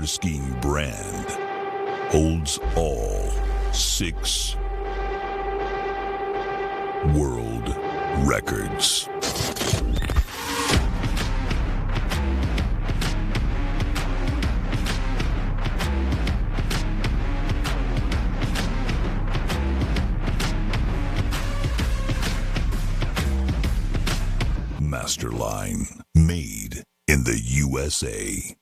Waterskiing brand holds all 6 world records. Masterline, made in the USA.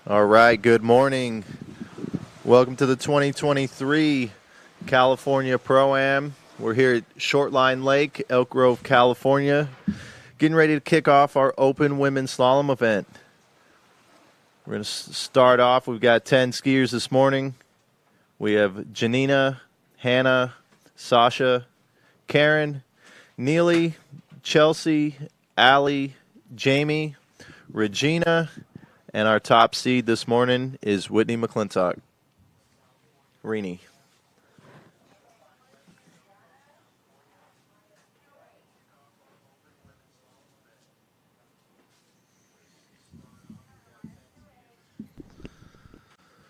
All right, good morning. Welcome to the 2023 California ProAm. We're here at Shortline Lake, Elk Grove, California, getting ready to kick off our open women's slalom event. We're going to start off. We've got 10 skiers this morning. We have Janina, Hannah, Sasha, Karen, Neely, Chelsea, Allie, Jamie, Regina, and our top seed this morning is Whitney McClintock. Reenie.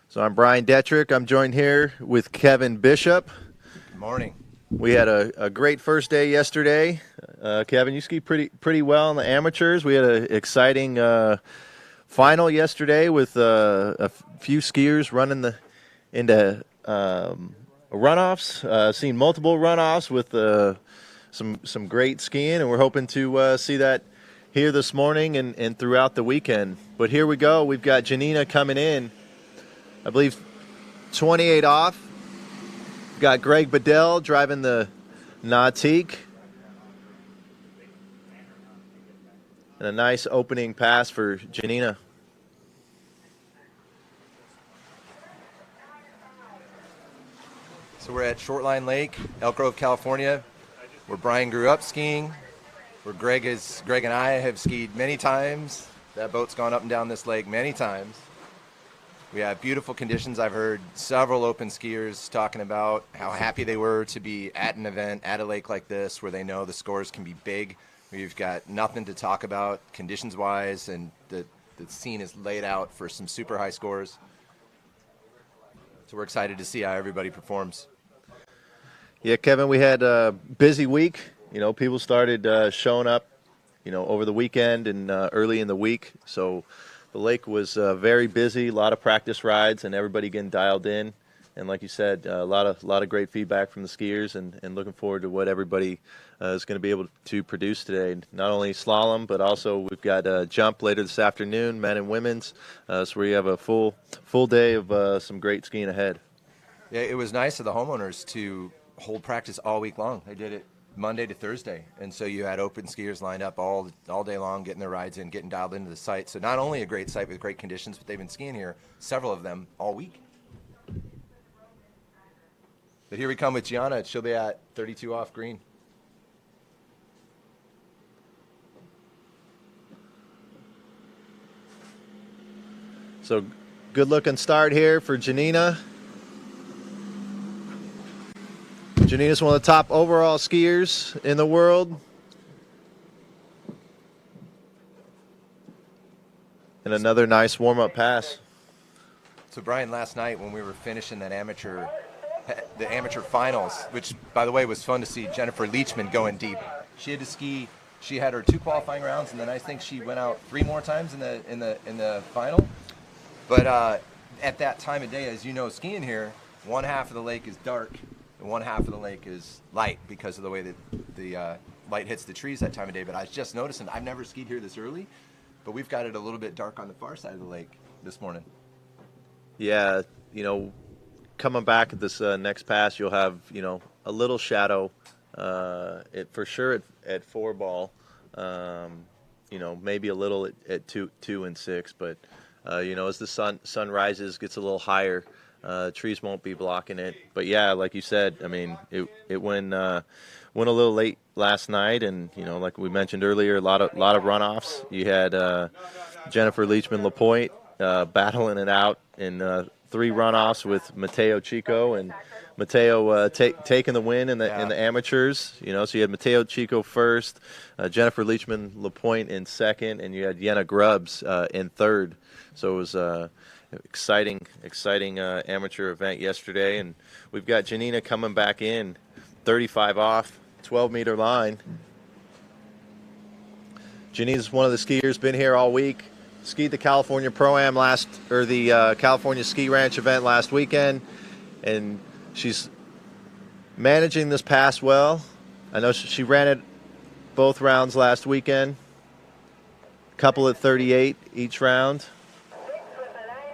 So I'm Brian Detrick. I'm joined here with Kevin Bishop. Good morning. We had a great first day yesterday. Kevin, you skied pretty well in the amateurs. We had an exciting final yesterday with a few skiers running into runoffs. Seen multiple runoffs with some great skiing, and we're hoping to see that here this morning and throughout the weekend. But here we go. We've got Janina coming in, I believe 28 off. We've got Greg Bedell driving the Nautique. And a nice opening pass for Janina. So we're at Shortline Lake, Elk Grove, California, where Brian grew up skiing, where Greg and I have skied many times. That boat's gone up and down this lake many times. We have beautiful conditions. I've heard several open skiers talking about how happy they were to be at an event at a lake like this where they know the scores can be big. We've got nothing to talk about conditions-wise, and the scene is laid out for some super high scores. So we're excited to see how everybody performs. Yeah, Kevin, we had a busy week people started showing up, over the weekend and early in the week. So the lake was very busy, a lot of practice rides, and everybody getting dialed in. And like you said, a lot of great feedback from the skiers, and looking forward to what everybody is going to be able to produce today. Not only slalom, but also we've got jump later this afternoon, men and women's. So we have a full day of some great skiing ahead. Yeah, it was nice of the homeowners to hold practice all week long. They did it Monday to Thursday, and so you had open skiers lined up all day long, getting their rides in, getting dialed into the site. So not only a great site with great conditions, but they've been skiing here, several of them, all week. But here we come with Gianna. She'll be at 32 off green. So good looking start here for Janina. Janina's one of the top overall skiers in the world. And another nice warm-up pass. So Brian, last night when we were finishing the amateur finals, which by the way was fun to see Jennifer Leachman going deep. She had to ski. She had her 2 qualifying rounds, and then I think she went out 3 more times in the final. But at that time of day, as you know, skiing here, one half of the lake is dark and one half of the lake is light because of the way that the light hits the trees that time of day. But I was just noticing, I've never skied here this early, but we've got it a little bit dark on the far side of the lake this morning. Yeah, coming back at this next pass, you'll have, a little shadow, for sure at 4 ball, maybe a little at 2 and 6, but, as the sun rises, gets a little higher, trees won't be blocking it. But yeah, like you said, I mean, it went a little late last night, and, like we mentioned earlier, a lot of runoffs. You had Jennifer Leachman Lapointe battling it out in 3 runoffs with Mateo Chico, and Mateo taking the win in the amateurs. So you had Mateo Chico first, Jennifer Leachman Lapointe in second, and you had Yenna Grubbs in third. So it was exciting amateur event yesterday, and we've got Janina coming back in, 35 off, 12-meter line. Janina's one of the skiers, been here all week. Skied the California ProAm the California Ski Ranch event last weekend, and she's managing this pass well. I know she ran it both rounds last weekend, couple at 38 each round.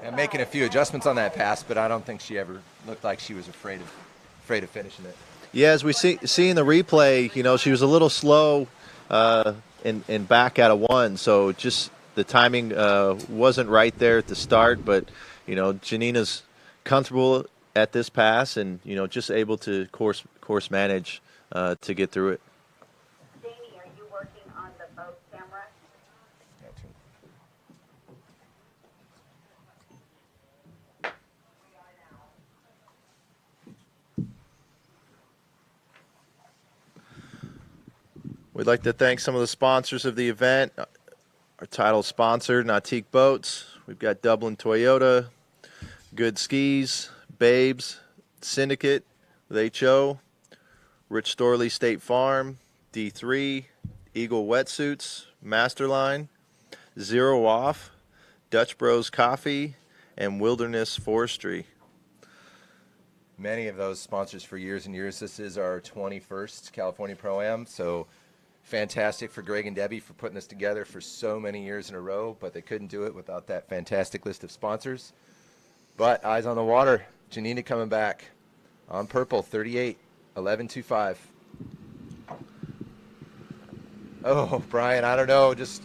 And making a few adjustments on that pass, but I don't think she ever looked like she was afraid of finishing it. Yeah, as we see in the replay, she was a little slow in back out of 1, so just the timing wasn't right there at the start, but, Janina's comfortable at this pass and, just able to course manage to get through it. Jamie, are you working on the boat camera? We'd like to thank some of the sponsors of the event. Our title sponsor, Nautique Boats. We've got Dublin Toyota, Good Skis, Babes, Syndicate with HO, Rich Storley State Farm, D3, Eagle Wetsuits, Masterline, Zero Off, Dutch Bros Coffee, and Wilderness Forestry. Many of those sponsors for years and years. This is our 21st California Pro-Am, so fantastic for Greg and Debbie for putting this together for so many years in a row, but they couldn't do it without that fantastic list of sponsors. But eyes on the water, Janina coming back on purple, 38, 11.25. Oh, Brian, I don't know, just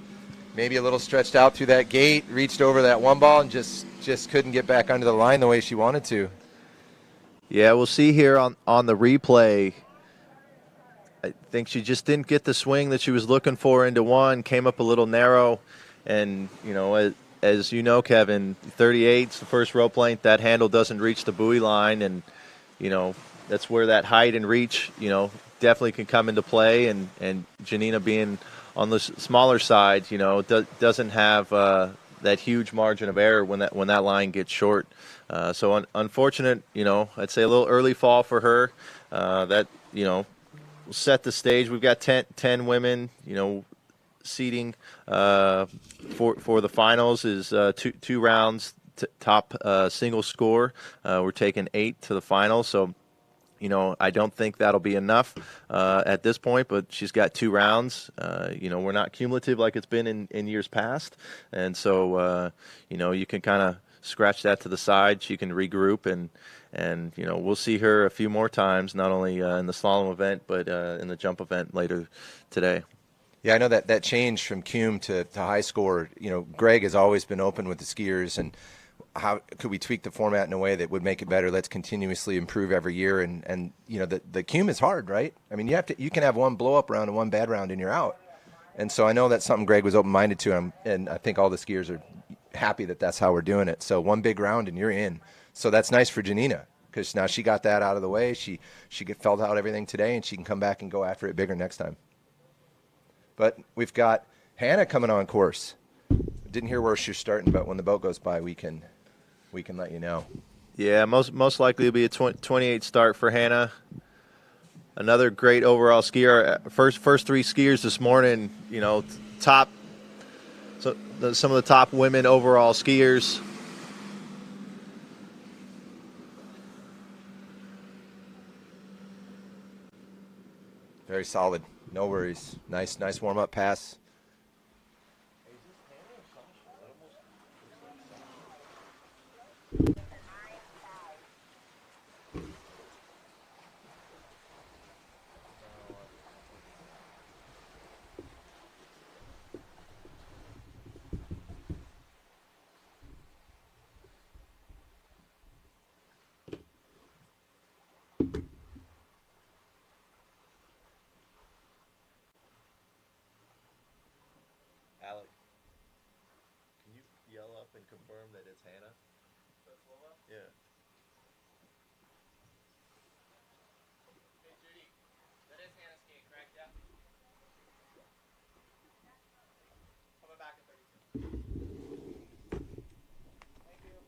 maybe a little stretched out through that gate, reached over that 1 ball and just couldn't get back under the line the way she wanted to. Yeah, we'll see here on the replay. I think she just didn't get the swing that she was looking for into 1, came up a little narrow, and, as you know, Kevin, 38's the first rope length. That handle doesn't reach the buoy line, and, that's where that height and reach, definitely can come into play, and Janina being on the smaller side, doesn't have that huge margin of error when that line gets short. So unfortunate, I'd say a little early fall for her. That, set the stage. We've got 10 women, seating for the finals is two rounds, top single score. We're taking 8 to the final, so I don't think that'll be enough at this point, but she's got 2 rounds. We're not cumulative like it's been in years past, and so you can kind of scratch that to the side. She can regroup, and we'll see her a few more times, not only in the slalom event, but in the jump event later today. Yeah, I know that change from cum to high score. Greg has always been open with the skiers, and how could we tweak the format in a way that would make it better? Let's continuously improve every year. And the cum is hard, right? I mean, you can have one blow up round and one bad round and you're out. And so I know that's something Greg was open-minded to, and I think all the skiers are happy that that's how we're doing it. So one big round and you're in. So that's nice for Janina, because now she got that out of the way. She felt out everything today, and she can come back and go after it bigger next time. But we've got Hannah coming on course. Didn't hear where she's starting, but when the boat goes by, we can let you know. Yeah, most likely it'll be a 28 start for Hannah. Another great overall skier. First 3 skiers this morning, top. So some of the top women overall skiers. Very solid. No worries. Nice warm-up pass. Alec, can you yell up and confirm that it's Hannah? Yeah. Hey Judy, that is Hannah skiing, correct? Yeah. Coming back in 32. Thank you.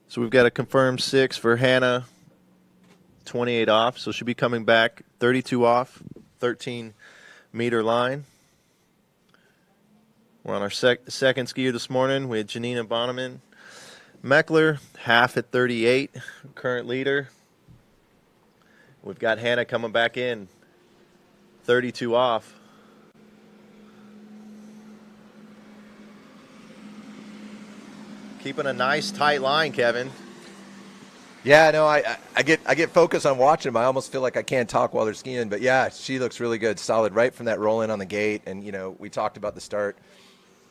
So we've got a confirmed 6 for Hannah, 28 off. So she'll be coming back 32 off, 13-meter line. We're on our second skier this morning. We had Janina Bonneman. Meckler, half at 38, current leader. We've got Hannah coming back in, 32 off. Keeping a nice tight line, Kevin. Yeah, no, I get focused on watching them. I almost feel like I can't talk while they're skiing. But yeah, she looks really good, solid right from that roll in on the gate. And we talked about the start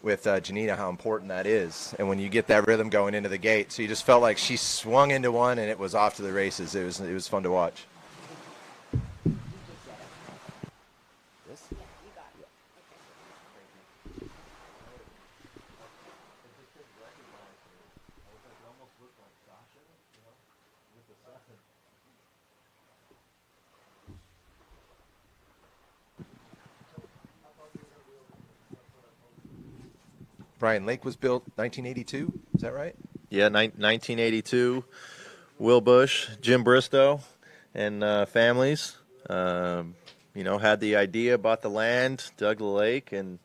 with Janina, how important that is. And when you get that rhythm going into the gate, so you just felt like she swung into one and it was off to the races. It was fun to watch. Brian, Lake was built 1982. Is that right? Yeah, 1982. Will Bush, Jim Bristow, and families. Had the idea, bought the land, dug the lake, and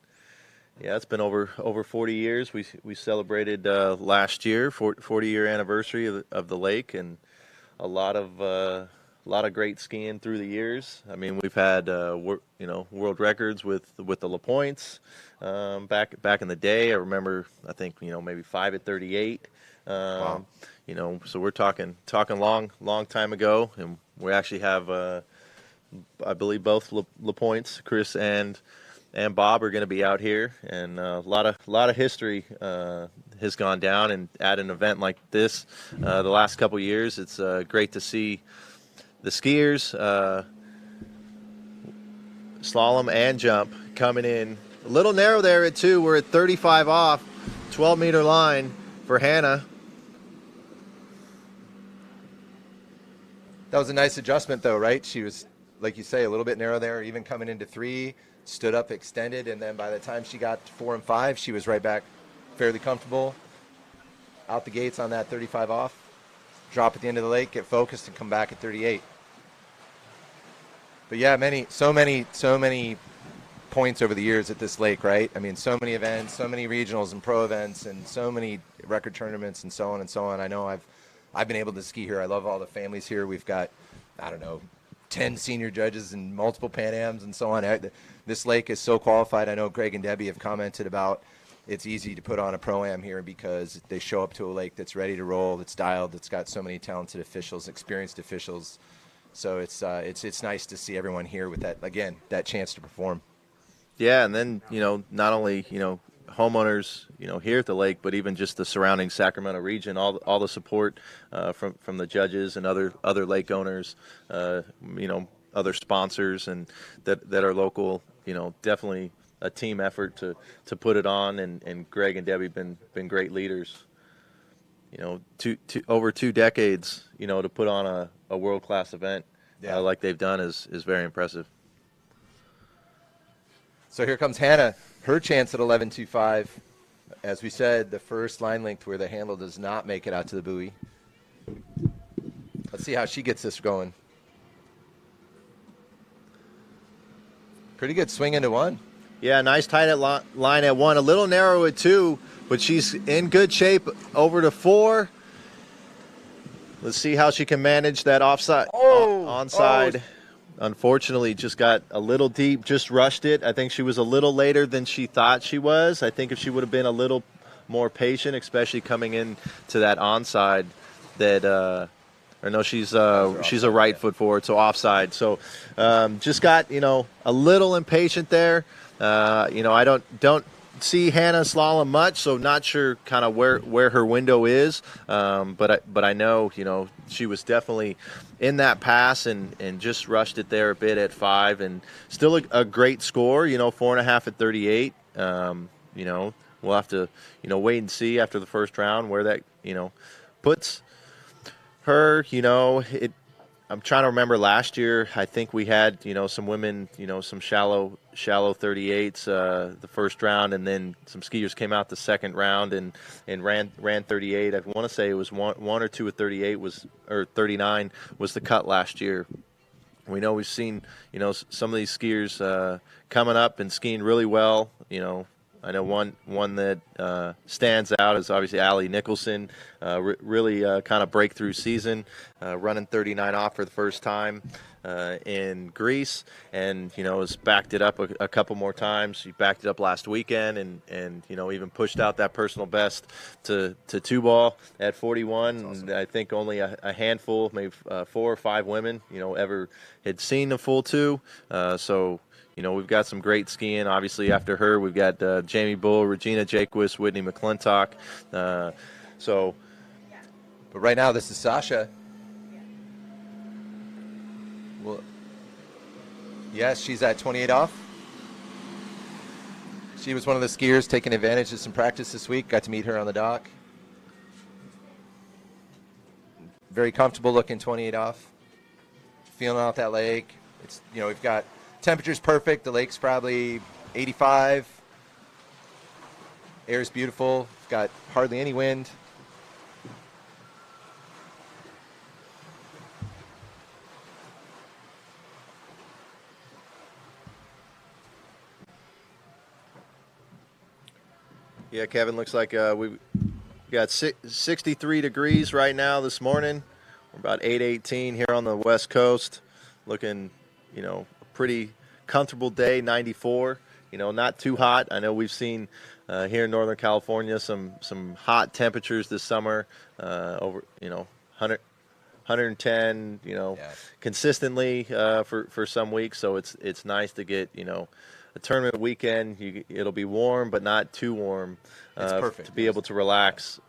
yeah, it's been over 40 years. We celebrated last year, 40-year anniversary of the lake, and a lot of great skiing through the years. I mean, we've had world records with the La Pointes back in the day. I remember, I think maybe 5 at 38. Wow. So we're talking long time ago, and we actually have I believe both La Pointes, Chris and Bob, are going to be out here, and a lot of history has gone down. And at an event like this, the last couple years, it's great to see the skiers, slalom and jump, coming in a little narrow there at 2. We're at 35 off, 12-meter line for Hannah. That was a nice adjustment, though, right? She was like you say, a little bit narrow there, even coming into 3, stood up, extended, and then by the time she got to 4 and 5, she was right back fairly comfortable. Out the gates on that 35 off, drop at the end of the lake, get focused, and come back at 38. But yeah, so many points over the years at this lake, right? I mean, so many events, so many regionals and pro events, and so many record tournaments and so on and so on. I know I've been able to ski here. I love all the families here. We've got, I don't know, 10 senior judges and multiple Pan Ams and so on. This lake is so qualified. I know Greg and Debbie have commented about it's easy to put on a Pro-Am here because they show up to a lake that's ready to roll, that's dialed, that's got so many talented officials, experienced officials. So it's nice to see everyone here with that, again, that chance to perform. Yeah, and then, not only, homeowners, here at the lake, but even just the surrounding Sacramento region, all the support from the judges and other lake owners, other sponsors and that are local, definitely a team effort to put it on, and Greg and Debbie been great leaders. Over 2 decades, to put on a world-class event like they've done is very impressive. So here comes Hannah, her chance at 11.25. As we said, the first line length where the handle does not make it out to the buoy. Let's see how she gets this going. Pretty good swing into 1. Yeah, nice tight line at 1. A little narrow at 2, but she's in good shape over to 4. Let's see how she can manage that offside, onside. Unfortunately, just got a little deep, just rushed it. I think she was a little later than she thought she was. I think if she would have been a little more patient, especially coming in to that onside, she's a right foot forward, so offside. So just got, a little impatient there. I don't see Hannah slalom much, so not sure kind of where her window is. But I know, she was definitely in that pass and just rushed it there a bit at 5, and still a great score, 4.5 at 38. We'll have to, wait and see after the first round where that, puts her. I'm trying to remember last year, I think we had, some women, some shallow 38s the first round, and then some skiers came out the second round and ran 38. I want to say it was one or two at 38 or 39 was the cut last year. We know we've seen, some of these skiers coming up and skiing really well, I know one that stands out is obviously Allie Nicholson, really kind of breakthrough season, running 39 off for the first time in Greece, and has backed it up a couple more times. She backed it up last weekend, and even pushed out that personal best to 2-ball at 41. Awesome. And I think only a handful, maybe 4 or 5 women, ever had seen the full 2. So. We've got some great skiing. Obviously, after her, we've got Jamie Bull, Regina Jaquist, Whitney McClintock. But right now, this is Sasha. Well, yes, she's at 28 off. She was one of the skiers taking advantage of some practice this week. Got to meet her on the dock. Very comfortable looking 28 off. Feeling out that lake. It's we've got. Temperature's perfect. The lake's probably 85. Air's beautiful. Got hardly any wind. Yeah, Kevin, looks like we've got 63 degrees right now this morning. We're about 8:18 here on the West Coast. Looking, pretty comfortable day, 94, not too hot. I know we've seen here in Northern California some hot temperatures this summer, over 100, 110, consistently for some weeks. So it's nice to get a tournament weekend. It'll be warm but not too warm. It's perfect to be able to relax.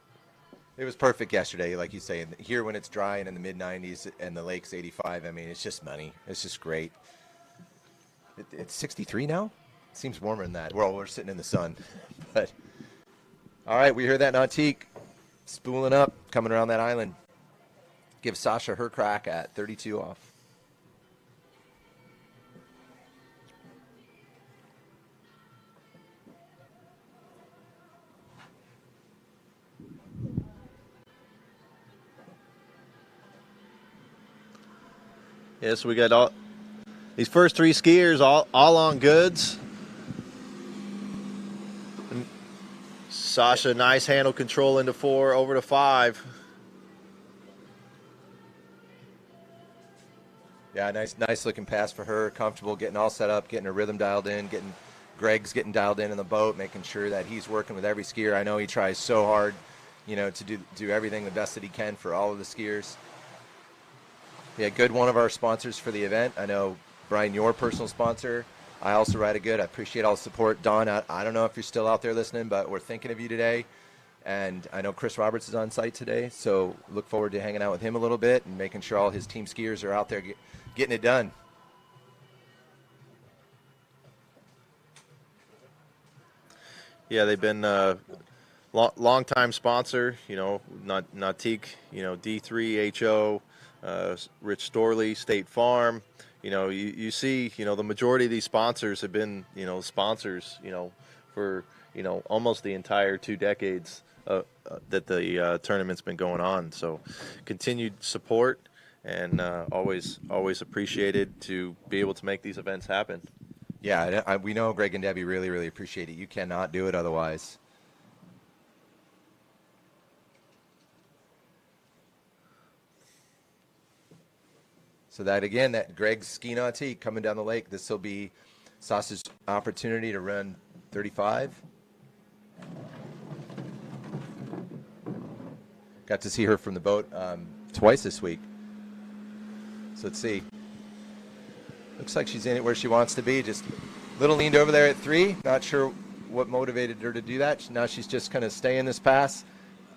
It was perfect yesterday, like you say. Here when it's dry and in the mid-90s and the lake's 85, I mean, it's just money. It's just great. It's 63 now? It seems warmer than that. Well, we're sitting in the sun. But all right, we hear that Nautique spooling up, coming around that island. Give Sasha her crack at 32 off. Yes, we got all these first three skiers all on goods. And Sasha, nice handle control into 4, over to 5. Yeah, nice looking pass for her. Comfortable, getting all set up, getting her rhythm dialed in, Greg's getting dialed in the boat, making sure that he's working with every skier. I know he tries so hard, to do everything the best that he can for all of the skiers. Yeah, Good, one of our sponsors for the event. I know, Brian, your personal sponsor. I also ride a Good. I appreciate all the support. Don, I don't know if you're still out there listening, but we're thinking of you today. And I know Chris Roberts is on site today, so look forward to hanging out with him a little bit and making sure all his team skiers are out there getting it done. Yeah, they've been long time sponsor. Nautique, D3HO, Rich Storley, State Farm. You see, the majority of these sponsors have been, sponsors, for, almost the entire 2 decades that the tournament's been going on. So continued support and always appreciated to be able to make these events happen. Yeah, we know Greg and Debbie really, really appreciate it. You cannot do it otherwise. So that Greg's ski nautique coming down the lake. This will be Sasha's opportunity to run 35. Got to see her from the boat twice this week. So let's see. Looks like she's in it where she wants to be. Just a little leaned over there at 3. Not sure what motivated her to do that. Now she's just kind of staying this pass.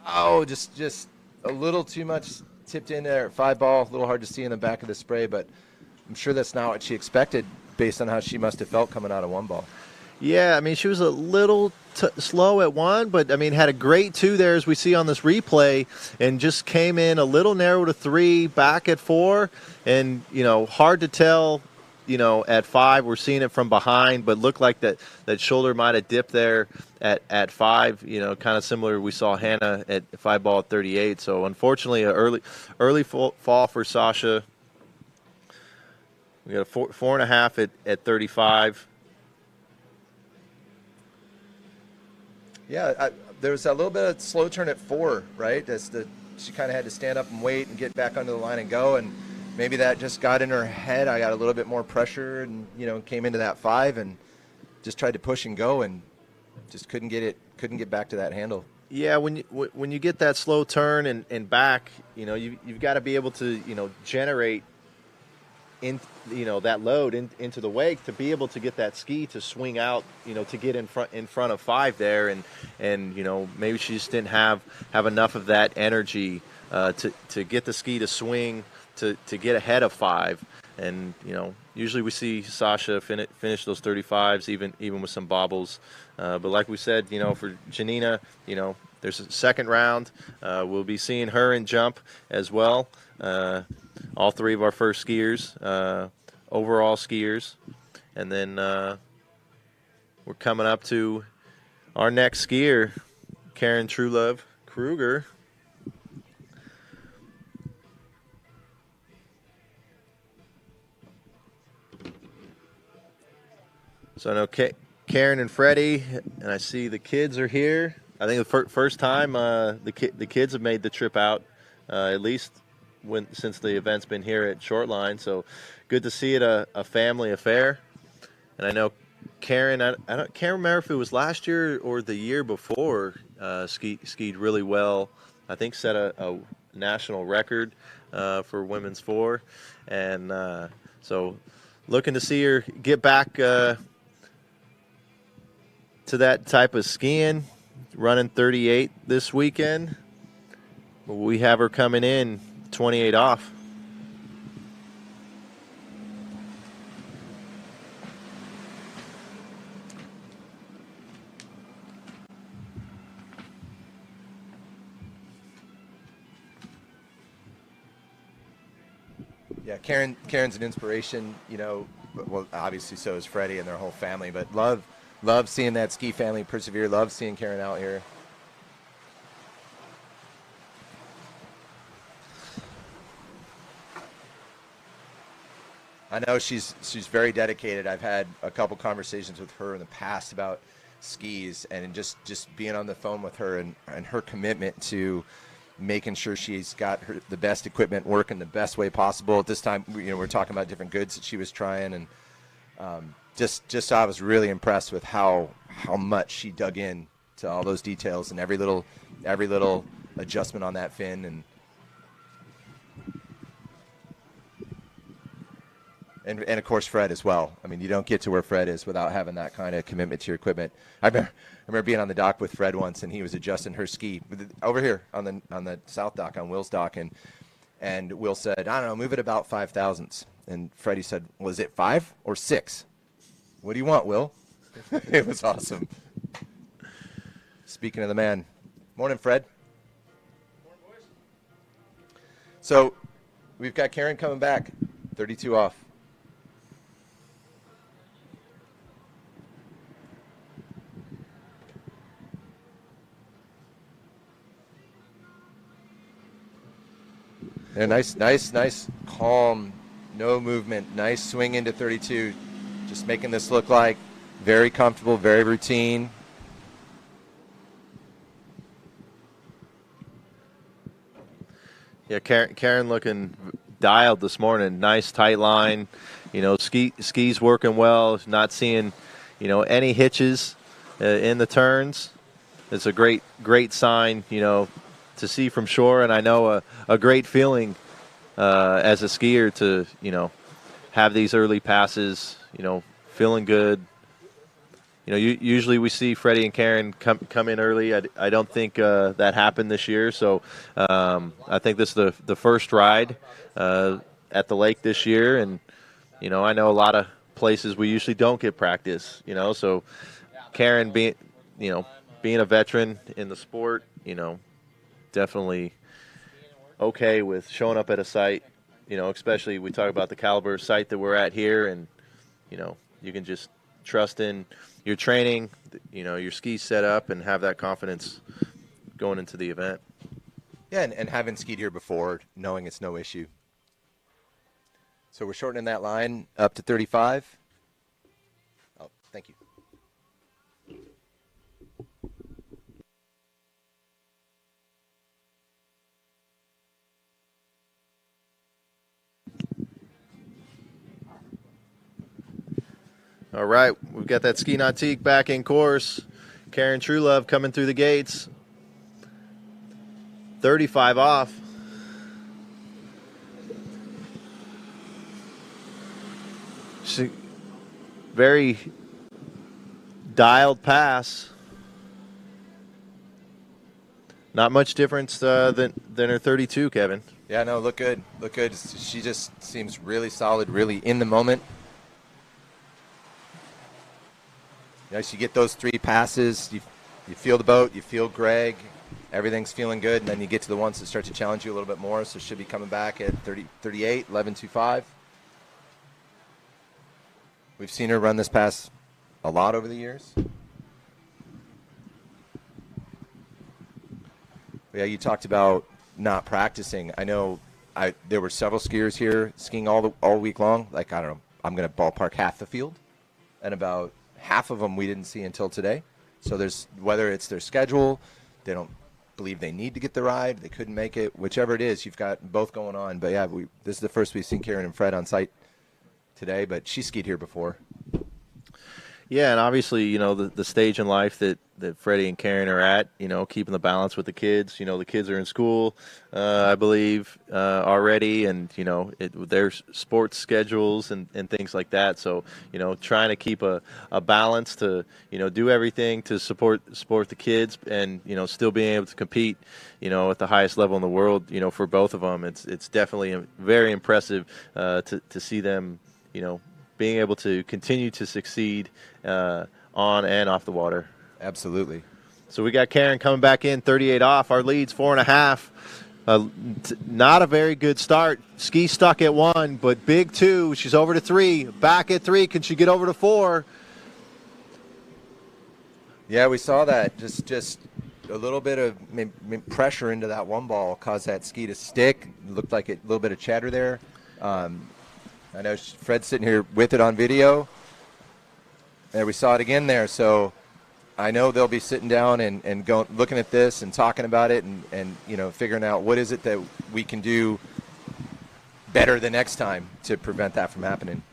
Oh, just a little too much tipped in there at 5 ball. A little hard to see in the back of the spray, but I'm sure that's not what she expected based on how she must have felt coming out of 1 ball. Yeah, I mean, she was a little slow at 1, but, I mean, had a great 2 there as we see on this replay, and just came in a little narrow to 3, back at 4, and, hard to tell, at 5. We're seeing it from behind, but looked like that shoulder might have dipped there at 5, kind of similar. We saw Hannah at 5 ball at 38. So, unfortunately, an early fall for Sasha. We got a 4.5 at 35. Yeah, there was a little bit of slow turn at 4, right? She kind of had to stand up and wait and get back under the line and go, and maybe that just got in her head. I got a little bit more pressure and, came into that 5 and just tried to push and go and just couldn't get back to that handle. Yeah, when you get that slow turn and back, you've got to be able to, generate that load into the wake to be able to get that ski to swing out, to get in front of 5 there, and maybe she just didn't have enough of that energy to get the ski to swing to get ahead of 5. And usually we see Sasha finish those 35s even with some bobbles, but like we said, for Janina, there's a second round. We'll be seeing her in jump as well. All 3 of our first skiers, overall skiers. And then we're coming up to our next skier, Karen Truelove Kruger. So I know Karen and Freddie, and I see the kids are here. I think the first time the kids have made the trip out, at least since the event's been here at Shortline. So good to see it a family affair. And I know Karen, I can't remember if it was last year or the year before, skied really well. I think set a national record for women's 4. And so looking to see her get back to that type of skiing, running 38 this weekend. We have her coming in 28 off. Yeah, Karen's an inspiration, well, obviously so is Freddie and their whole family, but love seeing that ski family persevere, love seeing Karen out here. I know she's very dedicated. I've had a couple conversations with her in the past about skis, and just being on the phone with her and her commitment to making sure she's got the best equipment working the best way possible. At this time, we're talking about different goods that she was trying, and just I was really impressed with how much she dug in to all those details and every little adjustment on that fin, and of course Fred as well. I mean, you don't get to where Fred is without having that kind of commitment to your equipment. I remember being on the dock with Fred once, and he was adjusting her ski over here on the south dock on Will's dock, and Will said, I don't know, move it about 5 thousandths. And Freddie said, was it 5 or 6? What do you want, Will? It was awesome. Speaking of the man. Morning, Fred. Morning, boys. So we've got Karen coming back, 32 off. Yeah, nice, calm, no movement, nice swing into 32. Just making this look like very comfortable, very routine. Yeah, Karen looking dialed this morning. Nice tight line. Skis working well. Not seeing, any hitches in the turns. It's a great sign, to see from shore, and I know a great feeling as a skier to have these early passes, feeling good. Usually we see Freddie and Karen come in early. I don't think that happened this year, so I think this is the first ride at the lake this year, and I know a lot of places we usually don't get practice, so Karen being a veteran in the sport, definitely okay with showing up at a site, especially we talk about the caliber of site that we're at here, and you can just trust in your training, your skis set up, and have that confidence going into the event. Yeah, and having skied here before, knowing it's no issue. So we're shortening that line up to 35. Oh, thank you. All right, we've got that ski nautique back in course. Karen Truelove coming through the gates. 35 off. Very dialed pass. Not much difference than her 32, Kevin. Yeah, no, look good. Look good. She just seems really solid, really in the moment. So you get those 3 passes, you feel the boat, you feel Greg, everything's feeling good, and then you get to the ones that start to challenge you a little bit more, so should be coming back at 38, 11.25. We've seen her run this pass a lot over the years. Yeah, you talked about not practicing. I know there were several skiers here skiing all week long. Like, I don't know, I'm going to ballpark half the field, and about half of them we didn't see until today. So there's, whether it's their schedule, they don't believe they need to get the ride, they couldn't make it, whichever it is, you've got both going on. But yeah, this is the first we've seen Karen and Fred on site today, but she skied here before. Yeah, and obviously, the stage in life that Freddie and Karen are at, keeping the balance with the kids. The kids are in school, I believe, already, and, their sports schedules and things like that. So, trying to keep a balance to, do everything to support the kids and, still being able to compete, at the highest level in the world, for both of them. It's definitely very impressive to see them, being able to continue to succeed on and off the water. Absolutely. So we got Karen coming back in, 38 off. Our lead's 4.5. Not a very good start. Ski stuck at 1, but big 2. She's over to 3. Back at 3. Can she get over to 4? Yeah, we saw that. Just a little bit of pressure into that one ball caused that ski to stick. It looked like a little bit of chatter there. I know Fred's sitting here with it on video. There, we saw it again there. So I know they'll be sitting down and looking at this and talking about it and figuring out what is it that we can do better the next time to prevent that from happening.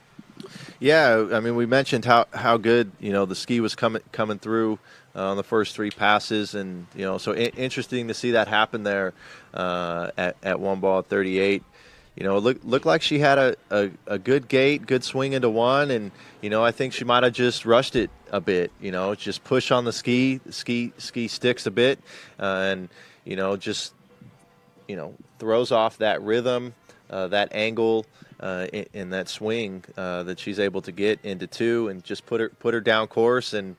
Yeah, I mean, we mentioned how good the ski was coming through on the first 3 passes, and so interesting to see that happen there at 1 ball 38. It looked like she had a good gait, good swing into one, and I think she might have just rushed it a bit. Just push on the ski sticks a bit, and just throws off that rhythm, that angle. In that swing that she's able to get into 2 and just put her down course, and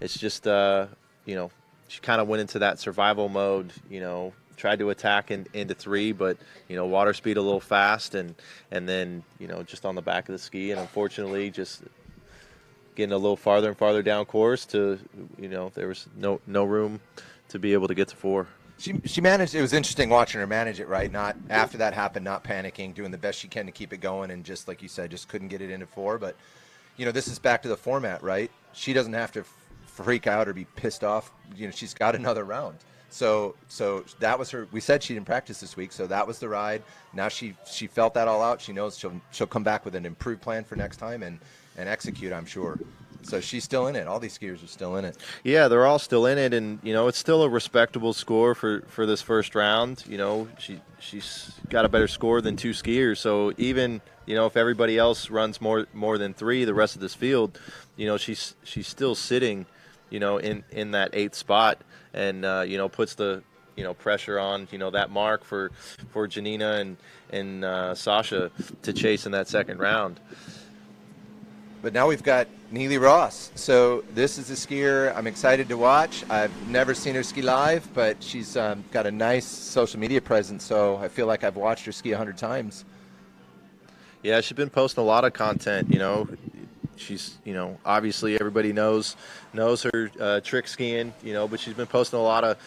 it's just she kind of went into that survival mode, tried to attack into 3, but water speed a little fast, and then just on the back of the ski, and unfortunately just getting a little farther and farther down course to there was no room to be able to get to 4. She managed. It was interesting watching her manage it, right? Not after that happened, not panicking, doing the best she can to keep it going, and just like you said, just couldn't get it into 4. But this is back to the format, right? She doesn't have to freak out or be pissed off. She's got another round. So that was her. We said she didn't practice this week, so that was the ride. Now she felt that all out. She knows she'll come back with an improved plan for next time and execute, I'm sure. So she's still in it. All these skiers are still in it. Yeah, they're all still in it, and it's still a respectable score for this first round. She's got a better score than 2 skiers. So even if everybody else runs more than 3, the rest of this field, she's still sitting, in that 8th spot, and puts the pressure on that mark for Janina and Sasha to chase in that second round. But now we've got Neely Ross. So this is a skier I'm excited to watch. I've never seen her ski live, but she's got a nice social media presence, so I feel like I've watched her ski 100 times. Yeah, she's been posting a lot of content. She's obviously everybody knows her trick skiing. But she's been posting a lot of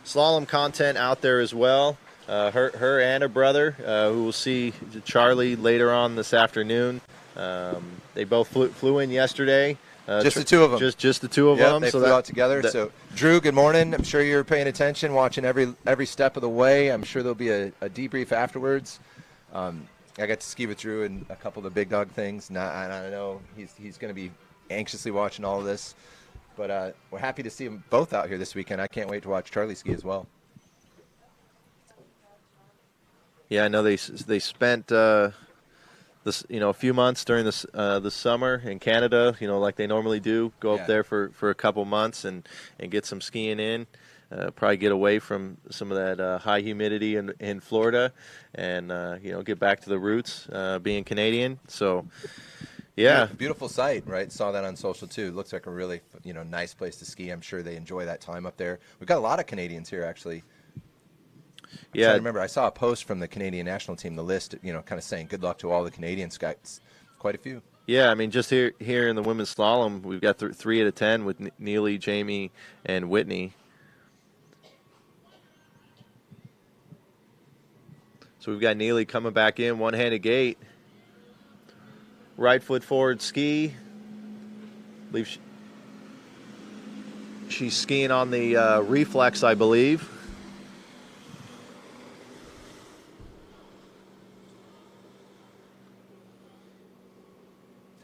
slalom content out there as well. Her and her brother, who we'll see, Charlie, later on this afternoon. They both flew in yesterday. Just the 2 of them. Just the 2 of them. They flew out together. So, Drew, good morning. I'm sure you're paying attention, watching every step of the way. I'm sure there'll be a debrief afterwards. I got to ski with Drew in a couple of the big dog things. And I know he's going to be anxiously watching all of this. But we're happy to see them both out here this weekend. I can't wait to watch Charlie ski as well. Yeah, I know they spent a few months during the summer in Canada, like they normally do, go up there for a couple months and get some skiing in, probably get away from some of that high humidity in Florida, and get back to the roots, being Canadian. So yeah, beautiful site, right? Saw that on social too. Looks like a really nice place to ski. I'm sure they enjoy that time up there. We've got a lot of Canadians here actually. Yeah, I remember I saw a post from the Canadian national team, the list, kind of saying good luck to all the Canadians. Guys, quite a few. Yeah, I mean, just here in the women's slalom, we've got 3 out of 10 with Neely, Jamie, and Whitney. So we've got Neely coming back in, one-handed gait, right foot forward ski. I believe she's skiing on the reflex, I believe.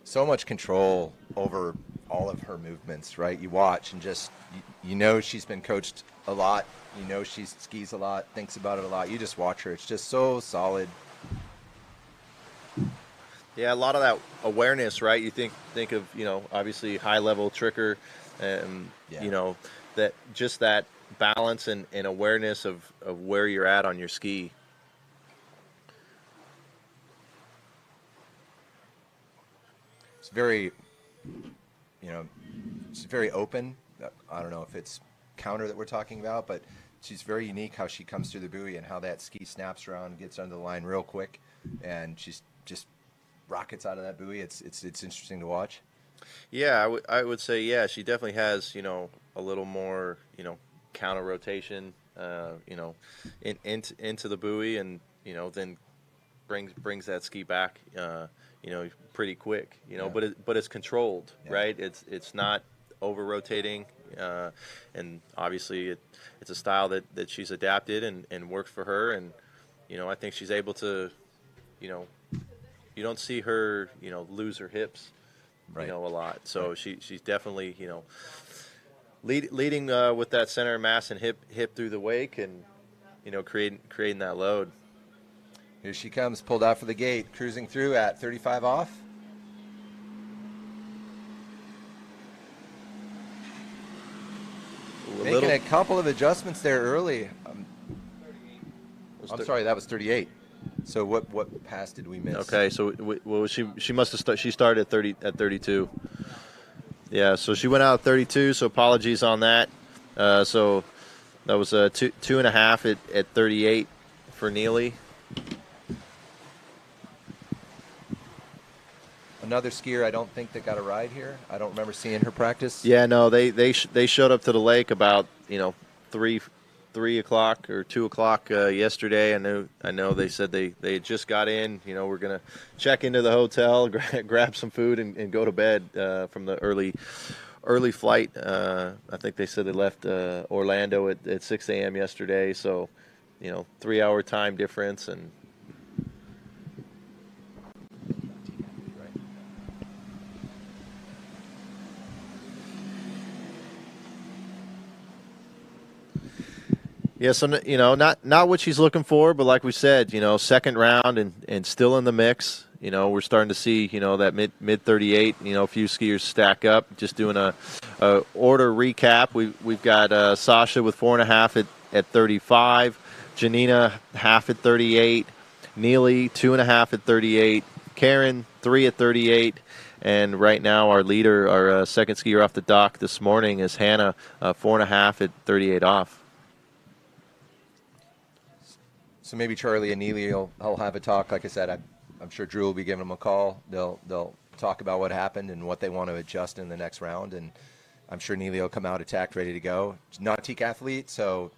So much control over all of her movements, right? You watch and just, she's been coached a lot. She skis a lot, thinks about it a lot. You just watch her. It's just so solid. Yeah, a lot of that awareness, right? You think of, obviously high-level tricker and, that just that balance and awareness of where you're at on your ski. Very, she's very open. I don't know if it's counter that we're talking about, but she's very unique how she comes through the buoy and how that ski snaps around, gets under the line real quick, and she's just rockets out of that buoy. It's interesting to watch. Yeah, I would say, yeah, she definitely has, a little more, counter rotation, into the buoy, and, then brings that ski back, pretty quick, Yeah. but it's controlled, Yeah. right? It's not over rotating, and obviously it's a style that she's adapted and works for her, and I think she's able to, you don't see her, lose her hips, Right. a lot. So Right. she's definitely, leading with that center of mass and hip through the wake, and creating that load. Here she comes, pulled out for the gate, cruising through at 35 off. Making a couple of adjustments there early. I'm sorry, that was 38. So what pass did we miss? Okay, so she must have she started at 32. Yeah, so she went out at 32. So apologies on that. So that was a 2.5 at 38 for Neely. Another skier I don't think that got a ride here. I don't remember seeing her practice. Yeah, no, they showed up to the lake about 3 o'clock or 2 o'clock yesterday. I know they said they had just got in. We're gonna check into the hotel, grab some food, and go to bed from the early flight. I think they said they left Orlando at 6 a.m. yesterday. So 3-hour time difference, and yeah, so not what she's looking for, but like we said, second round and still in the mix. We're starting to see that mid 38. A few skiers stack up. Just doing a order recap. We've got Sasha with 4.5 at 35, Janina half at 38, Neely 2.5 at 38, Karen 3 at 38. And right now, our leader, our second skier off the dock this morning, is Hannah, 4.5 at 38 off. So maybe Charlie and Neely will have a talk. Like I said, I'm sure Drew will be giving them a call. They'll talk about what happened and what they want to adjust in the next round. And I'm sure Neely will come out attacked, ready to go. She's not a teak athlete, so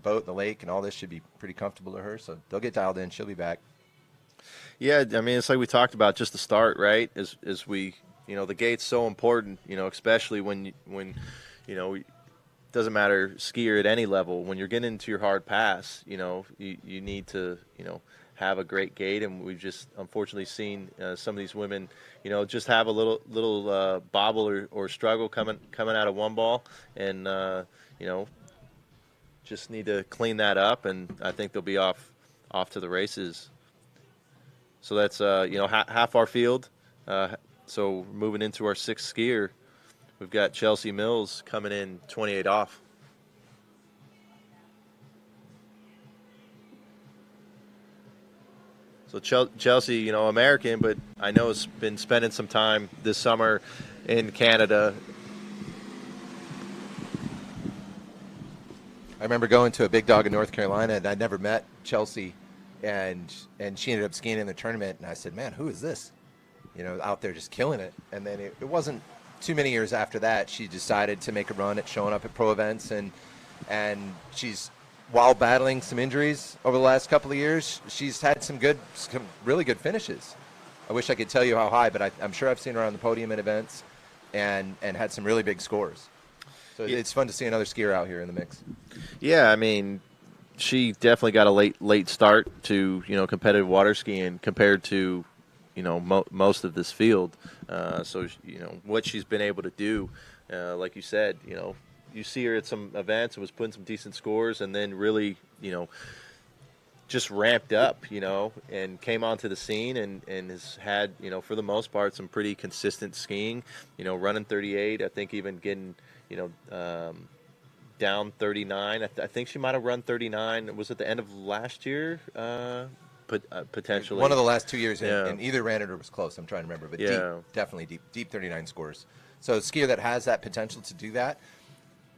boat, the lake, and all this should be pretty comfortable to her. So they'll get dialed in. She'll be back. Yeah, I mean, it's like we talked about just the start, right? As we, the gate's so important, especially when doesn't matter skier at any level. When you're getting into your hard pass, you need to, have a great gait, and we've just unfortunately seen some of these women, just have a little bobble or struggle coming out of one ball, and just need to clean that up, and I think they'll be off to the races. So that's half our field. So moving into our sixth skier. We've got Chelsea Mills coming in 28 off. So Chelsea, American, but I know has been spending some time this summer in Canada. I remember going to a big dog in North Carolina, and I'd never met Chelsea, and she ended up skiing in the tournament, and I said, man, who is this? Out there just killing it. And then it wasn't too many years after that, she decided to make a run at showing up at pro events, and she's, while battling some injuries over the last couple of years, she's had some really good finishes. I wish I could tell you how high, but I'm sure I've seen her on the podium at events and had some really big scores. So it's fun to see another skier out here in the mix. Yeah, I mean, she definitely got a late start to competitive water skiing compared to most of this field. So what she's been able to do, like you said, you see her at some events and was putting some decent scores, and then really just ramped up, and came onto the scene and has had for the most part some pretty consistent skiing, running 38. I think even getting down 39. I think she might have run 39. Was it the end of last year? Potentially one of the last 2 years, yeah. And either ran it or was close. I'm trying to remember, but yeah. Definitely deep 39 scores. So a skier that has that potential to do that.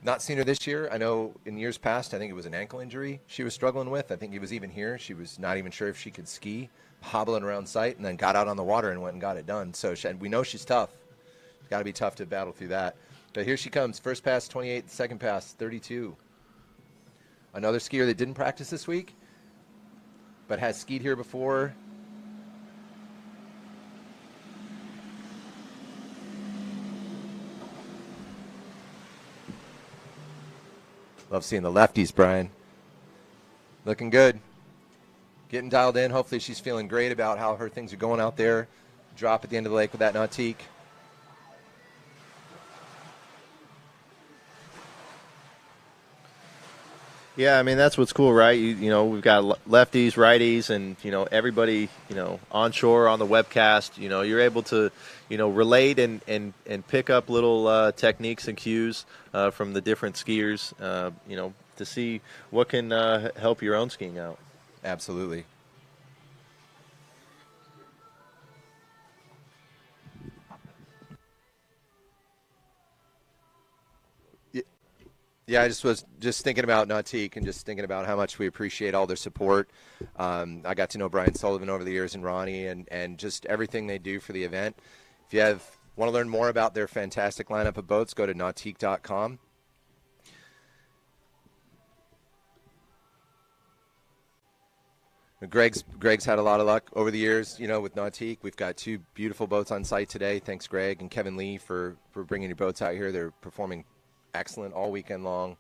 Not seen her this year. I know in years past, I think it was an ankle injury she was struggling with. I think it was even here. She was not even sure if she could ski, hobbling around site, and then got out on the water and went and got it done. So we know she's tough. It's got to be tough to battle through that. But here she comes. First pass, 28. Second pass, 32. Another skier that didn't practice this week, but has skied here before. Love seeing the lefties, Brian. Looking good. Getting dialed in. Hopefully she's feeling great about how her things are going out there. Drop at the end of the lake with that nautique. Yeah, I mean, that's what's cool, right? You know, we've got lefties, righties, and, you know, everybody, you know, onshore on the webcast, you know, you're able to, you know, relate and pick up little techniques and cues from the different skiers, you know, to see what can help your own skiing out. Absolutely. Yeah, I just was just thinking about Nautique and just thinking about how much we appreciate all their support. I got to know Brian Sullivan over the years and Ronnie and just everything they do for the event. If you want to learn more about their fantastic lineup of boats, go to nautique.com. Greg's had a lot of luck over the years, you know, with Nautique. We've got 2 beautiful boats on site today. Thanks, Greg and Kevin Lee, for bringing your boats out here. They're performing excellent all weekend long.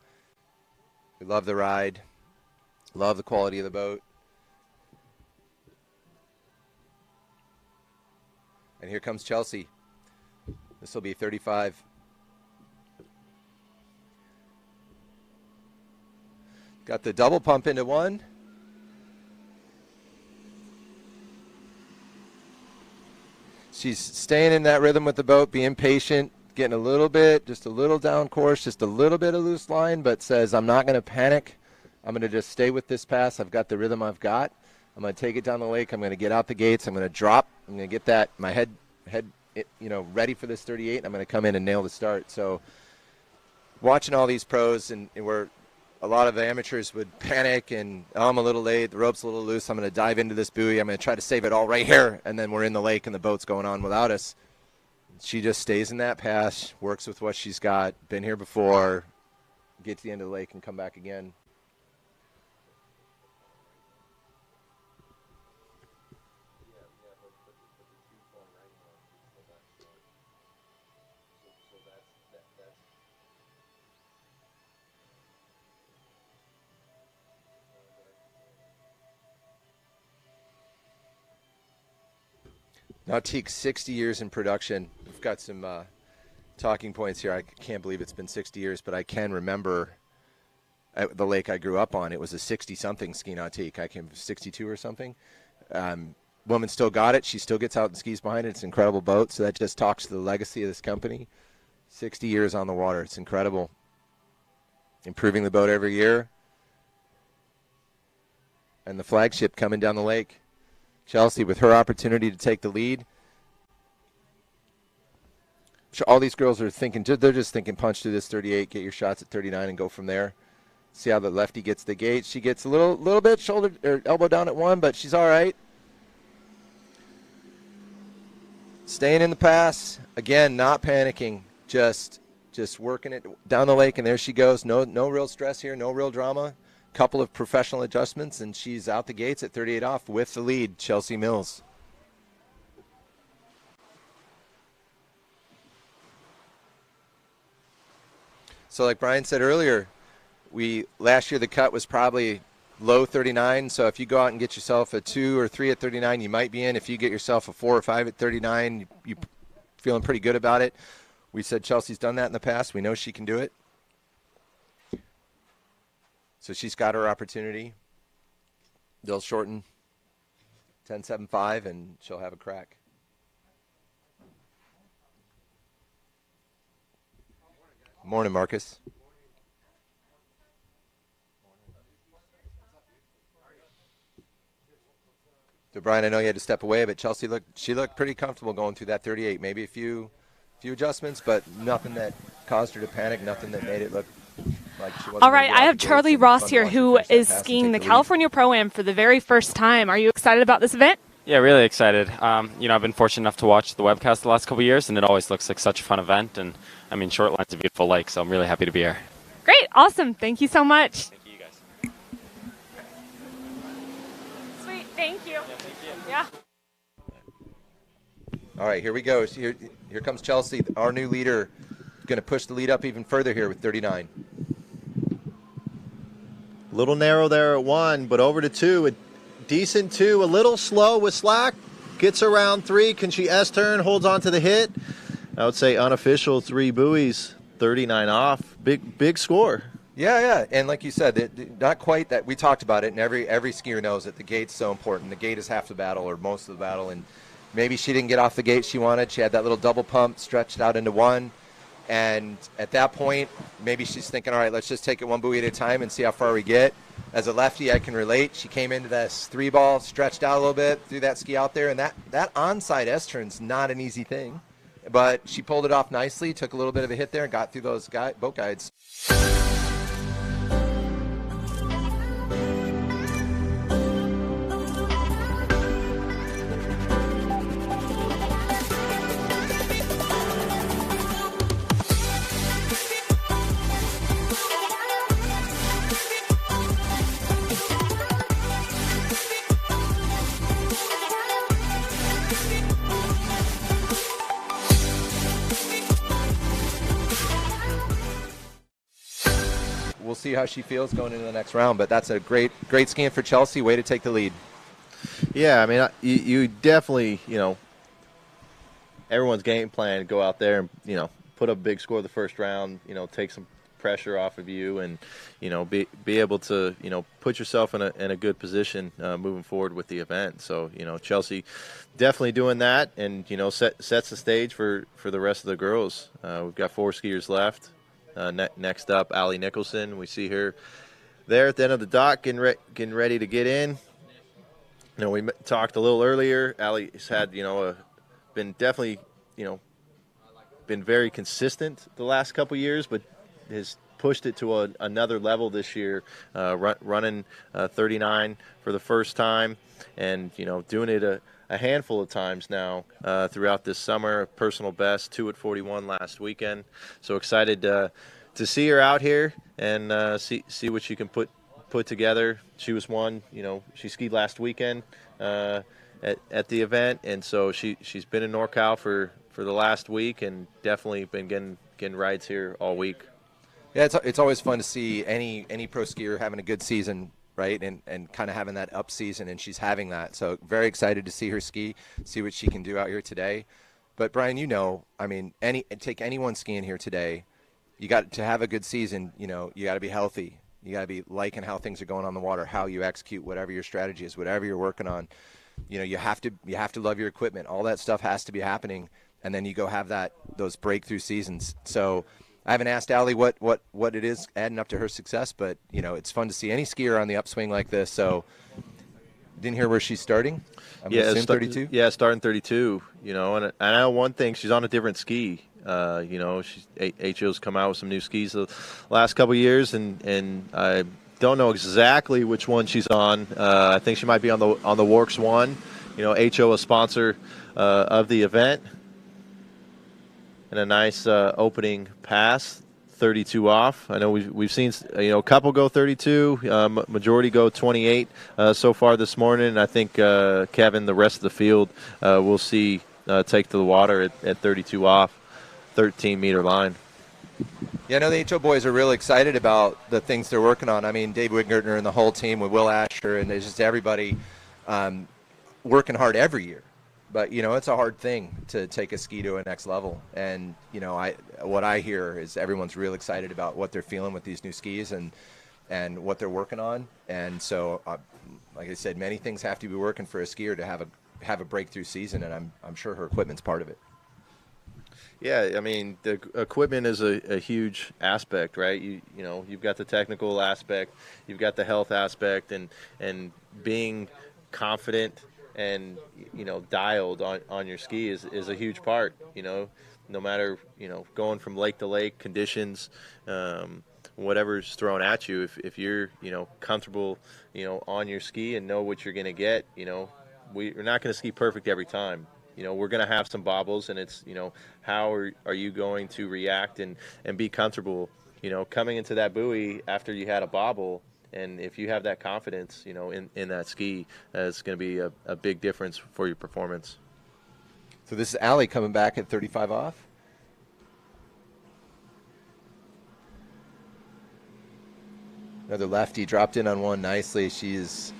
We love the ride, love the quality of the boat. And here comes Chelsea. This will be 35. Got the double pump into one. She's staying in that rhythm with the boat, being patient, getting a little bit, just a little down course, just a little bit of loose line, but says, I'm not going to panic. I'm going to just stay with this pass. I've got the rhythm I've got. I'm going to take it down the lake. I'm going to get out the gates. I'm going to drop. I'm going to get my head, you know, ready for this 38. I'm going to come in and nail the start. So watching all these pros and where a lot of amateurs would panic and, oh, I'm a little late, the rope's a little loose, I'm going to dive into this buoy, I'm going to try to save it all right here, and then we're in the lake and the boat's going on without us. She just stays in that pass, works with what she's got, been here before, get to the end of the lake and come back again. Nautique, 60 years in production. We've got some talking points here. I can't believe it's been 60 years, but I can remember at the lake I grew up on. It was a 60-something ski Nautique. I came 62 or something. Woman still got it. She still gets out and skis behind it. It's an incredible boat, so that just talks to the legacy of this company. 60 years on the water. It's incredible. Improving the boat every year. And the flagship coming down the lake. Chelsea with her opportunity to take the lead. All these girls are thinking, they're just thinking punch through this 38, get your shots at 39 and go from there. See how the lefty gets the gate. She gets a little bit shoulder or elbow down at one, but she's all right. Staying in the pass. Again, not panicking, just working it down the lake, and there she goes. No real stress here, no real drama. Couple of professional adjustments, and she's out the gates at 38 off with the lead, Chelsea Mills. So like Brian said earlier, last year the cut was probably low 39, so if you go out and get yourself a 2 or 3 at 39, you might be in. If you get yourself a 4 or 5 at 39, you feeling pretty good about it. We said Chelsea's done that in the past. We know she can do it. So she's got her opportunity. They'll shorten 10.75, and she'll have a crack. Morning, Marcus. So, Brian, I know you had to step away, but Chelsea looked pretty comfortable going through that 38. Maybe a few adjustments, but nothing that caused her to panic, nothing that made it look like she wasn't. All right, I have Charlie Ross here, who is skiing the California ProAm for the very first time. Are you excited about this event? Yeah, really excited. You know, I've been fortunate enough to watch the webcast the last couple of years, and it always looks like such a fun event. And I mean, Short Line's a beautiful lake, so I'm really happy to be here. Great, awesome. Thank you so much. Thank you, guys. Sweet, thank you. Yeah. All right, here we go. Here comes Chelsea, our new leader, going to push the lead up even further here with 39. Little narrow there at 1, but over to 2. A decent 2, a little slow with slack. Gets around 3. Can she S-turn? Holds on to the hit. I would say unofficial 3 buoys, 39 off. Big score. Yeah, and like you said, not quite that. We talked about it, and every skier knows that the gate's so important. The gate is half the battle, or most of the battle, and maybe she didn't get off the gate she wanted. She had that little double pump stretched out into 1, and at that point, maybe she's thinking, all right, let's just take it 1 buoy at a time and see how far we get. As a lefty, I can relate. She came into this 3-ball, stretched out a little bit, threw that ski out there, and that onside S-turn's not an easy thing, but she pulled it off nicely, took a little bit of a hit there, and got through those boat guides. We'll see how she feels going into the next round, but that's a great skiing for Chelsea. Way to take the lead. Yeah, I mean, you definitely, everyone's game plan to go out there and, put up a big score the first round, take some pressure off of you and, be able to, put yourself in a good position moving forward with the event. So, Chelsea definitely doing that and, sets the stage for the rest of the girls. We've got 4 skiers left. Next up, Allie Nicholson. We see her there at the end of the dock getting ready to get in. We talked a little earlier. Allie's had, been definitely, been very consistent the last couple years, but has pushed it to another level this year, running 39 for the first time and, doing it a handful of times now throughout this summer. Personal best, 2 at 41 last weekend. So excited to see her out here and see what she can put together. She was one, she skied last weekend at the event, and so she's been in NorCal for the last week and definitely been getting rides here all week. Yeah, it's always fun to see any pro skier having a good season, right, and kind of having that up season, and she's having that. So very excited to see her ski, see what she can do out here today. But Brian, take anyone skiing here today, you got to have a good season. You got to be healthy. You got to be liking how things are going on the water, how you execute, whatever your strategy is, whatever you're working on. You have to love your equipment. All that stuff has to be happening, and then you go have those breakthrough seasons. So I haven't asked Allie what it is adding up to her success, but it's fun to see any skier on the upswing like this. So didn't hear where she's starting. I'm assuming 32. Yeah, starting 32. And I know one thing, she's on a different ski. HO's come out with some new skis the last couple of years, and I don't know exactly which one she's on. I think she might be on the Works one. HO a sponsor of the event. And a nice opening pass, 32 off. I know we've seen a couple go 32, majority go 28 so far this morning. And I think Kevin, the rest of the field, we'll see take to the water at 32 off, 13-meter line. Yeah, I know the HO boys are really excited about the things they're working on. I mean, Dave Wiggertner and the whole team with Will Asher, and there's just everybody working hard every year. But, it's a hard thing to take a ski to a next level. And, what I hear is everyone's real excited about what they're feeling with these new skis and what they're working on. And so, like I said, many things have to be working for a skier to have a breakthrough season, and I'm sure her equipment's part of it. Yeah, I mean, the equipment is a huge aspect, right? You've got the technical aspect, you've got the health aspect, and being confident and dialed on your ski is a huge part. No matter going from lake to lake, conditions, whatever's thrown at you, if you're comfortable on your ski and know what you're going to get, we're not going to ski perfect every time. We're going to have some bobbles, and it's how are you going to react and be comfortable coming into that buoy after you had a bobble. And if you have that confidence, in that ski, it's going to be a big difference for your performance. So this is Allie coming back at 35 off. Another lefty dropped in on one nicely. She's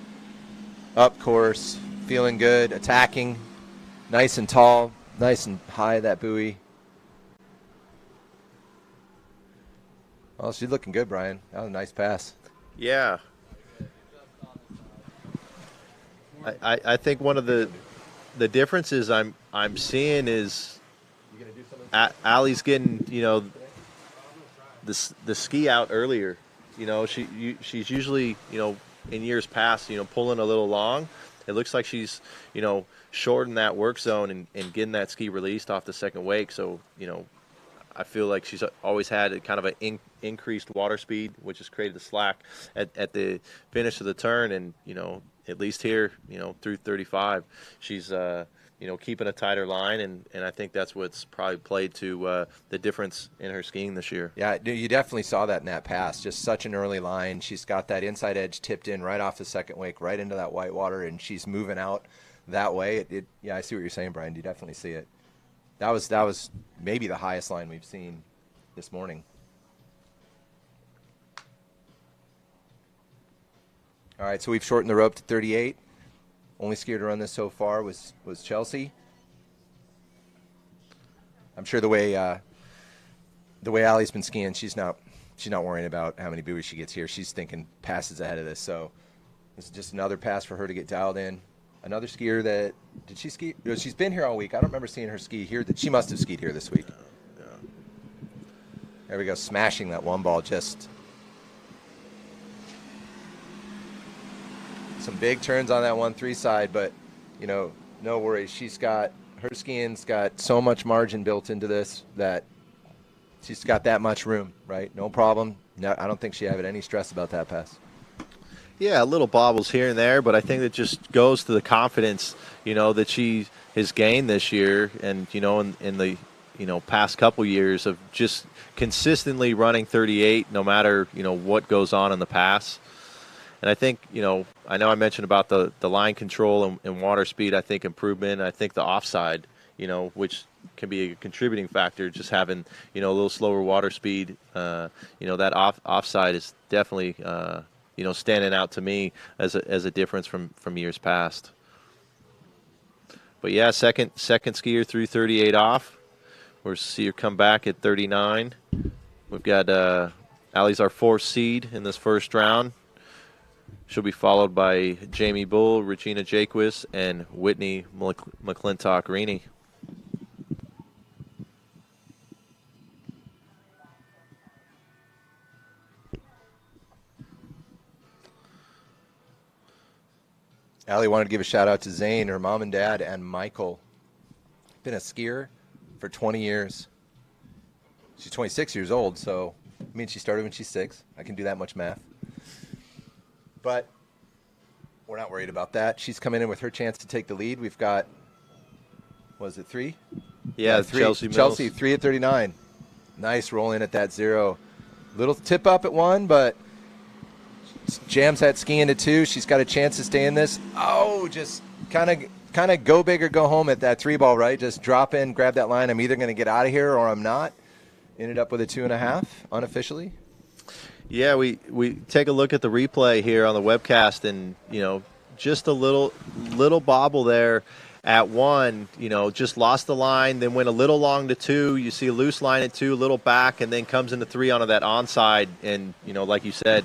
up course, feeling good, attacking, nice and tall, nice and high, that buoy. Well, she's looking good, Brian. That was a nice pass. Yeah. I think one of the differences I'm seeing is Allie's getting, the ski out earlier. She's usually, in years past, pulling a little long. It looks like she's, shortened that work zone and getting that ski released off the second wake. So, I feel like she's always had a kind of an increased water speed, which has created the slack at the finish of the turn. And, at least here, through 35, she's, keeping a tighter line. And I think that's what's probably played to the difference in her skiing this year. Yeah, you definitely saw that in that pass. Just such an early line. She's got that inside edge tipped in right off the second wake, right into that white water, and she's moving out that way. Yeah, I see what you're saying, Brian. You definitely see it. That was maybe the highest line we've seen this morning. All right, so we've shortened the rope to 38. Only skier to run this so far was Chelsea. I'm sure the way Allie's been skiing, she's not worrying about how many buoys she gets here. She's thinking passes ahead of this. So this is just another pass for her to get dialed in. Another skier that did she ski? She's been here all week. I don't remember seeing her ski here. She must have skied here this week. Yeah. There we go, smashing that one ball. Just some big turns on that 1-3 side, but no worries. Her skiing's got so much margin built into this that she's got that much room, right? No problem. No, I don't think she had any stress about that pass. Yeah, little bobbles here and there, but I think it just goes to the confidence, that she has gained this year, and in the past couple years of just consistently running 38, no matter what goes on in the pass. And I think I know I mentioned about the line control and water speed. I think improvement. I think the offside, which can be a contributing factor, just having a little slower water speed. That offside is definitely. Standing out to me as a difference from years past. But yeah, second skier through 38 off. We'll see her come back at 39. We've got Allie's our 4th seed in this first round. She'll be followed by Jamie Bull, Regina Jaquist, and Whitney McClintock-Rini. Allie wanted to give a shout out to Zane, her mom and dad, and Michael. Been a skier for 20 years. She's 26 years old, so she started when she's 6. I can do that much math. But we're not worried about that. She's coming in with her chance to take the lead. We've got, was it 3? Yeah, 3. Chelsea Mills. Chelsea, 3 at 39. Nice roll in at that 0. Little tip up at 1, but jams that ski into 2. She's got a chance to stay in this. Oh, just kind of go big or go home at that 3 ball, right? Just drop in, grab that line. I'm either going to get out of here or I'm not. Ended up with a 2.5 unofficially. Yeah, we take a look at the replay here on the webcast, and just a little bobble there at 1. Just lost the line, then went a little long to 2. You see a loose line at 2, a little back, and then comes into 3 onto that onside. And like you said,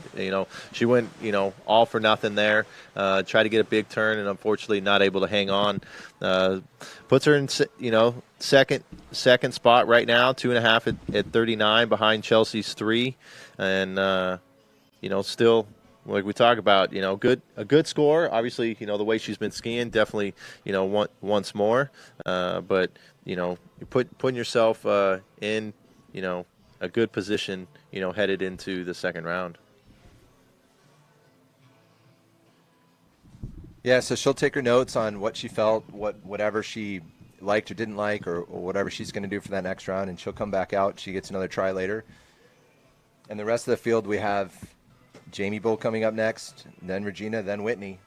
she went all for nothing there. Tried to get a big turn, and unfortunately not able to hang on. Puts her in second spot right now, 2.5 at 39 behind Chelsea's 3. And still, like we talk about, a good score. Obviously, the way she's been skiing, definitely, once more. But you're putting yourself in, a good position, headed into the second round. Yeah, so she'll take her notes on what she felt, whatever she liked or didn't like, or whatever she's going to do for that next round, and she'll come back out. She gets another try later. And the rest of the field, we have Jamie Bull coming up next, then Regina, then Whitney.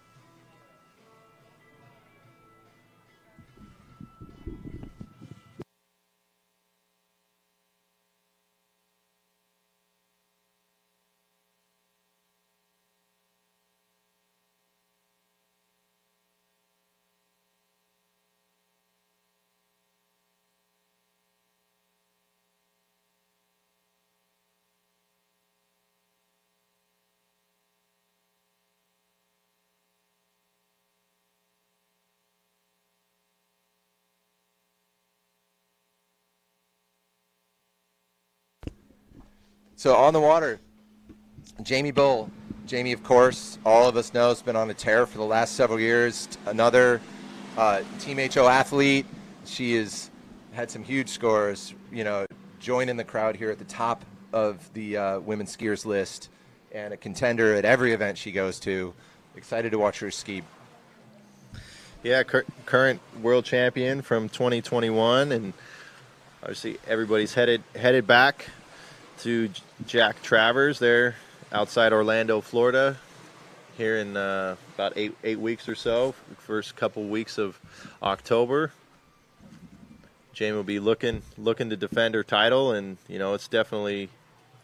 So on the water, Jamie Bull. Jamie, of course, all of us know, has been on a tear for the last several years. Another Team HO athlete. She has had some huge scores, joining the crowd here at the top of the women's skiers list, and a contender at every event she goes to. Excited to watch her ski. Yeah, current world champion from 2021, and obviously everybody's headed back to Jack Travers there outside Orlando, Florida, here in about eight weeks or so. First couple weeks of October. Jamie will be looking to defend her title, and it's definitely,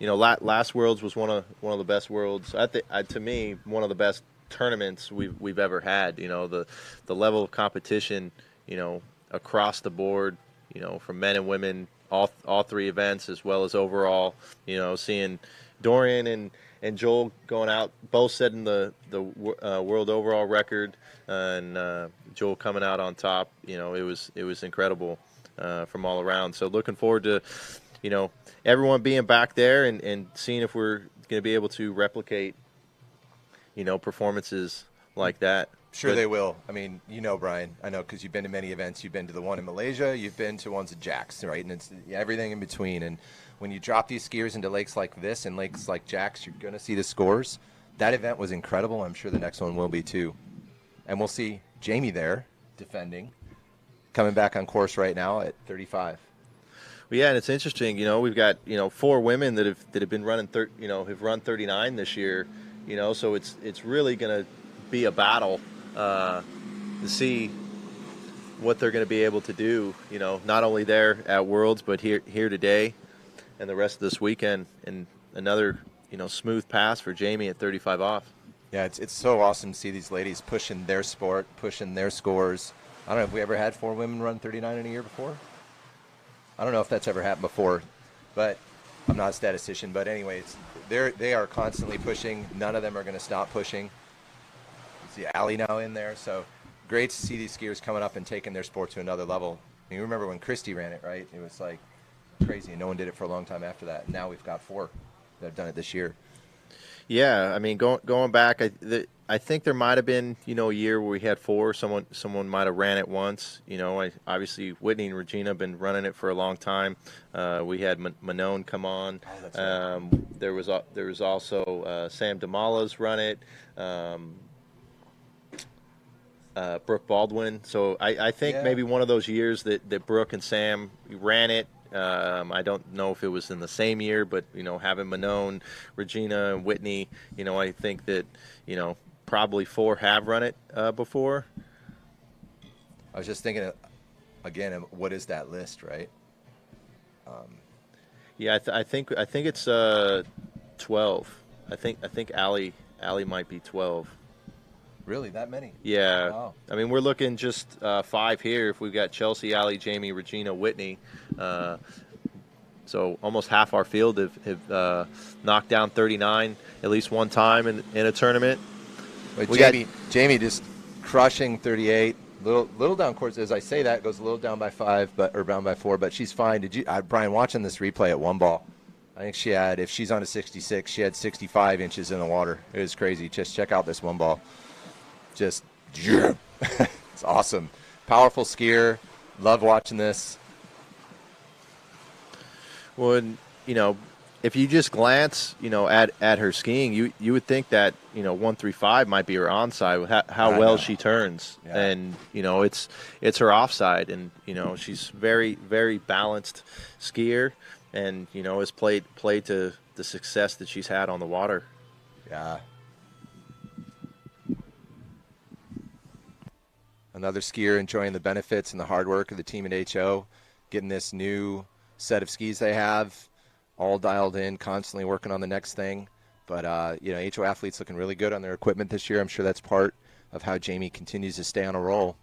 last Worlds was one of the best Worlds. To me, one of the best tournaments we've ever had. The level of competition, across the board, from men and women, all three events, as well as overall, seeing Dorian and Joel going out, both setting the world overall record, and Joel coming out on top. It was incredible from all around. So looking forward to, everyone being back there and seeing if we're going to be able to replicate, performances like that. Sure, they will. I mean, Brian, I know because you've been to many events. You've been to the one in Malaysia. You've been to ones at Jack's, right? And it's everything in between. And when you drop these skiers into lakes like this and lakes like Jack's, you're going to see the scores. That event was incredible. I'm sure the next one will be too. And we'll see Jamie there defending, coming back on course right now at 35. Well, yeah, and it's interesting. We've got 4 women that have been running have run 39 this year. So it's really going to be a battle to see what they're going to be able to do, not only there at Worlds, but here today and the rest of this weekend. And another, smooth pass for Jamie at 35 off. Yeah, it's so awesome to see these ladies pushing their sport, pushing their scores. I don't know, have we ever had 4 women run 39 in a year before? I don't know if that's ever happened before, but I'm not a statistician. But anyway, they are constantly pushing. None of them are going to stop pushing. See Allie now in there, so great to see these skiers coming up and taking their sport to another level. And you remember when Christy ran it, right? It was like crazy, and no one did it for a long time after that. And now we've got 4 that have done it this year. Yeah, I mean, going back, I think there might have been, a year where we had 4. Someone might have ran it once. Obviously Whitney and Regina have been running it for a long time. We had Manon come on. Oh, that's right. There was also Sam Damala's run it. Brooke Baldwin. So I think maybe one of those years that Brooke and Sam ran it. I don't know if it was in the same year, but having Manon, Regina, and Whitney, I think that probably 4 have run it before. I was just thinking again, what is that list, right? Yeah, I think it's 12. I think Allie might be 12. Really, that many? Yeah. Wow. I mean, we're looking just 5 here. If we've got Chelsea, Allie, Jamie, Regina, Whitney. So almost half our field have knocked down 39 at least one time in a tournament. But Jamie just crushing 38. Little down course. As I say that, goes a little down by 5, or down by 4. But she's fine. Brian, watching this replay at one ball, I think she had, if she's on a 66, she had 65 inches in the water. It was crazy. Just check out this one ball. Just, it's awesome. Powerful skier. Love watching this. Well, if you just glance, at her skiing, you would think that 135 might be her onside with how well she turns, and it's her offside, and she's very, very balanced skier, and has played to the success that she's had on the water. Yeah. Another skier enjoying the benefits and the hard work of the team at HO, getting this new set of skis they have, all dialed in, constantly working on the next thing. But, HO athletes looking really good on their equipment this year. I'm sure that's part of how Jamie continues to stay on a roll.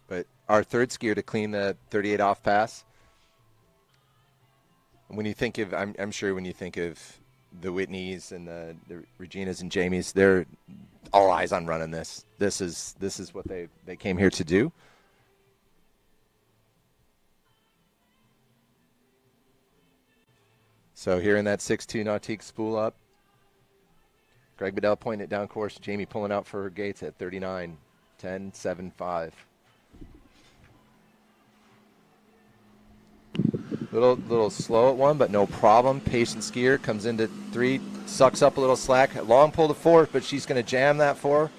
But our third skier to clean the 38 off pass, when you think of, I'm sure when you think of the Whitneys and the Reginas and Jamies, they're all eyes on running this. This is what they came here to do. So here in that 6'2" nautique spool up, Greg Bedell pointing it down course. Jamie pulling out for her gates at 39, 10, 7, 5. Little slow at one, but no problem. Patient skier comes into 3, sucks up a little slack. Long pull to 4, but she's going to jam that 4.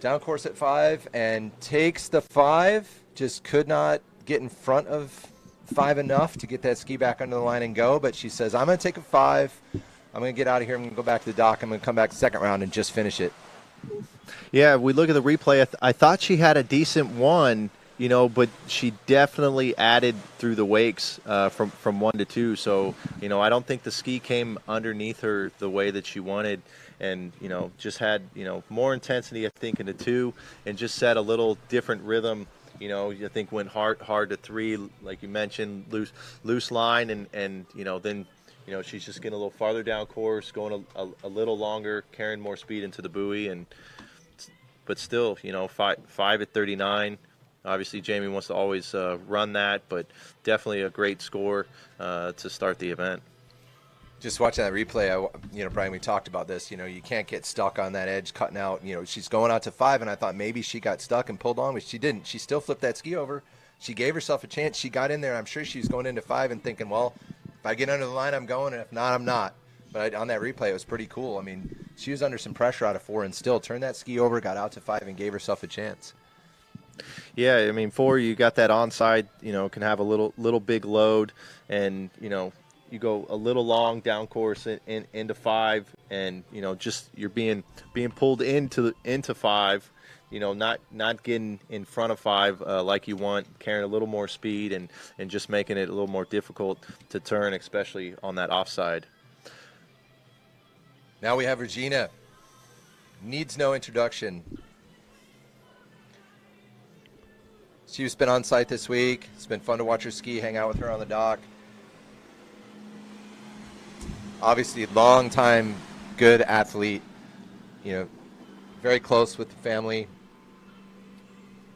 Down course at 5 and takes the 5. Just could not get in front of 5 enough to get that ski back under the line and go. But she says, I'm going to take a 5. I'm going to get out of here. I'm going to go back to the dock. I'm going to come back second round and just finish it. Yeah, we look at the replay. I thought she had a decent one, but she definitely added through the wakes from 1 to 2. So, I don't think the ski came underneath her the way that she wanted, and just had more intensity, I think, into 2, and just set a little different rhythm. I think went hard to 3, like you mentioned, loose line, and then she's just getting a little farther down course, going a little longer, carrying more speed into the buoy, but still, 5 at 39. Obviously, Jamie wants to always run that, but definitely a great score to start the event. Just watching that replay, Brian, we talked about this. You can't get stuck on that edge cutting out. She's going out to 5, and I thought maybe she got stuck and pulled on, but she didn't. She still flipped that ski over. She gave herself a chance. She got in there. I'm sure she was going into 5 and thinking, well, if I get under the line, I'm going, and if not, I'm not. But on that replay, it was pretty cool. I mean, she was under some pressure out of 4 and still turned that ski over, got out to 5, and gave herself a chance. Yeah, I mean, 4, you got that onside, can have a little big load, and, you go a little long down course into 5, and, just you're being pulled into 5, not getting in front of 5 like you want, carrying a little more speed and just making it a little more difficult to turn, especially on that offside. Now we have Regina. Needs no introduction. She's been on site this week. It's been fun to watch her ski, hang out with her on the dock. Obviously, long time, good athlete. Very close with the family.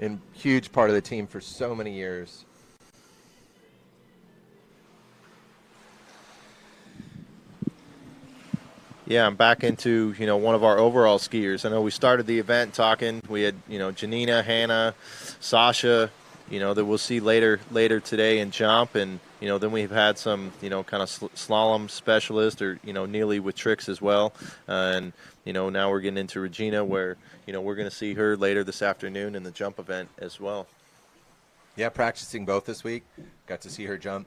And huge part of the team for so many years. Yeah, I'm back into, one of our overall skiers. I know we started the event talking. We had, Janina, Hannah, Sasha, that we'll see later today in jump. And, then we've had some, kind of slalom specialist or, Neely with tricks as well. And, now we're getting into Regina where, we're going to see her later this afternoon in the jump event as well. Yeah, practicing both this week. Got to see her jump.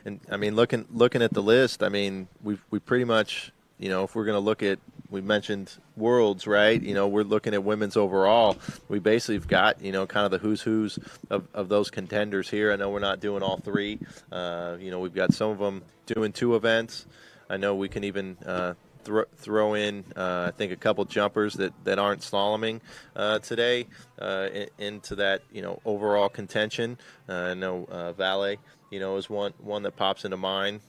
And I mean, looking at the list, I mean, we pretty much, if we're going to look at, we mentioned worlds, right? We're looking at women's overall. We basically have got, kind of the who's of those contenders here. I know we're not doing all 3. We've got some of them doing 2 events. I know we can even throw in, I think, a couple jumpers that aren't slaloming today into that, overall contention. I know Valet, is one that pops into mind.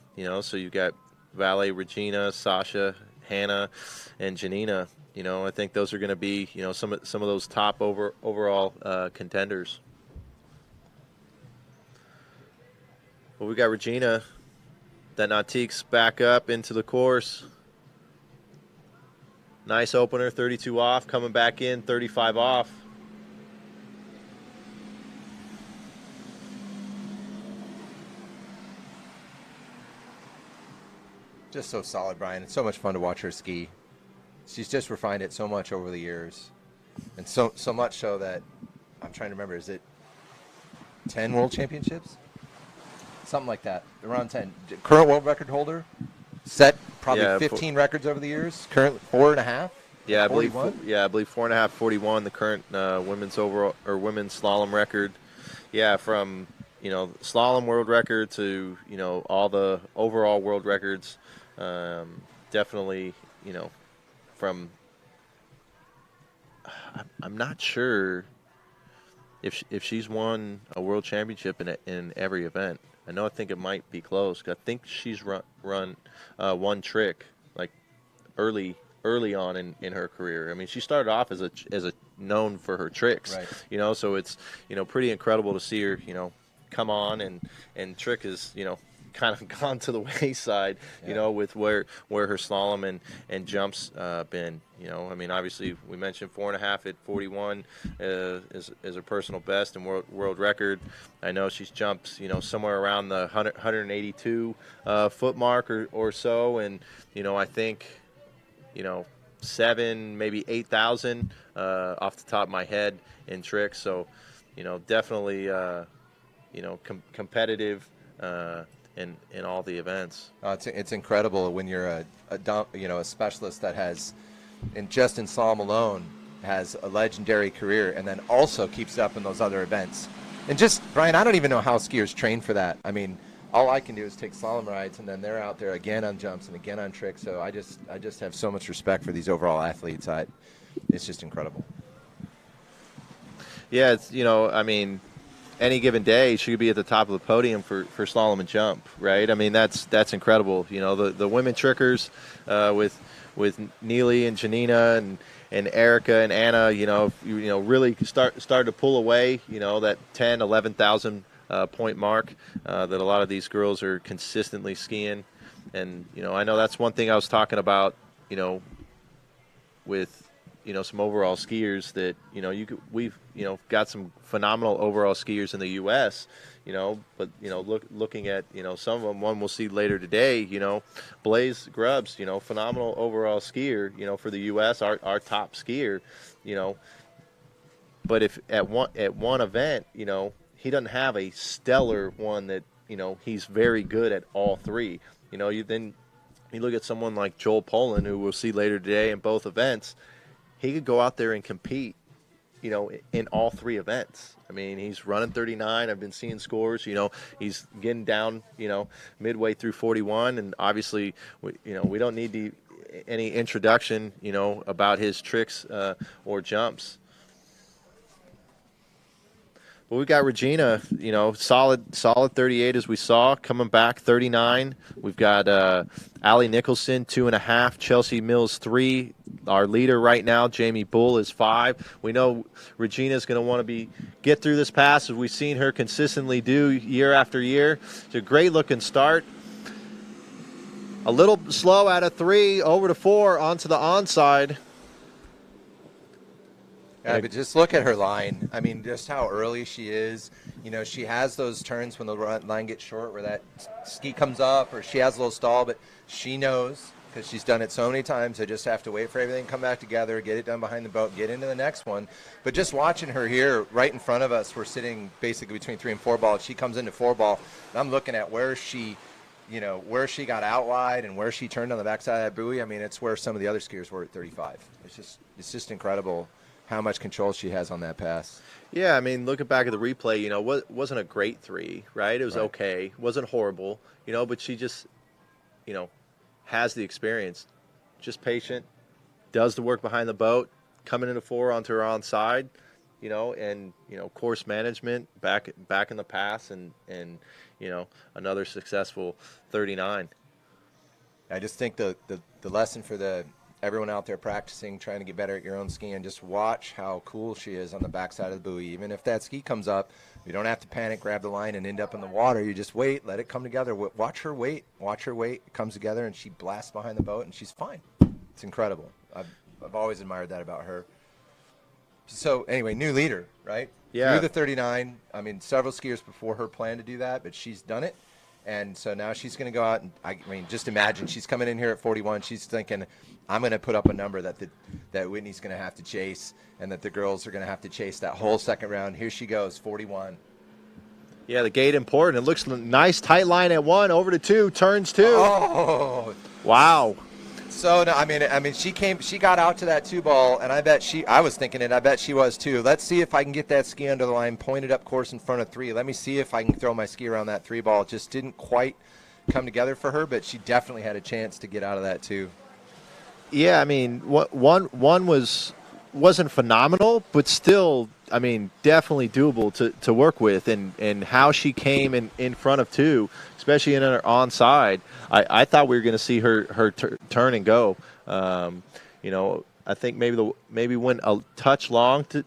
So you've got Valet, Regina, Sasha, Hannah, and Janina. I think those are going to be, some of those top overall contenders. Well, we got Regina. That Nautique's back up into the course. Nice opener, 32 off, coming back in, 35 off. Just so solid, Brian. It's so much fun to watch her ski. She's just refined it so much over the years. And so much so that, I'm trying to remember, is it 10 world championships? Something like that, around 10. Current world record holder, set probably 15 records over the years. Current 4.5. Yeah, I 41? believe 4.5, 41. The current women's overall or women's slalom record. Yeah, from slalom world record to all the overall world records. Definitely, from. I'm not sure if she's won a world championship in every event. I think it might be close. I think she's run one trick like early on in her career. I mean, she started off as a known for her tricks, right. So it's pretty incredible to see her come on, and Trick is, kind of gone to the wayside, with where her slalom and jumps been. Obviously we mentioned 4.5 at 41 is her personal best and world record. I know she's jumped, somewhere around the 182 foot mark or so, and I think, 7, maybe 8,000 off the top of my head in tricks. So, definitely, competitive. In all the events. It's incredible when you're a specialist that has, in slalom alone, has a legendary career and then also keeps it up in those other events. And just, Brian, I don't even know how skiers train for that. I mean, all I can do is take slalom rides, and then they're out there again on jumps and again on tricks. So I just have so much respect for these overall athletes. It's just incredible. Yeah, it's, any given day, she could be at the top of the podium for slalom and jump, right? That's incredible. The women trickers with Neely and Janina and Erica and Anna, really start to pull away, that 10, 11,000 point mark that a lot of these girls are consistently skiing. And, I know that's one thing I was talking about, with some overall skiers that we've got some phenomenal overall skiers in the U.S. But looking at some of them, one we'll see later today. Blaze Grubbs, phenomenal overall skier. For the U.S., our top skier. But if at one event, he doesn't have a stellar one that he's very good at all three. You look at someone like Joel Poland, who we'll see later today in both events. He could go out there and compete, in all three events. He's running 39. I've been seeing scores. He's getting down, midway through 41. And obviously, we don't need any introduction, about his tricks or jumps. Well, we've got Regina, solid 38 as we saw, coming back 39. We've got Allie Nicholson, 2.5, Chelsea Mills, 3. Our leader right now, Jamie Bull, is 5. We know Regina's going to want to get through this pass, as we've seen her consistently do year after year. It's a great-looking start. A little slow out of 3, over to 4, onto the onside. Yeah, but just look at her line. Just how early she is. She has those turns when the line gets short where that ski comes up or she has a little stall, but she knows because she's done it so many times. I just have to wait for everything to come back together, get it done behind the boat, get into the next one. But just watching her here right in front of us, we're sitting basically between 3 and 4 ball. She comes into 4 ball, and I'm looking at where she got out wide and where she turned on the backside of that buoy. It's where some of the other skiers were at 35. It's just incredible how much control she has on that pass. Yeah, looking back at the replay, wasn't a great 3, right? It was okay. Wasn't horrible, but she just, has the experience. Just patient, does the work behind the boat, coming into 4 onto her onside, and, course management, back in the pass, and another successful 39. I just think the lesson for everyone out there practicing, trying to get better at your own skiing, just watch how cool she is on the backside of the buoy. Even if that ski comes up, you don't have to panic, grab the line, and end up in the water. You just wait, let it come together. Watch her wait. It comes together, and she blasts behind the boat, and she's fine. It's incredible. I've always admired that about her. So anyway, new leader, right? Yeah. Through the 39. Several skiers before her planned to do that, but she's done it. And so now she's going to go out, and just imagine she's coming in here at 41. She's thinking, I'm going to put up a number that Whitney's going to have to chase, and that the girls are going to have to chase that whole second round. Here she goes, 41. Yeah, the gate important. It looks nice, tight line at 1, over to 2, turns 2. Oh, wow. So no, she got out to that 2 ball, and I bet she was too. Let's see if I can get that ski under the line, pointed up course in front of 3. Let me see if I can throw my ski around that 3 ball. It just didn't quite come together for her, but she definitely had a chance to get out of that 2. Yeah, one wasn't phenomenal, but still, definitely doable to work with, and how she came in front of 2, especially in her onside. I thought we were going to see her turn and go. I think maybe went a touch long to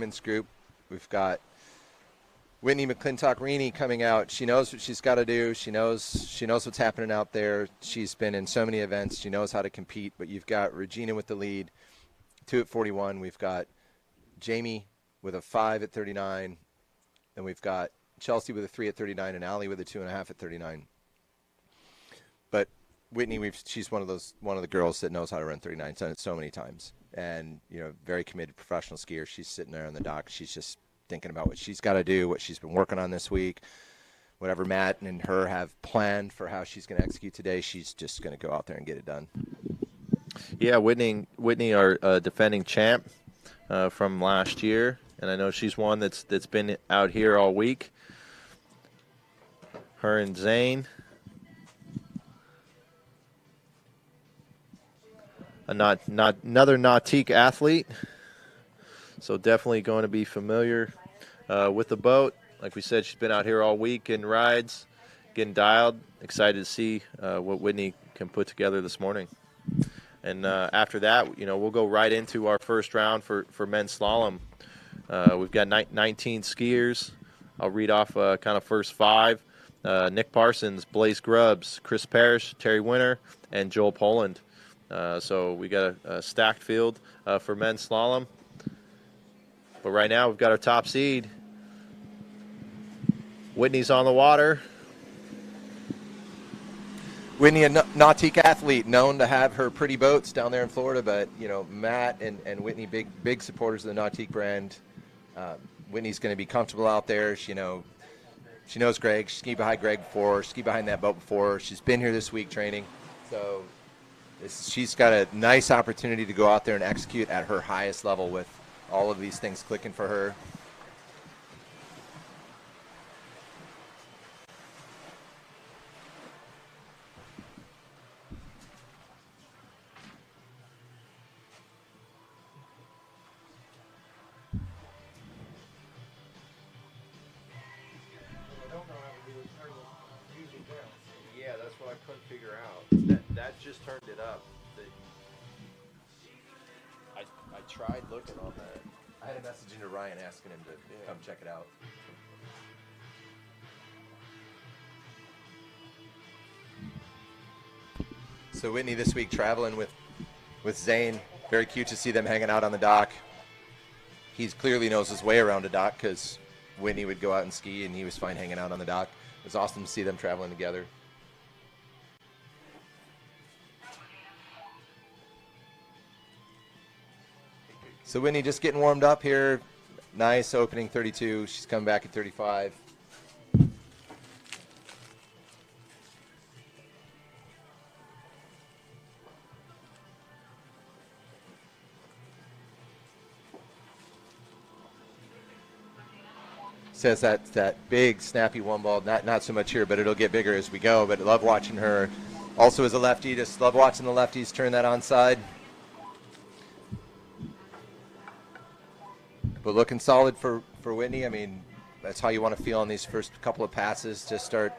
women's group. We've got Whitney McClintock-Reaney coming out. She knows what she's got to do. She knows what's happening out there. She's been in so many events. She knows how to compete. But you've got Regina with the lead, 2 at 41. We've got Jamie with a 5 at 39. Then we've got Chelsea with a 3 at 39 and Allie with a 2.5 at 39. But Whitney, she's one of the girls that knows how to run 39. Done it so many times, and very committed professional skier. She's sitting there on the dock. She's just thinking about what she's got to do, what she's been working on this week, whatever Matt and her have planned for how she's going to execute today. She's just going to go out there and get it done. Yeah, Whitney, our defending champ from last year, and I know she's one that's been out here all week. Her and Zane. Another nautique athlete, so definitely going to be familiar with the boat. Like we said, she's been out here all week in rides, getting dialed. Excited to see what Whitney can put together this morning. And after that, we'll go right into our first round for men's slalom. We've got 19 skiers. I'll read off kind of first 5. Nick Parsons, Blaze Grubbs, Chris Parrish, Terry Winter, and Joel Poland. So we got a stacked field for men's slalom. But right now we've got our top seed. Whitney's on the water. Whitney, a nautique athlete, known to have her pretty boats down there in Florida, but Matt and Whitney, big supporters of the Nautique brand. Whitney's going to be comfortable out there. She knows Greg. She skied behind Greg before. She skied behind that boat before. She's been here this week training, so she's got a nice opportunity to go out there and execute at her highest level with all of these things clicking for her. Yeah, that's what I couldn't figure out. That just turned it up. I tried looking on that. I had a message into Ryan asking him to come check it out. So Whitney this week traveling with Zane. Very cute to see them hanging out on the dock. He clearly knows his way around a dock because Whitney would go out and ski and he was fine hanging out on the dock. It was awesome to see them traveling together. So Whitney just getting warmed up here. Nice opening 32. She's coming back at 35. Says that big snappy one ball, not so much here, but it'll get bigger as we go. But I love watching her. Also as a lefty, just love watching the lefties turn that onside. But looking solid for Whitney. I mean, that's how you want to feel on these first couple of passes. Just start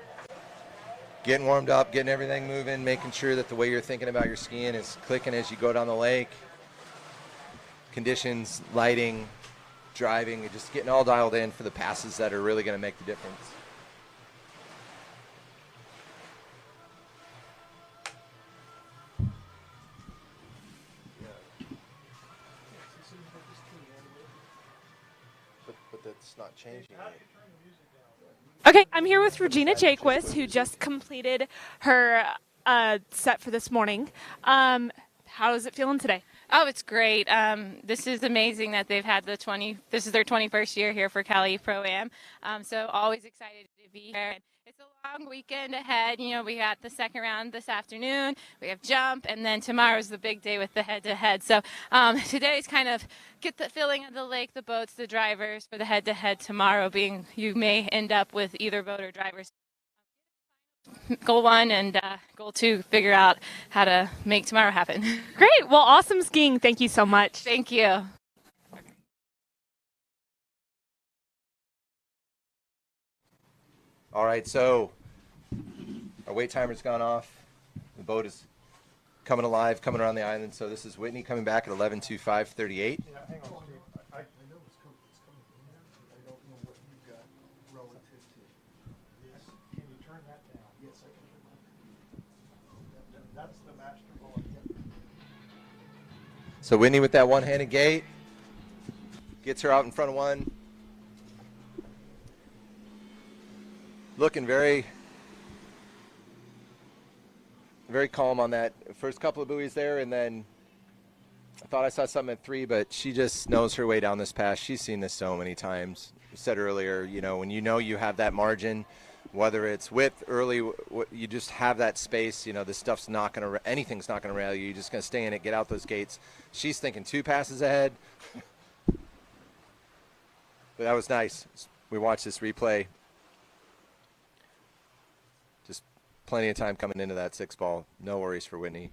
getting warmed up, getting everything moving, making sure that the way you're thinking about your skiing is clicking as you go down the lake. Conditions, lighting, driving, just getting all dialed in for the passes that are really going to make the difference. But that's not changing it. Okay, I'm here with Regina Jaquist, who just completed her set for this morning. How is it feeling today? Oh, it's great. This is amazing that they've had this is their 21st year here for Cali ProAm. So always excited to be here. It's a long weekend ahead. We got the second round this afternoon. We have jump, and then tomorrow's the big day with the head-to-head. So today's kind of get the feeling of the lake, the boats, the drivers for the head-to-head. Tomorrow being you may end up with either boat or drivers. Goal 1 and goal 2, figure out how to make tomorrow happen. Great. Well, awesome skiing. Thank you so much. Thank you. All right, so our wait timer's gone off. The boat is coming alive, coming around the island. So this is Whitney coming back at 11:25:38. Yeah, hang on. I know it's coming. So Whitney with that one-handed gate gets her out in front of one. Looking very, very calm on that first couple of buoys there, and then I thought I saw something at 3, but she just knows her way down this pass. She's seen this so many times. I said earlier, when you have that margin, whether it's width, early, you just have that space. This stuff's not going to, anything's not going to rail you. You're just going to stay in it, get out those gates. She's thinking 2 passes ahead. But that was nice. We watched this replay. Just plenty of time coming into that 6 ball. No worries for Whitney.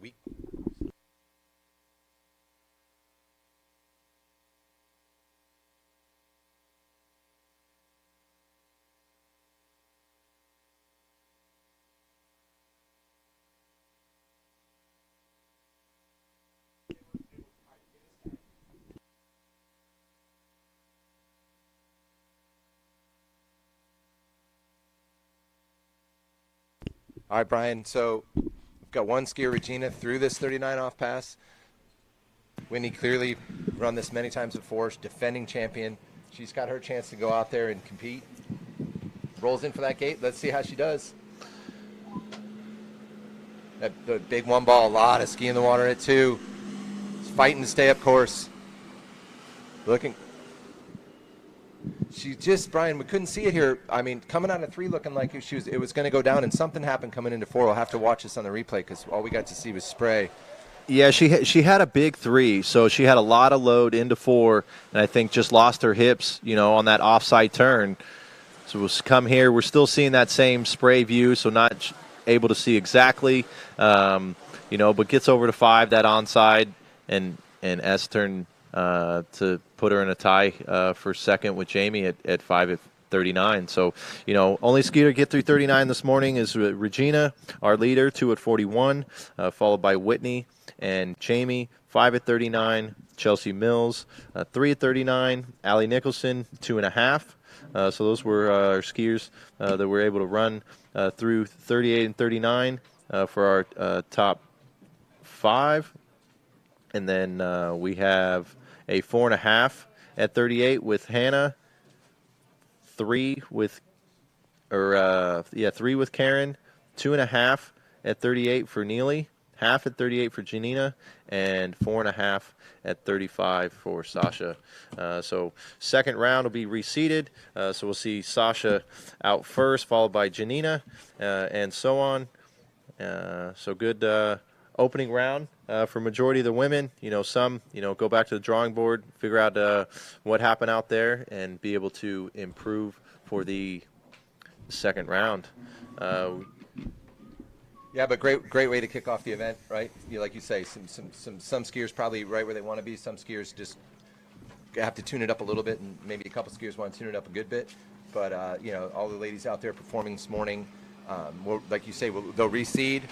We All right, Brian. So we've got one skier, Regina, through this 39 off pass. Whitney clearly run this many times before. She's defending champion. She's got her chance to go out there and compete. Rolls in for that gate. Let's see how she does. The big 1 ball, a lot of ski in the water at 2. She's fighting to stay up course. Looking. She just, Brian, we couldn't see it here. I mean, coming out of 3 looking like it was going to go down, and something happened coming into 4. We'll have to watch this on the replay because all we got to see was spray. Yeah, she had a big 3, so she had a lot of load into 4, and I think just lost her hips, on that offside turn. So we'll come here. We're still seeing that same spray view, so not able to see exactly, but gets over to 5, that onside, and S turn to put her in a tie for second with Jamie at 5 at 39. So, only skier to get through 39 this morning is Regina, our leader, 2 at 41, followed by Whitney and Jamie, 5 at 39, Chelsea Mills, 3 at 39, Allie Nicholson, 2.5. So those were our skiers that were able to run through 38 and 39 for our top 5. And then we have a 4.5 at 38 with Hannah, 3 with Karen, 2.5 at 38 for Neely, half at 38 for Janina, and 4.5 at 35 for Sasha. So second round will be reseeded. So we'll see Sasha out first, followed by Janina, and so on. So good opening round for majority of the women. Some go back to the drawing board, figure out what happened out there, and be able to improve for the second round. Yeah, but great way to kick off the event, right? Like you say, some skiers probably right where they want to be. Some skiers just have to tune it up a little bit, and maybe a couple skiers want to tune it up a good bit. But all the ladies out there performing this morning, like you say, they'll reseed,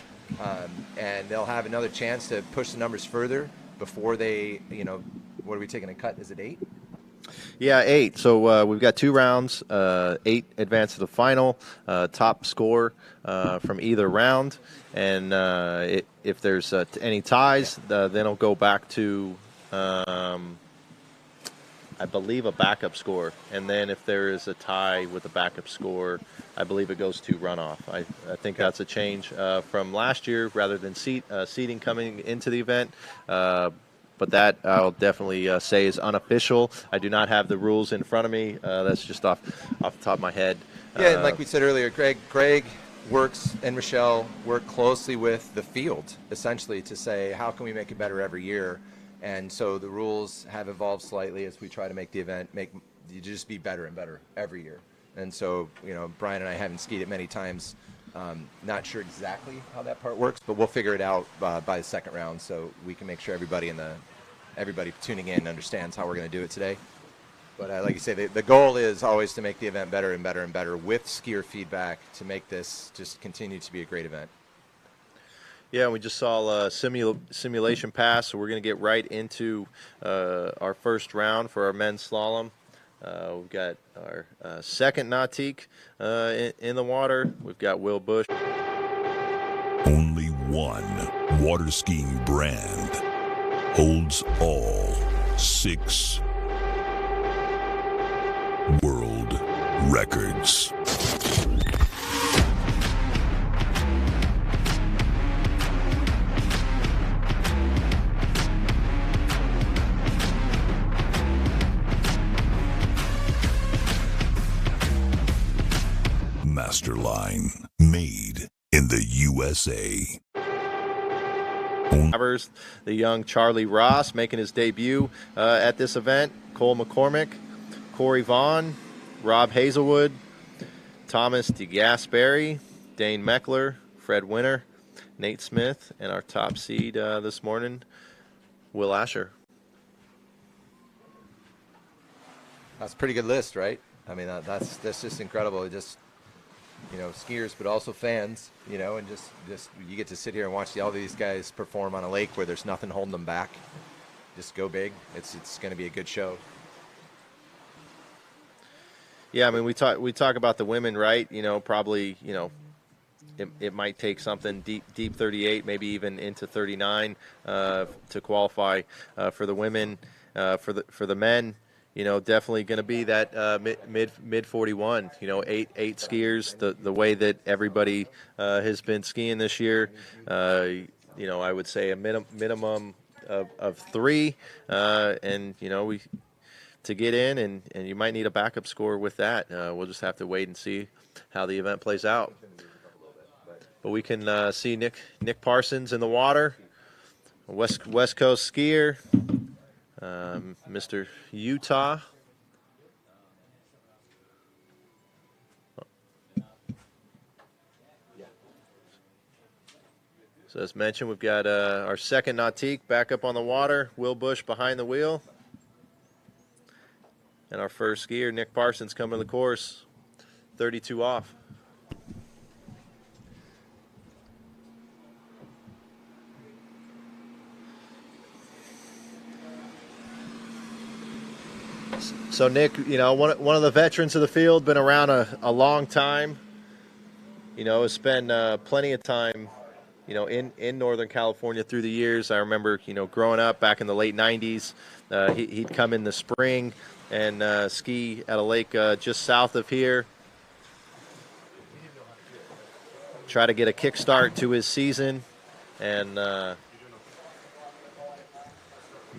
and they'll have another chance to push the numbers further before they, what are we taking a cut? Is it 8? Yeah, 8. So we've got 2 rounds, 8 advance to the final, top score from either round. And if there's any ties, then it'll go back to, I believe, a backup score. And then if there is a tie with a backup score, I believe it goes to runoff. I think that's a change from last year rather than seeding coming into the event. But that I'll definitely say is unofficial. I do not have the rules in front of me. That's just off the top of my head. Yeah, and like we said earlier, Greg works and Michelle work closely with the field, essentially, to say how can we make it better every year. And so the rules have evolved slightly as we try to make the event you just be better and better every year. And so, Brian and I haven't skied it many times Not sure exactly how that part works, but we'll figure it out by the second round, so we can make sure everybody tuning in understands how we're going to do it today. But like you say, the goal is always to make the event better and better and better with skier feedback to make this just continue to be a great event. Yeah, we just saw a simulation pass, so we're going to get right into our first round for our men's slalom. We've got our second nautique in the water. We've got Will Bush. Only one water skiing brand holds all 6 world records. Masterline, made in the USA. The young Charlie Ross making his debut at this event. Cole McCormick, Corey Vaughn, Rob Hazelwood, Thomas DeGasperi, Dane Meckler, Fred Winter, Nate Smith, and our top seed this morning, Will Asher. That's a pretty good list, right? I mean, that's just incredible. It just, skiers, but also fans, and just you get to sit here and watch all these guys perform on a lake where there's nothing holding them back. Just go big. It's going to be a good show. Yeah, I mean, we talk about the women, right? Probably, it might take something deep 38, maybe even into 39 to qualify for the women. For the men, definitely going to be that mid 41. 8 skiers. The way that everybody has been skiing this year, I would say a minimum of 3, and we. To get in, and you might need a backup score with that. We'll just have to wait and see how the event plays out. But we can see Nick Parsons in the water, West Coast skier, Mr. Utah. So as mentioned, we've got our second nautique back up on the water, Will Bush behind the wheel. And our first skier, Nick Parsons, coming to the course, 32 off. So Nick, one of the veterans of the field, been around a long time. Has spent plenty of time, in Northern California through the years. I remember, growing up back in the late 90s, he'd come in the spring and ski at a lake just south of here. Try to get a kickstart to his season, and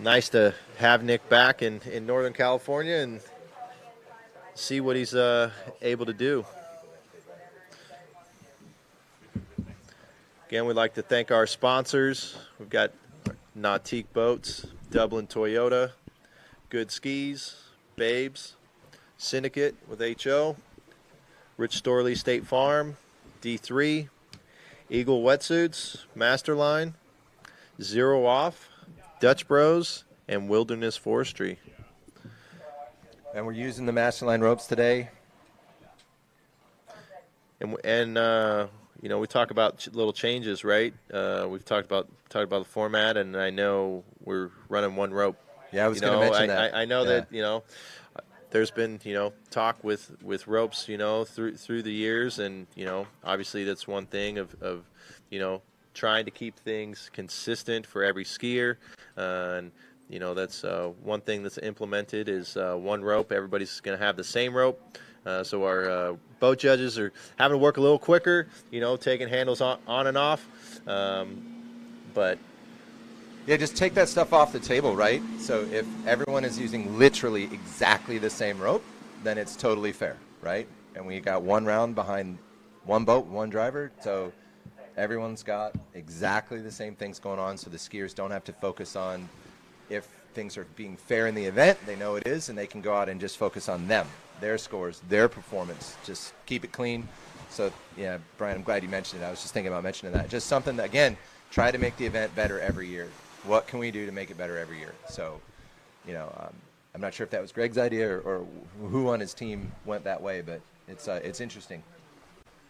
nice to have Nick back in Northern California and see what he's able to do. Again, we'd like to thank our sponsors. We've got Nautique Boats, Dublin Toyota, Good Skis, Babes, Syndicate with HO, Rich Storley State Farm, D3, Eagle Wetsuits, Masterline, Zero Off, Dutch Bros, and Wilderness Forestry. And we're using the Masterline ropes today. And we talk about little changes, right? We've talked about the format, and I know we're running one rope. Yeah, I was going to mention that. I know that there's been talk with ropes through the years, and obviously that's one thing of trying to keep things consistent for every skier, and that's one thing that's implemented is one rope. Everybody's going to have the same rope. So our boat judges are having to work a little quicker, taking handles on and off, but. Yeah, just take that stuff off the table, right? So if everyone is using literally exactly the same rope, then it's totally fair, right? And we got one round behind one boat, one driver, so everyone's got exactly the same things going on, so the skiers don't have to focus on if things are being fair in the event. They know it is, and they can go out and just focus on them, their scores, their performance. Just keep it clean. So, yeah, Brian, I'm glad you mentioned it. I was just thinking about mentioning that. Just something that, again, try to make the event better every year. What can we do to make it better every year? So, I'm not sure if that was Greg's idea or who on his team went that way, but it's interesting.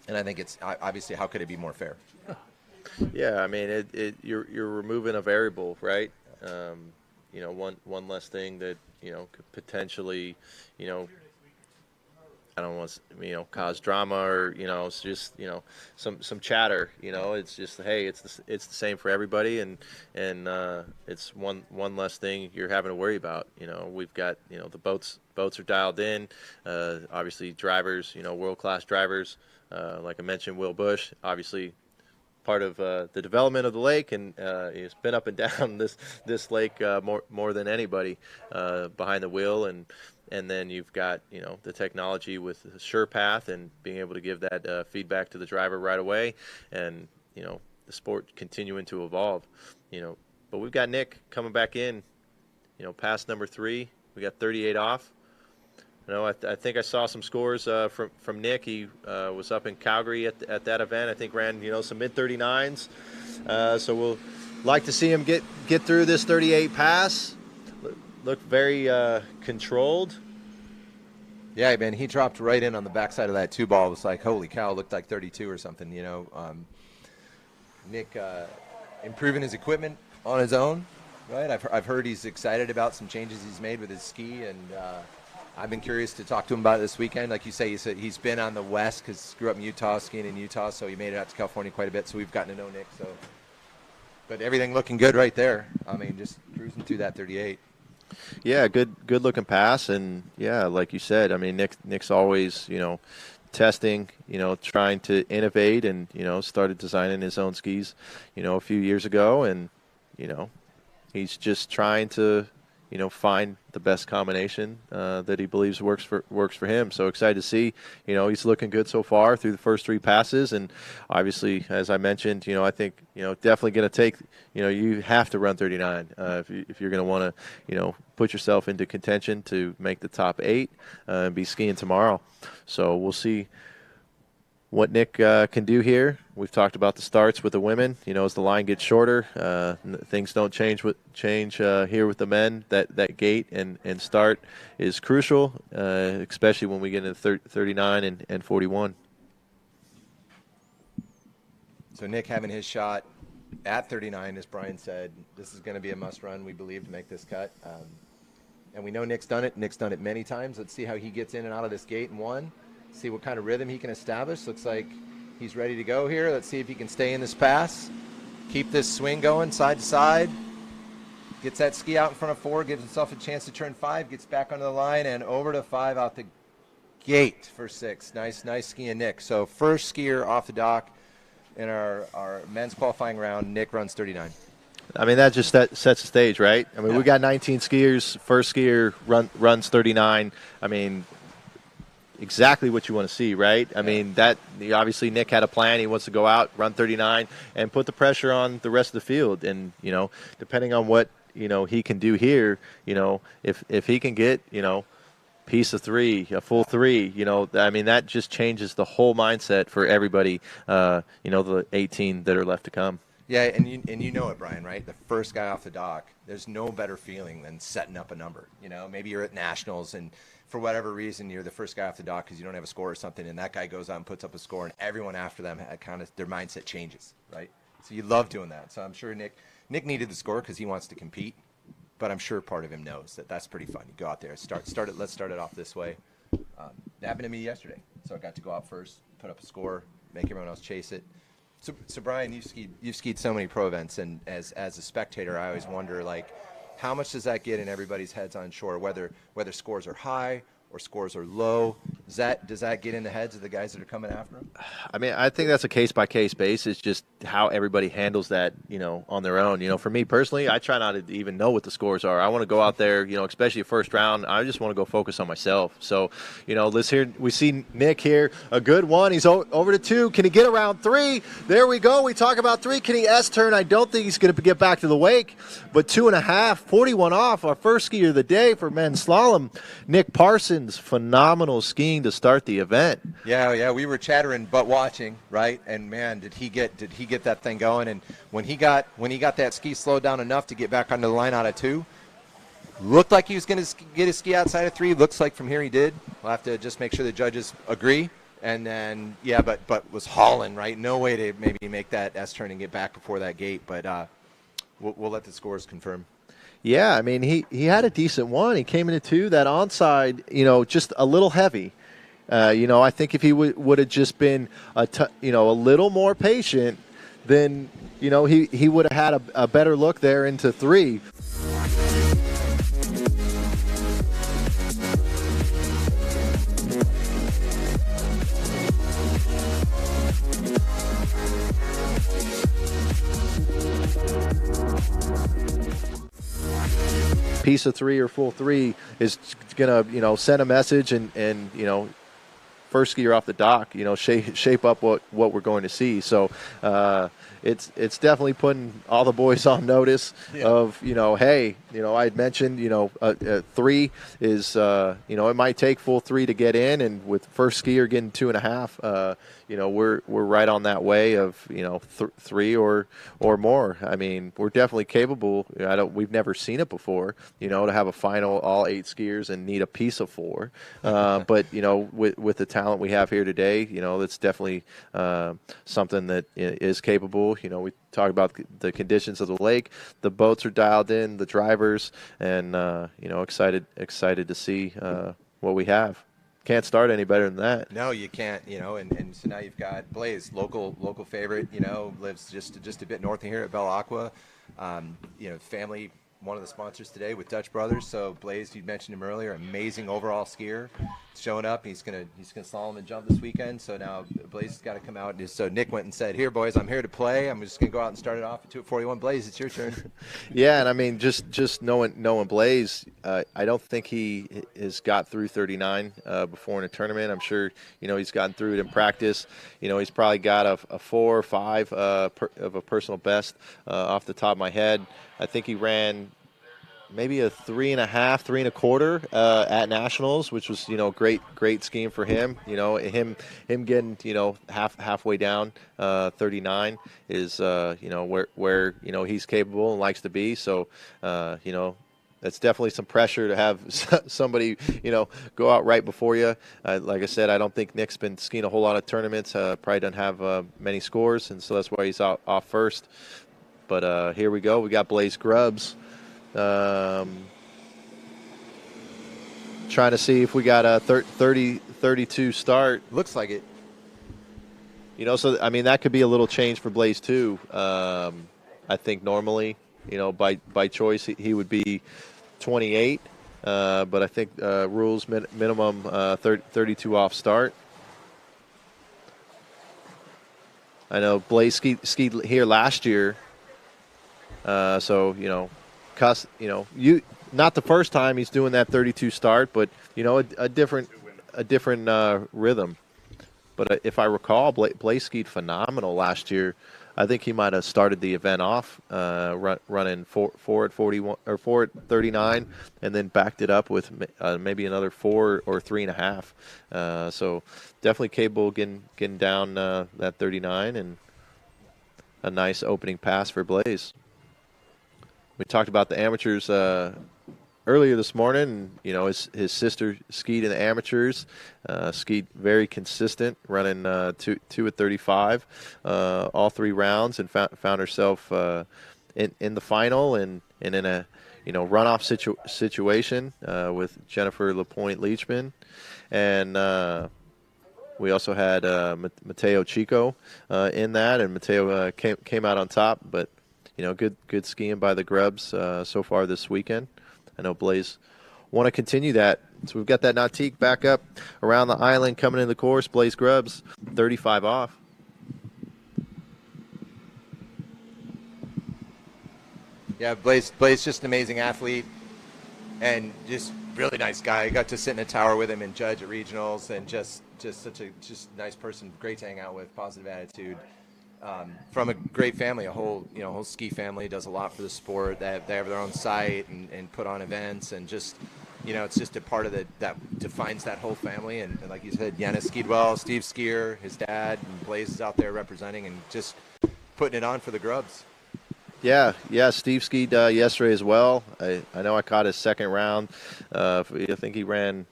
And I think it's obviously, how could it be more fair? Yeah, I mean, you're removing a variable, right? One less thing that could potentially, I don't want to, cause drama or it's just some chatter. It's just, hey, it's the same for everybody, and it's one less thing you're having to worry about. We've got the boats are dialed in. Obviously, drivers, world class drivers. Like I mentioned, Will Bush, obviously part of the development of the lake, and he's been up and down this lake more than anybody behind the wheel, and then you've got the technology with the SurePath and being able to give that feedback to the driver right away, and the sport continuing to evolve. But we've got Nick coming back in, past number 3. We got 38 off. I think I saw some scores from Nick. He was up in Calgary at that event. I think ran some mid-39s. So we'll like to see him get through this 38 pass. Looked very controlled. Yeah, man, he dropped right in on the backside of that 2-ball. It was like, holy cow, looked like 32 or something. Nick improving his equipment on his own, right? I've heard he's excited about some changes he's made with his ski, and I've been curious to talk to him about it this weekend. Like you say, he said he's been on the West because he grew up in Utah, skiing in Utah, so he made it out to California quite a bit. So we've gotten to know Nick. But everything looking good right there. I mean, just cruising through that 38. Yeah, good looking pass, and yeah, like you said, I mean, Nick's always testing, trying to innovate, and started designing his own skis, a few years ago, and he's just trying to find the best combination that he believes works for him. So excited to see, he's looking good so far through the first 3 passes, and obviously, as I mentioned, I think definitely going to take, you have to run 39 if you're going to want to put yourself into contention to make the top 8 and be skiing tomorrow. So we'll see what Nick can do here. We've talked about the starts with the women. As the line gets shorter, things don't change here with the men. That gate and start is crucial, especially when we get into 39 and 41. So Nick having his shot at 39, as Brian said, this is going to be a must-run, we believe, to make this cut. And we know Nick's done it. Nick's done it many times. Let's see how he gets in and out of this gate in 1. See what kind of rhythm he can establish. Looks like he's ready to go here. Let's see if he can stay in this pass. Keep this swing going side to side. Gets that ski out in front of 4, gives himself a chance to turn 5, gets back onto the line, and over to 5 out the gate for 6. Nice skiing, Nick. So first skier off the dock in our men's qualifying round, Nick runs 39. I mean, that sets the stage, right? I mean, we got 19 skiers. First skier runs 39. I mean, exactly what you want to see, right? I mean, obviously Nick had a plan. He wants to go out, run 39, and put the pressure on the rest of the field. And, depending on what, he can do here, if he can get, piece of 3, a full 3, I mean, that just changes the whole mindset for everybody, the 18 that are left to come. Yeah, and you know it, Brian, right? The first guy off the dock, there's no better feeling than setting up a number. Maybe you're at Nationals, and for whatever reason, you're the first guy off the dock because you don't have a score or something, and that guy goes out and puts up a score, and everyone after them kind of their mindset changes, right? So you love doing that. So I'm sure Nick needed the score because he wants to compete, but I'm sure part of him knows that that's pretty fun. You go out there, start it. Let's start it off this way. It happened to me yesterday, so I got to go out first, put up a score, make everyone else chase it. So Brian, you've skied so many pro events, and as a spectator, I always wonder, like, how much does that get in everybody's heads on shore, whether scores are high or scores are low? Does that get in the heads of the guys that are coming after them? I mean, I think that's a case-by-case basis, just how everybody handles that, on their own. For me personally, I try not to even know what the scores are. I want to go out there, especially first round, I just want to go focus on myself. So, we see Nick here, a good one. He's over to 2. Can he get around 3? There we go. We talk about 3. Can he S-turn? I don't think he's going to get back to the wake, but 2.5, 41 off, our first skier of the day for men's slalom. Nick Parsons, phenomenal skiing skiing to start the event. Yeah, we were chattering but watching, right? And man, did he get that thing going? And when he got that ski slowed down enough to get back onto the line out of 2, looked like he was going to get his ski outside of 3. Looks like from here he did. We'll have to just make sure the judges agree. And then but was hauling, right? No way to maybe make that S turn and get back before that gate. But we'll let the scores confirm. Yeah, I mean, he had a decent one. He came into 2. That onside, just a little heavy. I think if he would have just been a little more patient, then he would have had a better look there into 3. Piece of 3 or full 3 is gonna send a message and first skier off the dock shape up what we're going to see. So it's definitely putting all the boys on notice of hey, I had mentioned 3 is it might take full 3 to get in, and with first skier getting 2.5, we're right on that way of 3 or more. I mean, we're definitely capable. We've never seen it before, to have a final all 8 skiers and need a piece of 4. But with the talent we have here today, that's definitely something that is capable. We talk about the conditions of the lake. The boats are dialed in, the drivers, and excited to see what we have. Can't start any better than that. No, you can't. And so now you've got Blaze, local favorite. Lives just a bit north of here at Bella Aqua. Family. One of the sponsors today with Dutch Brothers. So Blaze, you mentioned him earlier, amazing overall skier, showing up. He's gonna slalom and jump this weekend. So now Blaze has got to come out. So Nick went and said, "Here, boys, I'm here to play. I'm just gonna go out and start it off at 2:41." Blaze, it's your turn. Yeah, and I mean, just knowing Blaze, I don't think he has got through 39 before in a tournament. I'm sure he's gotten through it in practice. He's probably got a 4 or 5 of a personal best off the top of my head. I think he ran maybe a 3.5, 3.25 at nationals, which was great skiing for him. Him getting halfway down 39 is where he's capable and likes to be. So that's definitely some pressure to have somebody go out right before you. Like I said, I don't think Nick's been skiing a whole lot of tournaments. Probably doesn't have many scores, and so that's why he's off first. But here we go. We got Blaze Grubbs. Trying to see if we got a 32 start. Looks like it. So I mean that could be a little change for Blaze too. I think normally, by choice he would be 28, but I think rules minimum 32 off start. I know Blaze skied here last year. So you not the first time he's doing that 32 start, but a different rhythm. But if I recall, Blaze skied phenomenal last year. I think he might have started the event off running 4 at 41 or 4 at 39, and then backed it up with maybe another 4 or 3.5. So definitely capable of getting down that 39, and a nice opening pass for Blaze. We talked about the amateurs earlier this morning. His sister skied in the amateurs, skied very consistent, running 2 at 35 all 3 rounds, and found herself in the final and in a runoff situation with Jennifer LaPointe Leachman, and we also had Mateo Chico in that, and Mateo came out on top, but. Good skiing by the Grubbs so far this weekend. I know Blaze want to continue that. So we've got that Nautique back up around the island coming into the course. Blaze Grubbs, 35 off. Yeah, Blaze just an amazing athlete and just really nice guy. I got to sit in a tower with him and judge at regionals, and just such a nice person, great to hang out with, positive attitude. From a great family, a whole ski family, does a lot for the sport. They have their own site and put on events, and just it's just a part of that defines that whole family. And like you said, Yanis skied well, Steve skier, his dad, and Blaze is out there representing and just putting it on for the Grubs. Yeah, Steve skied yesterday as well. I know I caught his second round. I think he ran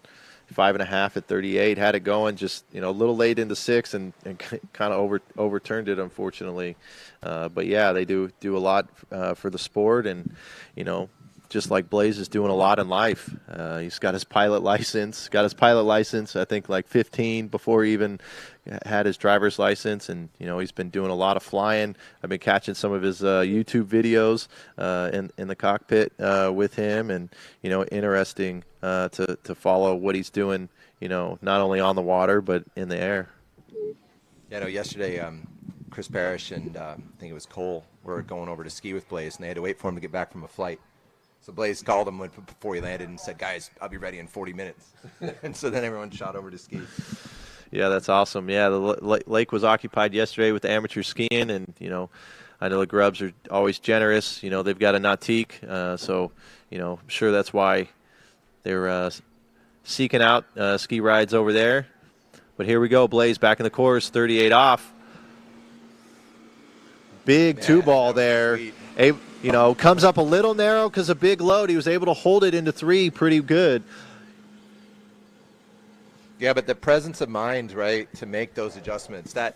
5.5 at 38, had it going, just a little late into 6 and kind of overturned it, unfortunately. But yeah, they do a lot for the sport, and just like Blaze is doing a lot in life. He's got his pilot license. I think like 15 before he even had his driver's license, and he's been doing a lot of flying. I've been catching some of his YouTube videos in the cockpit with him, and interesting to follow what he's doing. Not only on the water but in the air. Yeah, yesterday Chris Parrish and I think it was Cole were going over to ski with Blaze, and they had to wait for him to get back from a flight. So Blaze called him before he landed and said, "Guys, I'll be ready in 40 minutes." And so then everyone shot over to ski. Yeah, that's awesome. Yeah, the lake was occupied yesterday with the amateur skiing, and I know the Grubs are always generous. They've got a nautique, so I'm sure that's why they're seeking out ski rides over there. But here we go, Blaze back in the course, 38 off. Big two-ball there. Comes up a little narrow because of big load. He was able to hold it into 3 pretty good. Yeah, but the presence of mind, right, to make those adjustments. That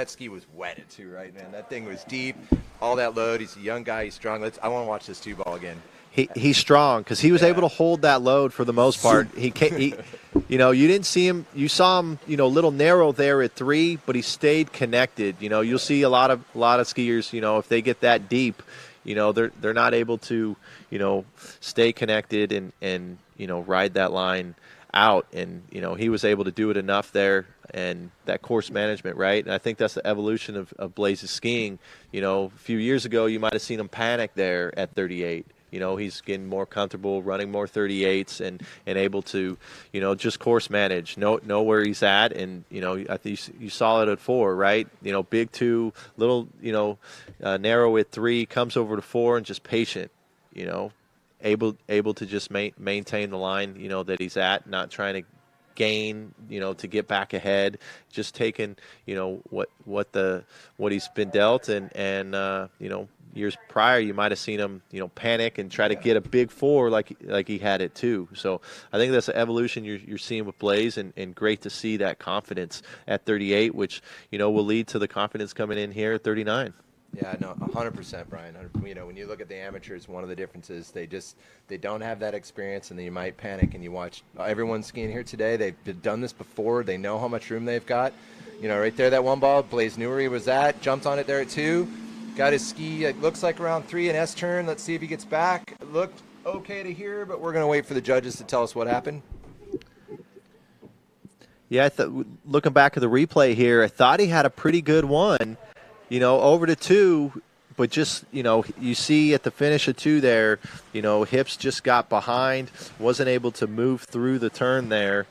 ski was wetted too, right, man? That thing was deep, all that load. He's a young guy. He's strong. I want to watch this two-ball again. He's strong because he was able to hold that load for the most part. You didn't see him. You saw him, a little narrow there at 3, but he stayed connected. You'll see a lot of skiers. If they get that deep, they're not able to, stay connected and ride that line out. And he was able to do it enough there, and that course management, right? And I think that's the evolution of Blaze's skiing. A few years ago, you might have seen him panic there at 38. He's getting more comfortable running more 38s and able to, just course manage, know where he's at. And, I think you saw it at 4, right? Big 2, little, narrow at 3, comes over to 4 and just patient, able to just maintain the line, that he's at, not trying to gain, to get back ahead, just taking, what he's been dealt. And years prior, you might have seen him, panic and try to get a big 4 like he had it too. So I think that's the evolution you're seeing with Blaze, and great to see that confidence at 38, which, will lead to the confidence coming in here at 39. Yeah, no, 100%, Brian. When you look at the amateurs, one of the differences, they don't have that experience, and then you might panic. And you watch everyone skiing here today. They've done this before. They know how much room they've got. Right there, that one ball, Blaze knew where he was at, jumped on it there at 2. Got his ski, it looks like around 3, an S turn. Let's see if he gets back. It looked okay to here, but we're going to wait for the judges to tell us what happened. Yeah, looking back at the replay here, I thought he had a pretty good one, over to 2, but just, you see at the finish of 2 there, hips just got behind, wasn't able to move through the turn there,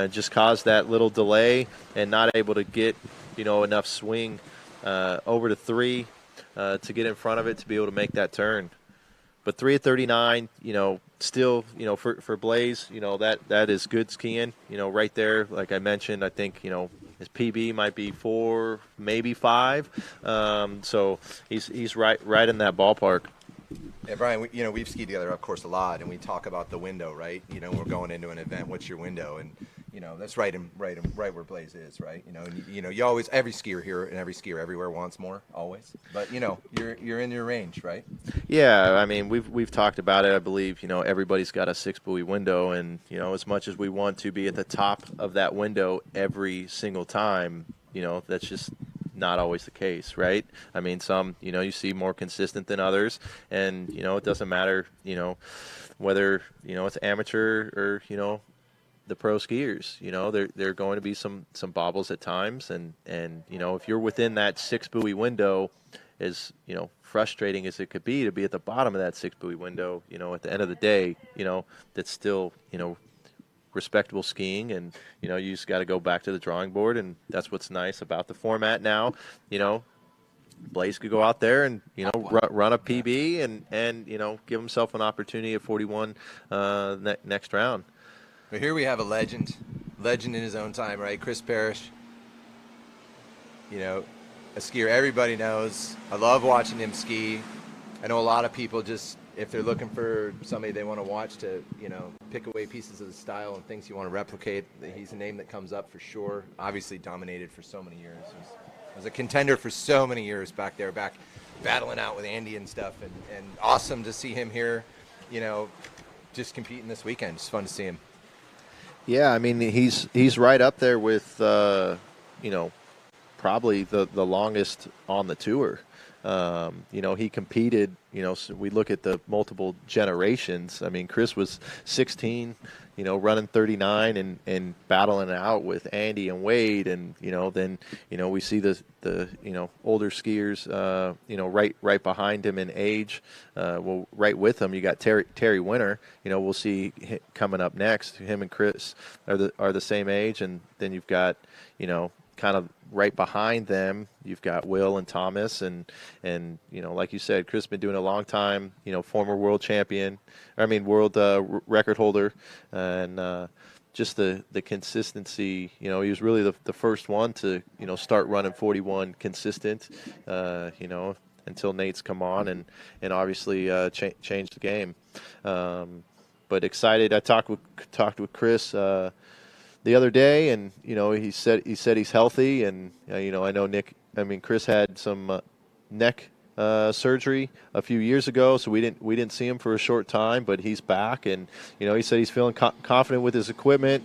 just caused that little delay and not able to get, enough swing over to 3. To get in front of it to be able to make that turn. But 3 at 39, still, for Blaze, that is good skiing, right there. Like I mentioned, I think, his PB might be 4, maybe 5. So he's right in that ballpark. Yeah, Brian, we've skied together, of course, a lot, and we talk about the window, right? We're going into an event. What's your window? And that's right where Blaze is, right? You always, every skier here and every skier everywhere wants more, always. But you're in your range, right? Yeah, I mean we've talked about it. I believe everybody's got a 6 buoy window, and as much as we want to be at the top of that window every single time, that's just not always the case, right? I mean, some, you see more consistent than others, and, it doesn't matter, whether, it's amateur or, the pro skiers, there are going to be some bobbles at times, and, if you're within that 6 buoy window, as, frustrating as it could be to be at the bottom of that 6 buoy window, at the end of the day, that's still, respectable skiing, and you just got to go back to the drawing board, and that's what's nice about the format now. Blaze could go out there and run a PB and give himself an opportunity at 41 next round. But here we have a legend in his own time, right? Chris Parrish, a skier everybody knows. I love watching him ski. I know a lot of people just, if they're looking for somebody they want to watch to, pick away pieces of the style and things you want to replicate, he's a name that comes up for sure. Obviously dominated for so many years. Was a contender for so many years back battling out with Andy and stuff, and awesome to see him here, just competing this weekend. It's fun to see him. Yeah, I mean, he's right up there with, probably the longest on the tour. He competed, so we look at the multiple generations. I mean, Chris was 16, running 39 and battling it out with Andy and Wade. And, then, we see the older skiers, right behind him in age. Right with him, you got Terry Winter, we'll see coming up next. Him and Chris are the same age. And then you've got, kind of right behind them, you've got Will and Thomas, and like you said, Chris been doing it a long time. Former world champion, world record holder, and just the consistency. He was really the first one to start running 41 consistent. Until Nate's come on and obviously changed the game. But excited. I talked with Chris the other day, and he said he's healthy, and I know Chris had some neck surgery a few years ago, so we didn't see him for a short time, but he's back, and he said he's feeling confident with his equipment,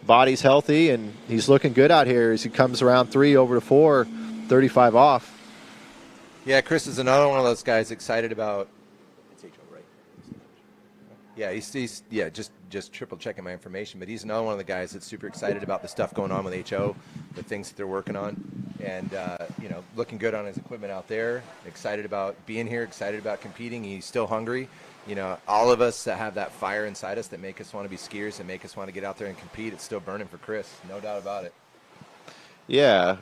body's healthy, and he's looking good out here as he comes around 3 over to 4, 35 off. Yeah, Chris is another one of those guys excited about. Yeah, he's just triple checking my information, but he's another one of the guys that's super excited about the stuff going on with HO, the things that they're working on, and looking good on his equipment out there. Excited about being here, excited about competing. He's still hungry. All of us that have that fire inside us that make us want to be skiers and make us want to get out there and compete, it's still burning for Chris, no doubt about it. Yeah,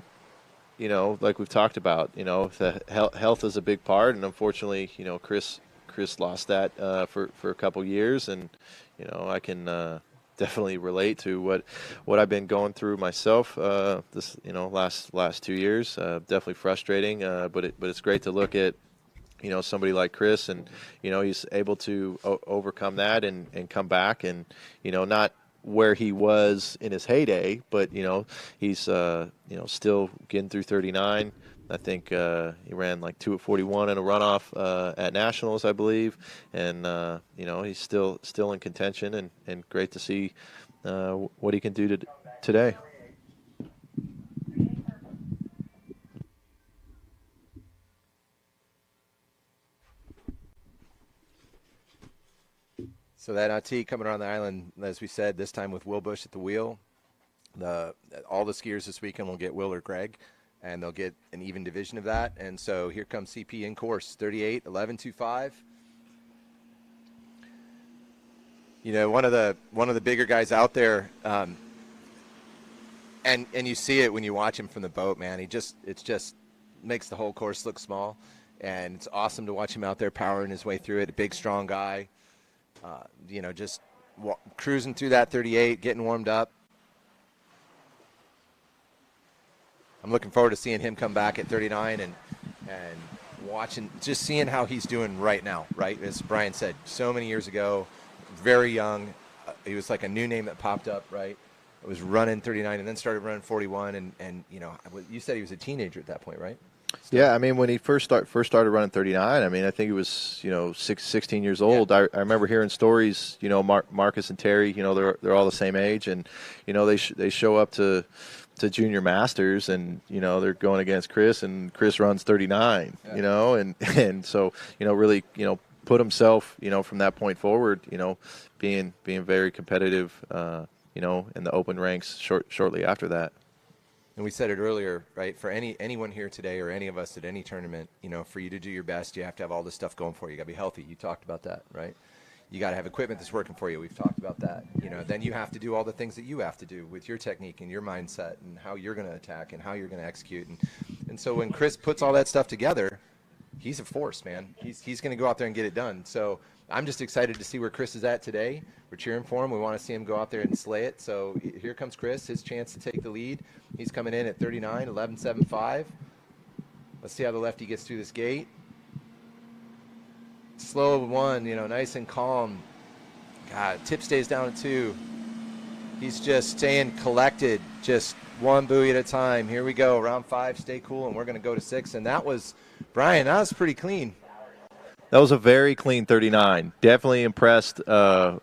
like we've talked about, the health is a big part, and unfortunately, Chris lost that for a couple years, and I can definitely relate to what I've been going through myself this last 2 years. Definitely frustrating, but it's great to look at somebody like Chris, and he's able to overcome that and come back, and not where he was in his heyday, but he's still getting through 39. I think he ran like 2 at 41 in a runoff at Nationals, I believe, and he's still in contention, and great to see what he can do today. So that NT coming around the island, as we said, this time with Will Bush at the wheel. All the skiers this weekend will get Will or Greg, and they'll get an even division of that. And so here comes CP in course, 38, 11.25. One of the bigger guys out there, and you see it when you watch him from the boat, man. It just makes the whole course look small, and it's awesome to watch him out there powering his way through it. A big, strong guy, just cruising through that 38, getting warmed up. I'm looking forward to seeing him come back at 39 and watching, just seeing how he's doing right now, right? As Brian said, so many years ago, very young. He was like a new name that popped up, right? It was running 39 and then started running 41. And you said he was a teenager at that point, right? Yeah, when he first started running 39, I think he was 16 years old. Yeah. I remember hearing stories. Marcus and Terry, they're all the same age, and they show up to junior masters, and they're going against Chris, and Chris runs 39. Yeah. And so really put himself from that point forward, being very competitive, in the open ranks shortly after that. And we said it earlier, right? For anyone here today or any of us at any tournament, for you to do your best, you have to have all this stuff going for you. You got to be healthy. You talked about that, right? You got to have equipment that's working for you. We've talked about that. Then you have to do all the things that you have to do with your technique and your mindset and how you're going to attack and how you're going to execute. And And so when Chris puts all that stuff together, he's a force, man. He's going to go out there and get it done. So I'm just excited to see where Chris is at today. We're cheering for him. We want to see him go out there and slay it. So here comes Chris, his chance to take the lead. He's coming in at 39, 11.75. Let's see how the lefty gets through this gate. Slow one, nice and calm. God, tip stays down at 2. He's just staying collected, just one buoy at a time. Here we go, round 5, stay cool, and we're going to go to 6. And that was, Brian, that was pretty clean. That was a very clean 39. Definitely impressed, with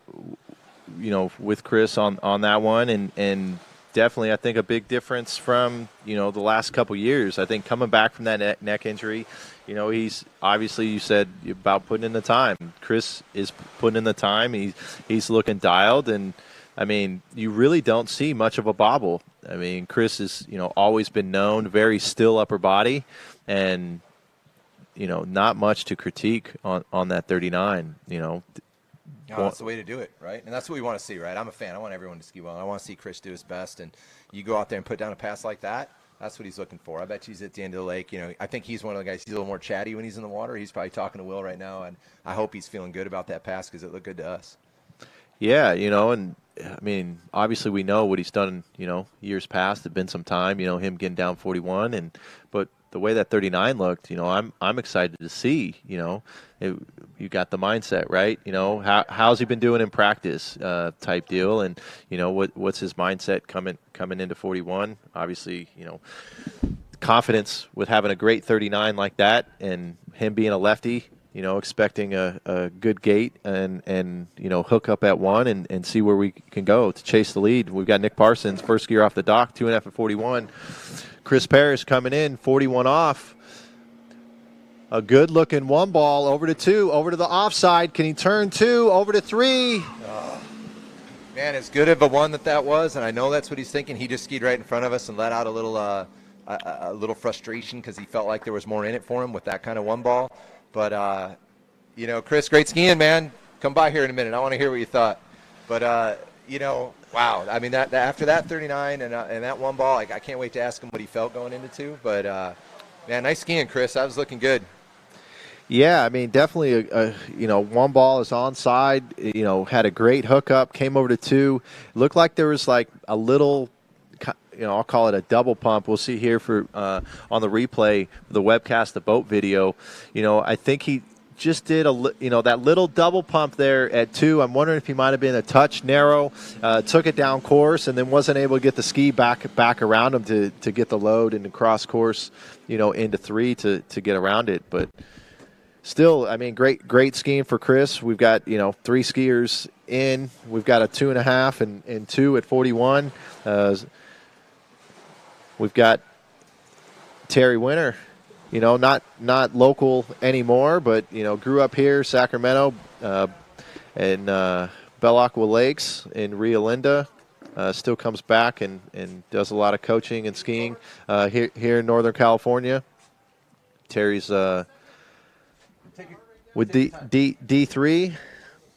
Chris on that one, and definitely I think a big difference from the last couple years. I think coming back from that neck injury, he's obviously, you said about putting in the time. Chris is putting in the time. He's looking dialed, and I mean, you really don't see much of a bobble. I mean, Chris has always been known very still upper body, and not much to critique on that 39. That's the way to do it, right? And that's what we want to see, right? I'm a fan. I want everyone to ski well. I want to see Chris do his best. And you go out there and put down a pass like that, that's what he's looking for. I bet he's at the end of the lake. I think he's one of the guys, he's a little more chatty when he's in the water. He's probably talking to Will right now, and I hope he's feeling good about that pass because it looked good to us. Yeah, and I mean, obviously we know what he's done, years past. It's been some time, him getting down 41, but the way that 39 looked, I'm excited to see, you got the mindset, right? How's he been doing in practice, type deal, and what's his mindset coming into 41? Obviously, confidence with having a great 39 like that, and him being a lefty, expecting a good gate and hook up at 1 and see where we can go to chase the lead. We've got Nick Parsons, first gear off the dock, 2.5 at 41. Chris Parrish coming in, 41 off. A good-looking 1 ball over to 2, over to the offside. Can he turn 2, over to 3? Man, as good of a one that was, and I know that's what he's thinking. He just skied right in front of us and let out a little frustration because he felt like there was more in it for him with that kind of 1 ball. But, Chris, great skiing, man. Come by here in a minute. I want to hear what you thought. But, wow. I mean, that after that 39 and that 1 ball, I can't wait to ask him what he felt going into 2. But, man, nice skiing, Chris. That was looking good. Yeah, I mean, definitely, 1 ball is onside, had a great hookup, came over to 2. Looked like there was like a little, I'll call it a double pump. We'll see here for on the replay, the webcast, the boat video. I think he just did that little double pump there at 2. I'm wondering if he might have been a touch narrow, took it down course, and then wasn't able to get the ski back around him to get the load and to cross course, into 3 to get around it. But still, I mean, great skiing for Chris. We've got 3 skiers in. We've got a 2.5 and 2 at 41. We've got Terry Winter. Not local anymore, but, grew up here, Sacramento, in Belle Aqua Lakes in Rio Linda. Still comes back and does a lot of coaching and skiing here in Northern California. Terry's with D3.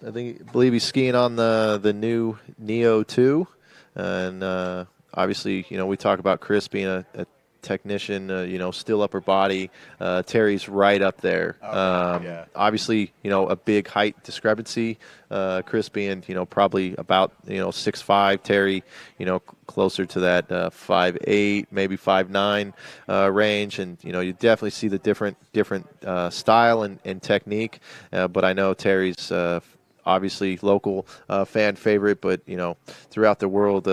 I believe he's skiing on the new Neo 2. And obviously, we talk about Chris being a technician, still upper body. Terry's right up there. Yeah. Obviously, a big height discrepancy. Chris being, probably about, 6'5", Terry, closer to that 5'8", maybe 5'9" range. And, you definitely see the different style and technique. But I know Terry's obviously local fan favorite, but throughout the world,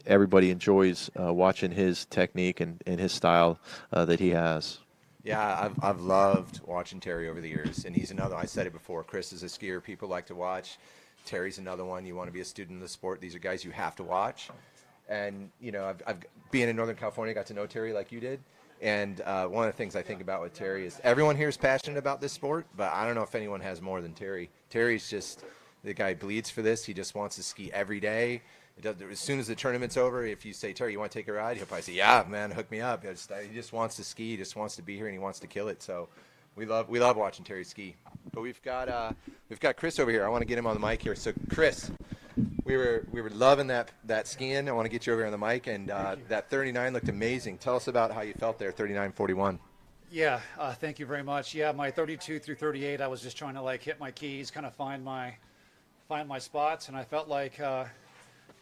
everybody enjoys watching his technique and his style that he has. Yeah, I've loved watching Terry over the years, and he's another. I said it before. Chris is a skier people like to watch. Terry's another one. You want to be a student of the sport. These are guys you have to watch. And I've being in Northern California, got to know Terry like you did. And one of the things I think about with Terry is everyone here is passionate about this sport, but I don't know if anyone has more than Terry. Terry's just the guy bleeds for this. He just wants to ski every day. As soon as the tournament's over, if you say, Terry, you want to take a ride? He'll probably say, yeah, man, hook me up. He just wants to ski. He just wants to be here, and he wants to kill it. So we love watching Terry ski. But we've got Chris over here. I want to get him on the mic here. So, Chris, We were loving that skiing. I want to get you over on the mic, and that 39 looked amazing. Tell us about how you felt there, 39.41. Yeah, thank you very much. Yeah, my 32 through 38, I was just trying to like hit my keys, kind of find my spots, and I felt like I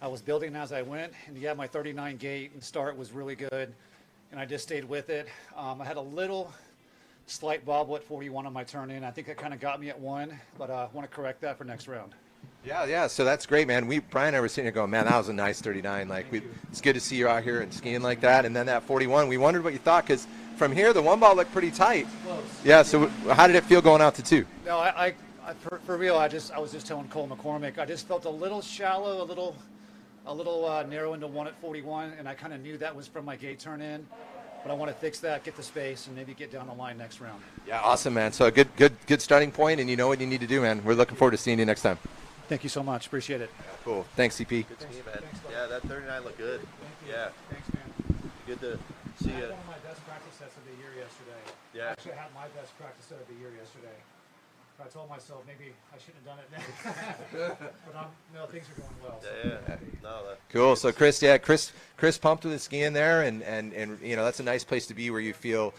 was building as I went. And yeah, my 39 gate and start was really good, and I just stayed with it. I had a little slight bobble at 41 on my turn in. I think that kind of got me at 1, but I want to correct that for next round. Yeah. So that's great, man. Brian and I were sitting here going, man, that was a nice 39. Like, it's good to see you out here and skiing like that. And then that 41, we wondered what you thought, because from here the one ball looked pretty tight. Close. Yeah. So how did it feel going out to 2? No, I for real, I was just telling Cole McCormick, I just felt a little shallow, a little narrow into 1 at 41, and I kind of knew that was from my gate turn in. But I want to fix that, get the space, and maybe get down the line next round. Yeah, awesome, man. So a good starting point, and you know what you need to do, man. We're looking forward to seeing you next time. Thank you so much. Appreciate it. Cool. Thanks, CP. Good skiing, man. Yeah, that 39 looked good. Yeah. Thanks, man. Good to see I you. had one of my best practice sets of the year yesterday. Yeah. Actually, I had my best practice set of the year yesterday. I told myself maybe I shouldn't have done it now. But no, things are going well. So. Yeah. No, Cool. So Chris pumped with his skiing there, and you know, that's a nice place to be, where you feel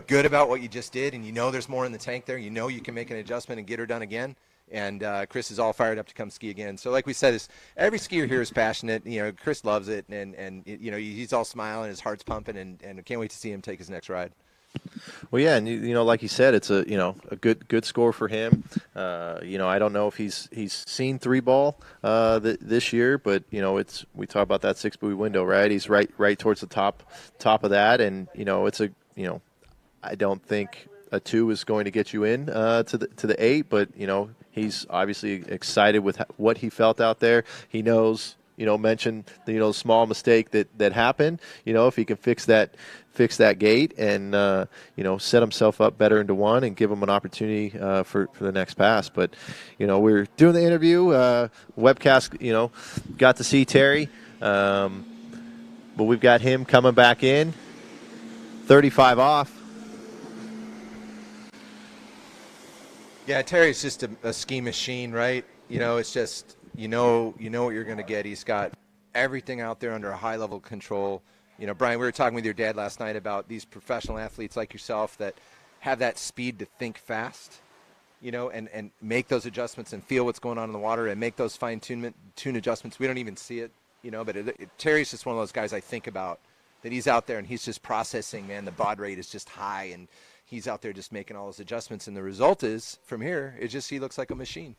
good about what you just did, and you know there's more in the tank there. You know you can make an adjustment and get her done again. And Chris is all fired up to come ski again. So like we said, every skier here is passionate. You know, Chris loves it, and you know, he's all smiling, his heart's pumping, and I can't wait to see him take his next ride. Well, yeah, and you know, like you said, it's a good score for him. You know, I don't know if he's seen 3-ball this year, but you know, we talk about that 6-buoy window, right? He's right towards the top of that, and you know, I don't think a 2 is going to get you in to the 8, but you know, he's obviously excited with what he felt out there. He knows, you know, mentioned the small mistake that happened. You know, if he can fix that gate and you know, set himself up better into 1 and give him an opportunity for the next pass. But you know, we're doing the interview webcast. You know, got to see Terry, but we've got him coming back in, 35 off. Yeah, Terry's just a ski machine, right? You know, it's just you know what you're going to get. He's got everything out there under a high level of control. You know, Brian, we were talking with your dad last night about these professional athletes like yourself that have that speed to think fast, you know, and make those adjustments and feel what's going on in the water and make those tune adjustments. We don't even see it, you know, but Terry's just one of those guys I think about, that he's out there and he's just processing, man. The baud rate is just high, and he's out there just making all those adjustments. And the result is, from here, he looks like a machine.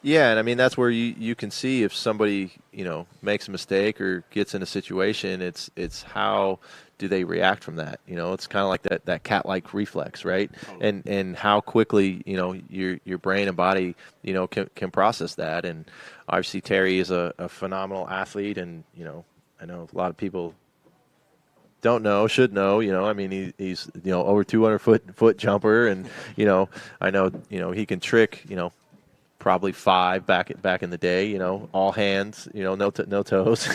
Yeah, and I mean, that's where you can see if somebody, you know, makes a mistake or gets in a situation, it's how do they react from that? You know, it's kind of like that cat-like reflex, right? And how quickly, you know, your brain and body, you know, can process that. And obviously Terry is a phenomenal athlete, and, you know, I know a lot of people don't know, should know, you know, I mean, he's you know, over 200 foot jumper, and, you know, I know, you know, he can trick, you know, probably 5 back in the day, you know, all hands, you know, no toes,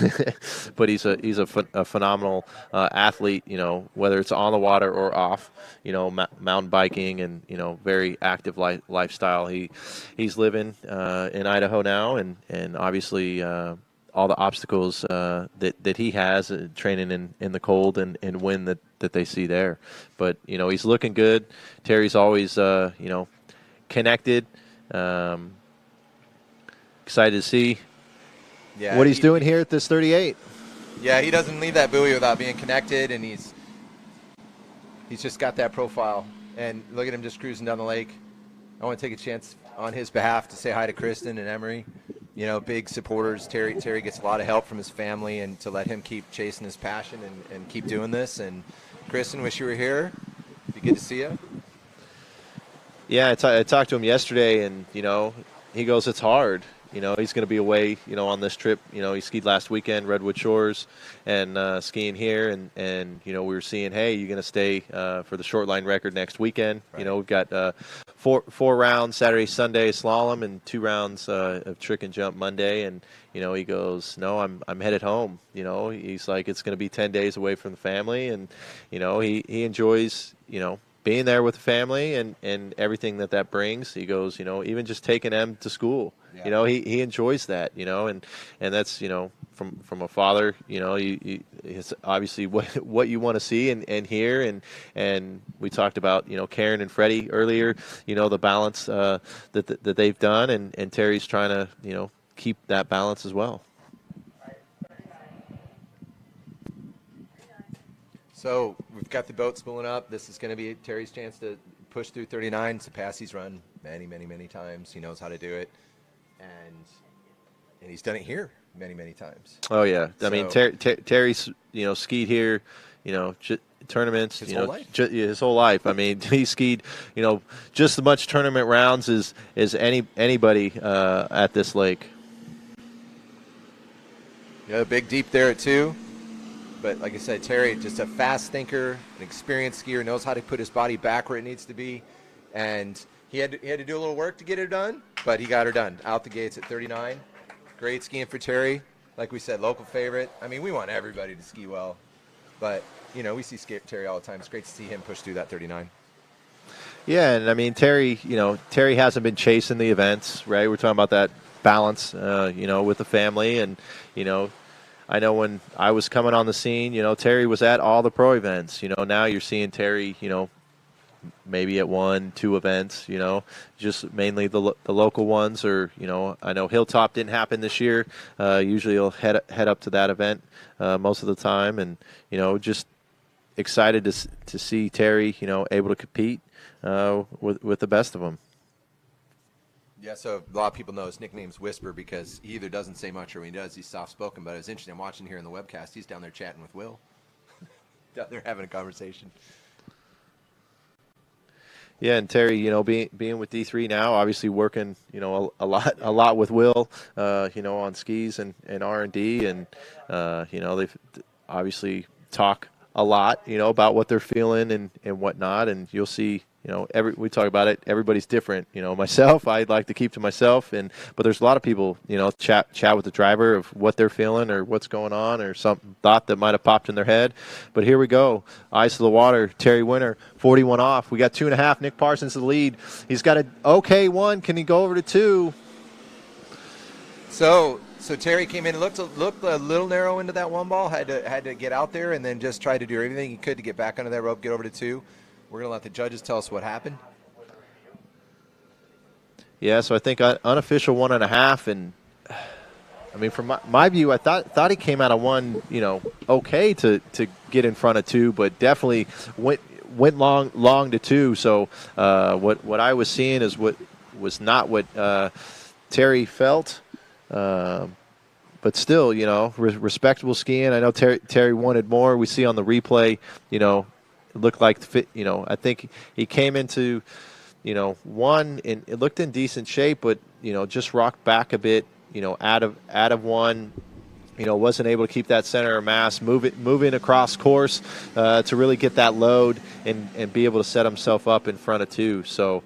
but he's a phenomenal athlete, you know, whether it's on the water or off, you know, mountain biking, and, you know, very active lifestyle. He's living in Idaho now, and obviously all the obstacles that he has training in the cold and wind that they see there. But, you know, he's looking good. Terry's always, you know, connected. Excited to see what he's doing here at this 38. Yeah, he doesn't leave that buoy without being connected, and he's just got that profile. And look at him just cruising down the lake. I want to take a chance on his behalf to say hi to Kristen and Emery. You know, big supporters. Terry gets a lot of help from his family, and to let him keep chasing his passion and keep doing this. And Kristen, wish you were here. It'd be good to see you. Yeah, I talked to him yesterday, and, you know, he goes, it's hard. You know, he's going to be away, you know, on this trip. You know, he skied last weekend, Redwood Shores, and skiing here. And, you know, we were seeing, hey, you're going to stay for the short line record next weekend. Right. You know, we've got four rounds Saturday, Sunday slalom, and 2 rounds of trick and jump Monday. And, you know, he goes, no, I'm headed home. You know, he's like, it's going to be 10 days away from the family. And, you know, he enjoys, you know, being there with the family and everything that brings. He goes, even just taking Em to school, Yeah. he enjoys that, and that's, from a father, it's obviously what you want to see and hear. And we talked about, Karen and Freddie earlier, the balance that they've done. And Terry's trying to, keep that balance as well. So we've got the boat spooling up. This is going to be Terry's chance to push through 39. It's a pass he's run many, many, many times. He knows how to do it, and he's done it here many, many times. Oh yeah, I mean Terry's skied here, tournaments, His whole life. His whole life. I mean, he skied, just as much tournament rounds as anybody at this lake. Yeah, big deep there at 2. But like I said, Terry, just a fast thinker, an experienced skier, knows how to put his body back where it needs to be. And he had to do a little work to get her done, but he got her done. Out the gates at 39. Great skiing for Terry. Like we said, local favorite. I mean, we want everybody to ski well. But, we see Terry all the time. It's great to see him push through that 39. Yeah, and I mean, Terry hasn't been chasing the events, right? We're talking about that balance, with the family. And, I know when I was coming on the scene, Terry was at all the pro events. Now you're seeing Terry, maybe at 1-2 events, just mainly the local ones. Or, I know Hilltop didn't happen this year. Usually he'll head up to that event most of the time. And, just excited to see Terry, able to compete with the best of them. Yeah, so a lot of people know his nickname's Whisper because he either doesn't say much or when he does, he's soft-spoken. But it was interesting. I'm watching here in the webcast. He's down there chatting with Will. Down there having a conversation. Yeah, and Terry, being with D3 now, obviously working, a lot with Will, on skis and R&D. And, they've obviously talk a lot, about what they're feeling and whatnot. And you'll see, we talk about it. Everybody's different. Myself, I'd like to keep to myself, but there's a lot of people, chat with the driver of what they're feeling or what's going on or some thought that might have popped in their head. But here we go. Eyes to the water. Terry Winter, 41 off. We got 2.5. Nick Parsons to the lead. He's got an okay 1. Can he go over to 2? So Terry came in and looked a little narrow into that 1 ball. Had to get out there and then just tried to do everything he could to get back under that rope, get over to 2. We're going to let the judges tell us what happened. Yeah, so I think unofficial 1.5, and I mean, from my view, I thought he came out of 1, okay to get in front of 2, but definitely went long to 2. So what I was seeing is what was not what Terry felt, but still, respectable skiing. I know Terry wanted more. We see on the replay, it looked like fit. I think he came into, 1 and it looked in decent shape, but just rocked back a bit, out of 1. Wasn't able to keep that center of mass, moving across course to really get that load and be able to set himself up in front of 2. So,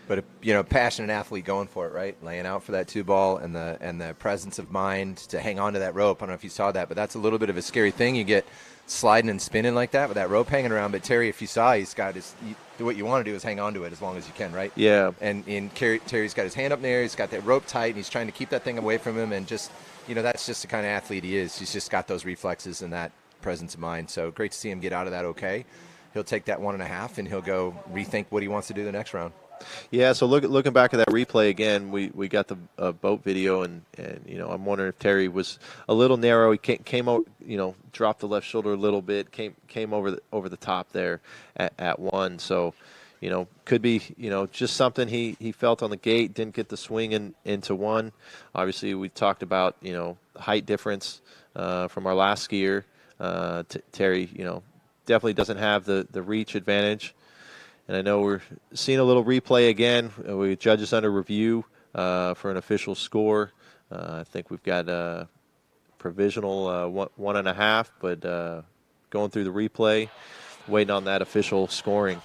but passionate athlete going for it, right? Laying out for that 2 ball and the presence of mind to hang on to that rope. I don't know if you saw that, but that's a little bit of a scary thing. You get sliding and spinning like that with that rope hanging around. But Terry, if you saw, he's got what you want to do is hang on to it as long as you can, right? Yeah. And Terry's got his hand up in there. He's got that rope tight, and he's trying to keep that thing away from him. And just, that's just the kind of athlete he is. He's just got those reflexes and that presence of mind. So great to see him get out of that okay. He'll take that 1.5, and he'll go rethink what he wants to do the next round. Yeah, so looking back at that replay again, we got the boat video, and I'm wondering if Terry was a little narrow. He came over, dropped the left shoulder a little bit, came over the top there at 1. So, could be just something he felt on the gate, didn't get the swing into 1. Obviously, we talked about height difference from our last skier. Terry, definitely doesn't have the reach advantage. And I know we're seeing a little replay again. We judges under review for an official score. I think we've got a provisional 1.5, but going through the replay, waiting on that official scoring.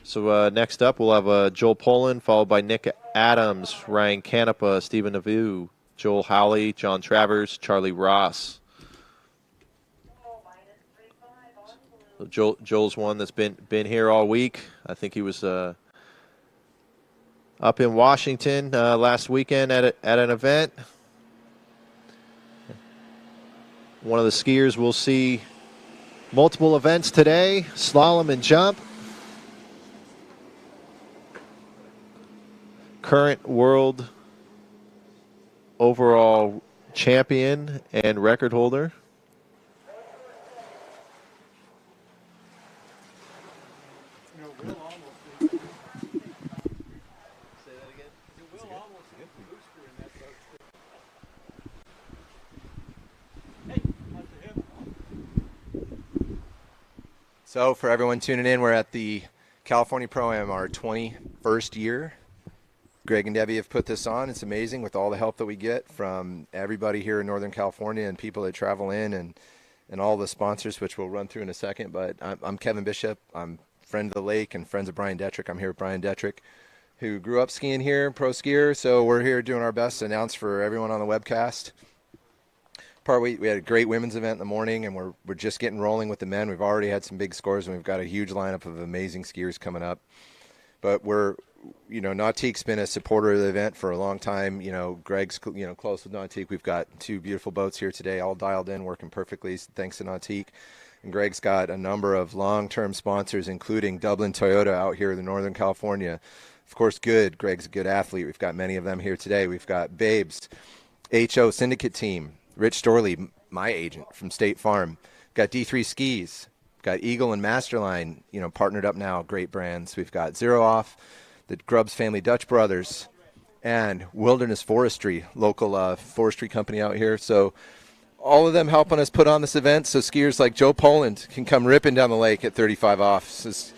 So next up, we'll have Joel Poland, followed by Nick Adams, Ryan Canepa, Stephen Navu, Joel Howley, John Travers, Charlie Ross. Joel's one that's been here all week. I think he was up in Washington last weekend at an event. One of the skiers will see multiple events today, slalom and jump. Current world overall champion and record holder. So for everyone tuning in, we're at the California Pro-Am, our 21st year. Greg and Debbie have put this on. It's amazing with all the help that we get from everybody here in Northern California and people that travel in and all the sponsors, which we'll run through in a second. But I'm Kevin Bishop. I'm friend of the lake and friends of Brian Detrick. I'm here with Brian Detrick, who grew up skiing here, pro skier. So we're here doing our best to announce for everyone on the webcast. We had a great women's event in the morning, and we're just getting rolling with the men. We've already had some big scores, and we've got a huge lineup of amazing skiers coming up. But Nautic's been a supporter of the event for a long time. Greg's, close with Nautic. We've got two beautiful boats here today, all dialed in, working perfectly, thanks to Nautic. And Greg's got a number of long-term sponsors, including Dublin Toyota out here in Northern California. Of course, Greg's a good athlete. We've got many of them here today. We've got Babes, HO Syndicate Team, Rich Storley, my agent from State Farm. Got D3 Skis, got Eagle and Masterline, partnered up now, great brands. We've got Zero Off, the Grubbs Family Dutch Brothers, and Wilderness Forestry, local forestry company out here. So all of them helping us put on this event so skiers like Joe Poland can come ripping down the lake at 35 off. This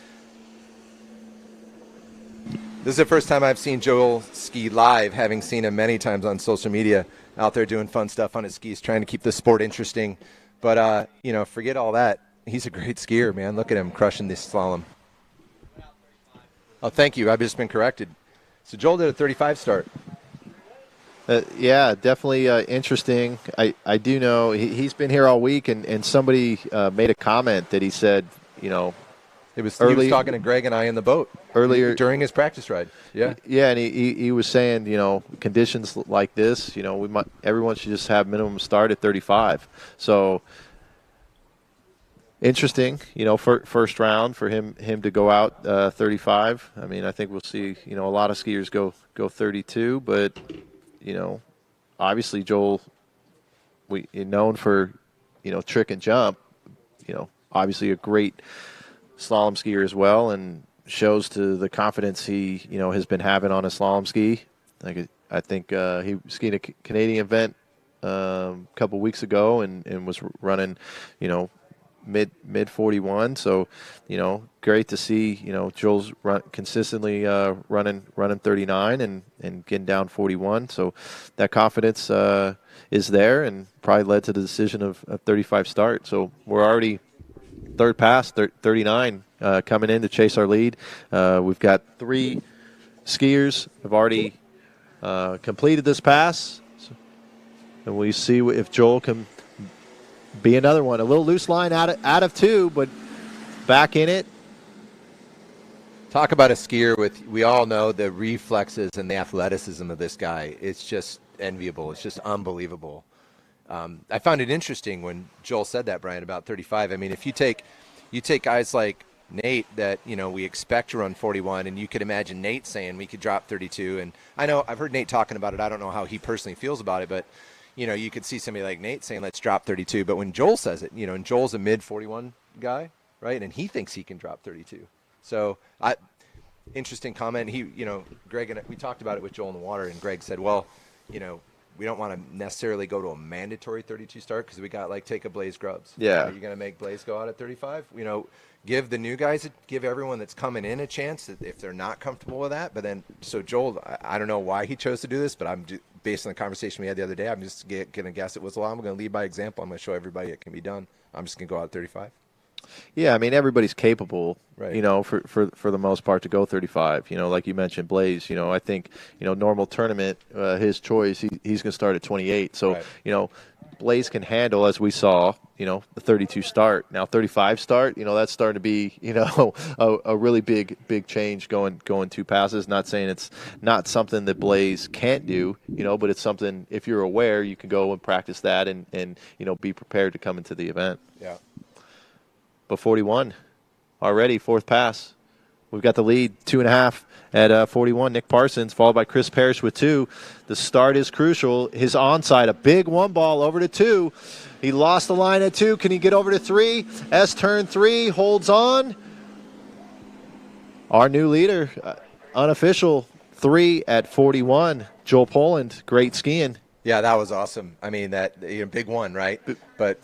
is the first time I've seen Joel ski live, having seen him many times on social media, out there doing fun stuff on his skis, trying to keep the sport interesting. But, forget all that. He's a great skier, man. Look at him crushing this slalom. Oh, thank you. I've just been corrected. So Joel did a 35 start. Yeah, definitely interesting. I do know he's been here all week, and somebody made a comment that he said, he was talking to Greg and I in the boat earlier during his practice ride. Yeah. Yeah, and he was saying, conditions like this, everyone should just have minimum start at 35. So interesting, first round for him to go out 35. I mean, I think we'll see, a lot of skiers go 32, but obviously Joel, known for, trick and jump, obviously a great slalom skier as well, and shows to the confidence he has been having on a slalom ski. I think he skied a Canadian event a couple weeks ago and was running mid 41. So great to see Joel's consistently running 39 and getting down 41. So that confidence is there, and probably led to the decision of 35 start. So we're already third pass, 39 coming in to chase our lead. We've got 3 skiers have already completed this pass, and we see if Joel can be another one. A little loose line out of 2, but back in it. Talk about a skier we all know the reflexes and the athleticism of this guy. It's just enviable. It's just unbelievable. I found it interesting when Joel said that, Brian, about 35. I mean, if you take guys like Nate that, we expect to run 41, and you could imagine Nate saying we could drop 32. And I know I've heard Nate talking about it. I don't know how he personally feels about it, but, you could see somebody like Nate saying, let's drop 32. But when Joel says it, and Joel's a mid 41 guy, right? And he thinks he can drop 32. So interesting comment. He, Greg and we talked about it with Joel in the water, and Greg said, well, we don't want to necessarily go to a mandatory 32 start because we got take a Blaze Grubbs. Yeah. Are you going to make Blaze go out at 35? Give the new guys, give everyone that's coming in a chance if they're not comfortable with that. But then, so Joel, I don't know why he chose to do this, but based on the conversation we had the other day, I'm just going to guess it was, well, I'm going to lead by example. I'm going to show everybody it can be done. I'm just going to go out at 35. Yeah, I mean, everybody's capable, right, for the most part to go 35. Like you mentioned, Blaze, I think, normal tournament, his choice, he's going to start at 28. So, right, Blaze can handle, as we saw, the 32 start. Now 35 start, that's starting to be, a really big change going 2 passes. Not saying it's not something that Blaze can't do, but it's something, if you're aware, you can go and practice that and be prepared to come into the event. Yeah. But 41 already, 4th pass. We've got the lead, 2.5 at 41. Nick Parsons, followed by Chris Parrish with 2. The start is crucial. His onside, a big 1 ball over to 2. He lost the line at 2. Can he get over to 3? S-turn 3, holds on. Our new leader, unofficial 3 at 41. Joel Poland, great skiing. Yeah, that was awesome. I mean, that big one, right? But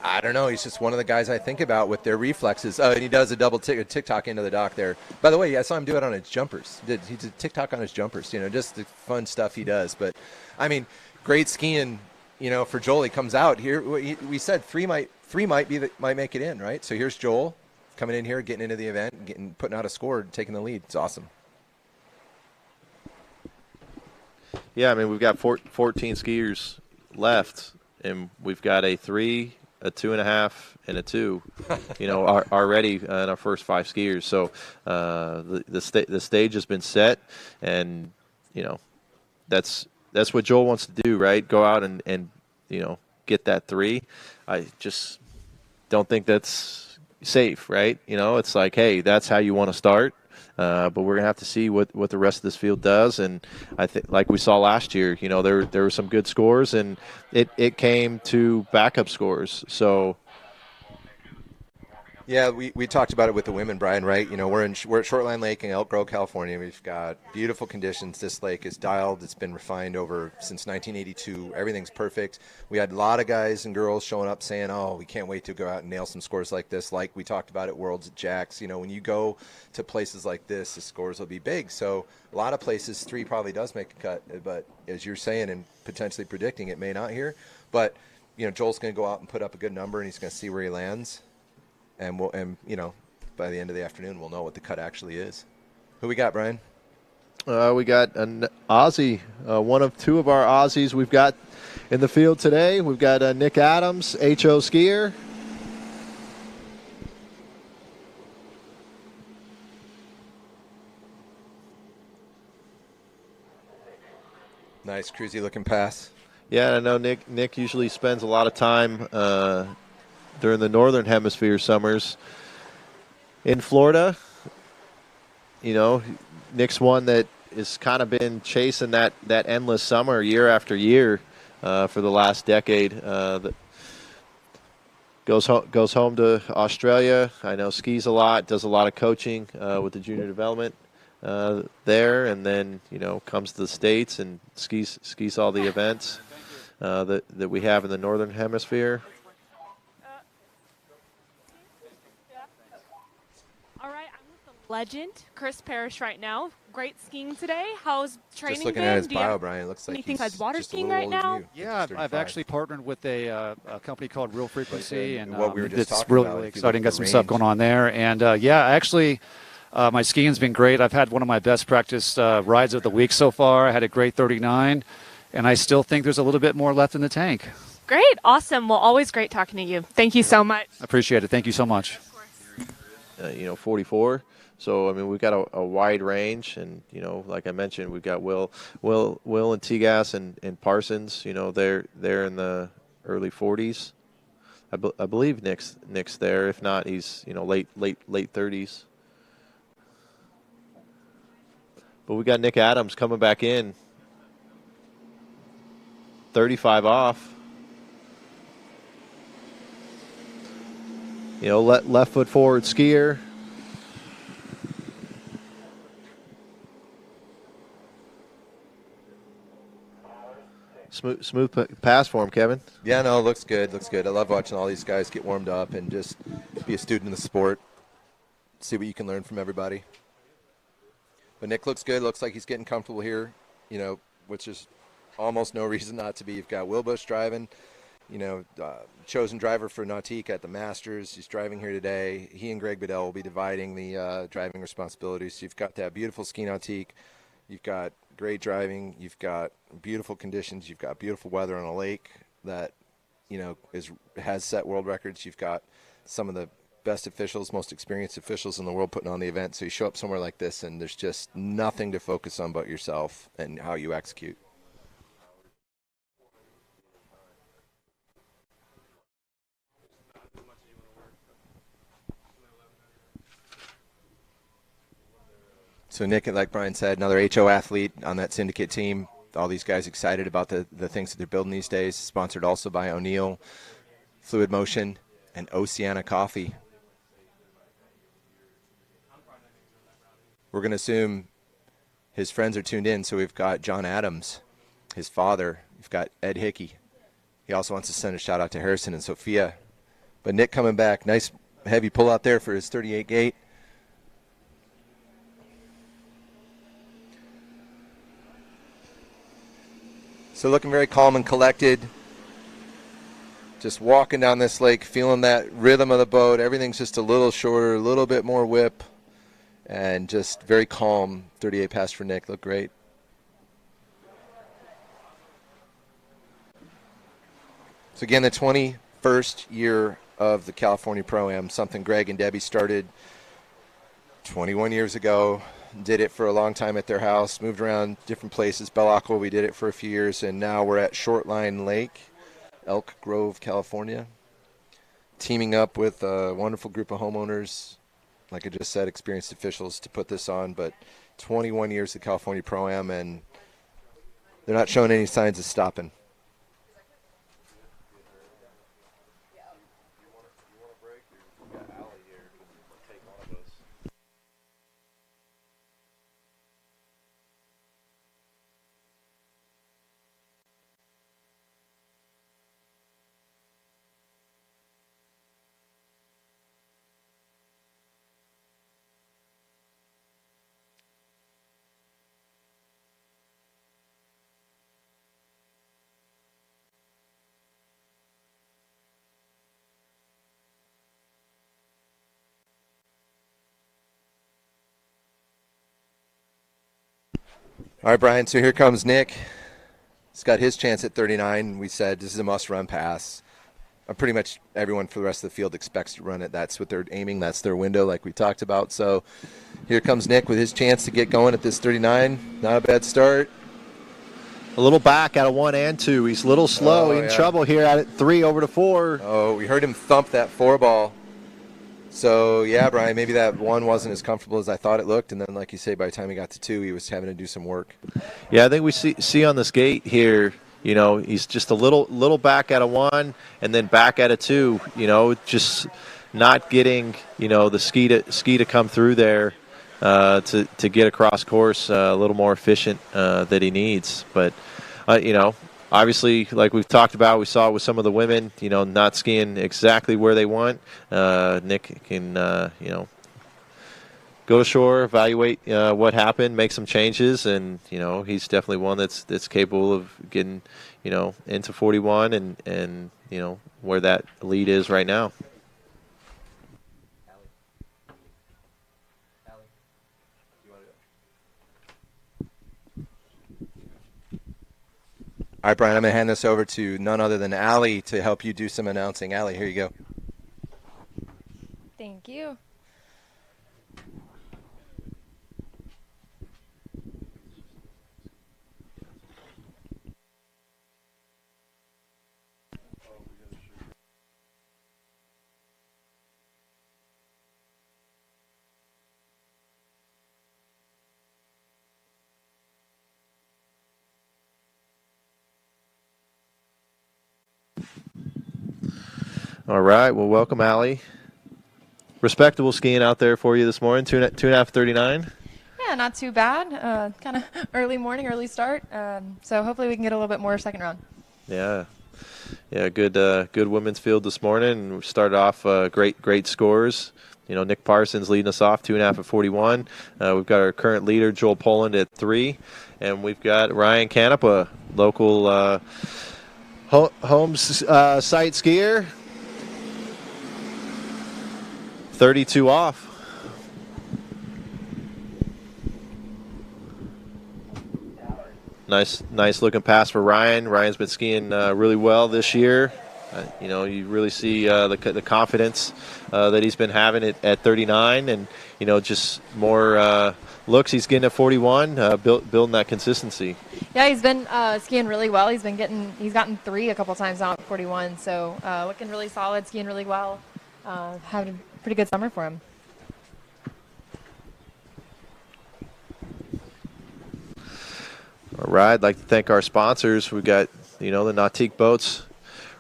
I don't know. He's just one of the guys I think about with their reflexes. And he does a double TikTok into the dock there. By the way, I saw him do it on his jumpers. He did TikTok on his jumpers. Just the fun stuff he does. But I mean, great skiing. For Joel, he comes out here. We said 3 might make it in, right? So here's Joel coming in here, getting into the event, putting out a score, taking the lead. It's awesome. Yeah, I mean, we've got 14 skiers left, and we've got a 3, a 2.5, and a 2, already in our first 5 skiers. So the stage has been set, and, that's what Joel wants to do, right? Go out and get that 3. I just don't think that's safe, right? It's like, hey, that's how you want to start. But we're going to have to see what the rest of this field does. And I think, like we saw last year, there were some good scores, and it came to backup scores. So, yeah, we talked about it with the women, Brian, right? We're at Shortline Lake in Elk Grove, California. We've got beautiful conditions. This lake is dialed. It's been refined since 1982. Everything's perfect. We had a lot of guys and girls showing up saying, oh, we can't wait to go out and nail some scores like this, like we talked about at Worlds at Jack's. When you go to places like this, the scores will be big. So a lot of places, 3 probably does make a cut. But as you're saying and potentially predicting, it may not here. But, Joel's going to go out and put up a good number, and he's going to see where he lands. And by the end of the afternoon, we'll know what the cut actually is. Who we got, Brian? We got an Aussie, one of 2 of our Aussies we've got in the field today. We've got Nick Adams, HO skier. Nice, cruisy looking pass. Yeah, I know Nick usually spends a lot of time during the Northern Hemisphere summers in Florida. Nick's one that has kind of been chasing that endless summer year after year for the last decade. That goes home to Australia. I know skis a lot, does a lot of coaching with the junior development there, and then comes to the States and skis all the events that we have in the Northern Hemisphere. Legend, Chris Parrish right now. Great skiing today. How's training Just looking been? at his bio, Brian, it looks like anything he's besides water just a skiing little right older now? than you. Yeah, 35. I've actually partnered with a company called Real Frequency, and what we were just it's talking really, about, really if you exciting. look Got at some the stuff range. going on there. And, actually, my skiing's been great. I've had one of my best practice rides of the week so far. I had a great 39, and I still think there's a little bit more left in the tank. Great. Awesome. Well, always great talking to you. Thank you so much. I appreciate it. Thank you so much. 44. So, I mean, we've got a wide range, and, like I mentioned, we've got Will and T-Gas and Parsons, they're in the early 40s. I believe Nick's there. If not, he's, late 30s. But we got Nick Adams coming back in, 35 off. Left foot forward skier. Smooth pass for him, Kevin. Yeah, no, looks good. I love watching all these guys get warmed up and just be a student of the sport. See what you can learn from everybody. But Nick looks good. Looks like he's getting comfortable here, which is almost no reason not to be. You've got Will Bush driving, chosen driver for Nautique at the Masters. He's driving here today. He and Greg Bedell will be dividing the driving responsibilities. So you've got that beautiful ski Nautique. You've got great driving. You've got beautiful conditions. You've got beautiful weather on a lake that has set world records. You've got some of the best officials, most experienced officials in the world putting on the event. So you show up somewhere like this, and there's just nothing to focus on but yourself and how you execute. So Nick, like Brian said, another HO athlete on that syndicate team. All these guys excited about the things that they're building these days. Sponsored also by O'Neill, Fluid Motion, and Oceana Coffee. We're going to assume his friends are tuned in. So we've got John Adams, his father. We've got Ed Hickey. He also wants to send a shout out to Harrison and Sophia. But Nick coming back. Nice heavy pull out there for his 38 gate. So looking very calm and collected. Just walking down this lake, feeling that rhythm of the boat. Everything's just a little shorter, a little bit more whip. And just very calm. 38 pass for Nick. Looked great. So again, the 21st year of the California Pro-Am, something Greg and Debbie started 21 years ago. Did it for a long time at their house, moved around different places. Belle Aqua, we did it for a few years, and now we're at Shortline Lake, Elk Grove, California, teaming up with a wonderful group of homeowners, like I just said, experienced officials to put this on. But 21 years of California Pro-Am, and they're not showing any signs of stopping. All right, Brian, so here comes Nick. He's got his chance at 39. We said this is a must-run pass. Pretty much everyone for the rest of the field expects to run it. That's what they're aiming. That's their window, like we talked about. So here comes Nick with his chance to get going at this 39. Not a bad start. A little back out of 1 and 2. He's a little slow. In trouble here at 3 over to 4. Oh, we heard him thump that 4 ball. So, yeah, Brian, maybe that 1 wasn't as comfortable as I thought it looked. And then, like you say, by the time he got to 2, he was having to do some work. Yeah, I think we see on this gate here, he's just a little back out of 1 and then back out of 2, just not getting, the ski to come through there to get across course a little more efficient that he needs. But, obviously, like we've talked about, we saw with some of the women, not skiing exactly where they want. Nick can, go to shore, evaluate what happened, make some changes, and he's definitely one that's capable of getting, into 41 and where that lead is right now. All right, Brian, I'm going to hand this over to none other than Allie to help you do some announcing. Allie, here you go. Thank you. All right. Well, welcome, Allie. Respectable skiing out there for you this morning. 2.5, 39. Yeah, not too bad. Kind of early morning, early start. So hopefully we can get a little bit more second round. Yeah. Good women's field this morning. We started off great scores. Nick Parsons leading us off 2.5 at 41. We've got our current leader, Joel Poland, at 3. And we've got Ryan Canepa, local home site skier, 32 off. Nice looking pass for Ryan. Ryan's been skiing really well this year. You really see the confidence that he's been having at 39, and just more looks he's getting at 41, building that consistency. Yeah, he's been skiing really well. He's gotten 3 a couple times now at 41, so looking really solid, skiing really well. Having a pretty good summer for him. All right, I'd like to thank our sponsors. We've got, the Nautique boats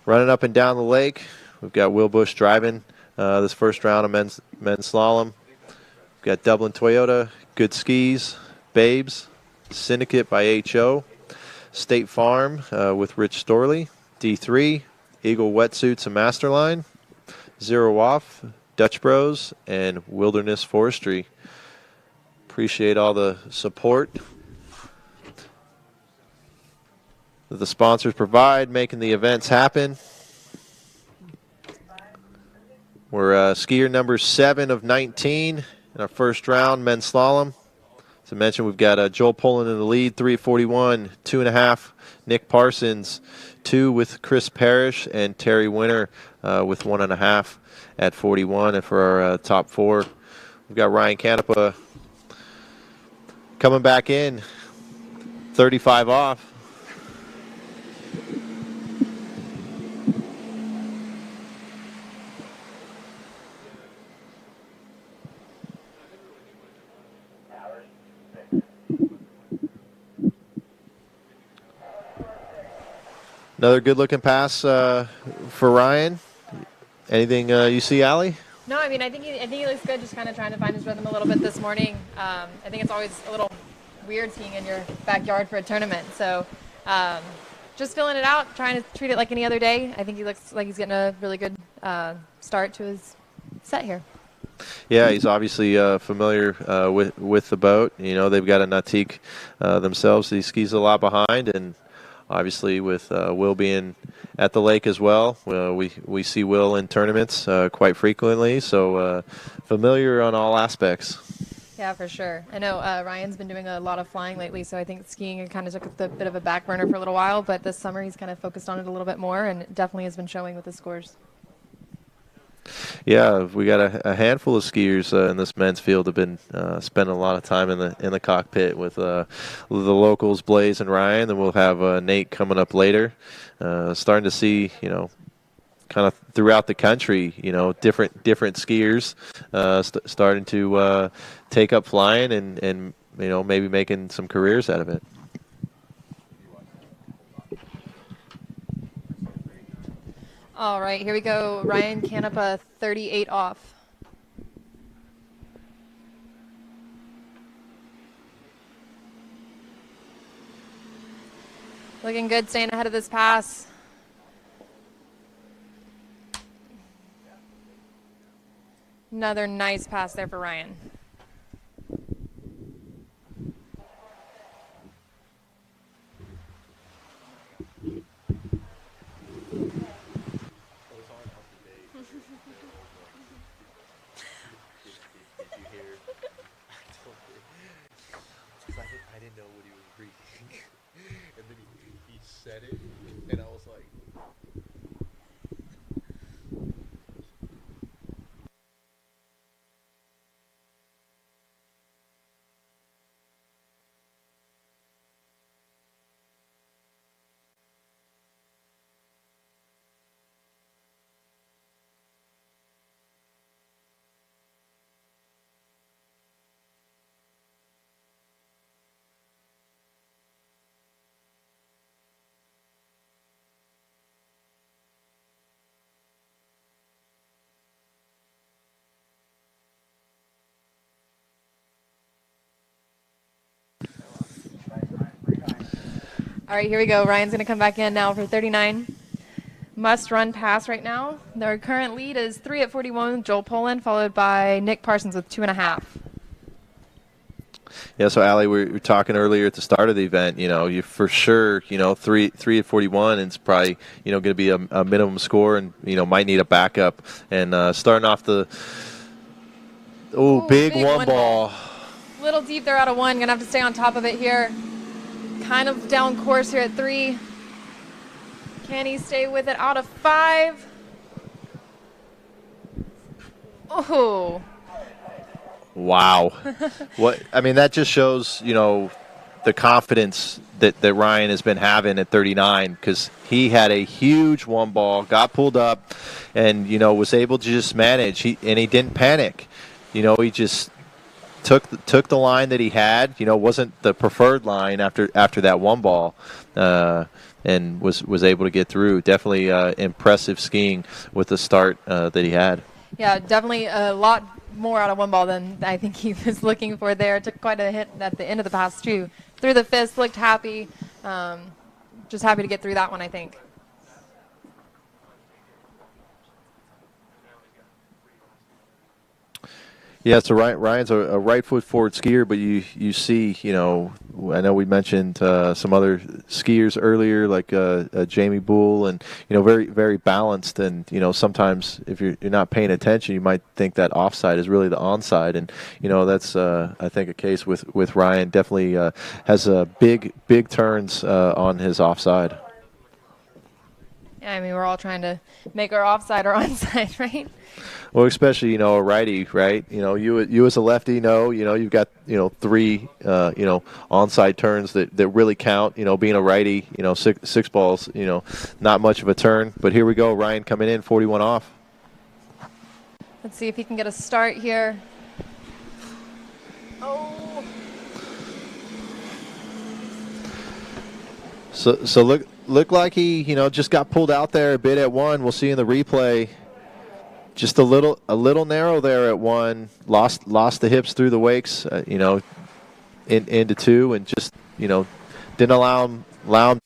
running up and down the lake. We've got Will Bush driving this first round of men's slalom. We've got Dublin Toyota, Good Skis, Babes, Syndicate by HO, State Farm with Rich Storley, D3, Eagle Wetsuits and Masterline, Zero Off, Dutch Bros, and Wilderness Forestry. Appreciate all the support that the sponsors provide, making the events happen. We're skier number 7 of 19 in our first round, men's slalom. As I mentioned, we've got Joel Poland in the lead, 3 at 41, 2.5, Nick Parsons, 2 with Chris Parrish, and Terry Winter with 1.5 at 41. And for our top 4, we've got Ryan Canepa coming back in, 35 off. Another good-looking pass for Ryan. Anything you see, Allie? No, I think he looks good. Just kind of trying to find his rhythm a little bit this morning. I think it's always a little weird skiing in your backyard for a tournament. So, just filling it out, trying to treat it like any other day. I think he looks like he's getting a really good start to his set here. Yeah, he's obviously familiar with the boat. They've got a Nautique themselves. He skis a lot behind, and obviously with Will being at the lake as well, we see Will in tournaments quite frequently, so familiar on all aspects. Yeah, for sure. I know Ryan's been doing a lot of flying lately, so I think skiing kind of took a bit of a back burner for a little while, but this summer he's kind of focused on it a little bit more, and it definitely has been showing with his scores. Yeah, we got a handful of skiers in this men's field have been spending a lot of time in the cockpit with the locals, Blaze and Ryan. Then we'll have Nate coming up later. Starting to see, kind of throughout the country, different skiers starting to take up flying and maybe making some careers out of it. All right, here we go. Ryan Canepa, 38 off. Looking good, staying ahead of this pass. Another nice pass there for Ryan. I didn't know what he was reading, and then he said it, and I was like, All right, here we go. Ryan's going to come back in now for 39. Must run pass right now. Their current lead is 3 at 41, Joel Poland, followed by Nick Parsons with 2.5. Yeah, so Allie, we were talking earlier at the start of the event. You for sure, 3 at 41, and it's probably going to be a minimum score, and might need a backup. And starting off the big one ball. Little deep there out of 1. Gonna have to stay on top of it here. Kind of down course here at 3. Can he stay with it out of 5? Oh. Wow. That just shows, the confidence that Ryan has been having at 39, because he had a huge one ball, got pulled up, and, was able to just manage. He didn't panic. He just took the line that he had, wasn't the preferred line after that one ball, and was able to get through. Definitely impressive skiing with the start that he had. Yeah, definitely a lot more out of one ball than I think he was looking for there. Took quite a hit at the end of the pass, too. Threw the fist, looked happy. Just happy to get through that one, I think. Yeah, so Ryan's a right foot forward skier, but you see, I know we mentioned some other skiers earlier, like Jamie Bull, and very very balanced. And sometimes if you're not paying attention, you might think that offside is really the onside, and that's I think a case with Ryan. Definitely has big turns on his offside. Yeah, I mean, we're all trying to make our offside or onside, right? Well, especially a righty, right? You as a lefty, you've got 3 onside turns that really count. Being a righty, six balls, not much of a turn. But here we go, Ryan coming in, 41 off. Let's see if he can get a start here. Oh. So look like he just got pulled out there a bit at 1. We'll see in the replay. Just a little narrow there at 1. Lost the hips through the wakes, into 2, and just didn't allow him.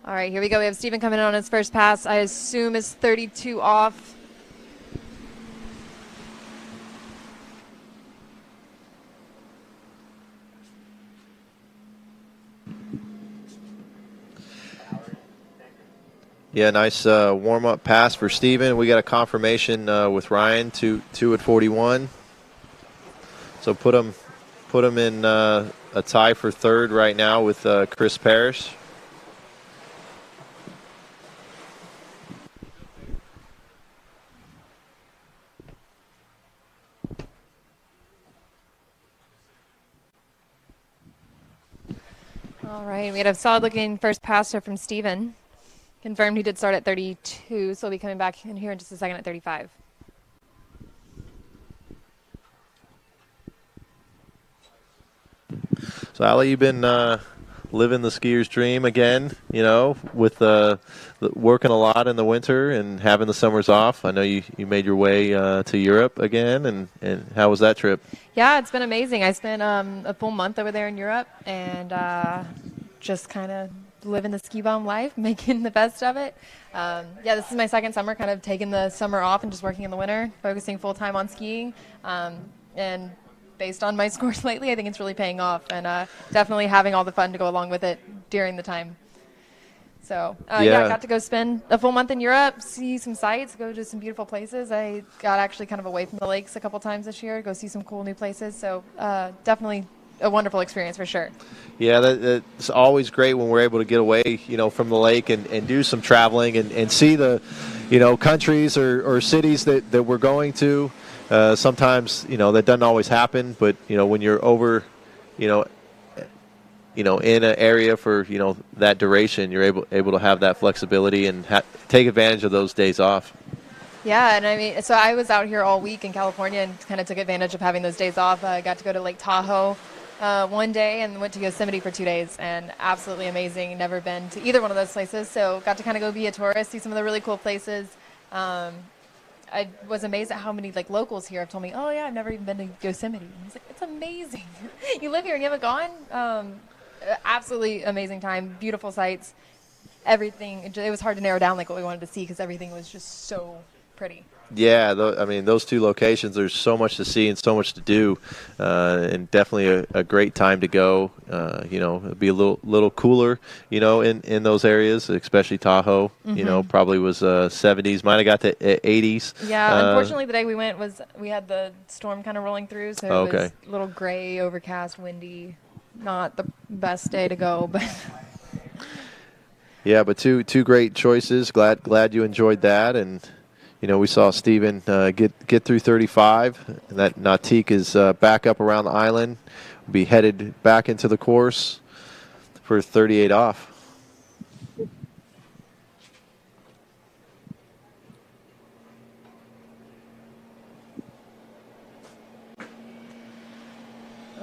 All right, here we go. We have Steven coming in on his first pass. I assume is 32 off. Yeah, nice warm-up pass for Steven. We got a confirmation with Ryan, two at 41. So put him in a tie for third right now with Chris Parrish. All right, we had a solid-looking first passer from Steven. Confirmed he did start at 32, so he'll be coming back in here in just a second at 35. So, Allie, you've been living the skier's dream again, with working a lot in the winter and having the summers off. I know you made your way to Europe again, and how was that trip? Yeah, it's been amazing. I spent a full month over there in Europe and just kind of living the ski bum life, making the best of it. Yeah, this is my second summer, kind of taking the summer off and just working in the winter, focusing full-time on skiing. And based on my scores lately, I think it's really paying off, and definitely having all the fun to go along with it during the time. So, yeah, I got to go spend a full month in Europe, see some sights, go to some beautiful places. I got actually kind of away from the lakes a couple times this year, go see some cool new places. So, definitely a wonderful experience for sure. Yeah, that's always great when we're able to get away, from the lake and do some traveling and see the, countries or cities that we're going to. Sometimes, that doesn't always happen, but, when you're over, in an area for, that duration, you're able to have that flexibility and take advantage of those days off. Yeah, and I mean, so I was out here all week in California and kind of took advantage of having those days off. I got to go to Lake Tahoe one day and went to Yosemite for 2 days, and absolutely amazing. Never been to either one of those places, so got to kind of go be a tourist, see some of the really cool places. I was amazed at how many locals here have told me, "Oh yeah, I've never even been to Yosemite." And I was like, "It's amazing. You live here and you haven't gone?" Absolutely amazing time, beautiful sights, everything. It was hard to narrow down what we wanted to see because everything was just so pretty. Yeah, those two locations, there's so much to see and so much to do, and definitely a great time to go. It'll be a little cooler, in those areas, especially Tahoe. Mm-hmm. Probably was 70s. Might have got to 80s. Yeah, unfortunately, the day we went we had the storm kind of rolling through, so it was a little gray, overcast, windy. Not the best day to go, but yeah, but two great choices. Glad you enjoyed that, and we saw Steven get through 35, and that Nautique is back up around the island. We'll be headed back into the course for 38 off.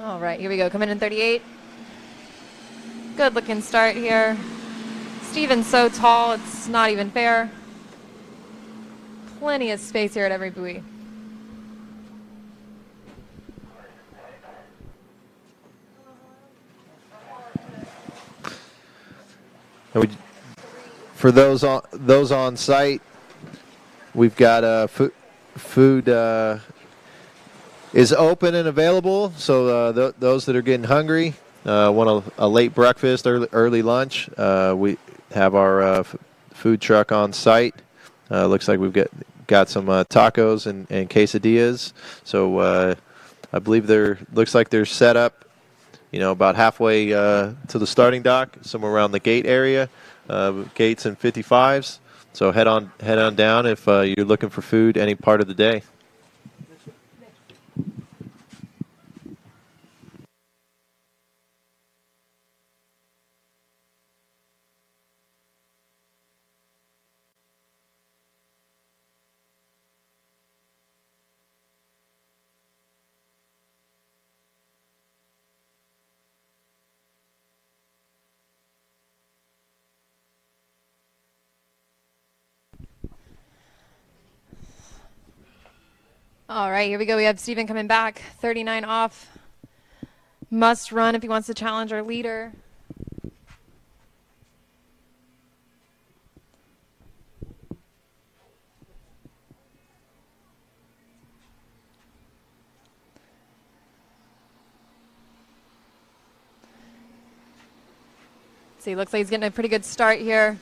all right, here we go. Coming in 38. Good looking start here. Steven's so tall, it's not even fair. Plenty of space here at every buoy. For those on site, we've got food is open and available. So those that are getting hungry, want a late breakfast, early lunch, we have our food truck on site. Looks like we've got some tacos and quesadillas. So I believe looks like they're set up, about halfway to the starting dock, somewhere around the gate area, gates and 55s. So head on down if you're looking for food any part of the day. All right, here we go. We have Steven coming back, 39 off. Must run if he wants to challenge our leader. See, looks like he's getting a pretty good start here.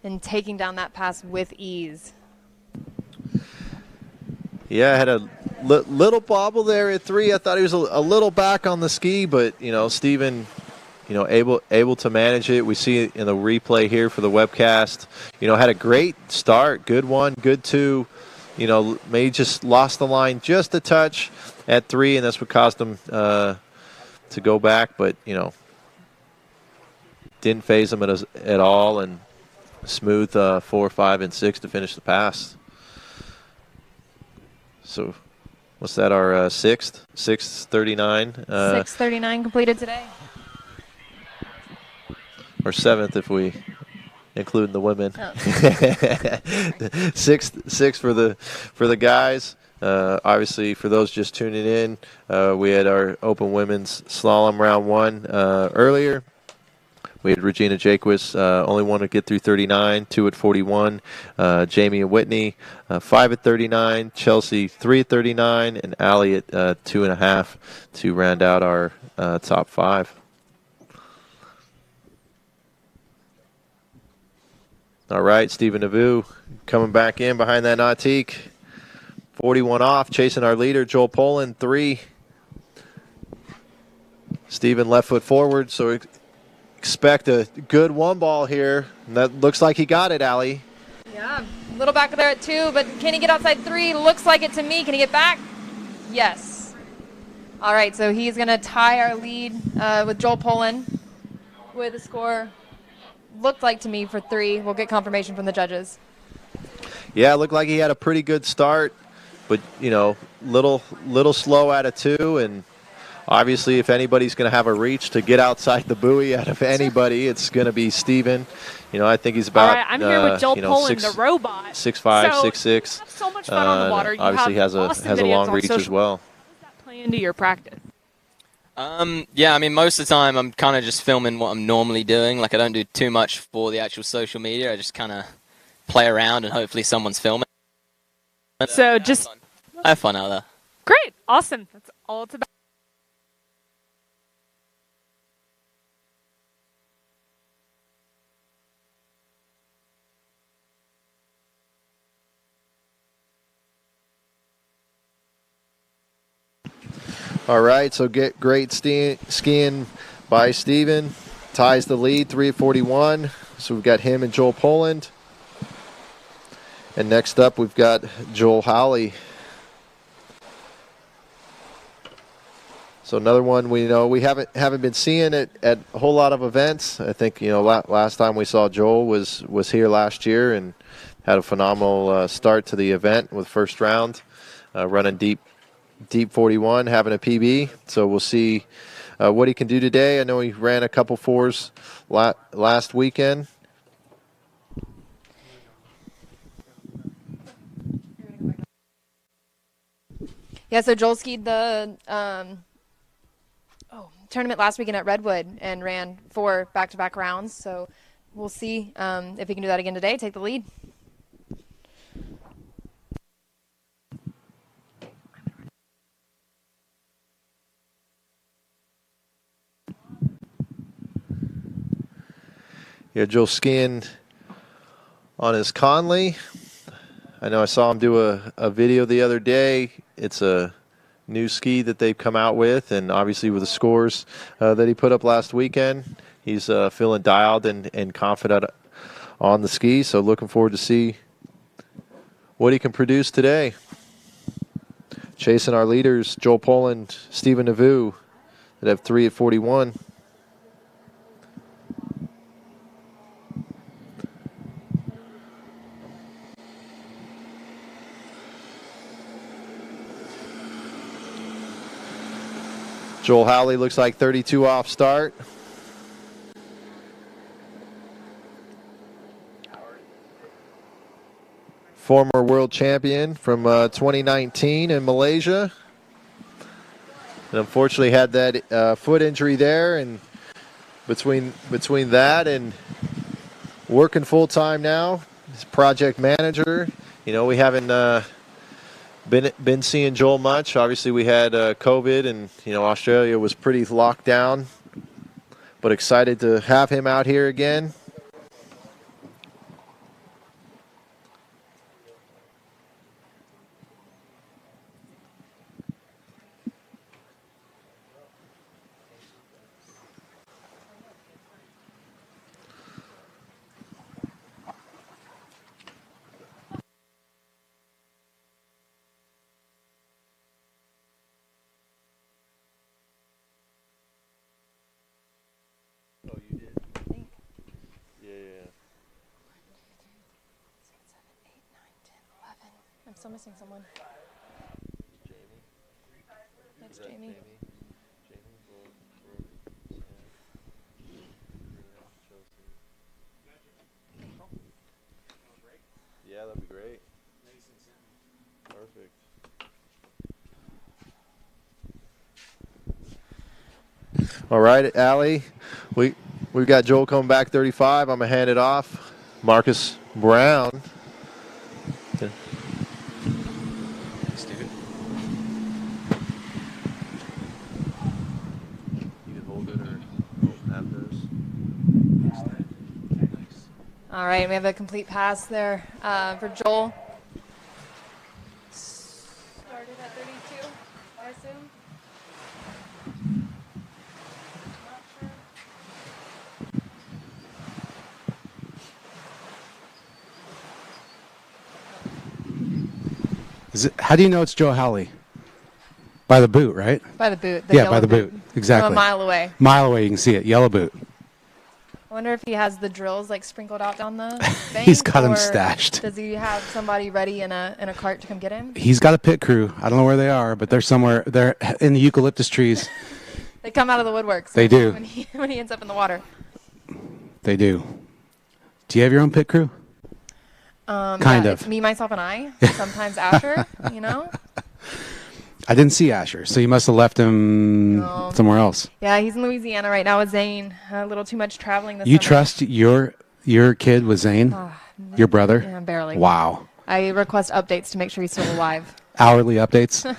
And taking down that pass with ease. Yeah, I had a little bobble there at 3. I thought he was a little back on the ski, but Steven, able to manage it. We see it in the replay here for the webcast. Had a great start, good 1, good 2, maybe just lost the line just a touch at 3, and that's what caused him to go back. But, didn't phase him at all, and smooth 4, 5, and 6 to finish the pass. So what's that, our sixth? 6:39? 6:39 completed today. Or 7th if we include the women. Oh. Sixth for the guys. Obviously, for those just tuning in, we had our open women's slalom round 1 earlier. We had Regina Jaquist, only one to get through 39, 2 at 41. Jamie and Whitney, 5 at 39. Chelsea, 3 at 39. And Allie at 2.5 to round out our top 5. All right, Stephen Navu coming back in behind that Nautique. 41 off, chasing our leader, Joel Poland, 3. Stephen left foot forward, so expect a good 1 ball here. And that looks like he got it, Allie. Yeah, a little back there at 2, but can he get outside 3? Looks like it to me. Can he get back? Yes. All right, so he's going to tie our lead with Joel Poland with a score, looked like to me, for 3. We'll get confirmation from the judges. Yeah, it looked like he had a pretty good start, but, little slow out of 2, and obviously, if anybody's going to have a reach to get outside the buoy out of anybody, it's going to be Steven. I think he's about, all right, I'm here with Joel Poland, the robot. 6'5", 6'6". Have so much fun on the water. You obviously have has a long reach as well. How does that play into your practice? Yeah, I mean, most of the time I'm kind of just filming what I'm normally doing. Like, I don't do too much for the actual social media. I just kind of play around and hopefully someone's filming. So just I have fun out there. Great. Awesome. That's all it's about. All right, so get great skiing by Steven. Ties the lead, 3 at 41. So we've got him and Joel Poland. And next up, we've got Joel Howley. So another one we haven't been seeing it at a whole lot of events. I think last time we saw Joel was here last year and had a phenomenal start to the event with first round, running deep 41, having a PB. So we'll see what he can do today. I know he ran a couple 4s last weekend. Yeah, so Joel skied the tournament last weekend at Redwood and ran 4 back-to-back rounds. So we'll see if he can do that again today, take the lead. Yeah, Joel skiing on his Conley. I know I saw him do a video the other day. It's a new ski that they've come out with, and obviously with the scores that he put up last weekend, he's feeling dialed and confident on the ski. So looking forward to see what he can produce today. Chasing our leaders, Joel Poland, Stephen Navu, that have 3 at 41. Joel Howley looks like 32 off start. Former world champion from 2019 in Malaysia. And unfortunately had that foot injury there, and between that and working full time now, he's project manager. We haven't been seeing Joel much. Obviously, we had COVID, and Australia was pretty locked down. But excited to have him out here again. I'm still missing someone. It's Jamie. Yeah, that'd be great. Perfect. All right, Allie. We've got Joel coming back 35. I'm gonna hand it off. Marcus Brown. Thanks, dude. You can hold it or have this. All right, we have a complete pass there for Joel. Started at 32, I assume. How do you know it's Joe Howley? By the boot, right? By the boot. Yeah, by the boot. Exactly. From a mile away. Mile away, you can see it. Yellow boot. I wonder if he has the drills like sprinkled out down the bank. He's got 'em or stashed. Does he have somebody ready in a cart to come get him? He's got a pit crew. I don't know where they are, but they're somewhere. They're in the eucalyptus trees. They come out of the woodworks. They do. When he ends up in the water. They do. Do you have your own pit crew? Kind of. It's me, myself, and I. Sometimes Asher, you know? I didn't see Asher, so you must have left him somewhere else. Yeah, he's in Louisiana right now with Zane. A little too much traveling this You summer. trust your kid with Zane? Your brother? Yeah, barely. Wow. I request updates to make sure he's still alive. Hourly updates?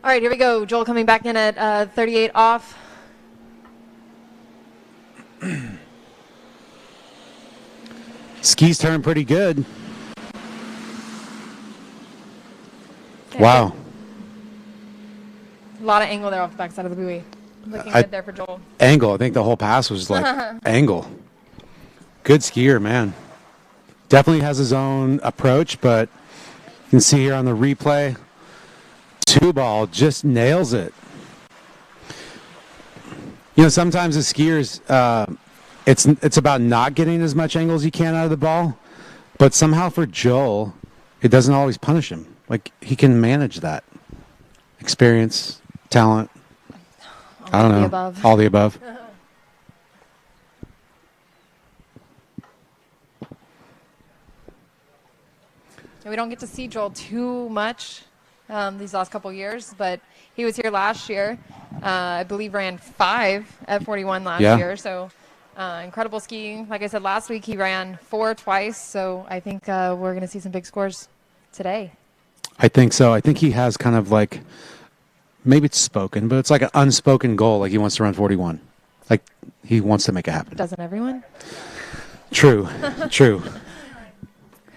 All right, here we go. Joel coming back in at 38 off. Ski's turning pretty good. Yeah, Wow. A lot of angle there off the backside of the buoy. Looking I- good there for Joel. Angle. I think the whole pass was like angle. Good skier, man. Definitely has his own approach, but you can see here on the replay, two ball just nails it. You know, sometimes as skiers, it's about not getting as much angle as you can out of the ball, but somehow for Joel, it doesn't always punish him. Like, he can manage that. Experience, talent. I don't know. Above. All the above. We don't get to see Joel too much these last couple years, but he was here last year. I believe ran 5 at 41 last year. So incredible skiing. Like I said, last week he ran 4 twice. So I think we're going to see some big scores today. I think so. I think he has kind of like, maybe it's spoken, but it's like an unspoken goal. Like he wants to run 41. Like he wants to make it happen. Doesn't everyone? True. True.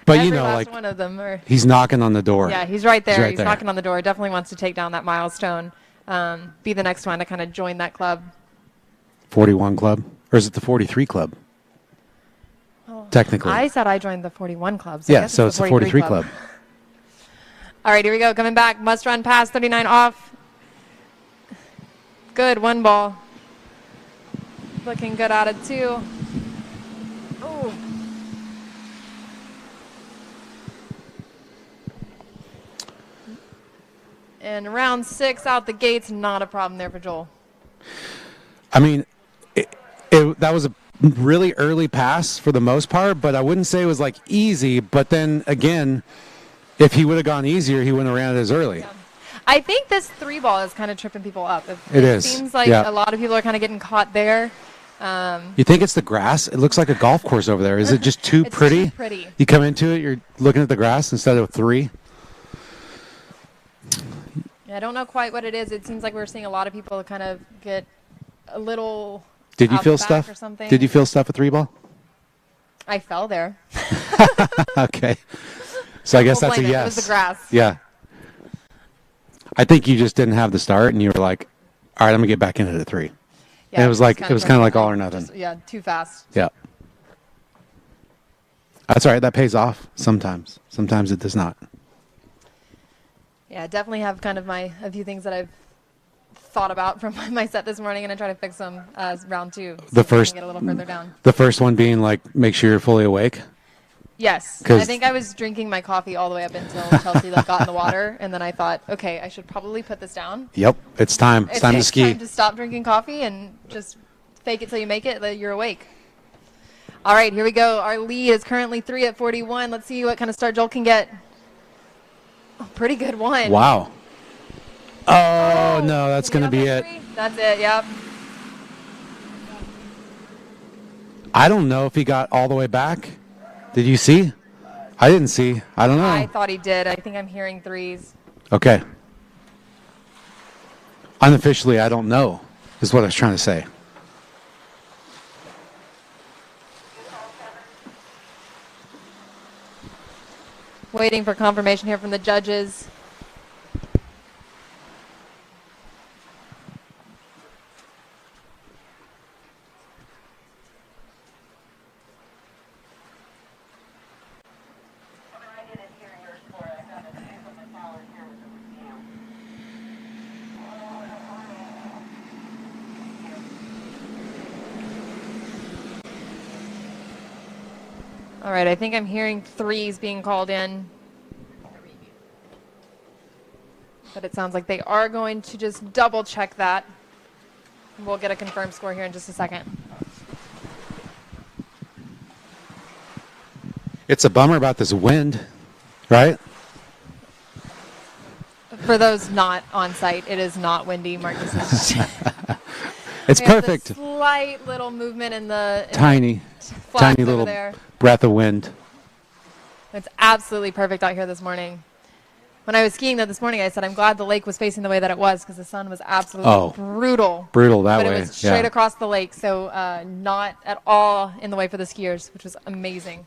But Every you know, last like one of them are, he's knocking on the door. yeah, he's right there. right He's there. knocking on the door. Definitely wants to take down that milestone. Be the next one to kind of join that club. 41 club, or is it the 43 club? Oh, Technically. I said I joined the 41 club. So I Yeah, guess so it's the 43 club. All right, here we go. Coming back. Must run past 39 off. Good. 1 ball. Looking good out of 2. Oh. And round 6 out the gates, not a problem there for Joel. I mean, that was a really early pass for the most part, but I wouldn't say it was like easy. But then again, if he would have gone easier, he wouldn't have ran it as early. Yeah. I think this 3 ball is kind of tripping people up. It is. Seems like Yeah. a lot of people are kind of getting caught there. You think it's the grass? It looks like a golf course over there. Is it just too It's pretty? too pretty. You come into it, you're looking at the grass instead of 3. I don't know quite what it is. It seems like we're seeing a lot of people kind of get a little. Did you out feel back stuff? Or something. Did you feel stuff at 3 ball? I fell there. Okay. So I guess We'll that's a blame it. yes. It was the grass. Yeah. I think you just didn't have the start, and you were like, "All right, I'm gonna get back into the 3." Yeah, and it was like kinda kind of like all or nothing. Just, yeah, too fast. Yeah. That's all right. That pays off sometimes. Sometimes it does not. Yeah, definitely have kind of a few things that I've thought about from my set this morning, and I try to fix them round 2. So The first, get a little further down. the first one being like, make sure you're fully awake. Yes, I think I was drinking my coffee all the way up until Chelsea got in the water, and then I thought, okay, I should probably put this down. Yep, it's time. It's time to ski. It's time to stop drinking coffee and just fake it till you make it that you're awake. All right, here we go. Our lead is currently 3 at 41. Let's see what kind of start Joel can get. Oh, pretty good one. Wow. Oh, no, that's going to be it. That's it, yep. I don't know if he got all the way back. Did you see? I didn't see. I don't know. I thought he did. I think I'm hearing 3s. Okay. Unofficially, I don't know, is what I was trying to say. Waiting for confirmation here from the judges. All right, I think I'm hearing 3s being called in. But it sounds like they are going to just double check that. We'll get a confirmed score here in just a second. It's a bummer about this wind, right? For those not on site, it is not windy, Marcus. It's perfect. Slight little movement in the Tiny little there. breath of wind. It's absolutely perfect out here this morning. When I was skiing this morning, I said I'm glad the lake was facing the way that it was because the sun was absolutely brutal. Brutal that way. But it was straight across the lake, so not at all in the way for the skiers, which was amazing.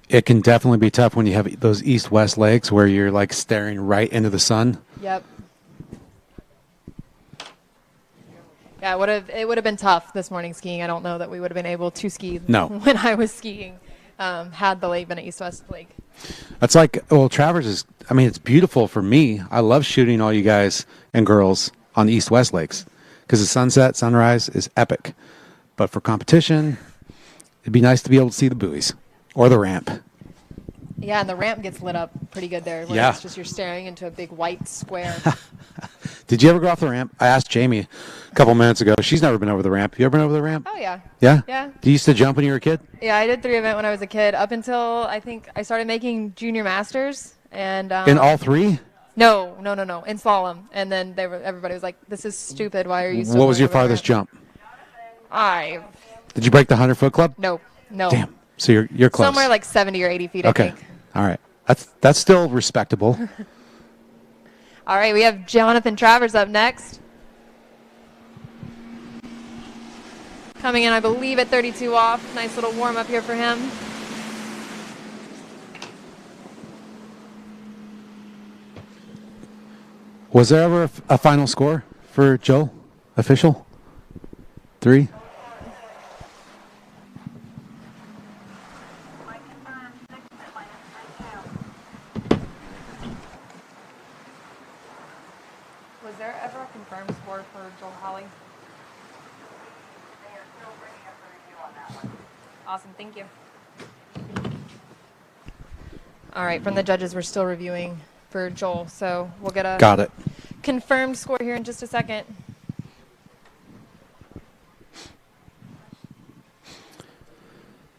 It can definitely be tough when you have those east-west lakes where you're like staring right into the sun. Yep. Yeah, it would have been tough this morning skiing. I don't know that we would have been able to ski when I was skiing had the lake been an east-west lake. That's like, well, Travers is, I mean, it's beautiful for me. I love shooting all you guys and girls on the east-west lakes because the sunset, sunrise is epic. But for competition, it'd be nice to be able to see the buoys or the ramp. Yeah, and the ramp gets lit up pretty good there. Where it's just you're staring into a big white square. Did you ever go off the ramp? I asked Jamie a couple minutes ago. She's never been over the ramp. You ever been over the ramp? Oh, yeah. Yeah? Yeah. Did you used to jump when you were a kid? Yeah, I did 3 event when I was a kid up until I think I started making junior masters. And in all 3? No, in slalom. And then everybody was like, this is stupid. Why are you still What was your going over the farthest jump? ramp? Did you break the 100-foot club? No. Damn. So you're close. Somewhere like 70 or 80 feet, okay. I think. All right. That's still respectable. All right, we have Jonathan Travers up next. Coming in, I believe, at 32 off. Nice little warm-up here for him. Was there ever a final score for Joel? Official? 3? Was there ever a confirmed score for Joel Holly? Awesome, thank you. All right, from the judges, we're still reviewing for Joel, so we'll get a confirmed score here in just a second.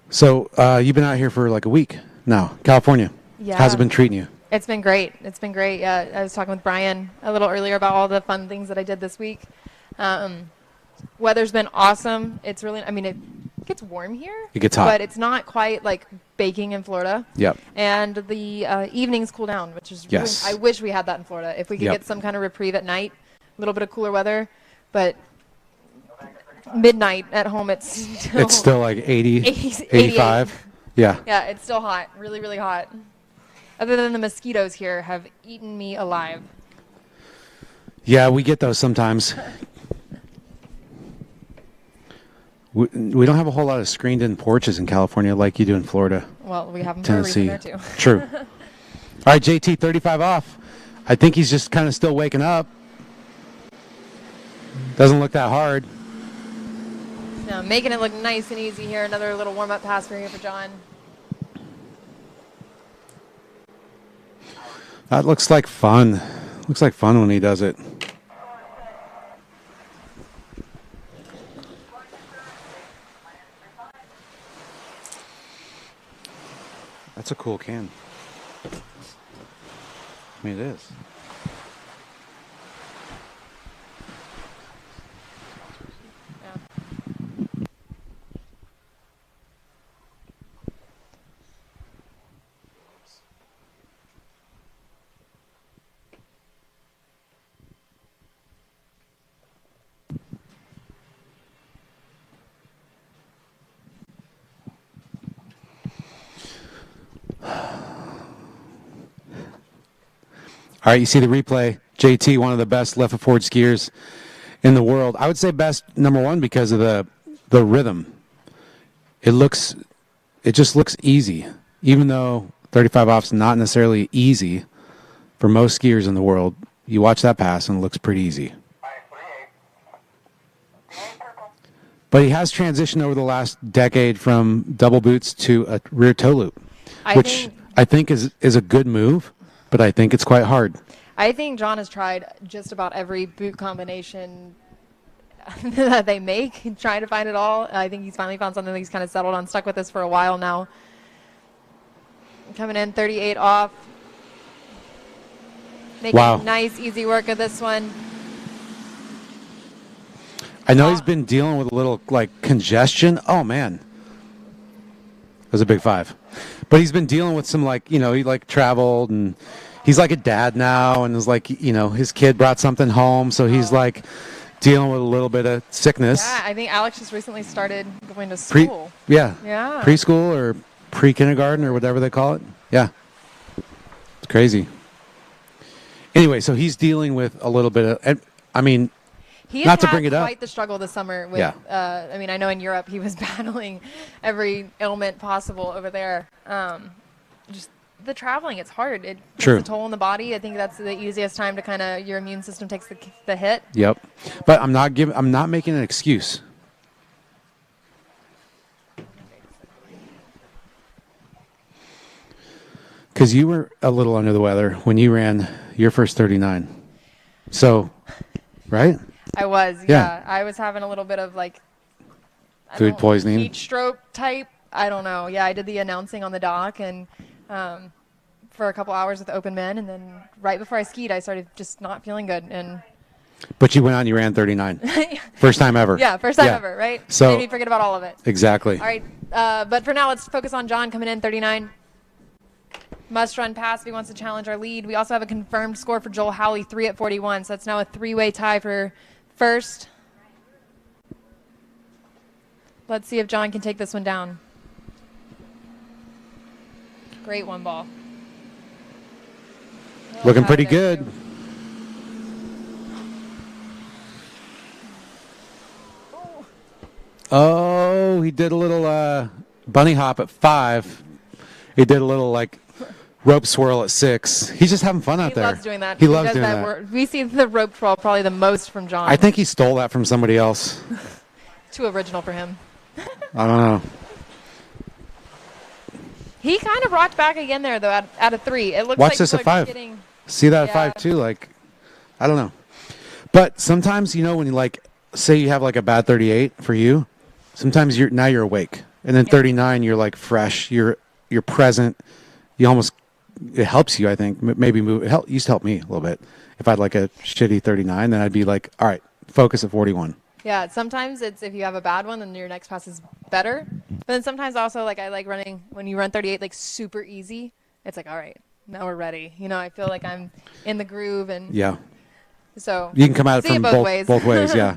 So you've been out here for like a week now, California. Yeah. How's it been treating you? It's been great. It's been great. Yeah, I was talking with Brian a little earlier about all the fun things that I did this week. Weather's been awesome. It's really, I mean, it gets warm here. It gets hot. But it's not quite like baking in Florida. Yep. And the evenings cool down, which is really, I wish we had that in Florida. If we could get some kind of reprieve at night, a little bit of cooler weather. But midnight at home, it's still like 80, 85. Yeah. Yeah, it's still hot. Really, really hot. Other than the mosquitoes here have eaten me alive. Yeah, we get those sometimes. We don't have a whole lot of screened-in porches in California like you do in Florida. Well, Well, we have him for a reason Tennessee. there, too. True. All right, JT, 35 off. I think he's just kind of still waking up. Doesn't look that hard. Now, making it look nice and easy here. Another little warm-up pass for John. That looks like fun. Looks like fun when he does it. That's a cool can. I mean, it is. All right, you see the replay. JT, one of the best left forward skiers in the world. I would say best, number one, because of the rhythm. It just looks easy, even though 35 off's not necessarily easy for most skiers in the world. You watch that pass and it looks pretty easy. But he has transitioned over the last decade from double boots to a rear toe loop, which I think is a good move. But I think it's quite hard. I think John has tried just about every boot combination that they make, trying to find it all. I think he's finally found something that he's kind of settled on, stuck with this for a while now. Coming in 38 off. Making nice, easy work of this one. I know he's been dealing with a little, congestion. Oh, man. That was a big 5. But he's been dealing with some, he, traveled, and he's like a dad now, and is his kid brought something home, so he's, dealing with a little bit of sickness. Yeah, I think Alex just recently started going to school. Yeah. Preschool or pre-kindergarten or whatever they call it. Yeah. It's crazy. Anyway, so he's dealing with a little bit of, he not has to bring it up. Quite the struggle this summer. With, I know in Europe he was battling every ailment possible over there. Just the traveling, it's hard. It takes a toll on the body. I think that's the easiest time to your immune system takes the hit. Yep. But I'm not making an excuse. Because you were a little under the weather when you ran your first 39. So, right? I was, yeah. I was having a little bit of food poisoning, heat stroke type. I don't know. Yeah, I did the announcing on the dock and for a couple hours with open men, and then right before I skied, I started just not feeling good. But you went out and you ran 39. First time ever. Yeah, first time ever, right? So made me forget about all of it. Exactly. All right, but for now, let's focus on John coming in 39. Must run pass if he wants to challenge our lead. We also have a confirmed score for Joel Howley, 3 at 41. So that's now a 3-way tie for first. Let's see if John can take this one down. Great one ball. Looking pretty good. Oh, he did a little bunny hop at 5. He did a little rope swirl at 6. He's just having fun out there. He loves doing that. He loves doing that. We see the rope twirl probably the most from John. I think he stole that from somebody else. Too original for him. I don't know. He kind of rocked back again there, though, at a 3. It looks Watch like this at 5. Getting, see that at 5, too? I don't know. But sometimes, when you, say you have, a bad 38 for you, sometimes you're awake. And then 39, you're, fresh. You're present. You almost, it helps you, I think, maybe move. It used to help me a little bit. If I had, a shitty 39, then I'd be all right, focus at 41. Yeah, sometimes it's if you have a bad one, then your next pass is better. But then sometimes also, I like running, when you run 38, super easy, it's all right, now we're ready. I feel like I'm in the groove. And yeah. So you can come at it from both ways. Both ways, yeah.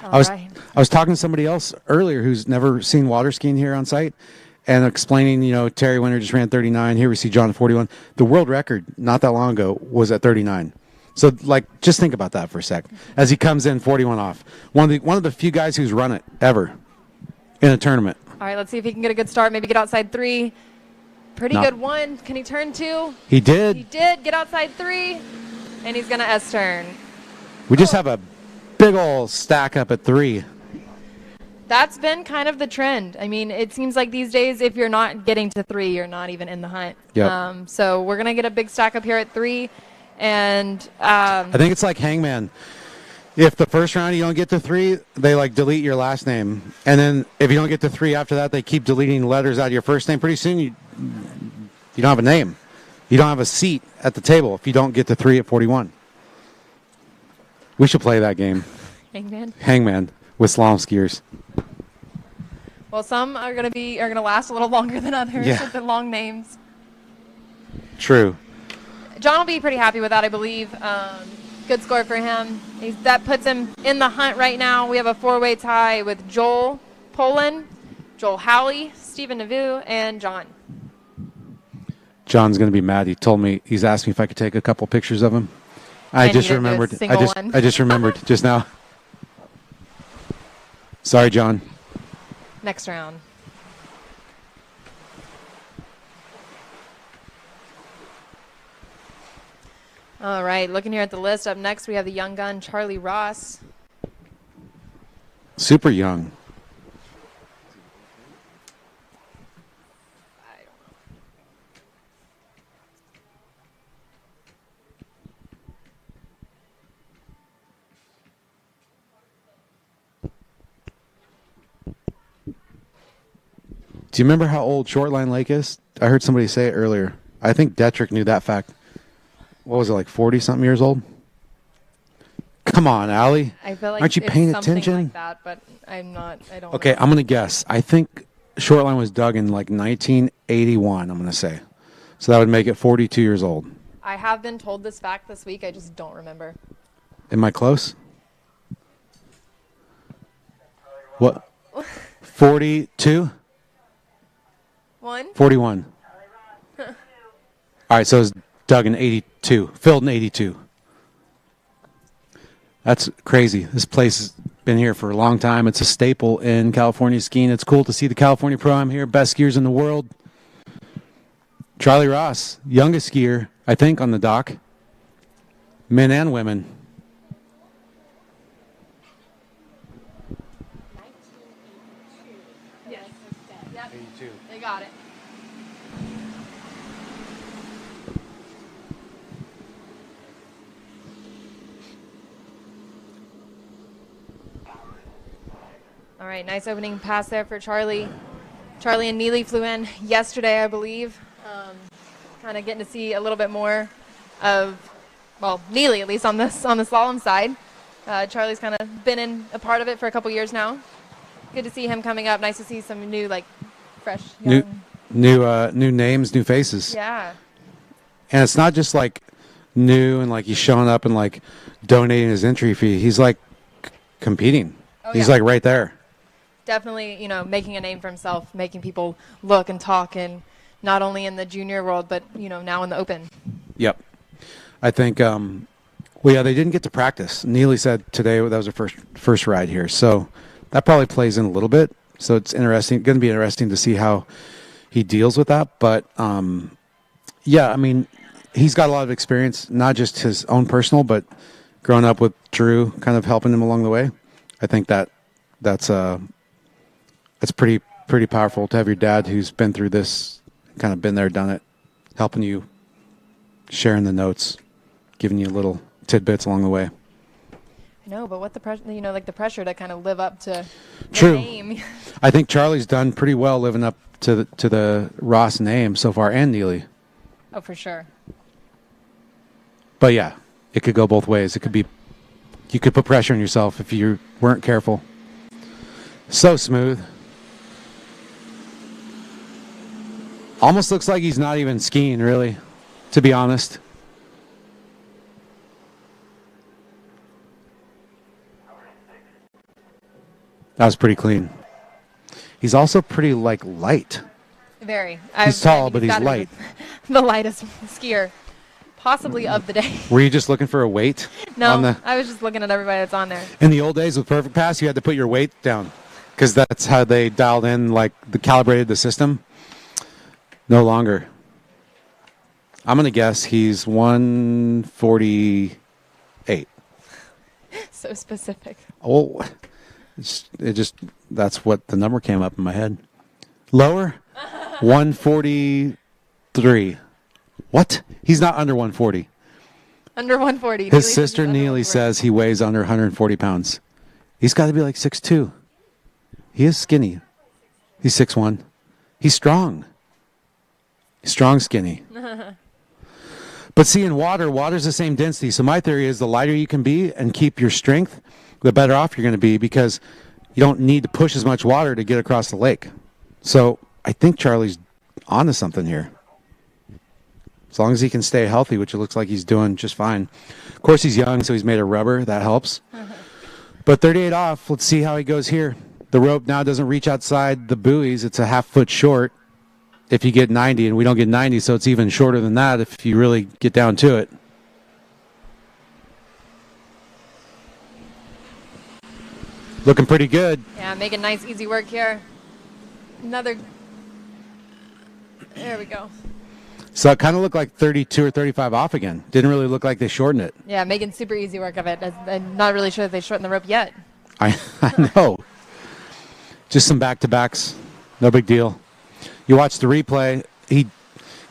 I was talking to somebody else earlier who's never seen water skiing here on site, and explaining, Terry Winter just ran 39. Here we see John 41. The world record not that long ago was at 39. So, just think about that for a sec. As he comes in 41 off. One of the few guys who's run it ever in a tournament. All right, let's see if he can get a good start. Maybe get outside 3. Pretty good 1. Can he turn 2? He did. He did get outside 3, and he's going to S-turn. We just have a big old stack up at 3. That's been kind of the trend. I mean, it seems like these days, if you're not getting to 3, you're not even in the hunt. Yep. So we're going to get a big stack up here at 3. And I think it's like Hangman. If the first round you don't get to 3, they delete your last name. And then if you don't get to 3 after that, they keep deleting letters out of your first name. Pretty soon you don't have a name. You don't have a seat at the table if you don't get to 3 at 41. We should play that game. Hangman with slalom skiers. Well, some are going to last a little longer than others with the long names. True. John will be pretty happy with that, I believe. Good score for him. That puts him in the hunt right now. We have a 4-way tie with Joel Poland, Joel Howley, Stephen Navu, and John. John's going to be mad. He's asked me if I could take a couple pictures of him. I just remembered. I just remembered just now. Sorry, John. Next round. All right, looking here at the list, up next we have the young gun, Charlie Ross. Super young. Do you remember how old Shortline Lake is? I heard somebody say it earlier. I think Detrick knew that fact. What was it, 40-something years old? Come on, Allie. I feel like aren't you it's paying something attention? like that, but I don't Okay, know. I'm going to guess. I think Shortline was dug in 1981, I'm going to say. So that would make it 42 years old. I have been told this fact this week. I just don't remember. Am I close? What? 42? 41. All right, so it's dug in 82, filled in 82. That's crazy. This place has been here for a long time. It's a staple in California skiing. It's cool to see the California ProAm here. Best skiers in the world. Charlie Ross, youngest skier, I think, on the dock. Men and women. Yes. Yep. 82. They got it. All right, nice opening pass there for Charlie. Charlie and Neely flew in yesterday, I believe. Kind of getting to see a little bit more of, well, Neely at least on the slalom side. Charlie's kind of been in a part of it for a couple years now. Good to see him coming up. Nice to see some new, fresh, young. New names, new faces. Yeah. And it's not just new and he's showing up and donating his entry fee. He's competing. He's right there. Definitely, making a name for himself, making people look and talk, and not only in the junior world, but, now in the open. Yep. I think, they didn't get to practice. Neely said today that was her first ride here. So that probably plays in a little bit. So it's going to be interesting to see how he deals with that. But, he's got a lot of experience, not just his own personal, but growing up with Drew, kind of helping him along the way. I think that's pretty powerful to have your dad who's been through this, kind of been there, done it, helping you, sharing the notes, giving you little tidbits along the way. No, but what the pressure, the pressure to kind of live up to True. the name. I think Charlie's done pretty well living up to the Ross name so far, and Neely. Oh, for sure. But yeah, it could go both ways. You could put pressure on yourself if you weren't careful. So smooth. Almost looks like he's not even skiing, really, to be honest. That was pretty clean. He's also pretty light. Very. He's tall, but he's light. The lightest skier, possibly of the day. Were you just looking for a weight? No, I was just looking at everybody that's on there. In the old days with Perfect Pass, you had to put your weight down because that's how they dialed in, like, calibrated the system. No longer. I'm going to guess he's 148. So specific. Oh, that's what the number came up in my head. Lower? 143. What? He's not under 140. Under 140. His sister Neely says he weighs under 140 pounds. He's got to be like 6'2". He is skinny. He's 6'1". He's strong. Strong, skinny. But see, in water's the same density. So my theory is the lighter you can be and keep your strength, the better off you're going to be because you don't need to push as much water to get across the lake. So I think Charlie's onto something here. As long as he can stay healthy, which it looks like he's doing just fine. Of course, he's young, so he's made of rubber. That helps. But 38 off. Let's see how he goes here. The rope now doesn't reach outside the buoys. It's a half foot short if you get 90, and we don't get 90, so it's even shorter than that if you really get down to it. Looking pretty good. Yeah, making nice, easy work here. There we go. So it kind of looked like 32 or 35 off again. Didn't really look like they shortened it. Yeah, making super easy work of it. I'm not really sure if they shortened the rope yet. I know. Just some back-to-backs. No big deal. You watch the replay. He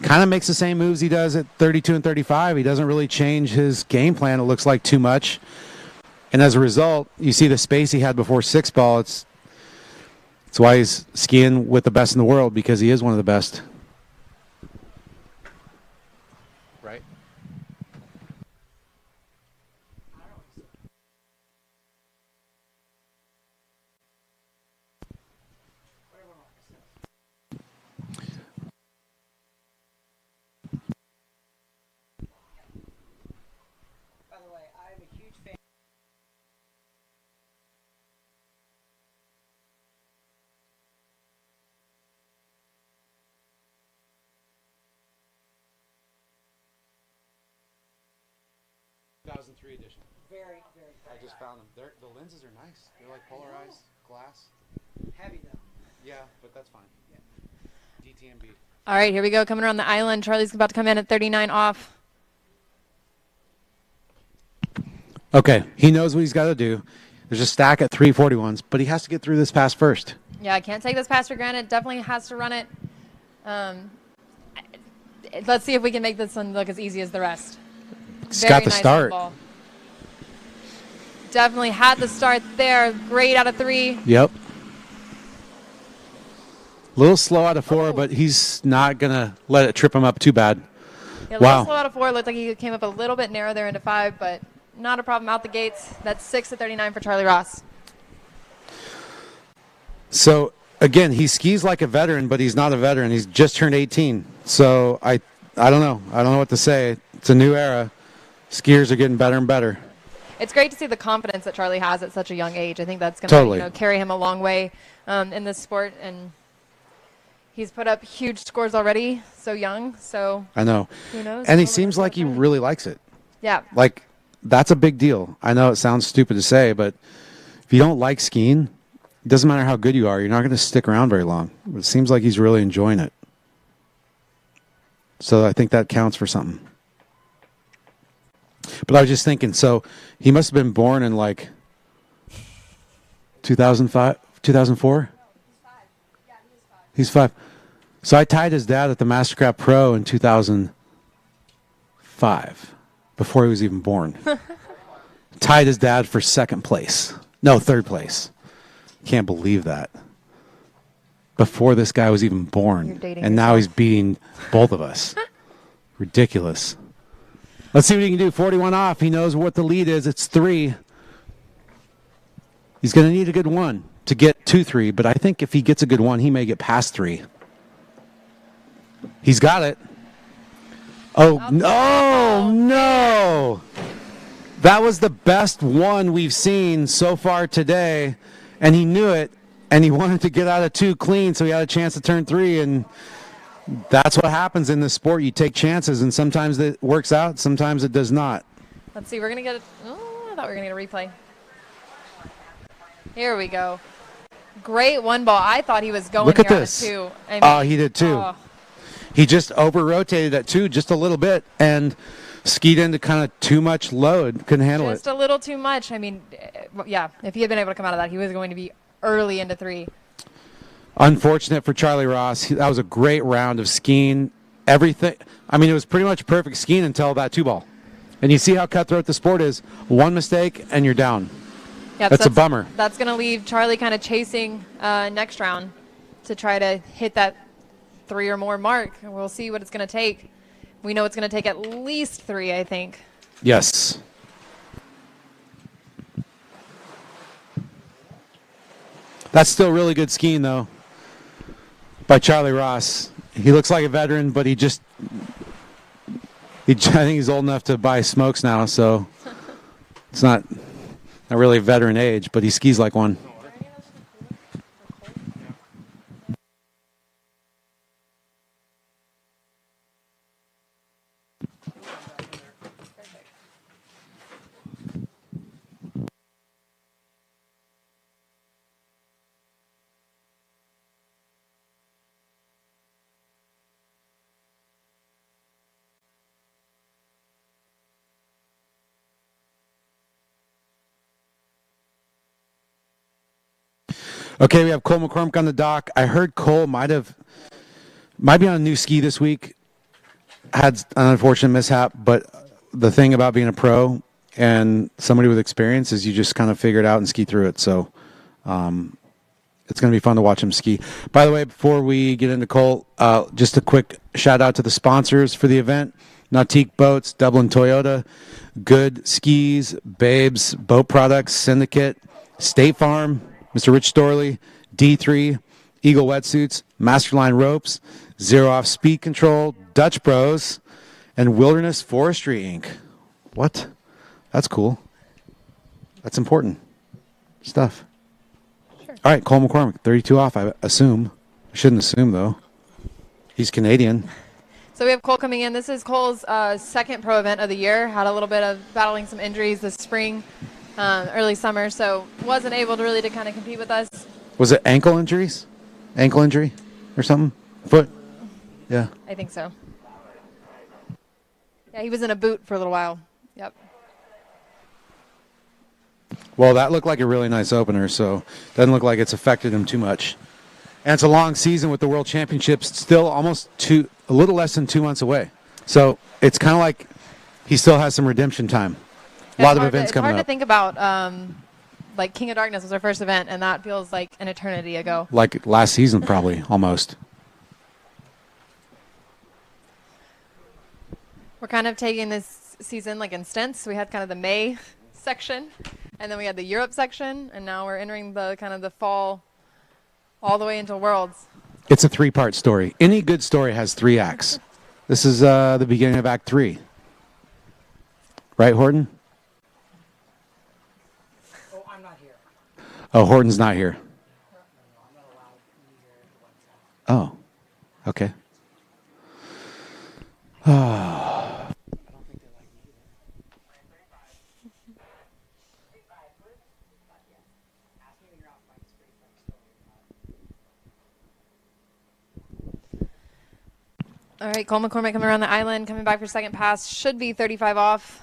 kind of makes the same moves he does at 32 and 35. He doesn't really change his game plan, it looks like, too much. And as a result, you see the space he had before six ball. It's why he's skiing with the best in the world, because he is one of the best. Right. Edition. Very, very. I just found them. The lenses are nice. They're like polarized glass. Heavy though. Yeah, but that's fine. Yeah. DTMB. All right, here we go. Coming around the island. Charlie's about to come in at 39 off. Okay, he knows what he's got to do. There's a stack at 341s, but he has to get through this pass first. Yeah, I can't take this pass for granted. Definitely has to run it. Let's see if we can make this one look as easy as the rest. He's got the start. Ball. Definitely had the start there. Great out of 3. Yep. A little slow out of 4, but he's not going to let it trip him up too bad. Yeah, a wow. little slow out of 4. Looked like he came up a little bit narrow there into 5, but not a problem out the gates. That's 6 at 39 for Charlie Ross. So, again, he skis like a veteran, but he's not a veteran. He's just turned 18. So, I don't know. I don't know what to say. It's a new era. Skiers are getting better and better. It's great to see the confidence that Charlie has at such a young age. I think that's going to carry him a long way in this sport. And he's put up huge scores already, so young. So I know. Who knows? And he seems like he really likes it. Yeah. Like, that's a big deal. I know it sounds stupid to say, but if you don't like skiing, it doesn't matter how good you are. You're not going to stick around very long. It seems like he's really enjoying it. So I think that counts for something. But I was just thinking, so he must have been born in like 2005, 2004? He's 5. So I tied his dad at the Mastercraft Pro in 2005, before he was even born. Tied his dad for 2nd place. No, 3rd place. Can't believe that. Before this guy was even born. And now he's beating both of us. Ridiculous. Let's see what he can do. 41 off. He knows what the lead is. It's 3. He's going to need a good 1 to get to 3, but I think if he gets a good 1, he may get past 3. He's got it. Oh, no. That was the best 1 we've seen so far today, and he knew it, and he wanted to get out of 2 clean, so he had a chance to turn 3, and That's what happens in this sport. You take chances, and sometimes it works out, sometimes it does not. Let's see. We're going to get I thought we were going to get a replay. Here we go. Great one ball. I thought he was going Look at here this. on a 2. I mean, He did too. oh. He just over-rotated at 2 just a little bit and skied into kind of too much load. Couldn't handle Just it. a little too much. I mean, yeah, if he had been able to come out of that, he was going to be early into 3. Unfortunate for Charlie Ross. That was a great round of skiing. Everything. I mean, it was pretty much perfect skiing until that 2-ball. And you see how cutthroat the sport is. One mistake and you're down. Yep, that's a bummer. That's going to leave Charlie kind of chasing next round to try to hit that 3 or more mark. And we'll see what it's going to take. We know it's going to take at least 3, I think. Yes. That's still really good skiing, though, by Charlie Ross. He looks like a veteran, but I think he's old enough to buy smokes now, so it's not really a veteran age, but he skis like one. Okay, we have Cole McCormick on the dock. I heard Cole might be on a new ski this week. Had an unfortunate mishap, but the thing about being a pro and somebody with experience is you just kind of figure it out and ski through it. So it's going to be fun to watch him ski. By the way, before we get into Cole, just a quick shout out to the sponsors for the event. Nautique Boats, Dublin Toyota, Good Skis, Babes, Boat Products, Syndicate, State Farm, Mr. Rich Storley, D3, Eagle Wetsuits, Masterline Ropes, Zero Off Speed Control, Dutch Bros, and Wilderness Forestry, Inc. What? That's cool. That's important stuff. Sure. All right, Cole McCormick, 32 off, I assume. I shouldn't assume, though. He's Canadian. So we have Cole coming in. This is Cole's second pro event of the year. Had a little bit of battling some injuries this spring. Early summer, so wasn't able to really kind of compete with us. Was it ankle injuries? Ankle injury or something? Foot? Yeah. I think so. Yeah, he was in a boot for a little while. Yep. Well, that looked like a really nice opener, so doesn't look like it's affected him too much. And it's a long season with the World Championships still almost a little less than 2 months away. So it's kind of like he still has some redemption time. A lot of events coming up. It's hard to think about, like King of Darkness was our first event, and that feels like an eternity ago. Like last season, probably, almost. We're kind of taking this season like in stints. We had kind of the May section, and then we had the Europe section, and now we're entering the kind of the fall all the way into Worlds. It's a 3-part story. Any good story has 3 acts. This is the beginning of Act 3. Right, Horton? Oh, Horton's not here. Oh, okay. All right, Cole McCormick coming around the island, coming back for second pass. Should be 35 off.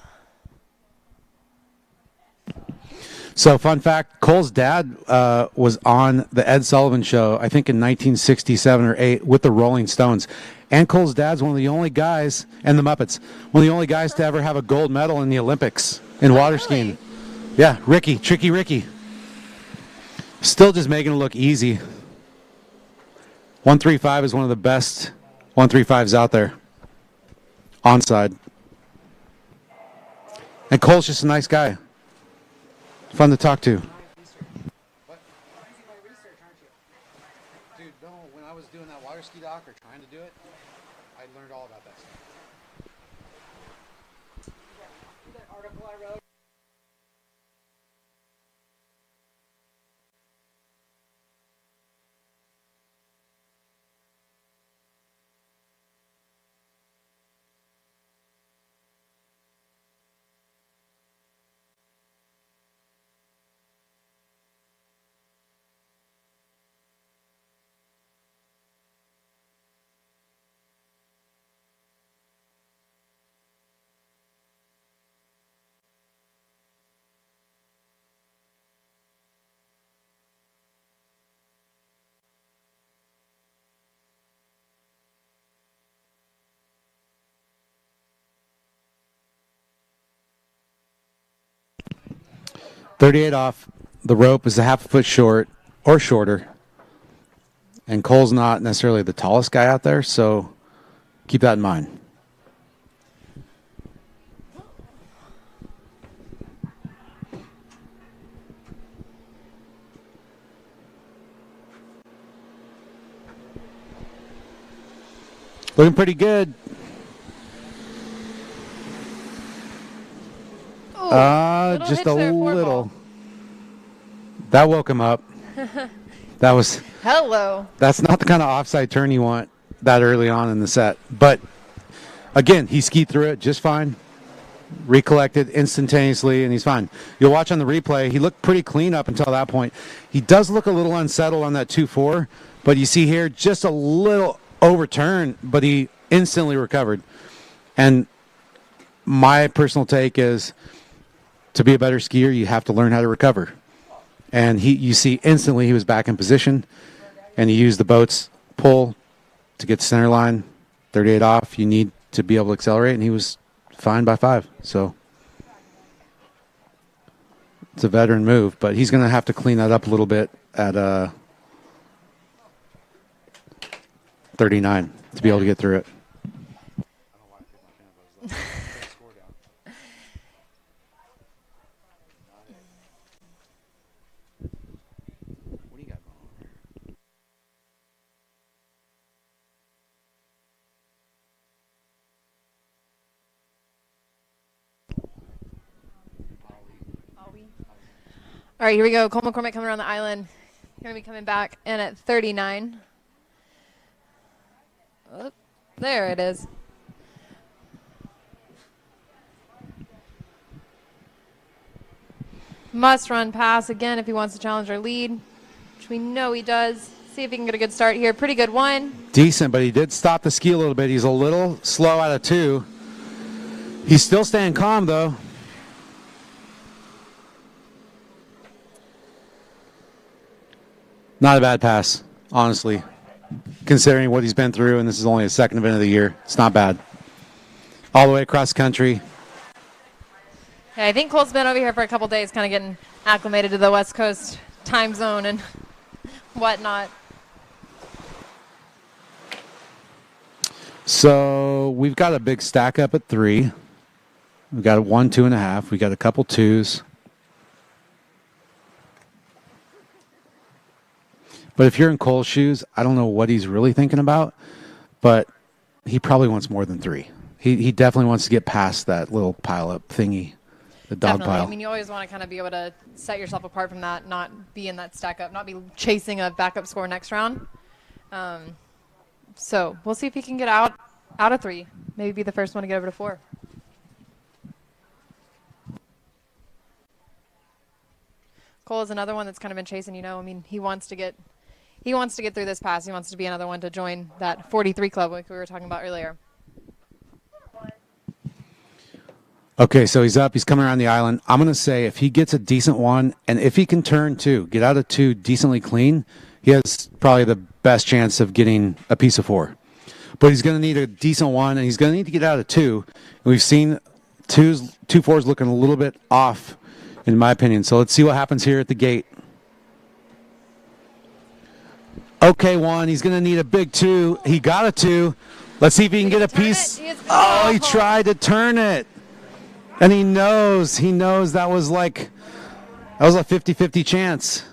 So, fun fact, Cole's dad was on the Ed Sullivan Show, I think in 1967 or 8, with the Rolling Stones. And Cole's dad's one of the only guys, and the Muppets, one of the only guys to ever have a gold medal in the Olympics in water skiing. Yeah, Tricky Ricky. Still just making it look easy. 135 is one of the best 135s out there. Onside. And Cole's just a nice guy. Fun to talk to. Dude, no, when I was doing that water ski doc or trying to do it, I learned all about that stuff. That article I wrote. 38 off. The rope is a half a foot short or shorter. And Cole's not necessarily the tallest guy out there, so keep that in mind. Looking pretty good. Just a little. That woke him up. That was. Hello. That's not the kind of offside turn you want that early on in the set. But again, he skied through it just fine. Recollected instantaneously, and he's fine. You'll watch on the replay. He looked pretty clean up until that point. He does look a little unsettled on that 2-4, but you see here just a little overturn, but he instantly recovered. And my personal take is, to be a better skier, you have to learn how to recover. And you see instantly he was back in position, and he used the boat's pull to get center line, 38 off. You need to be able to accelerate, and he was fine by 5. So it's a veteran move, but he's going to have to clean that up a little bit at 39 to be able to get through it. All right, here we go. Cole McCormick coming around the island. Going to be coming back in at 39. Oh, there it is. Must run pass again if he wants to challenge our lead, which we know he does. See if he can get a good start here. Pretty good one. Decent, but he did stop the ski a little bit. He's a little slow out of 2. He's still staying calm, though. Not a bad pass, honestly, considering what he's been through, and this is only his second event of the year. It's not bad. All the way across the country. Yeah, I think Cole's been over here for a couple days, kind of getting acclimated to the West Coast time zone and whatnot. So we've got a big stack up at 3. We've got a 1, 2.5. We got a couple 2s. But if you're in Cole's shoes, I don't know what he's really thinking about, but he probably wants more than 3. He definitely wants to get past that little pile-up thingy, the dog Definitely. pile. I mean, you always want to kind of be able to set yourself apart from that, not be in that stack up, not be chasing a backup score next round. So we'll see if he can get out of 3. Maybe be the first one to get over to 4. Cole is another one that's kind of been chasing, I mean, he wants to get through this pass. He wants to be another one to join that 43 club like we were talking about earlier. Okay, so he's up. He's coming around the island. I'm going to say if he gets a decent one, and if he can turn 2, get out of 2 decently clean, he has probably the best chance of getting a piece of 4. But he's going to need a decent one, and he's going to need to get out of 2. We've seen 2-4s looking a little bit off, in my opinion. So let's see what happens here at the gate. Okay, 1. He's going to need a big 2. He got a 2. Let's see if he can get a piece. Oh, he tried to turn it. And he knows that was a 50-50 chance.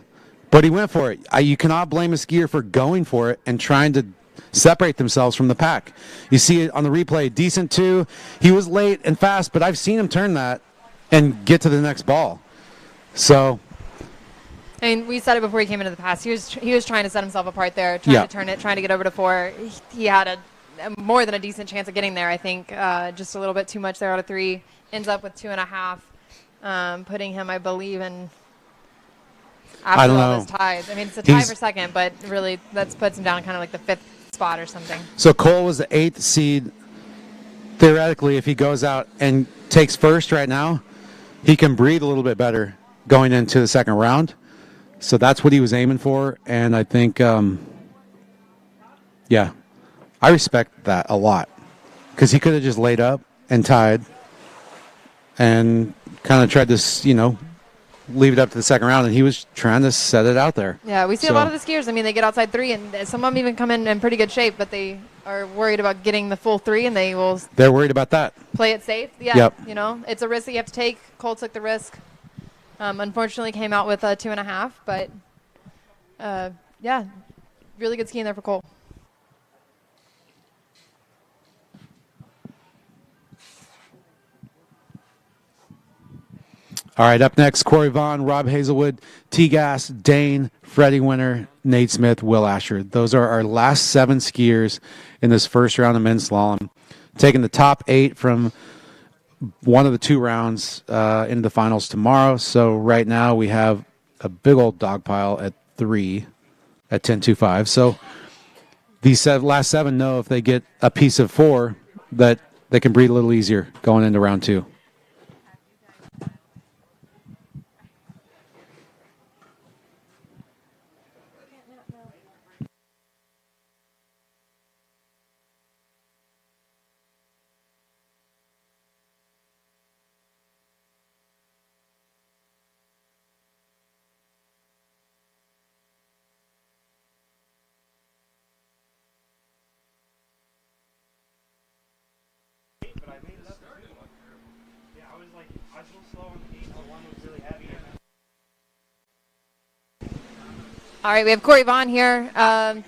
But he went for it. You cannot blame a skier for going for it and trying to separate themselves from the pack. You see it on the replay. Decent 2. He was late and fast, but I've seen him turn that and get to the next ball. So, I mean, we said it before he came into the pass. He was trying to set himself apart there, trying to turn it, trying to get over to 4. He had a more than a decent chance of getting there, I think. Just a little bit too much there out of 3. Ends up with 2.5, putting him, I believe, in after all those ties. I mean, it's a tie for second, but really that puts him down kind of like the 5th spot or something. So Cole was the 8th seed. Theoretically, if he goes out and takes first right now, he can breathe a little bit better going into the second round. So that's what he was aiming for, and I think, I respect that a lot because he could have just laid up and tied and kind of tried to, leave it up to the second round, and he was trying to set it out there. Yeah, we see a lot of the skiers. I mean, they get outside 3, and some of them even come in pretty good shape, but they are worried about getting the full 3, and They're worried about that. play it safe. Yeah, Yep. you know, it's a risk that you have to take. Cole took the risk. Unfortunately, came out with a 2.5, but yeah, really good skiing there for Cole. All right, up next, Corey Vaughn, Rob Hazelwood, T-Gas, Dane, Freddie Winter, Nate Smith, Will Asher. Those are our last 7 skiers in this first round of men's slalom. Taking the top 8 from one of the 2 rounds into the finals tomorrow. So right now we have a big old dog pile at 3 at 10.25. So these last 7 know if they get a piece of 4 that they can breathe a little easier going into round 2. But I made it up. Yeah, I was a little slow on the 8, but 1 was really heavy. All right, we have Corey Vaughn here.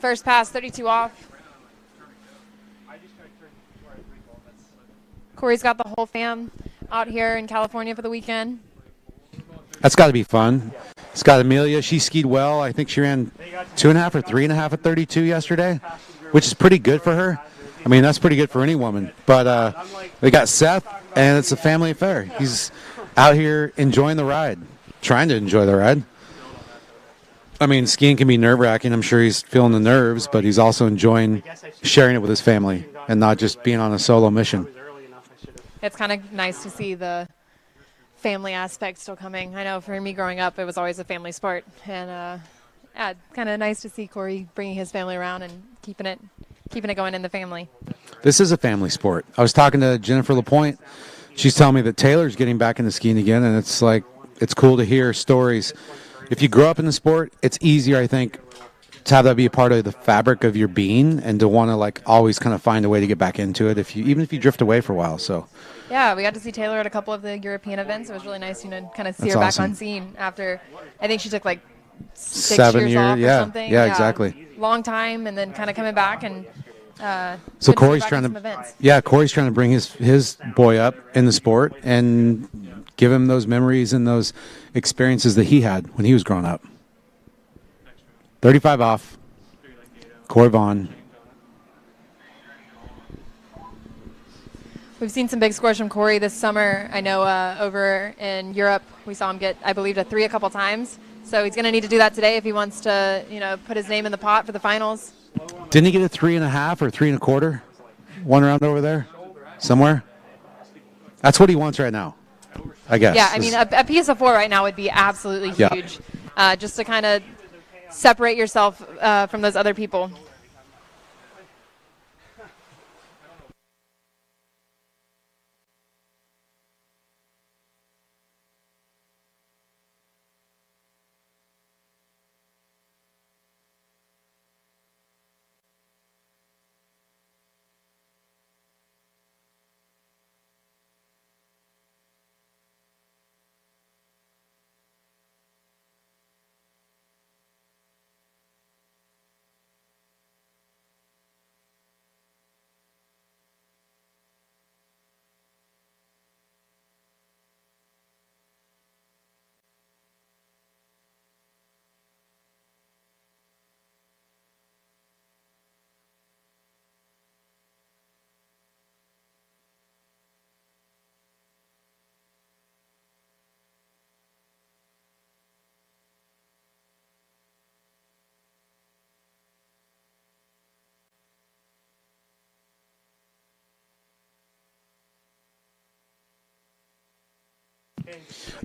First pass, 32 off. Corey's got the whole fam out here in California for the weekend. That's got to be fun. It's got Amelia. She skied well. I think she ran 2.5 or 3.5 at 32 yesterday, which is pretty good for her. I mean, that's pretty good for any woman. But we got Seth, and it's a family affair. He's out here enjoying the ride, trying to enjoy the ride. I mean, skiing can be nerve-wracking. I'm sure he's feeling the nerves, but he's also enjoying sharing it with his family and not just being on a solo mission. It's kind of nice to see the family aspect still coming. I know for me growing up, it was always a family sport. And yeah, kind of nice to see Corey bringing his family around and keeping it going in the family. This is a family sport. I was talking to Jennifer LaPointe. She's telling me that Taylor's getting back into skiing again, and it's cool to hear stories. If you grow up in the sport, it's easier, I think, to have that be a part of the fabric of your being and to want to always kind of find a way to get back into it, even if you drift away for a while. So. Yeah, we got to see Taylor at a couple of the European events. It was really nice, kind of see That's her awesome. back on scene after, I think she took 6 7 years years, off or yeah. something. Yeah, exactly. Long time, and then kind of coming back and. So good to see her Corey's back trying in to, some events. Corey's trying to bring his boy up in the sport and give him those memories and those experiences that he had when he was growing up. 35 off. Corey Vaughn. We've seen some big scores from Corey this summer. I know over in Europe we saw him get, I believe, a 3 a couple times. So he's going to need to do that today if he wants to, put his name in the pot for the finals. Didn't he get a 3.5 or 3.25? One round over there, somewhere. That's what he wants right now, I guess. Yeah, I mean, a piece of 4 right now would be absolutely Yeah. huge, just to kind of separate yourself from those other people.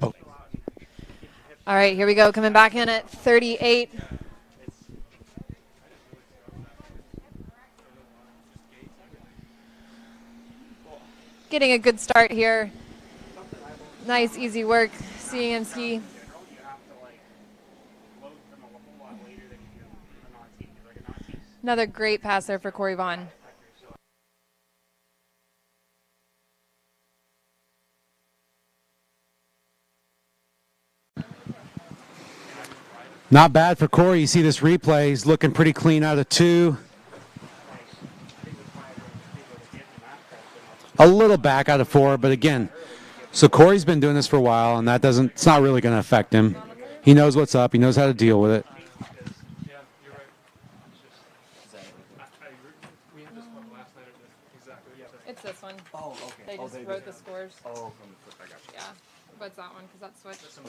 Oh. All right, here we go. Coming back in at 38. Getting a good start here. Nice, easy work. Seeing him ski Another great pass there for Corey Vaughn. Not bad for Corey. You see this replay. He's looking pretty clean out of 2. A little back out of 4, but again, so Corey's been doing this for a while, and it's not really going to affect him. He knows what's up. He knows how to deal with it. It's this one. Oh, okay. They just wrote the scores. Oh, from the flip, I got you. Yeah, but it's that one because that switched.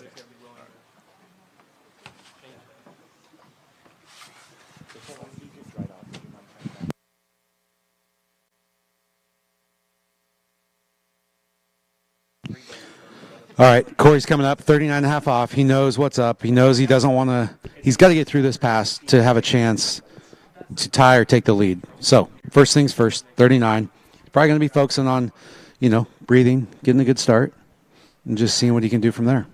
All right, Corey's coming up, 39.5 off. He knows what's up. He knows he doesn't want to. He's got to get through this pass to have a chance to tie or take the lead. So first things first, 39. Probably going to be focusing on, breathing, getting a good start, and just seeing what he can do from there.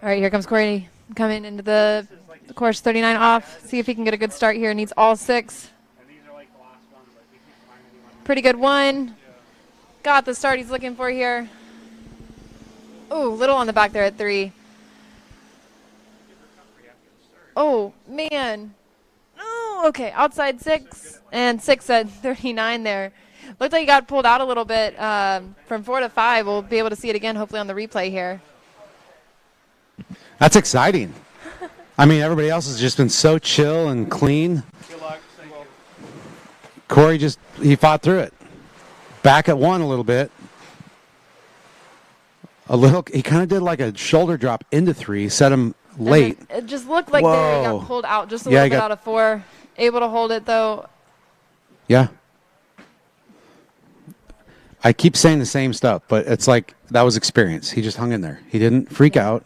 All right, here comes Corey coming into the course, 39 off. See if he can get a good start here. Needs all 6. Pretty good one. Got the start he's looking for here. Oh, little on the back there at 3. Oh, man. Oh, okay, outside 6 and 6 at 39 there. Looked like he got pulled out a little bit from 4 to 5. We'll be able to see it again, hopefully on the replay here. That's exciting. I mean, everybody else has just been so chill and clean. Corey he fought through it. Back at 1 a little bit. He kind of did like a shoulder drop into 3, set him late. It just looked like there he got pulled out just a little bit out of 4. Able to hold it though. Yeah. I keep saying the same stuff, but it's like that was experience. He just hung in there. He didn't freak out.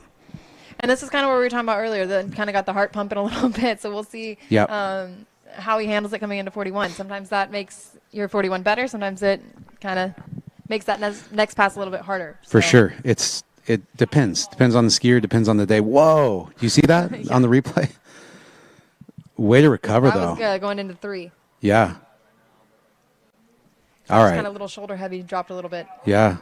And this is kind of what we were talking about earlier. That kind of got the heart pumping a little bit. So we'll see how he handles it coming into 41. Sometimes that makes your 41 better. Sometimes it kind of makes that next pass a little bit harder. For sure. It depends. Depends on the skier. Depends on the day. Whoa. Do you see that on the replay? Way to recover, though. That was going into 3. Yeah. All right. Kind of a little shoulder heavy. Dropped a little bit. Yeah.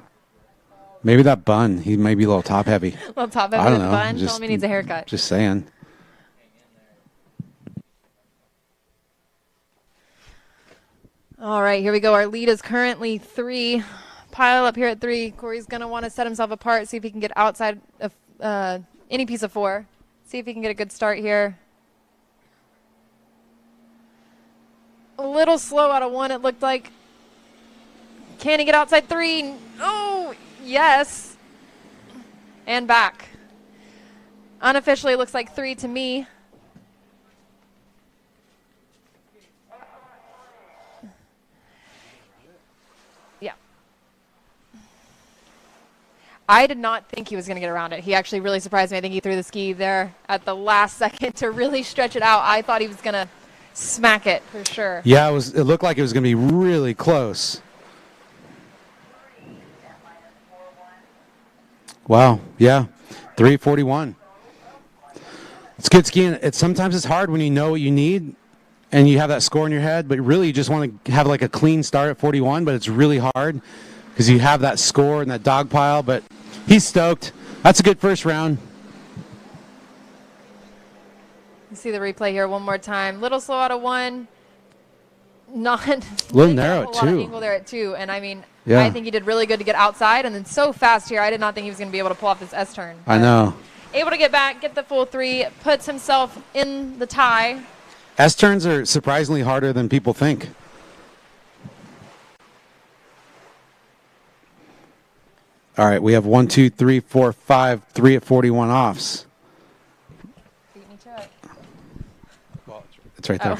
Maybe that bun. He may be a little top heavy. A little top heavy I don't with know. the bun. Tell him he needs a haircut. Just saying. All right, here we go. Our lead is currently 3. Pile up here at 3. Corey's going to want to set himself apart, see if he can get outside of any piece of 4. See if he can get a good start here. A little slow out of 1, it looked like. Can he get outside 3? Oh, yes. And back. Unofficially, it looks like 3 to me. Yeah. I did not think he was going to get around it. He actually really surprised me. I think he threw the ski there at the last second to really stretch it out. I thought he was going to smack it for sure. Yeah, it looked like it was going to be really close. Wow. Yeah. 341. It's good skiing. Sometimes it's hard when you know what you need and you have that score in your head, but really you just want to have like a clean start at 41, but it's really hard because you have that score and that dog pile, but he's stoked. That's a good first round. You see the replay here one more time. Little slow out of 1. Not a little narrow at 2. Angle there at 2, and I mean, yeah. I think he did really good to get outside, and then so fast here. I did not think he was going to be able to pull off this S turn. I know. Able to get back, get the full 3, puts himself in the tie. S turns are surprisingly harder than people think. All right, we have 1, 2, 3, 4, 5, 3 at 41 offs. Beat me to it. It's right there.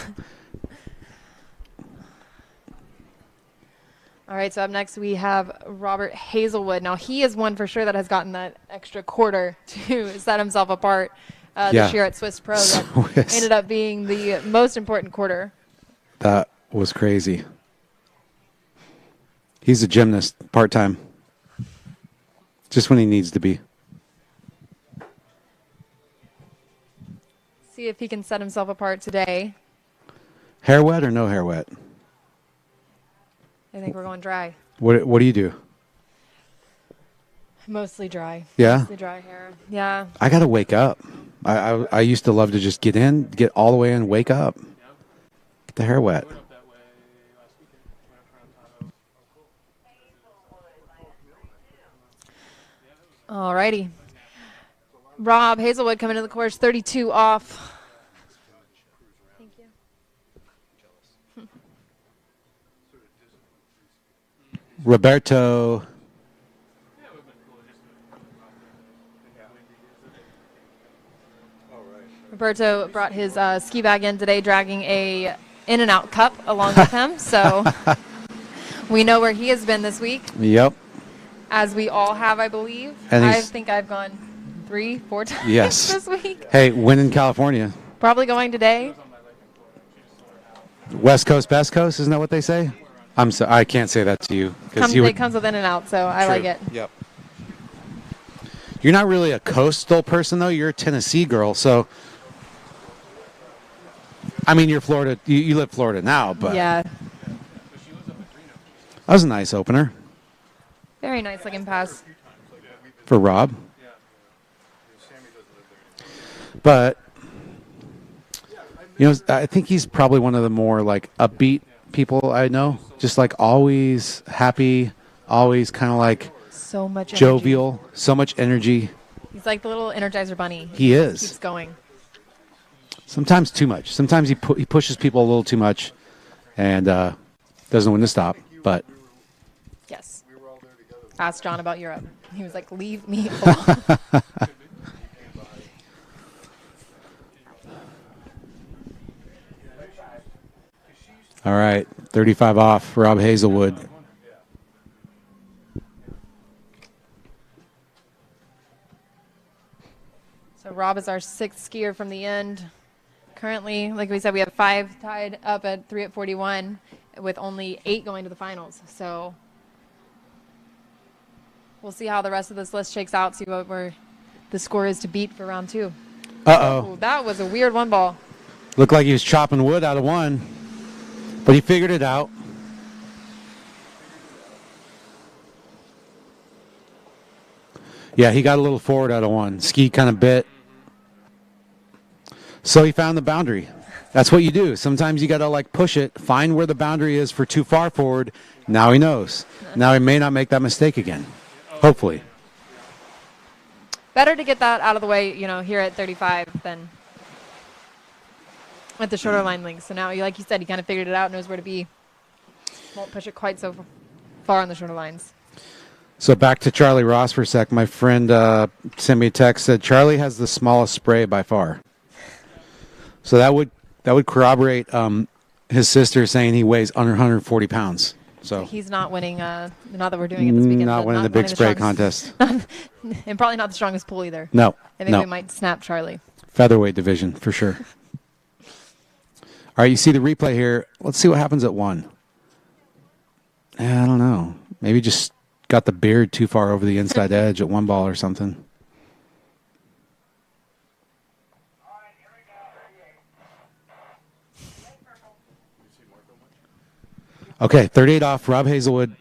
All right, so up next we have Robert Hazelwood. Now he is one for sure that has gotten that extra quarter to set himself apart this year at Swiss Pro that ended up being the most important quarter. That was crazy. He's a gymnast part-time. Just when he needs to be. See if he can set himself apart today. Hair wet or no hair wet? I think we're going dry. What do you do? Mostly dry. Yeah? Mostly dry hair. Yeah. I got to wake up. I used to love to just get all the way in, wake up. Get the hair wet. Alrighty. Rob Hazelwood coming to the course, 32 off. Thank you. Roberto. Roberto brought his ski bag in today, dragging a In-N-Out cup along with him. So we know where he has been this week. Yep. As we all have, I believe. And I think I've gone 3-4 times this week. Hey, win in California. Probably going today. West Coast, best coast, isn't that what they say? I can't say that to you. It comes with In-N-Out, so I like it. Yep. You're not really a coastal person, though. You're a Tennessee girl, so... I mean, you're Florida. You live Florida now, but... Yeah. That was a nice opener. Very nice looking pass. For Rob. But, I think he's probably one of the more, upbeat people I know. Just, always happy, always kind of, so much jovial, energy. So much energy. He's like the little Energizer Bunny. He is. Keeps going. Sometimes too much. Sometimes he pushes people a little too much and doesn't know when to stop, but... Yes. Ask John about Europe. He was like, leave me alone. All right, 35 off, Rob Hazelwood. So Rob is our sixth skier from the end. Currently, like we said, we have 5 tied up at 3 at 41 with only 8 going to the finals. So we'll see how the rest of this list shakes out, see where the score is to beat for round 2. Uh-oh. Ooh, that was a weird one ball. Looked like he was chopping wood out of one, but he figured it out. Yeah, he got a little forward out of one. Ski kind of bit. So he found the boundary. That's what you do. Sometimes you got to push it, find where the boundary is for too far forward. Now he knows. Now he may not make that mistake again. Hopefully. Better to get that out of the way, here at 35 than at the shorter line length. So now, like you said, he kind of figured it out, knows where to be. Won't push it quite so far on the shorter lines. So back to Charlie Ross for a sec. My friend sent me a text, said Charlie has the smallest spray by far. So that would corroborate his sister saying he weighs under 140 pounds. So he's not winning. Not that we're doing it this weekend. Not winning the big spray contest. And probably not the strongest pool either. No. I think we might snap Charlie. Featherweight division for sure. All right, you see the replay here. Let's see what happens at 1. I don't know. Maybe just got the beard too far over the inside edge at 1 ball or something. Okay, 38 off, Rob Hazelwood.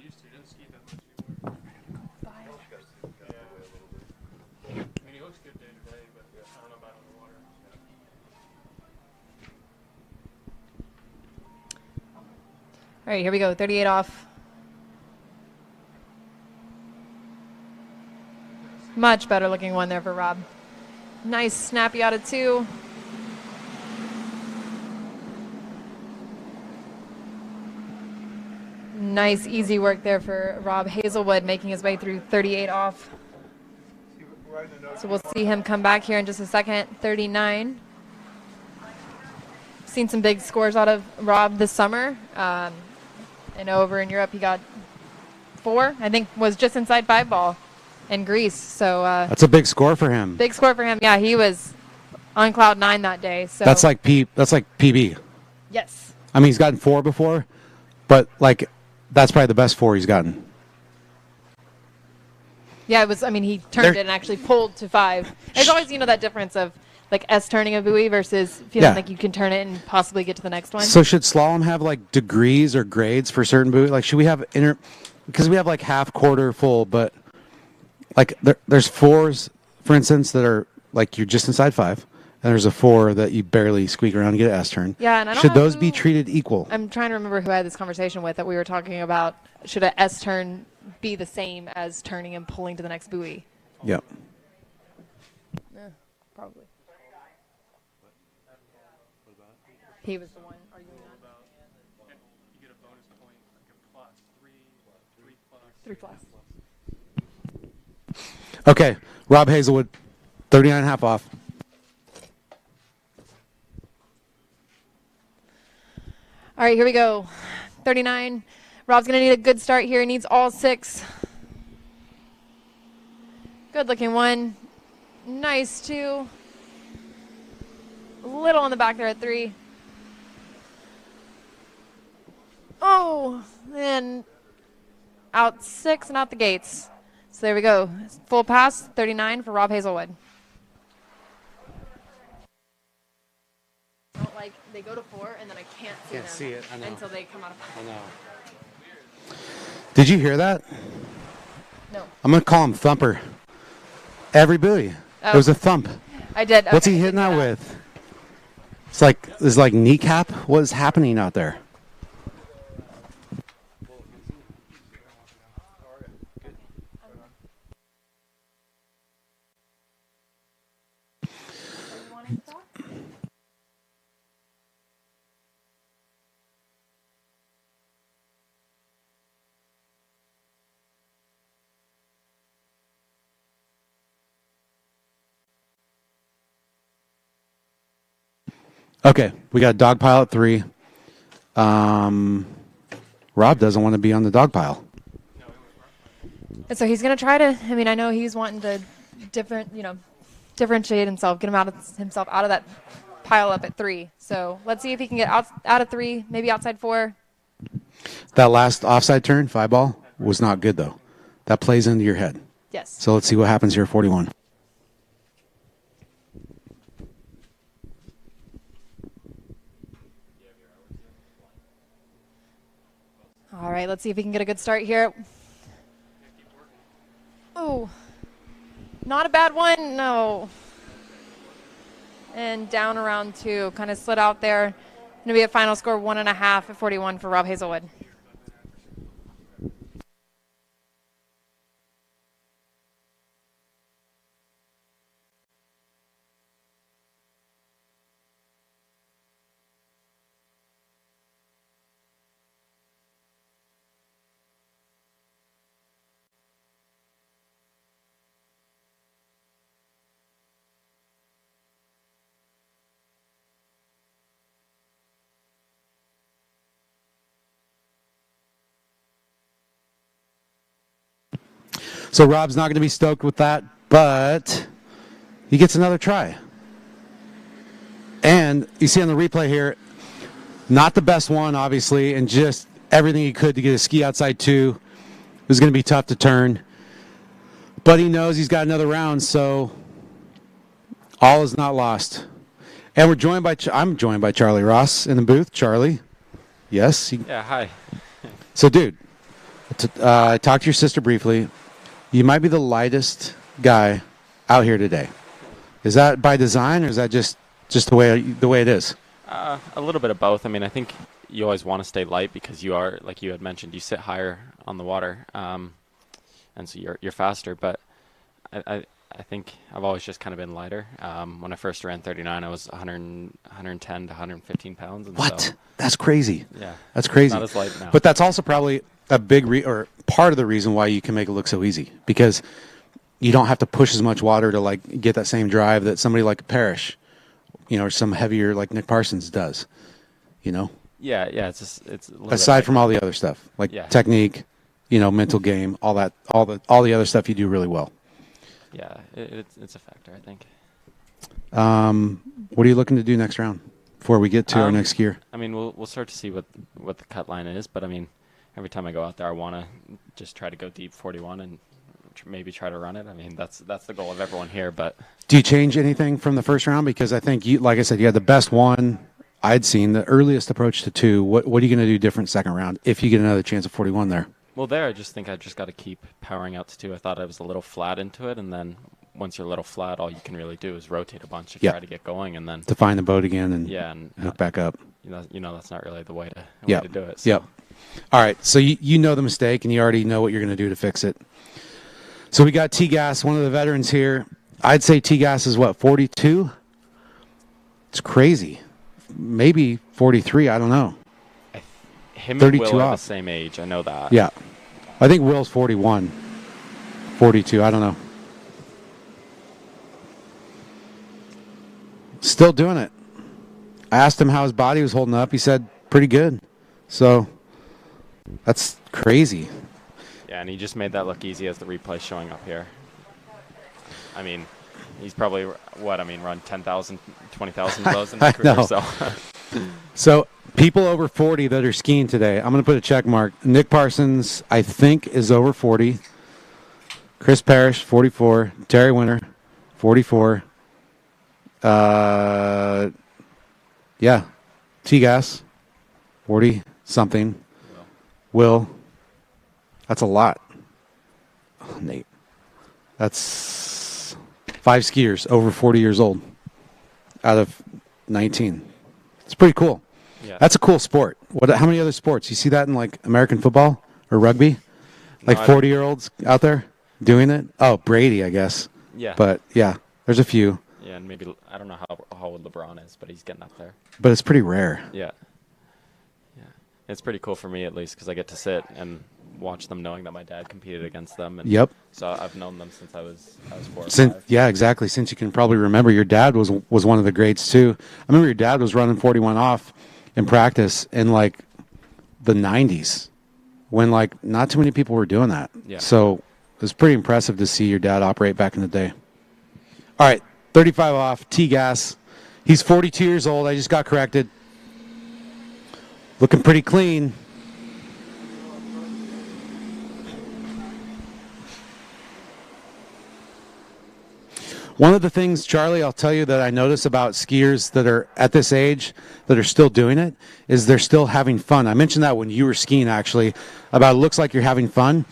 All right, here we go. 38 off. Much better looking one there for Rob. Nice snappy out of 2. Nice easy work there for Rob Hazelwood, making his way through 38 off. So we'll see him come back here in just a second. 39. Seen some big scores out of Rob this summer. And over in Europe, he got 4. I think was just inside 5 ball in Greece. So that's a big score for him. Big score for him. Yeah, he was on cloud 9 that day. So That's like PB. yes. I mean, he's gotten 4 before, but like that's probably the best 4 he's gotten. Yeah, it was. I mean, he turned it and actually pulled to 5. There's always, that difference of like S turning a buoy versus feeling like you can turn it and possibly get to the next one. So should slalom have like degrees or grades for certain buoys? Like, should we have because we have like half, quarter, full, but like there's 4s, for instance, that are like you're just inside 5, and there's a 4 that you barely squeak around and get an S turn. Yeah, and I don't should know those be treated equal? I'm trying to remember who I had this conversation with that we were talking about. Should a S turn be the same as turning and pulling to the next buoy? Yep. Yeah, probably. He was the one arguing that. You get a bonus point, like a plus 3 plus. Okay, Rob Hazelwood, 39.5 off. All right, here we go. 39. Rob's going to need a good start here. He needs all 6. Good looking 1. Nice 2. A little on the back there at 3. Oh, and out 6 and out the gates. So there we go. Full pass, 39 for Rob Hazelwood. Like they go to 4 and then I can't see them I know. until they come out of 5. I know. Did you hear that? No. I'm gonna call him Thumper. Every buoy. Oh. There was a thump. I did. What's Okay, he I hitting did that know with? It's like kneecap. What is happening out there? Okay, we got a dog pile at 3. Rob doesn't want to be on the dog pile. And so he's going to try to, I mean, I know he's wanting to differentiate himself, get himself out of that pile up at 3. So let's see if he can get out of 3, maybe outside 4. That last offside turn, 5 ball, was not good though. That plays into your head. Yes. So let's see what happens here, 41. All right, let's see if he can get a good start here. Oh, not a bad one, no. And down around 2, kind of slid out there. Going to be a final score 1.5 at 41 for Rob Hazelwood. So Rob's not going to be stoked with that, but he gets another try. And you see on the replay here, not the best one, obviously, and just everything he could to get a ski outside 2. It was going to be tough to turn. But he knows he's got another round, so all is not lost. And I'm joined by Charlie Ross in the booth. Charlie, yes? Yeah, hi. So, dude, I talked to your sister briefly. You might be the lightest guy out here today. Is that by design, or is that just the way it is? A little bit of both. I mean, I think you always want to stay light because you are, like you had mentioned, you sit higher on the water, and so you're faster. But I think I've always just kind of been lighter. When I first ran 39, I was 110 to 115 pounds. And What? So, that's crazy. Yeah, that's crazy. Not as light now. But that's also probably a big or part of the reason why you can make it look so easy, because you don't have to push as much water to like get that same drive that somebody like Parrish, or some heavier like Nick Parsons does. Yeah. It's a little Aside bit from all the other stuff like technique, mental game, all the other stuff you do really well. Yeah, it's a factor, I think. What are you looking to do next round before we get to our next skier? I mean, we'll start to see what the cut line is, but I mean, every time I go out there, I want to just try to go deep 41 and maybe try to run it. I mean, that's the goal of everyone here. But Do you change anything from the first round? Because I think you, like I said, you had the best one I'd seen, the earliest approach to 2. What are you going to do different second round if you get another chance at 41 there? well, there I just think I just got to keep powering out to 2. I thought I was a little flat into it, and then once you're a little flat, all you can really do is rotate a bunch to try to get going, and then to find the boat again and and hook back up. You know that's not really the way to do it. So. Yep. All right. So you know the mistake, and you already know what you're going to do to fix it. So we got T-Gas, one of the veterans here. I'd say T-Gas is what, 42? It's crazy. Maybe 43. I don't know. Him 32 and Will are the off. same age. I know that. Yeah. I think Will's 41. 42. I don't know. Still doing it. I asked him how his body was holding up. He said, pretty good. So that's crazy. Yeah, and he just made that look easy as the replay showing up here. I mean, he's probably, run 10,000, 20,000 of those in his career. know. So. So people over 40 that are skiing today, I'm going to put a check mark. Nick Parsons, I think, is over 40. Chris Parrish, 44. Terry Winter, 44. Yeah. T-Gas, 40-something. Will. That's a lot. Oh, Nate. That's 5 skiers over 40 years old out of 19. It's pretty cool. Yeah. That's a cool sport. How many other sports? You see that in, like, American football or rugby? Like 40-year-olds out there doing it? Oh, Brady, I guess. Yeah. But, yeah, there's a few. Yeah, and maybe, I don't know how old LeBron is, but he's getting up there. But it's pretty rare. Yeah. Yeah. It's pretty cool for me, at least, because I get to sit and watch them knowing that my dad competed against them. And Yep. So I've known them since I was 4 or 5. Yeah, exactly. Since you can probably remember, your dad was one of the greats too. I remember your dad was running 41 off in practice in like the 90s, when like not too many people were doing that. Yeah. So it was pretty impressive to see your dad operate back in the day. All right, 35 off, T-Gas. He's 42 years old. I just got corrected. Looking pretty clean. One of the things, Charlie, I'll tell you that I notice about skiers that are at this age that are still doing it is they're still having fun. I mentioned that when you were skiing, actually, about it looks like you're having fun.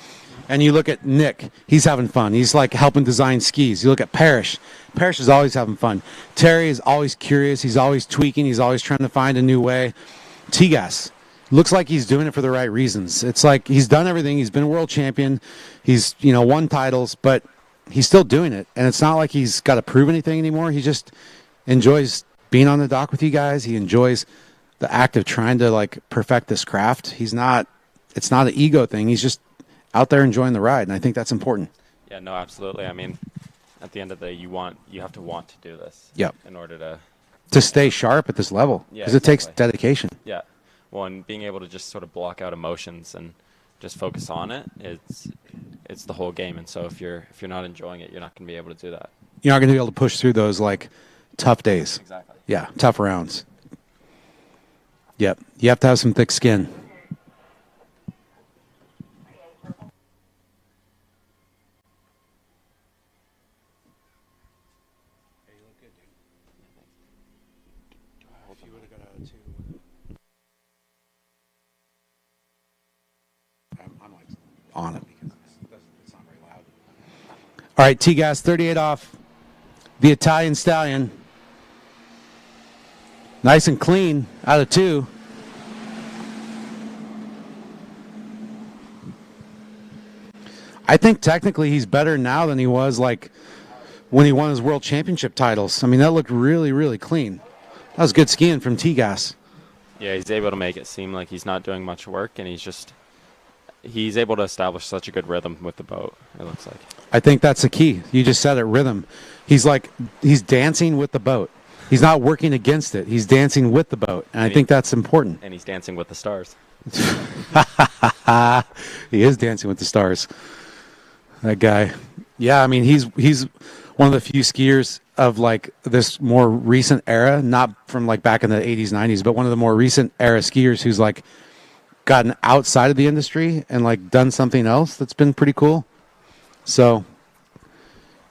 And you look at Nick, he's having fun. He's like helping design skis. You look at Parrish. Parrish is always having fun. Terry is always curious. He's always tweaking. He's always trying to find a new way. T-Gas looks like he's doing it for the right reasons. It's like he's done everything. He's been a world champion. He's, won titles, but he's still doing it. And it's not like he's got to prove anything anymore. He just enjoys being on the dock with you guys. He enjoys the act of trying to like perfect this craft. It's not an ego thing. He's just out there enjoying the ride. And I think that's important. Yeah, no, absolutely. I mean, at the end of the day, you have to want to do this. Yep. In order to stay sharp at this level. Yeah, Because it takes dedication. Yeah. Well, and being able to just sort of block out emotions and just focus on it, it's the whole game. And so if you're not enjoying it, you're not going to be able to do that. You're not going to be able to push through those like tough days. Exactly. Yeah, tough rounds. Yep. You have to have some thick skin. I'm like on it because it's not very loud. All right, T-Gas, 38 off. The Italian Stallion. Nice and clean out of 2. I think technically he's better now than he was like when he won his world championship titles. I mean, that looked really, really clean. That was good skiing from T-Gas. Yeah, he's able to make it seem like he's not doing much work, and he's able to establish such a good rhythm with the boat, it looks like. I think that's the key. You just said it, rhythm. He's dancing with the boat. He's not working against it. He's dancing with the boat, and I think that's important. And he's dancing with the stars. He is dancing with the stars. That guy. Yeah, I mean, he's one of the few skiers of like this more recent era, not from like back in the 80s, 90s, but one of the more recent era skiers who's like gotten outside of the industry and like done something else that's been pretty cool. So,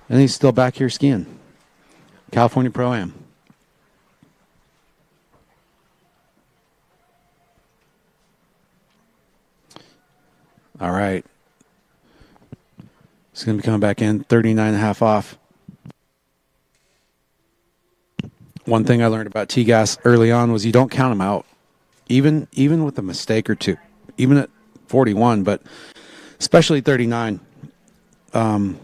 and he's still back here skiing. California Pro-Am. All right. He's going to be coming back in 39.5 off. One thing I learned about T-Gas early on was you don't count them out, even with a mistake or two, even at 41, but especially 39. Some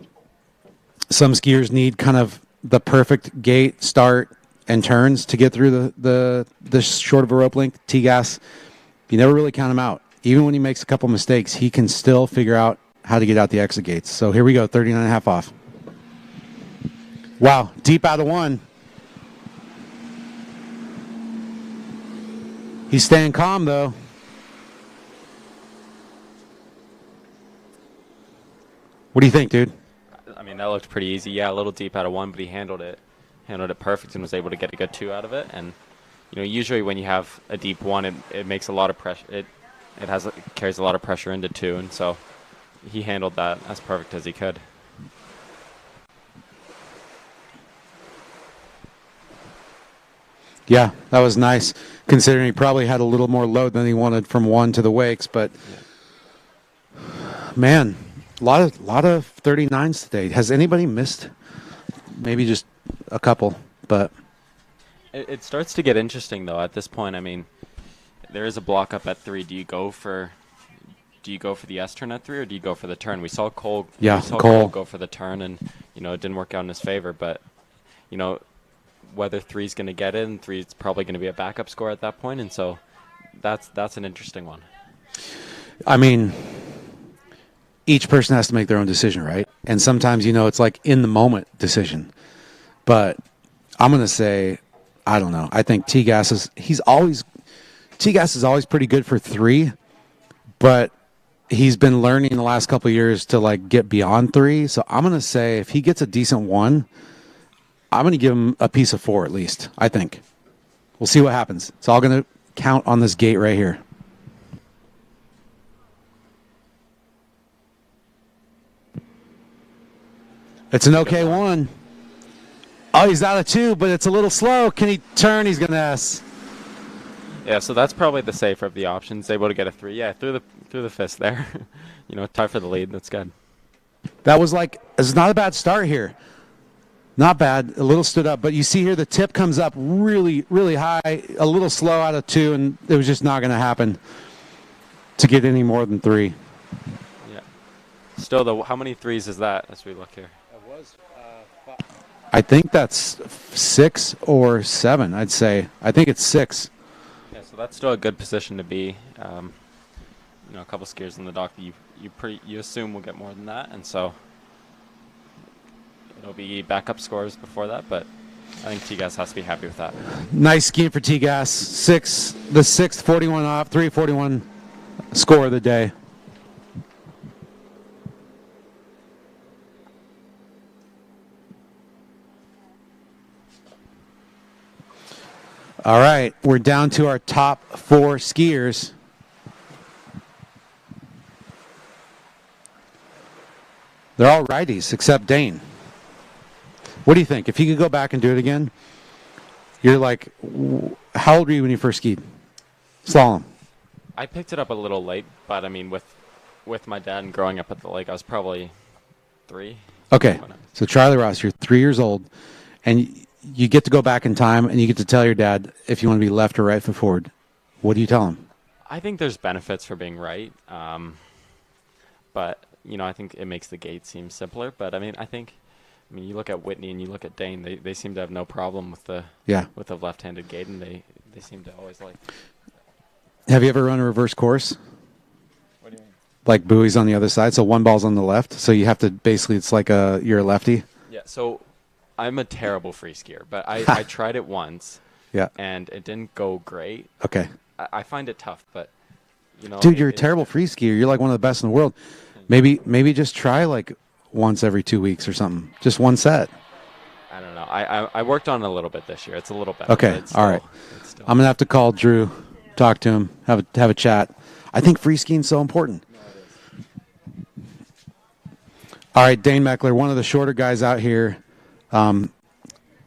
skiers need kind of the perfect gait, start, and turns to get through the short of a rope length. T-Gas, you never really count him out. Even when he makes a couple mistakes, he can still figure out how to get out the exit gates. So here we go, 39.5 off. Wow, deep out of one. He's staying calm, though. What do you think, dude? I mean, that looked pretty easy. Yeah, a little deep out of one, but he handled it perfect and was able to get a good two out of it. And usually when you have a deep one, it makes a lot of pressure. It carries a lot of pressure into two, and so he handled that as perfect as he could. Yeah, that was nice, considering he probably had a little more load than he wanted from one to the wakes. But man, a lot of 39s today. Has anybody missed? Maybe just a couple, but it starts to get interesting though. At this point, I mean, there is a block up at 3. Do you go for the S turn at 3, or do you go for the turn? We saw Cole. Yeah, we saw Cole go for the turn, and it didn't work out in his favor. But whether 3's going to get it, and 3's probably going to be a backup score at that point, and so that's an interesting one. I mean, each person has to make their own decision, right? And sometimes it's like in the moment decision. But I'm going to say, I don't know. I think T-Gas is always pretty good for 3, but he's been learning the last couple of years to like get beyond 3. So I'm going to say if he gets a decent 1, I'm going to give him a piece of 4 at least, I think. We'll see what happens. It's all going to count on this gate right here. It's an okay 1. Oh, he's out of 2, but it's a little slow. Can he turn? He's going to S. Yeah, so that's probably the safer of the options. Able to get a 3. Yeah, through the fist there. Tied for the lead. That's good. That was it's not a bad start here. Not bad. A little stood up, but you see here the tip comes up really, really high. A little slow out of 2, and it was just not going to happen to get any more than 3. Yeah. Still, though, how many 3s is that as we look here? It was 5. I think that's 6 or 7, I'd say. I think it's 6. Yeah, so that's still a good position to be. A couple skiers in the dock you assume will get more than that, and so it'll be backup scores before that, but I think T-Gas has to be happy with that. Nice skiing for T-Gas. The sixth 41 off, 341 score of the day. All right, we're down to our top 4 skiers. They're all righties except Dane. What do you think? If you could go back and do it again, you're like, how old were you when you first skied slalom? I picked it up a little late, but I mean, with my dad and growing up at the lake, I was probably 3. Okay, so Charlie Ross, you're 3 years old, and you get to go back in time, and you get to tell your dad if you want to be left or right foot forward. What do you tell him? I think there's benefits for being right, but I think it makes the gate seem simpler. But I mean, you look at Whitney and you look at Dane; they seem to have no problem with the left-handed gate, and they seem to always like. Have you ever run a reverse course? What do you mean? Like buoys on the other side, so one ball's on the left, so you have to it's like you're a lefty. Yeah, so I'm a terrible free skier, but I tried it once. Yeah. And it didn't go great. Okay. I find it tough, but dude, you're a terrible free skier. You're like one of the best in the world. Maybe just try like once every 2 weeks or something. Just one set. I don't know. I worked on it a little bit this year. It's a little better. Okay, It's all right. still- I'm gonna have to call Drew, talk to him, have a chat. I think free skiing is so important. All right, Dane Meckler, one of the shorter guys out here,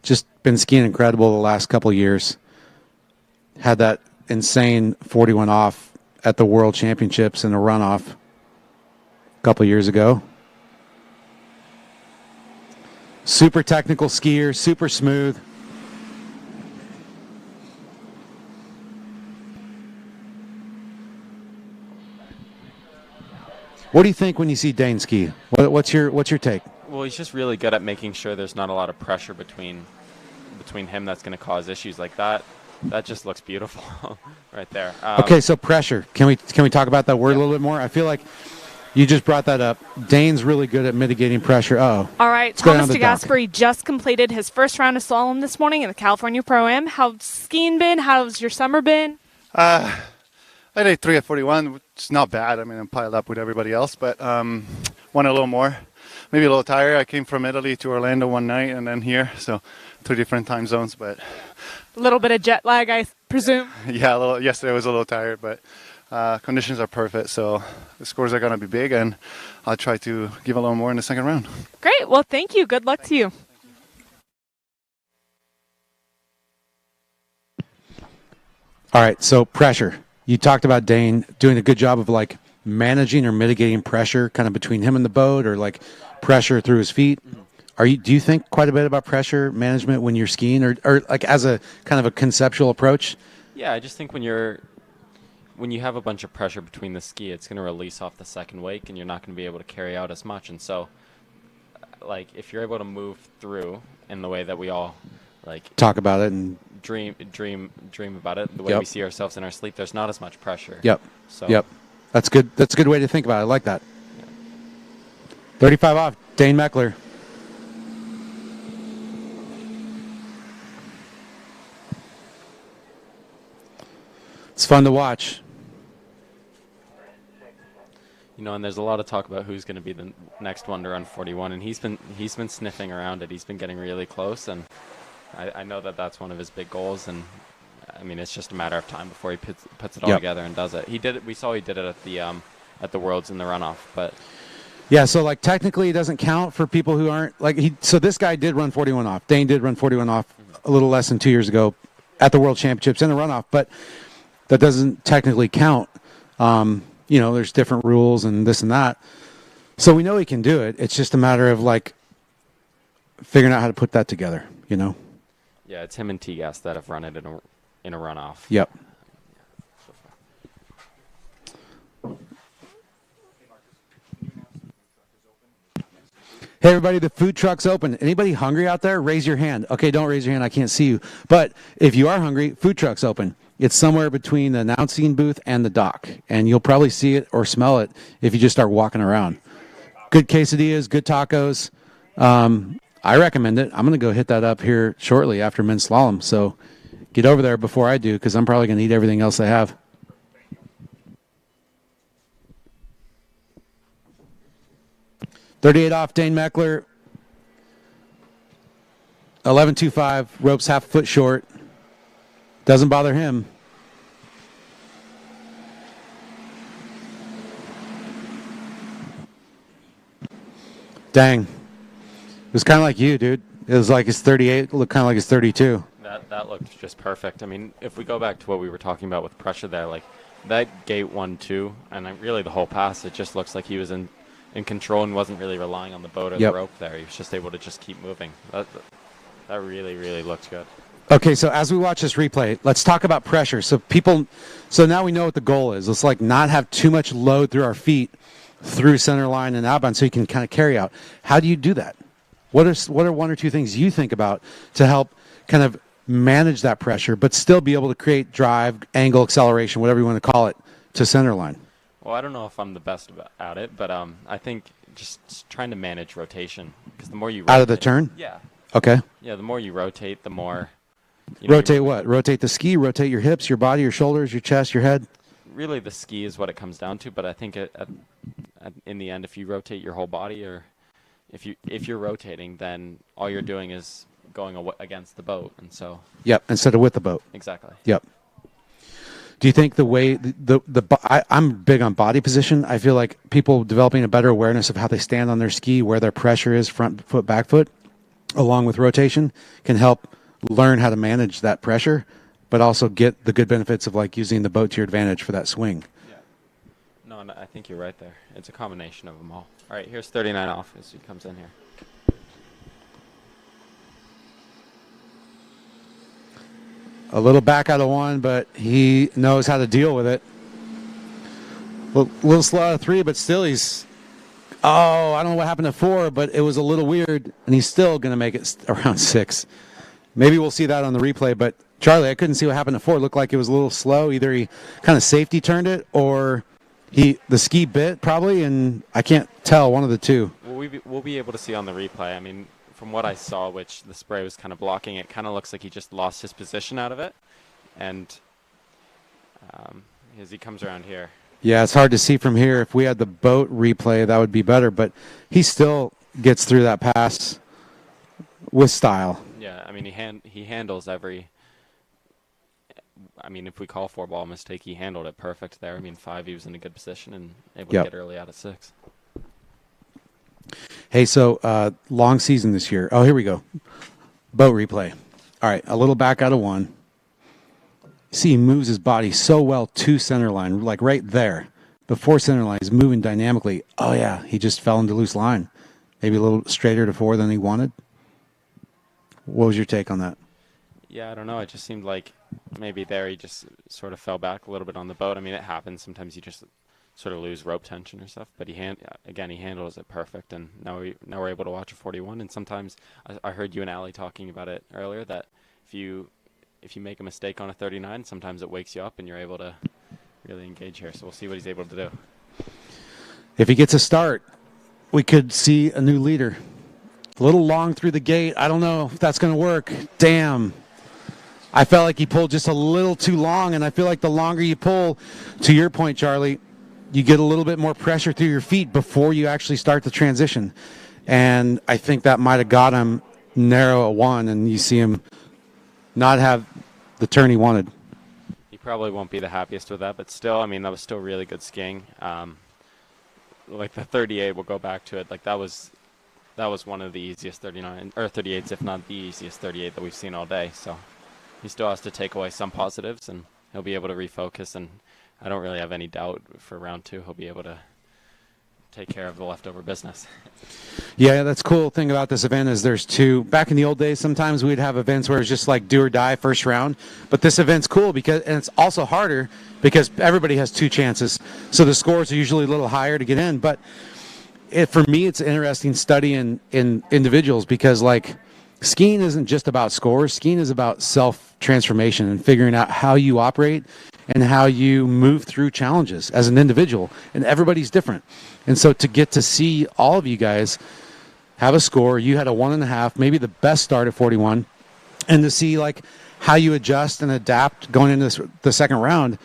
just been skiing incredible the last couple of years. Had that insane 41 off at the World Championships in a runoff a couple of years ago. Super technical skier, super smooth. What do you think when you see Dane ski? What's your take? Well, he's just really good at making sure there's not a lot of pressure between him that's going to cause issues like that. That just looks beautiful right there. Okay, so pressure. Can we talk about that word a little bit more? I feel like you just brought that up. Dane's really good at mitigating pressure. All right, Let's go down Thomas the dock. DeGasperi just completed his first round of slalom this morning in the California Pro-Am. How's skiing been? How's your summer been? I did 3 at 41, which is not bad. I mean, I'm piled up with everybody else, but want a little more. Maybe a little tired. I came from Italy to Orlando one night and then here, so 2 different time zones. But A little bit of jet lag, I presume. yeah, yesterday I was a little tired, but conditions are perfect, so the scores are going to be big, and I'll try to give a little more in the second round. Great. Well, thank you. Good luck to you. All right, so pressure. You talked about Dane doing a good job of like managing or mitigating pressure kind of between him and the boat, or like pressure through his feet. Do you think quite a bit about pressure management when you're skiing, or like as a kind of a conceptual approach? Yeah, I just think when you have a bunch of pressure between the ski, it's going to release off the second wake, and you're not going to be able to carry out as much. And so, like, if you're able to move through in the way that we all like Talk about it and dream about it, the way Yep. we see ourselves in our sleep, there's not as much pressure. Yep. So Yep. That's good. That's a good way to think about it. I like that. 35 off, Dane Meckler. It's fun to watch. You know, and there's a lot of talk about who's going to be the next one to run 41, and he's been sniffing around it. He's been getting really close, and I know that that's one of his big goals. And I mean, it's just a matter of time before he puts it all Yep. together and does it. He did it. We saw he did it at the Worlds in the runoff, but Yeah, so like technically it doesn't count for people who aren't like so this guy did run 41 off. Dane did run 41 off a little less than 2 years ago at the World Championships in the runoff, but that doesn't technically count. There's different rules and this and that. So we know he can do it. It's just a matter of like figuring out how to put that together, you know? yeah, it's him and T-Gas that have run it in a runoff. Yep. Hey, everybody, the food truck's open. Anybody hungry out there? Raise your hand. Okay, don't raise your hand. I can't see you. But if you are hungry, food truck's open. It's somewhere between the announcing booth and the dock. And you'll probably see it or smell it if you just start walking around. Good quesadillas, good tacos. I recommend it. I'm going to go hit that up here shortly after men's slalom. So get over there before I do, because I'm probably going to eat everything else they have. .38 off, Dane Meckler. 11.25, ropes half a foot short. Doesn't bother him. Dang. It was kind of like you, dude. It was like his 38 looked kind of like his 32. That looked just perfect. I mean, if we go back to what we were talking about with pressure there, like that gate 1-2, and really the whole pass, it just looks like he was in control and wasn't really relying on the boat or Yep. the rope there. He was just able to just keep moving. That really, really looked good. Okay, so as we watch this replay, let's talk about pressure. So now we know what the goal is. Let's like not have too much load through our feet through center line and outbound so you can kind of carry out. How do you do that? What are one or two things you think about to help kind of manage that pressure, but still be able to create drive, angle, acceleration, whatever you want to call it, to center line? Well, I don't know if I'm the best at it, but I think just trying to manage rotation, because the more you rotate, Out of the turn? yeah. Okay. Yeah, the more you rotate, the more. Rotate what? Rotate the ski, rotate your hips, your body, your shoulders, your chest, your head? Really, the ski is what it comes down to, but I think in the end, if you rotate your whole body, or if you're rotating, then all you're doing is going against the boat, and so. Yep, instead of with the boat. Exactly. Yep. Do you think the way I'm big on body position. I feel like people developing a better awareness of how they stand on their ski, where their pressure is, front foot, back foot, along with rotation, can help learn how to manage that pressure, but also get the good benefits of like using the boat to your advantage for that swing. Yeah. No, I think you're right there. It's a combination of them all. All right, here's 39 off as he comes in here. A little back out of one, but he knows how to deal with it. A little slow out of 3, but still he's... Oh, I don't know what happened to 4, but it was a little weird, and he's still going to make it around 6. Maybe we'll see that on the replay, but Charlie, I couldn't see what happened to 4. It looked like it was a little slow. Either he kind of safety turned it, or the ski bit probably, and I can't tell, one of the two. Well, we'll be able to see on the replay. I mean, from what I saw, which the spray was kind of blocking, it kind of looks like he just lost his position out of it. And as he comes around here. Yeah, it's hard to see from here. If we had the boat replay, that would be better. But he still gets through that pass with style. Yeah, I mean, he handles every... I mean, if we call 4-ball mistake, he handled it perfect there. I mean, 5, he was in a good position and able to get early out of 6. Hey, so long season this year. Oh, here we go. Boat replay. All right, a little back out of 1. See, he moves his body so well to center line, like right there. Before center line, he's moving dynamically. Oh, yeah, he just fell into loose line. Maybe a little straighter to 4 than he wanted. What was your take on that? Yeah, I don't know. It just seemed like maybe there he just sort of fell back a little bit on the boat. I mean, it happens. Sometimes you just sort of lose rope tension or stuff. But he handles it perfect. And now we're able to watch a 41. And sometimes I heard you and Allie talking about it earlier that if you make a mistake on a 39, sometimes it wakes you up and you're able to really engage here. So we'll see what he's able to do. If he gets a start, we could see a new leader. A little long through the gate. I don't know if that's going to work. Damn. I felt like he pulled just a little too long, and I feel like the longer you pull, to your point, Charlie, you get a little bit more pressure through your feet before you actually start the transition. And I think that might have got him narrow at 1, and you see him not have the turn he wanted. He probably won't be the happiest with that, but still, I mean, that was still really good skiing. Like the 38, we'll go back to it. Like that was one of the easiest 38s, if not the easiest 38 that we've seen all day. So he still has to take away some positives, and he'll be able to refocus. And I don't really have any doubt for round 2 he'll be able to take care of the leftover business. Yeah, that's cool thing about this event is there's 2. Back in the old days, sometimes we'd have events where it's just like do or die first round. But this event's cool and it's also harder because everybody has 2 chances. So the scores are usually a little higher to get in. But for me, it's an interesting study in individuals because like skiing isn't just about scores. Skiing is about self-transformation and figuring out how you operate and how you move through challenges as an individual. And everybody's different. And so to get to see all of you guys have a score, you had a 1.5, maybe the best start at 41, and to see like how you adjust and adapt going into the second round,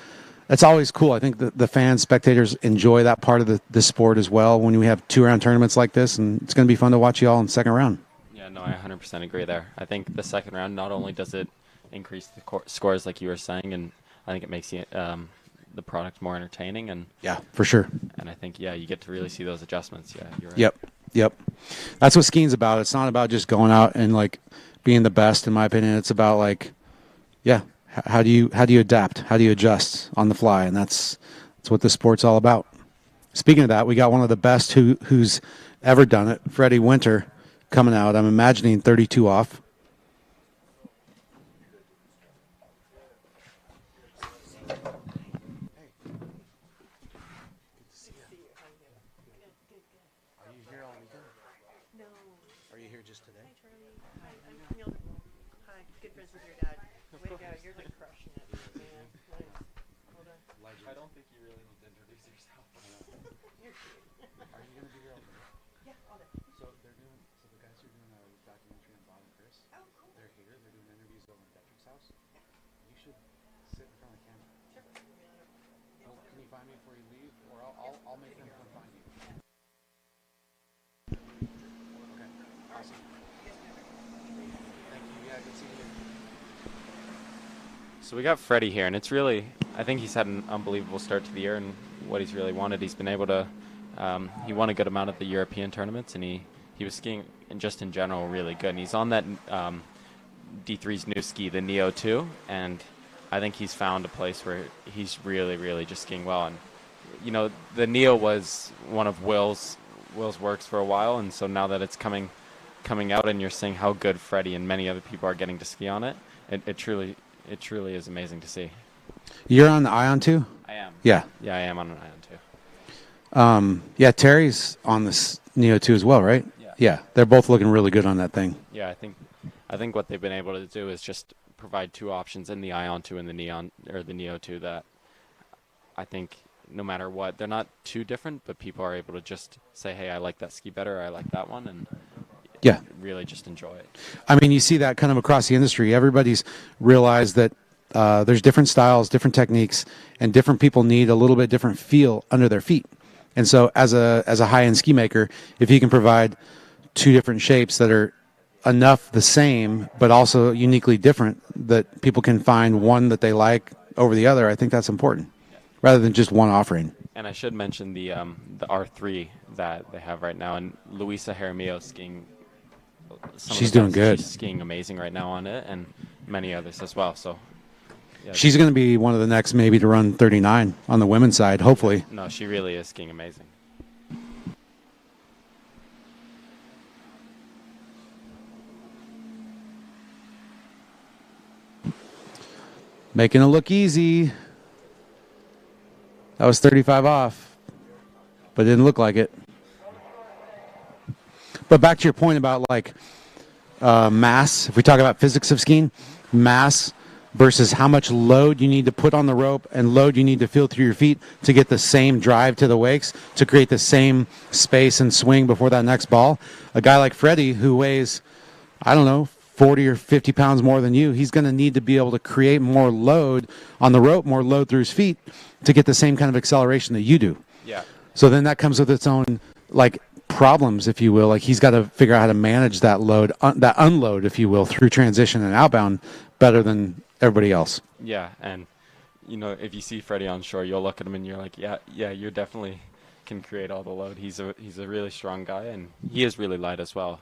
that's always cool. I think the fans, spectators enjoy that part of the sport as well when we have 2-round tournaments like this, and it's going to be fun to watch you all in the second round. Yeah, no, I 100% agree there. I think the second round, not only does it increase the scores like you were saying, and I think it makes the product more entertaining. And yeah, for sure. And I think, yeah, you get to really see those adjustments. Yeah, you're right. Yep. That's what skiing's about. It's not about just going out and like being the best, in my opinion. It's about like, yeah, how do you adapt? How do you adjust on the fly? And that's what this sport's all about. Speaking of that, we got one of the best who's ever done it, Freddie Winter, coming out. I'm imagining 32 off. So we got Freddie here, and it's really, I think he's had an unbelievable start to the year, and what he's really wanted, he's been able to, he won a good amount of the European tournaments, and he was skiing, and just in general, really good. And he's on that D3's new ski, the Neo 2, and I think he's found a place where he's really, really just skiing well. And, you know, the Neo was one of Will's works for a while, and so now that it's coming out and you're seeing how good Freddie and many other people are getting to ski on it, it truly is amazing to see. You're on the Ion too? I am. Yeah. Yeah, I am on an Ion too. Yeah, Terry's on this Neo 2 as well, right? Yeah. Yeah, they're both looking really good on that thing. Yeah, I think what they've been able to do is just provide two options in the Ion 2 and the Neo 2 that I think no matter what, they're not too different, but people are able to just say, hey, I like that ski better, or I like that one, and yeah, really just enjoy it. I mean, you see that kind of across the industry. Everybody's realized that there's different styles, different techniques, and different people need a little bit different feel under their feet. And so as a high-end ski maker, if you can provide two different shapes that are enough the same but also uniquely different that people can find one that they like over the other, I think that's important, rather than just one offering. And I should mention the R3 that they have right now, and Luisa Jaramillo skiing. She's doing good. She's skiing amazing right now on it, and many others as well. So yeah, she's going to be one of the next maybe to run 39 on the women's side, hopefully. No, she really is skiing amazing. Making it look easy. That was 35 off, but it didn't look like it. But back to your point about like mass, if we talk about physics of skiing, mass versus how much load you need to put on the rope and load you need to feel through your feet to get the same drive to the wakes, to create the same space and swing before that next ball. A guy like Freddie who weighs, I don't know, 40 or 50 pounds more than you, he's going to need to be able to create more load on the rope, more load through his feet to get the same kind of acceleration that you do. Yeah. So then that comes with its own, like, problems, if you will. Like, he's got to figure out how to manage that load, that unload, if you will, through transition and outbound better than everybody else. Yeah, and, you know, if you see Freddie on shore, you'll look at him and you're like, yeah, you definitely can create all the load. He's a really strong guy, and he is really light as well.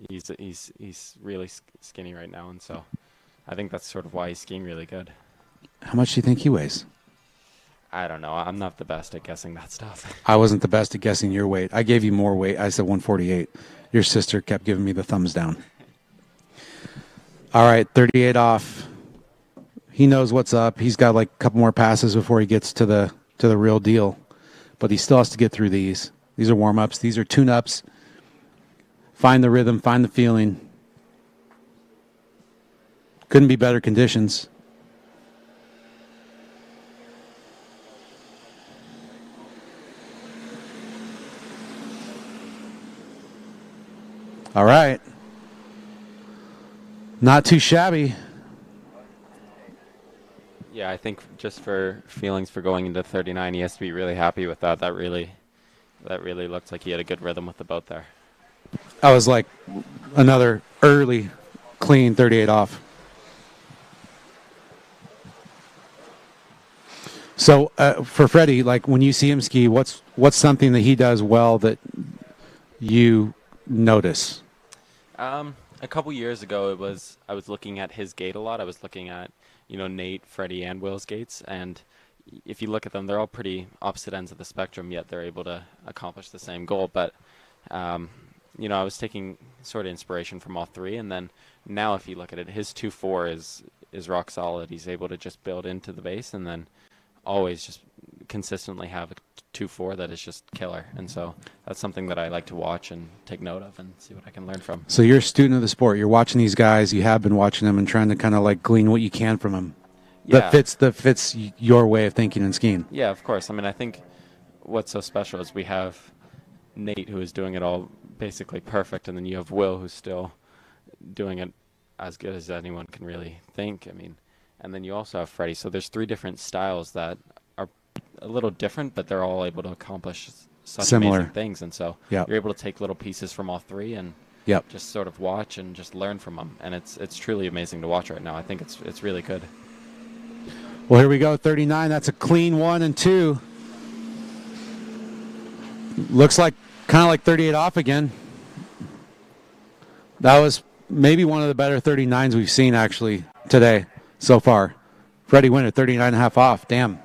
He's really skinny right now, and so I think that's sort of why he's skiing really good. How much do you think he weighs? I don't know. I'm not the best at guessing that stuff. I wasn't the best at guessing your weight. I gave you more weight. I said 148. Your sister kept giving me the thumbs down. All right, 38 off. He knows what's up. He's got like a couple more passes before he gets to the real deal, but he still has to get through these. These are warm-ups. These are tune-ups. Find the rhythm, find the feeling. Couldn't be better conditions. All right. Not too shabby. Yeah, I think just for feelings for going into 39, he has to be really happy with that. That really looked like he had a good rhythm with the boat there. I was like another early, clean 38 off. So for Freddie, like when you see him ski, what's something that he does well that you notice? A couple years ago, I was looking at his gait a lot. I was looking at, you know, Nate, Freddie, and Will's gaits, and if you look at them, they're all pretty opposite ends of the spectrum, yet they're able to accomplish the same goal. But you know, I was taking sort of inspiration from all three, and then now if you look at it, his 2.4 is rock solid. He's able to just build into the base and then always just consistently have a 2.4 that is just killer. And so that's something that I like to watch and take note of and see what I can learn from. So you're a student of the sport. You're watching these guys. You have been watching them and trying to kind of like glean what you can from them. Yeah. That fits your way of thinking and skiing. Yeah, of course. I mean, I think what's so special is we have Nate, who is doing it all basically perfect, and then you have Will, who's still doing it as good as anyone can really think. I mean, and then you also have Freddie. So there's three different styles that are a little different, but they're all able to accomplish such Similar amazing things. And so Yep. you're able to take little pieces from all three and Yep. just sort of watch and just learn from him. And it's truly amazing to watch right now. I think it's really good. Well, here we go, 39. That's a clean 1 and 2. Looks like kind of like 38 off again. That was maybe one of the better 39s we've seen actually today so far. Freddie Winter, 39.5 off. Damn.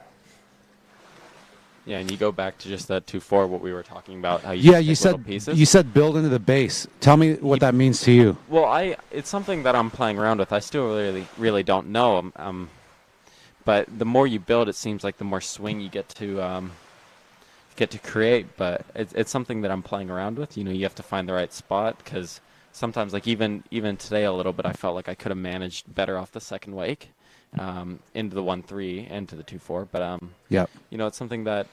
Yeah, and you go back to just that 2-4, what we were talking about. How you you little pieces. said build into the base. Tell me what that means to you. Well, it's something that I'm playing around with. I still really don't know. But the more you build, it seems like the more swing you get to create. But it's something that I'm playing around with. You have to find the right spot, because sometimes, like even today a little bit, I felt like I could have managed better off the second wake. Into the 1-3 and to the 2-4, but yep. It's something that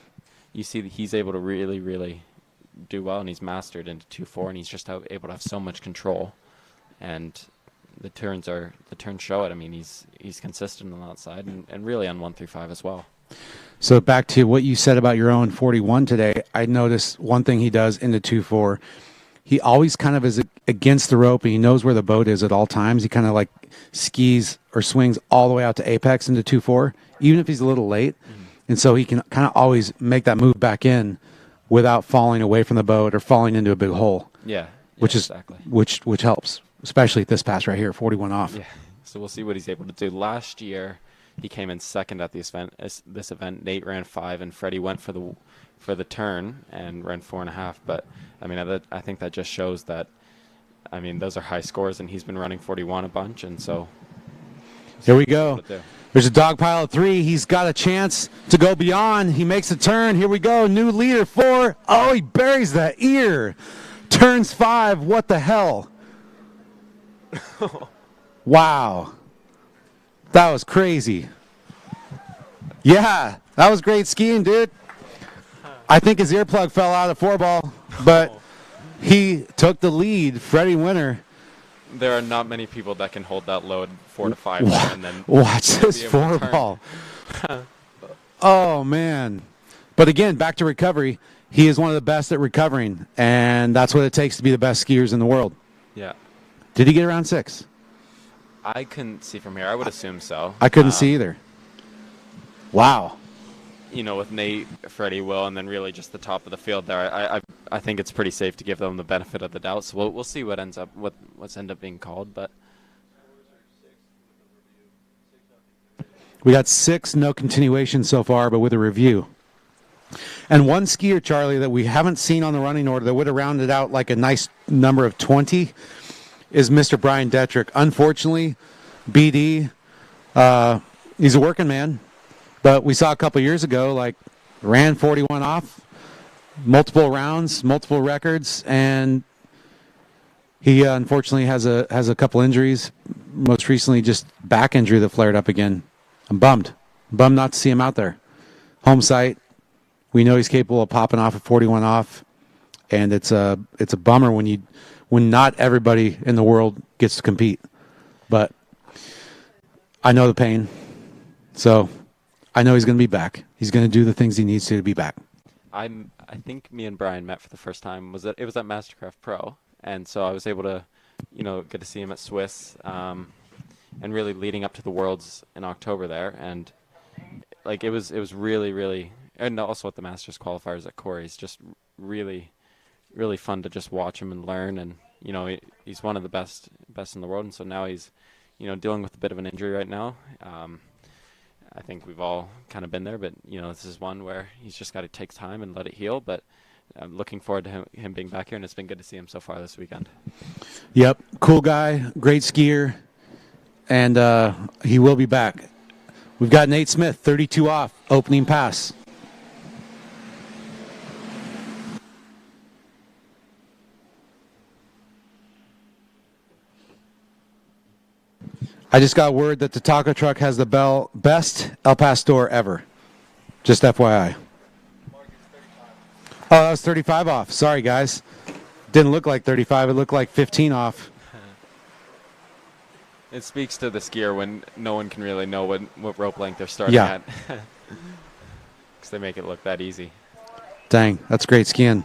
you see that he's able to really do well, and he's mastered into 2-4, and he's just able to have so much control, and the turns show it. I mean, he's consistent on that side, and really on 1-5 as well. So back to what you said about your own 41 today, I noticed one thing he does in the 2-4. He always kind of is against the rope, and he knows where the boat is at all times. He kind of like skis or swings all the way out to apex into 2-4, even if he's a little late. Mm-hmm. And so he can kind of always make that move back in without falling away from the boat or falling into a big hole. Yeah, which is exactly. which helps, especially at this pass right here, 41 off. Yeah. So we'll see what he's able to do. Last year, he came in second at this event. Nate ran 5, and Freddie went for the turn and ran 4.5. But I mean, I think that just shows that. I mean, those are high scores, and he's been running 41 a bunch, and so. Here we go. There's a dog pile of 3. He's got a chance to go beyond. He makes a turn. Here we go. New leader 4. Oh, he buries that ear. Turns 5. What the hell? Wow. That was crazy. Yeah, that was great skiing, dude. I think his earplug fell out of 4-ball, but he took the lead. Freddie Winter. There are not many people that can hold that load 4 to 5 and then watch this 4-ball. Oh man. But again, back to recovery. He is one of the best at recovering, and that's what it takes to be the best skiers in the world. Yeah. Did he get around 6? I couldn't see from here. I would assume so. I couldn't see either. Wow. With Nate, Freddie, Will, and then really just the top of the field there. I think it's pretty safe to give them the benefit of the doubt. So we'll see what's end up being called. But we got 6, no continuation so far, but with a review. And one skier, Charlie, that we haven't seen on the running order that would have rounded out like a nice number of 20 is Mr. Brian Detrick. Unfortunately, BD, he's a working man. But we saw a couple years ago, like, ran 41 off, multiple rounds, multiple records, and he unfortunately has a couple injuries. Most recently, just back injury that flared up again. I'm bummed not to see him out there. Home site, we know he's capable of popping off at 41 off, and it's a bummer when not everybody in the world gets to compete. But I know the pain, so. I know he's going to be back. He's going to do the things he needs to be back. I think me and Brian met for the first time. It was at Mastercraft Pro, and so I was able to, get to see him at Swiss, and really leading up to the Worlds in October there, and like it was really, and also at the Masters qualifiers at Corey's, just really fun to just watch him and learn, and he's one of the best in the world, and so now he's, dealing with a bit of an injury right now. I think we've all kind of been there, but, this is one where he's just got to take time and let it heal. But I'm looking forward to him being back here, and it's been good to see him so far this weekend. Yep. Cool guy, great skier, and he will be back. We've got Nate Smith, 32 off, opening pass. I just got word that the taco truck has the best El Pastor ever. Just FYI. Oh, that was 35 off. Sorry, guys. Didn't look like 35. It looked like 15 off. It speaks to the skier when no one can really know what rope length they're starting at. Because they make it look that easy. Dang, that's great skiing.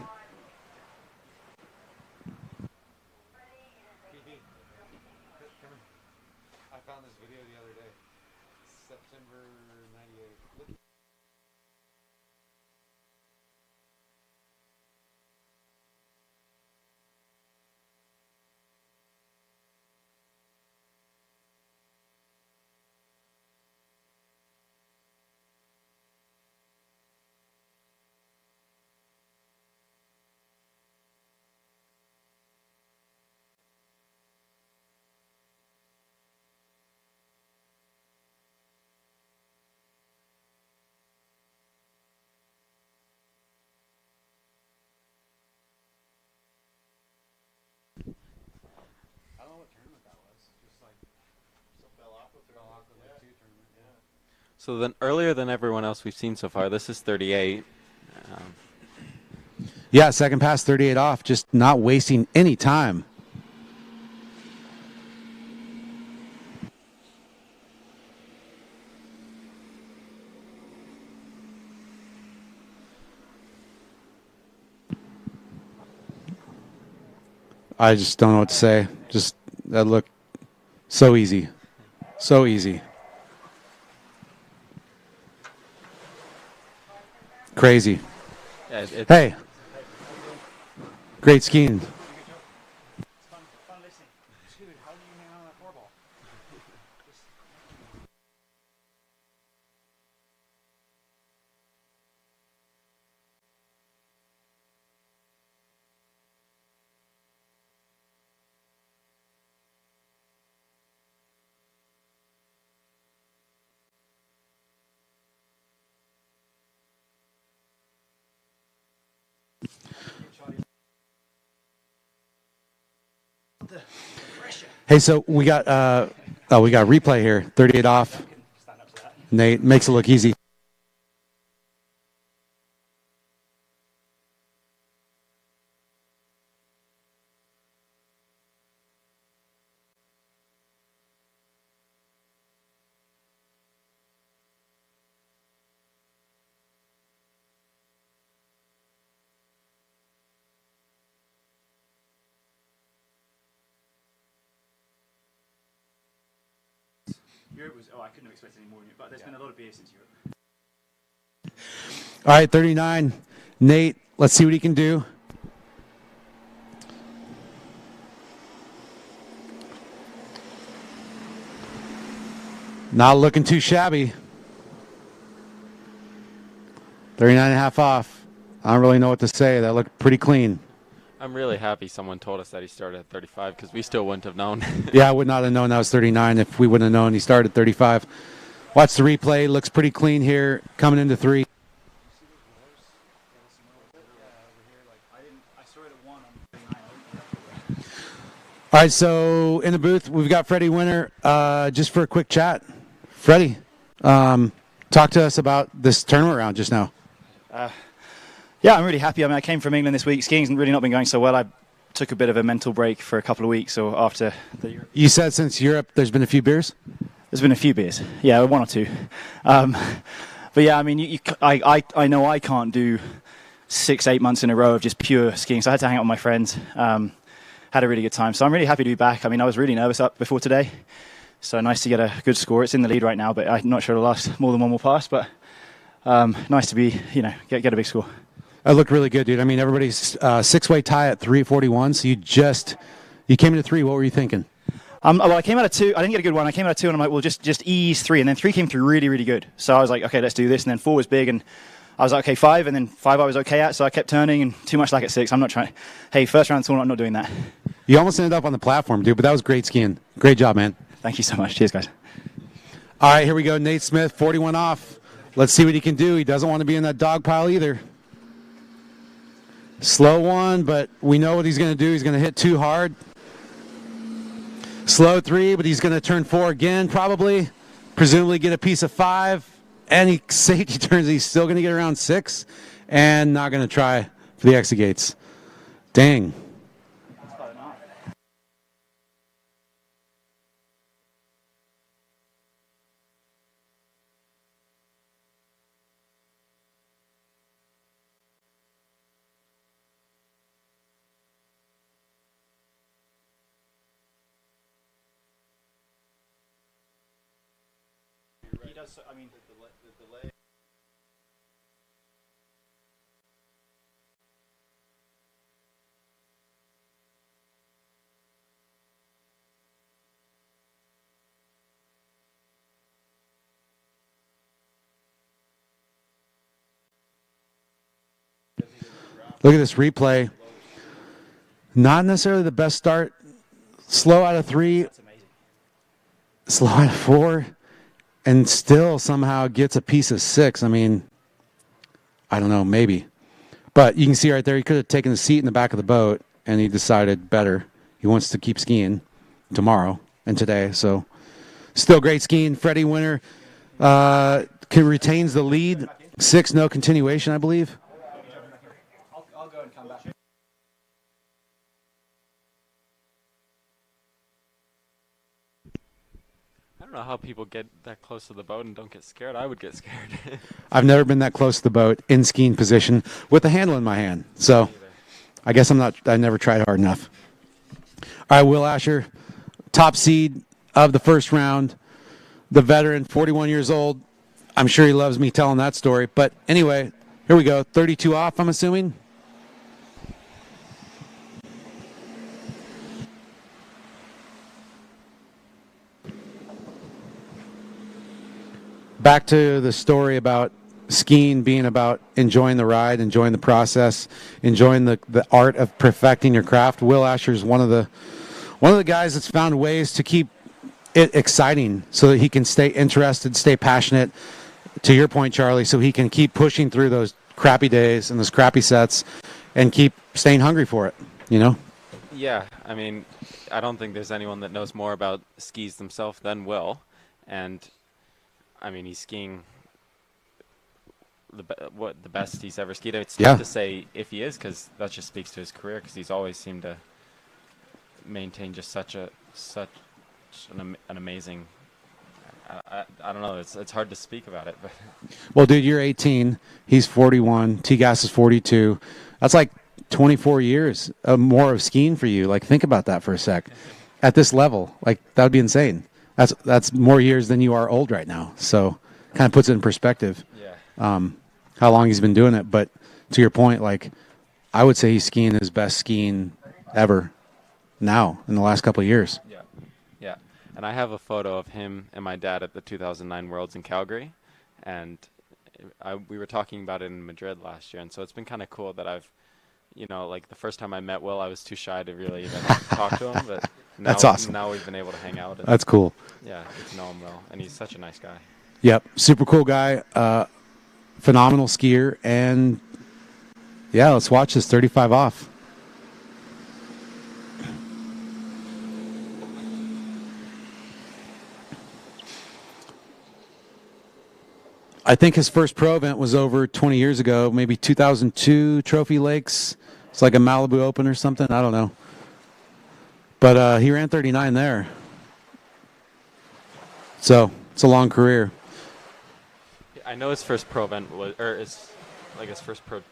So then earlier than everyone else we've seen so far, this is 38. Yeah, second pass, 38 off, just not wasting any time. I just don't know what to say. Just that looked so easy. So easy. Crazy. Yeah, hey. Great skiing. Hey, so we got replay here. 38 off. Nate makes it look easy. Europe was, I couldn't have expected any more, but there's been a lot of beer since Europe. All right, 39. Nate, let's see what he can do. Not looking too shabby. 39 and a half off. I don't really know what to say. That looked pretty clean. I'm really happy someone told us that he started at 35 because we still wouldn't have known. Yeah, I would not have known that was 39 if we wouldn't have known he started 35. Watch the replay. Looks pretty clean here coming into 3. All right, so in the booth, we've got Freddie Winter just for a quick chat. Freddie, talk to us about this tournament round just now. Yeah, I'm really happy. I mean, I came from England this week. Skiing's really not been going so well. I took a bit of a mental break for a couple of weeks. So after the Europe. You said since Europe, there's been a few beers? There's been a few beers. Yeah, one or two. But yeah, I mean, I know I can't do 6-8 months in a row of just pure skiing. So I had to hang out with my friends. Had a really good time. So I'm really happy to be back. I mean, I was really nervous up before today. So nice to get a good score. It's in the lead right now, but I'm not sure it'll last more than one more pass. But nice to be, get a big score. It looked really good, dude. I mean, everybody's 6-way tie at 3:41. So you came into 3. What were you thinking? Well, I came out of 2. I didn't get a good one. I came out of 2, and I'm like, well, just ease 3. And then 3 came through really, really good. So I was like, okay, let's do this. And then 4 was big, and I was like, okay, 5. And then 5 I was okay at, so I kept turning, and too much slack at 6. I'm not trying. Hey, first round tournament, I'm not doing that. You almost ended up on the platform, dude, but that was great skiing. Great job, man. Thank you so much. Cheers, guys. All right, here we go. Nate Smith, 41 off. Let's see what he can do. He doesn't want to be in that dog pile either. Slow one, but we know what he's going to do. He's going to hit 2 hard. Slow 3, but he's going to turn 4 again, probably. Presumably get a piece of 5. And he safety turns. He's still going to get around 6. And not going to try for the exit gates. Dang. He does. I mean, the delay. Look at this replay. Not necessarily the best start. Slow out of 3. Slow out of 4. And still somehow gets a piece of 6. I mean, I don't know, maybe. But you can see right there, he could have taken a seat in the back of the boat, and he decided better. He wants to keep skiing tomorrow and today. So Still great skiing. Freddie winner retains the lead. 6, no continuation, I believe. I'll go and come back. I don't know how people get that close to the boat and don't get scared. I would get scared. I've never been that close to the boat in skiing position with a handle in my hand. So I guess I never tried hard enough. All right, Will Asher, top seed of the first round, the veteran, 41 years old. I'm sure he loves me telling that story. But anyway, here we go. 32 off, I'm assuming. Back to the story about skiing being about enjoying the ride, enjoying the process, enjoying the art of perfecting your craft. Will Asher is one of the guys that's found ways to keep it exciting so that he can stay interested, stay passionate, to your point, Charlie, so he can keep pushing through those crappy days and those crappy sets and keep staying hungry for it, you know? Yeah, I mean, I don't think there's anyone that knows more about skis themselves than Will. And, I mean, he's skiing the best he's ever skied. It's tough to say if he is, because that just speaks to his career, because he's always seemed to maintain just such an amazing. I don't know. It's hard to speak about it, but. Well, dude, you're 18. He's 41. T-Gas is 42. That's like 24 years more of skiing for you. Like, think about that for a sec. At this level, like, that would be insane. That's more years than you are old right now. So, kind of puts it in perspective. Yeah. How long he's been doing it. But to your point, like, I would say he's skiing his best skiing ever now in the last couple of years. Yeah. Yeah. And I have a photo of him and my dad at the 2009 Worlds in Calgary. And we were talking about it in Madrid last year. And so it's been kind of cool that I've, like the first time I met Will, I was too shy to really even talk to him. But now, that's awesome. Now we've been able to hang out. And, that's cool. Yeah, get to know him well. And he's such a nice guy. Yep. Super cool guy. Phenomenal skier. And, yeah, let's watch this 35 off. I think his first pro event was over 20 years ago, maybe 2002 Trophy Lakes. It's like a Malibu Open or something. I don't know. But he ran 39 there. So it's a long career. I know his first pro event was, or his first pro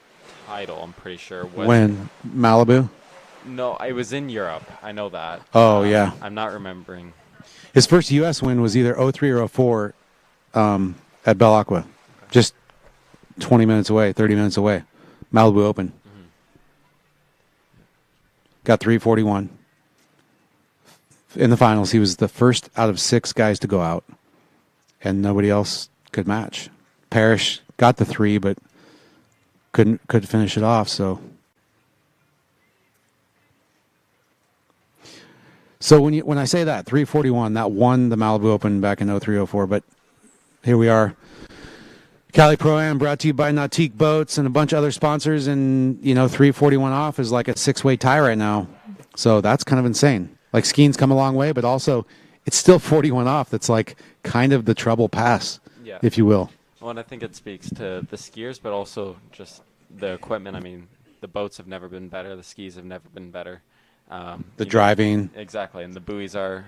title, I'm pretty sure. When? Malibu? No, it was in Europe. I know that. Oh, yeah. I'm not remembering. His first U.S. win was either 03 or 04 at Belle Aqua. Just 20 minutes away, 30 minutes away. Malibu Open. Mm-hmm. Got 341. In the finals, he was the first out of 6 guys to go out, and nobody else could match. Parrish got the 3, but couldn't finish it off. So when I say that 341, that won the Malibu Open back in 03-04. But here we are, Cali ProAm, brought to you by Nautique Boats and a bunch of other sponsors. And 341 off is like a 6-way tie right now. So that's kind of insane. Like, skiing's come a long way, but also it's still 41 off. That's like kind of the trouble pass, if you will. Well, and I think it speaks to the skiers, but also just the equipment. I mean, the boats have never been better. The skis have never been better. The driving. Exactly. And the buoys are,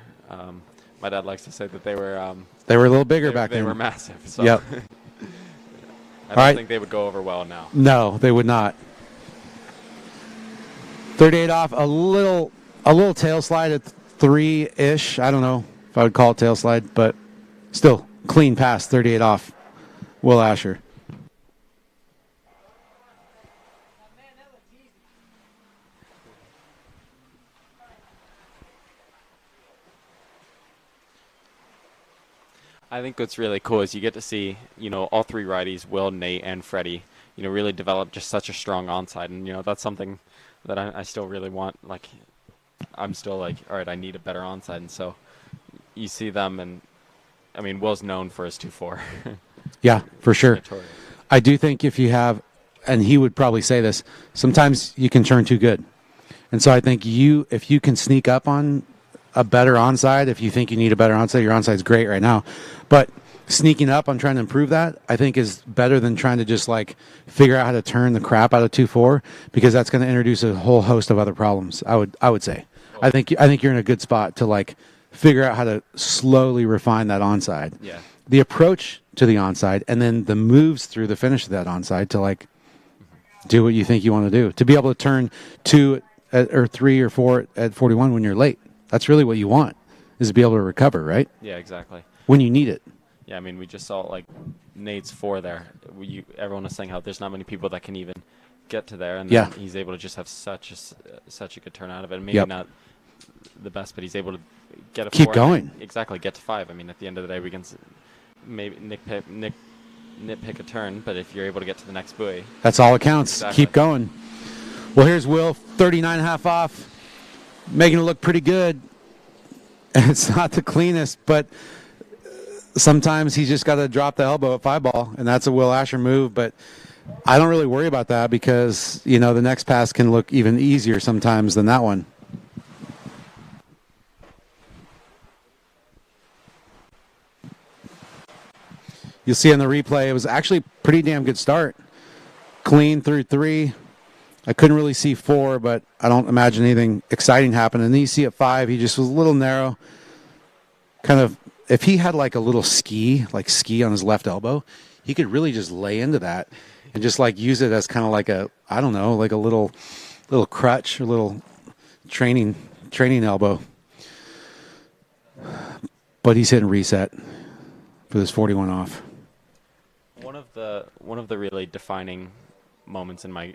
my dad likes to say that they were a little bigger back then. They were massive. So yep. I don't think they would go over well now. No, they would not. 38 off, a little tail slide at 3-ish. I don't know if I would call it tail slide, but still clean pass, 38 off. Will Asher. I think what's really cool is you get to see, all 3 righties, Will, Nate, and Freddie, really develop just such a strong onside. And, that's something that I still really want. Like, I'm still like, all right, I need a better onside. And so you see them, and, I mean, Will's known for his 2-4. Yeah, for sure. Notorious. I do think if you have, and he would probably say this, sometimes you can turn too good. And so I think if you can sneak up on a better onside. If you think you need a better onside, your onside's great right now. But sneaking up on trying to improve that, I think, is better than trying to just like figure out how to turn the crap out of 2-4, because that's going to introduce a whole host of other problems. I would say. I think you're in a good spot to like figure out how to slowly refine that onside. Yeah. The approach to the onside, and then the moves through the finish of that onside to like do what you think you want to do. To be able to turn 2 or 3 or 4 at 41 when you're late. That's really what you want, is to be able to recover, right? Yeah, exactly. When you need it. Yeah, I mean, we just saw like Nate's 4 there. Everyone was saying how there's not many people that can even get to there, and then he's able to just have such a good turn out of it. Maybe not the best, but he's able to get a 4. Keep going. Exactly, get to 5. I mean, at the end of the day, we can maybe nitpick a turn, but if you're able to get to the next buoy, that's all it counts. Exactly. Keep going. Well, here's Will, 39.5 off, making it look pretty good. It's not the cleanest, but sometimes he's just got to drop the elbow at 5-ball, and that's a Will Asher move. But I don't really worry about that, because the next pass can look even easier sometimes than that one. You'll see in the replay, it was actually a pretty damn good start. Clean through 3. I couldn't really see 4, but I don't imagine anything exciting happened. And then you see at 5, he just was a little narrow. Kind of, if he had like a little ski on his left elbow, he could really just lay into that and just like use it as kind of like a, I don't know, like a little crutch or little training elbow. But he's hitting reset for this 41 off. One of the really defining moments in my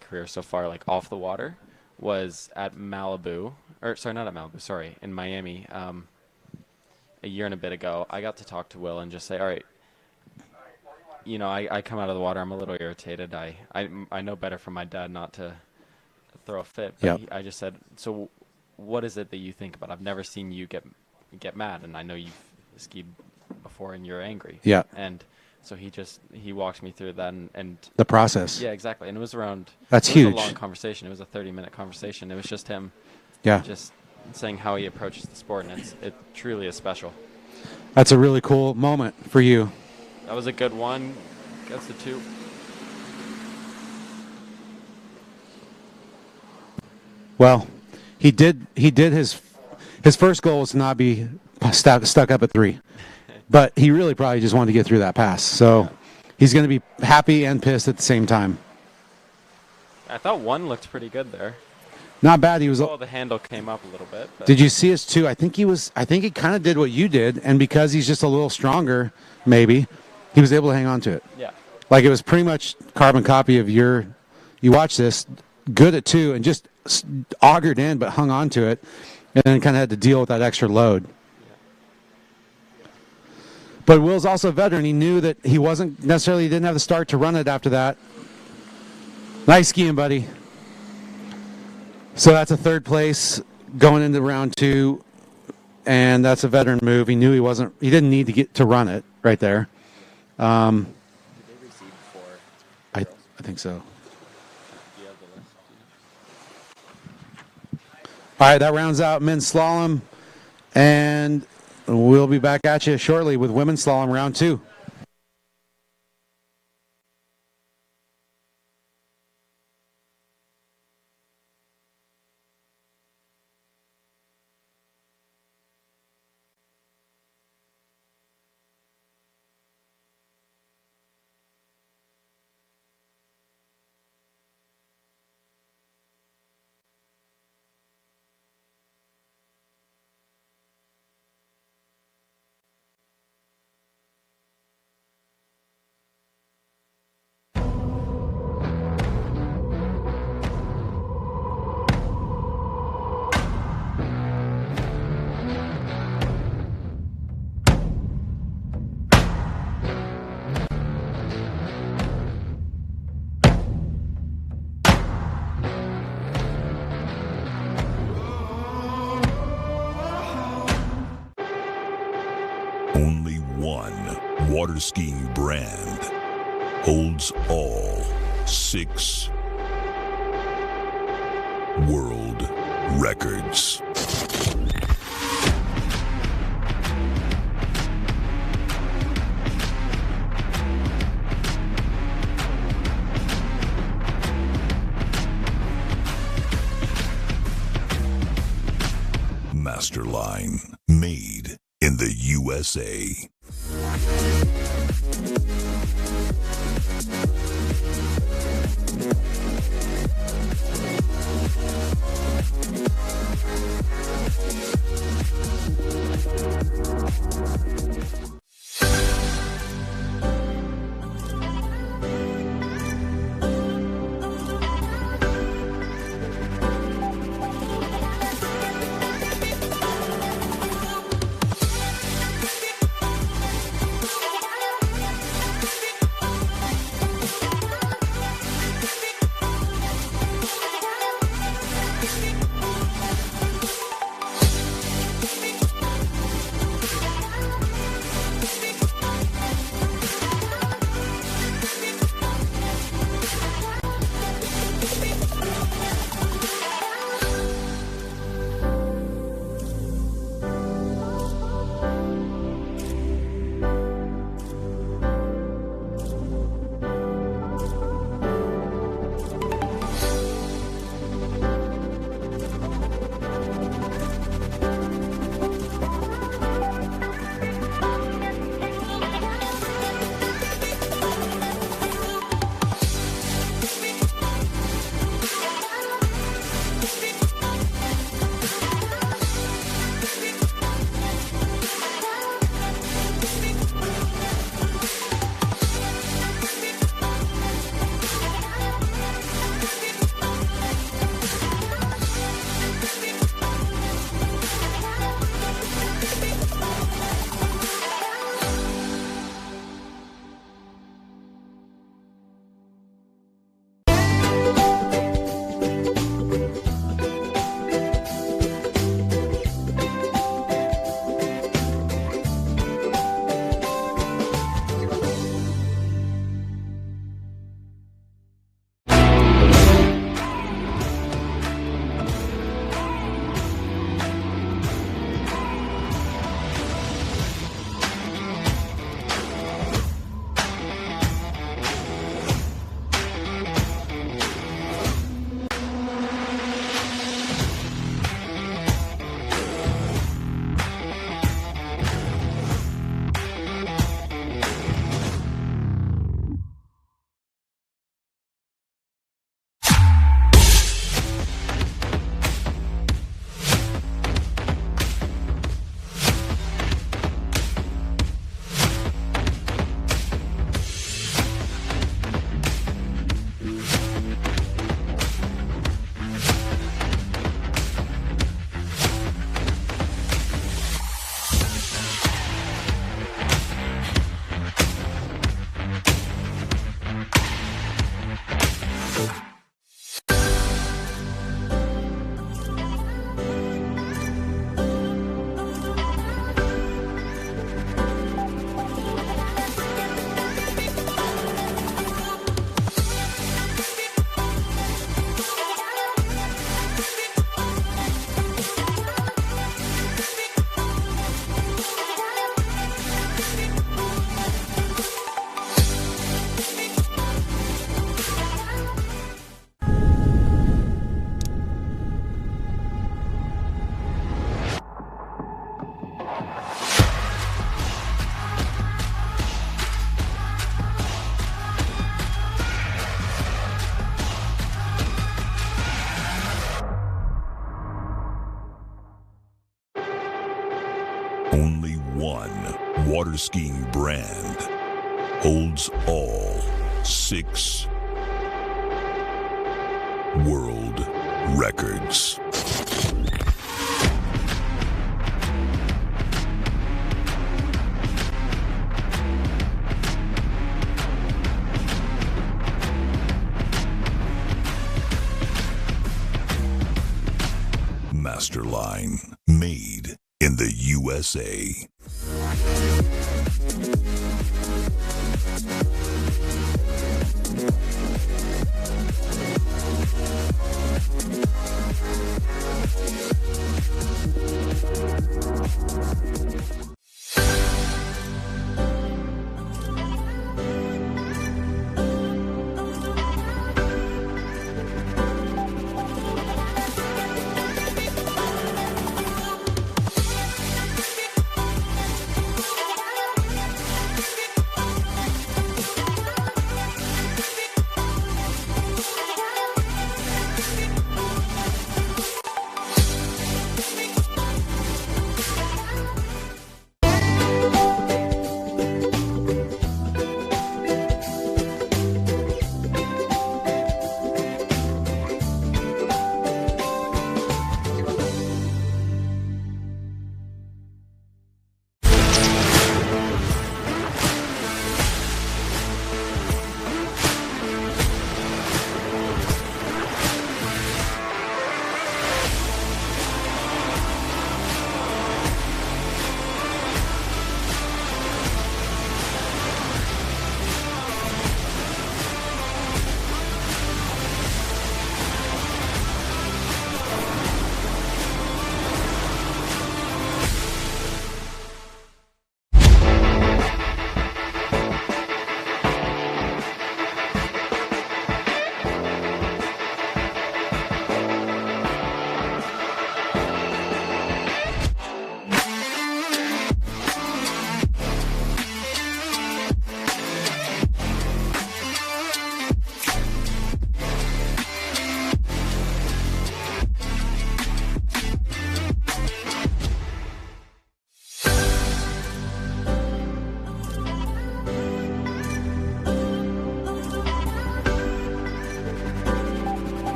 career so far, like off the water, was at Malibu, or sorry, not at Malibu, sorry, in Miami, a year and a bit ago. I got to talk to Will and just say, all right, I come out of the water, I'm a little irritated. I know better from my dad not to throw a fit. But I just said, so what is it that you think about? I've never seen you get mad, and I know you've skied before and you're angry. Yeah. And so he walked me through that and the process. Yeah, exactly. And it was around. That's huge. It was a long conversation. It was a 30-minute conversation. It was just him. Yeah. Just saying how he approaches the sport, and it truly is special. That's a really cool moment for you. That was a good one. Gets the 2. Well, he did his first goal was to not be stuck up at 3. But he really probably just wanted to get through that pass. So he's going to be happy and pissed at the same time. I thought 1 looked pretty good there. Not bad. He was. Oh, the handle came up a little bit. But. Did you see his 2? I think he kind of did what you did, and because he's just a little stronger, maybe he was able to hang on to it. Yeah. Like it was pretty much carbon copy of your. You watch this, good at 2, and just augured in, but hung on to it, and then kind of had to deal with that extra load. But Will's also a veteran. He knew that he didn't have the start to run it after that. Nice skiing, buddy. So that's a 3rd place going into round 2, and that's a veteran move. He knew he didn't need to get to run it right there. Did they receive before? I think so. All right, that rounds out men's slalom, and we'll be back at you shortly with women's slalom round 2. Only one water skiing brand holds all 6 world records. Masterline, made in the USA. Only one water skiing brand holds all 6 world records. Masterline, made in the USA.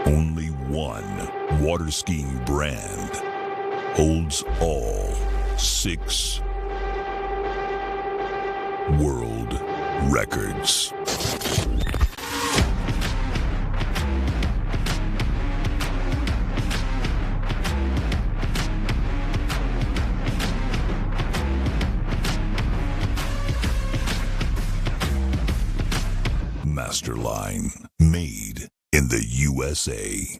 Only one water skiing brand holds all 6 world records. Masterline, made in the USA.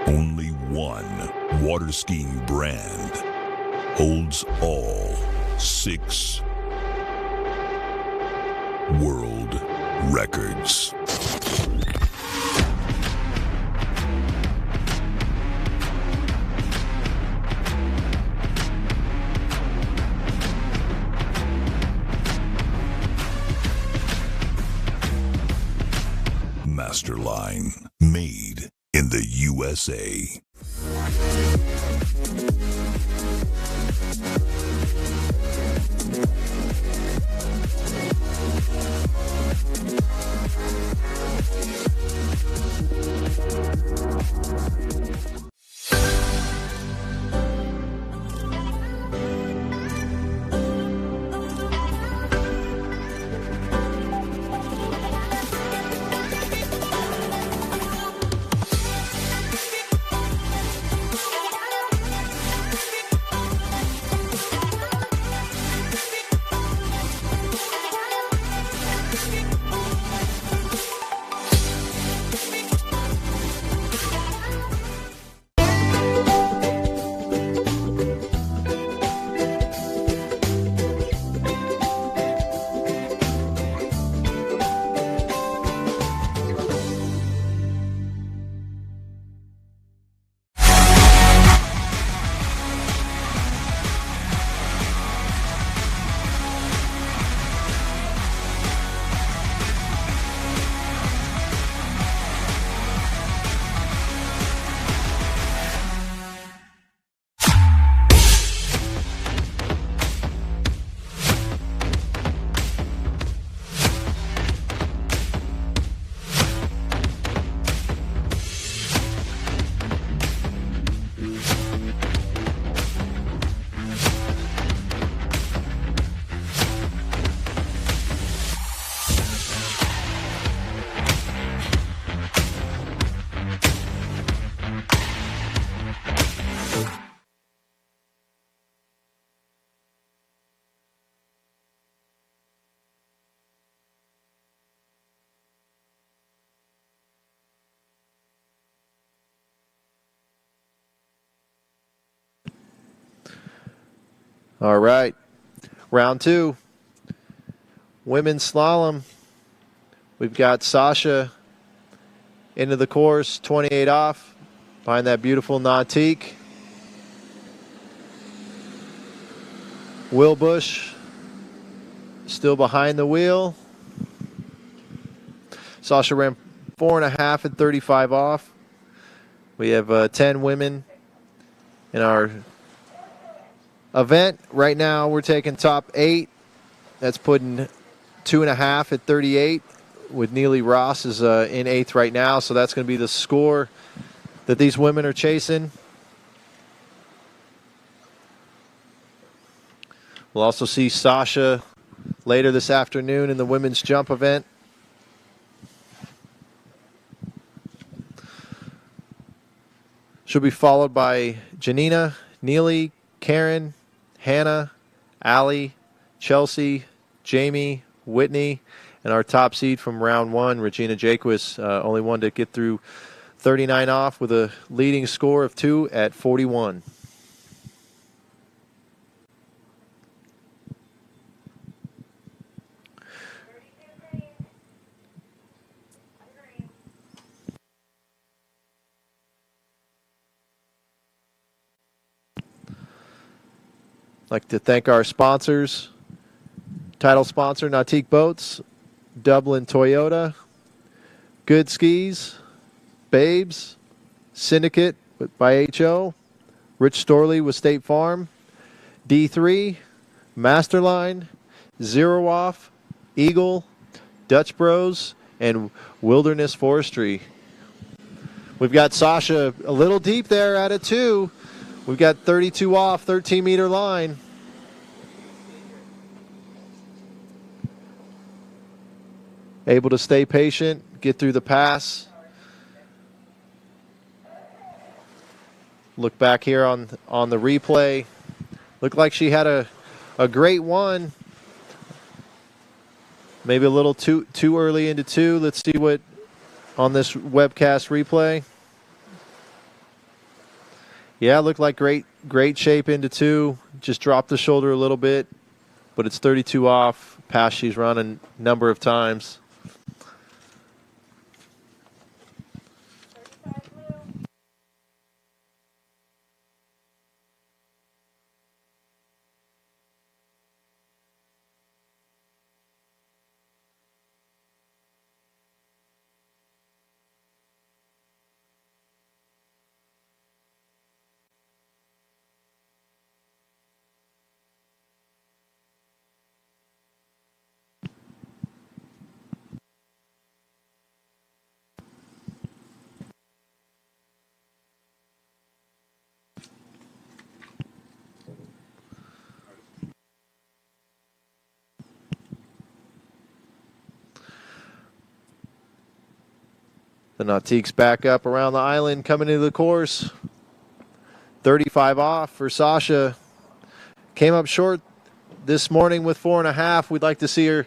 Only one water skiing brand holds all 6 world records. Masterline, made in the USA. All right. Round 2. Women's slalom. We've got Sasha into the course, 28 off, behind that beautiful Nautique. Will Bush still behind the wheel. Sasha ran 4.5 at 35 off. We have 10 women in our event. Right now we're taking top 8. That's putting 2.5 at 38 with Neely Ross is in 8th right now. So that's going to be the score that these women are chasing. We'll also see Sasha later this afternoon in the women's jump event. She'll be followed by Janina, Neely, Karen, Hannah, Allie, Chelsea, Jamie, Whitney, and our top seed from round 1, Regina Jaquist, only one to get through 39 off with a leading score of 2 at 41. I'd like to thank our sponsors. Title sponsor, Nautique Boats, Dublin Toyota, Good Skis, Babes, Syndicate by HO, Rich Storley with State Farm, D3, Masterline, Zero Off, Eagle, Dutch Bros, and Wilderness Forestry. We've got Sasha a little deep there at a 2. We've got 32 off, 13-meter line. Able to stay patient, get through the pass. Look back here on the replay. Looked like she had a great one. Maybe a little too early into 2. Let's see what on this webcast replay. Yeah, looked like great shape into 2. Just dropped the shoulder a little bit, but it's 32 off, past she's run a number of times. The Nautique's back up around the island, coming into the course. 35 off for Sasha. Came up short this morning with 4.5. We'd like to see her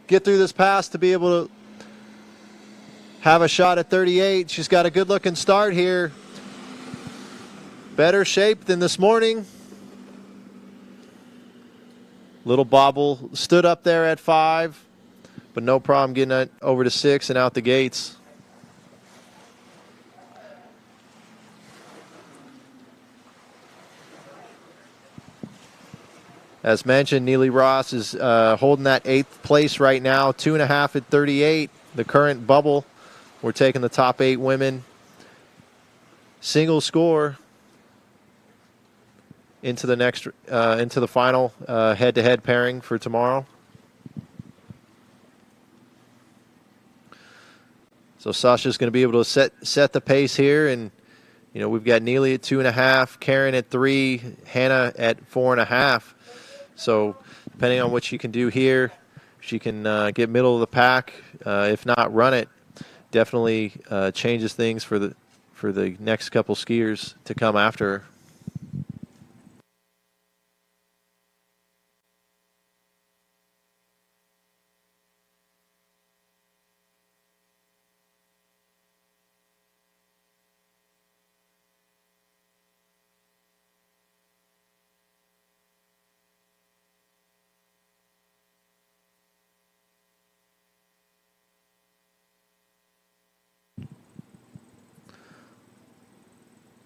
get through this pass to be able to have a shot at 38. She's got a good-looking start here. Better shape than this morning. Little bobble. Stood up there at 5, but no problem getting it over to 6 and out the gates. As mentioned, Neely Ross is holding that 8th place right now, 2.5 at 38. The current bubble, we're taking the top 8 women. Single score into the next, into the final head-to-head pairing for tomorrow. So Sasha's going to be able to set the pace here, and we've got Neely at 2.5, Karen at 3, Hannah at 4.5. So depending on what she can do here, she can get middle of the pack. If not, run it. Definitely changes things for the next couple skiers to come after her.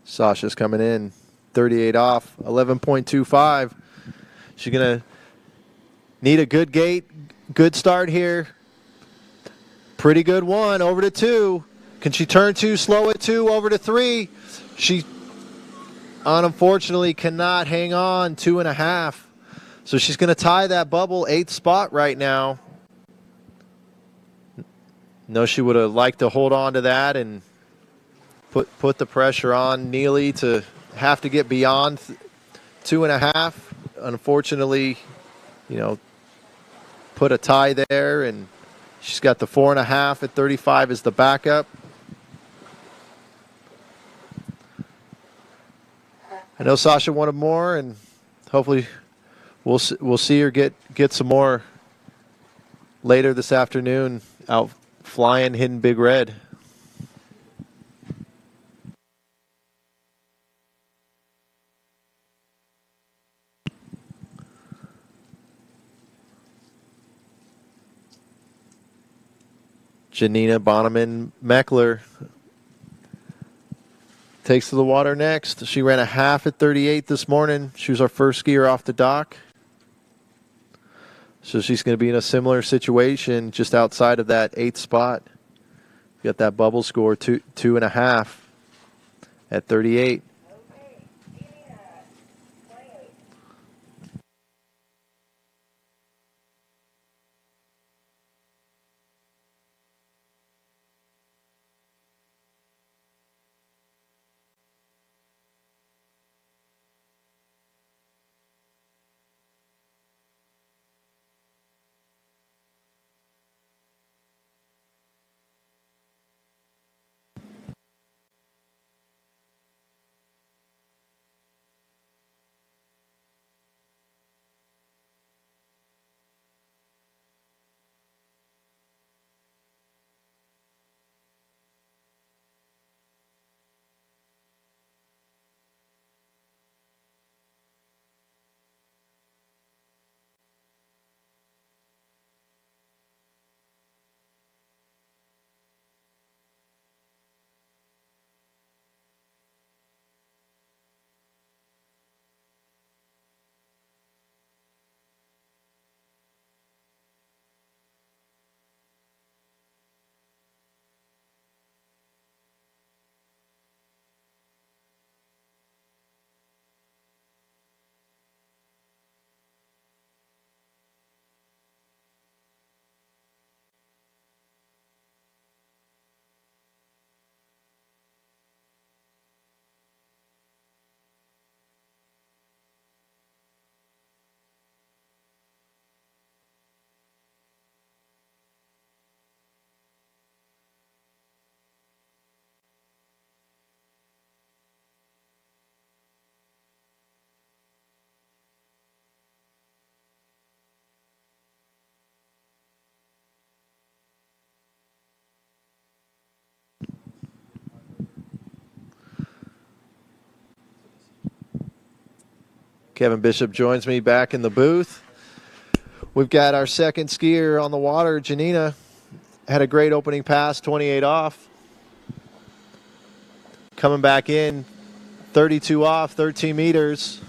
Sasha's coming in, 38 off, 11.25. She's going to need a good gate, good start here. Pretty good one, over to 2. Can she turn 2, slow at 2, over to 3? She unfortunately cannot hang on, 2.5. So she's going to tie that bubble, 8th spot right now. No, she would have liked to hold on to that and put the pressure on Neely to have to get beyond 2.5. Unfortunately, put a tie there, and she's got the 4.5 at 35 as the backup. I know Sasha wanted more, and hopefully we'll see her get some more later this afternoon out flying, hitting Big Red. Janina Bonneman-Meckler takes to the water next. She ran a half at 38 this morning. She was our first skier off the dock. So she's going to be in a similar situation just outside of that 8th spot. Got that bubble score, 2.5 at 38. Kevin Bishop joins me back in the booth. We've got our second skier on the water, Janina. Had a great opening pass, 28 off. Coming back in, 32 off, 13 meters.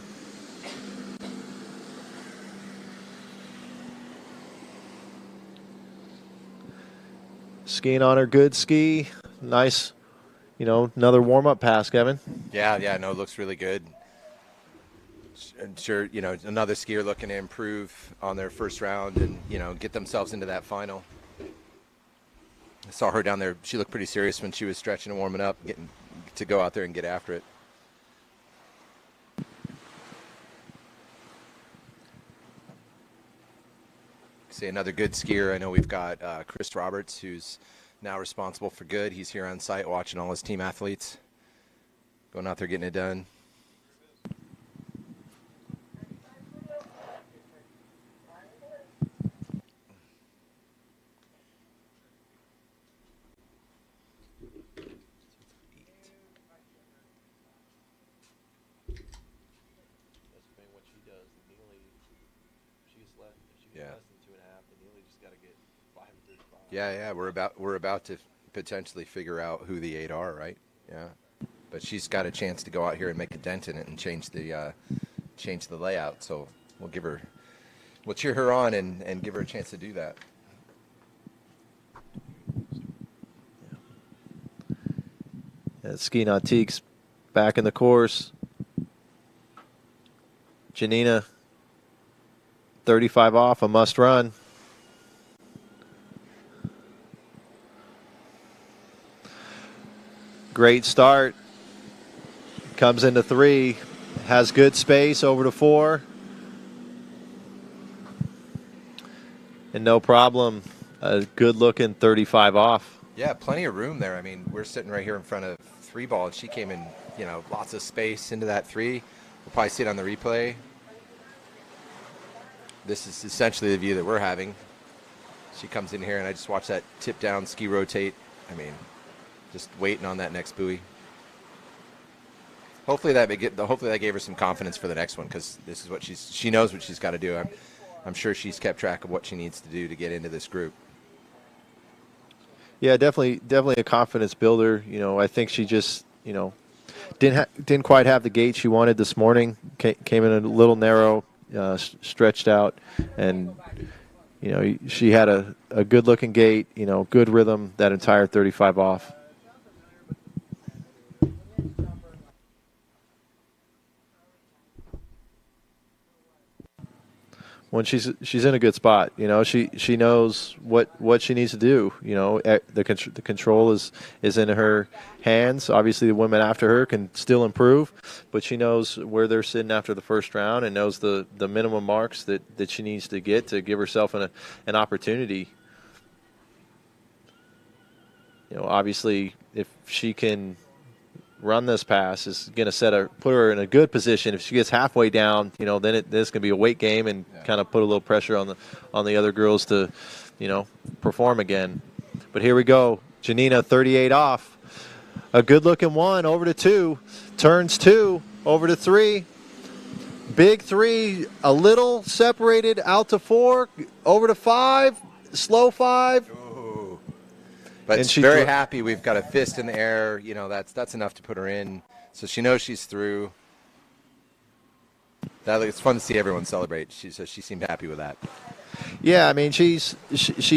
Skiing on her good ski. Nice, another warm-up pass, Kevin. Yeah, no, it looks really good. I'm sure, another skier looking to improve on their first round and, get themselves into that final. I saw her down there. She looked pretty serious when she was stretching and warming up, getting to go out there and get after it. See, another good skier. I know we've got Chris Roberts, who's now responsible for good. He's here on site watching all his team athletes, going out there getting it done. Yeah, we're about to potentially figure out who the 8 are, right? Yeah, but she's got a chance to go out here and make a dent in it and change the layout. So we'll cheer her on and give her a chance to do that. Ski Nautique's back in the course. Janina, 35 off, a must run. Great start. Comes into 3. Has good space over to 4. And no problem. A good looking 35 off. Yeah, plenty of room there. I mean, we're sitting right here in front of 3 ball, and she came in, lots of space into that 3. We'll probably see it on the replay. This is essentially the view that we're having. She comes in here, and I just watch that tip down ski rotate. I mean, just waiting on that next buoy. Hopefully that gave her some confidence for the next one, because this is what she knows what she's got to do. I'm sure she's kept track of what she needs to do to get into this group. Yeah, definitely a confidence builder. I think she just didn't quite have the gait she wanted this morning. Came in a little narrow, stretched out, and she had a good looking gait. Good rhythm that entire 35 off. When she's in a good spot, she knows what she needs to do. The control is in her hands. Obviously, the women after her can still improve, but she knows where they're sitting after the first round and knows the minimum marks that she needs to get to give herself an opportunity. Obviously, if she can run this pass, is going to put her in a good position. If she gets halfway down, then it's going to be a weight game and kind of put a little pressure on the other girls to, perform again. But here we go. Janina, 38 off. A good looking 1 over to 2. Turns 2 over to 3. Big 3, a little separated out to 4, over to 5, slow 5. But and she's very happy. We've got a fist in the air. That's enough to put her in. So she knows she's through. It's fun to see everyone celebrate. She seemed happy with that. Yeah, I mean, she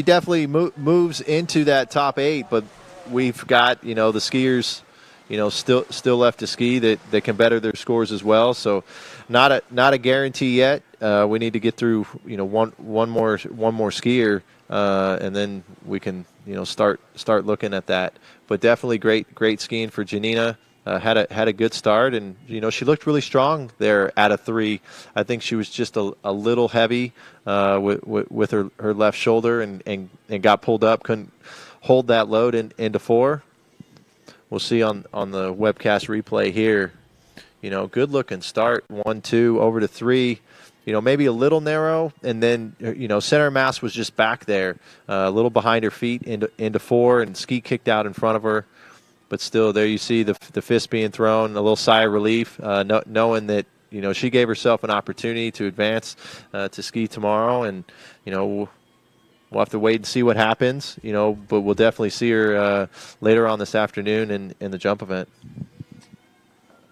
definitely moves into that top 8, but we've got the skiers still left to ski that can better their scores as well. So not a guarantee yet. We need to get through one more skier, and then we can start looking at that. But definitely great skiing for Janina. Had a good start, and she looked really strong there at a 3. I think she was just a little heavy with her left shoulder and got pulled up. Couldn't hold that load into 4. We'll see on the webcast replay here. Good looking start, 1, 2 over to 3. Maybe a little narrow, and then center mass was just back there, a little behind her feet into 4, and ski kicked out in front of her. But still, there you see the fist being thrown, a little sigh of relief, knowing that she gave herself an opportunity to advance to ski tomorrow, and we'll have to wait and see what happens. But we'll definitely see her later on this afternoon in the jump event.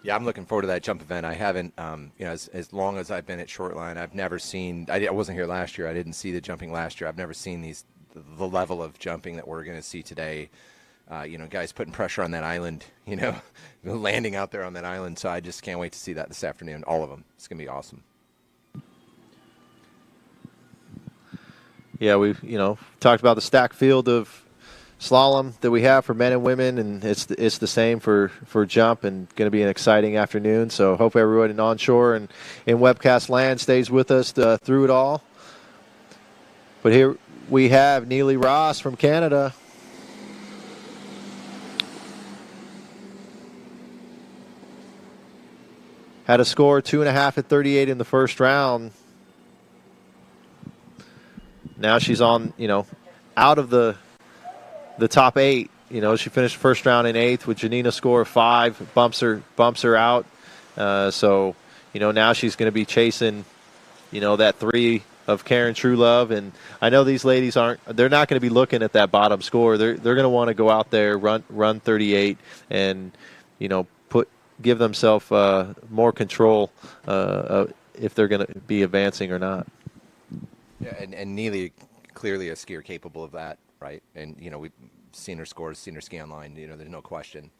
Yeah, I'm looking forward to that jump event. I haven't, as long as I've been at Shortline, I've never seen. I wasn't here last year. I didn't see the jumping last year. I've never seen the level of jumping that we're going to see today. Guys putting pressure on that island. Landing out there on that island. So I just can't wait to see that this afternoon. All of them. It's going to be awesome. Yeah, we've talked about the stack field of slalom that we have for men and women, and it's the same for jump, and going to be an exciting afternoon. So hope everyone in onshore and in webcast land stays with us through it all. But here we have Neely Ross from Canada. Had a score 2.5 at 38 in the first round. Now she's on, out of the top 8. She finished first round in 8th with Janina score of 5, bumps her out. So now she's going to be chasing, that 3 of Karen Truelove. And I know these ladies they're not going to be looking at that bottom score. They're going to want to go out there, run 38 and, give themselves more control if they're going to be advancing or not. Yeah, and Neely clearly a skier capable of that, right? And, we've seen her scores, seen her ski online. There's no question.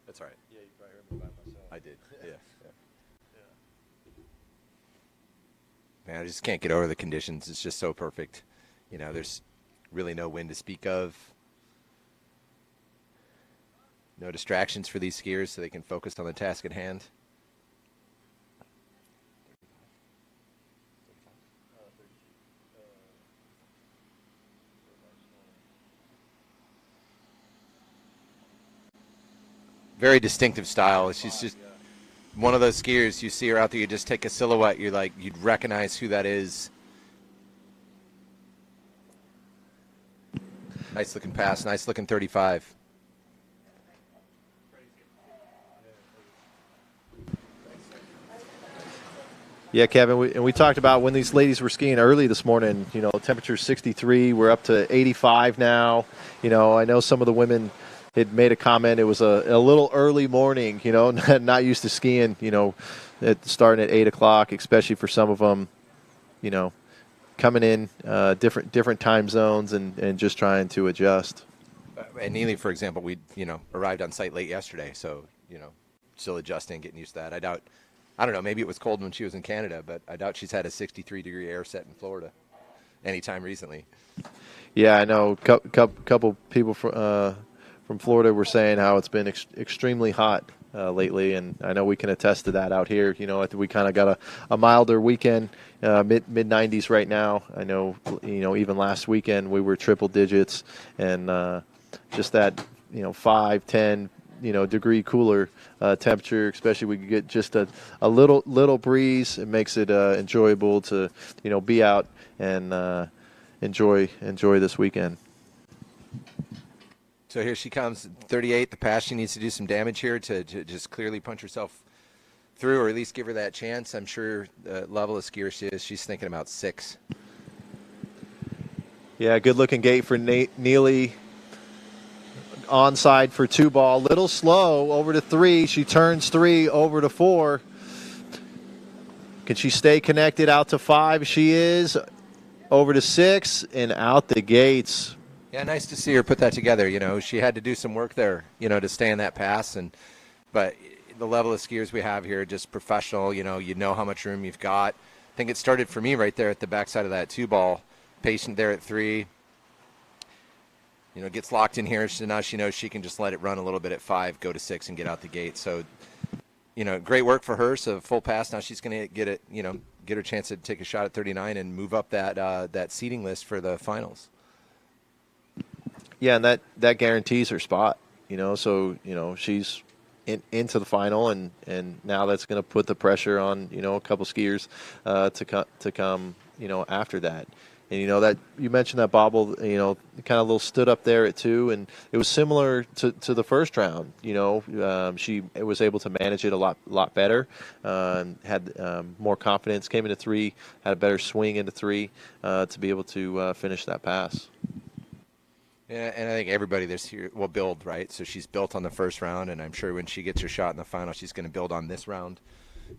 That's all right. Yeah, you probably heard me by myself. I did. Yeah. Man, I just can't get over the conditions. It's just so perfect. There's really no wind to speak of. No distractions for these skiers, so they can focus on the task at hand. Very distinctive style. She's just one of those skiers. You see her out there, you just take a silhouette, you'd recognize who that is. Nice looking pass, nice looking 35. Yeah, Kevin, we talked about when these ladies were skiing early this morning, temperature 63, we're up to 85 now. I know some of the women had made a comment. It was a little early morning, not used to skiing, starting at 8 o'clock, especially for some of them, coming in different time zones and just trying to adjust. And Neely, for example, we arrived on site late yesterday, so still adjusting, getting used to that. I don't know, maybe it was cold when she was in Canada, but I doubt she's had a 63-degree air set in Florida anytime recently. Yeah, I know. Couple people from Florida were saying how it's been extremely hot lately, and I know we can attest to that out here. I think we kind of got a milder weekend, mid 90s right now. I know, even last weekend we were triple digits, and just that 5, 10 degree cooler temperature, especially we could get just a little breeze. It makes it enjoyable to be out and enjoy this weekend. So here she comes, 38. The pass, she needs to do some damage here to just clearly punch herself through, or at least give her that chance. I'm sure the level of skier she is, she's thinking about 6. Yeah, good looking gate for Neely. Onside for 2 ball, little slow over to 3. She turns 3 over to 4. Can she stay connected out to 5? She is. Over to 6 and out the gates. Yeah, nice to see her put that together. She had to do some work there, to stay in that pass. But the level of skiers we have here, just professional. You know how much room you've got. I think it started for me right there at the backside of that 2 ball. Patient there at 3. Gets locked in here, so now she knows she can just let it run a little bit at 5, go to 6, and get out the gate. So great work for her. So full pass. Now she's going to get it, get her chance to take a shot at 39 and move up that seeding list for the finals. Yeah, and that guarantees her spot. So she's into the final, and now that's going to put the pressure on a couple skiers to come after that. And that you mentioned that bobble, kind of a little stood up there at 2, and it was similar to the first round. She was able to manage it a lot better, had more confidence, came into 3, had a better swing into 3 to be able to finish that pass. Yeah, and I think everybody this year will build, right? So she's built on the first round, and I'm sure when she gets her shot in the final, she's going to build on this round,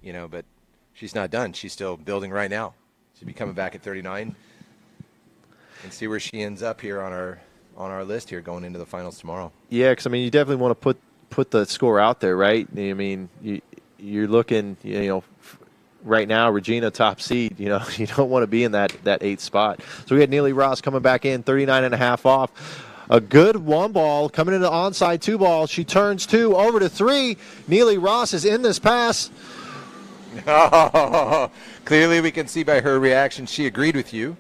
but she's not done. She's still building right now. She'll be coming back at 39 and see where she ends up here on our list here going into the finals tomorrow. Yeah, because, you definitely want to put the score out there, right? You're looking, right now, Regina top seed, you don't want to be in that 8th spot. So we had Neely Ross coming back in, 39.5 off. A good 1 ball coming into the onside 2 ball. She turns 2 over to 3. Neely Ross is in this pass. Clearly we can see by her reaction she agreed with you.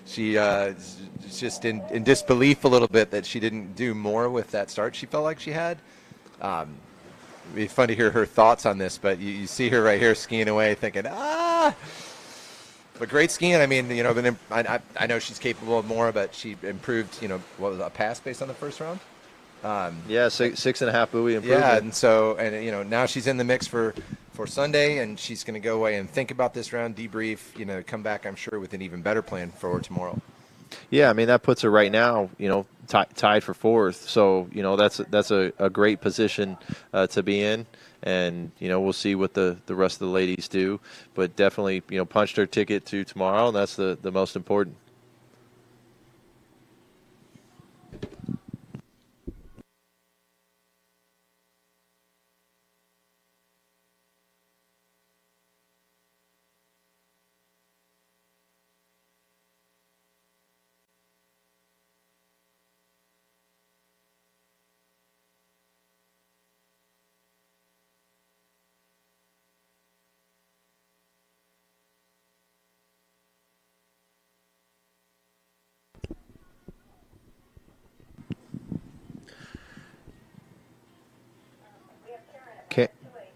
She is just in disbelief a little bit that she didn't do more with that start she felt like she had. It'd be fun to hear her thoughts on this, but you see her right here skiing away thinking, But great skiing. I know she's capable of more, but she improved, what was a pass based on the first round? Yeah, 6.5 buoy improvement. Yeah, and now she's in the mix for Sunday, and she's going to go away and think about this round, debrief, come back, I'm sure, with an even better plan for tomorrow. Yeah, that puts her right now, tied for 4th. So, that's a great position to be in. And, we'll see what the rest of the ladies do. But definitely, punched her ticket to tomorrow, and that's the most important.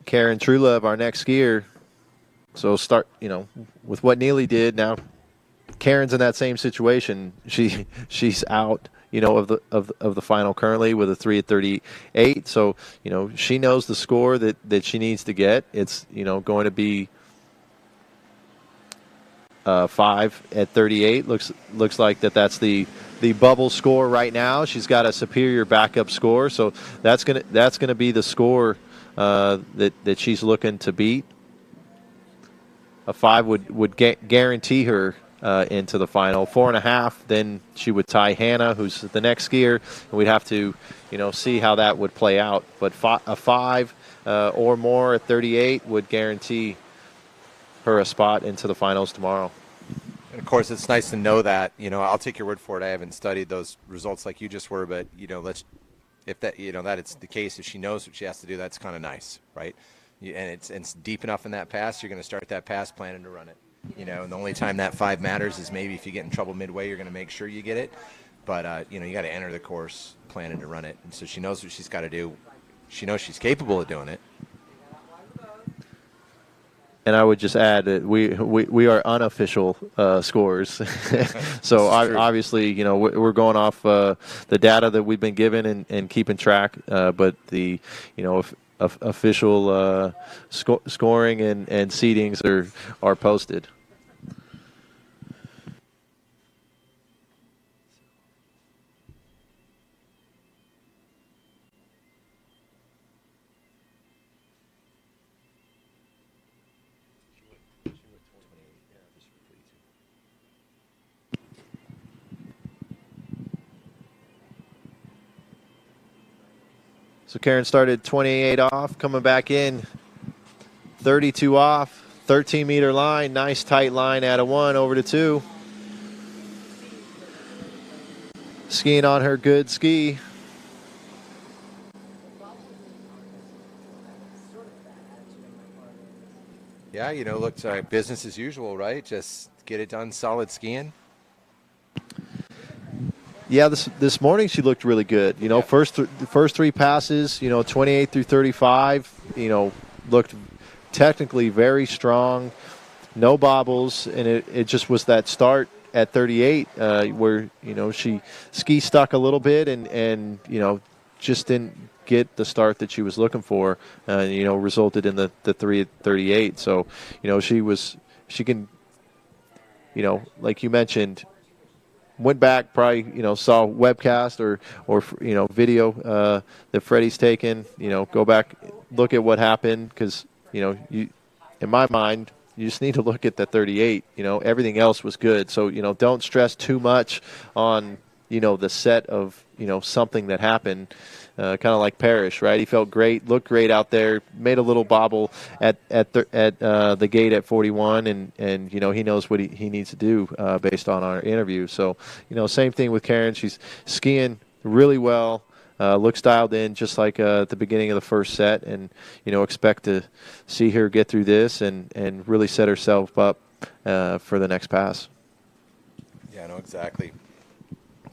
Karen Trulove, our next skier. So start, with what Neely did. Now, Karen's in that same situation. She's out, of the final currently with a 3 at 38. So, she knows the score that she needs to get. It's going to be 5 at 38. Looks like that's the bubble score right now. She's got a superior backup score, so that's gonna be the score that she's looking to beat. A 5 would guarantee her into the final. 4.5, then she would tie Hannah, who's the next skier, and we'd have to see how that would play out. But a 5 or more at 38 would guarantee her a spot into the finals tomorrow. And of course, it's nice to know that. I'll take your word for it. I haven't studied those results like you just were, but if that that it's the case, if she knows what she has to do, that's kind of nice, right? And it's deep enough in that pass, you're going to start that pass planning to run it. And the only time that 5 matters is maybe if you get in trouble midway, you're going to make sure you get it. But you got to enter the course planning to run it, and so she knows what she's got to do. She knows she's capable of doing it. And I would just add that we are unofficial scores, so obviously we're going off the data that we've been given and keeping track. But the official scoring and seedings are posted. So Karen started 28 off, coming back in 32 off, 13-meter line, nice tight line out of 1 over to 2. Skiing on her good ski. Yeah, looked like business as usual, right? Just get it done, solid skiing. Yeah, this morning she looked really good. First three passes, 28 through 35, looked technically very strong, no bobbles, and it just was that start at 38 where she ski stuck a little bit and just didn't get the start that she was looking for, resulted in the 3:38. So she can, like you mentioned, went back, probably saw webcast or video that Freddie's taken. Go back, look at what happened, because you, in my mind, you just need to look at the 38. Everything else was good. So don't stress too much on the set of something that happened. Kind of like Parrish, right? He felt great, looked great out there, made a little bobble at the gate at 41, and he knows what he needs to do based on our interview. So same thing with Karen. She's skiing really well, looks dialed in, just like at the beginning of the first set, and expect to see her get through this and really set herself up for the next pass. Yeah, no, exactly.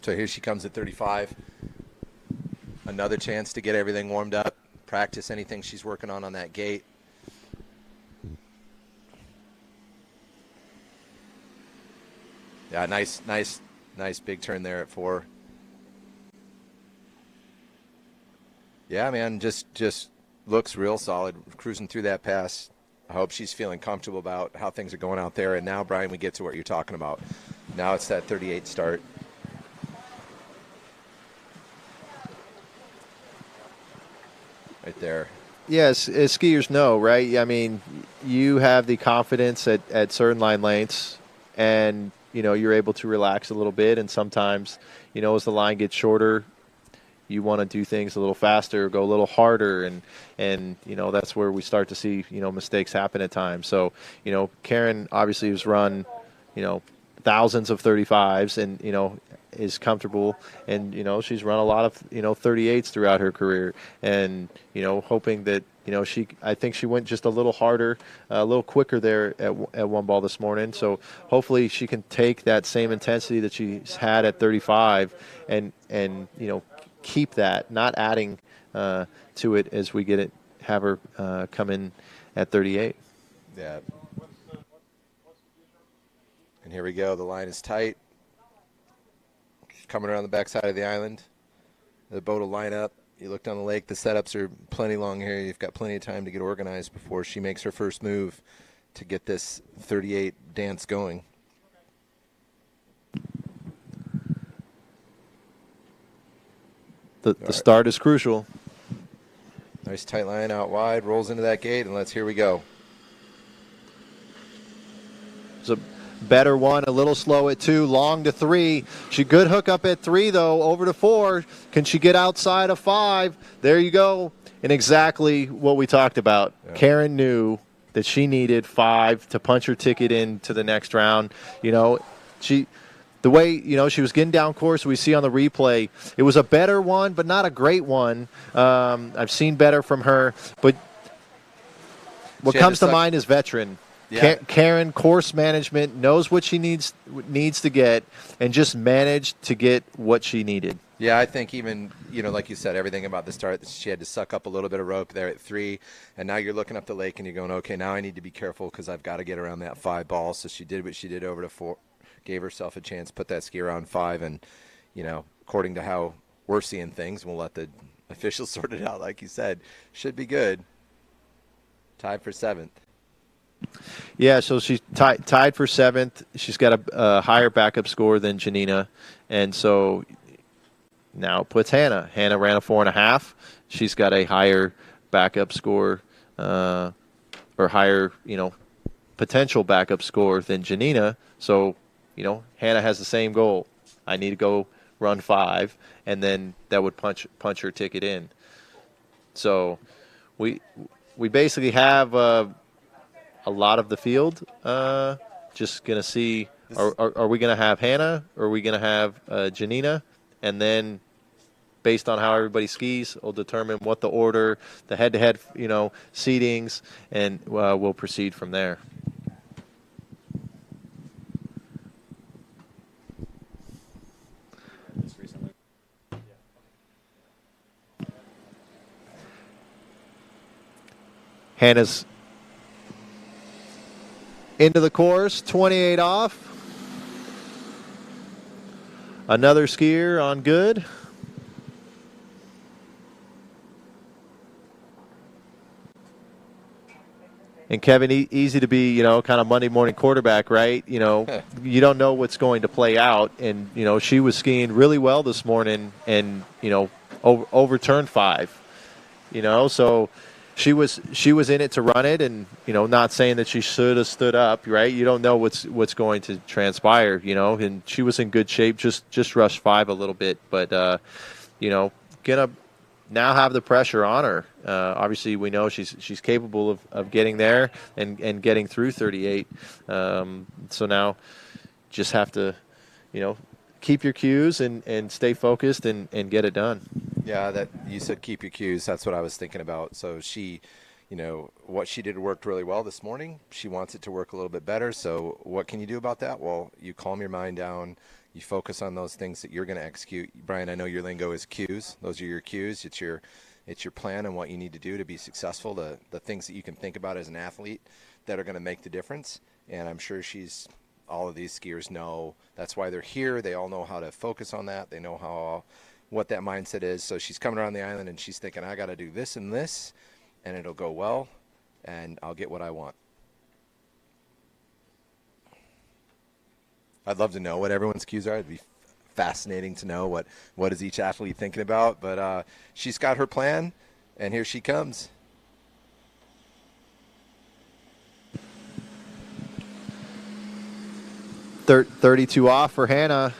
So here she comes at 35. Another chance to get everything warmed up, practice anything she's working on that gate. Yeah, nice big turn there at 4. Yeah, man, just looks real solid, cruising through that pass. I hope she's feeling comfortable about how things are going out there. And now, Brian, we get to what you're talking about. Now it's that 38 start. Right there. Yes, as skiers know, right? I mean, you have the confidence at certain line lengths, and you're able to relax a little bit. And sometimes, as the line gets shorter, you want to do things a little faster, go a little harder, and that's where we start to see mistakes happen at times. So Karen obviously has run thousands of 35s, and is comfortable, and she's run a lot of 38s throughout her career, and hoping that I think she went just a little harder, a little quicker there at one ball this morning. So hopefully she can take that same intensity that she's had at 35 and keep that, not adding to it as we have her come in at 38. Yeah. And here we go. The line is tight. Coming around the backside of the island. The boat will line up. You look down the lake. The setups are plenty long here. You've got plenty of time to get organized before she makes her first move to get this 38 dance going. The start is crucial. Nice tight line out wide. Rolls into that gate, and here we go. It's a better one, a little slow at 2, long to 3. She good hook up at 3, though, over to 4. Can she get outside of 5? There you go. And exactly what we talked about. Yeah. Karen knew that she needed 5 to punch her ticket into the next round. The way, she was getting down course, we see on the replay, it was a better one, but not a great one. I've seen better from her. But what comes to mind is veteran. Yeah. Karen, course management, knows what she needs to get, and just managed to get what she needed. Yeah, I think even, like you said, everything about the start, she had to suck up a little bit of rope there at 3, and now you're looking up the lake and you're going, okay, now I need to be careful because I've got to get around that 5 ball. So she did what she did over to 4, gave herself a chance, put that ski around 5, and, according to how we're seeing things, we'll let the officials sort it out, like you said. Should be good. Tied for 7th. Yeah, so she's tied for 7th. She's got a higher backup score than Janina, and so now it puts Hannah. Hannah ran a 4.5. She's got a higher backup score, or higher, potential backup score than Janina. So, Hannah has the same goal. I need to go run 5, and then that would punch her ticket in. So we basically have a lot of the field. Just going to see, are we going to have Hannah, or are we going to have Janina? And then based on how everybody skis, will determine what the order, the head-to-head, seedings, and we'll proceed from there. Hannah's into the course, 28 off. Another skier on good. And Kevin, easy to be, kind of Monday morning quarterback, right? You don't know what's going to play out. And, she was skiing really well this morning and, overturned 5, so she was in it to run it, and not saying that she should have stood up, right? You don't know what's going to transpire, and she was in good shape, just rushed 5 a little bit, but gonna now have the pressure on her. Obviously, we know she's capable of getting there and getting through 38. So now just have to keep your cues and stay focused and get it done. Yeah, that you said keep your cues. That's what I was thinking about. So she, what she did worked really well this morning. She wants it to work a little bit better. So what can you do about that? Well, you calm your mind down. You focus on those things that you're going to execute. Brian, I know your lingo is cues. Those are your cues. It's your plan and what you need to do to be successful. The things that you can think about as an athlete that are going to make the difference. And I'm sure all of these skiers know that's why they're here. They all know how to focus on that. They know what that mindset is. So she's coming around the island and she's thinking, I got to do this and this, and it'll go well, and I'll get what I want. I'd love to know what everyone's cues are. It'd be fascinating to know what is each athlete thinking about. But she's got her plan, and here she comes. Third 32 off for Hannah.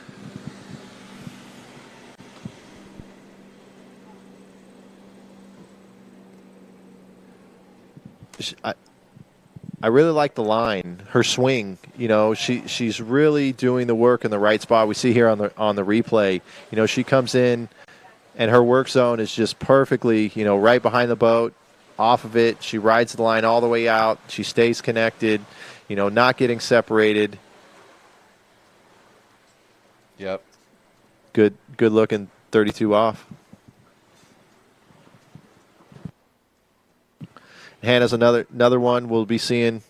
I really like the line, her swing. She's really doing the work in the right spot. We see here on the replay. She comes in, and her work zone is just perfectly, right behind the boat, off of it. She rides the line all the way out. She stays connected, not getting separated. Yep. Good looking 32 off. Hannah's another one we'll be seeing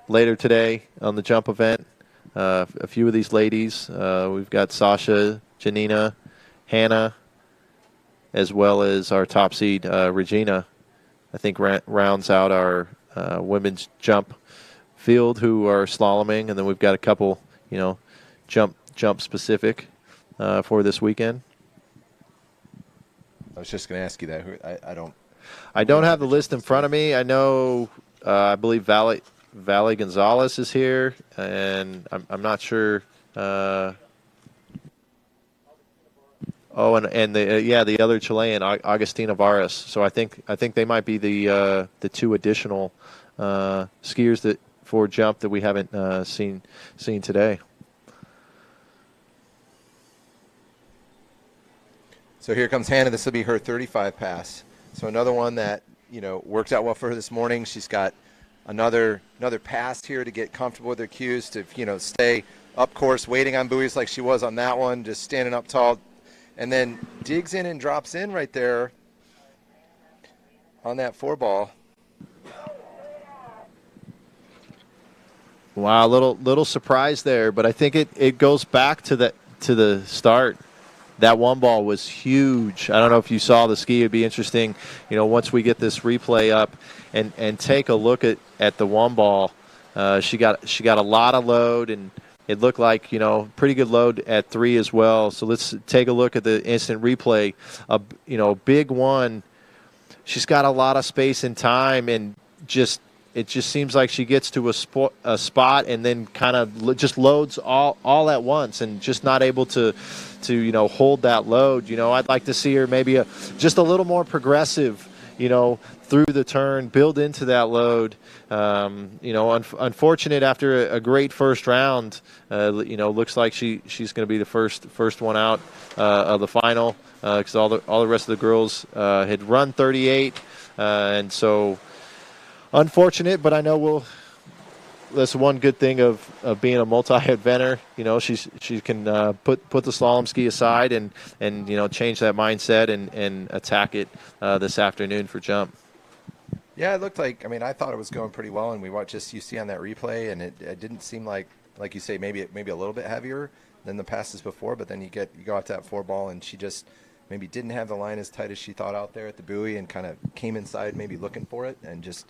later today on the jump event. A few of these ladies. We've got Sasha, Janina, Hannah, as well as our top seed, Regina. I think rounds out our women's jump field who are slaloming. And then we've got a couple, jump specific for this weekend. I was just going to ask you that. I don't have the list in front of me. I know, I believe Valley Gonzalez is here, and I'm not sure. And the other Chilean, Agustina Varas. So I think they might be the 2 additional skiers for jump that we haven't seen today. So here comes Hannah. This will be her 35 pass. So another one that, worked out well for her this morning. She's got another pass here to get comfortable with her cues, to, stay up course, waiting on buoys like she was on that one, just standing up tall, and then digs in and drops in right there on that 4-ball. Wow, little surprise there, but I think it goes back to the start. That 1-ball was huge. I don't know if you saw the ski. It'd be interesting, once we get this replay up and take a look at the 1-ball. She got a lot of load, and it looked like, pretty good load at 3 as well. So let's take a look at the instant replay. Big one. She's got a lot of space and time, and it just seems like she gets to a spot and then kind of just loads all at once and just not able to hold that load. I'd like to see her maybe just a little more progressive, through the turn, build into that load. Unfortunate after a great first round. Looks like she's going to be the first one out of the final because all the rest of the girls had run 38, and so unfortunate. But I know that's one good thing of being a multi-eventer. She can put the slalom ski aside and change that mindset and attack it this afternoon for jump. Yeah, it looked like. I mean, I thought it was going pretty well, and you see on that replay, and it didn't seem like you say, maybe a little bit heavier than the passes before. But then you go out that 4-ball, and she just maybe didn't have the line as tight as she thought out there at the buoy, and kind of came inside, maybe looking for it, and just.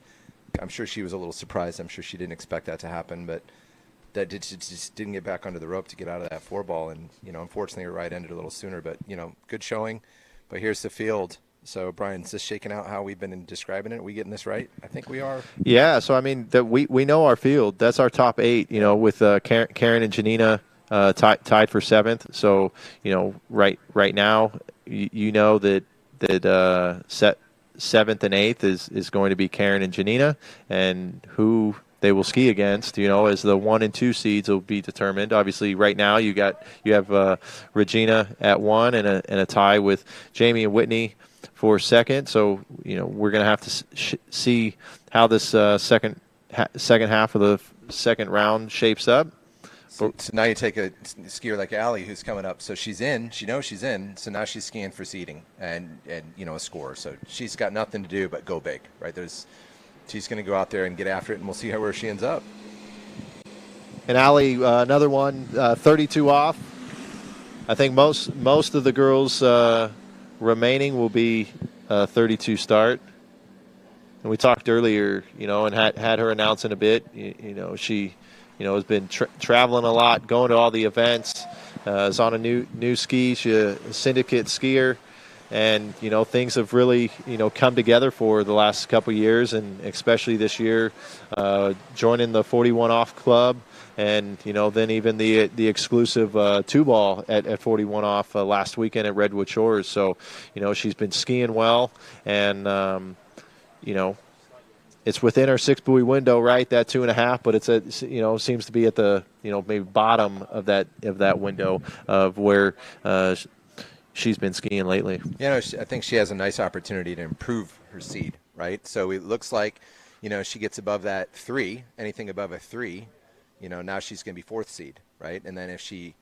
I'm sure she was a little surprised. I'm sure she didn't expect that to happen, but just didn't get back under the rope to get out of that 4-ball. And, unfortunately her ride ended a little sooner, but, good showing. But here's the field. So, Brian, is this shaking out how we've been describing it? Are we getting this right? I think we are. Yeah, so, I mean, we know our field. That's our top 8, with Karen and Janina tied for 7th. So, right now, that set 7th and 8th is going to be Karen and Janina, and who they will ski against, as the 1 and 2 seeds will be determined. Obviously, right now you have Regina at 1 and a tie with Jamie and Whitney for 2nd. So we're going to have to see how this second half of the second round shapes up. So now you take a skier like Allie, who's coming up. So she's in. She knows she's in. So now she's skiing for seeding and a score. So she's got nothing to do but go big, right? She's going to go out there and get after it, and we'll see where she ends up. And Allie, another one, 32 off. I think most of the girls remaining will be 32 start. And we talked earlier, and had her announcing a bit. She. Has been traveling a lot, going to all the events, is on a new ski. She's a syndicate skier, and, things have really, come together for the last couple of years, and especially this year, joining the 41 off club, and, then even the exclusive 2-ball at 41 off last weekend at Redwood Shores. So, she's been skiing well, and, it's within our 6 buoy window, right? That 2.5, but it's seems to be at the maybe bottom of that window of where she's been skiing lately. I think she has a nice opportunity to improve her seed, right? So it looks like she gets above that 3, anything above a 3, now she's going to be 4th seed, right? And then if she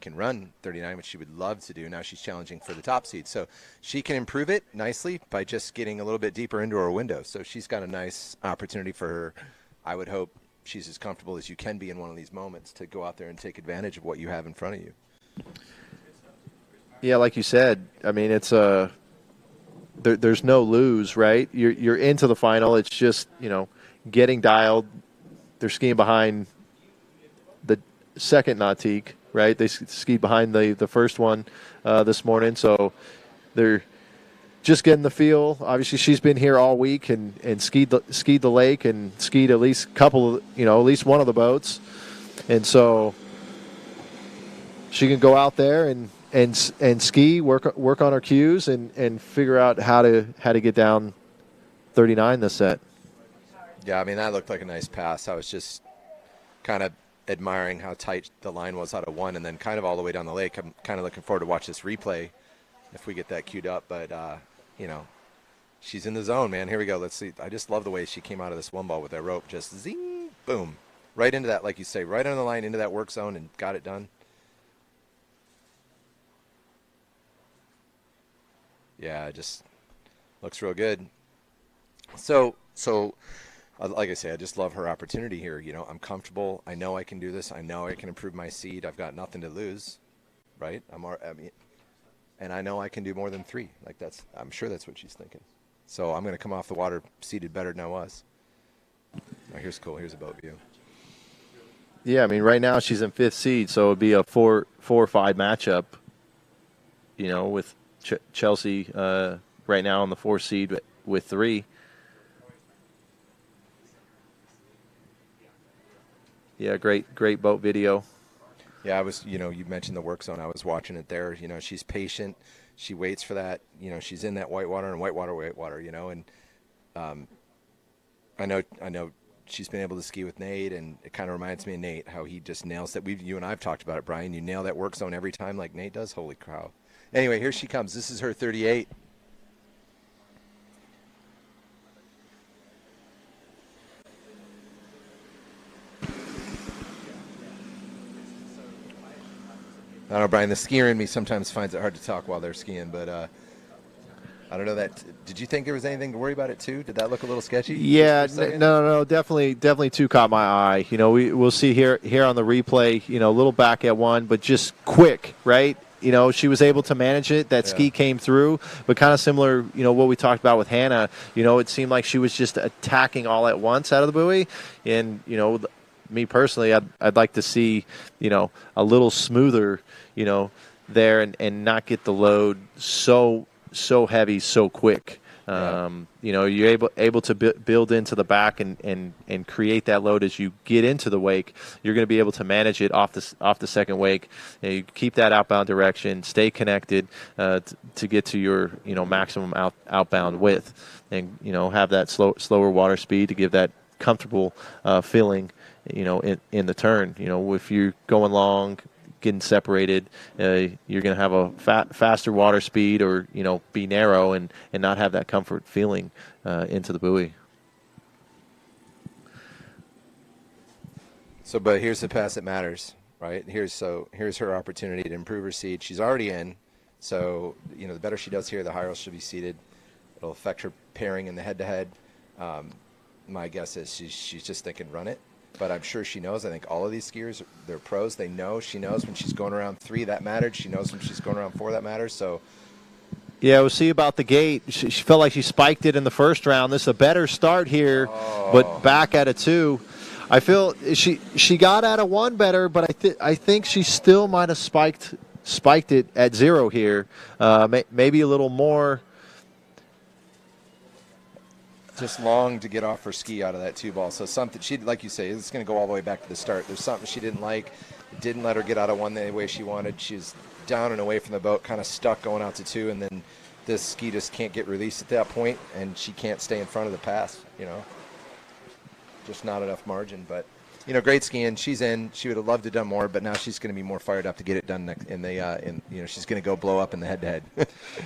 can run 39, which she would love to do. Now she's challenging for the top seed. So she can improve it nicely by just getting a little bit deeper into her window. So she's got a nice opportunity for her. I would hope she's as comfortable as you can be in one of these moments to go out there and take advantage of what you have in front of you. Yeah, like you said, I mean, it's there's no lose, right? You're into the final. It's just, getting dialed. They're skiing behind the second Nautique. Right, they skied behind the first one this morning, so they're just getting the feel. Obviously, she's been here all week and skied the lake and skied at least a couple of, at least one of the boats, and so she can go out there and ski, work on her cues and figure out how to get down 39 this set. Yeah, I mean that looked like a nice pass. I was just kind of admiring how tight the line was out of 1 and then kind of all the way down the lake. I'm kind of looking forward to watch this replay if we get that queued up. But, she's in the zone, man. Here we go. Let's see. I just love the way she came out of this 1-ball with that rope. Just zing, boom. Right into that, like you say, right on the line into that work zone and got it done. Yeah, it just looks real good. So like I say, I just love her opportunity here. I'm comfortable. I know I can do this. I know I can improve my seed. I've got nothing to lose, right? And I know I can do more than 3. I'm sure that's what she's thinking. So I'm going to come off the water seated better than I was. Oh, here's cool. Here's a boat view. Yeah, I mean, right now she's in 5th seed, so it'd be a 4 or 5 matchup. With Chelsea right now on the 4th seed with 3. Yeah, great boat video. Yeah, I was, you mentioned the work zone. I was watching it there. She's patient. she waits for that. You know, she's in that whitewater and whitewater. You know, and I know she's been able to ski with Nate, and it kind of reminds me of Nate, how he just nails that. You and I have talked about it, Brian. You nail that work zone every time like Nate does. Holy cow. Anyway, here she comes. This is her 38. I don't know, Brian, the skier in me sometimes finds it hard to talk while they're skiing, but I don't know that. Did you think there was anything to worry about it too? Did that look a little sketchy? Yeah, no, definitely two caught my eye. You know, we'll see here on the replay, you know, a little back at one, but just quick, right? You know, she was able to manage it. That ski came through, but kind of similar, you know, what we talked about with Hannah. You know, it seemed like she was just attacking all at once out of the buoy, and you know, me personally, I'd like to see, you know, a little smoother, you know, there and not get the load so heavy so quick. You know, you're able to build into the back and create that load as you get into the wake. You're going to be able to manage it off the second wake. You keep that outbound direction, stay connected to get to your, you know, maximum outbound width, and you know, have that slower water speed to give that comfortable feeling, you know, in the turn. You know, if you're going long, getting separated, you're going to have a faster water speed, or you know, be narrow and not have that comfort feeling into the buoy. So, but here's the pass that matters, right? Here's her opportunity to improve her seed. She's already in, so you know, the better she does here, the higher she'll be seated. It'll affect her pairing in the head-to-head. My guess is she's just thinking run it. But I'm sure she knows. I think all of these skiers, they're pros. They know. She knows when she's going around 3, that matters. She knows when she's going around 4, that matters. So, yeah, we'll see about the gate. She felt like she spiked it in the first round. This is a better start here, but back at a 2. I feel she got at a 1 better, but I think she still might have spiked it at 0 here. Maybe a little more. Just long to get off her ski out of that 2 ball. So something she, like you say, it's going to go all the way back to the start. There's something she didn't like. It didn't let her get out of 1 the way she wanted. She's down and away from the boat, kind of stuck going out to 2, and then this ski just can't get released at that point, and she can't stay in front of the pass. You know, just not enough margin. But you know, great skiing. She's in. She would have loved to have done more, but now she's going to be more fired up to get it done in you know, she's going to go blow up in the head-to-head.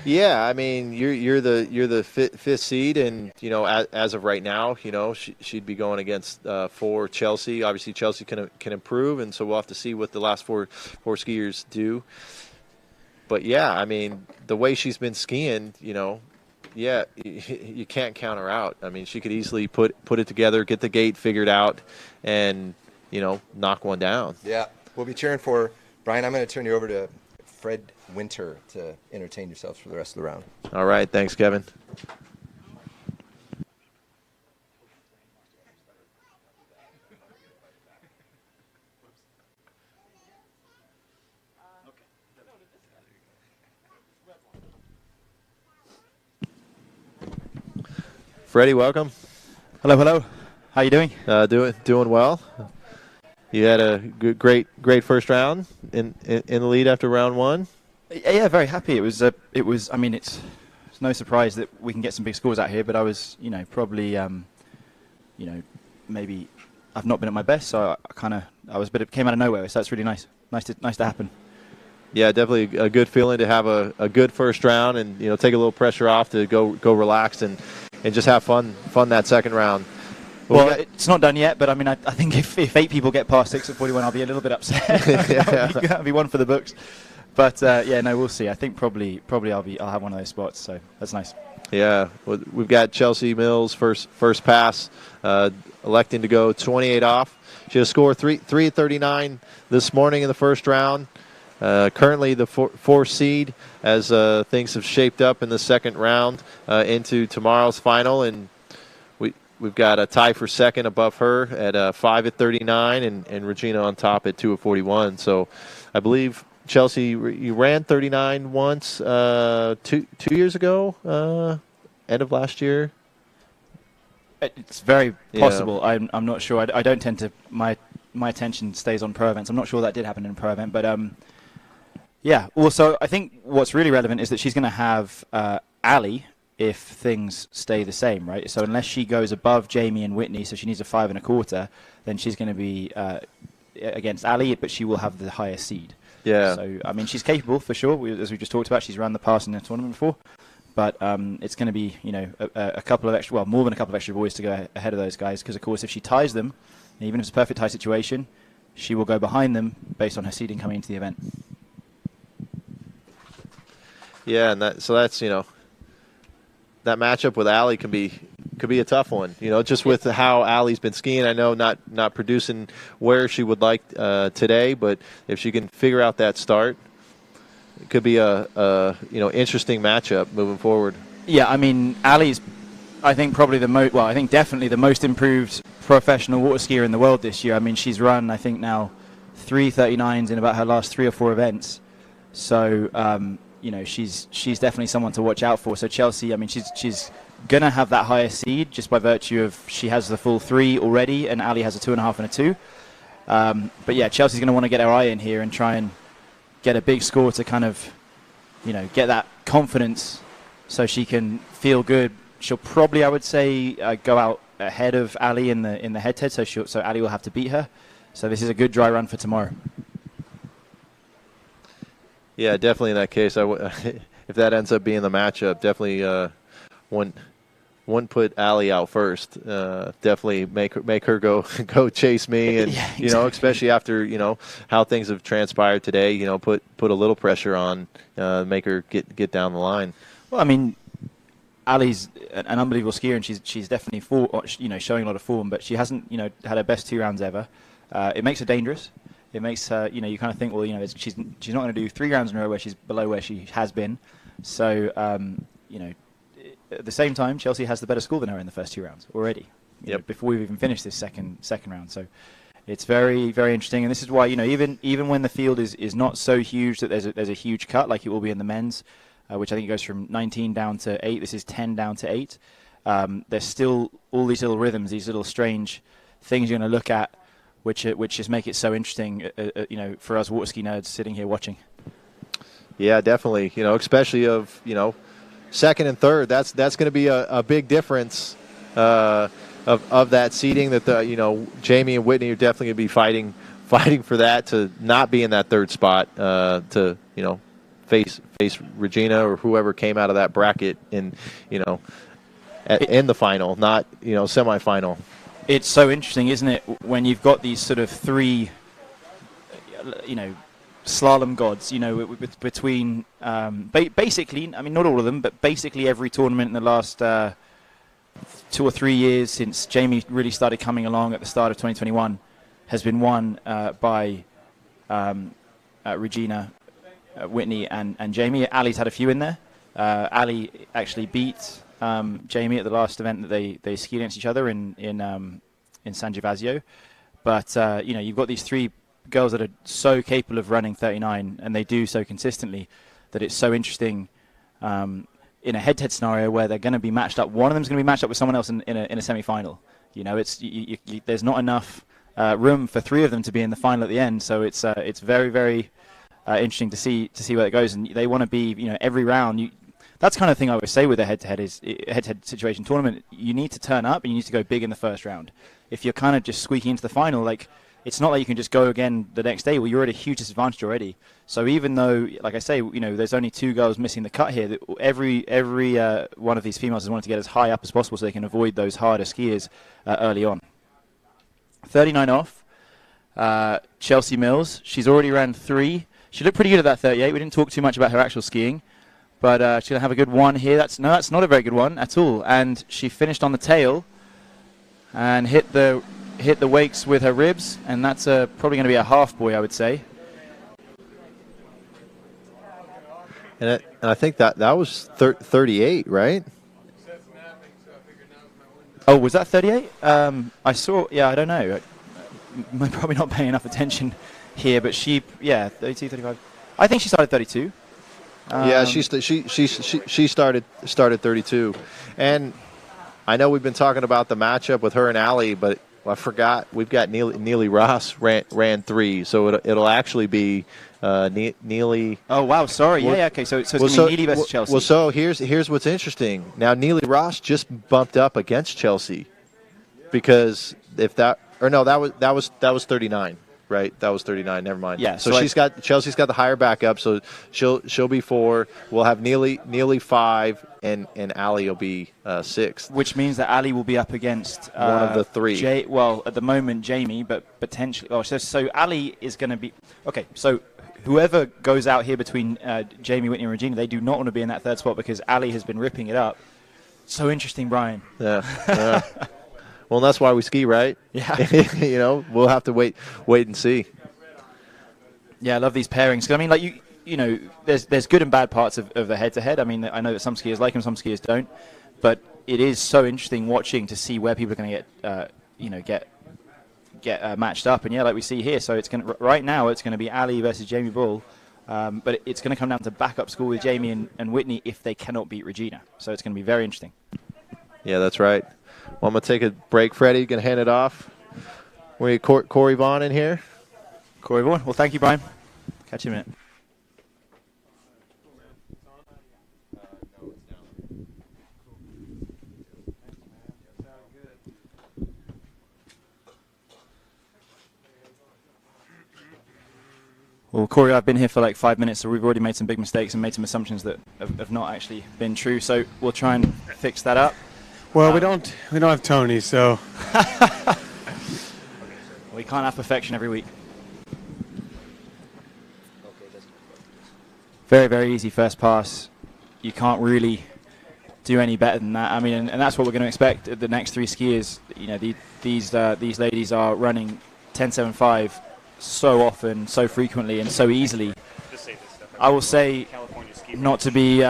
Yeah, I mean, you're the fifth seed, and you know, as of right now, you know, she'd be going against 4 Chelsea. Obviously, Chelsea can improve, and so we'll have to see what the last four skiers do. But yeah, I mean, the way she's been skiing, you know, yeah, you can't count her out. I mean, she could easily put it together, get the gate figured out, and you know, knock one down. Yeah, we'll be cheering for her. Brian, I'm going to turn you over to Fred Winter to entertain yourselves for the rest of the round. All right, thanks, Kevin. Freddie, welcome. Hello. How you doing? Doing well. You had a great first round in the lead after round 1. Yeah, very happy. It was. I mean, it's no surprise that we can get some big scores out here, but I was, you know, probably, you know, maybe I've not been at my best, so I was came out of nowhere. So that's really nice. Nice to happen. Yeah, definitely a good feeling to have a good first round, and you know, take a little pressure off to go relax and just have fun that second round. Well, it's not done yet, but I mean, I think if 8 people get past 6 at 41, I'll be a little bit upset. That'll be one for the books. But yeah, no, we'll see. I think probably I'll have one of those spots, so that's nice. Yeah, we've got Chelsea Mills first pass, electing to go 28 off. She has scored 3:39 this morning in the first round. Currently the 4th seed, as things have shaped up in the second round into tomorrow's final, and we've got a tie for second above her at 5 at 39, and Regina on top at 2 at 41. So I believe, Chelsea, you ran 39 once 2 years ago, end of last year. It's very possible. Yeah. I'm not sure. I don't tend to, my attention stays on pro events. I'm not sure that did happen in a pro event, but Yeah. Well, so I think what's really relevant is that she's going to have Ali if things stay the same, right? So unless she goes above Jamie and Whitney, so she needs a 5 1/4, then she's going to be against Ali, but she will have the higher seed. Yeah. So, I mean, she's capable for sure. As we just talked about, she's run the pass in the tournament before. But it's going to be, a couple of extra, well, more than a couple of extra boys to go ahead of those guys. Because, of course, if she ties them, even if it's a perfect tie situation, she will go behind them based on her seeding coming into the event. Yeah, and that's that matchup with Ali could be a tough one. Just with how Ali's been skiing. I know not producing where she would like today, but if she can figure out that start, it could be a interesting matchup moving forward. Yeah, I mean, Ali's, I think probably definitely the most improved professional water skier in the world this year. I mean, she's run, I think now 3:39s in about her last 3 or 4 events. So, she's definitely someone to watch out for. So Chelsea, I mean, she's going to have that higher seed just by virtue of she has the full 3 already, and Ali has a 2.5 and a 2. But yeah, Chelsea's going to want to get her eye in here and try and get a big score to kind of, get that confidence so she can feel good. She'll probably, I would say, go out ahead of Ali in the head-to-head, so Ali will have to beat her. So this is a good dry run for tomorrow. Yeah, definitely in that case. If that ends up being the matchup, definitely wouldn't put Ali out first. Definitely make her go chase me, and yeah, exactly. Especially after how things have transpired today. Put a little pressure on, make her get down the line. Well, I mean, Ali's an unbelievable skier, and she's definitely showing a lot of form, but she hasn't had her best 2 rounds ever. It makes her dangerous. It makes her, you kind of think, well, she's not going to do 3 rounds in a row where she's below where she has been. So, at the same time, Chelsea has the better score than her in the first 2 rounds already. Before we've even finished this second round. So, it's very, very interesting. And this is why, even when the field is not so huge that there's a huge cut like it will be in the men's, which I think goes from 19 down to 8. This is 10 down to 8. There's still all these little rhythms, these little strange things you're going to look at, which just make it so interesting, for us water ski nerds sitting here watching. Yeah, definitely. Especially of second and third. That's going to be a big difference of that seeding. That Jamie and Whitney are definitely going to be fighting for that, to not be in that third spot, to face Regina or whoever came out of that bracket in in the final, not semifinal. It's so interesting, isn't it, when you've got these sort of 3, slalom gods, between basically, I mean, not all of them, but basically every tournament in the last 2 or 3 years since Jamie really started coming along at the start of 2021 has been won by Regina, Whitney, and Jamie. Ali's had a few in there. Ali actually beat Jamie at the last event that they skied against each other in San Gervasio. But you've got these 3 girls that are so capable of running 39, and they do so consistently, that it's so interesting in a head-to-head scenario where they're going to be matched up. One of them's going to be matched up with someone else in a semi-final. There's not enough room for 3 of them to be in the final at the end. So it's very, very interesting to see where it goes, and they want to be every round. That's the kind of thing I would say with a head-to-head situation tournament. You need to turn up and you need to go big in the first round. If you're kind of just squeaking into the final, it's not like you can just go again the next day. Well, you're at a huge disadvantage already. So even though, like I say, there's only 2 girls missing the cut here, every one of these females has wanted to get as high up as possible so they can avoid those harder skiers early on. 39 off. Chelsea Mills, she's already ran 3. She looked pretty good at that 38. We didn't talk too much about her actual skiing. But she's going to have a good 1 here. That's not a very good 1 at all. And she finished on the tail and hit the wakes with her ribs. And that's probably going to be a half buoy, I would say. And I think that was 38, right? Oh, was that 38? I saw. Yeah, I don't know. I'm probably not paying enough attention here. But 32, 35. I think she started 32. Yeah, she started 32, and I know we've been talking about the matchup with her and Ali, but Well, I forgot. We've got Neely Ross ran 3, so it'll actually be Neely. Oh wow, sorry. Yeah. Okay. So it's going to be Neely versus Chelsea. Well, so here's what's interesting. Now Neely Ross just bumped up against Chelsea because that was 39. Right, that was 39. Never mind. Yeah. So Chelsea's got the higher backup, so she'll be 4. We'll have Neely 5, and Ali will be 6. Which means that Ali will be up against one of the 3. Well, at the moment Jamie, but potentially. Oh, so Ali is going to be okay. So whoever goes out here between Jamie, Whitney, and Regina, they do not want to be in that 3rd spot because Ali has been ripping it up. So interesting, Brian. Yeah. Well, that's why we ski, right? Yeah. We'll have to wait and see. Yeah, I love these pairings. 'Cause, I mean, like there's good and bad parts of the head-to-head. I mean, I know that some skiers like them, some skiers don't. But it is so interesting watching to see where people are going to get matched up. And yeah, like we see here. So it's right now it's going to be Ali versus Jamie Bull. But it's going to come down to backup score with Jamie and Whitney if they cannot beat Regina. So it's going to be very interesting. Yeah, that's right. Well, I'm going to take a break, Freddie. Going to hand it off. We got Corey Vaughn in here. Corey Vaughn. Well, thank you, Brian. Catch you in a minute. Well, Corey, I've been here for like 5 minutes, so we've already made some big mistakes and made some assumptions that have not actually been true. So we'll try and fix that up. Well, we don't have Tony, so we can't have perfection every week. Very, very easy first pass. You can't really do any better than that. I mean, and that's what we're going to expect of the next 3 skiers. These ladies are running 10.75 so often, so frequently, and so easily. I will say, not to be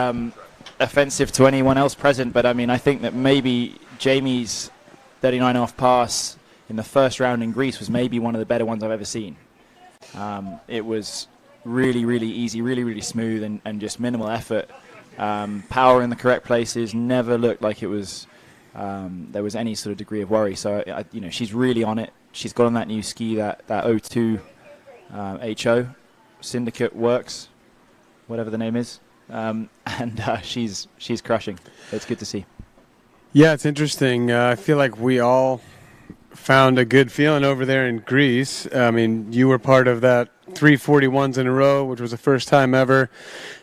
offensive to anyone else present, but I mean, I think that maybe Jamie's 39 off pass in the first round in Greece was maybe one of the better ones I've ever seen. It was really, really easy, really, really smooth, and just minimal effort. Power in the correct places, never looked like it was there was any sort of degree of worry. So she's really on it. She's got on that new ski, that O2 HO Syndicate Works, whatever the name is. And she's crushing. It's good to see. Yeah, it's interesting. I feel like we all found a good feeling over there in Greece. I mean, you were part of that 341s in a row, which was the first time ever.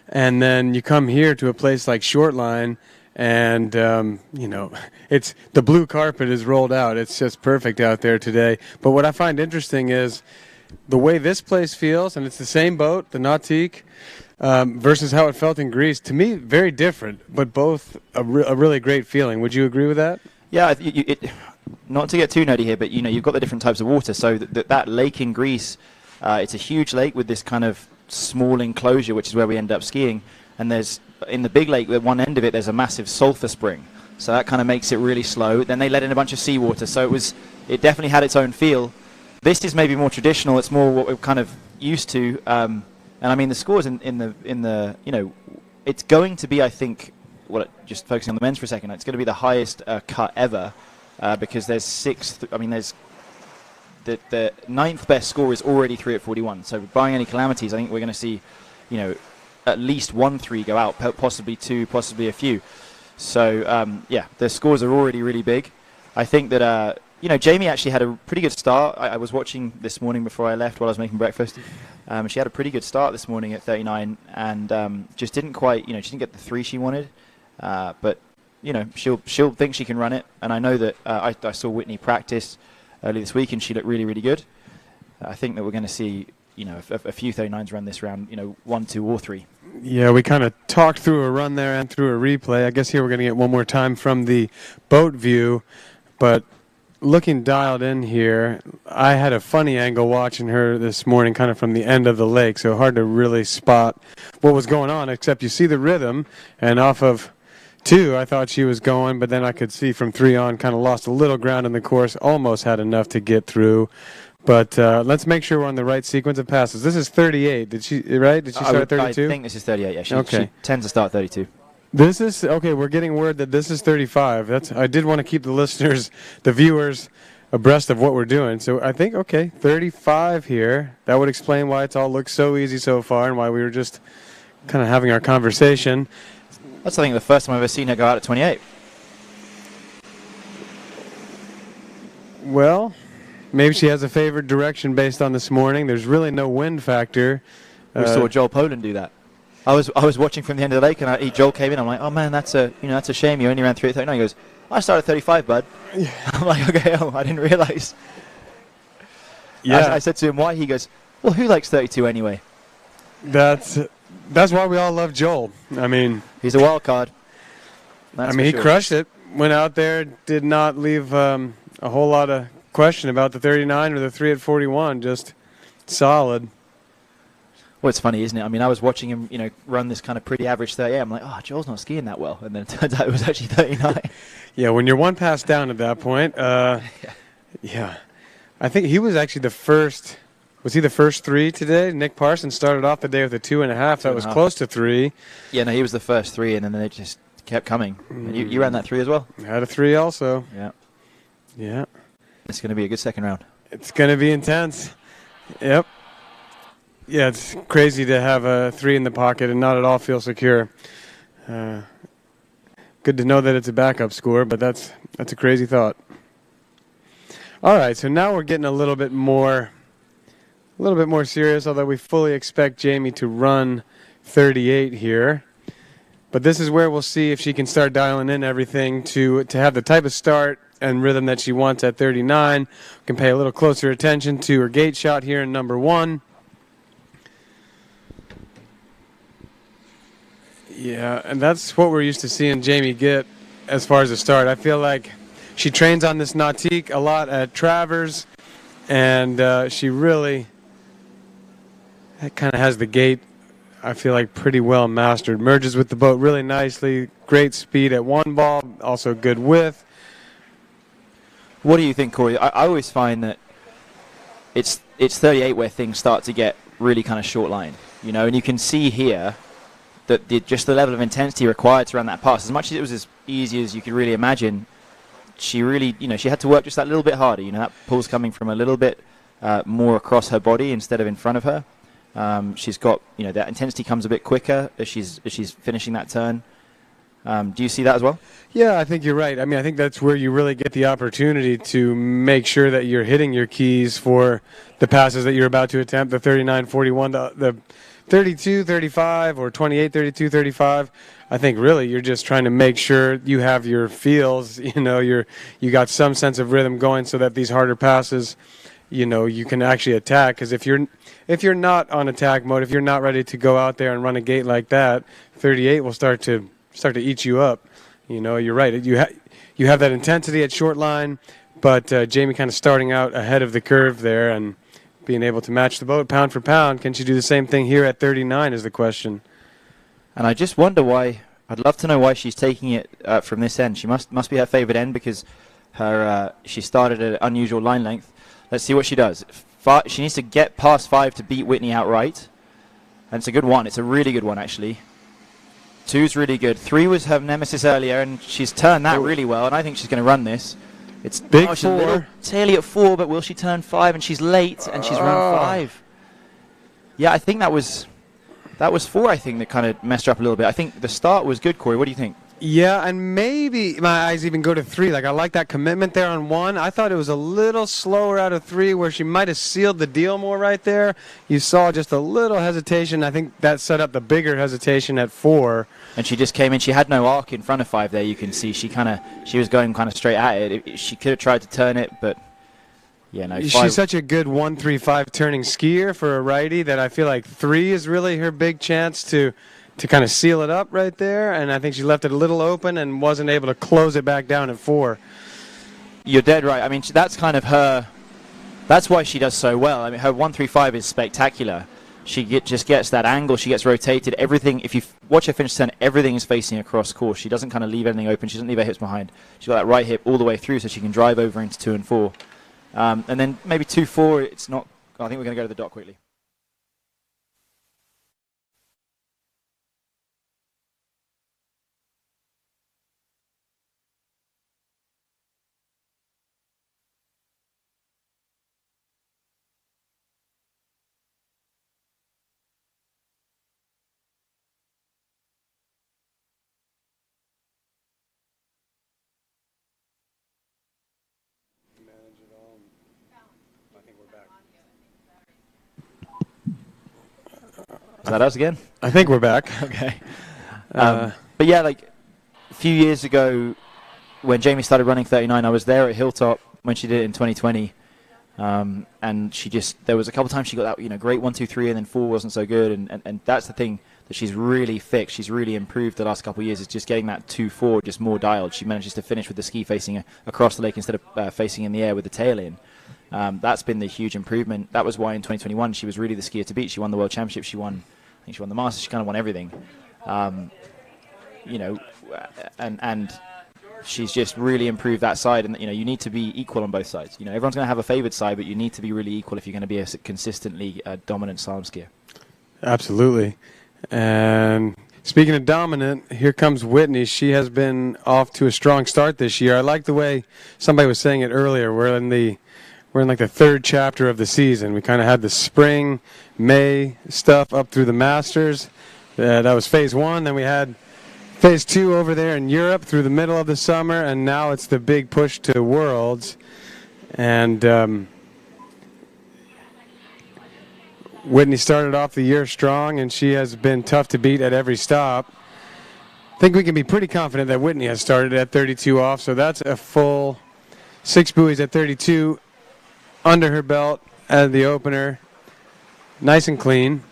And then you come here to a place like Shortline, and it's the blue carpet is rolled out. It's just perfect out there today. But what I find interesting is the way this place feels, and it's the same boat, the Nautique, versus how it felt in Greece. To me, very different, but both a really great feeling. Would you agree with that? Yeah, not to get too nerdy here, but you've got the different types of water. So that lake in Greece, it's a huge lake with this kind of small enclosure, which is where we end up skiing. And there's in the big lake, at one end of it, there's a massive sulfur spring. So that kind of makes it really slow. Then they let in a bunch of seawater, so it definitely had its own feel. This is maybe more traditional. It's more what we're kind of used to. And I mean, the scores in the it's going to be, I think, just focusing on the men's for a second, it's going to be the highest cut ever because there's 6. I mean, there's the 9th best score is already 3 at 41. So barring any calamities, I think we're going to see, at least 1 3 go out, possibly 2, possibly a few. So the scores are already really big. I think that Jamie actually had a pretty good start. I was watching this morning before I left while I was making breakfast. She had a pretty good start this morning at 39, and just didn't quite, she didn't get the 3 she wanted. But she'll think she can run it. And I know that I saw Whitney practice early this week, and she looked really, really good. I think that we're going to see a few 39s run this round, 1, 2, or 3. Yeah, we kind of talked through a run there and through a replay. I guess here we're going to get one more time from the boat view. But looking dialed in here, I had a funny angle watching her this morning kind of from the end of the lake, so hard to really spot what was going on, except you see the rhythm. And off of 2, I thought she was going, but then I could see from 3 on kind of lost a little ground in the course, almost had enough to get through. But let's make sure we're on the right sequence of passes. This is 38. Did she start 32? I think this is 38, yeah. She tends to start 32. This is, okay, we're getting word that this is 35. I did want to keep the listeners, the viewers, abreast of what we're doing. So I think, okay, 35 here. That would explain why it's all looked so easy so far and why we were just kind of having our conversation. That's, I think, the first time I've ever seen her go out at 28. Well, maybe she has a favored direction based on this morning. There's really no wind factor. We saw Joel Poland do that. I was watching from the end of the lake, and Joel came in. I'm like, oh man, that's a shame. You only ran 3:39. He goes, I started 35, bud. Yeah. I'm like, okay, I didn't realize. Yeah. I said to him, why? He goes, well, who likes 32 anyway? That's why we all love Joel. I mean, he's a wild card. He crushed it. Went out there, did not leave a whole lot of question about the 39 or the 3 at 41. Just solid. Well, it's funny, isn't it? I mean, I was watching him, run this kind of pretty average 38. I'm like, oh, Joel's not skiing that well. And then it turns out it was actually 39. Yeah, when you're one pass down at that point, yeah. I think he was actually the first. Was he the first 3 today? Nick Parsons started off the day with a 2.5. That was close to 3. Yeah, no, he was the first 3, and then they just kept coming. And you ran that 3 as well? Had a 3 also. Yeah. Yeah. It's going to be a good second round. It's going to be intense. Yep. Yeah, it's crazy to have a 3 in the pocket and not at all feel secure. Good to know that it's a backup score, but that's a crazy thought. All right, so now we're getting a little bit more serious, although we fully expect Jamie to run 38 here. But this is where we'll see if she can start dialing in everything to have the type of start and rhythm that she wants at 39. We can pay a little closer attention to her gate shot here in number 1. Yeah, and that's what we're used to seeing Jamie get as far as a start. I feel like she trains on this nautique a lot at Travers, and she really kind of has the gate, I feel like, pretty well mastered. Merges with the boat really nicely, great speed at one ball, also good width. What do you think, Corey? I always find that it's 38 where things start to get really kind of short line, and you can see here that just the level of intensity required to run that pass, as much as it was as easy as you could really imagine, she really, she had to work just that little bit harder. That pull's coming from a little bit more across her body instead of in front of her. She's got, that intensity comes a bit quicker as she's finishing that turn. Do you see that as well? Yeah, I think you're right. I mean, I think that's where you really get the opportunity to make sure that you're hitting your keys for the passes that you're about to attempt, the 39, 41, the 32, 35, or 28, 32, 35. I think really you're just trying to make sure you have your feels, you got some sense of rhythm going so that these harder passes, you can actually attack. Because if you're not on attack mode, if you're not ready to go out there and run a gate like that, 38 will start to eat you up. You're right. You have that intensity at short line, but Jamie kind of starting out ahead of the curve there and being able to match the boat pound for pound. Can she do the same thing here at 39 is the question. And I just wonder why. I'd love to know why she's taking it from this end. She must be her favorite end because she started at an unusual line length. Let's see what she does. She needs to get past 5 to beat Whitney outright. And it's a good one. It's a really good one, actually. 2's really good. 3 was her nemesis earlier, and she's turned that really well, and I think she's going to run this. It's big 4. She's a little taily at 4, but will she turn 5? And she's late, and she's run 5. Yeah, I think that was 4, I think, that kind of messed her up a little bit. I think the start was good, Corey. What do you think? Yeah, and maybe my eyes even go to 3. Like, I like that commitment there on 1. I thought it was a little slower out of 3 where she might have sealed the deal more right there. You saw just a little hesitation. I think that set up the bigger hesitation at 4. And she just came in. She had no arc in front of 5 there. You can see she was going kind of straight at it. She could have tried to turn it, but yeah, no. 5. She's such a good 1-3-5 turning skier for a righty that I feel like 3 is really her big chance to kind of seal it up right there, and I think she left it a little open and wasn't able to close it back down at 4. You're dead right. I mean, that's kind of her. That's why she does so well. I mean, her 1-3-5 is spectacular. She just gets that angle. She gets rotated. Everything. If you watch her finish turn, everything is facing across course. She doesn't kind of leave anything open. She doesn't leave her hips behind. She's got that right hip all the way through, so she can drive over into 2 and 4. And then maybe 2-4. It's not. I think we're going to go to the dock quickly. that us again? I think we're back. Okay. But yeah, like a few years ago, when Jamie started running 39, I was there at Hilltop when she did it in 2020. And there was a couple times she got that, great 1, 2, 3, and then 4 wasn't so good. And that's the thing that she's really fixed. She's really improved the last couple of years. Is just getting that 2, 4 just more dialed. She manages to finish with the ski facing across the lake instead of facing in the air with the tail in. That's been the huge improvement. That was why in 2021 she was really the skier to beat. She won the World Championship. I think she won the Masters. She kind of won everything. And she's just really improved that side, and you need to be equal on both sides. Everyone's going to have a favoured side, but you need to be really equal if you're going to be a consistently dominant slalom skier. Absolutely. And speaking of dominant, here comes Whitney. She has been off to a strong start this year. I like the way somebody was saying it earlier. We're in like the third chapter of the season. We kind of had the spring, May stuff up through the Masters. That was phase 1. Then we had phase 2 over there in Europe through the middle of the summer, and now it's the big push to Worlds. And Whitney started off the year strong, and she has been tough to beat at every stop. I think we can be pretty confident that Whitney has started at 32 off, so that's a full 6 buoys at 32 under her belt at the opener. Nice and clean.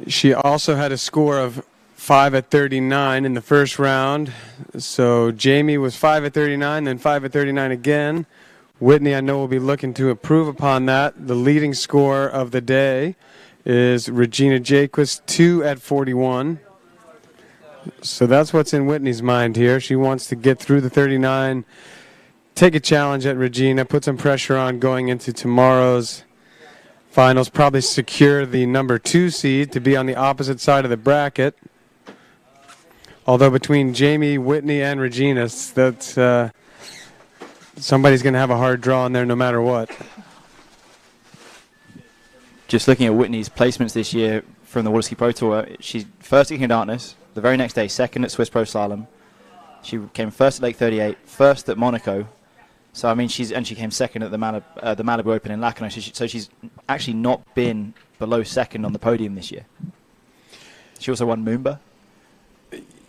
She also had a score of 5 at 39 in the first round. So Jamie was 5 at 39, then 5 at 39 again. Whitney, I know, will be looking to improve upon that. The leading score of the day is Regina Jaquist, 2 at 41. So that's what's in Whitney's mind here. She wants to get through the 39, take a challenge at Regina, put some pressure on going into tomorrow's finals, probably secure the number 2 seed to be on the opposite side of the bracket. Although between Jamie, Whitney, and Regina, that's somebody's going to have a hard draw in there no matter what. Just looking at Whitney's placements this year from the Waterski Pro Tour, she's first at King of Darkness, the very next day, second at Swiss Pro Slalom. She came first at Lake 38, first at Monaco. So, I mean, she came second at the Malibu Open in Lacanau. So she's actually not been below second on the podium this year. She also won Moomba.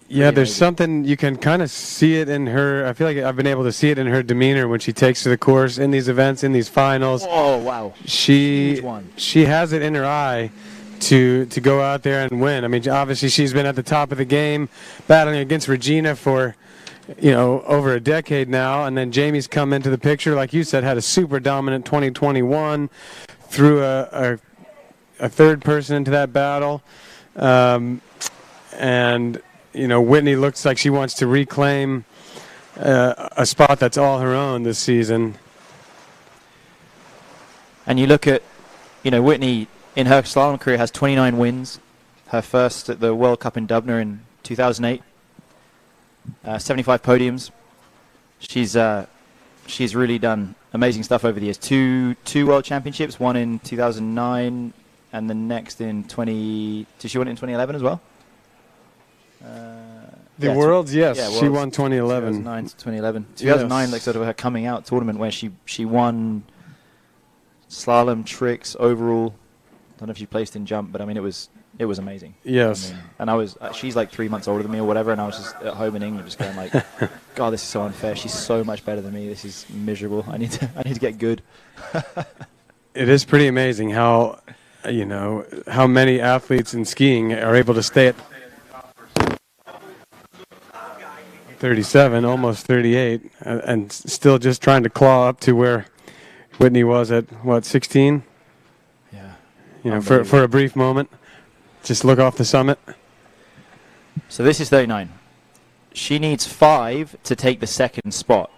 Yeah, there's something, you can kind of see it in her. I feel like I've been able to see it in her demeanor when she takes to the course in these events, in these finals. Oh, wow. She has it in her eye to go out there and win. I mean, obviously she's been at the top of the game, battling against Regina for, over a decade now. And then Jamie's come into the picture, like you said, had a super dominant 2021, threw a third person into that battle. And Whitney looks like she wants to reclaim a spot that's all her own this season. And you look at, Whitney in her slalom career has 29 wins. Her first at the World Cup in Dubna in 2008. 75 podiums. She's really done amazing stuff over the years. Two World Championships, one in 2009 and the next in Did she win it in 2011 as well? Worlds, yes. Yeah, she won 2011. 2009 to 2011. 2009, yes. like sort of her coming out tournament where she won slalom, tricks, overall. I don't know if she placed in jump, but I mean it was amazing. Yes. And she's like 3 months older than me or whatever, and I was just at home in England just going like, God, this is so unfair. She's so much better than me. This is miserable. I need to get good. It is pretty amazing how many athletes in skiing are able to stay at 37, almost 38, and still just trying to claw up to where Whitney was at, 16? Yeah. For a brief moment. Just look off the summit. So this is 39. She needs 5 to take the second spot.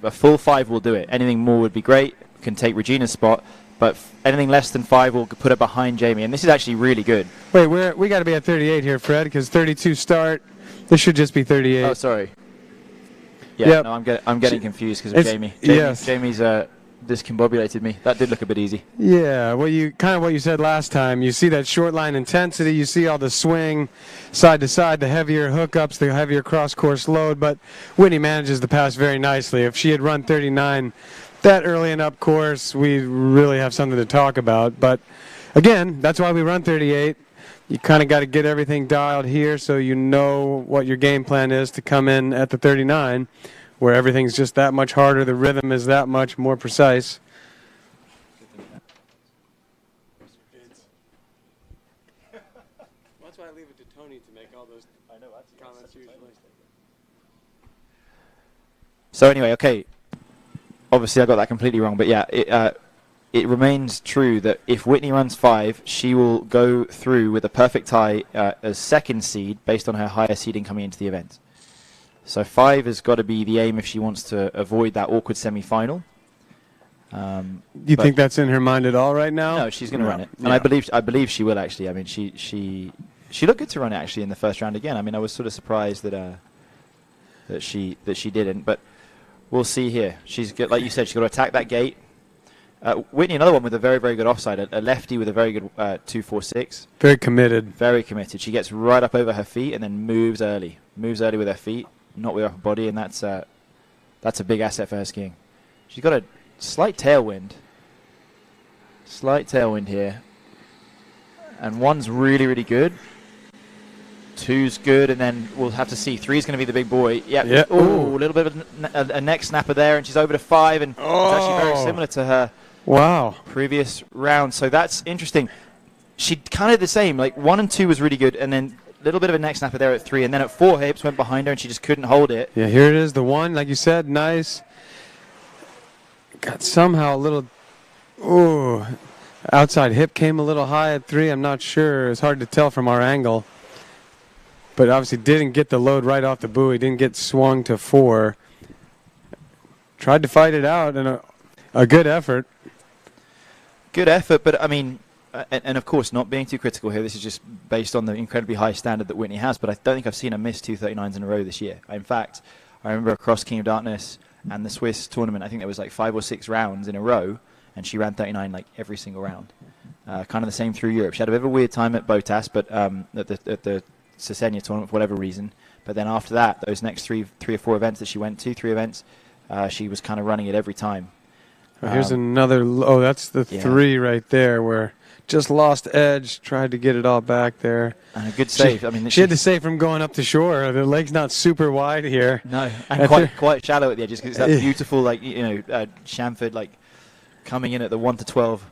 A full 5 will do it. Anything more would be great. Can take Regina's spot. But anything less than 5 will put her behind Jamie. And this is actually really good. Wait, we got to be at 38 here, Fred, because 32 start. This should just be 38. Oh, sorry. Yeah, yep. No, I'm getting confused because of Jamie. Yes. Jamie's discombobulated me. That did look a bit easy. Yeah, what you said last time. You see that short line intensity. You see all the swing side to side, the heavier hookups, the heavier cross-course load. But Whitney manages the pass very nicely. If she had run 39 that early and up course, we really have something to talk about. But again, that's why we run 38. You kind of got to get everything dialed here so you know what your game plan is to come in at the 39, where everything's just that much harder. The rhythm is that much more precise. That's why I leave it to Tony to make all those comments usually. So anyway, okay. Obviously, I got that completely wrong, but yeah, it remains true that if Whitney runs 5, she will go through with a perfect tie as second seed based on her higher seeding coming into the event. So 5 has got to be the aim if she wants to avoid that awkward semi-final. You think that's in her mind at all right now? No, she's going to run it, and Yeah. I believe she will actually. I mean, she looked good to run it actually in the first round again. I mean, I was sort of surprised that she didn't, but we'll see here. She's got, like you said, she's got to attack that gate. Whitney, another one with a very, very good offside, a lefty with a very good 2.46. Very committed. Very committed. She gets right up over her feet and then moves early. Moves early with her feet, not with her upper body, and that's a big asset for her skiing. She's got a slight tailwind. Slight tailwind here. And 1's really, really good. 2's good, and then we'll have to see. 3's going to be the big boy. Yep. Yeah. Ooh, a little bit of a neck snapper there, and she's over to 5, and it's actually very similar to her previous round. So that's interesting. She kind of the same. Like 1 and 2 was really good, and then a little bit of a neck snapper there at 3, and then at 4, hips went behind her, and she just couldn't hold it. Yeah, here it is. The 1, like you said, nice. Got somehow a little. Ooh, outside hip came a little high at 3. I'm not sure. It's hard to tell from our angle. But obviously didn't get the load right off the buoy, didn't get swung to 4. Tried to fight it out, and a good effort. Good effort, but I mean, and of course, not being too critical here, this is just based on the incredibly high standard that Whitney has, but I don't think I've seen her miss 239s in a row this year. In fact, I remember across King of Darkness and the Swiss tournament, I think there was like 5 or 6 rounds in a row, and she ran 39 like every single round. Kind of the same through Europe. She had a bit of a weird time at Botas, but at the Cesena tournament for whatever reason, but then after that, those next three or four events that she went to, 3 events, she was kind of running it every time. Here's another. Oh, that's the 3 right there, where just lost edge, tried to get it all back there. And a good save. I mean, she had to save from going up the shore. The lake's not super wide here. No, and quite shallow at the edges because it's that beautiful, like chamfered, like coming in at the 1 to 12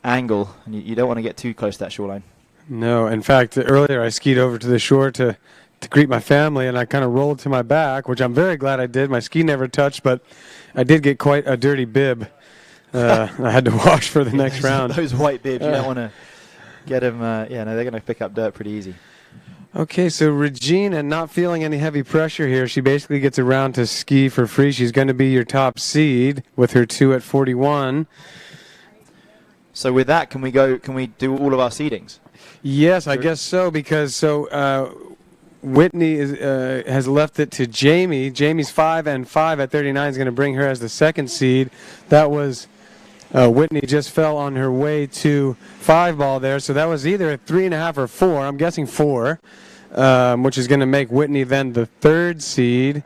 angle, and you don't want to get too close to that shoreline. No, in fact, earlier I skied over to the shore to greet my family, and I kind of rolled to my back, which I'm very glad I did. My ski never touched, but I did get quite a dirty bib. I had to wash for the next round. Those white bibs, you don't want to get them. No, they're going to pick up dirt pretty easy. Okay, so Regina not feeling any heavy pressure here. She basically gets a round to ski for free. She's going to be your top seed with her 2 at 41. So with that, can we do all of our seedings? Yes, I guess so, because Whitney has left it to Jamie. Jamie's 5 and 5 at 39 is going to bring her as the second seed. That was Whitney just fell on her way to 5 ball there, so that was either a 3.5 or 4. I'm guessing 4, which is going to make Whitney then the third seed.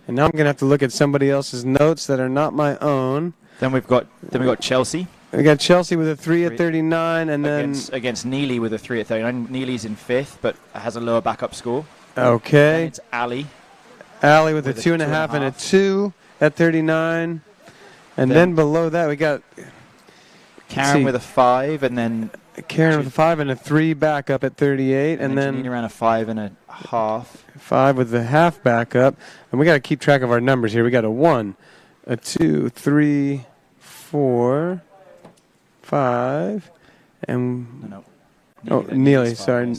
And now I'm going to have to look at somebody else's notes that are not my own. Then we've got Chelsea. We got Chelsea with a 3 at 39, and then against Neely with a 3 at 39. Neely's in 5th, but has a lower backup score. Okay. And it's Ali. Ali with a 2.5 and a 2 at 39, and then below that we got Karen with a 5, and then Karen with a 5 and a 3 backup at 38, and then Janina ran a 5.5. 5 with the half backup, and we got to keep track of our numbers here. We got a 1, a 2, 3, 4, 5, and Neely, sorry.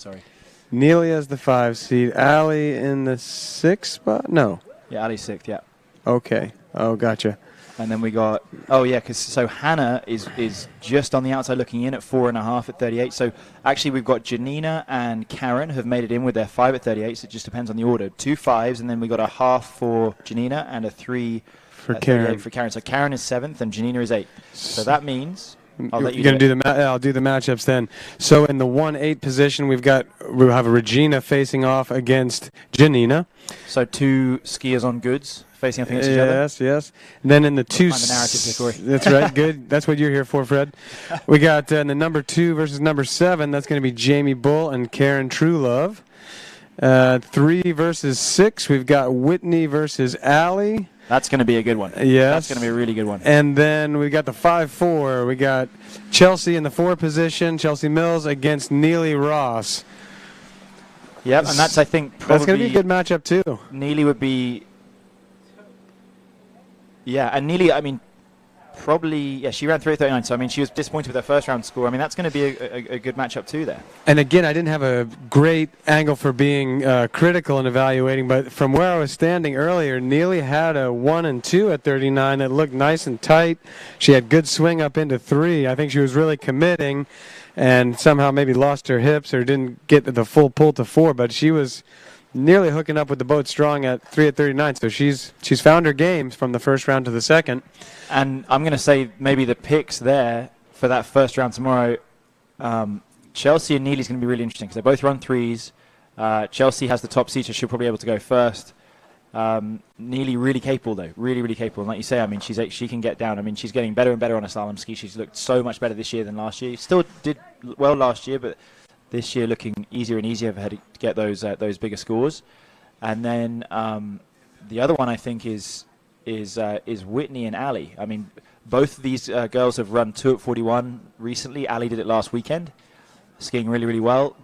Neely as the 5 seed. Ali in the 6th spot? No. Yeah, Ali's 6th, yeah. Okay. Oh, gotcha. And then we got, so Hannah is just on the outside looking in at 4.5 at 38. So actually we've got Janina and Karen have made it in with their 5 at 38, so it just depends on the order. 2 5s, and then we got a half for Janina and a 3 for Karen. For Karen. So Karen is 7th and Janina is 8th. So that means I'll let you You're do gonna do I'll do the matchups then. So in the 1-8 position, we'll have Regina facing off against Janina. So 2 skiers on goods facing off against each other. Yes. And then in the two, find the narrative here, Corey. that's right. Good. That's what you're here for, Fred. We got in the number 2 versus number 7. That's going to be Jamie Bull and Karen Truelove. 3 versus 6. We've got Whitney versus Allie. That's going to be a good one. Yes. That's going to be a really good one. And then we got the 5-4. We got Chelsea in the 4 position, Chelsea Mills against Neely Ross. Yep, and that's, I think, probably... That's going to be a good matchup, too. Neely would be... Yeah, and Neely, I mean, probably... Yeah, she ran 3:39, so, I mean, she was disappointed with her first-round score. I mean, that's going to be a good matchup, too, there. And again, I didn't have a great angle for being critical in evaluating, but from where I was standing earlier, Neely had a 1 and 2 at 39 that looked nice and tight. She had good swing up into 3. I think she was really committing and somehow maybe lost her hips or didn't get the full pull to 4, but she was nearly hooking up with the boat strong at 3 at 39. So she's found her game from the first round to the second. And I'm going to say maybe the picks there for that first round tomorrow, Chelsea and Neely's going to be really interesting because they both run 3s. Chelsea has the top seat, so she'll probably be able to go first. Neely really capable, though. Really, really capable. And like you say, I mean, she can get down. I mean, she's getting better and better on a slalom ski. She's looked so much better this year than last year. Still did well last year, but this year looking easier and easier for her to get those bigger scores. And then the other one I think is Whitney and Allie. I mean, both of these girls have run 2 at 41 recently. Allie did it last weekend, skiing really, really well.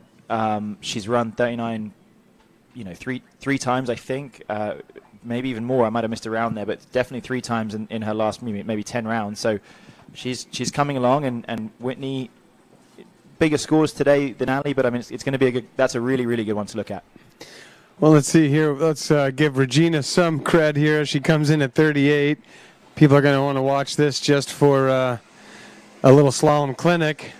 She's run 39, three times, I think. Maybe even more. I might have missed a round there, but definitely 3 times in her last maybe 10 rounds. So she's coming along, and Whitney, bigger scores today than Allie, but I mean, it's going to be that's a really, really good one to look at. Well, let's see here. Let's give Regina some cred here. She comes in at 38. People are going to want to watch this just for a little slalom clinic.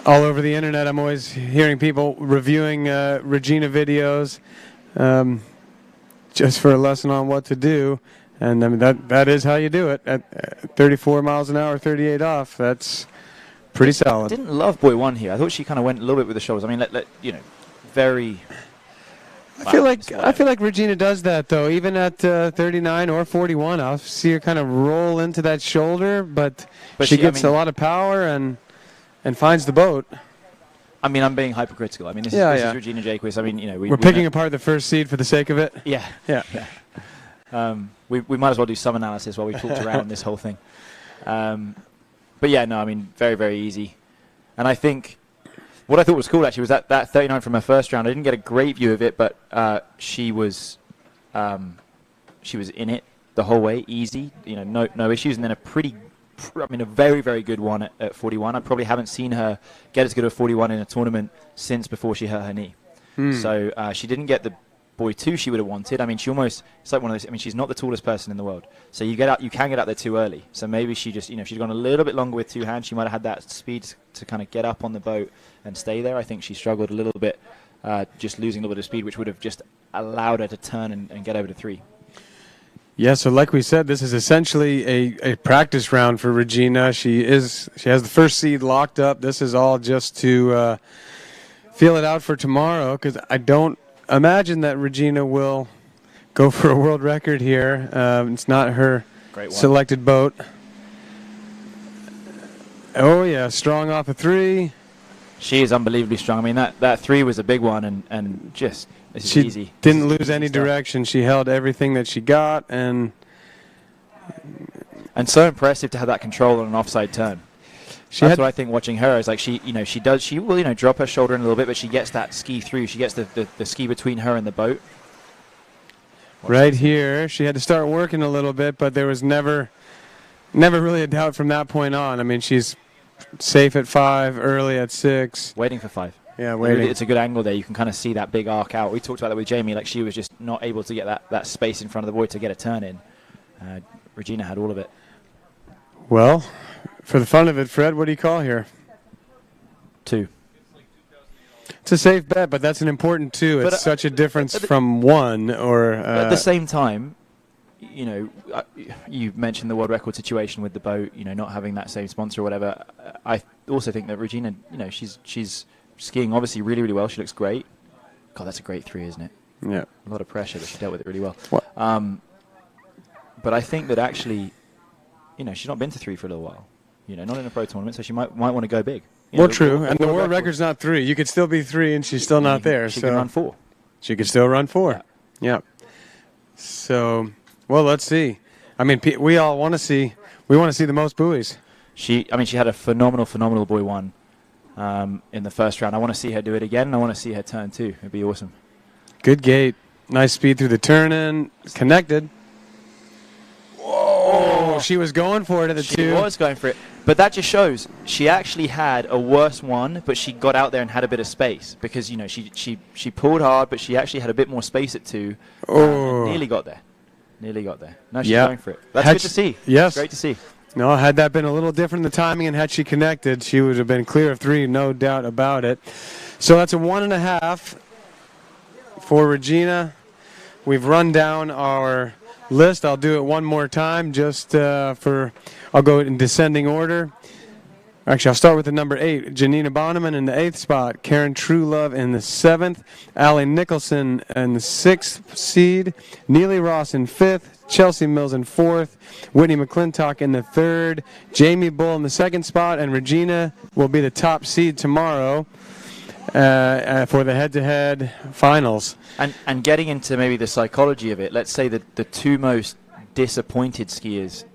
All over the internet, I'm always hearing people reviewing Regina videos just for a lesson on what to do. And I mean, that is how you do it. At 34 miles an hour, 38 off, that's pretty solid. I didn't love Boy 1 here. I thought she kind of went a little bit with the shoulders. I mean, very... I feel like Regina does that, though. Even at 39 or 41, I'll see her kind of roll into that shoulder, but she gets a lot of power and finds the boat. I mean, I'm being hypercritical. I mean, this is Regina Jaquist. I mean, we're picking apart the first seed for the sake of it. Yeah. We might as well do some analysis while we talked around this whole thing. But yeah, no, I mean, very, very easy. And I think what I thought was cool actually was that 39 from her first round. I didn't get a great view of it, but she was in it the whole way, easy, no issues, and then a very, very good one at 41. I probably haven't seen her get as good a 41 in a tournament since before she hurt her knee. So she didn't get the Boy 2 she would have wanted. I mean, it's like one of those, I mean, she's not the tallest person in the world. So you can get out there too early. So maybe she just, if she'd gone a little bit longer with 2 hands, she might have had that speed to kind of get up on the boat and stay there. I think she struggled a little bit, just losing a little bit of speed, which would have just allowed her to turn and get over to 3. Yeah, so like we said, this is essentially a practice round for Regina. She has the first seed locked up. This is all just to feel it out for tomorrow, because I don't imagine that Regina will go for a world record here. It's not her selected boat. Oh, yeah, strong off a 3. She is unbelievably strong. I mean, that 3 was a big one, and just... She easy. Didn't lose any direction. She held everything that she got, and so impressive to have that control on an offside turn. That's what I think watching her is like she will drop her shoulder in a little bit, but she gets that ski through. She gets the ski between her and the boat. Right here, she had to start working a little bit, but there was never really a doubt from that point on. I mean, she's safe at 5, early at 6, waiting for 5. Yeah, waiting. It's a good angle there. You can kind of see that big arc out. We talked about that with Jamie. Like, she was just not able to get that space in front of the boy to get a turn in. Regina had all of it. Well, for the fun of it, Fred, what do you call here? 2. It's a safe bet, but that's an important 2. It's such a difference from 1. Or at the same time, you know, you mentioned the world record situation with the boat, you know, not having that same sponsor or whatever. I also think that Regina, you know, she's skiing obviously really, really well. She looks great. God, that's a great 3, isn't it? Yeah. A lot of pressure, but she dealt with it really well. What? But I think that actually, you know, she's not been to 3 for a little while. You know, not in a pro tournament, so she might want to go big. You Well, know, true. And the world record's not 3. You could still be 3, and she's still not there. She so can run 4. She could still run 4. Yeah. So, well, let's see. I mean, we all want to see. We want to see the most buoys. She had a phenomenal buoy 1 in the first round. I want to see her do it again, and I want to see her turn 2. It'd be awesome. Good gate. Nice speed through the turn-in. Connected. Whoa! She was going for it at the 2. She was going for it. But that just shows she actually had a worse 1, but she got out there and had a bit of space because, you know, she pulled hard, but she actually had a bit more space at 2. And nearly got there. No, she's going for it. That's good to see. Yes. Great to see. No, had that been a little different in the timing and had she connected, she would have been clear of 3, no doubt about it. So that's a 1.5 for Regina. We've run down our list. I'll do it one more time just I'll go in descending order. Actually, I'll start with the number 8, Janina Bonneman in the 8th spot, Karen Truelove in the 7th, Allie Nicholson in the 6th seed, Neely Ross in 5th, Chelsea Mills in 4th, Whitney McClintock in the 3rd, Jamie Bull in the 2nd spot, and Regina will be the top seed tomorrow for the head-to-head finals. And getting into maybe the psychology of it, let's say that the 2 most disappointed skiers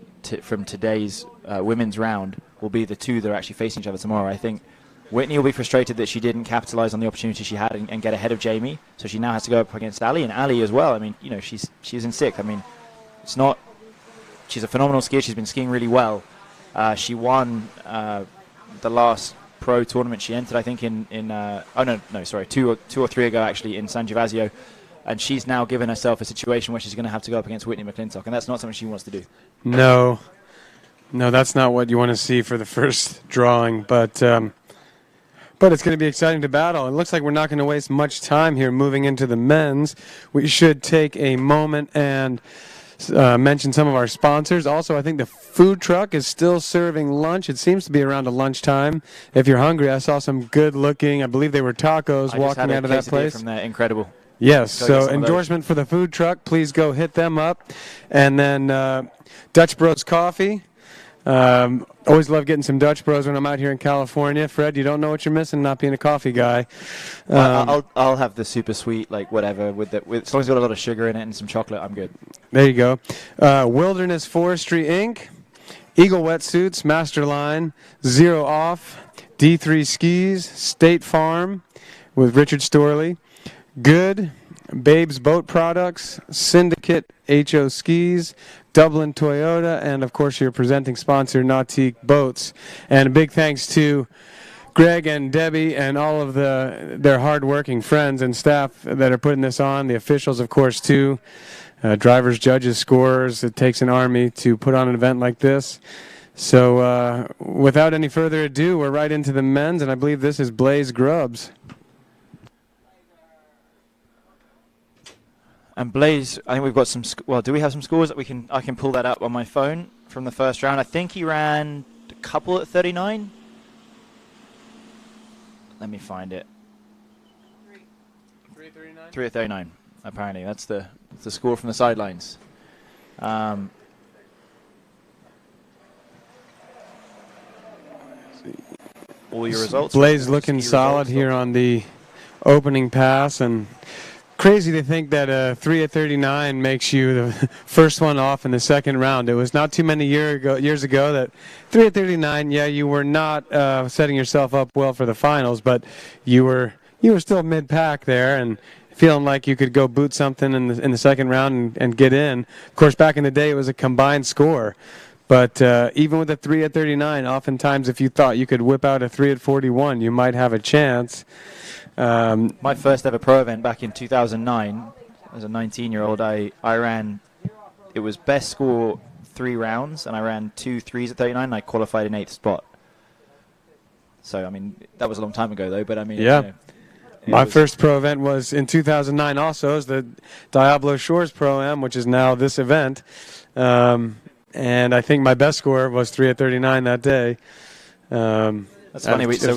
from today's women's round will be the 2 that are actually facing each other tomorrow. I think Whitney will be frustrated that she didn't capitalize on the opportunity she had and get ahead of Jamie, so she now has to go up against Ali, and Ali as well. I mean, you know, she's in 6th. I mean, she's a phenomenal skier. She's been skiing really well. She won the last pro tournament she entered, I think, two or three ago actually in San Gervasio, and she's now given herself a situation where she's going to have to go up against Whitney McClintock, and that's not something she wants to do. No, that's not what you want to see for the first drawing, but it's going to be exciting to battle. It looks like we're not going to waste much time here moving into the men's. We should take a moment and mention some of our sponsors. Also, I think the food truck is still serving lunch. It seems to be around a lunchtime. If you're hungry, I saw some good-looking, I believe they were tacos walking out of that place. From there. Incredible. Yes, so endorsement for the food truck. Please go hit them up. And then Dutch Bros Coffee. Always love getting some Dutch Bros when I'm out here in California. Fred, you don't know what you're missing not being a coffee guy. I'll have the super sweet, like whatever, with as long as it's got a lot of sugar in it and some chocolate, I'm good. There you go. Wilderness Forestry Inc., Eagle Wetsuits, Masterline, Zero Off, D3 Skis, State Farm with Richard Storley, Good, Babes Boat Products, Syndicate HO Skis, Dublin Toyota, and of course your presenting sponsor, Nautique Boats. And a big thanks to Greg and Debbie and all of their hard-working friends and staff that are putting this on. The officials, of course, too. Drivers, judges, scorers. It takes an army to put on an event like this. So without any further ado, we're right into the men's, and I believe this is Blaze Grubbs. And Blaze, I think we've got some. Well, do we have some scores that I can pull that up on my phone from the first round? I think he ran a couple at 39. Let me find it. 3:39. 3:39. Apparently, that's the score from the sidelines. All your results. Blaze looking solid here on the opening pass, and crazy to think that a 3:39 makes you the first one off in the second round. It was not too many years ago that 3:39. Yeah, you were not setting yourself up well for the finals, but you were still mid-pack there and feeling like you could go boot something in the second round and get in. Of course, back in the day, it was a combined score. But even with a 3:39, oftentimes if you thought you could whip out a 3:41, you might have a chance. My first ever pro event back in 2009, as a 19-year-old, I ran, it was best score 3 rounds, and I ran 2 3s at 39, and I qualified in 8th spot. So, I mean, that was a long time ago, though, but I mean, yeah. You know, My first pro event was in 2009 also. It was the Diablo Shores Pro-Am, which is now this event. And I think my best score was 3 at 39 that day. That's funny. We did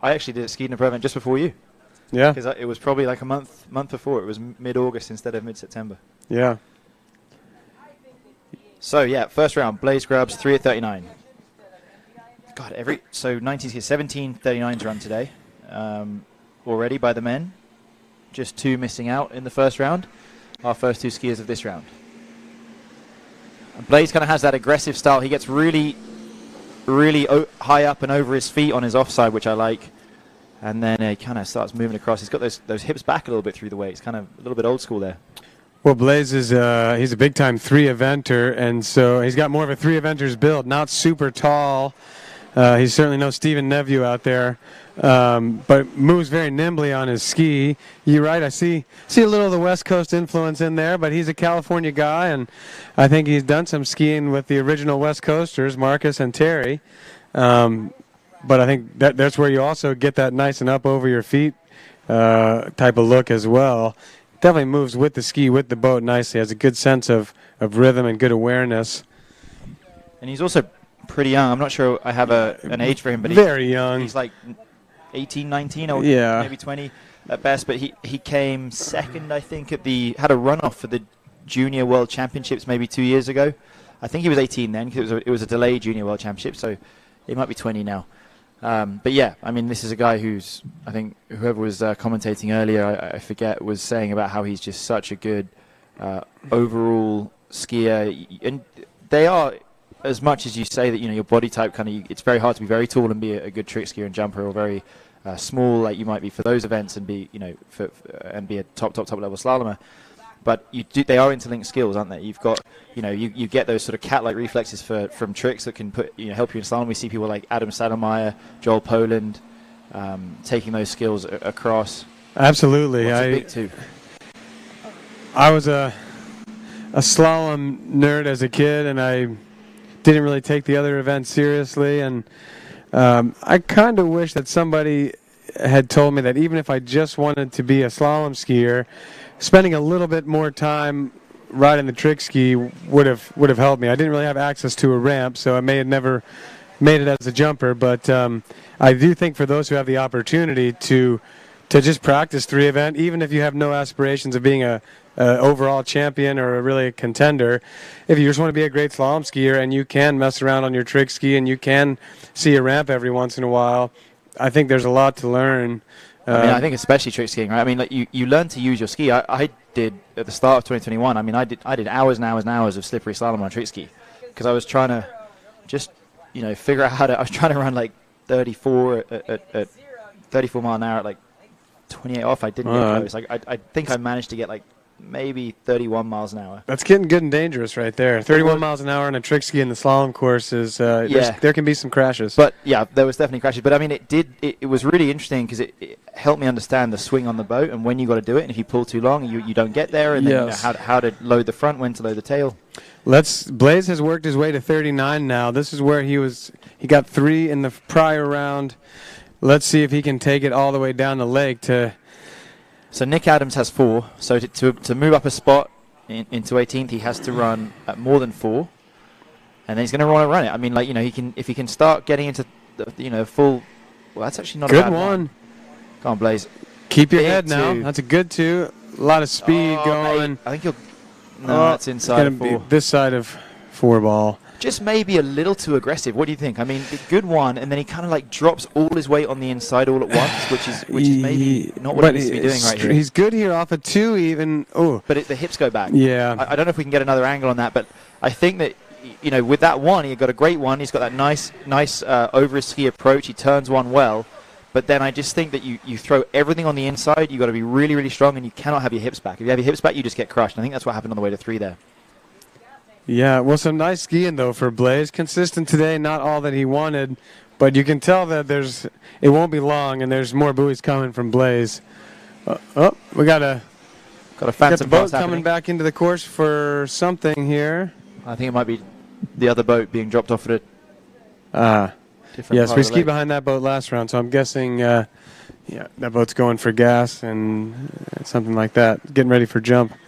I actually did it skiing in a pro event just before you. Yeah. Because it was probably like a month before. It was mid-August instead of mid-September. Yeah. So, yeah, first round, Blaze Grubbs, 3 at 39. God, so 17 39s run today already by the men. Just 2 missing out in the first round. Our first 2 skiers of this round. And Blaze kind of has that aggressive style. He gets really high up and over his feet on his offside, which I like. And then he kind of starts moving across. He's got those hips back a little bit through the weight. It's kind of a little bit old school there. Well, Blaze is he's a big-time 3-eventer, and so he's got more of a 3-eventers build. Not super tall. He's certainly no Stephen Neveu out there, but moves very nimbly on his ski. You're right. I see a little of the West Coast influence in there, but he's a California guy, and I think he's done some skiing with the original West Coasters, Marcus and Terry. But I think that's where you also get that nice and up over your feet type of look as well. Definitely moves with the ski, with the boat nicely. Has a good sense of rhythm and good awareness. And he's also pretty young. I'm not sure I have an age for him, but very young. He's like 18, 19, or maybe 20 at best. But he came second, I think, had a runoff for the Junior World Championships maybe 2 years ago. I think he was 18 then because it was a delayed Junior World Championship, so he might be 20 now. But yeah, I mean, this is a guy who's, I think whoever was commentating earlier, I forget, was saying about how he's just such a good overall skier. And they are, as much as you say that, your body type it's very hard to be very tall and be a good trick skier and jumper, or very small like you might be for those events and be, and be a top level slalomer. But they are interlinked skills, aren't they? You've got, you get those sort of cat-like reflexes from tricks that can help you in slalom. We see people like Adam Sadelmeyer, Joel Poland, taking those skills across. Absolutely. What's a big two? I was a slalom nerd as a kid, and I didn't really take the other events seriously. And I kind of wish that somebody had told me that even if I just wanted to be a slalom skier, spending a little bit more time riding the trick ski would have helped me. I didn't really have access to a ramp, so I may have never made it as a jumper. But I do think for those who have the opportunity to just practice 3-event, even if you have no aspirations of being a overall champion or a contender, if you just want to be a great slalom skier and you can mess around on your trick ski and you can see a ramp every once in a while, I think there's a lot to learn. I think especially trick skiing, right? I mean, like you learn to use your ski. I did at the start of 2021. I mean, I did hours and hours and hours of slippery slalom on a trick ski because I was trying to just figure out how to. I was trying to run like 34 at 34 mile an hour at like 28 off. I didn't get close. I think I managed to get like maybe 31 miles an hour. That's getting good and dangerous right there. 31 miles an hour on a trick ski in the slalom course is there can be some crashes. But yeah, there was definitely crashes. But I mean, it was really interesting because it helped me understand the swing on the boat and when you got to do it. And if you pull too long, you don't get there. And then how to load the front, when to load the tail. Blaze has worked his way to 39 now. This is where he got 3 in the prior round. Let's see if he can take it all the way down the lake to. So Nick Adams has 4. So to move up a spot into 18th, he has to run at more than 4, and then he's going to want to run it. I mean, like if he can start getting into the full. Well, that's actually not a bad one. Come on, Blaze. Keep your head now. That's a good 2. A lot of speed going. Mate, I think you'll. No, that's inside of 4. This side of 4 ball. Just maybe a little too aggressive. What do you think? I mean, good one, and then he kind of like drops all his weight on the inside all at once, which is maybe not what he needs to be doing right here. He's good here off of 2 even. Oh, but the hips go back. Yeah. I don't know if we can get another angle on that, but I think that with that one, he got a great one. He's got that nice over his ski approach. He turns one well, but then I just think that you throw everything on the inside. You got to be really, really strong, and you cannot have your hips back. If you have your hips back, you just get crushed. And I think that's what happened on the way to 3 there. Yeah, well, some nice skiing, though, for Blaze. Consistent today, not all that he wanted, but you can tell that it won't be long, and there's more buoys coming from Blaze. We got a boat coming back into the course for something here. I think it might be the other boat being dropped off at a different yes, part we of the skied lake. behind that boat last round, so I'm guessing Yeah, that boat's going for gas and something like that, getting ready for jump. So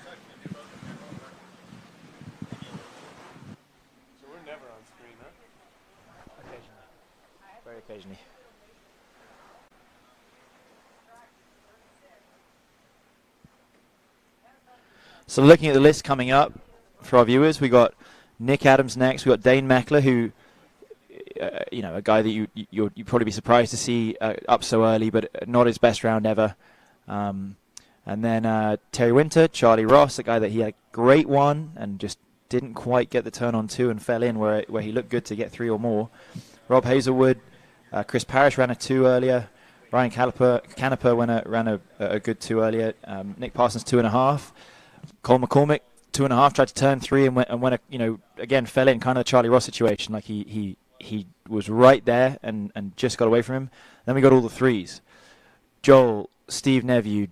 we're never on screen, huh? Occasionally. Very occasionally. So looking at the list coming up for our viewers, we got Nick Adams next. We got Dane Meckler, who, a guy that you'd probably be surprised to see up so early, but not his best round ever. And then Terry Winter, Charlie Ross, a guy that he had a great one and just didn't quite get the turn on 2 and fell in where he looked good to get 3 or more. Rob Hazelwood, Chris Parrish ran a 2 earlier. Ryan Canepa ran a good 2 earlier. Nick Parsons 2.5. Cole McCormick 2.5, tried to turn 3 and went again fell in, kind of the Charlie Ross situation. Like he was right there and just got away from him. Then we got all the 3s. Joel, Steve Neveu,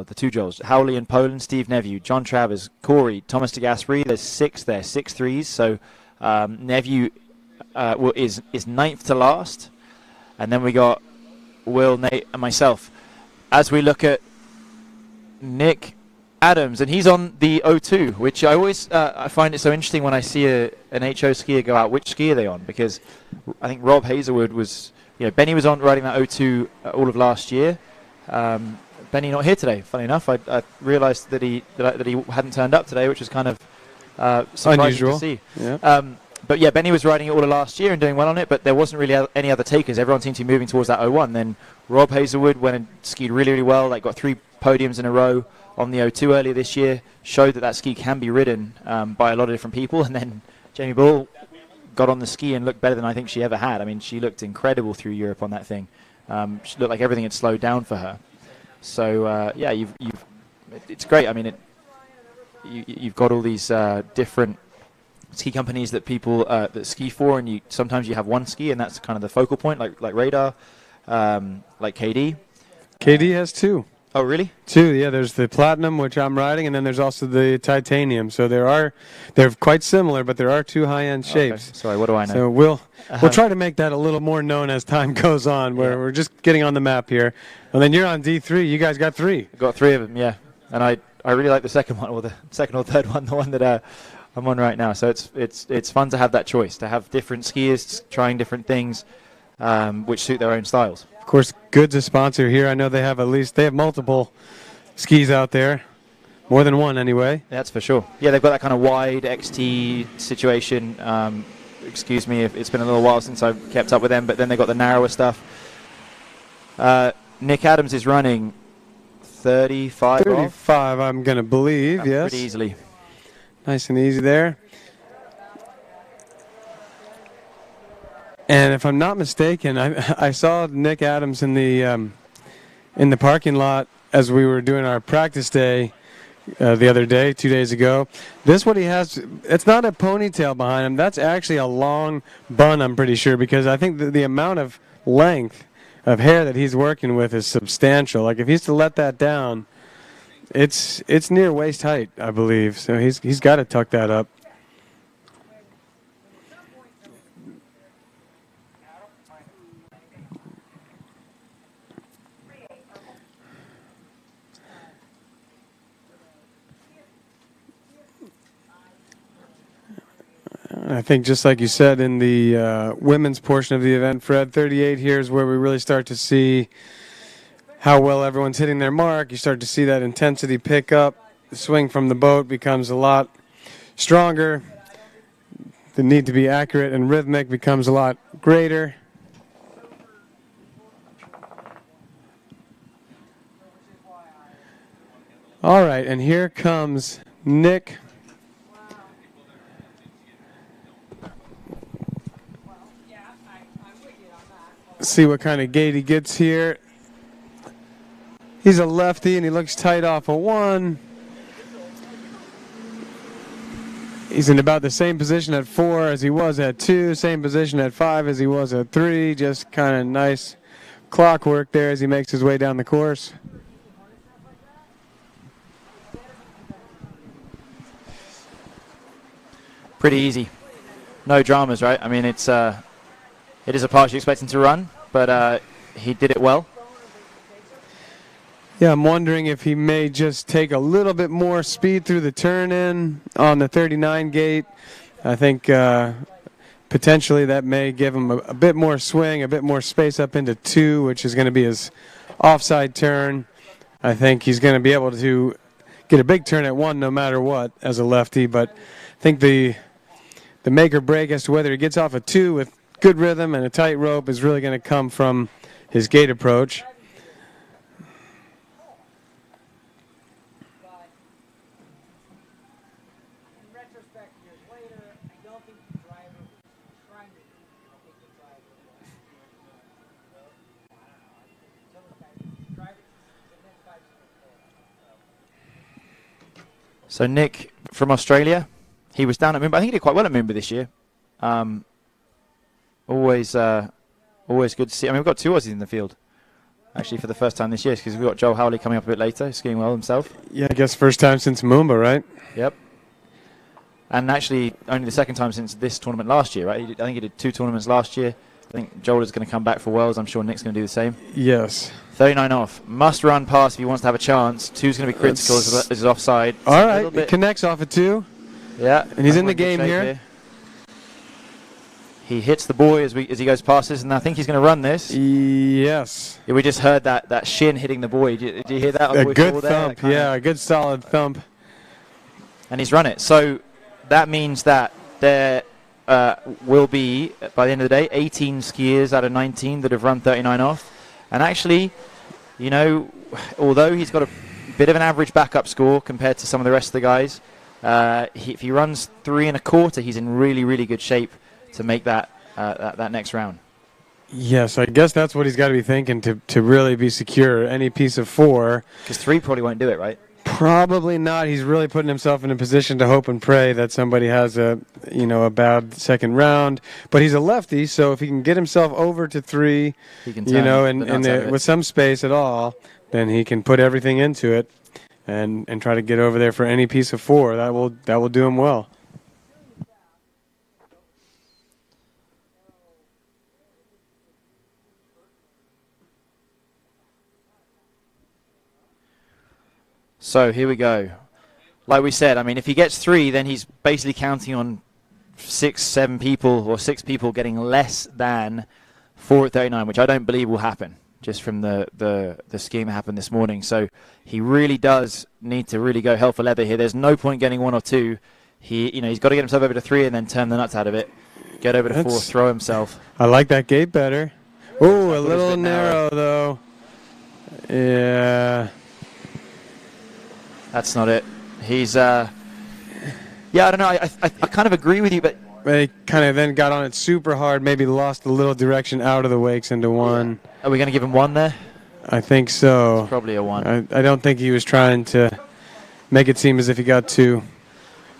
the 2 Joels, Howley in Poland, Steve Neveu, John Travers, Corey, Thomas de Gasperi. There's 6 there, 6 3s. So Neveu is 9th to last. And then we got Will, Nate, and myself. As we look at Nick Adams, and he's on the O2, which I always I find it so interesting when I see an HO skier go out. Which ski are they on? Because I think Rob Hazelwood was, Benny was on riding that O2 all of last year. Benny not here today. Funny enough, I realised that he hadn't turned up today, which was kind of surprising unusual to see. Yeah. But yeah, Benny was riding it all of last year and doing well on it, but there wasn't really any other takers. Everyone seemed to be moving towards that 01. Then Rob Hazelwood went and skied really, really well. Got 3 podiums in a row on the O2 earlier this year, showed that ski can be ridden by a lot of different people. And then Jamie Bull got on the ski and looked better than I think she ever had. I mean, she looked incredible through Europe on that thing. She looked like everything had slowed down for her. So yeah, it's great. I mean, you've got all these different ski companies that people that ski for, and sometimes you have one ski, and that's kind of the focal point, like Radar, like KD. KD has 2. Oh, really? 2, yeah. There's the Platinum, which I'm riding, and then there's also the Titanium. So they're quite similar, but there are 2 high-end shapes. Okay. Sorry, what do I know? So we'll try to make that a little more known as time goes on, where we're just getting on the map here. And then you're on D3. You guys got 3. Got 3 of them, yeah. And I really like the second one, or the second or third one, the one that I'm on right now. So it's fun to have that choice, to have different skiers trying different things, which suit their own styles. Of course, Good's a sponsor here. I know they have multiple skis out there, more than one anyway. That's for sure. Yeah, they've got that kind of wide XT situation. Excuse me if it's been a little while since I've kept up with them, but then they've got the narrower stuff. Nick Adams is running 35 35, I'm going to believe, yes. Pretty easily. Nice and easy there. And if I'm not mistaken, I saw Nick Adams in the parking lot as we were doing our practice day the other day, 2 days ago. This what he has. It's not a ponytail behind him. That's actually a long bun, I'm pretty sure, because I think the amount of length of hair that he's working with is substantial. Like if he's to let that down, it's near waist height, I believe. So he's got to tuck that up. I think just like you said in the women's portion of the event, Fred, 38 here is where we really start to see how well everyone's hitting their mark. You start to see that intensity pick up. The swing from the boat becomes a lot stronger. The need to be accurate and rhythmic becomes a lot greater. All right, and here comes Nick. See what kind of gait he gets here. He's a lefty and he looks tight off a 1. He's in about the same position at 4 as he was at 2, same position at 5 as he was at 3. Just kind of nice clockwork there as he makes his way down the course. Pretty easy. No dramas, right? I mean, it is a pass you expect him to run, but he did it well. Yeah, I'm wondering if he may just take a little bit more speed through the turn-in on the 39 gate. I think potentially that may give him a bit more swing, a bit more space up into 2, which is going to be his offside turn. I think he's going to be able to get a big turn at 1 no matter what as a lefty, but I think the make or break as to whether he gets off a 2 with good rhythm and a tight rope is really going to come from his gate approach. So Nick from Australia, he was down at Moomba. I think he did quite well at Moomba this year. Always good to see. I mean, we've got 2 Aussies in the field, actually, for the first time this year, because we've got Joel Howley coming up a bit later, skiing well himself. Yeah, I guess first time since Moomba, right? Yep. And actually, only the second time since this tournament last year, right? I think he did 2 tournaments last year. I think Joel is going to come back for Worlds. I'm sure Nick's going to do the same. Yes. 39 off. Must run past if he wants to have a chance. 2's going to be critical as his offside. All right, it connects off a 2. Yeah. And he's in the game here. He hits the buoy as he goes past this, and I think he's going to run this. Yes. Yeah, we just heard that shin hitting the buoy. Did you hear that? A good thump, yeah, a good solid thump. And he's run it. So that means that there will be, by the end of the day, 18 skiers out of 19 that have run 39 off. And actually, you know, although he's got a bit of an average backup score compared to some of the rest of the guys, if he runs 3 1/4, he's in really, really good shape to make that next round. Yes, I guess that's what he's got to be thinking to really be secure. Any piece of 4. Because 3 probably won't do it, right? Probably not. He's really putting himself in a position to hope and pray that somebody has a bad second round. But he's a lefty, so if he can get himself over to 3, he can turn with some space at all, then he can put everything into it and try to get over there for any piece of 4. That will do him well. So here we go. Like we said, I mean, if he gets 3, then he's basically counting on 6 people getting less than 4 at 39, which I don't believe will happen, just from the skiing that happened this morning. So he really does need to really go hell for leather here. There's no point getting 1 or 2. He's got to get himself over to 3 and then turn the nuts out of it. Get over to 4, throw himself. I like that gate better. Oh, a little narrow though. Yeah. That's not it. He's, yeah, I don't know. I kind of agree with you, but he kind of then got on it super hard, maybe lost a little direction out of the wakes into 1. Are we going to give him 1 there? I think so. It's probably a 1. I don't think he was trying to make it seem as if he got 2.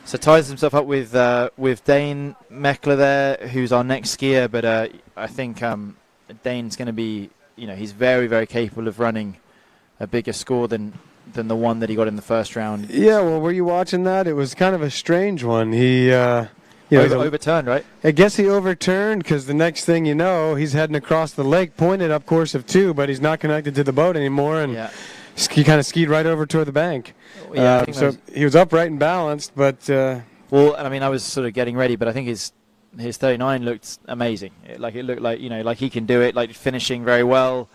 So ties himself up with Dane Meckler there, who's our next skier, but I think Dane's going to be, he's very, very capable of running a bigger score than the one that he got in the first round. Yeah, well, were you watching that? It was kind of a strange one. He overturned, right? I guess he overturned because the next thing you know, he's heading across the lake, pointed up course of 2, but he's not connected to the boat anymore, and he kind of skied right over toward the bank. Yeah, so he was upright and balanced, but... well, I mean, I was sort of getting ready, but I think his 39 looked amazing. It looked like, like he can do it, like finishing very well.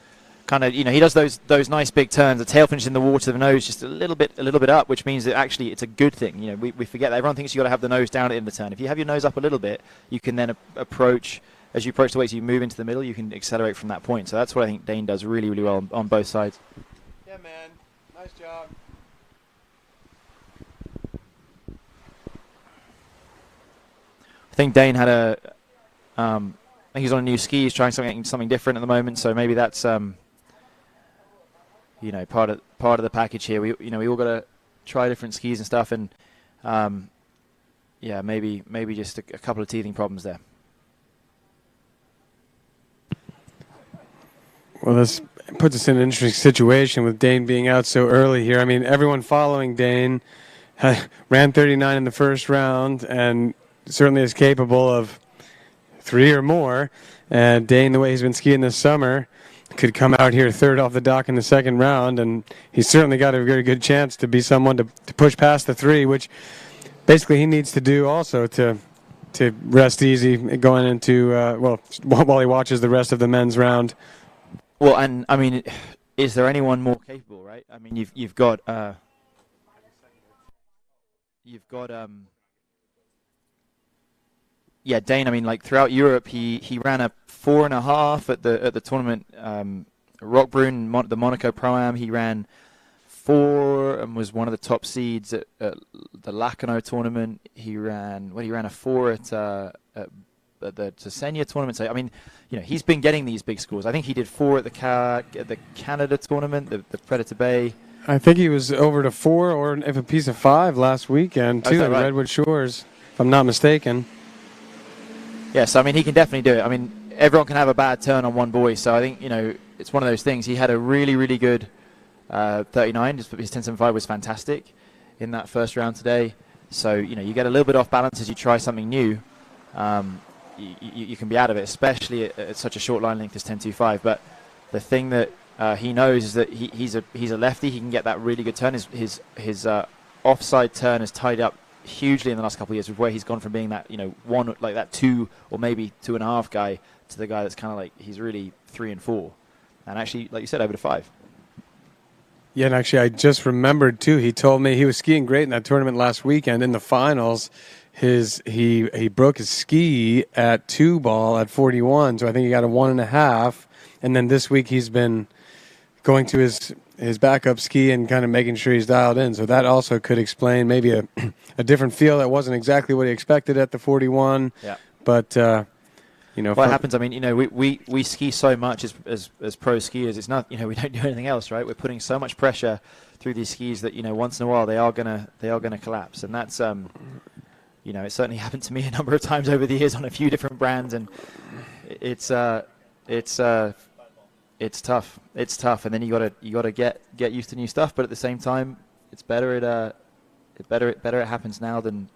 Kind of, he does those nice big turns. The tail finish in the water, the nose just a little bit up, which means that actually it's a good thing. We forget that everyone thinks you got to have the nose down in the turn. If you have your nose up a little bit, you can then approach as you approach the weights. You move into the middle, you can accelerate from that point. So that's what I think Dane does really, really well on both sides. Yeah, man, nice job. I think Dane had I think he's on a new ski. He's trying something different at the moment. So maybe that's part of the package here. We all got to try different skis and stuff, and maybe just a couple of teething problems there. Well, this puts us in an interesting situation with Dane being out so early here. I mean, everyone following Dane ran 39 in the first round and certainly is capable of 3 or more. And Dane, the way he's been skiing this summer, could come out here third off the dock in the second round, and he's certainly got a very good chance to be someone to push past the 3, which basically he needs to do also to rest easy going into, while he watches the rest of the men's round. Well, and I mean, is there anyone more capable, right? I mean, you've got Dane. I mean, like throughout Europe, he ran a 4.5 at the tournament. Rockbrunn, the Monaco ProAm, he ran 4 and was one of the top seeds at the Lacanau tournament. He ran a 4 at the Cesena tournament. So I mean, he's been getting these big scores. I think he did 4 at the Canada tournament, the Predator Bay. I think he was over to 4 or if a piece of 5 last weekend too at right? Redwood Shores, if I'm not mistaken. Yes, I mean, he can definitely do it. I mean, everyone can have a bad turn on one buoy, so I think, it's one of those things. He had a really, really good 39. His 10.75 was fantastic in that first round today. So, you get a little bit off balance as you try something new. You can be out of it, especially at such a short line length as 10.25. But the thing that he knows is that he's a lefty. He can get that really good turn. His offside turn is tied up hugely in the last couple of years, with where he's gone from being that one like that 2 or maybe 2.5 guy to the guy that's kind of like he's really 3 and 4, and actually, like you said, over to 5. Yeah, and actually I just remembered too, he told me he was skiing great in that tournament last weekend. In the finals, he broke his ski at 2 ball at 41, so I think he got a 1.5, and then this week he's been going to his backup ski and kind of making sure he's dialed in. So that also could explain maybe a different feel that wasn't exactly what he expected at the 41. Yeah. But, what happens, I mean, we ski so much as pro skiers. It's not, we don't do anything else, right? We're putting so much pressure through these skis that, once in a while they are gonna collapse. And that's, it certainly happened to me a number of times over the years on a few different brands. And it's tough. It's tough, and then you gotta get used to new stuff. But at the same time, it's better it happens now than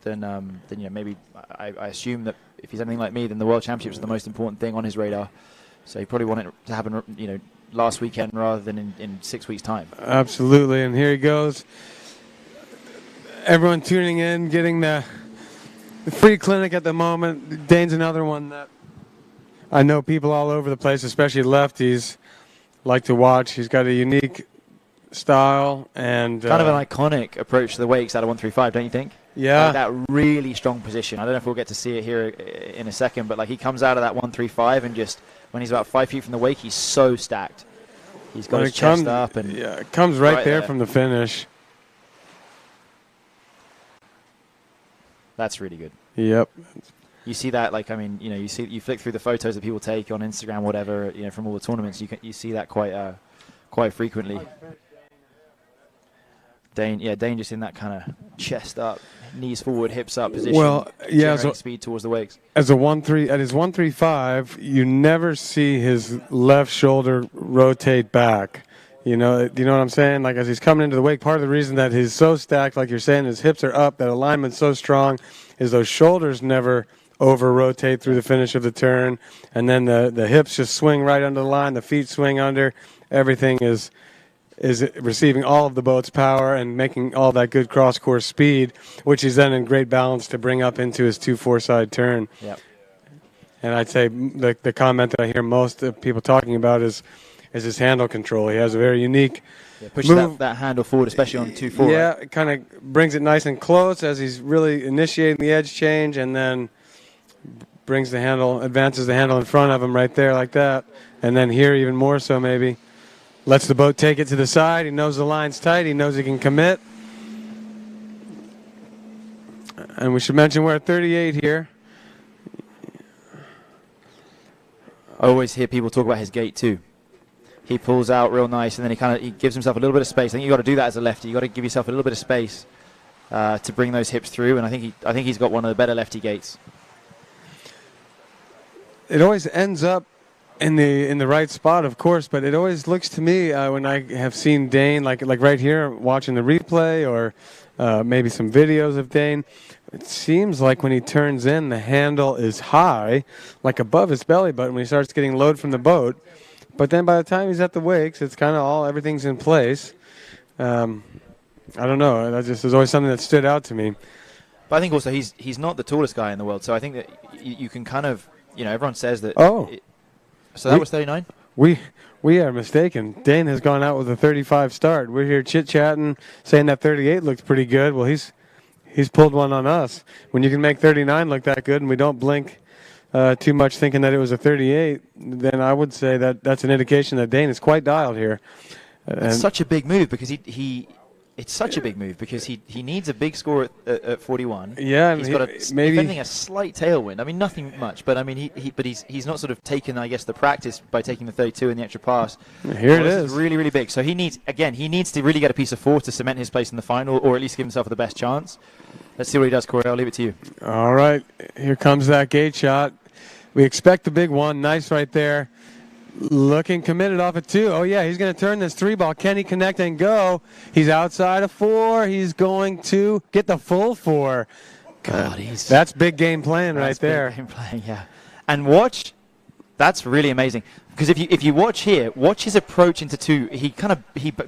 maybe I assume that if he's anything like me, then the World Championships are the most important thing on his radar. So he probably want it to happen last weekend rather than in 6 weeks' time. Absolutely, and here he goes. Everyone tuning in, getting the free clinic at the moment. Dane's another one that I know people all over the place, especially lefties, like to watch. He's got a unique style and kind of an iconic approach to the wakes out of 135, don't you think? Yeah. Like that really strong position. I don't know if we'll get to see it here in a second, but like he comes out of that 135 and just when he's about 5 feet from the wake, he's so stacked. He's got his chest up and it comes right there from the finish. That's really good. Yep. You see that, you flick through the photos that people take on Instagram, whatever, from all the tournaments. You see that quite frequently. Dane just in that kind of chest up, knees forward, hips up position. Well, yeah, speed towards the wakes. At his 135, you never see his left shoulder rotate back. You know what I'm saying? Like as he's coming into the wake, part of the reason that he's so stacked, like you're saying, his hips are up, that alignment's so strong, is those shoulders never over-rotate through the finish of the turn, and then the hips just swing right under the line, the feet swing under, everything is receiving all of the boat's power and making all that good cross-course speed, which is then in great balance to bring up into his 2-4 side turn. Yep. And I'd say the comment that I hear most of people talking about is his handle control. He has a very unique pushes that handle forward, especially on 2-4. Yeah, right? It kind of brings it nice and close as he's really initiating the edge change, and then advances the handle in front of him right there like that. And then here even more so maybe. Lets the boat take it to the side. He knows the line's tight. He knows he can commit. And we should mention we're at 38 here. I always hear people talk about his gait too. He pulls out real nice, and then he gives himself a little bit of space. I think you've got to do that as a lefty. You've got to give yourself a little bit of space to bring those hips through, and I think he's got one of the better lefty gaits. It always ends up in the right spot, of course, but it always looks to me when I have seen Dane, like right here, watching the replay or maybe some videos of Dane, it seems like when he turns in, the handle is high, like above his belly button. When he starts getting load from the boat, But then by the time he's at the wakes, it's kind of everything's in place. I don't know. That just is always something that stood out to me. But I think also he's not the tallest guy in the world, so I think that you can kind of, everyone says that. So that was 39? We are mistaken. Dane has gone out with a 35 start. We're here chit-chatting, saying that 38 looks pretty good. Well, he's pulled one on us. When you can make 39 look that good and we don't blink too much thinking that it was a 38, then I would say that that's an indication that Dane is quite dialed here. It's such a big move because it's such a big move because he needs a big score at 41. Yeah, he's got if anything, a slight tailwind. I mean, nothing much, but I mean, he's not sort of taken, I guess, the practice by taking the 32 and the extra pass. Here it is. Really, really big. So he needs to really get a piece of 4 to cement his place in the final, or at least give himself the best chance. Let's see what he does, Corey. I'll leave it to you. All right, here comes that gate shot. We expect the big one. Nice right there. Looking committed off of 2. Oh, yeah, he's going to turn this 3 ball. Can he connect and go? He's outside of 4. He's going to get the full 4. God, that's big game plan right there. Big game plan, yeah. And watch, that's really amazing. Because if you watch here, watch his approach into 2. He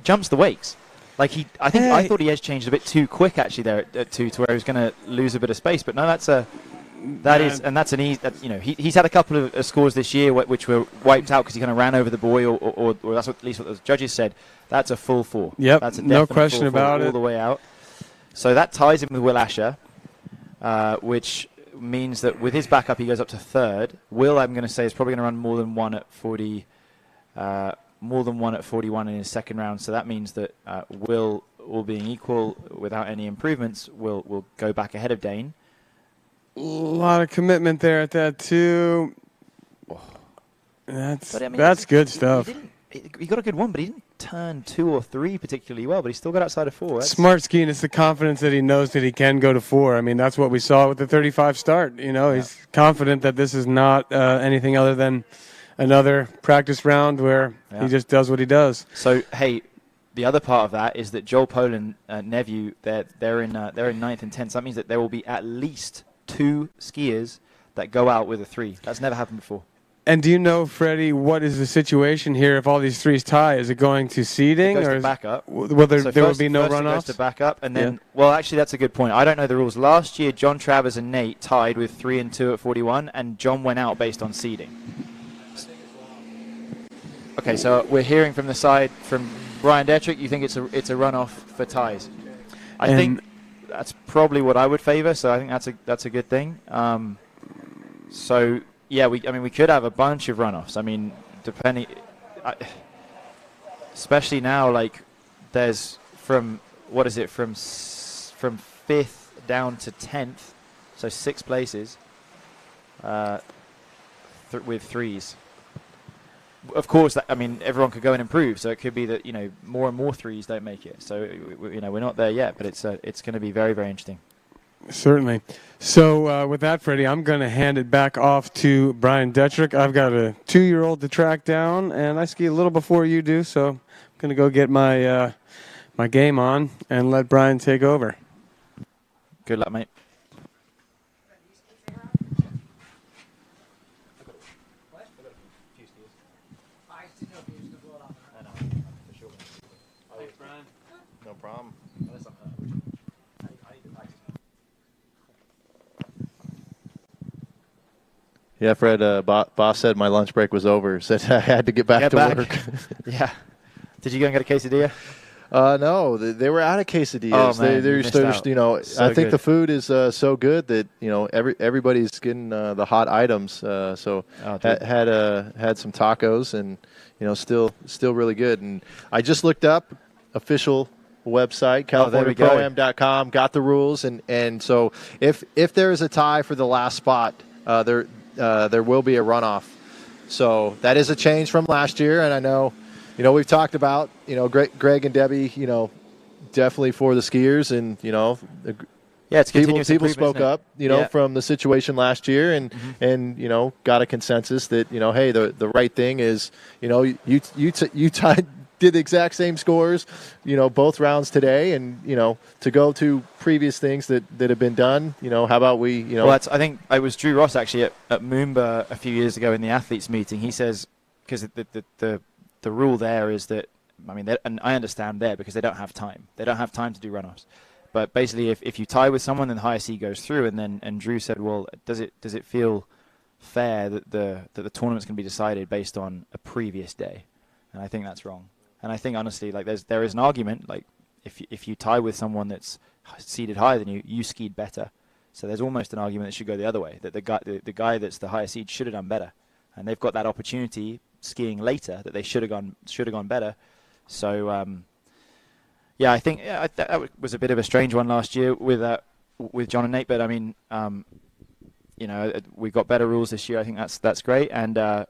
jumps the wakes. Like I thought he edge changed a bit too quick actually there at 2 to where he was going to lose a bit of space. But no, that's an easy. He's had a couple of scores this year which were wiped out because he kind of ran over the buoy, or that's at least what the judges said. That's a full 4. Yep, that's a no question about it. All the way out. So that ties him with Will Asher, which means that with his backup he goes up to 3rd. Will, I'm going to say, is probably going to run more than one at 40, more than one at 41 in his second round. So that means that Will, all being equal, without any improvements, will go back ahead of Dane. A lot of commitment there at that 2. That's good stuff. He got a good one, but he didn't turn 2 or 3 particularly well, but he still got outside of 4. Smart skiing. It's the confidence that he knows that he can go to 4. I mean, that's what we saw with the 35 start. He's confident that this is not anything other than another practice round where he just does what he does. So, hey, the other part of that is that Joel Poland, Nephew, they're in 9th and 10th. So that means that there will be at least 2 skiers that go out with a 3. That's never happened before. And do you know, Freddie, what is the situation here if all these 3s tie? Is it going to seeding? It goes or to back up. Will there will be no runoffs? It goes to back up, and then, well, actually, that's a good point. I don't know the rules. Last year, John Travers and Nate tied with 3 and 2 at 41, and John went out based on seeding. Okay, so we're hearing from the side from Brian Detrick. You think it's a runoff for ties? I think that's probably what I would favor. So I think that's a good thing. So yeah, we could have a bunch of runoffs. I mean, depending, especially now, like there's from 5th down to 10th, so 6 places with 3s. Of course, everyone could go and improve. So it could be that more and more 3s don't make it. So we're not there yet, but it's going to be very, very interesting. Certainly. So with that, Freddie, I'm going to hand it back off to Brian Detrick. I've got a 2-year-old to track down, and I ski a little before you do. So I'm going to go get my my game on and let Brian take over. Good luck, mate. No problem. Yeah, Fred, boss said my lunch break was over. Said I had to get back to work. Yeah. Did you go and get a quesadilla? No, they were out of quesadillas. Oh, man, they're so I think good. the food is so good that everybody's getting the hot items. Had some tacos and still really good. And I just looked up official website CaliforniaProAm.com, got the rules, and so if there is a tie for the last spot, there will be a runoff. So that is a change from last year, and I know. We've talked about, Greg and Debbie, definitely for the skiers, and, it's people spoke up, from the situation last year and got a consensus that, hey, the right thing is, you did the exact same scores, both rounds today, and, to go to previous things that have been done, how about we, Well, I think it was Drew Ross actually at Moomba a few years ago in the athletes meeting. He says, because the rule there is that, I mean, and I understand there because they don't have time. They don't have time to do runoffs. But basically, if you tie with someone, then the higher seed goes through. And Drew said, well, does it feel fair that the tournament's going to be decided based on a previous day? And I think that's wrong. And I think honestly, like there is an argument, like if you tie with someone that's seeded higher than you, you skied better. So there's almost an argument that should go the other way, that the guy that's the higher seed should have done better, and they've got that opportunity skiing later that they should have gone better. So yeah, I think that was a bit of a strange one last year with John and Nate. But I mean, you know, we got better rules this year. I think that's great. And I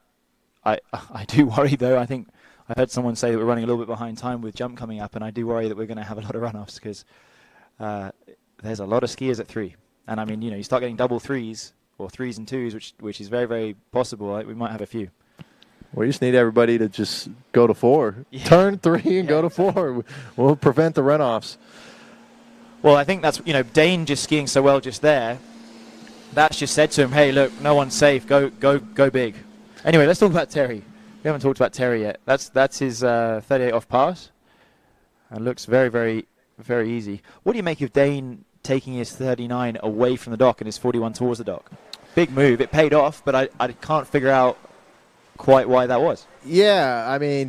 do worry though. I think I heard someone say that we're running a little bit behind time with jump coming up, and I do worry that we're going to have a lot of runoffs because there's a lot of skiers at 3. And I mean, you know, you start getting double 3s or 3s and 2s, which is very, very possible. We might have a few. We just need everybody to just go to 4. Yeah. Turn 3 and go to 4. We'll prevent the runoffs. Well, I think that's, you know, Dane just skiing so well just there. That's just said to him, hey, look, no one's safe. Go big. Anyway, let's talk about Terry. We haven't talked about Terry yet. That's his 38 off pass. And looks very, very, very easy. What do you make of Dane taking his 39 away from the dock and his 41 towards the dock? Big move. It paid off, but I can't figure out quite why that was. Yeah, I mean,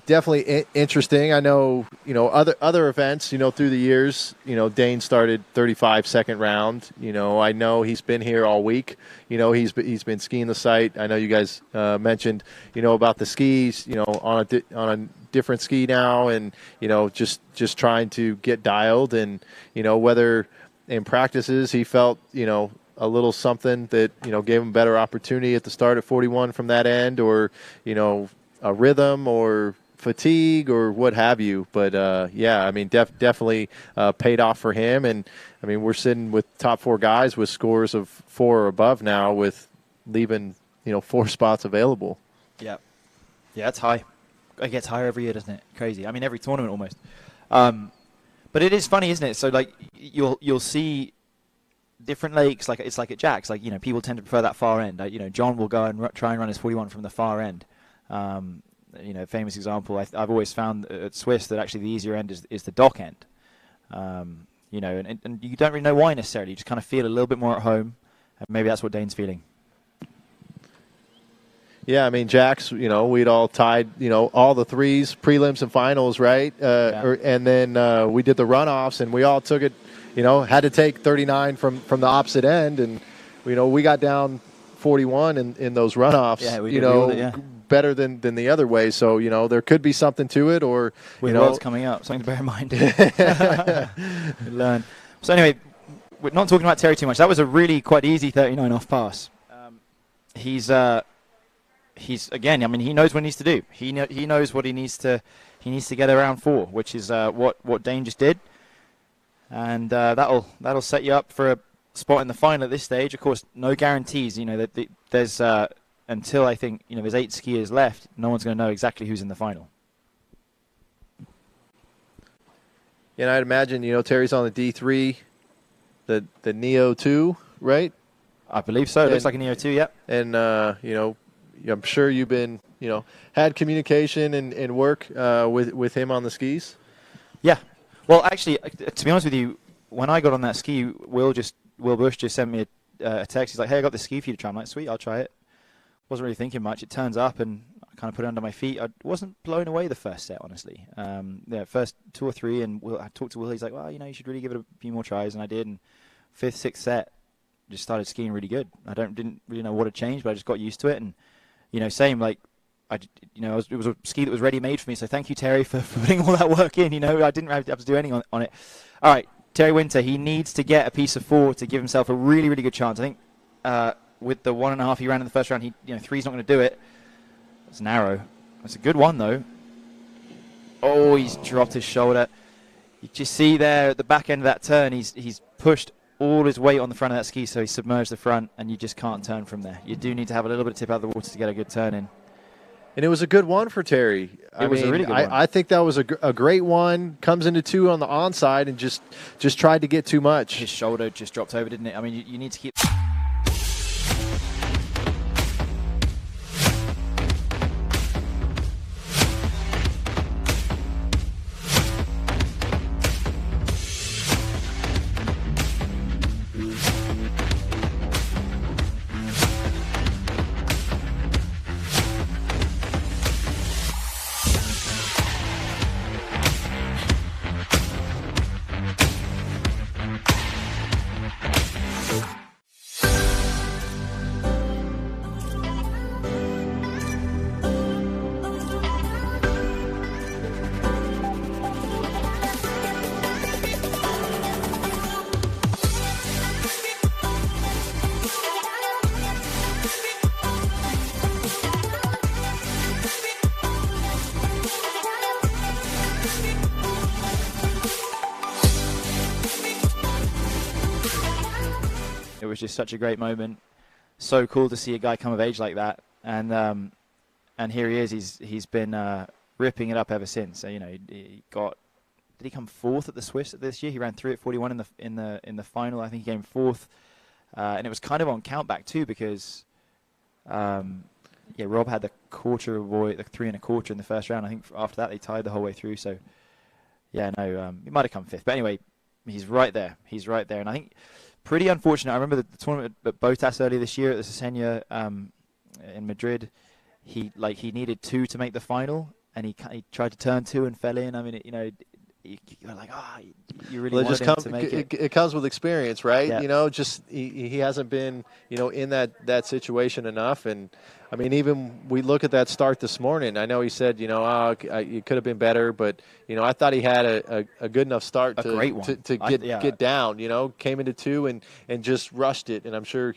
definitely interesting. I know, you know, other events, you know, through the years, you know, Dane started 35 second round. You know, I know he's been here all week. You know, he's been skiing the site. I know you guys mentioned, you know, about the skis, you know, on a different ski now, and, you know, just trying to get dialed, and, you know, whether in practices he felt, you know, a little something that, you know, gave him better opportunity at the start at 41 from that end, or, you know, a rhythm or fatigue or what have you. But, yeah, I mean, definitely paid off for him. And, I mean, we're sitting with top 4 guys with scores of 4 or above now, with leaving, you know, 4 spots available. Yeah. Yeah, it's high. It gets higher every year, doesn't it? Crazy. I mean, every tournament almost. But it is funny, isn't it? So, like, you'll see different lakes, like it's like at Jack's, like, you know, people tend to prefer that far end. You know, John will go and try and run his 41 from the far end. You know, famous example, I've always found at Swiss that actually the easier end is the dock end. You know, and you don't really know why necessarily. You just kind of feel a little bit more at home, and maybe that's what Dane's feeling. Yeah, I mean, Jack's, you know, we'd all tied, you know, all the 3s, prelims and finals, right? Yeah. And then we did the runoffs, and we all took it, you know, had to take 39 from the opposite end, and, you know, we got down 41 in those runoffs, yeah, you know, better than the other way. So, you know, there could be something to it, or, with you know, Worlds coming up, something to bear in mind. Learn. So anyway, we're not talking about Terry too much. That was a really quite easy 39 off pass. He's again, I mean, he knows what he needs to do. He knows what he needs to get around 4, which is what Dane just did. And that'll set you up for a spot in the final at this stage. Of course, no guarantees. You know, that there's until I think, you know, there's 8 skiers left. No one's going to know exactly who's in the final. Yeah, and I'd imagine, you know, Terry's on the D3, the Neo 2, right? I believe so. It looks like a Neo 2, yep. And you know, I'm sure you've been, you know, had communication and work with him on the skis. Yeah. Well, actually, to be honest with you, when I got on that ski, Will Bush just sent me a text. He's like, hey, I got this ski for you to try. I'm like, sweet, I'll try it. Wasn't really thinking much. It turns up, and I kind of put it under my feet. I wasn't blown away the first set, honestly. Yeah, first 2 or 3, and I talked to Will. He's like, well, you know, you should really give it a few more tries, and I did. And 5th, 6th set, just started skiing really good. Didn't really know what had changed, but I just got used to it. And, you know, same, like, it was a ski that was ready-made for me, so thank you, Terry, for putting all that work in. You know, I didn't have to do anything on it. All right, Terry Winter, he needs to get a piece of 4 to give himself a really, really good chance. I think with the 1.5 he ran in the first round, 3's not going to do it. It's narrow. It's a good one, though. Oh, he's dropped his shoulder. You just see there at the back end of that turn, he's pushed all his weight on the front of that ski, so he submerged the front, and you just can't turn from there. You do need to have a little bit of tip out of the water to get a good turn in. And it was a good one for Terry. It was a really good one. I think that was a great one. Comes into 2 on the onside and just tried to get too much. His shoulder just dropped over, didn't it? I mean, you need to keep... was just such a great moment. So cool to see a guy come of age like that, and here he is. He's been ripping it up ever since. So, you know, he got. Did he come fourth at the Swiss this year? He ran 3 at 41 in the final. I think he came fourth, and it was kind of on countback too because, Rob had the 3 1/4 in the first round. I think after that they tied the whole way through. So, yeah, no, he might have come fifth, but anyway, he's right there. He's right there, and I think pretty unfortunate. I remember the tournament at Botas earlier this year at the Cesena in Madrid. He needed 2 to make the final, and he tried to turn 2 and fell in. I mean, you're like, you really wanted him to make it. It comes with experience, right? Yeah. You know, just he hasn't been, in that situation enough. And, I mean, even we look at that start this morning. I know he said, it could have been better, but, I thought he had a good enough start to get down, came into 2 and just rushed it. And I'm sure,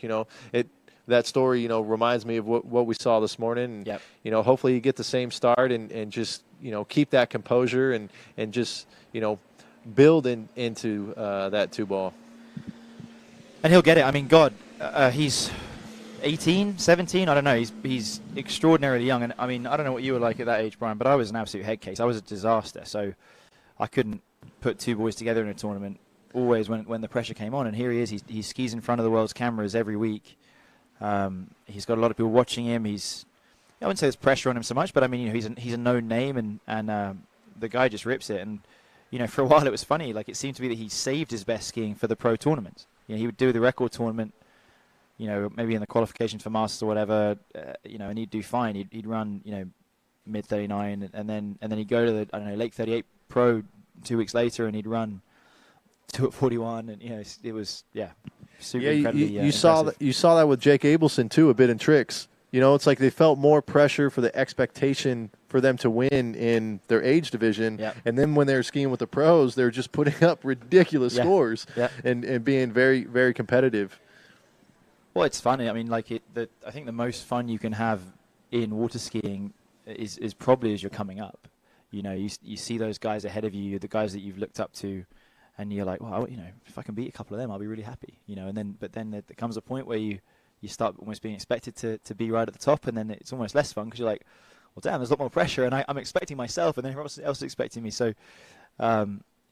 that story, reminds me of what we saw this morning. And, hopefully you get the same start and just, keep that composure and just, build into that 2-ball. And he'll get it. I mean, God, he's 18, 17. I don't know. He's extraordinarily young. And I mean, I don't know what you were like at that age, Brian, but I was an absolute head case. I was a disaster. So I couldn't put 2 boys together in a tournament always when the pressure came on. And here he is. He skis in front of the world's cameras every week. He's got a lot of people watching him. I wouldn't say there's pressure on him so much, but I mean, he's a known name, and the guy just rips it. And for a while it was funny. Like, it seemed to be that he saved his best skiing for the pro tournaments. He would do the record tournament, maybe in the qualifications for Masters or whatever, and he'd do fine. He'd run, mid 39, and then he'd go to the late 38 pro 2 weeks later, and he'd run 2 at 41, and it was super incredibly. You saw that with Jake Abelson too, a bit in tricks. It's like they felt more pressure for the expectation for them to win in their age division. Yep. And then when they were skiing with the pros, they were just putting up ridiculous scores and being very, very competitive. Well, it's funny. I mean, I think the most fun you can have in water skiing is probably as you're coming up. You see those guys ahead of you, the guys that you've looked up to, and you're like, well, if I can beat a couple of them, I'll be really happy. But then there comes a point where you start almost being expected to be right at the top, and then it's almost less fun because you're like, well, damn, there's a lot more pressure, and I'm expecting myself, and then everyone else is expecting me. So,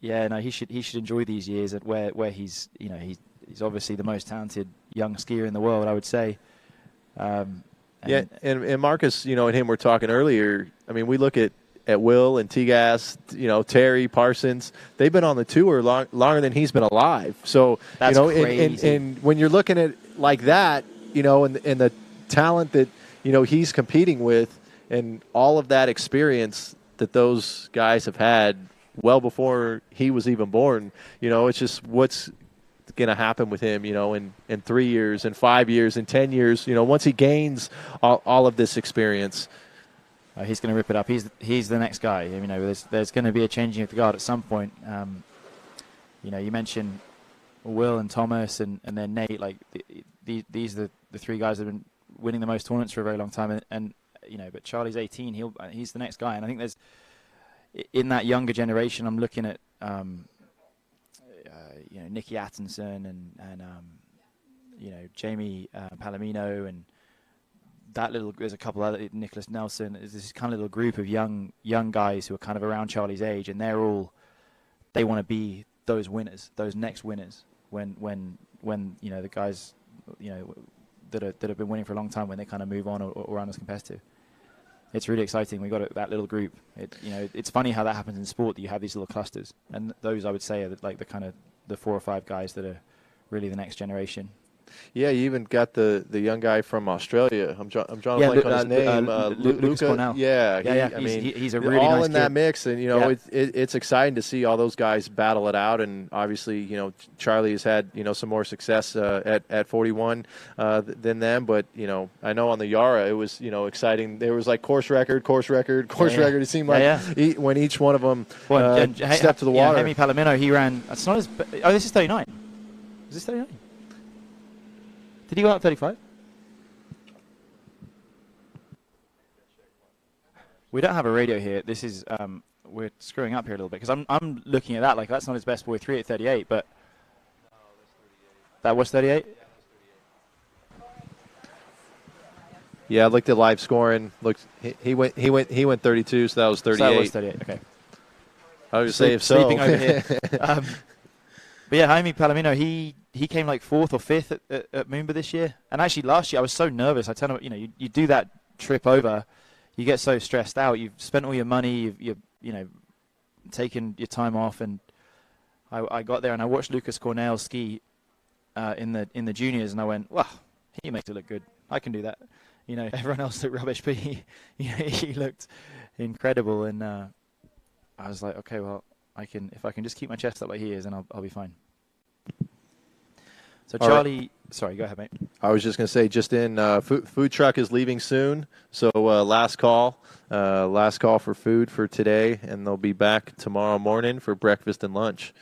he should enjoy these years where he's he's obviously the most talented young skier in the world, I would say. And Marcus, and him were talking earlier. I mean, we look at Will and T-Gas, Terry, Parsons. They've been on the tour longer than he's been alive. So, that's crazy. And when you're looking at like that, and the talent that, he's competing with and all of that experience that those guys have had well before he was even born, it's just what's going to happen with him, in 3 years, in 5 years, in 10 years, once he gains all of this experience. He's going to rip it up. He's the next guy. There's going to be a changing of the guard at some point. You mentioned Will and Thomas and then Nate. Like these are the 3 guys that have been winning the most tournaments for a very long time. And but Charlie's 18. He's the next guy. And I think there's in that younger generation. I'm looking at Nicky Atkinson and Jamie Palomino and. There's a couple other, Nicholas Nelson. There's this kind of little group of young guys who are kind of around Charlie's age, and they want to be those winners, those next winners. When the guys that have been winning for a long time, when they kind of move on or aren't as competitive. It's really exciting. We got that little group. It's funny how that happens in sport, that you have these little clusters, and those I would say are like the 4 or 5 guys that are really the next generation. Yeah, you even got the young guy from Australia. I'm drawing a blank on his name. Lucas Cornell. He's a really all nice in kid. that mix, and it's exciting to see all those guys battle it out. And obviously, Charlie has had some more success at 41 than them. But I know on the Yara it was exciting. There was like course record. It seemed like when each one of them stepped to the water. Jaime Palomino, he ran. That's not his. Oh, this is 39. Is this 39? Did he go out 35? We don't have a radio here. This is we're screwing up here a little bit because I'm looking at that like that's not his best boy 3 at 38, but that was 38. Yeah, I looked at live scoring. Looked, he went 32, so that was 38. So that was 38. Okay. I was say if so. Sleeping over here. But yeah, Jaime Palomino, he came like 4th or 5th at Moomba this year. And actually last year I was so nervous. I tell him, you do that trip over, you get so stressed out. You've spent all your money, you've taken your time off, and I got there and I watched Lucas Cornell ski in the juniors, and I went, wow, he makes it look good. I can do that. Everyone else looked rubbish, but he looked incredible, and I was like, okay, well, if I can just keep my chest up like he is, then I'll be fine. So Charlie, sorry, go ahead, mate. I was just going to say, just in, food truck is leaving soon, so last call for food for today, and they'll be back tomorrow morning for breakfast and lunch.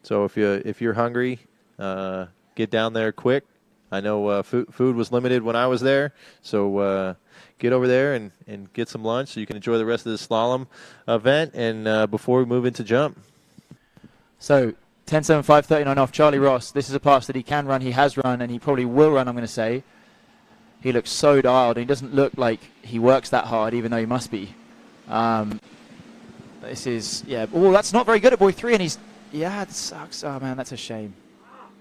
So if you're hungry, get down there quick. I know food was limited when I was there, so get over there and get some lunch so you can enjoy the rest of the slalom event, and before we move into jump. So 10.75.39 off Charlie Ross. This is a pass that he can run, he has run, and he probably will run, I'm going to say. He looks so dialed, and he doesn't look like he works that hard, even though he must be. This is, yeah. Oh, that's not very good at buoy 3, and he's, yeah, it sucks. Oh, man, that's a shame.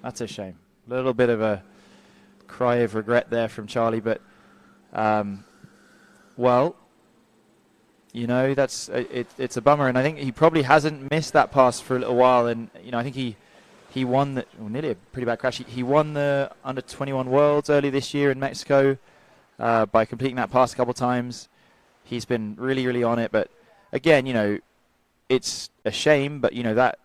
That's a shame. A little bit of a cry of regret there from Charlie, but, well, it's a bummer, and I think he probably hasn't missed that pass for a little while, and, I think he won nearly a pretty bad crash. He won the Under-21 Worlds early this year in Mexico by completing that pass a couple times. He's been really, really on it, but again, it's a shame, but, that,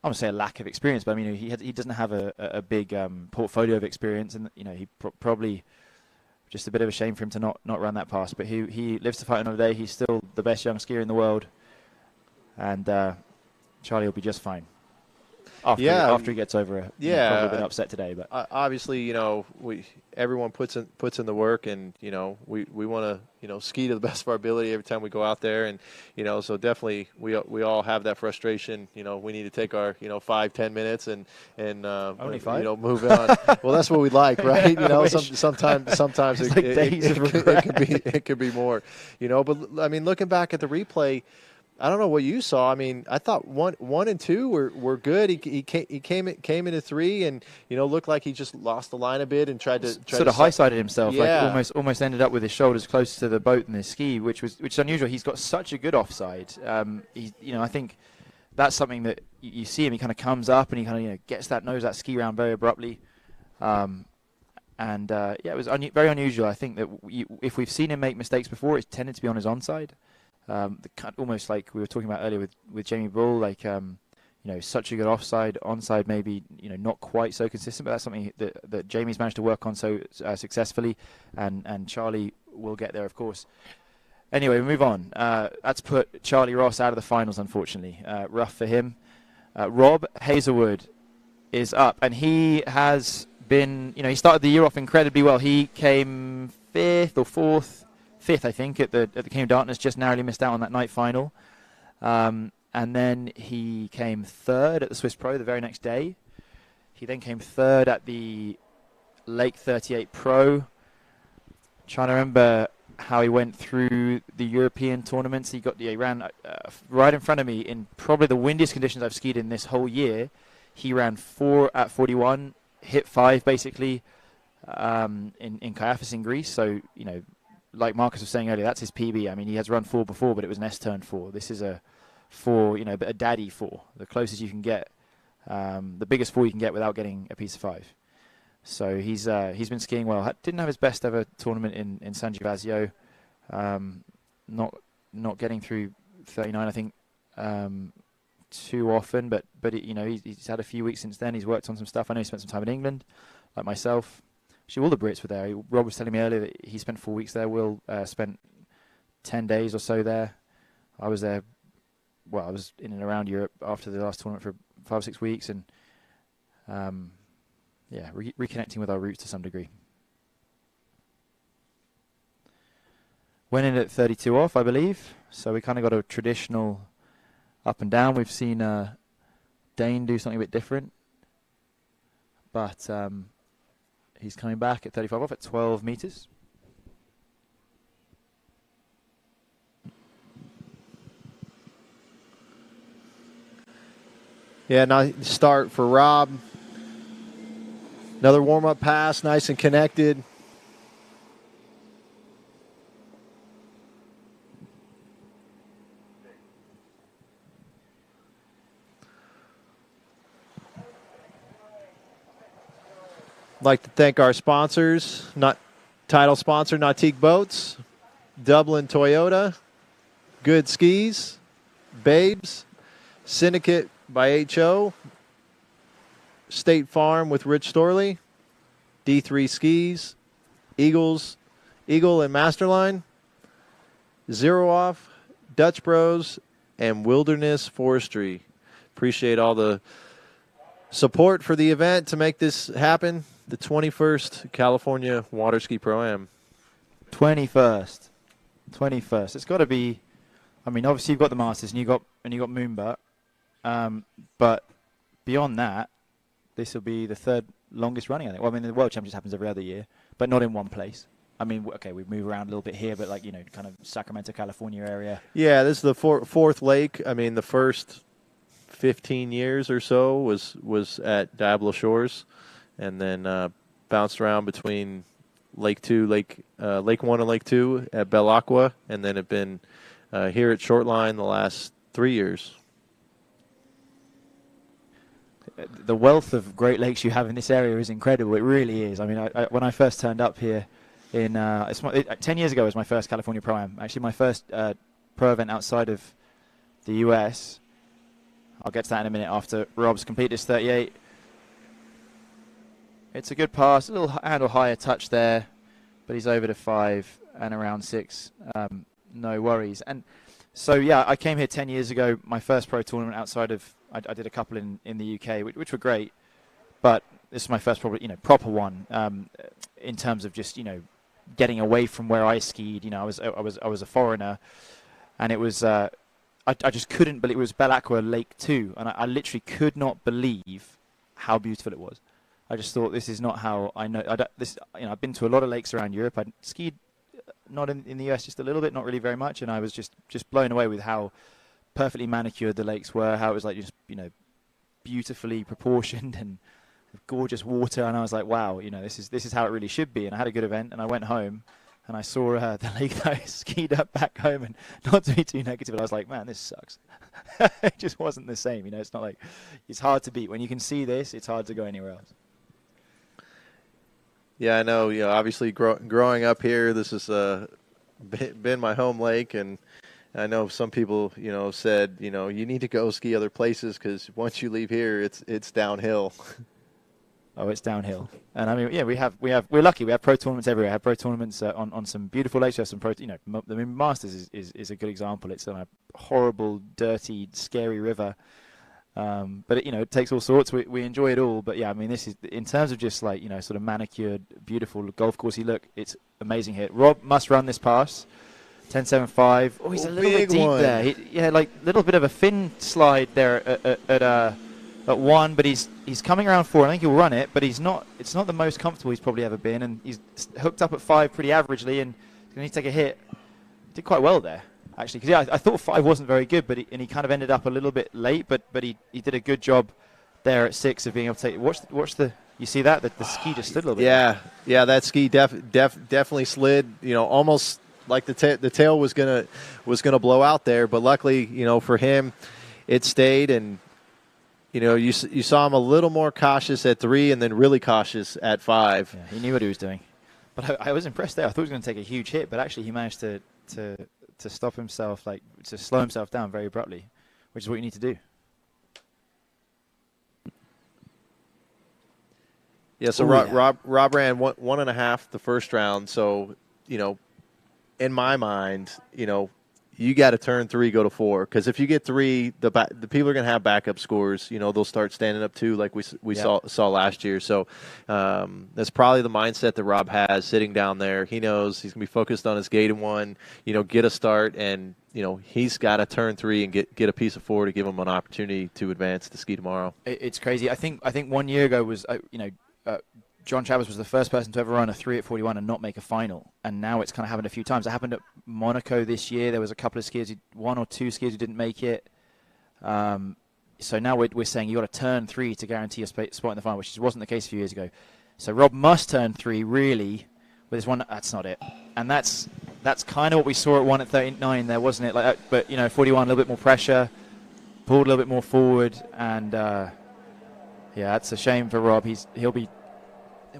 I wouldn't say a lack of experience, but I mean, he doesn't have a big portfolio of experience, and he probably just a bit of a shame for him to not run that pass. But he lives to fight another day. He's still the best young skier in the world, and Charlie will be just fine. After he gets over it. Probably a bit upset today, but obviously, everyone puts in the work, and we want to ski to the best of our ability every time we go out there, and so definitely we all have that frustration. We need to take our 5-10 minutes and only 5? Move on. Well, that's what we like, right? Sometimes it's like days of regret. it could be more. But I mean, looking back at the replay, I don't know what you saw. I mean, I thought 1 and 2 were good. He came into 3 and looked like he just lost the line a bit and tried to sort of high-sided himself. Yeah. Like almost ended up with his shoulders close to the boat in his ski, which is unusual. He's got such a good offside. I think that's something that you see him. He kind of comes up and he kind of gets that ski round very abruptly. It was very unusual. I think that if we've seen him make mistakes before, it's tended to be on his onside. Almost like we were talking about earlier with Jamie Bull, like such a good onside maybe not quite so consistent, but that's something that Jamie's managed to work on so successfully, and Charlie will get there, of course. Anyway, we move on. That's put Charlie Ross out of the finals, unfortunately. Rough for him. Rob Hazelwood is up, and he has been, he started the year off incredibly well. He came 5th or 4th. 5th, I think, at the King of Darkness, just narrowly missed out on that night final. And then he came 3rd at the Swiss Pro the very next day. He then came 3rd at the Lake 38 Pro. Trying to remember how he went through the European tournaments. He ran right in front of me in probably the windiest conditions I've skied in this whole year. He ran 4 at 41, hit 5 basically in Kaiafas in Greece. So, like Marcus was saying earlier, that's his PB. I mean, he has run 4 before, but it was an S-turn 4. This is a 4, a daddy 4, the closest you can get, the biggest 4 you can get without getting a piece of 5. So he's been skiing well. Didn't have his best ever tournament in San Gervasio. Not getting through 39, I think, too often. But he's had a few weeks since then. He's worked on some stuff. I know he spent some time in England, like myself. Actually, all the Brits were there. Rob was telling me earlier that he spent 4 weeks there. Will spent 10 days or so there. I was there. Well, I was in and around Europe after the last tournament for 5 or 6 weeks, and reconnecting with our roots to some degree. Went in at 32 off, I believe. So we kind of got a traditional up and down. We've seen Dane do something a bit different, but he's coming back at 35 off at 12 meters. Yeah, nice start for Rob. Another warm-up pass, nice and connected. Like to thank our sponsors, not title sponsor, Nautique Boats, Dublin Toyota, Good Skis, Babes, Syndicate by HO, State Farm with Rich Storley, D3 Skis, Eagle and Masterline, Zero Off, Dutch Bros, and Wilderness Forestry. Appreciate all the support for the event to make this happen. The 21st California Waterski Pro-Am. 21st. It's got to be. I mean, obviously you've got the Masters and you got Moonbutt, but beyond that, this will be the third longest running. I think. Well, I mean, the World Championship happens every other year, but not in one place. I mean, okay, we move around a little bit here, but like kind of Sacramento, California area. Yeah, this is the fourth lake. I mean, the first 15 years or so was at Diablo Shores, and then bounced around between Lake 1 and Lake 2 at Belle Aqua, and then have been here at Shortline the last 3 years. The wealth of Great Lakes you have in this area is incredible. It really is. I mean, when I first turned up here in 10 years ago was my first California Pro-Am. Actually, my first pro event outside of the US. I'll get to that in a minute after Rob's completed his 38. It's a good pass, a little handle higher touch there, but he's over to 5 and around 6. No worries. And so, yeah, I came here 10 years ago, my first pro tournament outside of, I did a couple in the UK, which were great, but this is my first proper one in terms of just, getting away from where I skied. I was a foreigner, and it was, I just couldn't believe, it was Belle Aqua Lake 2, and I literally could not believe how beautiful it was. I just thought, this is not how I know. I've been to a lot of lakes around Europe. I skied not in the US, just a little bit, not really very much, and I was just blown away with how perfectly manicured the lakes were, how it was like just beautifully proportioned and gorgeous water, and I was like, wow, this is how it really should be. And I had a good event, and I went home and I saw the lake that I skied up back home, and not to be too negative, but I was like, man, this sucks. It just wasn't the same. It's not like, it's hard to beat. When you can see this, it's hard to go anywhere else. Yeah, I know. Obviously, growing up here, this has been my home lake, and I know some people, said, you need to go ski other places because once you leave here, it's downhill. Oh, it's downhill. And I mean, yeah, we're lucky. We have pro tournaments everywhere. We have pro tournaments on some beautiful lakes. We have some the Masters is a good example. It's on a horrible, dirty, scary river. But it takes all sorts. We enjoy it all. But yeah, I mean, this is in terms of just sort of manicured, beautiful golf coursey look. It's amazing here. Rob must run this pass. 10.75. Oh, he's a little bit deep there. Like a little bit of a fin slide there at 1, but he's coming around 4. I think he'll run it, but it's not the most comfortable he's probably ever been, and he's hooked up at 5 pretty averagely, and he's going to take a hit. Did quite well there, actually, because I thought 5 wasn't very good, but he kind of ended up a little bit late, but he did a good job there at 6 of being able to take. Watch the. You see that the ski just slid a little bit. Yeah, that ski definitely slid. Almost like the tail was gonna blow out there, but luckily, for him, it stayed, and you saw him a little more cautious at 3, and then really cautious at 5. Yeah, he knew what he was doing, but I was impressed there. I thought he was going to take a huge hit, but actually he managed to stop himself, to slow himself down very abruptly, which is what you need to do. Yeah, so Rob ran 1.5 the first round. So, in my mind, you got to turn 3, go to 4. Because if you get 3, the people are going to have backup scores. They'll start standing up 2 like we saw last year. So that's probably the mindset that Rob has sitting down there. He knows he's going to be focused on his gate 1, get a start, and he's got to turn 3 and get a piece of 4 to give him an opportunity to advance to ski tomorrow. It's crazy. I think 1 year ago was John Chavez was the first person to ever run a 3 at 41 and not make a final, and now it's kind of happened a few times. It happened at Monaco this year. There was a couple of skiers, 1 or 2 skiers who didn't make it. So now we're saying you got to turn 3 to guarantee a spot in the final, which wasn't the case a few years ago. So Rob must turn 3 really with this one. That's not it, and that's kind of what we saw at 1 at 39 there, wasn't it? Like that, but 41, a little bit more pressure, pulled a little bit more forward, and yeah, it's a shame for Rob. He'll be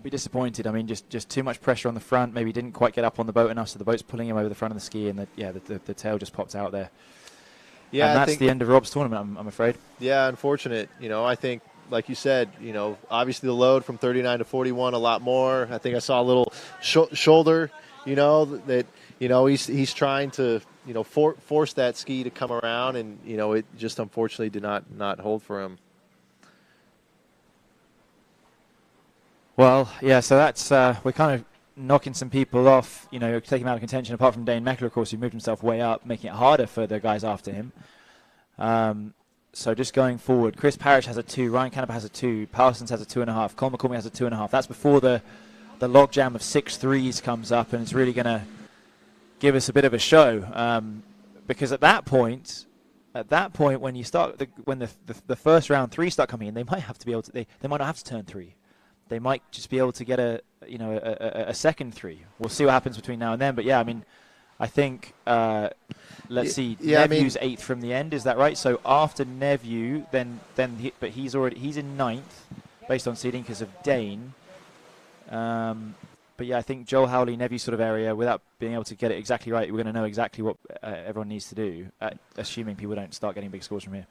disappointed. I mean, just too much pressure on the front. Maybe didn't quite get up on the boat enough, so the boat's pulling him over the front of the ski, and the tail just popped out there. Yeah, and I that's think the end of Rob's tournament, I'm afraid. Yeah, unfortunate. I think, like you said, obviously the load from 39 to 41 a lot more. I think I saw a little shoulder, that he's trying to force that ski to come around, and it just unfortunately did not hold for him. Well, yeah, so that's we're kind of knocking some people off, taking him out of contention, apart from Dane Meckler, of course, who moved himself way up, making it harder for the guys after him. So just going forward, Chris Parrish has a 2, Ryan Canepa has a 2, Parsons has a 2.5, Colin McCormick has a 2.5. That's before the logjam of 6 threes comes up, and it's really going to give us a bit of a show. Because at that point, when you start, when the first round 3 start coming in, they might have to be able to, they might not have to turn 3. They might just be able to get a second 3. We'll see what happens between now and then. But yeah, I mean, I think let's see. Yeah, Neview's 8th from the end. Is that right? So after Nevieu, but he's in 9th based on seeding because of Dane. But yeah, I think Joel Howley, Nevieu sort of area. Without being able to get it exactly right, we're going to know exactly what everyone needs to do, assuming people don't start getting big scores from here.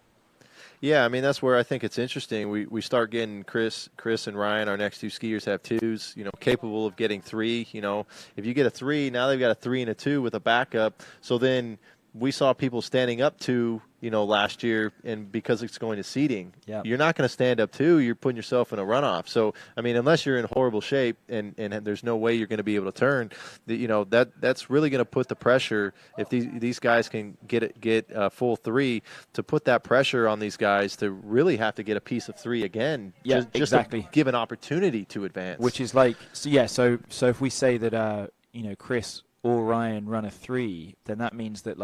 Yeah, I mean, that's where I think it's interesting. We start getting Chris and Ryan, our next 2 skiers, have 2s, capable of getting 3. If you get a 3, now they've got a 3 and a 2 with a backup. So then we saw people standing up 2, last year, and because it's going to seeding, you're not going to stand up 2. You're putting yourself in a runoff. So, I mean, unless you're in horrible shape and there's no way you're going to be able to turn, that's really going to put the pressure. If these guys can get a full 3, to put that pressure on these guys to really have to get a piece of 3 again. Yeah, just exactly. To give an opportunity to advance. Which is like, so if we say that Chris or Ryan run a 3, then that means that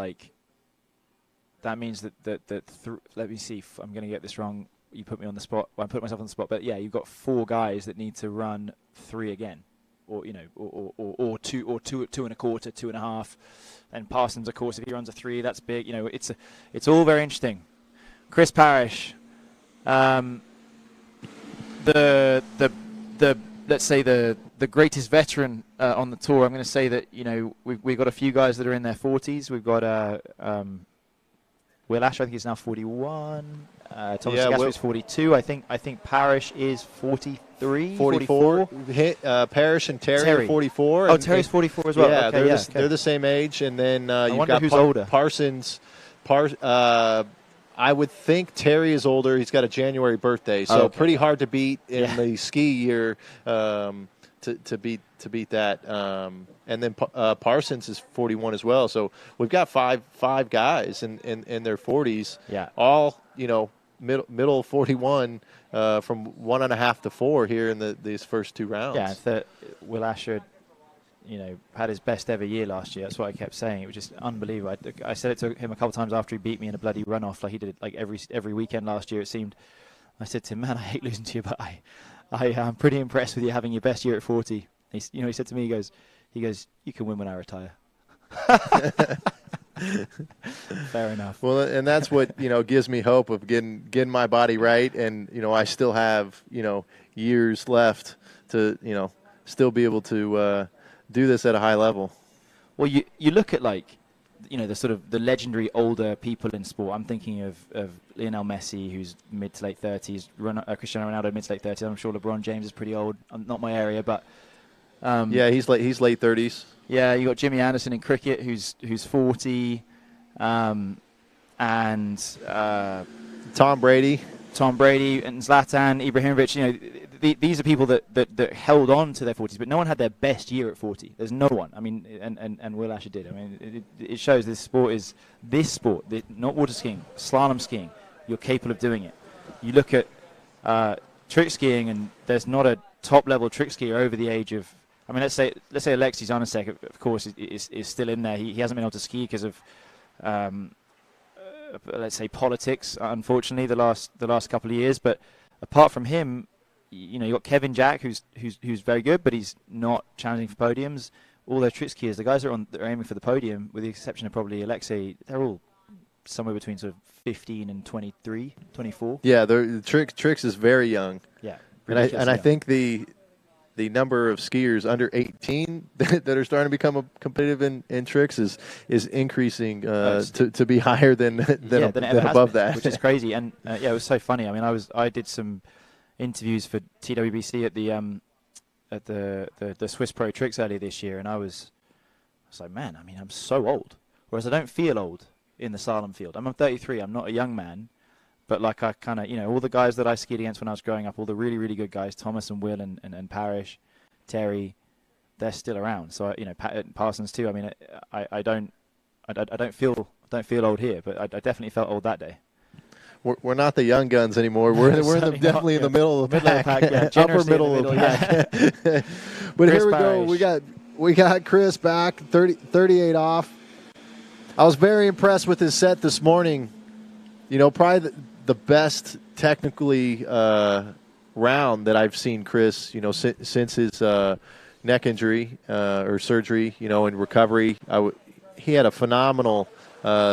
let me see if I'm going to get this wrong. You put me on the spot. Well, I put myself on the spot, but yeah, you've got 4 guys that need to run 3 again, or 2 and a quarter, 2.5. And Parsons, of course, if he runs a 3, that's big. It's all very interesting. Chris Parrish, let's say the greatest veteran on the tour. I'm going to say that we've got a few guys that are in their 40s. We've got Will Asher, I think he's now 41. Thomas Gasper is 42. I think Parrish is 43, 44. Parrish and Terry are 44. Oh, Terry's 44 as well. Yeah, okay, they're the same age. And then you've wonder got who's older. Parsons. I would think Terry is older. He's got a January birthday, so pretty hard to beat in the ski year to beat that. And then Parsons is 41 as well. So we've got five guys in their 40s. Yeah. All middle 41 from 1.5 to 4 here in these first 2 rounds. Yeah. Will Asher, had his best ever year last year. That's what I kept saying. It was just unbelievable. I said it to him a couple of times after he beat me in a bloody runoff, like he did like every weekend last year. It seemed. I said to him, "Man, I hate losing to you, but I am pretty impressed with you having your best year at 40." He said to me, he goes, "You can win when I retire." Fair enough. Well, and that's what gives me hope of getting my body right, and I still have years left to still be able to do this at a high level. Well, you look at the sort of the legendary older people in sport. I'm thinking of Lionel Messi, who's mid to late 30s, Cristiano Ronaldo, mid to late 30s. I'm sure LeBron James is pretty old. Not my area, but yeah, he's late 30s. Yeah, you got Jimmy Anderson in cricket, who's 40, and Tom Brady and Zlatan Ibrahimovic. These are people that held on to their 40s, but no one had their best year at 40. There's no one. I mean, and Will Asher did. I mean, it shows this sport, not water skiing, slalom skiing. You're capable of doing it. You look at trick skiing, and there's not a top level trick skier over the age of. I mean, let's say Alexis Zanasek, of course, is still in there. He hasn't been able to ski because of let's say, politics, unfortunately, the last couple of years. But apart from him, you got Kevin Jack, who's very good, but he's not challenging for podiums. All their trick skiers, the guys that are aiming for the podium, with the exception of probably Alexei, they're all somewhere between sort of 15 and 23, 24. Yeah, Trix is very young. Yeah, and I think the number of skiers under 18 that are starting to become competitive in tricks is increasing to be higher than above that, which is crazy. And it was so funny. I mean, I did some interviews for TWBC at the Swiss Pro Tricks earlier this year, and I was like, man, I mean, I'm so old. Whereas I don't feel old in the slalom field. I'm 33. I'm not a young man. But like I kind of, all the guys that I skied against when I was growing up, all the really, really good guys, Thomas and Will and Parrish, Terry, they're still around. So Parsons too. I mean, I don't feel old here, but I definitely felt old that day. We're not the young guns anymore. We're definitely in the middle of the pack, upper middle of the pack. But Chris here we Parrish. Go. We got Chris back, 38 off. I was very impressed with his set this morning. Probably the best technically round that I've seen Chris, since his neck injury or surgery, in recovery. He had a phenomenal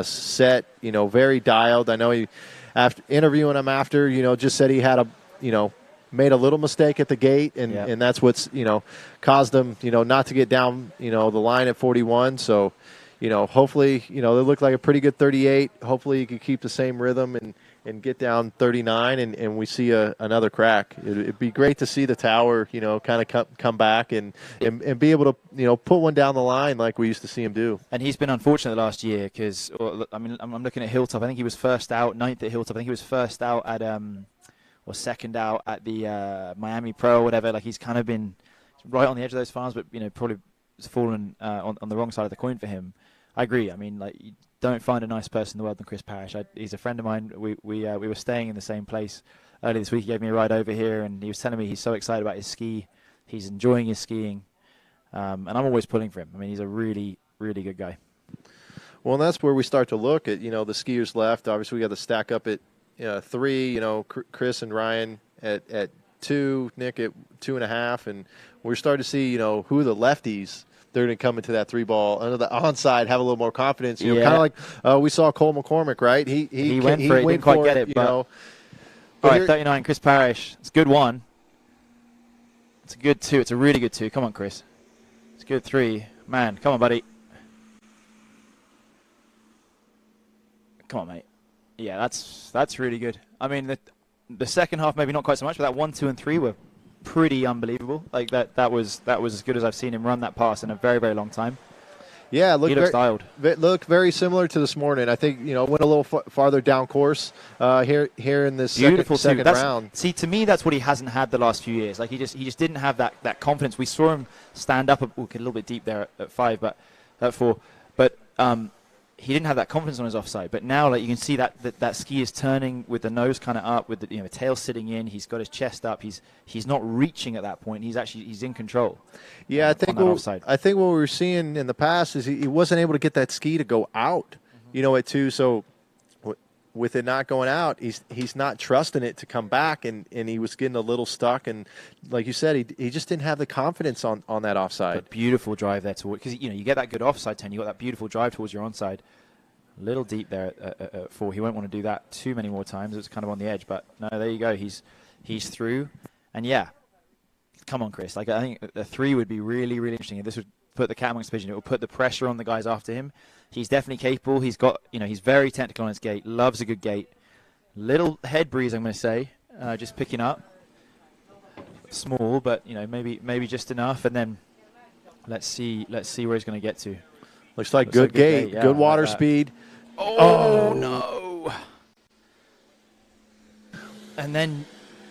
set, very dialed. I know he, after interviewing him after, just said he had made a little mistake at the gate, and that's what's, caused him, not to get down, the line at 41. So, hopefully, they look like a pretty good 38. Hopefully you can keep the same rhythm and get down 39 and we see another crack. It'd be great to see the tower, kind of come back and be able to, put one down the line like we used to see him do. And he's been unfortunate last year because, I mean, I'm looking at Hilltop. I think he was first out, 9th at Hilltop. I think he was first out at, or second out at the Miami Pro or whatever. Like he's kind of been right on the edge of those finals, but, probably fallen on the wrong side of the coin for him. I agree. I mean, like, you don't find a nice person in the world than Chris Parrish. He's a friend of mine. We were staying in the same place earlier this week. He gave me a ride over here, and he was telling me he's so excited about his ski. He's enjoying his skiing, and I'm always pulling for him. I mean, he's a really, really good guy. Well, and that's where we start to look at, the skiers left. Obviously, we got the stack up at 3, Chris and Ryan at 2, Nick at 2.5, and we're starting to see, who the lefties they're going to come into that 3-ball under the onside, have a little more confidence. Kind of like we saw Cole McCormick, right? He went for it, didn't quite get it. But all right, 39, Chris Parrish. It's a good 1. It's a good 2. It's a really good 2. Come on, Chris. It's a good 3. Man, come on, buddy. Come on, mate. Yeah, that's really good. I mean, the second half maybe not quite so much, but that 1, 2, and 3 were pretty unbelievable. Like that was as good as I've seen him run that pass in a very, very long time. Yeah, he looks dialed. Look very similar to this morning. I think went a little farther down course here in this second round. See, to me, that's what he hasn't had the last few years. Like he just didn't have that confidence. We saw him stand up a little bit deep there at 5, but at 4, but he didn't have that confidence on his offside. But now, like, you can see that ski is turning with the nose kind of up, with the tail sitting in. He's got his chest up. He's not reaching at that point. He's in control. Yeah, I think what we were seeing in the past is he wasn't able to get that ski to go out. At 2. So with it not going out, he's not trusting it to come back, and he was getting a little stuck. And like you said, he just didn't have the confidence on that offside. But beautiful drive there toward, because you get that good offside turn, you got that beautiful drive towards your onside. A little deep there at 4. He won't want to do that too many more times. It was kind of on the edge, but no, there you go. He's through, and yeah, come on, Chris. Like, I think the 3 would be really, really interesting. If this would put the cat amongst pigeons, it will put the pressure on the guys after him. He's definitely capable. He's got, he's very technical on his gate. Loves a good gate. Little head breeze, I'm going to say, just picking up. Small, but maybe just enough. And then let's see where he's going to get to. Looks like good gate, yeah, good water speed. Oh no! And then,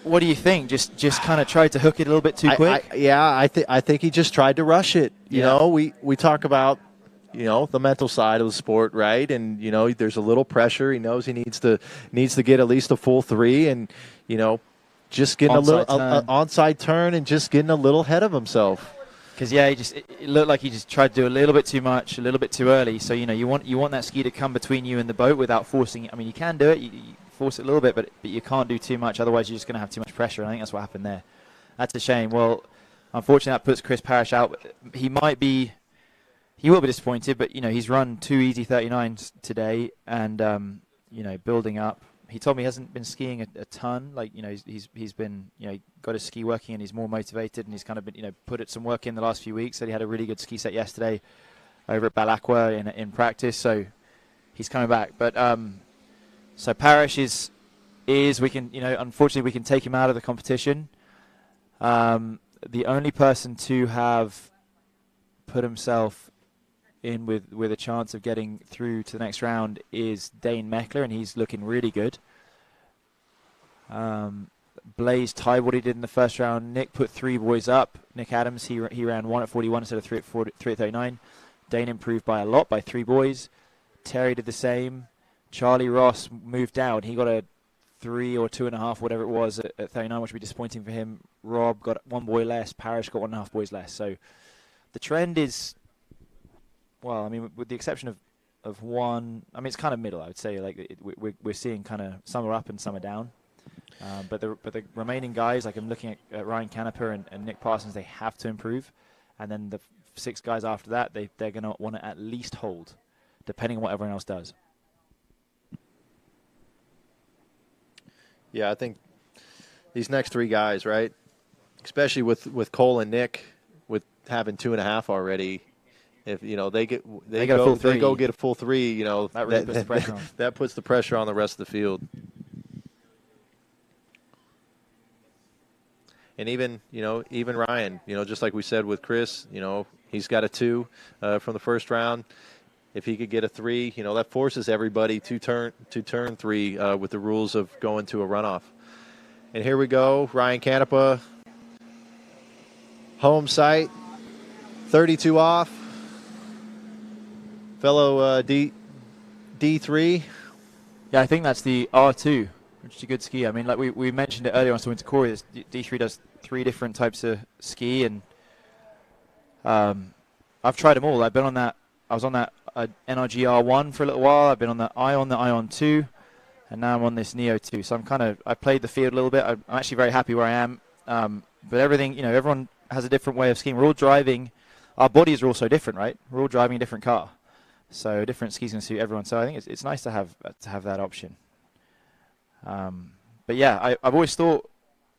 what do you think? Just kind of tried to hook it a little bit too quick. I think he just tried to rush it. We talk about the mental side of the sport, right? And there's a little pressure. He knows he needs to get at least a full 3, and just getting onside turn and just getting a little ahead of himself. Because it looked like he just tried to do a little bit too much, a little bit too early. So you want that ski to come between you and the boat without forcing it. I mean, you can do it, you force it a little bit, but you can't do too much. Otherwise, you're just going to have too much pressure. And I think that's what happened there. That's a shame. Well, unfortunately, that puts Chris Parrish out. He will be disappointed, but he's run 2 easy 39s today, and building up. He told me he hasn't been skiing a ton. Like, he's been, got his ski working and he's more motivated, and he's kind of been, put some work in the last few weeks. Said he had a really good ski set yesterday over at Balakwa in practice. So he's coming back. But so Parrish is we can, unfortunately we can take him out of the competition. The only person to have put himself in with a chance of getting through to the next round is Dane Meckler, and he's looking really good. Blaze tied what he did in the first round. Nick put 3 boys up. Nick Adams, he ran 1 at 41 instead of 3 at 39. Dane improved by a lot, by 3 boys. Terry did the same. Charlie Ross moved down. He got a 3 or 2.5, whatever it was, at 39, which would be disappointing for him. Rob got 1 boy less. Parrish got 1.5 boys less. So the trend is, well, I mean, with the exception of one, I mean, it's kind of middle, I would say. Like we're seeing kind of some are up and some are down. But the remaining guys, like I'm looking at Ryan Canepa and Nick Parsons, they have to improve. And then the 6 guys after that, they're going to want to at least hold, depending on what everyone else does. Yeah, I think these next 3 guys, right, especially with Cole and Nick, with having 2.5 already. If they go get a full 3, that really puts the pressure on. That puts the pressure on the rest of the field. And even Ryan, just like we said with Chris, he's got a 2 from the first round. If he could get a 3, that forces everybody to turn 3 with the rules of going to a runoff. And here we go, Ryan Canepa, home site, 32 off. Fellow D3. Yeah, I think that's the R2, which is a good ski. I mean, like we mentioned it earlier when I was talking to Corey, D3 does 3 different types of ski, and I've tried them all. I was on that NRG R1 for a little while. I've been on the Ion 2, and now I'm on this Neo 2. So I played the field a little bit. I'm actually very happy where I am. But everything, everyone has a different way of skiing. We're all driving. Our bodies are also different, right? We're all driving a different car. So different skis can suit everyone. So I think it's nice to have that option. But yeah, I've always thought,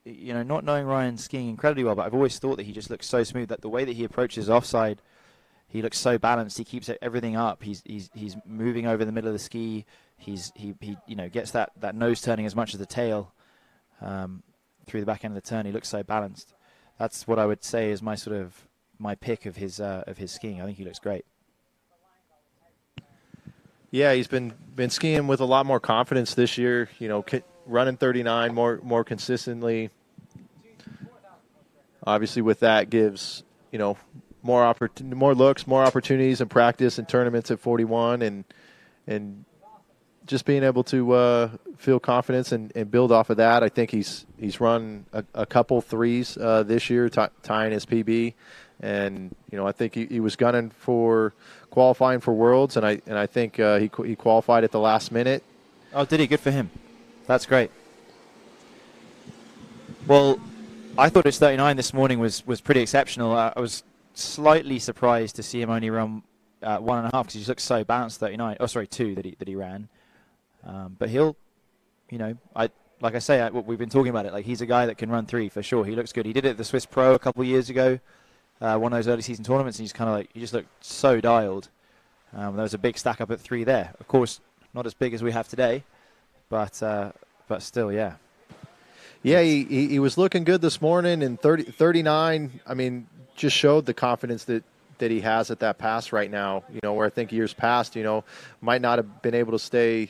not knowing Ryan skiing incredibly well, but I've always thought that he just looks so smooth, that the way that he approaches offside, he looks so balanced. He keeps everything up. He's moving over the middle of the ski. He gets that nose turning as much as the tail through the back end of the turn. He looks so balanced. That's what I would say is my pick of his skiing. I think he looks great. Yeah, he's been skiing with a lot more confidence this year. Running 39 more consistently. Obviously, with that gives more looks, more opportunities in practice and tournaments at 41, and just being able to feel confidence and build off of that. I think he's run a couple 3s this year, tying his PB. And I think he was gunning for qualifying for Worlds, and I think he qualified at the last minute. Oh, did he? Good for him. That's great. Well, I thought his 39 this morning was pretty exceptional. I was slightly surprised to see him only run 1.5 because he just looks so balanced. 39. Oh, sorry, 2 that he ran. But he'll, like I say, we've been talking about it. Like, he's a guy that can run 3 for sure. He looks good. He did it at the Swiss Pro a couple of years ago. One of those early season tournaments, and he just looked so dialed. There was a big stack up at 3 there. Of course, not as big as we have today, but still, yeah. Yeah, he was looking good this morning, and 39, I mean, just showed the confidence that he has at that pass right now, where I think years past, might not have been able to stay,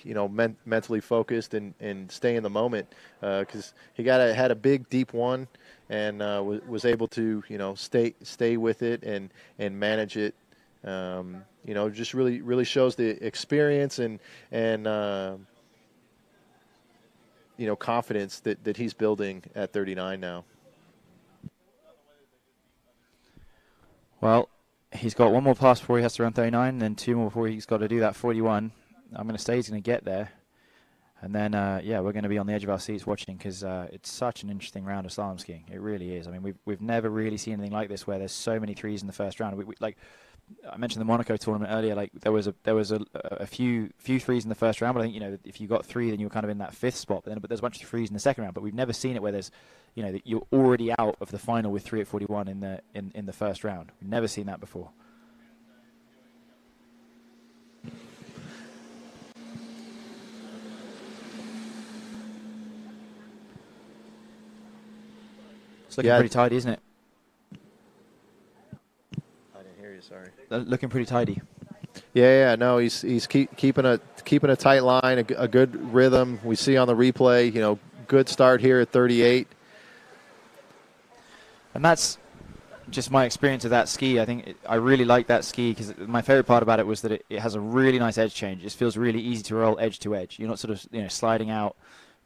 mentally focused and stay in the moment, because he had a big, deep one, and was able to stay with it and manage it. Just really shows the experience and confidence that he's building at 39 now. Well, he's got one more pass before he has to run 39, and then 2 more before he's got to do that 41. I'm going to say he's going to get there. And then, yeah, we're going to be on the edge of our seats watching because it's such an interesting round of slalom skiing. It really is. I mean, we've never really seen anything like this where there's so many threes in the first round. Like I mentioned the Monaco tournament earlier. Like there was a few threes in the first round, but I think, you know, if you got 3, then you were kind of in that 5th spot. But there's a bunch of threes in the second round. But we've never seen it where there's, you know, that you're already out of the final with 3 at 41 in the first round. We've never seen that before. It's looking pretty tidy, isn't it? I didn't hear you. Sorry. Looking pretty tidy. Yeah. No, he's keeping a tight line, a good rhythm. We see on the replay, you know, good start here at 38. And that's just my experience of that ski. I think I really like that ski because my favorite part about it was that it has a really nice edge change. It just feels really easy to roll edge to edge. You're not sort of, you know, sliding out,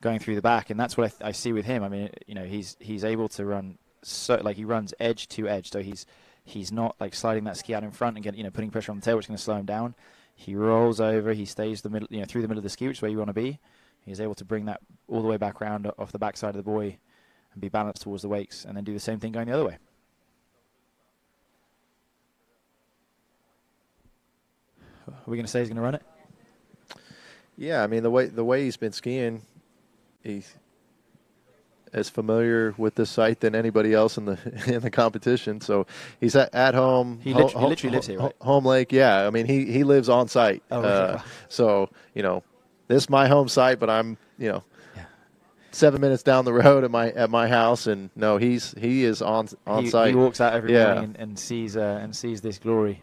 going through the back, and that's what I see with him. I mean, you know, he's able to run he runs edge to edge, so he's not like sliding that ski out in front and putting pressure on the tail, which is going to slow him down. He rolls over, he stays through the middle of the ski, which is where you want to be. He's able to bring that all the way back around off the backside of the buoy and be balanced towards the wakes, and then do the same thing going the other way. Are we going to say he's going to run it? Yeah, I mean the way he's been skiing, he's as familiar with this site than anybody else in the competition. So he's at home. He literally lives here, right? Home lake. Yeah, I mean he lives on site. Oh, really? So you know, this is my home site, but I'm 7 minutes down the road at my house, and no, he is on site. He walks out every morning and sees this glory.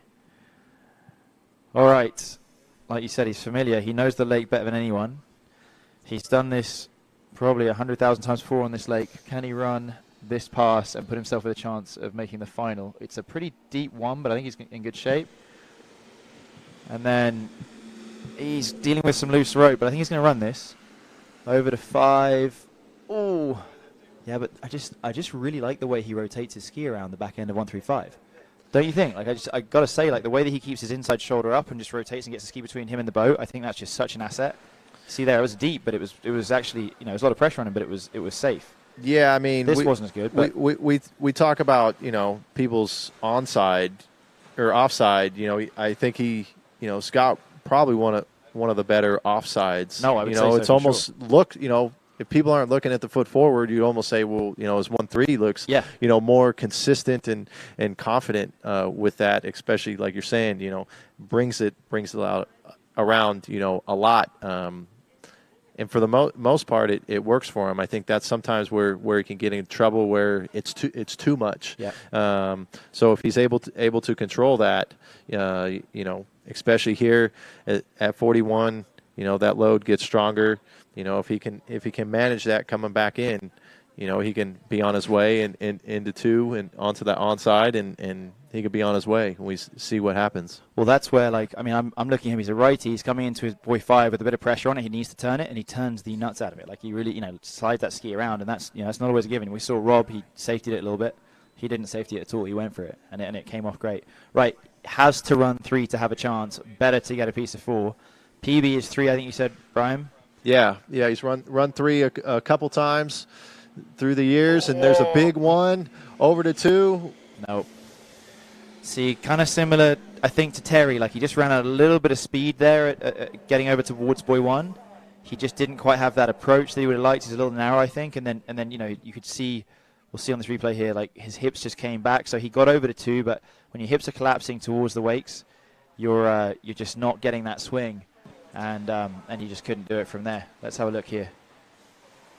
All right, like you said, he's familiar. He knows the lake better than anyone. He's done this probably 100,000 times before on this lake. Can he run this pass and put himself with a chance of making the final? It's a pretty deep one, but I think he's in good shape. And then he's dealing with some loose rope, but I think he's going to run this over to 5. Oh, yeah, but I just really like the way he rotates his ski around the back end of 135. Don't you think? Like I got to say, like the way that he keeps his inside shoulder up and just rotates and gets the ski between him and the boat, I think that's just such an asset. See there, it was deep, but it was actually, you know, there's a lot of pressure on him, but it was safe. Yeah, I mean, this wasn't as good. But we talk about, you know, people's onside or offside. You know, I think Scott probably one of the better offsides. No, I would say so, it's almost you know, if people aren't looking at the foot forward, you'd almost say, well, you know, his 1-3 looks, you know, more consistent and confident with that, especially like you're saying, you know, brings it out around, you know, a lot. And for the most part, it works for him. I think that's sometimes where he can get in trouble, where it's too much. Yeah. So if he's able to control that, you know, especially here at 41, you know, that load gets stronger. You know, if he can manage that coming back in, you know, he can be on his way and into 2 and onto that onside, and he could be on his way. We see what happens. Well, that's where, like, I mean, I'm looking at him. He's a righty. He's coming into his buoy 5 with a bit of pressure on it. He needs to turn it, and he turns the nuts out of it. Like, he really, you know, slides that ski around, and that's, you know, that's not always a given. We saw Rob. He safetied it a little bit. He didn't safety it at all. He went for it, and it came off great. Right, has to run 3 to have a chance. Better to get a piece of 4. PB is 3, I think you said, Brian. Yeah, he's run 3 a couple times through the years, and there's a big one over to 2. Nope. See, kind of similar, I think, to Terry. Like, he just ran out a little bit of speed there at getting over towards buoy 1. He just didn't quite have that approach that he would have liked. He's a little narrow, I think, and then you know, you could see, we'll see on this replay here, like his hips just came back, so he got over to 2. But when your hips are collapsing towards the wakes, you're just not getting that swing. And he just couldn't do it from there. Let's have a look here.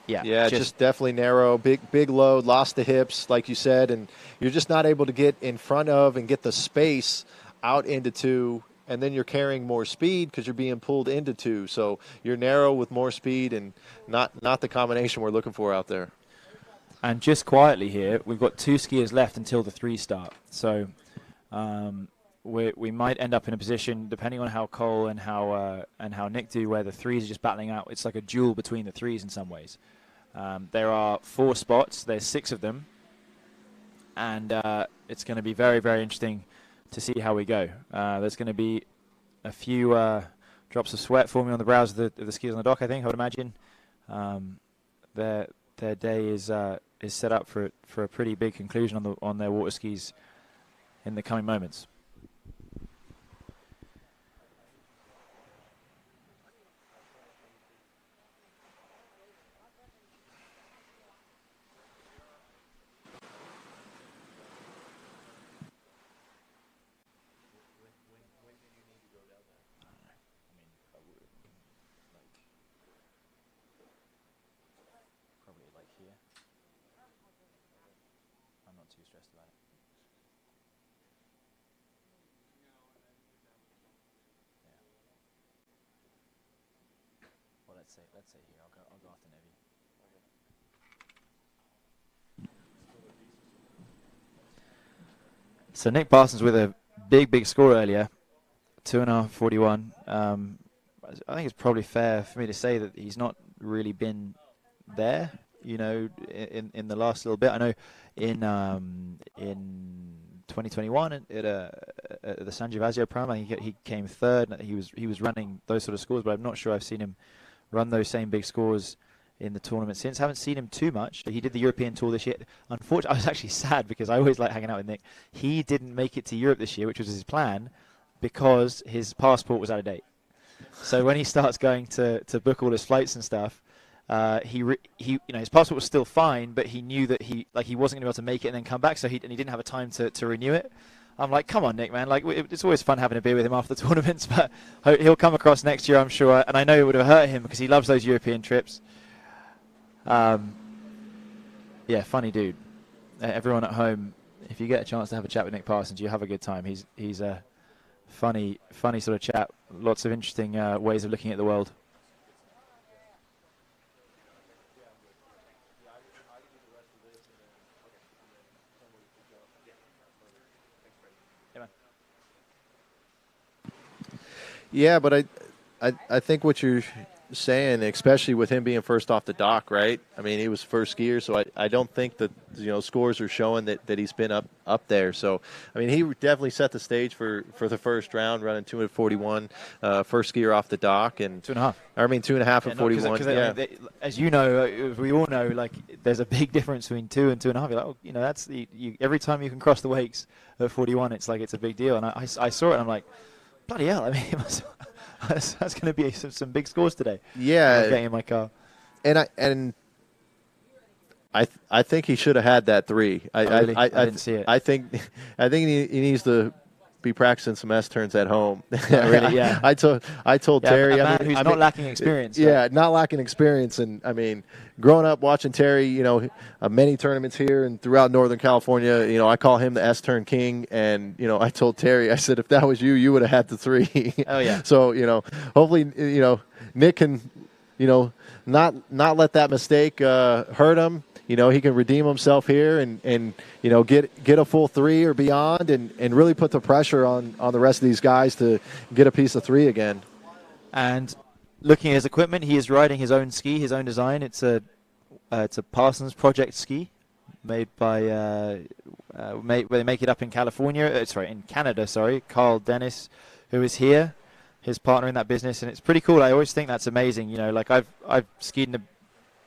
Yeah, just definitely narrow, big load, lost the hips, like you said, and you're just not able to get in front of and get the space out into 2, and then you're carrying more speed because you're being pulled into 2. So you're narrow with more speed, and not the combination we're looking for out there. And just quietly here, we've got 2 skiers left until the 3 start. So we might end up in a position, depending on how Cole and how Nick do, where the 3s are just battling out. It's like a duel between the 3s in some ways. There are 4 spots. There's 6 of them, and it's going to be very, very interesting to see how we go. There's going to be a few drops of sweat forming on the brows of the skiers on the dock, I think, I would imagine. Their day is set up for a pretty big conclusion on their water skis in the coming moments. Let's say here. I'll go after Nevi. So Nick Parsons with a big score earlier, 2.5:41. I think it's probably fair for me to say that he's not really been there, you know, in the last little bit. I know in 2021 at the San Gervasio Pram, I think he came third. He was running those sort of scores, but I'm not sure I've seen him run those same big scores in the tournament since. Haven't seen him too much. He did the European Tour this year. Unfortunately, I was actually sad because I always like hanging out with Nick. He didn't make it to Europe this year, which was his plan, because his passport was out of date. So when he starts going to book all his flights and stuff, his passport was still fine, but he knew that he wasn't going to be able to make it and then come back. So he didn't have a time to renew it. I'm like, come on, Nick, man. Like, it's always fun having a beer with him after the tournaments, but he'll come across next year, I'm sure. And I know it would have hurt him because he loves those European trips. Yeah, funny dude. Everyone at home, if you get a chance to have a chat with Nick Parsons, you have a good time. He's a funny sort of chap. Lots of interesting ways of looking at the world. Yeah, but I think what you're saying, especially with him being first off the dock, right? I mean, he was first skier, so I don't think that, you know, scores are showing that he's been up there. So, I mean, he definitely set the stage for the first round, running 2:41, first skier off the dock, and 2.5. I mean, 2.5 and 41. Yeah. As you know, we all know, like, there's a big difference between 2 and 2.5. You're like, oh, you know, that's every time you can cross the wakes at 41, it's like it's a big deal. And I saw it, and I'm like, bloody hell! I mean, that's going to be some big scores today. Yeah, getting in my car, and I think he should have had that 3. Really? I didn't see it. I think he needs to be practicing some S turns at home. Really? Yeah. I told Terry. A man who's not lacking experience. Yeah, not lacking experience, and I mean, growing up watching Terry, you know, many tournaments here and throughout Northern California, you know, I call him the S turn king, and you know, I told Terry, I said, if that was you, you would have had the 3. Oh yeah. So you know, hopefully, you know, Nick can, you know, not let that mistake hurt him. You know, he can redeem himself here and you know, get a full 3 or beyond and really put the pressure on the rest of these guys to get a piece of 3 again. And looking at his equipment, he is riding his own ski, his own design. It's a Parsons Project ski made by they make it up in California. In Canada. Carl Dennis, who is here, his partner in that business, and it's pretty cool. I always think that's amazing. You know, like I've skied in a,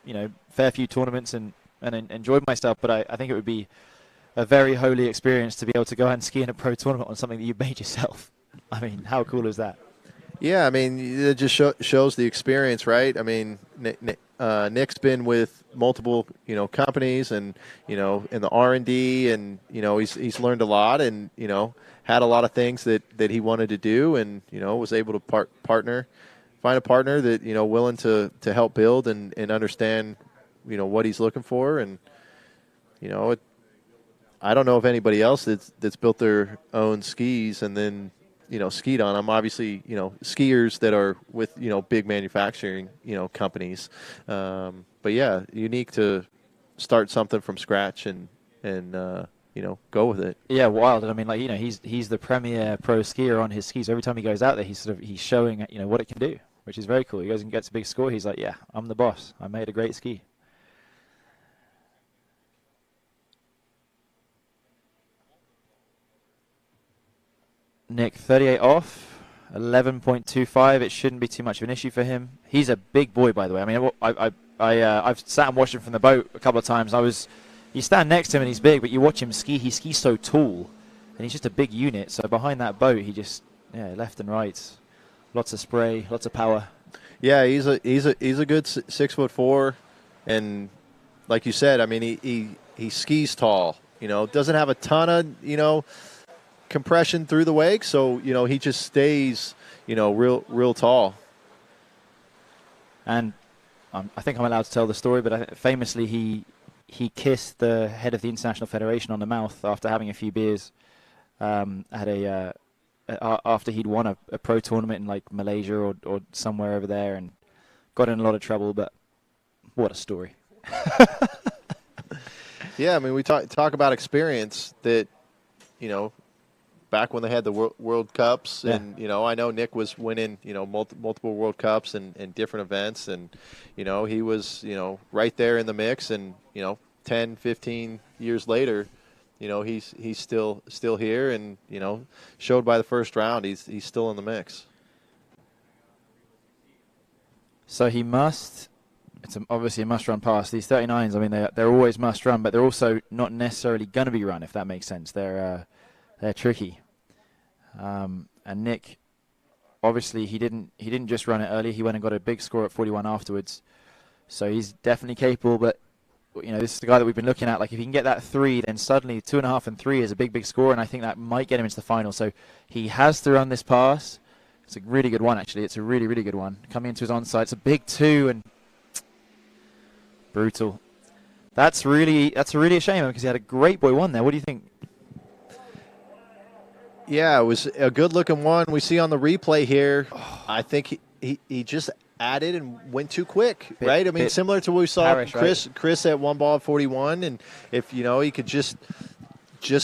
you know, fair few tournaments and enjoyed myself, but I think it would be a very holy experience to be able to go out and ski in a pro tournament on something that you made yourself. I mean, how cool is that? Yeah, I mean, it just shows the experience, right? I mean, Nick's been with multiple, you know, companies and, you know, in the R&D, and, you know, he's learned a lot, and, you know, had a lot of things that he wanted to do, and, you know, was able to find a partner that, you know, willing to help build and understand, you know, what he's looking for. And, you know, I don't know if anybody else that's built their own skis and then, you know, skied on them. Obviously, you know, skiers that are with, you know, big manufacturing, you know, companies. But yeah, unique to start something from scratch and you know, go with it. Yeah, wild. I mean, like, you know, he's the premier pro skier on his skis. Every time he goes out there, he's showing, you know, what it can do, which is very cool. He goes and gets a big score. He's like, yeah, I'm the boss. I made a great ski. Nick, 38 off, 11.25. It shouldn't be too much of an issue for him. He's a big boy, by the way. I mean, I've sat and watched him from the boat a couple of times. You stand next to him and he's big, but you watch him ski. He skis so tall, and he's just a big unit. So behind that boat, he just left and right, lots of spray, lots of power. Yeah, he's a good 6'4", and like you said, I mean, he skis tall. Doesn't have a ton of compression through the wake, so he just stays real tall. And I think I'm allowed to tell the story, but famously he kissed the head of the International Federation on the mouth after having a few beers after he'd won a pro tournament in like Malaysia or somewhere over there, and got in a lot of trouble. But what a story! Yeah, I mean, we talk about experience that, back when they had the World Cups, and, I know Nick was winning, multiple World Cups and different events, and, he was, right there in the mix, and, 10, 15 years later, he's still here, and, showed by the first round, he's still in the mix. So he must. It's obviously a must-run pass. These 39s, I mean, they're always must-run, but they're also not necessarily going to be run, if that makes sense. They're tricky. And Nick, obviously, he didn't just run it early. He went and got a big score at 41 afterwards. So he's definitely capable, but this is the guy that we've been looking at. Like, if he can get that 3, then suddenly 2.5 and 3 is a big score, and I think that might get him into the final. So he has to run this pass. It's a really good one, actually. It's a really, really good one. Coming into his onside, it's a big 2, and brutal. That's really a shame, because he had a great boy 1 there. What do you think? Yeah, it was a good-looking one. We see on the replay here, I think he just added and went too quick, right? I mean, similar to what we saw Chris at 1 ball 41, and if, he could just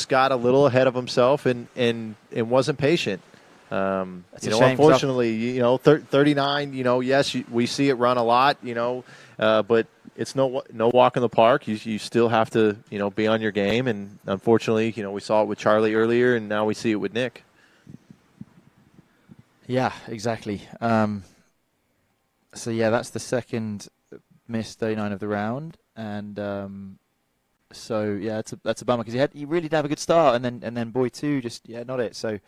got a little ahead of himself and wasn't patient. Unfortunately, 39, yes, we see it run a lot, but it's no walk in the park. You still have to, be on your game. And unfortunately, we saw it with Charlie earlier, and now we see it with Nick. Yeah, exactly. So yeah, that's the second missed 39 of the round, and so yeah, that's a bummer, because he really did have a good start, and then boy 2 just not it. So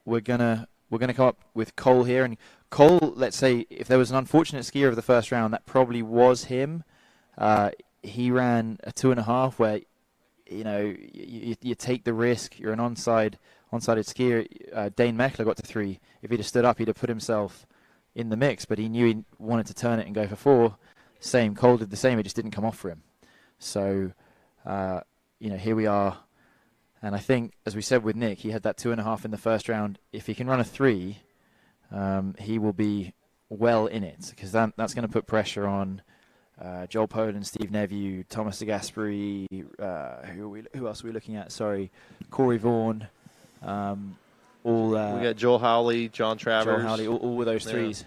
we're gonna come up with Cole here, and Cole, let's say if there was an unfortunate skier of the first round, that probably was him. He ran a 2.5 where you take the risk. You're an onside skier. Dane Meckler got to 3. If he'd have stood up, he'd have put himself in the mix, but he knew he wanted to turn it and go for 4. Same, Cole did the same. It just didn't come off for him. So here we are. And I think, as we said with Nick, he had that 2.5 in the first round. If he can run a 3, he will be well in it, because that's going to put pressure on Joel Poland, Steve Neveu, Thomas de Gasperi, who else are we looking at? Sorry, Corey Vaughan. We got Joel Howley, John Travers. Joel Howley, all with those 3s.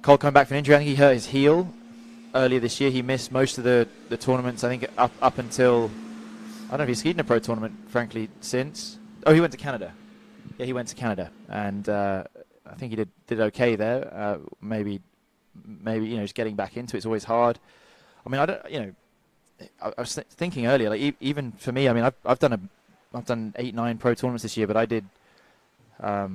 Cole coming back from injury. I think he hurt his heel earlier this year. He missed most of the tournaments, I think, up until... I don't know if he's skied in a pro tournament, frankly, since. Oh, he went to Canada. Yeah, he went to Canada, and I think he did okay there. Maybe just getting back into it's always hard. I mean, I was thinking earlier, like even for me, I mean, I've done 8-9 pro tournaments this year, but I did. I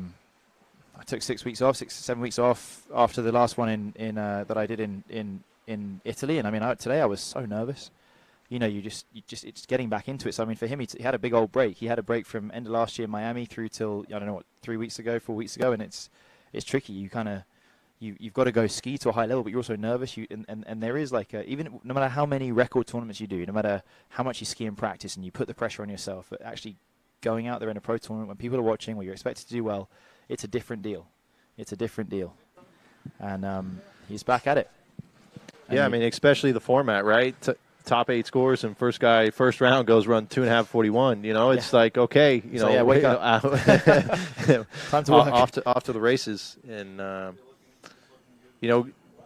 took 6 weeks off, 7 weeks off after the last one in that I did in Italy, and I mean, today I was so nervous. It's getting back into it. So, I mean, for him, he had a big old break. He had a break from end of last year in Miami through till, 4 weeks ago, and it's tricky. You've got to go ski to a high level, but you're also nervous. And there is even no matter how many record tournaments you do, no matter how much you ski in practice, and you put the pressure on yourself, but actually going out there in a pro tournament when people are watching, where you're expected to do well, it's a different deal. And he's back at it. Yeah, I mean, especially the format, right? Top 8 scores, and first round goes run 2.5 41. It's like, okay, so wake up. Time to work. off to the races, and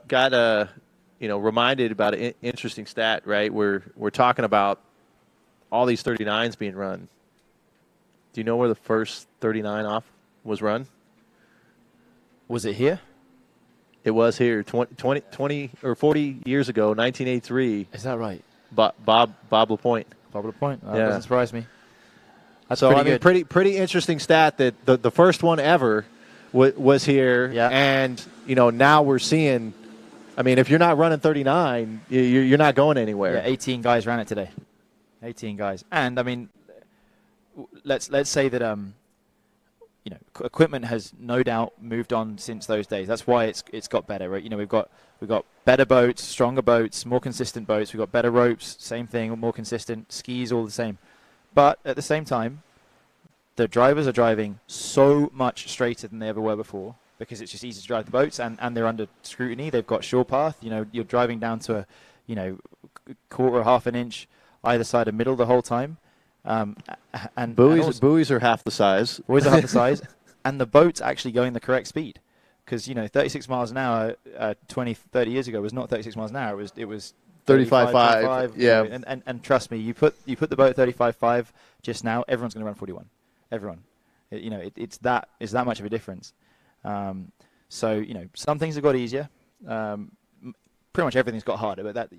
got reminded about an interesting stat, right? We're talking about all these 39s being run. Do you know where the first 39 off was run? Was it here? It was here 20 or 40 years ago, 1983. Is that right? Bob LaPointe. Bob LaPointe. That doesn't surprise me. That's so pretty good. pretty interesting stat that the first one ever was here, and now we're seeing. I mean, if you're not running 39, you're not going anywhere. Yeah, 18 guys ran it today. 18 guys, and I mean, let's say that equipment has no doubt moved on since those days. That's why it's got better, right? We've got better boats, stronger boats, more consistent boats. We've got better ropes, same thing, more consistent skis, all the same. But at the same time, the drivers are driving so much straighter than they ever were before because it's just easy to drive the boats, and they're under scrutiny. They've got shore path. You're driving down to a quarter or half an inch either side of middle the whole time. And buoys are half the size. Buoys are half the size, and the boat's actually going the correct speed, because 36 miles an hour 30 years ago was not 36 miles an hour. It was 35.5. Yeah, and trust me, you put the boat at 35.5 just now, everyone's going to run 41. Everyone, it's that much of a difference. So some things have got easier. Pretty much everything's got harder, but that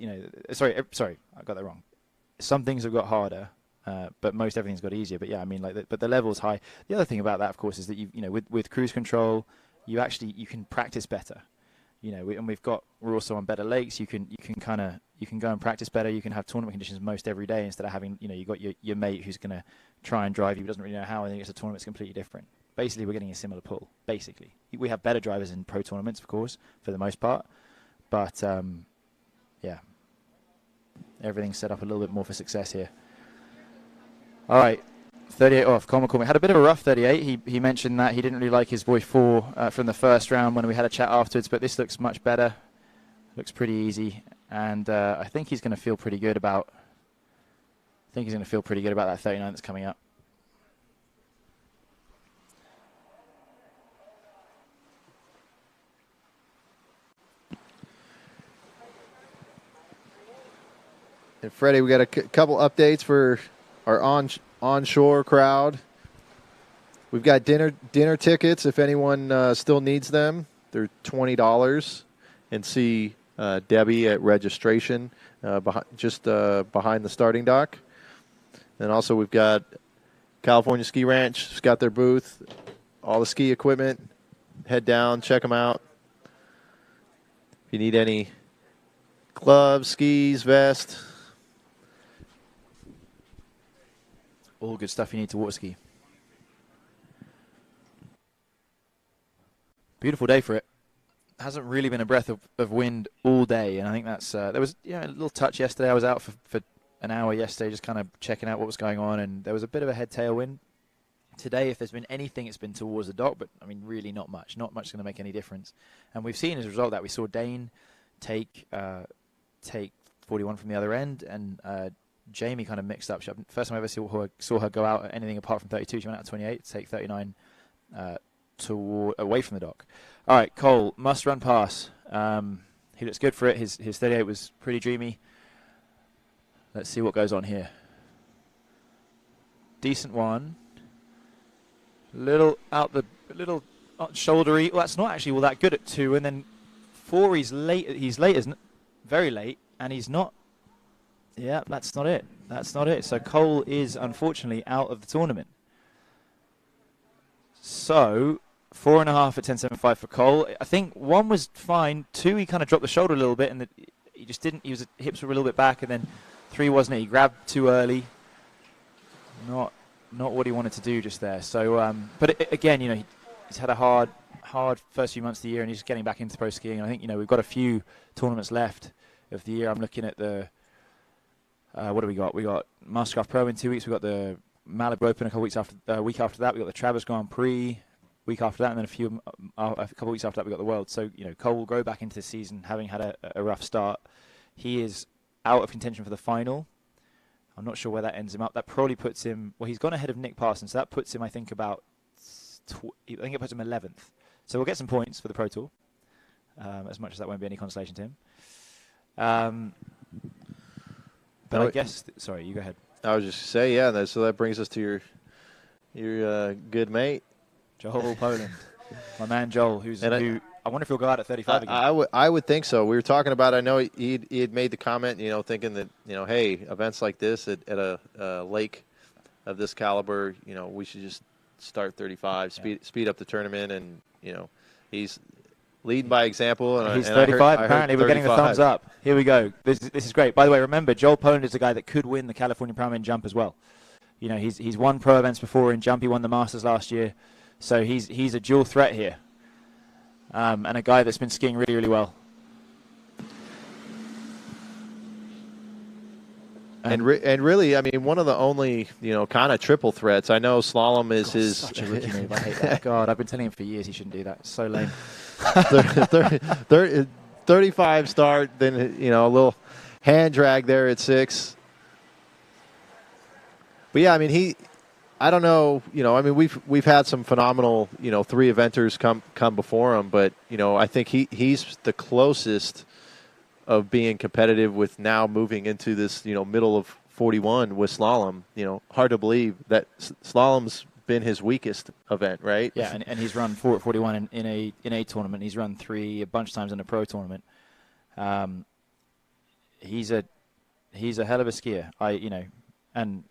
sorry, I got that wrong. Some things have got harder. But most everything's got easier. But yeah, I mean, but the level's high. The other thing about that, of course, is that with cruise control, you can practice better. And we're also on better lakes. You can go and practice better. You can have tournament conditions most every day instead of having you got your mate who's going to try and drive you, but doesn't really know how, and then it's a tournament's completely different. Basically, we're getting a similar pull. Basically, we have better drivers in pro tournaments, of course, for the most part. But yeah, everything's set up a little bit more for success here. All right, 38 off. Colin McCormick had a bit of a rough 38. He mentioned that he didn't really like his boy 4 from the first round when we had a chat afterwards, but this looks much better. Looks pretty easy, and I think he's going to feel pretty good about. That 39 that's coming up. And Freddie, we got a couple updates for our onshore crowd. We've got dinner tickets if anyone still needs them. They're $20, and see Debbie at registration behind the starting dock. And also we've got California Ski Ranch. It's got their booth, all the ski equipment. Head down, check them out. If you need any gloves, skis, vest. All good stuff you need to water ski. Beautiful day for it. Hasn't really been a breath of wind all day, and I think that's there was a little touch yesterday. I was out for an hour yesterday just kind of checking out what was going on, and there was a bit of a head tailwind. Today, if there's been anything, it's been towards the dock, but I mean really not much. Not much going to make any difference. And we've seen as a result that we saw Dane take 41 from the other end, and Jamie kind of mixed up. First time I ever saw her go out at anything apart from 32. She went out at 28 to take 39 away from the dock. All right, Cole, must run pass. He looks good for it. His 38 was pretty dreamy. Let's see what goes on here. Decent one. Little shouldery. Well, that's not actually all that good at 2. And then 4, he's late. He's late, isn't it? Very late, and he's not. Yeah, that's not it. That's not it. So Cole is unfortunately out of the tournament. So 4.5 at 10.75 for Cole. I think 1 was fine. 2, he kind of dropped the shoulder a little bit, and he just didn't. His hips were a little bit back, and then 3 wasn't it? He grabbed too early. Not what he wanted to do just there. So, but again, he's had a hard first few months of the year, and he's getting back into pro skiing. I think we've got a few tournaments left of the year. I'm looking at the. What do we got? We got Mastercraft Pro in 2 weeks. We got the Malibu Open a week after that. We got the Travis Grand Prix week after that, and then a couple of weeks after that we got the World. So Cole will go back into the season having had a rough start. He is out of contention for the final. I'm not sure where that ends him up. That probably puts him. Well, he's gone ahead of Nick Parsons, so that puts him, I think, I think it puts him 11th. So we'll get some points for the Pro Tour, as much as that won't be any consolation to him. But I guess, sorry, you go ahead. I was just say, yeah. So that brings us to your good mate. Joel Poland. My man Joel, who I wonder if he'll go out at 35 again. I would think so. We were talking about, I know he had made the comment, thinking that, hey, events like this at a lake of this caliber, we should just start 35, speed up the tournament, and, he's leading by example. And he's and 35, I heard apparently. We're getting the 35. thumbs up. Here we go. This is great. By the way, remember, Joel Poland is a guy that could win the California ProAm in jump as well. He's won pro events before in jump. He won the Masters last year. So he's a dual threat here. And a guy that's been skiing really, really well. And really, I mean, one of the only, kind of triple threats. I know slalom is his. Such a rookie move. I hate that. God, I've been telling him for years he shouldn't do that. It's so lame. 35 start, then, a little hand drag there at 6. But, yeah, I mean, I don't know, I mean, we've had some phenomenal, 3 eventers come before him, but, I think he's the closest of being competitive with now moving into this, middle of 41 with slalom. Hard to believe that slalom's been his weakest event, right? Yeah, and he's run 4 at 41 in a tournament. He's run 3 a bunch of times in a pro tournament. He's a hell of a skier. And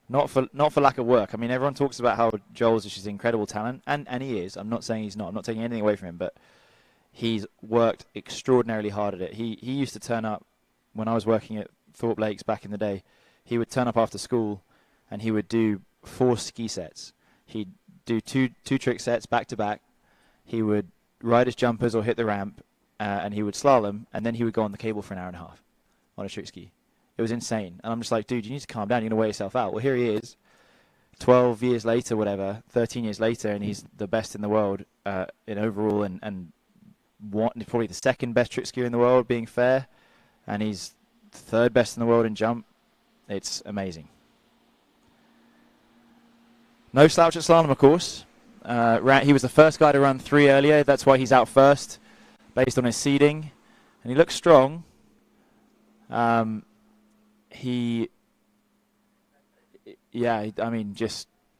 not for lack of work. I mean, everyone talks about how Joel's just incredible talent, and he is. I'm not saying he's not. I'm not taking anything away from him, but he's worked extraordinarily hard at it. He used to turn up when I was working at Thorpe Lakes back in the day. He would turn up after school, and he would do 4 ski sets. He'd do two trick sets back to back. He would ride his jumpers or hit the ramp, and he would slalom, and then he would go on the cable for an hour and a half on a trick ski. It was insane. And I'm just like, dude, you need to calm down. You're going to wear yourself out. Well, here he is, 12 years later, whatever, 13 years later, and he's the best in the world in overall, and probably the second best trick skier in the world, being fair, and he's third best in the world in jump. It's amazing. No slouch at slalom, of course. He was the first guy to run 3 earlier. That's why he's out first, based on his seeding. And he looks strong.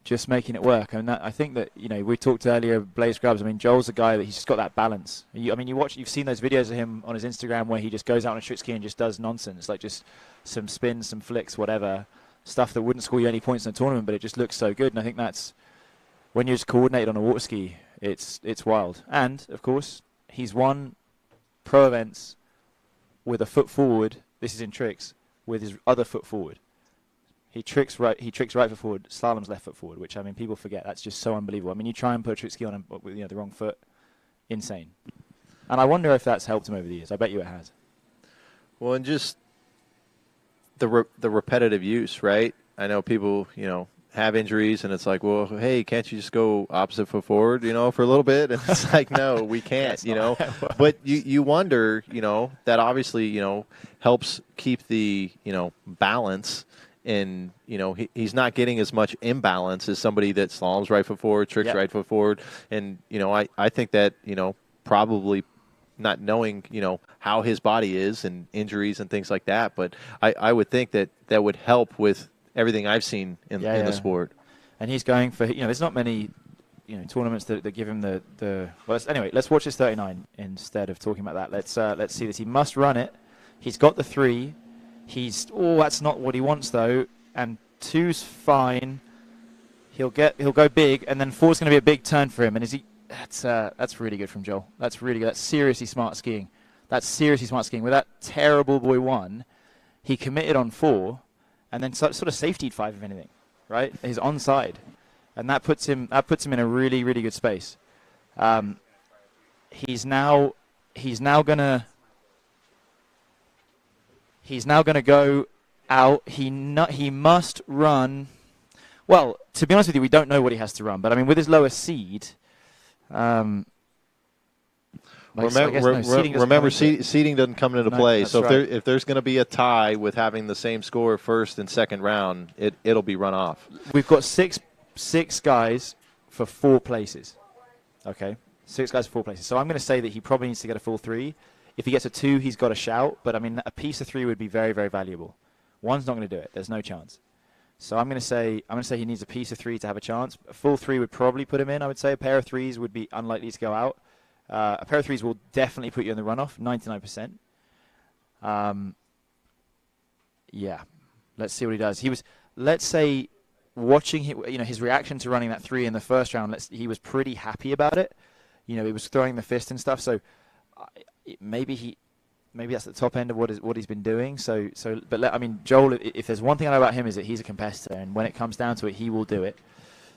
Just making it work. And I think that, we talked earlier, Blaze Grubbs. I mean, Joel's a guy that he's just got that balance. You've seen those videos of him on his Instagram where he just goes out on a trick ski and just does nonsense, like just some spins, some flicks, whatever. Stuff that wouldn't score you any points in a tournament, but it just looks so good. And I think that's, when you're just coordinated on a water ski, it's wild. And, of course, he's won pro events with a foot forward. This is in tricks, with his other foot forward. He tricks right foot forward, slalom's left foot forward, which, I mean, people forget. That's just so unbelievable. I mean, you try and put a trick ski on with the wrong foot, insane. And I wonder if that's helped him over the years. I bet you it has. Well, and just the repetitive use, right? I know people, have injuries, and it's like, well, hey, can't you just go opposite foot forward, for a little bit? And it's like, no, we can't, But you wonder, that obviously, helps keep the, balance. And, he's not getting as much imbalance as somebody that slaloms right foot forward, tricks right foot forward. And, I think that, probably not knowing, how his body is and injuries and things like that. But I would think that would help with everything I've seen in the sport. And he's going for, there's not many, tournaments that give him anyway, let's watch his 39 instead of talking about that. Let's see this. He must run it. He's got the 3. That's not what he wants though. And 2's fine. He'll go big, and then 4's going to be a big turn for him. And that's really good from Joel. That's really good. That's seriously smart skiing. With that terrible boy 1, he committed on 4, and then sort of safetied 5 if anything, right? He's onside, and that puts him in a really, really good space. He's now gonna go out. He must run. Well, to be honest with you, we don't know what he has to run, but I mean, with his lower seed. Remember, seeding doesn't come into play. So right. if there's going to be a tie with having the same score first and second round, it'll be run off. We've got six guys for 4 places. Okay, 6 guys for 4 places. So I'm going to say that he probably needs to get a full 3. If he gets a 2, he's got a shout. But I mean, a piece of 3 would be very, very valuable. 1's not going to do it. There's no chance. So I'm going to say he needs a piece of 3 to have a chance. A full 3 would probably put him in. I would say a pair of 3s would be unlikely to go out. A pair of 3s will definitely put you in the runoff, 99%. Yeah, let's see what he does. Let's say, watching his reaction to running that 3 in the first round. He was pretty happy about it. He was throwing the fist and stuff. So maybe that's the top end of what he's been doing. But Joel, if there's one thing I know about him is that he's a competitor, and when it comes down to it, he will do it.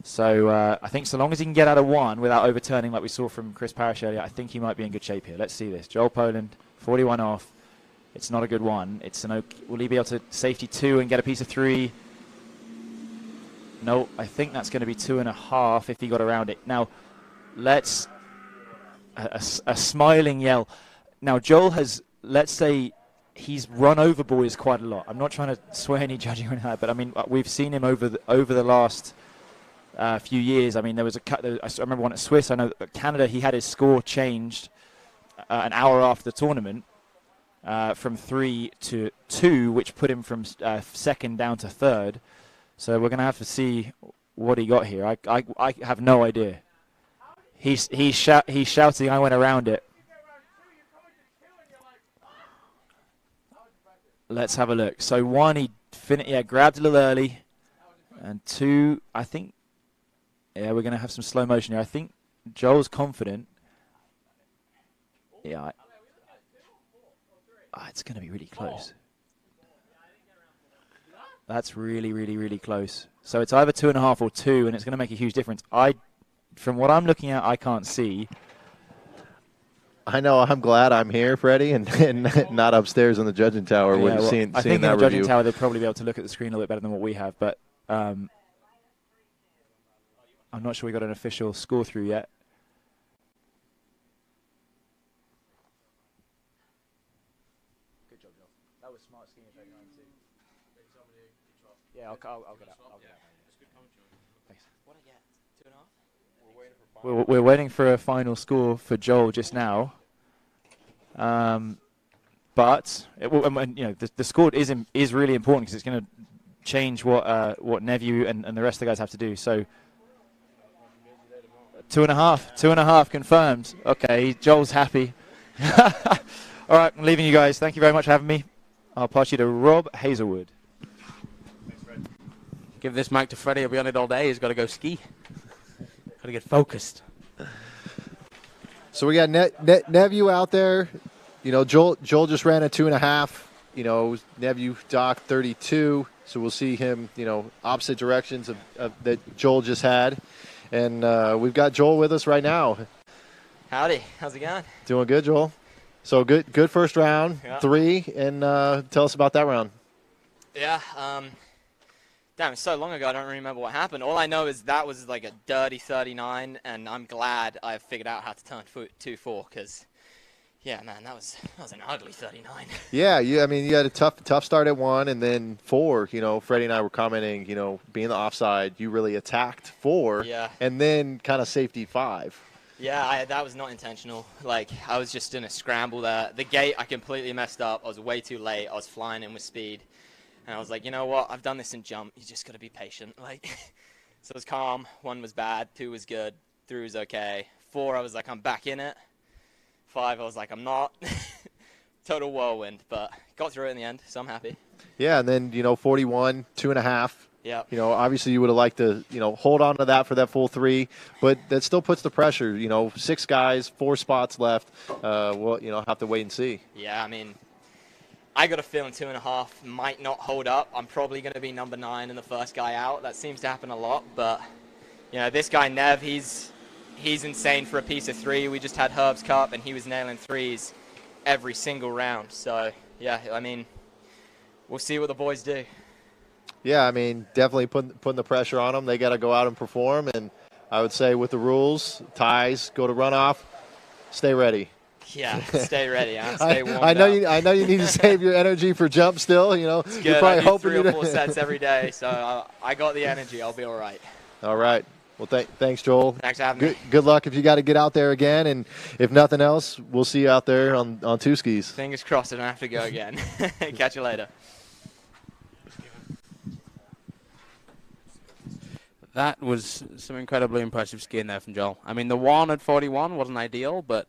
So I think so long as he can get out of 1 without overturning like we saw from Chris Parrish earlier, I think he might be in good shape here. Let's see this. Joel Poland, 41 off. It's not a good 1. Will he be able to safety 2 and get a piece of 3? No, I think that's going to be 2.5 if he got around it. Now, let's a smiling yell. Now, Joel has, let's say, he's run over boys quite a lot. I'm not trying to sway any judging or anything like that, but we've seen him over the last few years. There was I remember one at Swiss. I know at Canada he had his score changed an hour after the tournament. From 3 to 2, which put him from second down to third. So we're going to have to see what he got here. I have no idea. He's shouting, I went around it. Let's have a look. So 1, he grabbed a little early. And 2, I think, we're going to have some slow motion here. I think Joel's confident. Yeah, it's going to be really close. That's really, really, really close. So it's either 2.5 or 2, and it's going to make a huge difference. From what I'm looking at, I can't see. I know. I'm glad I'm here, Freddie, and not upstairs in the judging tower. Yeah, seeing I think in that the judging review. tower they'd probably be able to look at the screen a little bit better than what we have. But I'm not sure we got an official score through yet. That was smart skiing if Yeah, I'll get out. Thanks. What I get? 2.5? We're waiting for a final score for Joel just now. But the score is really important because it's going to change what Nevu and the rest of the guys have to do. So 2.5 confirmed. Okay, Joel's happy. All right, I'm leaving you guys. Thank you very much for having me. I'll pass you to Rob Hazelwood. Thanks, Fred. Give this mic to Freddie. He'll be on it all day. He's got to go ski. Got to get focused. So we got Nevu out there. Joel just ran a 2.5. Nevu Doc 32. So we'll see him, opposite directions of that Joel just had. And we've got Joel with us right now. Howdy. How's it going? Doing good, Joel. So good first round, yeah. 3, and tell us about that round. Yeah, damn, it's so long ago I don't really remember what happened. All I know is that was like a dirty 39, and I'm glad I figured out how to turn 2-4 because, yeah, man, that was an ugly 39. Yeah, you had a tough start at 1, and then 4. Freddie and I were commenting, being the offside, you really attacked 4, yeah, and then kind of safety 5. Yeah, that was not intentional. Like, I was just in a scramble there. The gate, I completely messed up. I was way too late. I was flying in with speed. And I was like, you know what? I've done this in jump. You just got to be patient. Like, so it was calm. 1 was bad. 2 was good. 3 was okay. 4, I was like, I'm back in it. 5, I was like, I'm not. Total whirlwind. But got through it in the end, so I'm happy. Yeah, and then, 41, 2.5. Yeah. Obviously you would have liked to, hold on to that for that full 3, but that still puts the pressure. 6 guys, 4 spots left. We'll, have to wait and see. Yeah, I got a feeling 2.5 might not hold up. I'm probably going to be number 9 and the first guy out. That seems to happen a lot, but this guy Nev, he's insane for a piece of 3. We just had Herb's Cup and he was nailing 3s every single round. So yeah, we'll see what the boys do. Yeah, definitely putting the pressure on them. They got to go out and perform, and I would say with the rules, ties go to runoff. Stay ready. Yeah, stay ready. Stay warmed I know you need to save your energy for jump still. It's good. You're probably I do hoping 3 or 4 sets every day, so I got the energy. I'll be all right. All right. Well, thanks, Joel. Thanks for having me. Good luck if you got to get out there again, and if nothing else, we'll see you out there on 2 skis. Fingers crossed I don't have to go again. Catch you later. That was some incredibly impressive skiing there from Joel. I mean, the one at 41 wasn't ideal, but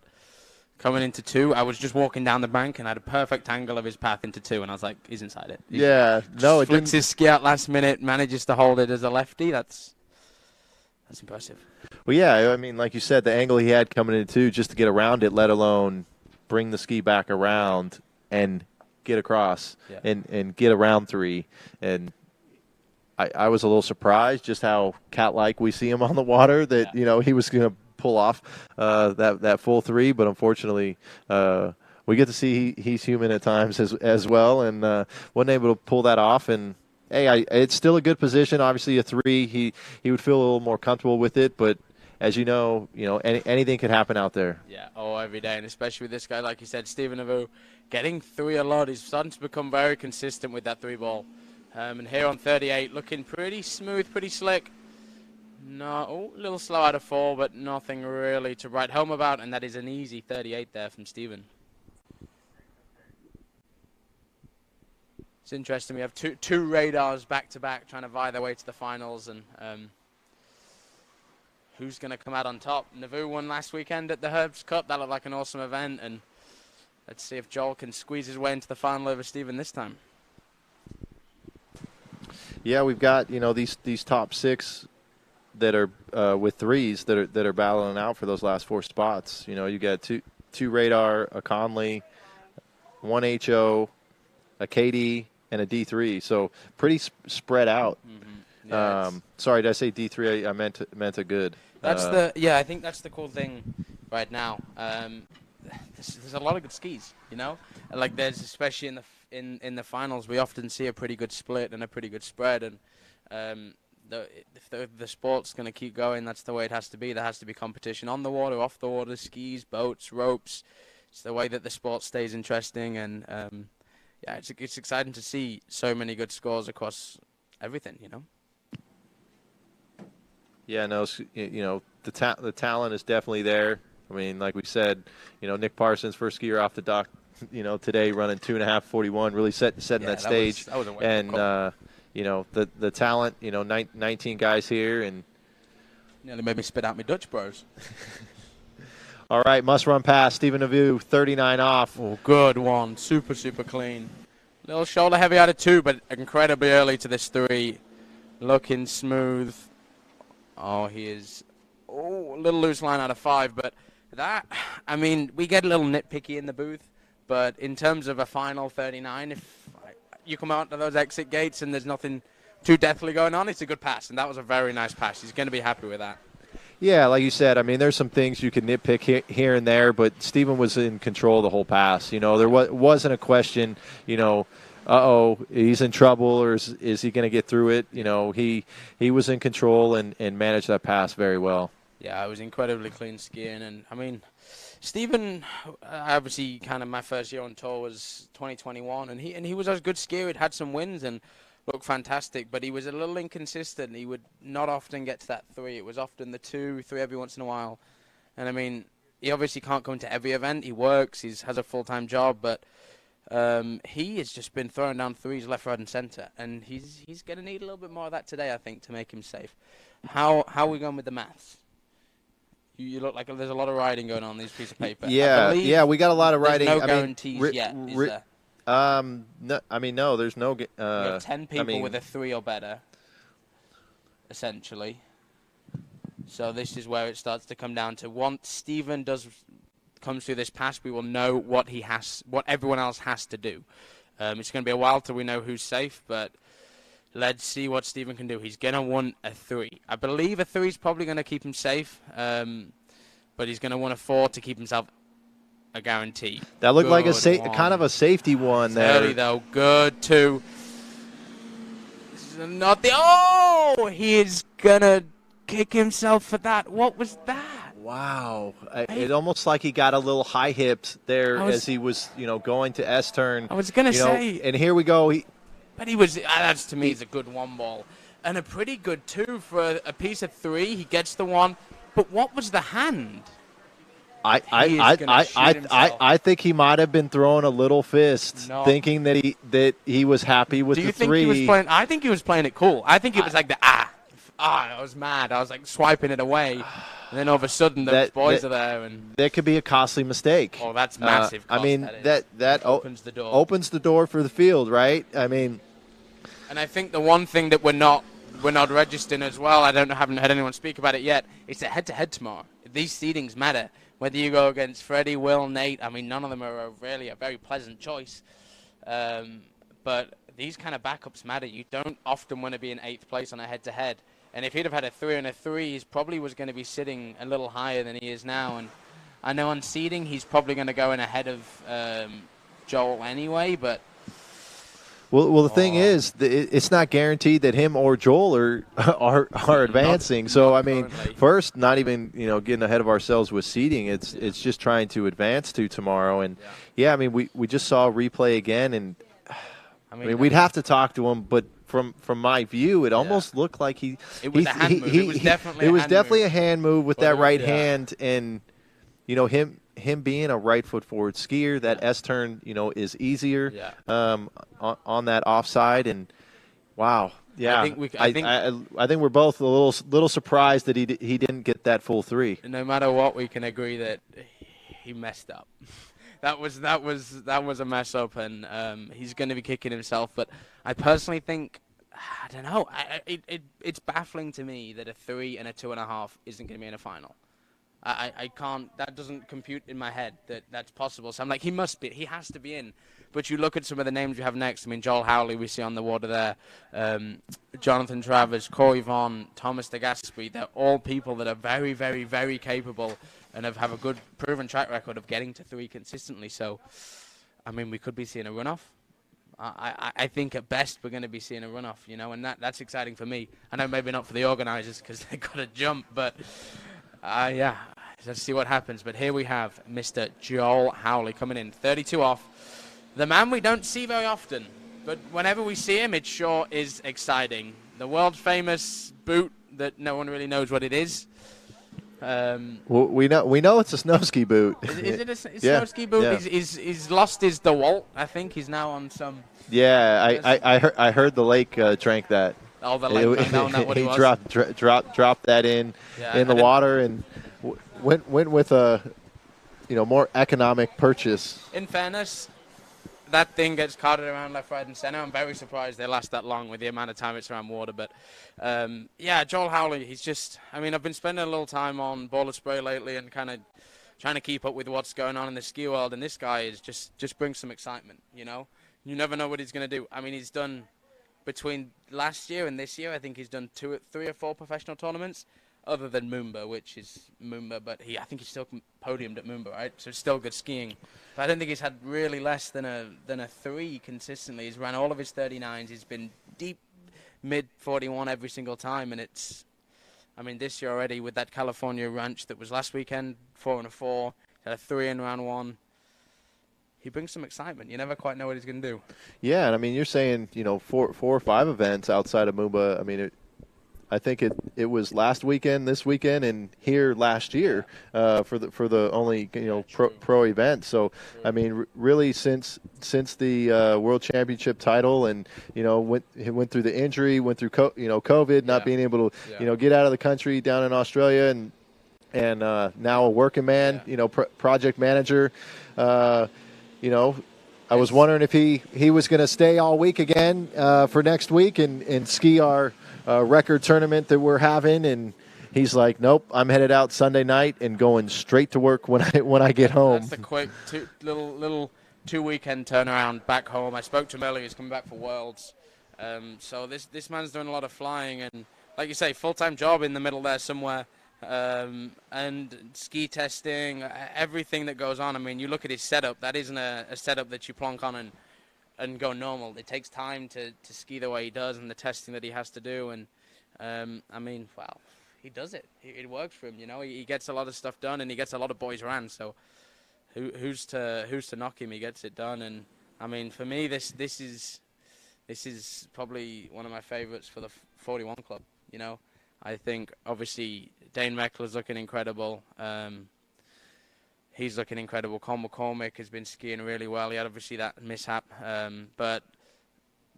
coming into 2, I was just walking down the bank and I had a perfect angle of his path into 2, and I was like, he's inside it. Yeah, no, it flicks didn't. his ski out last minute, manages to hold it as a lefty. That's impressive. Well, yeah, I mean, like you said, the angle he had coming into 2 just to get around it, let alone bring the ski back around and get across and get around 3. And I was a little surprised just how cat-like we see him on the water, that, he was going to pull off that full 3. But unfortunately, we get to see he's human at times as well, and wasn't able to pull that off. And, hey, it's still a good position. Obviously, a 3, he would feel a little more comfortable with it. But as you know, anything could happen out there. Yeah, every day, and especially with this guy, like you said, Stephen Navu, getting 3 a lot. He's starting to become very consistent with that 3 ball. And here on 38, looking pretty smooth, pretty slick. No, a little slow out of 4, but nothing really to write home about, and that is an easy 38 there from Stephen. It's interesting. We have two radars back-to-back trying to vie their way to the finals, and who's going to come out on top? Navu won last weekend at the Herbs Cup. That looked like an awesome event, and let's see if Joel can squeeze his way into the final over Stephen this time. Yeah, we've got these top 6 that are with 3s that are battling out for those last 4 spots. You got two radar, a Conley, 1 HO, a KD, and a D3. So pretty spread out. Mm-hmm. Yeah, sorry, did I say D3? I meant a good. That's I think that's the cool thing right now. There's a lot of good skis, like there's, especially in the finals, we often see a pretty good split and a pretty good spread, and if the sport's going to keep going, that's the way it has to be. There has to be competition on the water, off the water, skis, boats, ropes. It's the way that the sport stays interesting, and it's exciting to see so many good scores across everything, Yeah, no, the talent is definitely there. I mean, like we said, Nick Parsons, first skier off the dock, today running 2.5:41, really setting that stage. That was a and the talent, 19 guys here, and nearly made me spit out my Dutch bros. All right, must run past Stephen Navu, 39 off. Oh, good one, super clean. Little shoulder heavy out of 2, but incredibly early to this 3, looking smooth. Oh, he is. Oh, a little loose line out of 5, but that, I mean, we get a little nitpicky in the booth, but in terms of a final 39, if you come out to those exit gates and there's nothing too deathly going on, it's a good pass, and that was a very nice pass. He's going to be happy with that. Yeah, like you said, I mean, there's some things you can nitpick here and there, but Stephen was in control of the whole pass. There wasn't a question, he's in trouble, or is he going to get through it? He was in control and managed that pass very well. Yeah, it was incredibly clean skiing, and I mean, Stephen, obviously, kind of my first year on tour was 2021, and he was a good skier. He'd had some wins and looked fantastic, but he was a little inconsistent. He would not often get to that 3. It was often the 2, 3 every once in a while, and I mean, he obviously can't come to every event. He works, has a full-time job, but he has just been throwing down 3s left, right, and center, and he's going to need a little bit more of that today, I think, to make him safe. How are we going with the maths? You look like there's a lot of writing going on these pieces of paper. Yeah, we got a lot of writing. There's no guarantees yet, is there? No, I mean, no, there's no. You have 10 people with a 3 or better, essentially. So this is where it starts to come down to once Stephen comes through this pass, we will know what everyone else has to do. It's going to be a while till we know who's safe, but let's see what Stephen can do. He's going to want a 3. I believe a 3 is probably going to keep him safe, but he's going to want a 4 to keep himself a guarantee. That looked like kind of a safety one there. Early, though. Good, 2. Not the... Oh! He is going to kick himself for that. What was that? Wow. It almost like he got a little high-hipped there as he was, going to S-turn. I was going to say... And here we go. But he was... That's, to me, is a good 1 ball. And a pretty good 2 for a piece of 3. He gets the 1. But what was the hand? I think he might have been throwing a little fist, thinking that he was happy with the 3. Do you think he was playing? I think he was playing it cool. I think it was like the I was mad. I was like swiping it away, and then all of a sudden the boys are there, and that could be a costly mistake. Oh, that's massive. I mean, that opens the door. Opens the door for the field, right? I mean, and I think the one thing that we're not registering as well, haven't heard anyone speak about it yet, it's a head-to-head tomorrow. These seedings matter. Whether you go against Freddie, Will, Nate, I mean, none of them are really a very pleasant choice. But these kind of backups matter. You don't often want to be in 8th place on a head-to-head. And if he'd have had a 3 and a 3, he probably was going to be sitting a little higher than he is now. And I know on seeding, he's probably going to go in ahead of Joel anyway, but... Well, the thing is, it's not guaranteed that him or Joel are advancing. So I mean, first, not even getting ahead of ourselves with seeding. It's just trying to advance to tomorrow. And yeah, I mean, we just saw a replay again, and I mean we'd have to talk to him, but from my view, it almost looked like it was a hand move. It was definitely a hand move with that right hand, and him being a right foot forward skier, that S turn, is easier on that offside. And wow, yeah, I think we're both a little surprised that he didn't get that full 3. No matter what, we can agree that he messed up. that was a mess up, and he's going to be kicking himself. But I personally think, I don't know, it's baffling to me that a 3 and a 2.5 isn't going to be in a final. I can't, that doesn't compute in my head that that's possible. So I'm like, he has to be in. But you look at some of the names we have next. I mean, Joel Howley, we see on the water there. Jonathan Travers, Corey Vaughn, Thomas de Gasperi. They're all people that are very, very, very capable and have a good proven track record of getting to 3 consistently. So, I mean, we could be seeing a runoff. I think at best we're going to be seeing a runoff, and that's exciting for me. I know maybe not for the organizers because they've got to jump, but yeah. Let's see what happens. But here we have Mr. Joel Howley coming in, 32 off. The man we don't see very often, but whenever we see him, it sure is exciting. The world-famous boot that no one really knows what it is. Well, we know it's a snow ski boot. Is it a snow ski boot? Yeah. He's lost his DeWalt. I think he's now on some... Yeah, I heard the lake drank that. Oh, the lake drank that, what he it was? dropped that in the water and went with a more economic purchase. In fairness, that thing gets carted around left, right, and center. I'm very surprised they last that long with the amount of time it's around water. But yeah, Joel Howley, he's just. I mean, I've been spending a little time on Ball of Spray lately and kind of trying to keep up with what's going on in the ski world. And this guy is just brings some excitement. You never know what he's going to do. I mean, he's done between last year and this year. I think he's done 3 or 4 professional tournaments. Other than Moomba, which is Moomba, but I think he's still podiumed at Moomba, right? So it's still good skiing. But I don't think he's had really less than a 3 consistently. He's ran all of his 39s. He's been deep mid 41 every single time, and I mean, this year already with that California ranch that was last weekend, 4 and a 4, had a 3 in round 1. He brings some excitement. You never quite know what he's going to do. Yeah, and I mean, you're saying 4 or 5 events outside of Moomba. I mean, I think it was last weekend, this weekend, and here last year for the only pro event. So I mean, really since the World Championship title, and went through the injury, went through COVID, not being able to get out of the country down in Australia, and now a working man, project manager. I was wondering if he was going to stay all week again for next week and ski our record tournament that we're having, and he's like, nope, I'm headed out Sunday night and going straight to work when I get home. That's a quick little 2 weekend turnaround back home. I spoke to him earlier. He's coming back for Worlds. So this man's doing a lot of flying, and like you say, full-time job in the middle there somewhere, and ski testing, everything that goes on. I mean, you look at his setup. That isn't a setup that you plonk on and go normal. It takes time to ski the way he does, and the testing that he has to do. And I mean, wow, he does it. It works for him. He gets a lot of stuff done, and he gets a lot of boys ran. So who's to knock him? He gets it done. And I mean, for me, this is probably one of my favorites for the 41 club. I think obviously Dane Meckler's looking incredible. He's looking incredible. Con McCormick has been skiing really well. He had obviously that mishap. But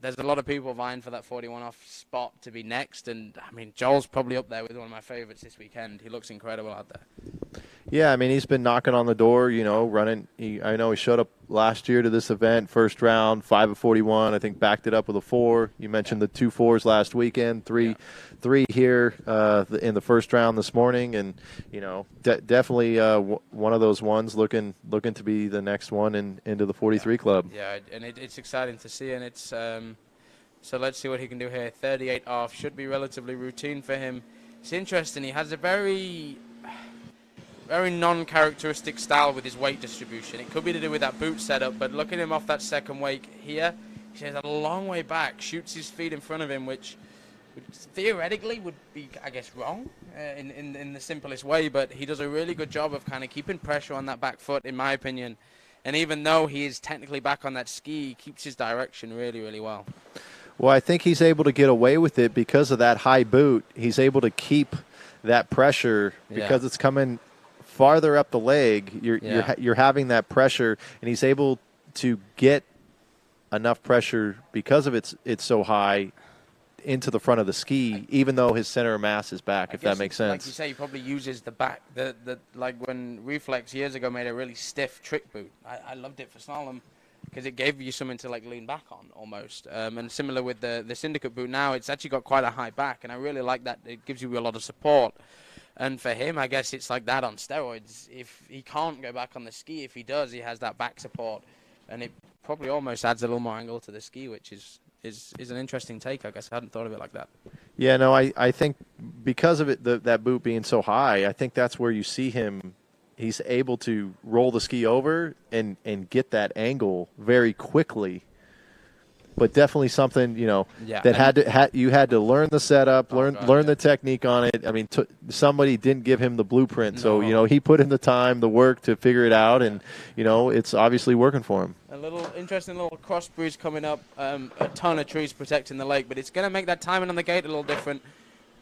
there's a lot of people vying for that 41 off spot to be next, and I mean Joel's probably up there with one of my favorites this weekend. He looks incredible out there. Yeah, I mean, he's been knocking on the door, running. I know he showed up last year to this event, first round, 5 of 41. I think backed it up with a 4. You mentioned the 2 4s last weekend, three here in the first round this morning, and definitely one of those ones looking to be the next one into the 43 club. Yeah, and it's exciting to see, and it's so let's see what he can do here. 38 off should be relatively routine for him. It's interesting. He has a very non-characteristic style with his weight distribution. It could be to do with that boot setup, but looking at him off that second wake here, he has a long way back, shoots his feet in front of him, which theoretically would be, I guess, wrong in the simplest way, but he does a really good job of kind of keeping pressure on that back foot, in my opinion. And even though he is technically back on that ski, he keeps his direction really, really well. Well, I think he's able to get away with it because of that high boot. He's able to keep that pressure because it's coming farther up the leg. You're having that pressure, and he's able to get enough pressure because of it's so high into the front of the ski, even though his center of mass is back, if that makes sense. Like you say, he probably uses the back, like when Reflex years ago made a really stiff trick boot. I loved it for slalom because it gave you something to like lean back on almost. And similar with the Syndicate boot now, it's actually got quite a high back, and I really like that. It gives you a lot of support. And for him, I guess it's like that on steroids. If he can't go back on the ski, if he does, he has that back support, and it probably almost adds a little more angle to the ski, which is an interesting take. I guess I hadn't thought of it like that. Yeah, no, I think because of it, that boot being so high, I think that's where you see him. He's able to roll the ski over and get that angle very quickly. But definitely something, that you had to learn the setup, learn the technique on it. I mean, somebody didn't give him the blueprint, so he put in the time, the work to figure it out, and it's obviously working for him. A little interesting little cross breeze coming up. A ton of trees protecting the lake, but it's going to make that timing on the gate a little different.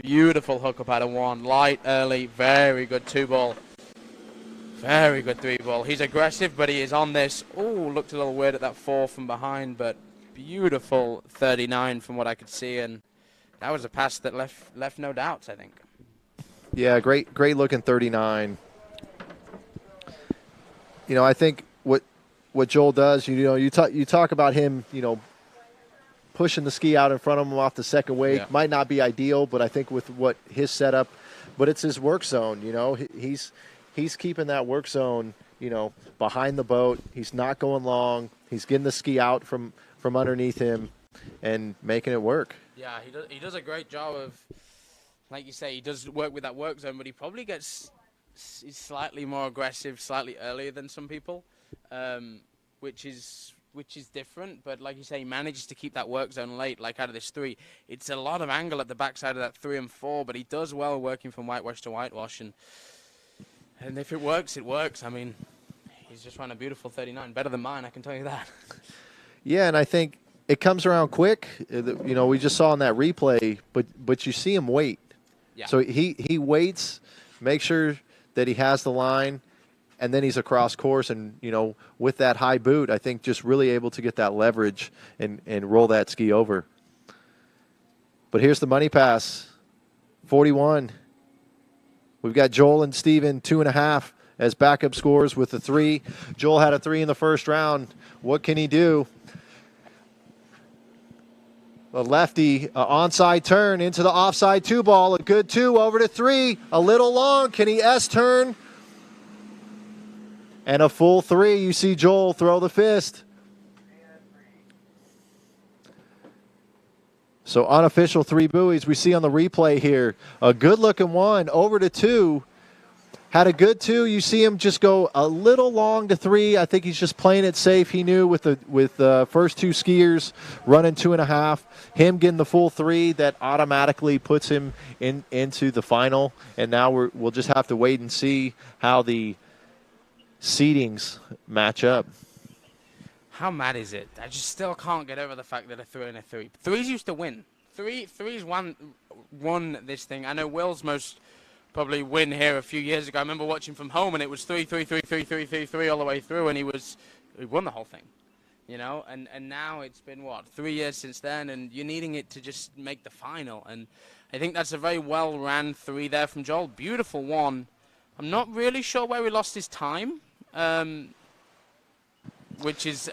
Beautiful hook up out of 1, light early, very good 2-ball. Very good 3-ball. He's aggressive, but he is on this. Oh, looked a little weird at that 4 from behind, but beautiful 39 from what I could see, and that was a pass that left no doubts, I think. Yeah, great looking 39. I think what Joel does, you talk about him, pushing the ski out in front of him off the second wake might not be ideal, but I think with what his setup, but it's his work zone. He's keeping that work zone, behind the boat. He's not going long. He's getting the ski out from underneath him and making it work. Yeah, he does a great job of, like you say, he does work with that work zone, but he probably gets slightly more aggressive slightly earlier than some people, which is different. But like you say, he manages to keep that work zone late, like out of this 3. It's a lot of angle at the backside of that 3 and 4, but he does well working from whitewash to whitewash, and if it works, it works. I mean, he's just run a beautiful 39, better than mine, I can tell you that. Yeah, and I think it comes around quick. We just saw in that replay, but you see him wait. Yeah. So he waits, make sure that he has the line, and then he's across course. And, with that high boot, I think just really able to get that leverage and roll that ski over. But here's the money pass, 41. We've got Joel and Steven 2.5 as backup scores with the 3. Joel had a 3 in the first round. What can he do? A lefty, onside turn into the offside 2-ball. A good 2 over to 3. A little long. Can he S-turn? And a full 3. You see Joel throw the fist. So unofficial 3 buoys we see on the replay here. A good-looking 1 over to 2. Had a good 2. You see him just go a little long to 3. I think he's just playing it safe. He knew with the first 2 skiers running 2.5, him getting the full 3, that automatically puts him into the final. And now we'll just have to wait and see how the seedings match up. How mad is it? I just still can't get over the fact that a 3 and a 3. 3s used to win. Threes won this thing. I know Will's most probably win here a few years ago. I remember watching from home, and it was 3 all the way through, and he won the whole thing. you know, and now it's been, what, 3 years since then, and you're needing it to just make the final. And I think that's a very well-ran 3 there from Joel. Beautiful one. I'm not really sure where he lost his time, which is,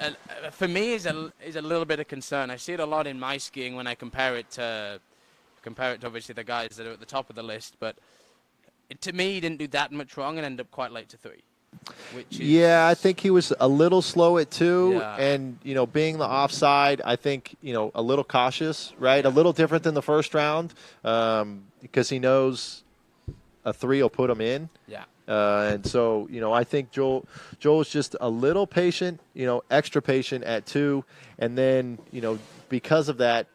for me, is a little bit of concern. I see it a lot in my skiing when I compare it to obviously the guys that are at the top of the list, but to me, he didn't do that much wrong and ended up quite late to 3. Yeah, I think he was a little slow at 2, Yeah. and being the offside, I think a little cautious, right? A little different than the first round, because he knows a 3 will put him in. Yeah. And so I think Joel's just a little patient, extra patient at 2, and then because of that,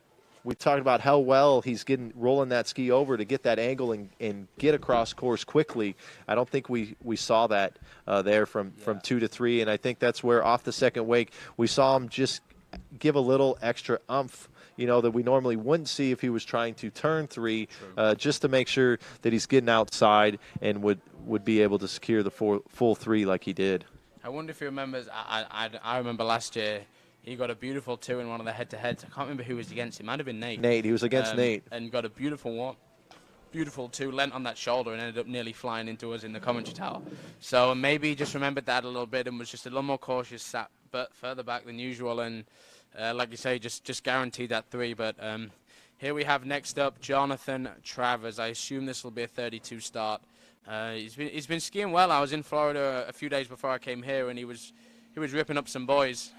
we talked about how well he's rolling that ski over to get that angle and get across course quickly. I don't think we saw that there from 2 to 3, and I think that's where off the second wake we saw him just give a little extra oomph, that we normally wouldn't see if he was trying to turn 3, just to make sure that he's getting outside and would be able to secure the full 3 like he did. I wonder if he remembers. I remember last year he got a beautiful 2 in one of the head-to-heads. I can't remember who was against. It might have been Nate. Nate, he was against Nate. And got a beautiful 1. Beautiful 2, lent on that shoulder and ended up nearly flying into us in the commentary tower. So maybe he just remembered that a little bit and was just a little more cautious, sat but further back than usual, and like you say, just guaranteed that 3. But here we have next up Jonathan Travers. I assume this will be a 32 start. He's been skiing well. I was in Florida a few days before I came here, and he was ripping up some boys.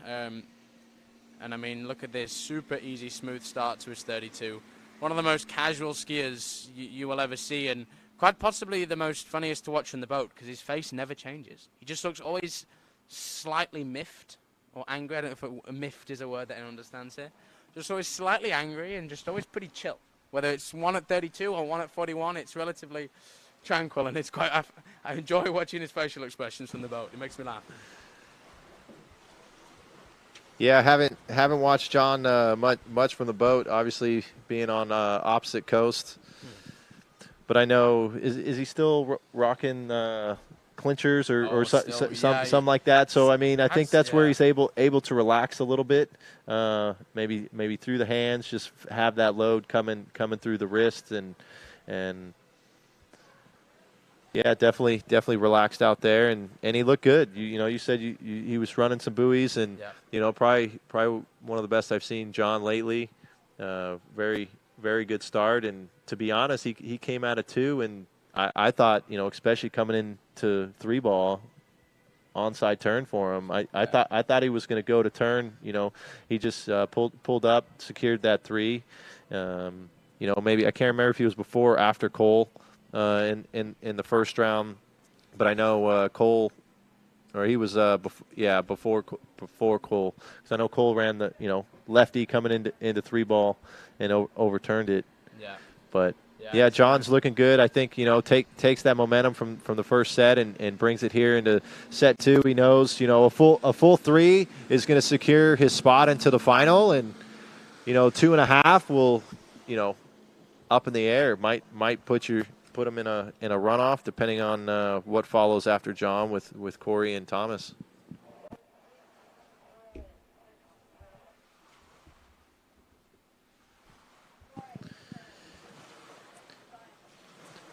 And I mean, look at this super easy, smooth start to his 32. One of the most casual skiers you will ever see, and quite possibly the most funniest to watch in the boat because his face never changes. He just looks always slightly miffed or angry. I don't know if miffed is a word that anyone understands here. Just always slightly angry and just always pretty chill. Whether it's 1 at 32 or 1 at 41, it's relatively tranquil, and it's quite. I enjoy watching his facial expressions from the boat. It makes me laugh. Yeah, haven't watched John much from the boat. Obviously, being on opposite coast, but I know is he still rocking clinchers or something like that? So I mean, I think that's where he's able to relax a little bit. Maybe through the hands, just have that load coming through the wrist and. Yeah, definitely relaxed out there, and he looked good. You said he was running some buoys, and probably one of the best I've seen John lately. Very good start, and to be honest, he came out of 2, and I thought especially coming into 3 ball, onside turn for him. I thought he was going to go to turn. He just pulled up, secured that 3. Maybe I can't remember if he was before or after Cole. In the first round, but I know Cole, or he was before Cole, because I know Cole ran the lefty coming into 3 ball and overturned it. Yeah. But yeah, John's looking good. I think takes that momentum from the first set and brings it here into set 2. He knows a full 3 is going to secure his spot into the final, and 2.5 will up in the air might put him in a runoff, depending on what follows after John with Corey and Thomas.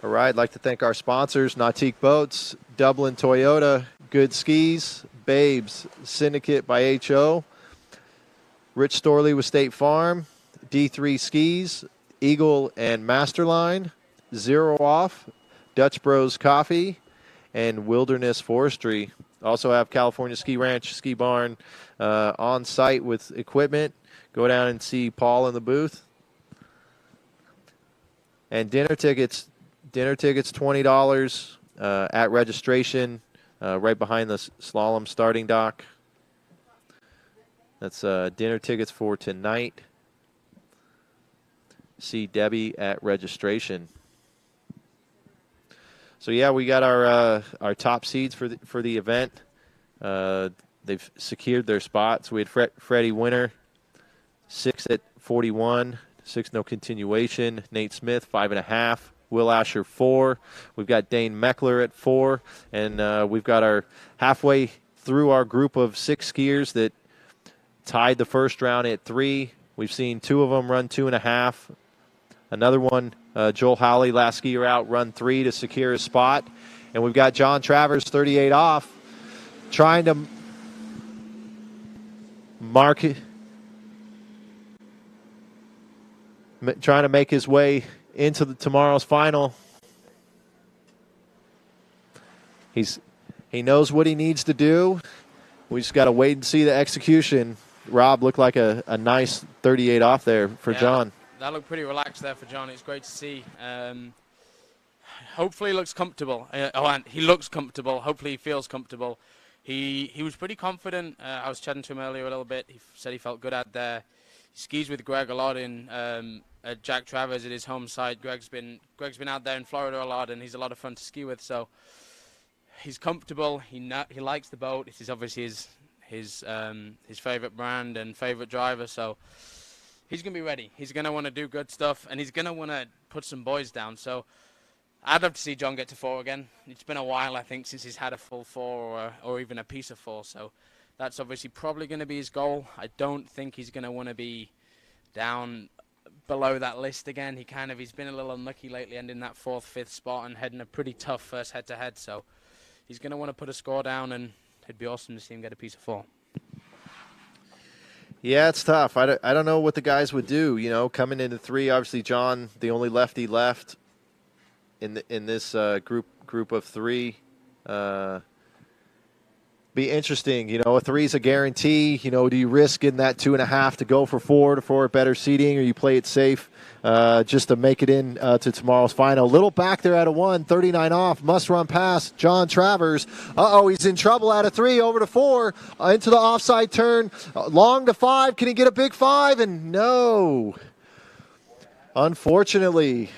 All right, I'd like to thank our sponsors: Nautique Boats, Dublin Toyota, Good Skis, Babes, Syndicate by HO, Rich Storley with State Farm, D3 Skis, Eagle and Masterline, Zero Off, Dutch Bros Coffee, and Wilderness Forestry. Also have California Ski Ranch, Ski Barn on site with equipment. Go down and see Paul in the booth. And dinner tickets $20 at registration, right behind the slalom starting dock. That's dinner tickets for tonight. See Debbie at registration. So yeah, we got our top seeds for the event. They've secured their spots. We had Freddie Winter, 6 at 41, 6 no continuation. Nate Smith, 5.5. Will Asher, 4. We've got Dane Meckler at 4, and we've got our halfway through our group of 6 skiers that tied the first round at 3. We've seen 2 of them run 2.5. Another one, Joel Howley, last skier out, run 3 to secure his spot. And we've got John Travers, 38 off, trying to trying to make his way into tomorrow's final. He knows what he needs to do. We just got to wait and see the execution. Rob, looked like a nice 38 off there for John. That looked pretty relaxed there for John. It's great to see. Hopefully he looks comfortable. And he looks comfortable. Hopefully he feels comfortable. He was pretty confident. I was chatting to him earlier a little bit. He said he felt good out there. He skis with Greg a lot in at Jack Travers at his home site. Greg's been out there in Florida a lot, and he's a lot of fun to ski with. So he's comfortable. He likes the boat. This is obviously his favorite brand and favorite driver. So he's gonna be ready. He's gonna want to do good stuff, and he's gonna want to put some boys down. So I'd love to see John get to 4 again. It's been a while, I think, since he's had a full 4 or even a piece of 4. So that's obviously probably going to be his goal. I don't think he's going to want to be down below that list again. He's been a little unlucky lately, ending that 4th, 5th spot and heading a pretty tough first head-to-head. So he's going to want to put a score down, and it'd be awesome to see him get a piece of 4. Yeah, it's tough. I don't know what the guys would do. You know, coming into 3, obviously John, the only lefty left in this group of 3. Be interesting. You know, a 3 is a guarantee. You know, do you risk in that 2.5 to go for 4 for better seating, or you play it safe just to make it in to tomorrow's final? Little back there at a 1, 39 off, must run past John Travers. He's in trouble at a 3, over to 4, into the offside turn, long to 5. Can he get a big 5? And no, unfortunately.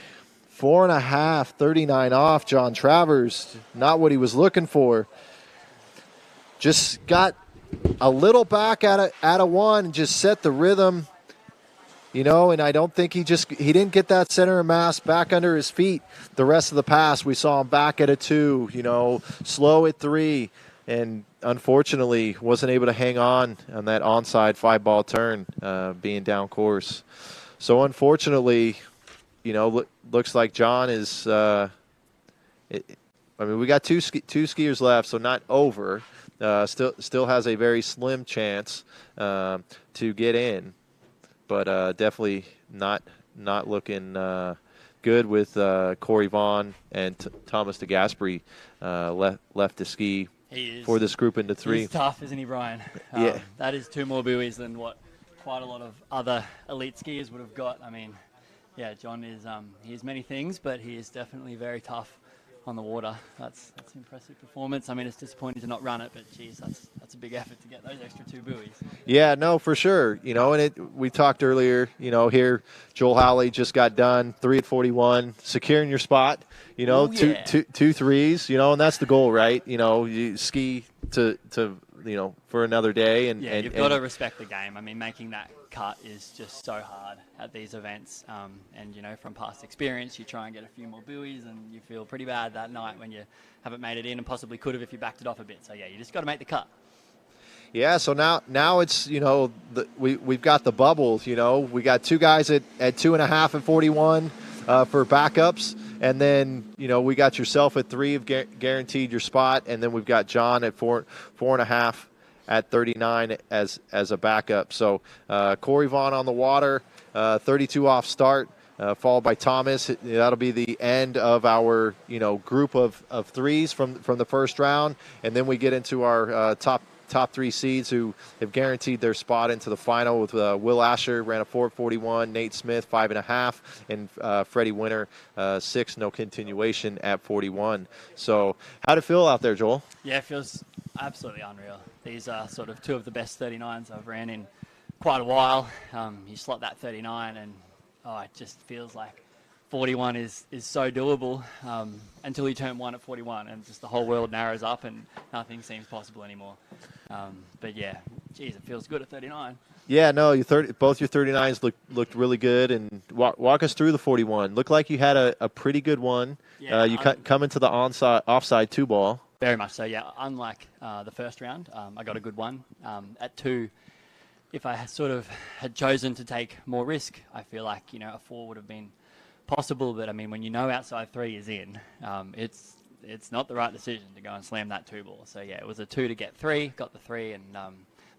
4.5, 39 off, John Travers. Not what he was looking for. Just got a little back at a 1 and just set the rhythm. You know, and I don't think he didn't get that center of mass back under his feet the rest of the pass. We saw him back at a 2, you know, slow at 3, and unfortunately wasn't able to hang on that onside 5-ball turn, being down course. So unfortunately, you know, looks like John is. I mean, we got two skiers left, so not over. Still has a very slim chance to get in, but definitely not looking good with Corey Vaughn and Thomas DeGasperi left to ski for this group into 3. He's tough, isn't he, Brian? Yeah, that is 2 more buoys than what quite a lot of other elite skiers would have got. I mean. Yeah, John is he is many things, but he is definitely very tough on the water. That's impressive performance. I mean, it's disappointing to not run it, but geez, that's a big effort to get those extra 2 buoys. Yeah, no, for sure. You know, and we talked earlier. You know, here Joel Howley just got done 3 at 41, securing your spot. You know, two 3s. You know, and that's the goal, right? You know, you ski to you know, for another day, and you've got to respect the game. I mean, making that cut is just so hard at these events, and you know, from past experience, you try and get a few more buoys and you feel pretty bad that night when you haven't made it in, and possibly could have if you backed it off a bit. So yeah, you just got to make the cut. Yeah, so now it's, you know, we've got the bubbles. You know, we got 2 guys at 2.5 and 41 for backups. And then, you know, we got yourself at 3, have guaranteed your spot. And then we've got John at 4.5 at 39 as a backup. So Corey Vaughn on the water, 32 off start, followed by Thomas. That'll be the end of our, you know, group of 3s from the first round. And then we get into our top 3 seeds who have guaranteed their spot into the final with Will Asher, ran a 4.41, Nate Smith, 5.5, and Freddie Winter, 6, no continuation at 41. So how'd it feel out there, Joel? Yeah, it feels absolutely unreal. These are sort of 2 of the best 39s I've ran in quite a while. You slot that 39 and it just feels like 41 is so doable until you turn 1 at 41 and just the whole world narrows up and nothing seems possible anymore. But yeah, geez, it feels good at 39. Yeah, no, both your 39s looked really good. And walk us through the 41. Looked like you had a pretty good one. Yeah, you come into the offside 2 ball. Very much so, yeah. Unlike the first round, I got a good one. At 2, if I sort of had chosen to take more risk, I feel like, a 4 would have been possible. But I mean, when you know outside 3 is in, it's not the right decision to go and slam that 2 ball. So yeah, it was a 2 to get 3, got the 3, and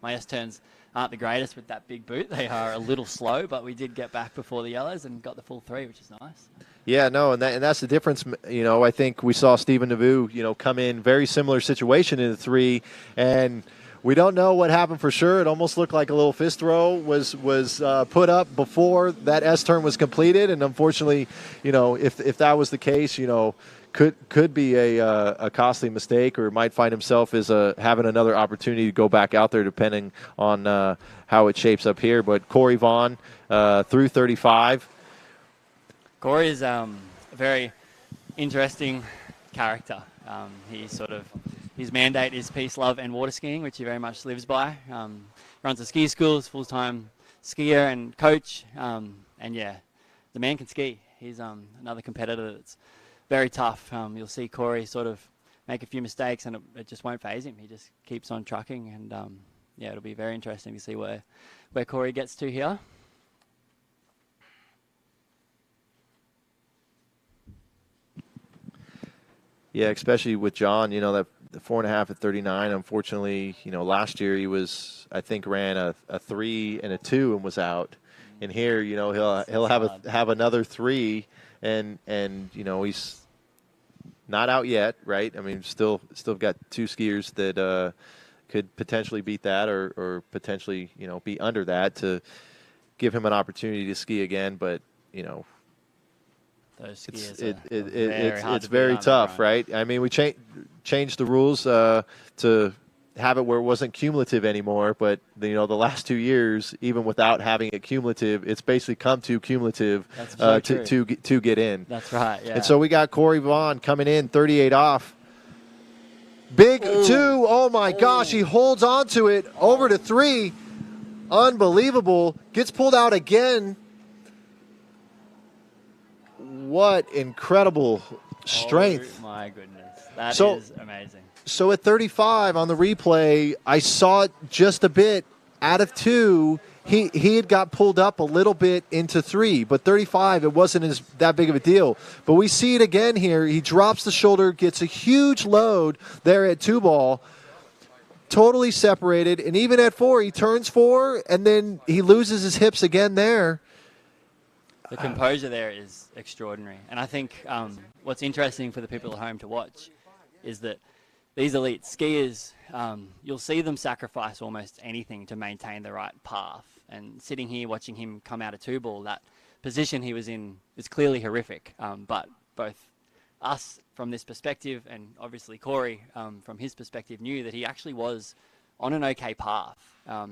my S-turns aren't the greatest with that big boot. They are a little slow, but we did get back before the yellows and got the full 3, which is nice. Yeah, no, and that's the difference. I think we saw Stephen Navu, come in very similar situation in the 3, and we don't know what happened for sure. It almost looked like a little fist throw was put up before that S turn was completed, and unfortunately, if that was the case, could be a costly mistake, or might find himself as having another opportunity to go back out there, depending on how it shapes up here. But Corey Vaughn through 35. Corey is a very interesting character. His mandate is peace, love, and water skiing, which he very much lives by. Runs a ski school, is full-time skier and coach, and yeah, the man can ski. He's another competitor that's very tough. You'll see Corey sort of make a few mistakes, and it just won't faze him. He just keeps on trucking, and yeah, it'll be very interesting to see where Corey gets to here. Yeah, especially with John, that the 4.5 at 39. Unfortunately, last year he was, I think, ran a 3 and a 2 and was out. And here, he'll have another 3, and he's not out yet, right? I mean, still got 2 skiers that could potentially beat that, or potentially be under that to give him an opportunity to ski again. But those skiers it's very tough, right? I mean, we changed the rules to have it where it wasn't cumulative anymore, but the last 2 years, even without having it cumulative, it's basically come to cumulative to get in. That's right. Yeah. And so we got Corey Vaughn coming in 38 off. Big 2. Oh my gosh, he holds on to it over to 3. Unbelievable. Gets pulled out again. What incredible strength. Oh, my goodness. That is amazing. So at 35 on the replay, I saw it just a bit out of 2. He had got pulled up a little bit into 3, but 35, it wasn't that big of a deal. But we see it again here. He drops the shoulder, gets a huge load there at 2 ball, totally separated. And even at 4, he turns 4, and then he loses his hips again there. The composure there is extraordinary. And I think what's interesting for the people at home to watch is that these elite skiers, you'll see them sacrifice almost anything to maintain the right path. And sitting here watching him come out of 2 ball, that position he was in is clearly horrific. But both us from this perspective and obviously Corey from his perspective knew that he actually was on an okay path.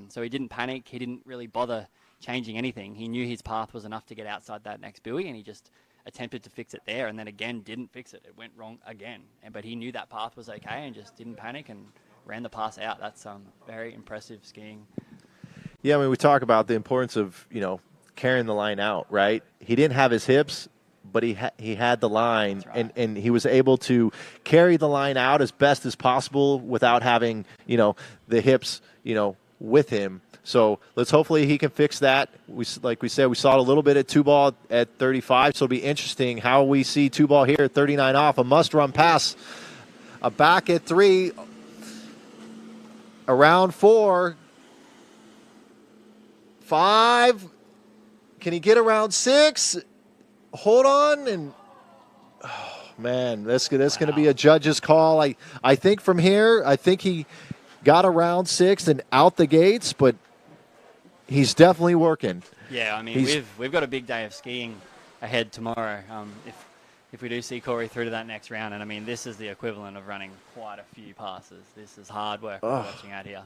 So he didn't panic. He didn't really bother changing anything. He knew his path was enough to get outside that next buoy, and he just attempted to fix it there, and then again didn't fix it. It went wrong again. But he knew that path was okay and just didn't panic and ran the pass out. That's very impressive skiing. Yeah, I mean, we talk about the importance of, carrying the line out, right? He didn't have his hips, but he had the line, right. and he was able to carry the line out as best as possible without having, the hips, with him. So hopefully he can fix that. Like we said, we saw it a little bit at 2 ball at 35, so it'll be interesting how we see 2 ball here at 39 off. A must-run pass, a back at 3, around 4, 5. Can he get around 6? Hold on, and oh, man, that's going to be a judge's call. I think from here, I think he got around 6 and out the gates, but he's definitely working. Yeah, I mean, we've got a big day of skiing ahead tomorrow. If we do see Corey through to that next round, and I mean, this is the equivalent of running quite a few passes. This is hard work we're watching out here.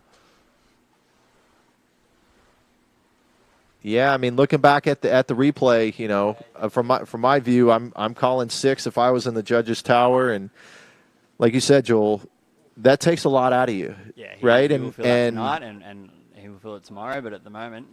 Yeah, I mean, looking back at the replay, from my view, I'm calling 6 if I was in the judges' tower, and like you said, Joel, that takes a lot out of you, right? He will feel that tonight, and he will feel it tomorrow. But at the moment,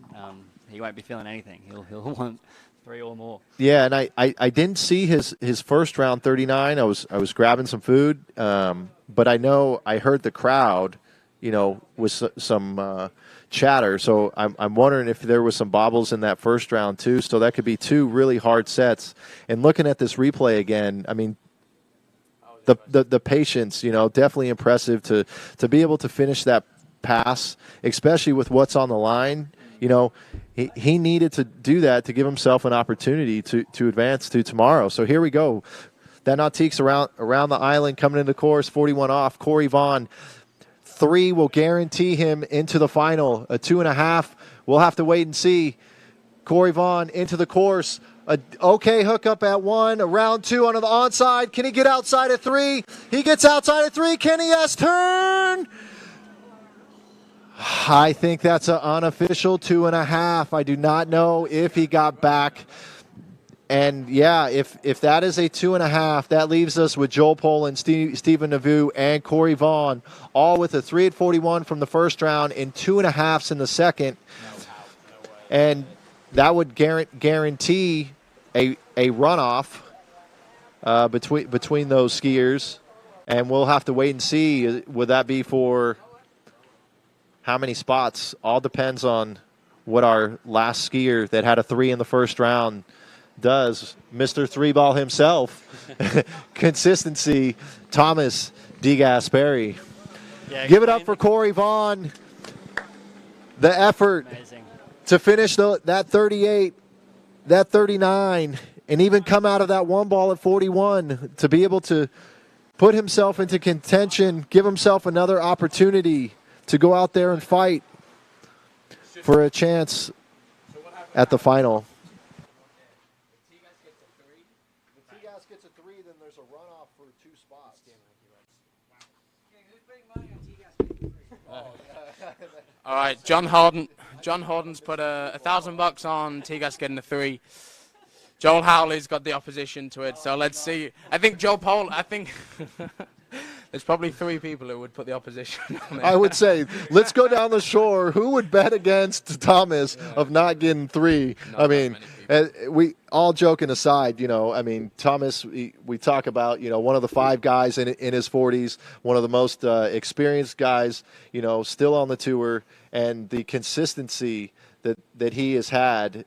he won't be feeling anything. He'll want 3 or more. Yeah, and I didn't see his first round 39. I was grabbing some food, but I know I heard the crowd, with some chatter. So I'm wondering if there was some bobbles in that first round too. So that could be two really hard sets. And looking at this replay again, I mean, the patience, definitely impressive to be able to finish that pass, especially with what's on the line. He needed to do that to give himself an opportunity to advance to tomorrow. So here we go. That Nautique's around the island, coming into course, 41 off. Corey Vaughn, 3 will guarantee him into the final. A 2.5, we'll have to wait and see. Corey Vaughn into the course. A okay hookup at 1, a round 2 onto the onside. Can he get outside at 3? He gets outside at 3. Can he S-turn? I think that's an unofficial 2.5. I do not know if he got back. And, yeah, if that is a 2.5, that leaves us with Joel Poland, Stephen Navu, and Corey Vaughn, all with a 3 at 41 from the first round and 2.5s in the second. And that would guarantee a runoff between those skiers. And we'll have to wait and see. Would that be for how many spots? All depends on what our last skier that had a 3 in the first round does. Mr. 3-ball himself. Consistency, Thomas DeGasperi. Yeah, give it up for Corey Vaughn. The effort to finish that 38, that 39, and even come out of that 1 ball at 41 to be able to put himself into contention, give himself another opportunity to go out there and fight for a chance at the final. All right, John Horton's put $1,000 on Tigas getting a 3. Joel Howley's got the opposition to it, so let's see. I think there's probably 3 people who would put the opposition on it. I would say, let's go down the shore. Who would bet against Thomas of not getting 3? We all joking aside, Thomas, we talk about, one of the 5 guys in his 40s, one of the most experienced guys, still on the tour, and the consistency that he has had,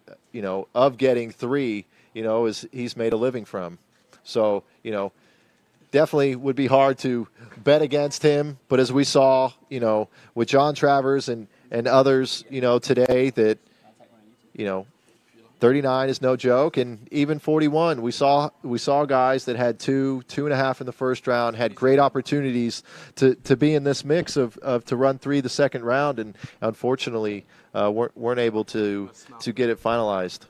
of getting 3, is he's made a living from. So, definitely would be hard to bet against him. But as we saw, with John Travers and others, today that, 39 is no joke. And even 41, we saw guys that had 2.5 in the first round, had great opportunities to be in this mix of to run 3 the second round. And unfortunately, weren't able to get it finalized.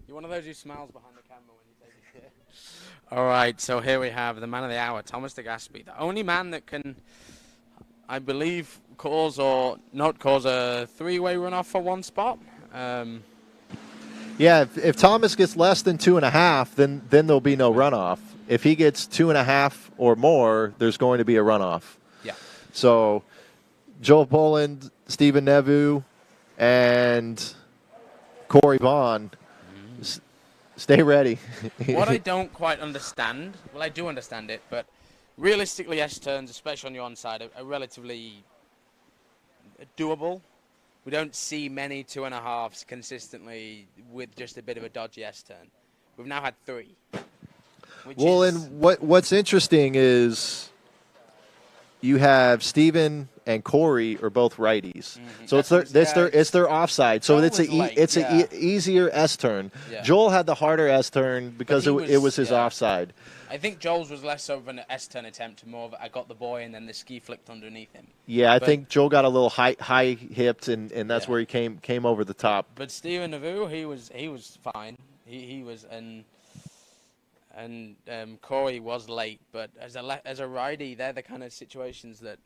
You're one of those who smiles behind the camera when you take it. All right, so here we have the man of the hour, Thomas DeGasperi, the only man that can, I believe, cause or not cause a 3-way runoff for 1 spot. Yeah, if Thomas gets less than 2.5, then there'll be no runoff. If he gets 2.5 or more, there's going to be a runoff. Yeah. So Joel Poland, Stephen Nevu, and Corey Vaughn, stay ready. What I don't quite understand, well, I do understand it, but realistically, S-turns, especially on your onside, are relatively doable. We don't see many 2.5s consistently with just a bit of a dodgy S-turn. We've now had 3. Well, and what's interesting is you have Stephen and Corey are both righties, so it's their offside. So it's an easier S turn. Yeah. Joel had the harder S turn because it was his offside. I think Joel's was less of an S-turn attempt, more of I got the boy and then the ski flipped underneath him. Yeah, I think Joel got a little high hipped and that's where he came over the top. But Stephen Navu, he was fine. He was and Corey was late, but as a righty, they're the kind of situations that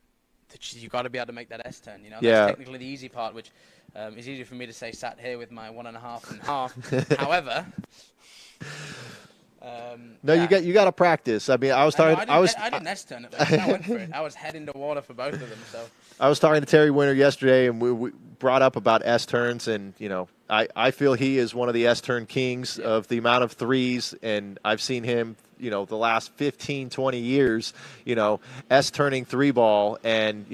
you got to be able to make that S-turn. That's technically the easy part, which is easier for me to say sat here with my 1.5 and half. However. You got to practice. I mean, I didn't S-turn it. I went for it. I was head into water for both of them. So I was talking to Terry Winter yesterday, and we brought up about S-turns, and I feel he is one of the S-turn kings of the amount of 3s, and I've seen him the last 15, 20 years, S turning 3-ball, and,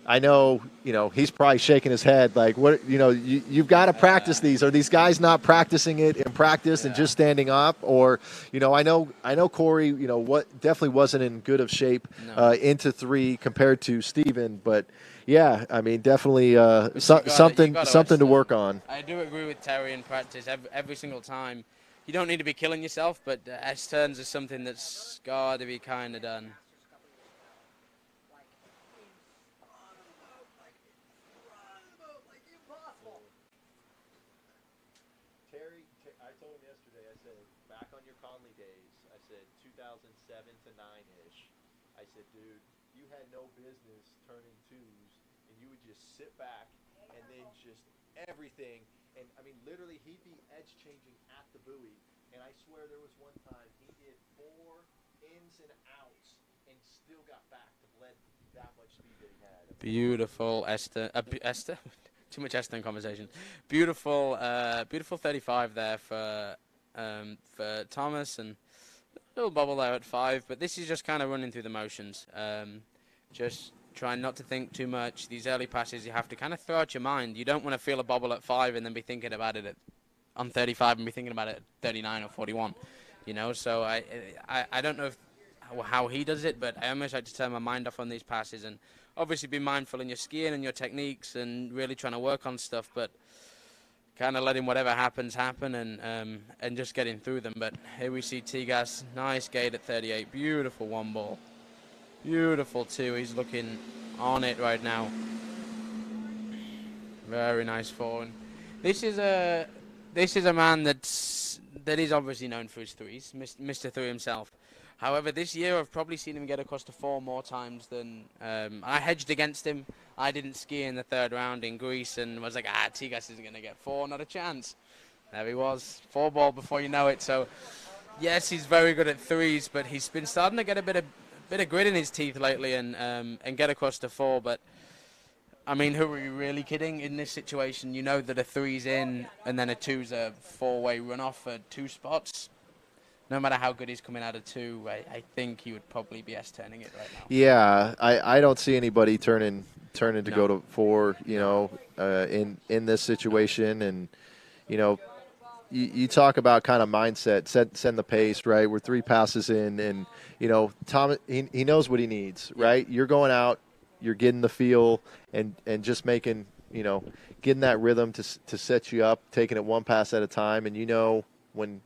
I know, he's probably shaking his head like, what, you've got to practice these. Are these guys not practicing it in practice and just standing up? Or, I know Corey, what definitely wasn't in good of shape into 3 compared to Steven, but yeah, I mean, definitely something to work on. I do agree with Terry in practice every single time. You don't need to be killing yourself, but S turns is something that's got to be kind of done. Terry, I told him yesterday, I said, back on your Conley days, I said 2007 to 9-ish, I said, dude, you had no business turning 2s, and you would just sit back, and then just everything, and I mean, literally, he'd be edge changing at the buoy, and I swear there was one time he did 4 ins and outs, and still got back to bled that much speed that he had. Beautiful Esther. Too much Esther conversation. Beautiful 35 there for Thomas, and a little bubble there at 5. But this is just kind of running through the motions. Just trying not to think too much. These early passes you have to kind of throw out your mind. You don't want to feel a bobble at 5 and then be thinking about it on 35 and be thinking about it at 39 or 41. So I don't know how he does it, but I almost like to turn my mind off on these passes and obviously be mindful in your skiing and your techniques and really trying to work on stuff, but kind of letting whatever happens happen and just getting through them. But here we see Tigas, nice gate at 38, beautiful 1-ball, beautiful 2. He's looking on it right now. Very nice 4. And this is a man that is obviously known for his 3s, Mr. 3 himself. However, this year I've probably seen him get across to 4 more times than I hedged against him. I didn't ski in the 3rd round in Greece and was like, Tigas isn't going to get 4, not a chance. There he was, 4-ball before you know it. So, yes, he's very good at 3s, but he's been starting to get a bit of grit in his teeth lately and get across to 4. But I mean, who are you really kidding in this situation? You know that a 3's in and then a 2's a 4-way runoff for 2 spots. No matter how good he's coming out of 2, I think he would probably be S-turning it right now. Yeah, I don't see anybody turning to go to 4, in this situation. And, you talk about kind of mindset, send the pace, right? We're 3 passes in, and, Tom, he knows what he needs, right? You're going out, you're getting the feel, and just making, getting that rhythm to set you up, taking it 1 pass at a time, and when,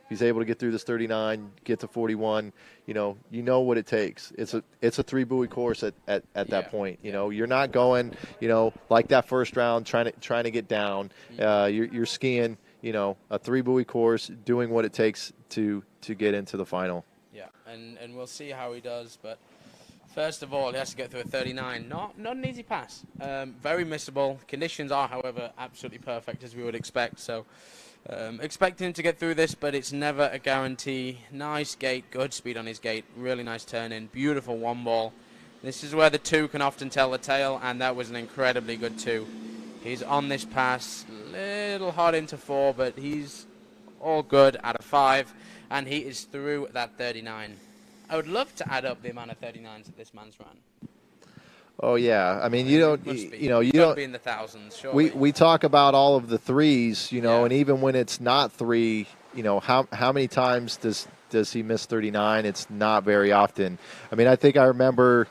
he's able to get through this 39, get to 41. You know what it takes. It's a 3-buoy course at that point. You're not going, like that first round trying to get down. You're skiing, a 3-buoy course, doing what it takes to get into the final. Yeah, and we'll see how he does. But first of all, he has to get through a 39. Not an easy pass. Very missable. Conditions are, however, absolutely perfect as we would expect. So. Expecting him to get through this, but it's never a guarantee. Nice gate, good speed on his gate, really nice turn in, beautiful 1-ball. This is where the 2 can often tell the tale, and that was an incredibly good 2. He's on this pass, little hard into 4, but he's all good out of 5, and he is through that 39. I would love to add up the amount of 39s that this man's run. Oh yeah, I mean you don't be in the thousands. Surely. We talk about all of the 3s, and even when it's not 3, how many times does he miss 39? It's not very often. I mean, I think I remember,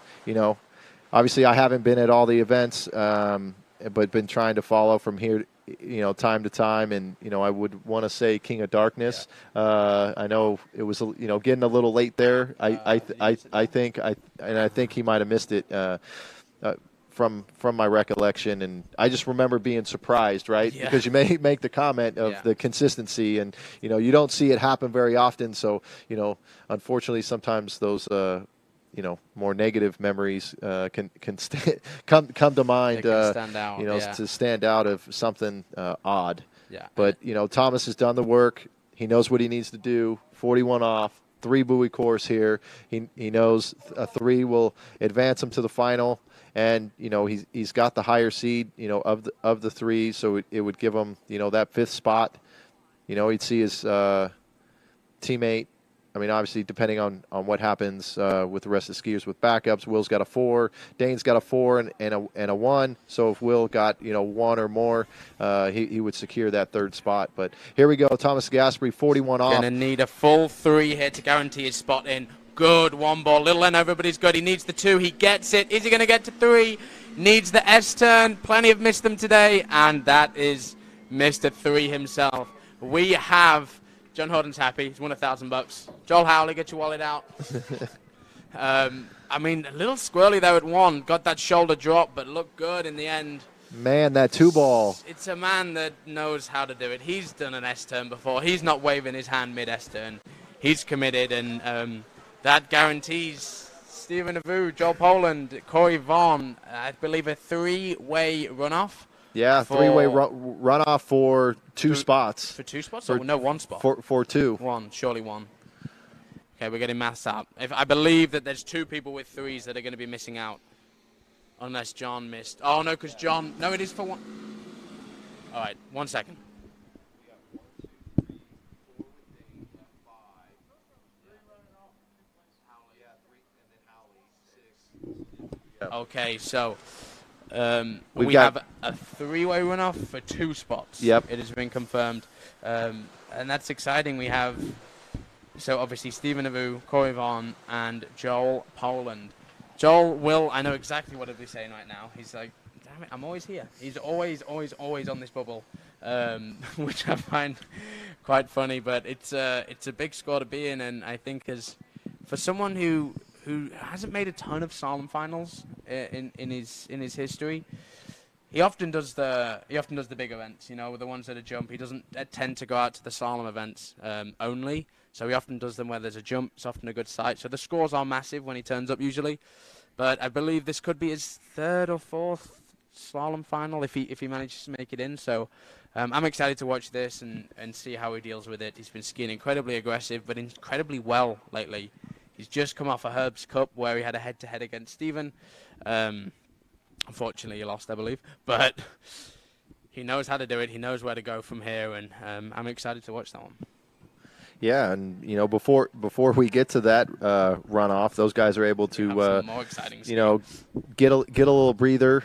obviously I haven't been at all the events, but been trying to follow from here, time to time, and I would want to say King of Darkness. I know it was getting a little late there. I think he might have missed it. From my recollection, and I just remember being surprised, right? Yeah. Because you may make the comment of the consistency, and you don't see it happen very often. So unfortunately, sometimes those more negative memories can come to mind. Stand out, to stand out of something odd. Yeah. But Thomas has done the work. He knows what he needs to do. 41 off. 3-buoy course here. He knows a 3 will advance him to the final. And he's got the higher seed of the 3, so it would give him that 5th spot. He'd see his teammate I mean, obviously, depending on what happens with the rest of the skiers with backups, Will's got a 4, Dane's got a 4 and a 1. So if Will got 1 or more, he would secure that third spot. But here we go, Thomas Gaspery, 41 off. Gonna need a full 3 here to guarantee his spot in. Good 1 ball, little N over, but he's good. He needs the 2, he gets it. Is he gonna get to 3? Needs the S turn. Plenty have missed them today, and that is Mr. 3 himself. We have John Horton's happy. He's won $1,000. Joel Howley, get your wallet out. I mean, a little squirrely there at 1. Got that shoulder drop, but looked good in the end. Man, that 2 ball. It's a man that knows how to do it. He's done an S-turn before. He's not waving his hand mid-S-turn. He's committed, and that guarantees Stephen Avu, Joel Poland, Corey Vaughn, I believe a 3-way runoff. Yeah, 3-way runoff for 2 spots. For 2 spots? No, 1 spot. For 2. 1, surely 1. Okay, we're getting maths up. I believe that there's 2 people with 3s that are going to be missing out. Unless John missed. Oh, no, because John... No, it is for 1. All right, 1 second. Okay, so... we have a 3-way runoff for 2 spots. Yep. It has been confirmed. And that's exciting. We have, so obviously, Stephen Avu, Corey Vaughn, and Joel Poland. Joel will, I know exactly what he'll be saying right now. He's like, damn it, I'm always here. He's always on this bubble, which I find quite funny. But it's a big score to be in, and I think for someone who hasn't made a ton of slalom finals in his history. He often does the big events, the ones that are jump. He doesn't tend to go out to the slalom events only. So he often does them where there's a jump. It's often a good sight. So the scores are massive when he turns up usually. But I believe this could be his 3rd or 4th slalom final if he manages to make it in. So I'm excited to watch this and see how he deals with it. He's been skiing incredibly aggressive, but incredibly well lately. He's just come off a Herb's Cup where he had a head-to-head against Stephen. Unfortunately, he lost, I believe. But he knows how to do it. He knows where to go from here, and I'm excited to watch that one. Yeah, and before we get to that runoff, those guys are able to more exciting get a little breather,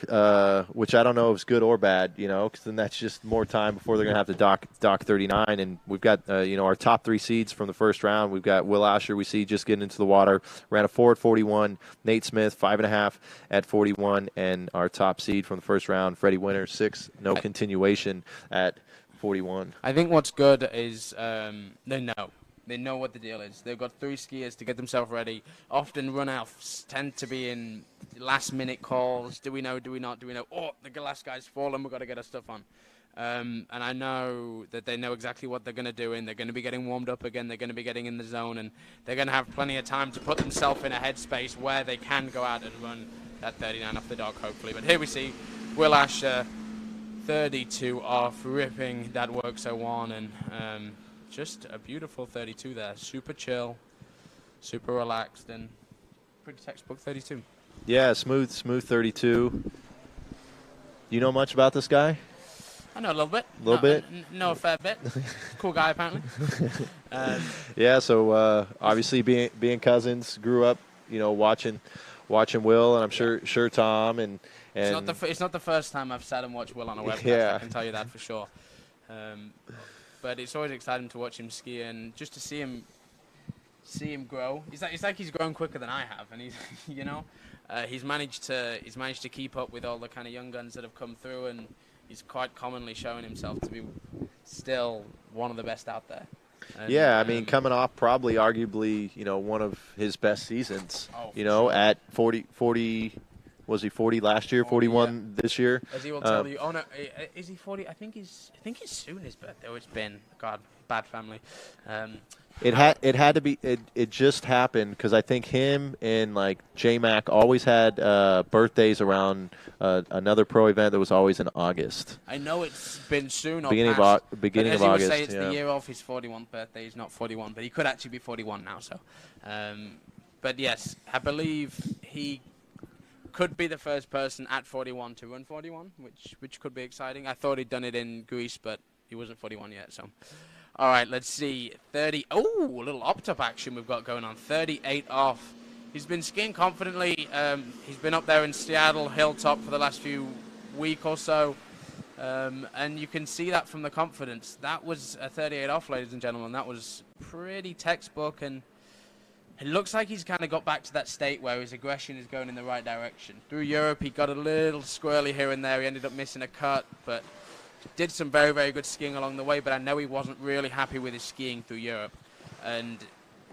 which I don't know if it's good or bad, because then that's just more time before they're gonna have to dock 39. And we've got our top 3 seeds from the first round. We've got Will Asher, we see just getting into the water, ran a 4 at 41. Nate Smith 5.5 at 41, and our top seed from the first round, Freddie Winter 6, no continuation at 41. I think what's good is they know what the deal is. They've got 3 skiers to get themselves ready. Often run-offs tend to be in last-minute calls. Do we know? Do we not? Do we know? Oh, the last guy's fallen. We've got to get our stuff on. And I know that they know exactly what they're going to do, and they're going to be getting warmed up again. They're going to be getting in the zone, and they're going to have plenty of time to put themselves in a headspace where they can go out and run that 39 off the dock, hopefully. But here we see Will Asher, 32 off, ripping that work so on, and just a beautiful 32 there. Super chill, super relaxed, and pretty textbook 32. Yeah, smooth 32. You know much about this guy? I know a little bit. Know a fair bit. Cool guy, apparently. Yeah, so obviously being cousins, grew up, watching Will, and I'm sure Tom, and it's not the first time I've sat and watched Will on a webcast. Yeah. I can tell you that for sure. But it's always exciting to watch him ski and just to see him grow. It's like he's grown quicker than I have, and he's managed to keep up with all the kind of young guns that have come through, and he's quite commonly shown himself to be still one of the best out there. And, yeah, I mean, coming off probably arguably, one of his best seasons, sure. at 40, was he 40 last year, 41 this year? As he will tell you. Oh, no, is he 40? I think he's soon his birthday. Oh, it's been, God, bad family. It had to be. It just happened because I think him and like J Mac always had birthdays around another pro event that was always in August. I know it's been soon or beginning past, of beginning but of as August. He would say, it's yeah. the year of his 41th birthday. He's not 41, but he could actually be 41 now. So, but yes, I believe he could be the first person at 41 to run 41, which could be exciting. I thought he'd done it in Greece, but he wasn't 41 yet. So. All right, let's see. 30. Oh, a little up-top action we've got going on. 38 off. He's been skiing confidently. He's been up there in Seattle Hilltop for the last few week or so. And you can see that from the confidence. That was a 38 off, ladies and gentlemen. That was pretty textbook, and it looks like he's kind of got back to that state where his aggression is going in the right direction. Through Europe, he got a little squirrely here and there. He ended up missing a cut, but did some very, very good skiing along the way. But I know he wasn't really happy with his skiing through Europe. And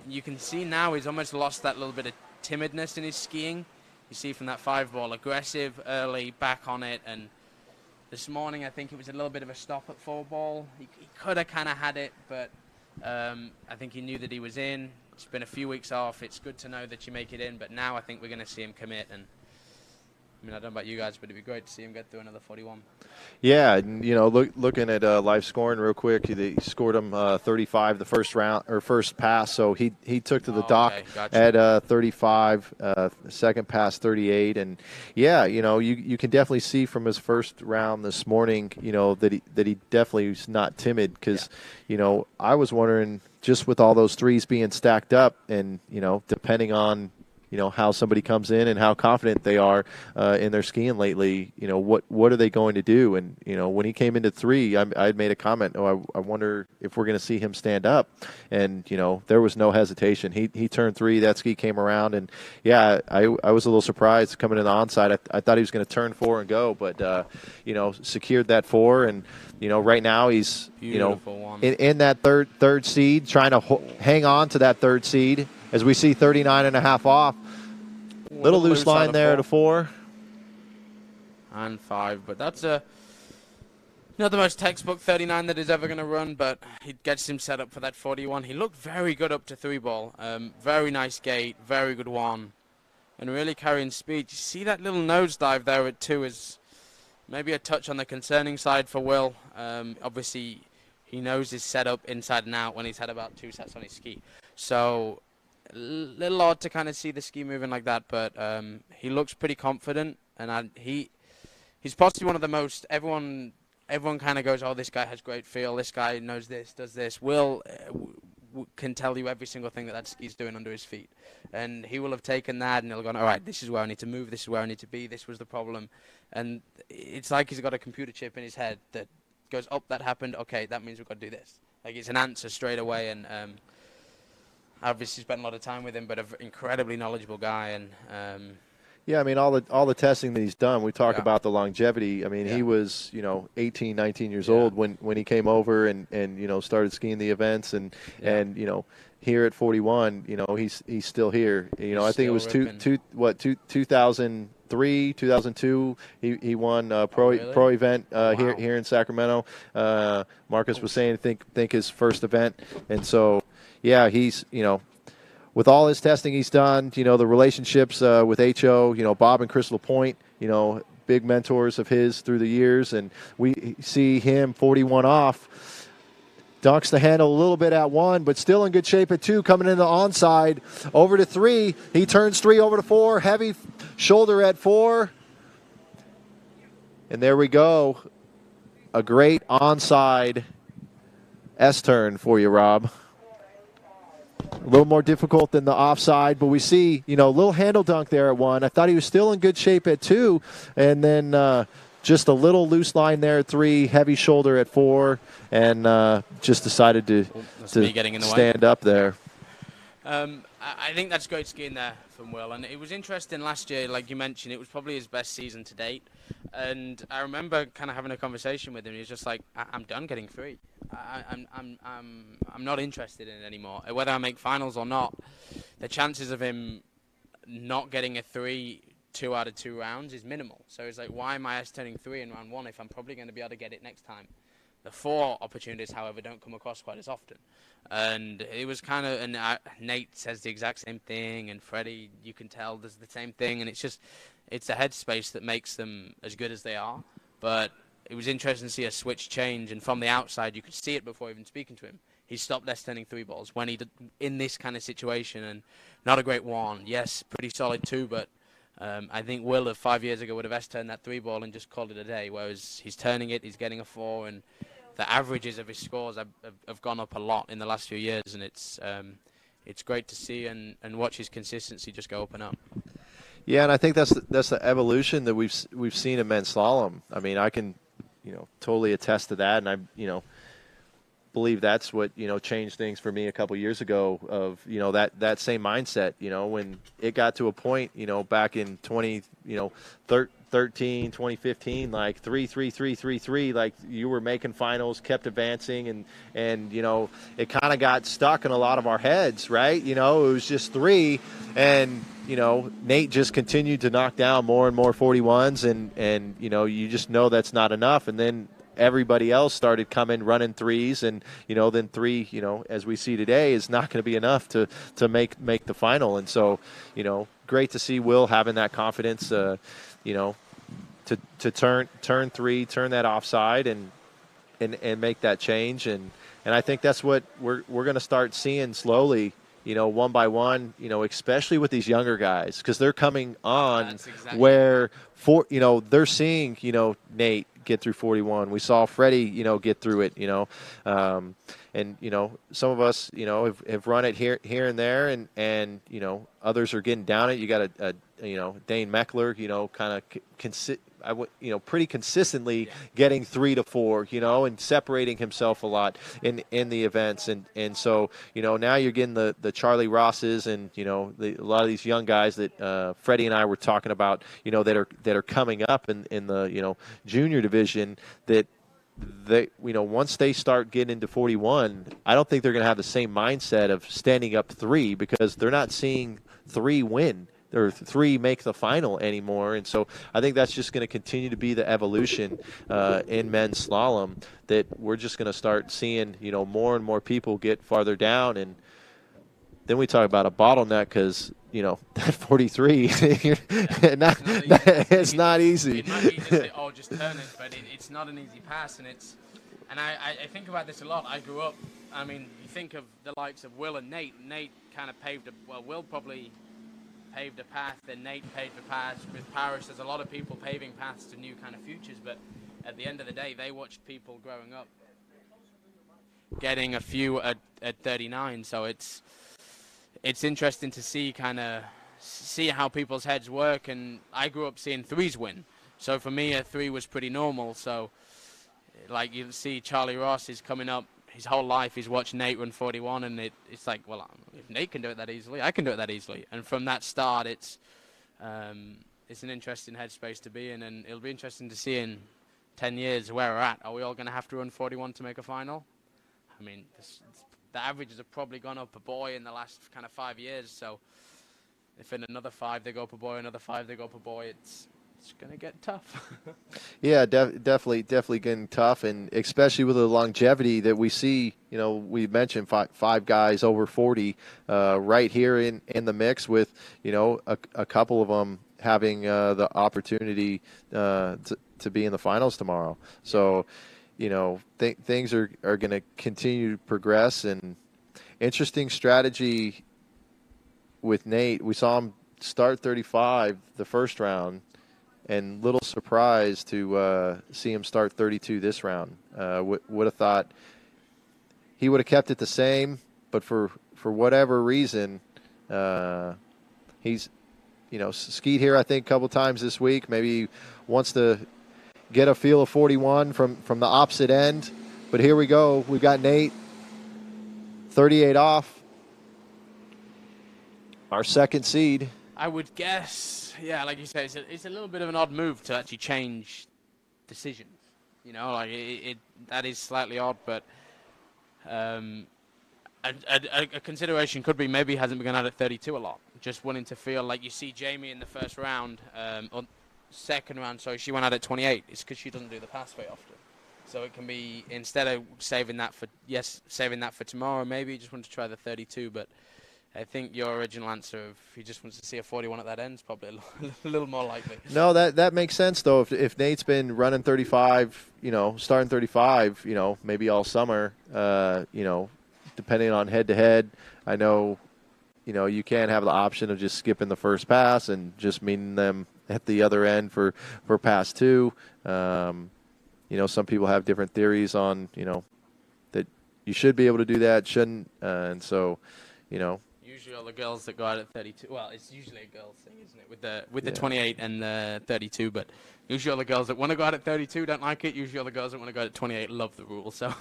you can see now he's almost lost that little bit of timidness in his skiing. You see from that 5-ball, aggressive early, back on it, and this morning, I think it was a little bit of a stop at 4-ball. He could have kind of had it, but I think he knew that he was in. It's been a few weeks off. It's good to know that you make it in, but now I think we're going to see him commit. And I mean, I don't know about you guys, but it'd be great to see him get through another 41. Yeah, and, looking at live scoring real quick, he scored him 35 the first round or first pass, so he took to the dock at 35, second pass 38, and yeah, you can definitely see from his first round this morning, that he definitely was not timid because, I was wondering just with all those threes being stacked up, and depending on how somebody comes in and how confident they are in their skiing lately, what are they going to do? And, when he came into 3, I had made a comment, I wonder if we're going to see him stand up. And, there was no hesitation. He turned 3, that ski came around. And, yeah, I was a little surprised coming in the onside. I thought he was going to turn 4 and go, but, secured that 4. And, right now he's, in that third seed, trying to hang on to that third seed. As we see 39.5 off. Little loose line there at a 4. And 5, but that's not the most textbook 39 that he's ever going to run, but he gets him set up for that 41. He looked very good up to 3-ball. Very nice gate, very good 1, and really carrying speed. You see that little nosedive there at 2 is maybe a touch on the concerning side for Will. Obviously, he knows his setup inside and out when he's had about 2 sets on his ski. So a little odd to kind of see the ski moving like that, but he looks pretty confident, and he's possibly one of the most, everyone kind of goes, oh, this guy has great feel, this guy knows this, does this. Will can tell you every single thing that ski's doing under his feet, and he will have taken that and he'll go, all right, this is where I need to move, this is where I need to be, this was the problem. And it's like he's got a computer chip in his head that goes, oh, that happened, okay, that means we've got to do this. Like, it's an answer straight away, and I obviously spent a lot of time with him, but an incredibly knowledgeable guy. And yeah, I mean, all the testing that he's done, we talk about the longevity. I mean, he was, 18, 19 years old when he came over and started skiing the events, and here at 41, he's still here. I think it was 2003, 2002. He won pro event here in Sacramento. Marcus was saying, think his first event, and so. Yeah, he's, with all his testing he's done, the relationships with HO, Bob and Crystal Point, big mentors of his through the years. And we see him 41 off, dunks the handle a little bit at 1, but still in good shape at 2, coming in the onside over to 3. He turns 3 over to 4, heavy shoulder at 4. And there we go. A great onside S-turn for you, Rob. A little more difficult than the offside, but we see, little handle dunk there at 1. I thought he was still in good shape at 2, and then just a little loose line there at 3, heavy shoulder at 4, and just decided to stand up there. I think that's great skiing there from Will, and it was interesting last year, like you mentioned, it was probably his best season to date, and I remember kind of having a conversation with him. He was just like, I'm done getting 3. I'm not interested in it anymore. Whether I make finals or not, the chances of him not getting a 3 2 out of 2 rounds is minimal. So it's like, why am I turning 3 in round 1 if I'm probably going to be able to get it next time? The 4 opportunities, however, don't come across quite as often. And it was kind of, and Nate says the exact same thing, and Freddie, you can tell, does the same thing, and it's a headspace that makes them as good as they are. But it was interesting to see a switch change, and from the outside, you could see it before even speaking to him. He stopped S-turning 3-balls when he did in this kind of situation, and not a great 1. Yes, pretty solid 2, but I think Will of 5 years ago would have S-turned that 3-ball and just called it a day, whereas he's turning it, he's getting a 4, and the averages of his scores have gone up a lot in the last few years, and it's great to see and watch his consistency just go up and up. Yeah, and I think that's the evolution that we've seen in men's slalom. I mean, I can, totally attest to that, and I, believe that's what changed things for me a couple years ago. Of that same mindset. When it got to a point, back in 2013, 2015, like 3, like you were making finals, kept advancing, and it kind of got stuck in a lot of our heads, right? It was just 3, and Nate just continued to knock down more and more 41s, and you just know that's not enough, and then everybody else started coming running 3s, and then 3, as we see today, is not going to be enough to make the final. And so great to see Will having that confidence, to turn 3, turn that offside, and make that change. And I think that's what we're going to start seeing slowly, one by one, especially with these younger guys, because they're coming on exactly where they're seeing Nate get through 41. We saw Freddie get through it, and some of us have run it here and there, and others are getting down it. You got a Dane Meckler, kind of pretty consistently getting 3 to 4, and separating himself a lot in the events, and so now you're getting the Charlie Rosses, and a lot of these young guys that Freddie and I were talking about, that are coming up in the junior division, that they once they start getting into 41, I don't think they're going to have the same mindset of standing up 3, because they're not seeing 3 win or 3 make the final anymore. And so I think that's just going to continue to be the evolution in men's slalom, that we're just going to start seeing more and more people get farther down. And then we talk about a bottleneck, because that 43 it's not easy. It might be just say, oh, just turn it, but it's not an easy pass, and I think about this a lot. I grew up, you think of the likes of Will and Nate. Nate kind of Will probably paved a path, then Nate paved a path. With Paris, there's a lot of people paving paths to new kind of futures, but at the end of the day, they watched people growing up getting a few at 39, so it's interesting to see how people's heads work. And I grew up seeing 3s win, so for me a 3 was pretty normal. So like you see Charlie Ross is coming up, his whole life he's watched Nate run 41, and it's like, well, if Nate can do it that easily, I can do it that easily. And from that start, it's an interesting headspace to be in, and it'll be interesting to see in 10 years where we're at. Are we all going to have to run 41 to make a final? The averages have probably gone up a boy in the last kind of 5 years, so if in another 5 they go up a boy, another 5 they go up a boy, it's going to get tough. Yeah, definitely getting tough, and especially with the longevity that we see. We mentioned five guys over 40 right here in the mix, with a couple of them having the opportunity to be in the finals tomorrow. So things are going to continue to progress, and interesting strategy with Nate. We saw him start 35 the first round, and little surprise to see him start 32 this round. Would have thought he would have kept it the same, but for whatever reason, he's skied here I think a couple times this week. Maybe he wants to get a feel of 41 from the opposite end. But here we go. We've got Nate 38 off, our second seed. I would guess, yeah, like you say, it's a little bit of an odd move to actually change decisions. That is slightly odd, but a consideration could be maybe he hasn't been out at 32 a lot, just wanting to feel like you see Jamie in the first round, or second round, so she went out at 28. It's because she doesn't do the pass very often. So it can be, instead of saving that for tomorrow, maybe he just wanted to try the 32, but I think your original answer of he just wants to see a 41 at that end is probably a little more likely. No, that makes sense, though. If Nate's been running 35, starting 35, maybe all summer, depending on head-to-head, I know, you can't have the option of just skipping the first pass and just meeting them at the other end for pass 2. some people have different theories on, that you should be able to do that, shouldn't. And so, Usually all the girls that go out at 32. Well, it's usually a girls thing, isn't it? With the Yeah. 28 and the 32. But usually all the girls that want to go out at 32 don't like it. Usually all the girls that want to go out at 28 love the rule. So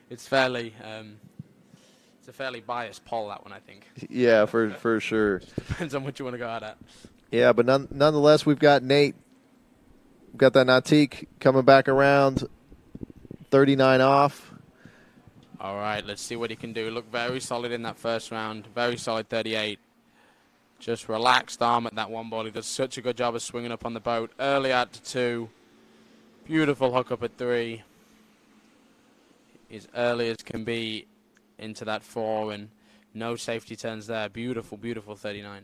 it's fairly. It's a fairly biased poll, that one, I think. yeah, for sure. Depends on what you want to go out at. Yeah, but nonetheless, we've got Nate. We've got that Nautique coming back around, 39 off. All right, let's see what he can do. Looked very solid in that first round. Very solid 38. Just relaxed arm at that one ball. He does such a good job of swinging up on the boat. Early out to 2. Beautiful hook up at 3. As early as can be into that 4, and no safety turns there. Beautiful, beautiful 39.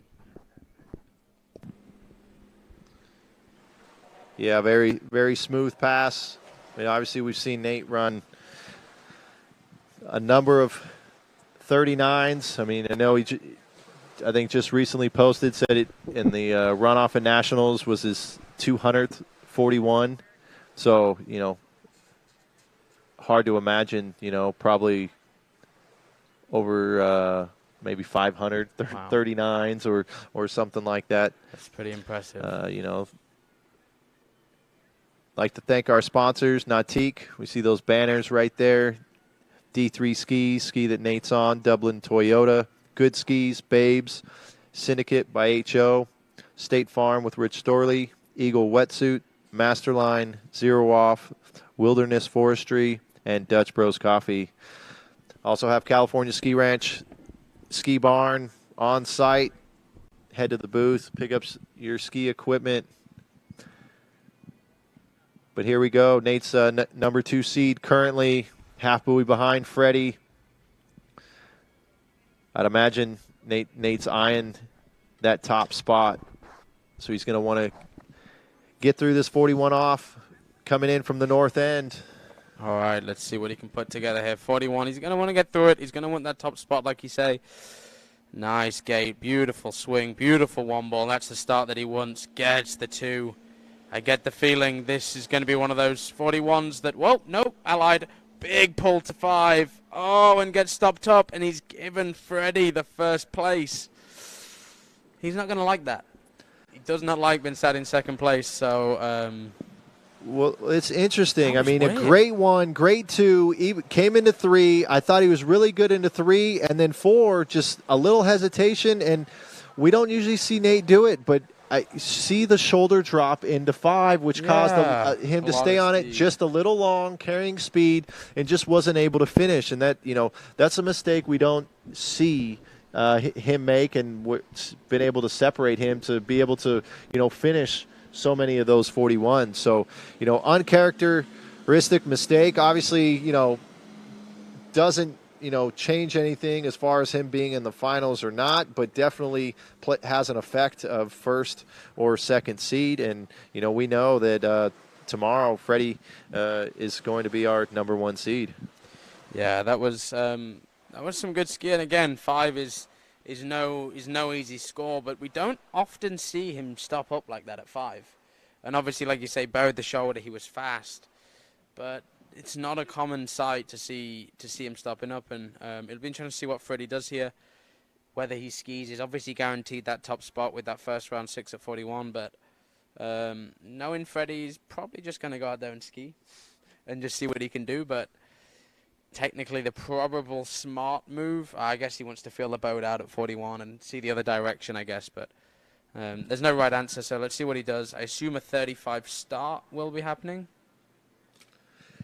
Yeah, very, very smooth pass. I mean, obviously, we've seen Nate run a number of 39s. I mean, I know I think just recently posted, said it in the runoff at Nationals was his 200th 41. So, hard to imagine, probably over maybe 500 Wow. 39s or something like that. That's pretty impressive. Like to thank our sponsors, Nautique. We see those banners right there. D3 Skis, ski that Nate's on. Dublin Toyota. Good Skis, Babes. Syndicate by HO. State Farm with Rich Storley. Eagle Wetsuit. Masterline. Zero Off. Wilderness Forestry. And Dutch Bros Coffee. Also have California Ski Ranch, Ski Barn on site. Head to the booth, pick up your ski equipment. But here we go. Nate's number 2 seed currently, half buoy behind Freddie. I'd imagine Nate's eyeing that top spot. So he's going to want to get through this 41 off, coming in from the north end. All right, let's see what he can put together here. 41, he's going to want to get through it. He's going to want that top spot, like you say. Nice gate, beautiful swing, beautiful one ball. That's the start that he wants. Gets the 2. I get the feeling this is going to be one of those 41s that, well, nope, Allied. Big pull to 5. Oh, and gets stopped up, and he's given Freddie the first place. He's not going to like that. He does not like being sat in second place, so... Well, it's interesting. I mean, weird. a great 1, great 2, he came into 3. I thought he was really good into 3, and then 4, just a little hesitation, and we don't usually see Nate do it, but I see the shoulder drop into 5, which caused him to stay on it just a little long, carrying speed, and just wasn't able to finish. And that, that's a mistake we don't see him make, and what's been able to separate him to be able to, finish so many of those 41. So, uncharacteristic mistake. Obviously, doesn't, change anything as far as him being in the finals or not, but definitely has an effect of first or second seed. And, we know that tomorrow Freddie is going to be our number 1 seed. Yeah, that was some good skiing. Again, 5 is no easy score, but we don't often see him stop up like that at 5. And obviously, like you say, buried the shoulder. He was fast, but it's not a common sight to see him stopping up. And it'll be interesting to see what Freddie does here. Whether he skis, he's obviously guaranteed that top spot with that first round 6 at 41. But knowing Freddie, he's probably just going to go out there and ski and just see what he can do. But technically the probable smart move, I guess he wants to feel the boat out at 41 and see the other direction, I guess. But there's no right answer, so let's see what he does. I assume a 35 start will be happening.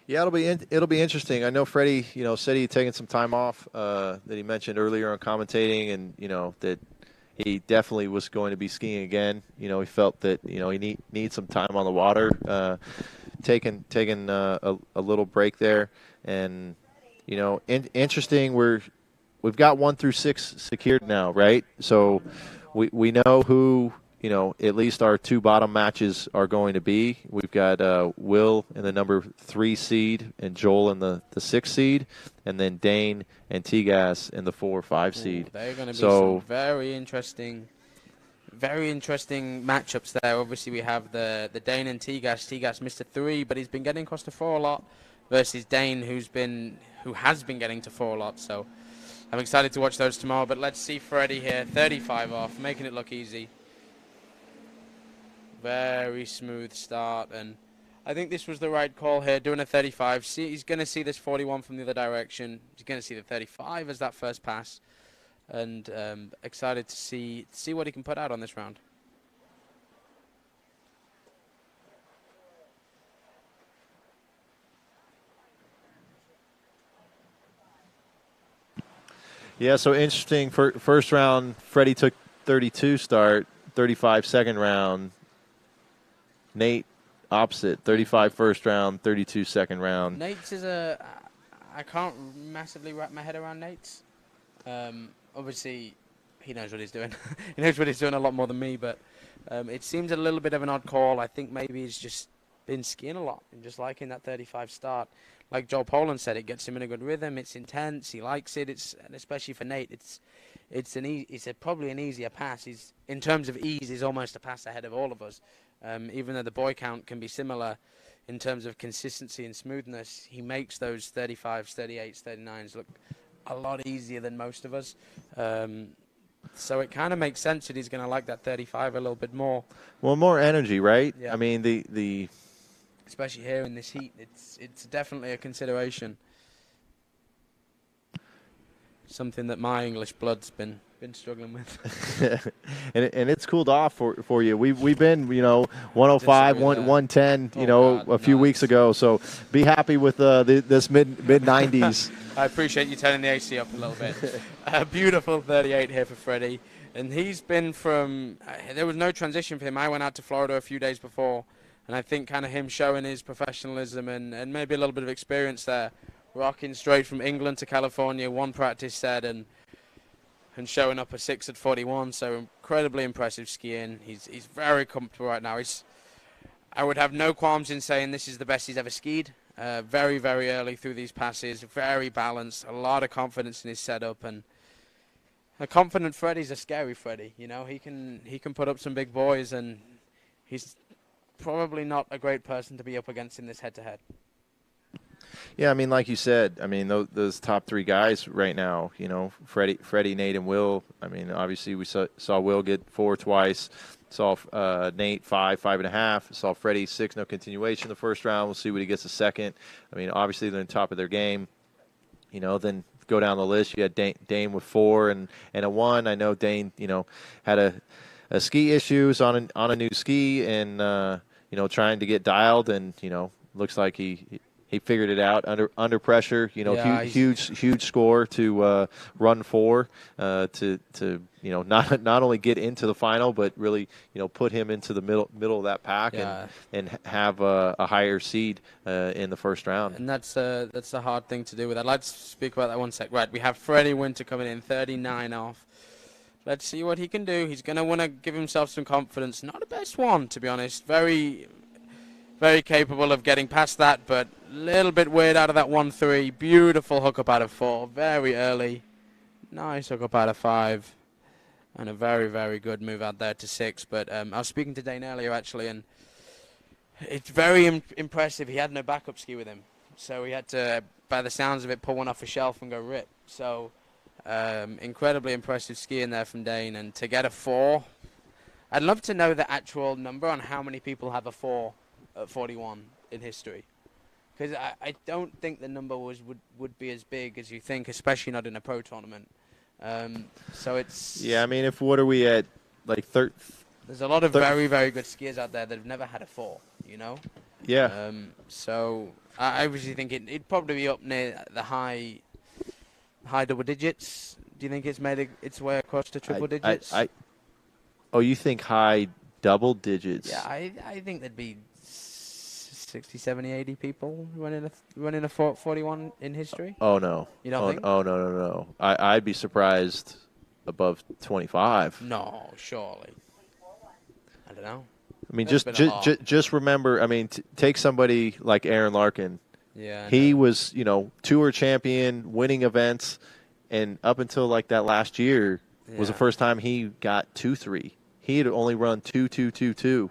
Yeah, it'll be interesting. I know Freddie, said he had taken some time off that he mentioned earlier on commentating, and that he definitely was going to be skiing again. He felt that he needs some time on the water, taking a little break there, and interesting. We've got 1 through 6 secured now, right? So we know who at least our 2 bottom matches are going to be. We've got Will in the number 3 seed and Joel in the 6 seed, and then Dane and T-Gas in the 4 or 5 seed. They're going to be some very interesting Very interesting matchups there. Obviously, we have the Dane and Tigas. Tigas missed a 3, but he's been getting across to 4 a lot, versus Dane, who has been getting to 4 a lot. So I'm excited to watch those tomorrow. But let's see Freddie here, 35 off, making it look easy. Very smooth start, and I think this was the right call here, doing a 35. He's going to see this 41 from the other direction. He's going to see the 35 as that first pass, and excited to see what he can put out on this round. Yeah, so interesting. First round, Freddie took 32 start, 35 second round. Nate, opposite, 35 first round, 32 second round. Nate's is I can't massively wrap my head around Nate's. Obviously, he knows what he's doing. He knows what he's doing a lot more than me, but it seems a little bit of an odd call. I think maybe he's just been skiing a lot and just liking that 35 start. Like Joel Poland said, it gets him in a good rhythm. It's intense. He likes it. And especially for Nate, it's probably an easier pass. He's, in terms of ease, he's almost a pass ahead of all of us. Even though the boy count can be similar in terms of consistency and smoothness, he makes those 35s, 38s, 39s look a lot easier than most of us. So it kind of makes sense that he's going to like that 35 a little bit more. Well, more energy, right? Yeah. I mean, the especially here in this heat, it's definitely a consideration. Something that my English blood's been struggling with. and it's cooled off for you. We've been 105, 110 a few weeks ago. So be happy with this mid 90s. I appreciate you turning the AC up a little bit. A beautiful 38 here for Freddie, and he's been from. There was no transition for him. I went out to Florida a few days before, and I think kind of him showing his professionalism and maybe a little bit of experience there, rocking straight from England to California, one practice set, and showing up a 6 at 41, so incredibly impressive skiing. He's very comfortable right now. I would have no qualms in saying this is the best he's ever skied. Very, very early through these passes, very balanced, a lot of confidence in his setup, and a confident Freddie's a scary Freddie. He can put up some big boys, and he's probably not a great person to be up against in this head-to-head. Yeah, I mean, like you said, I mean, those top 3 guys right now, Freddie, Nate, and Will. I mean, obviously we saw Will get 4 twice, saw Nate 5, 5.5, saw Freddie 6, no continuation the first round. We'll see what he gets the second. I mean, obviously they're on top of their game. Then go down the list. You had Dane with 4 and a 1. I know Dane, had a ski issues on a new ski and trying to get dialed, and looks like he figured it out under pressure. Huge score to run 4 to not only get into the final, but really put him into the middle of that pack and have a higher seed in the first round. And that's a hard thing to do with that. Let's speak about that one sec. Right, we have Freddie Winter coming in, 39 off. Let's see what he can do. He's going to want to give himself some confidence. Not the best one, to be honest. Very, very capable of getting past that, but a little bit weird out of that 1-3. Beautiful hookup out of 4, very early. Nice hookup out of 5. And a very, very good move out there to 6. But I was speaking to Dane earlier, actually, and it's very impressive. He had no backup ski with him. So he had to, by the sounds of it, pull one off a shelf and go rip. So incredibly impressive skiing there from Dane. And to get a 4, I'd love to know the actual number on how many people have a 4 at 41 in history. Because I don't think the number would be as big as you think, especially not in a pro tournament. So it's... Yeah, I mean, what are we at, like There's a lot of very, very good skiers out there that have never had a 4, Yeah. So I obviously think it'd probably be up near the high double digits. Do you think it's made its way across to triple digits? Oh, you think high double digits? Yeah, I think there'd be 60, 70, 80 people running a 41 in history. Oh, no. You don't think? Oh, no. I'd be surprised above 25. No, surely. I don't know. I mean, just remember, I mean, take somebody like Aaron Larkin. Yeah. He was, tour champion, winning events, and up until like that last year was the first time he got 2-3. he had only run 2:22.2.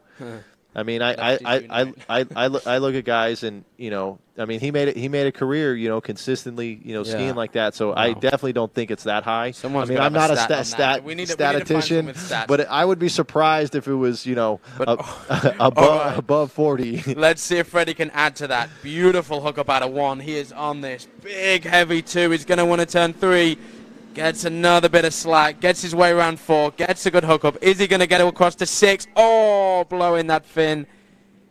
I mean, I look at guys, and I mean, he made a career, consistently, skiing like that. So I definitely don't think it's that high. Someone's I mean, gotta I'm have not a a stat on that. We need to find statistician, someone with stats. but I would be surprised if it was, above 40. Let's see if Freddie can add to that. Beautiful hookup out of 1. He is on this big, heavy 2. He's going to want to turn 3. Gets another bit of slack. Gets his way around 4. Gets a good hookup. Is he going to get it across to 6? Oh, blowing that fin.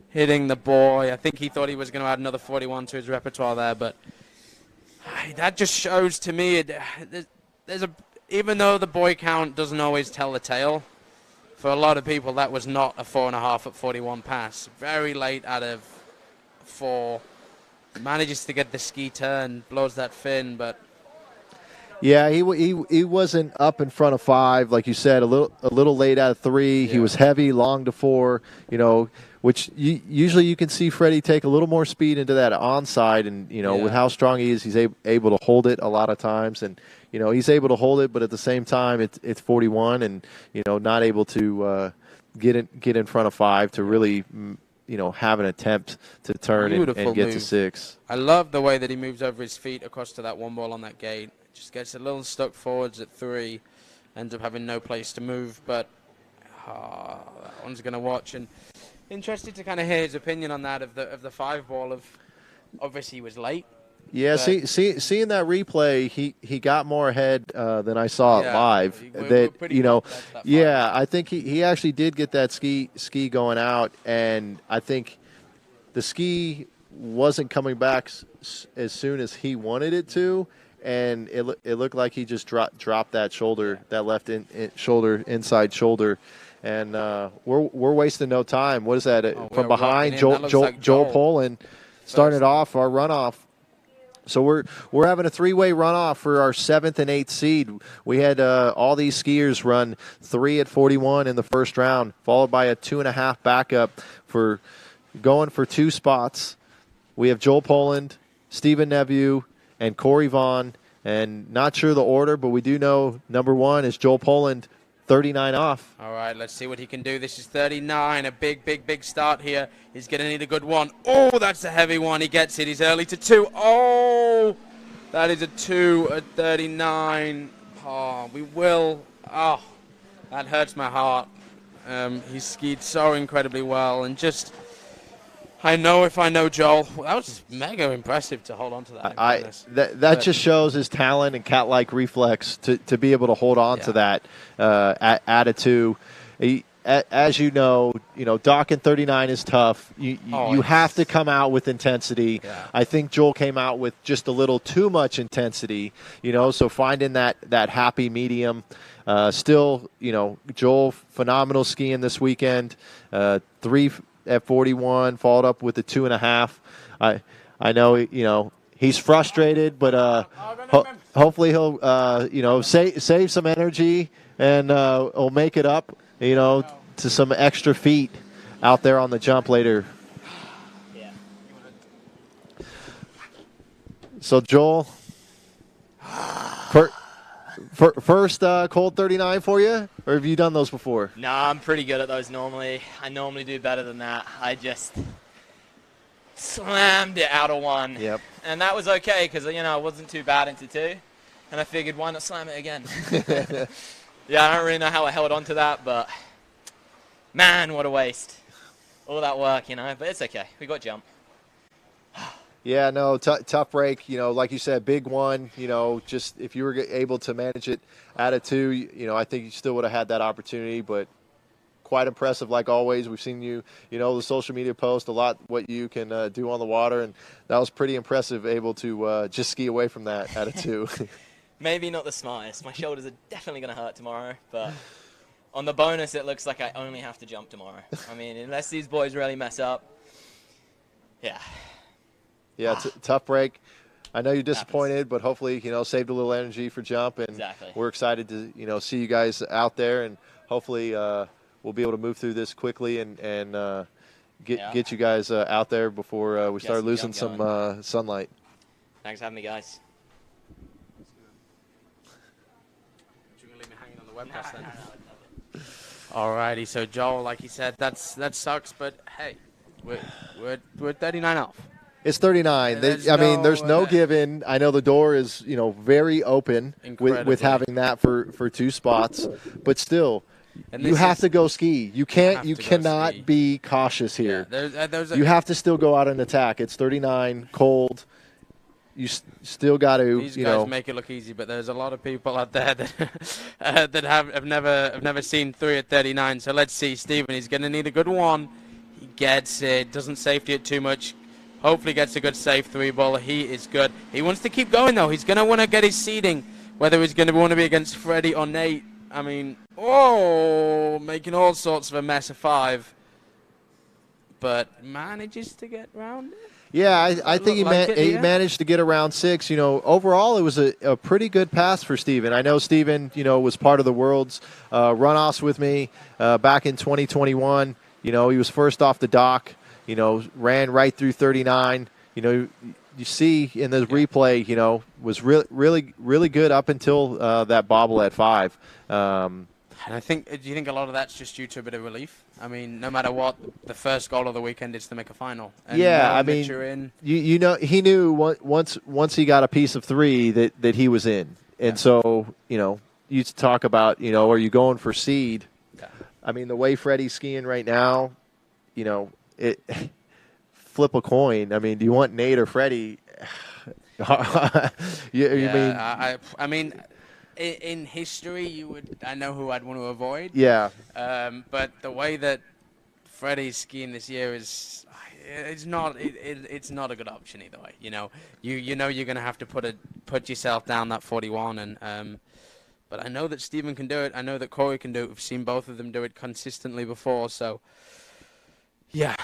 Hitting the boy. I think he thought he was going to add another 41 to his repertoire there, but that just shows to me even though the boy count doesn't always tell the tale, for a lot of people that was not a 4.5 at 41 pass. Very late out of 4. Manages to get the ski turn, blows that fin, but Yeah, he wasn't up in front of 5, like you said. A little late out of 3. Yeah. He was heavy, long to 4. Which usually you can see Freddie take a little more speed into that onside, and with how strong he is, he's able to hold it a lot of times, and he's able to hold it, but at the same time, it's 41, and not able to get in front of 5 to really have an attempt to turn and get to 6. I love the way that he moves over his feet across to that 1 ball on that gate. Just gets a little stuck forwards at 3, ends up having no place to move, but that one's going to watch. And interested to kind of hear his opinion on that of the 5 ball. Of obviously he was late. Yeah, seeing that replay, he got more ahead than I saw it live. I think he actually did get that ski going out, and I think the ski wasn't coming back as soon as he wanted it to. And it looked like he just dropped that shoulder, that left inside shoulder, and we're wasting no time. What is that? From behind, Joel Poland starting it off our runoff. So we're having a 3-way runoff for our 7th and 8th seed. We had all these skiers run 3 at 41 in the first round, followed by a 2.5 backup for going for 2 spots. We have Joel Poland, Stephen Neveu, and Corey Vaughn, and not sure the order, but we do know number 1 is Joel Poland, 39 off. All right, let's see what he can do. This is 39, a big start here. He's going to need a good 1. Oh, that's a heavy 1. He gets it. He's early to 2. Oh, that is a 2 at 39. That hurts my heart. He skied so incredibly well, and just... I know Joel. That was just mega impressive to hold on to that. That just shows his talent and cat-like reflex to be able to hold on to that at a 2. As you know, docking 39 is tough. You have to come out with intensity. Yeah. I think Joel came out with just a little too much intensity. So finding that happy medium. Still, Joel, phenomenal skiing this weekend. 3 at 41, followed up with the 2.5. I know, he's frustrated, but hopefully he'll, save some energy and will make it up, to some extra feet out there on the jump later. So Joel, first cold 39 for you, or have you done those before? No, I'm pretty good at those normally. I normally do better than that. I just slammed it out of 1. Yep. And that was okay because, I wasn't too bad into 2. And I figured, why not slam it again? Yeah, I don't really know how I held on to that, but man, what a waste. All that work, but it's okay. We got jump. Yeah, no, tough break. Like you said, big 1. Just if you were able to manage it at a 2, I think you still would have had that opportunity. But quite impressive, like always. We've seen you, the social media post a lot what you can do on the water, and that was pretty impressive. Able to just ski away from that at a 2. Maybe not the smartest. My shoulders are definitely going to hurt tomorrow, but on the bonus, it looks like I only have to jump tomorrow. I mean, unless these boys really mess up, yeah. Yeah, tough break. I know you're disappointed, but hopefully, saved a little energy for jump, and we're excited to, see you guys out there, and hopefully we'll be able to move through this quickly and get you guys out there before we start losing some sunlight. Thanks for having me, guys. You're going to leave me hanging on the webcast then? Alrighty, so Joel, like he said, that sucks, but hey, we're 39 off. It's 39. There's no given. I know the door is, very open with having that for two spots, but still, And you this have is- to go ski. You cannot be cautious here. there's You have to still go out and attack. It's 39, cold. You still got to, These guys make it look easy, but there's a lot of people out there that that have never seen 3 at 39. So let's see, Stephen. He's going to need a good one. He gets it. Doesn't safety it too much. Hopefully gets a good safe 3 ball. He is good. He wants to keep going though. He's going to want to get his seeding, whether he's going to want to be against Freddie or Nate. I mean, making all sorts of a mess of 5, but manages to get round it. Yeah, I think he managed to get around 6. Overall, it was a pretty good pass for Steven. I know Steven, was part of the world's runoffs with me back in 2021. He was first off the dock, ran right through 39. You see in the replay, was really good up until that bobble at 5. And do you think a lot of that's just due to a bit of relief? I mean, no matter what, the first goal of the weekend is to make a final. And yeah, knowing I that mean, you're in, he knew once he got a piece of 3 that he was in, and so you talk about are you going for seed? Yeah. I mean, the way Freddie's skiing right now, it flip a coin. I mean, do you want Nate or Freddie? I mean. In history, I know who I'd want to avoid. Yeah. But the way that Freddie's skiing this year it's not a good option either way. You're going to have to put yourself down that 41, and but I know that Steven can do it. I know that Corey can do it. We've seen both of them do it consistently before. So yeah.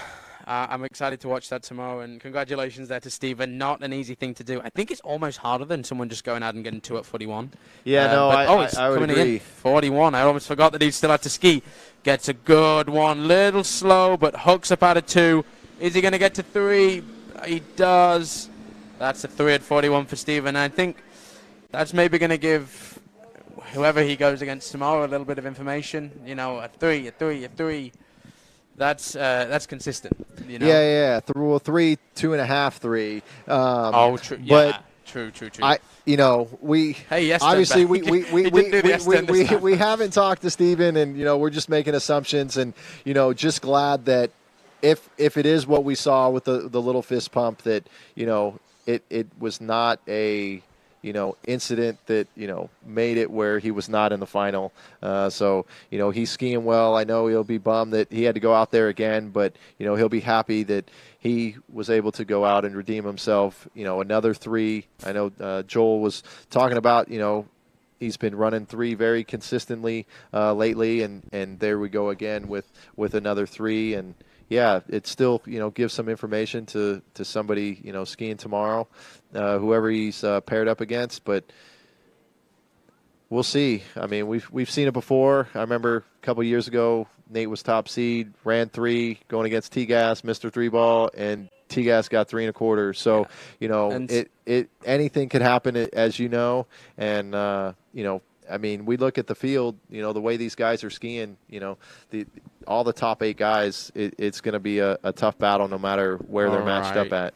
I'm excited to watch that tomorrow, and congratulations there to Steven. Not an easy thing to do. I think it's almost harder than someone just going out and getting 2 at 41. Yeah, I would agree. 41. I almost forgot that he still had to ski. Gets a good one. Little slow, but hooks up out of 2. Is he going to get to 3? He does. That's a 3 at 41 for Steven. I think that's maybe going to give whoever he goes against tomorrow a little bit of information. A 3, a 3, a 3. That's consistent. Yeah. Through 3, 2.5, 3. True. But true. We yes, obviously we we haven't talked to Steven, and we're just making assumptions, and just glad that if it is what we saw with the little fist pump, that it was not a incident that, made it where he was not in the final. So, he's skiing well. I know he'll be bummed that he had to go out there again, but, he'll be happy that he was able to go out and redeem himself. Another 3. I know Joel was talking about, he's been running 3 very consistently lately, and there we go again with another 3. And yeah, it still gives some information to somebody skiing tomorrow, whoever he's paired up against. But we'll see. I mean, we've seen it before. I remember a couple years ago, Nate was top seed, ran 3 going against T-Gas, Mr. 3 ball, and T-Gas got 3 1/4. So it anything could happen, as you know, and I mean, we look at the field, the way these guys are skiing, all the top 8 guys, it's going to be a tough battle no matter where they're matched up at.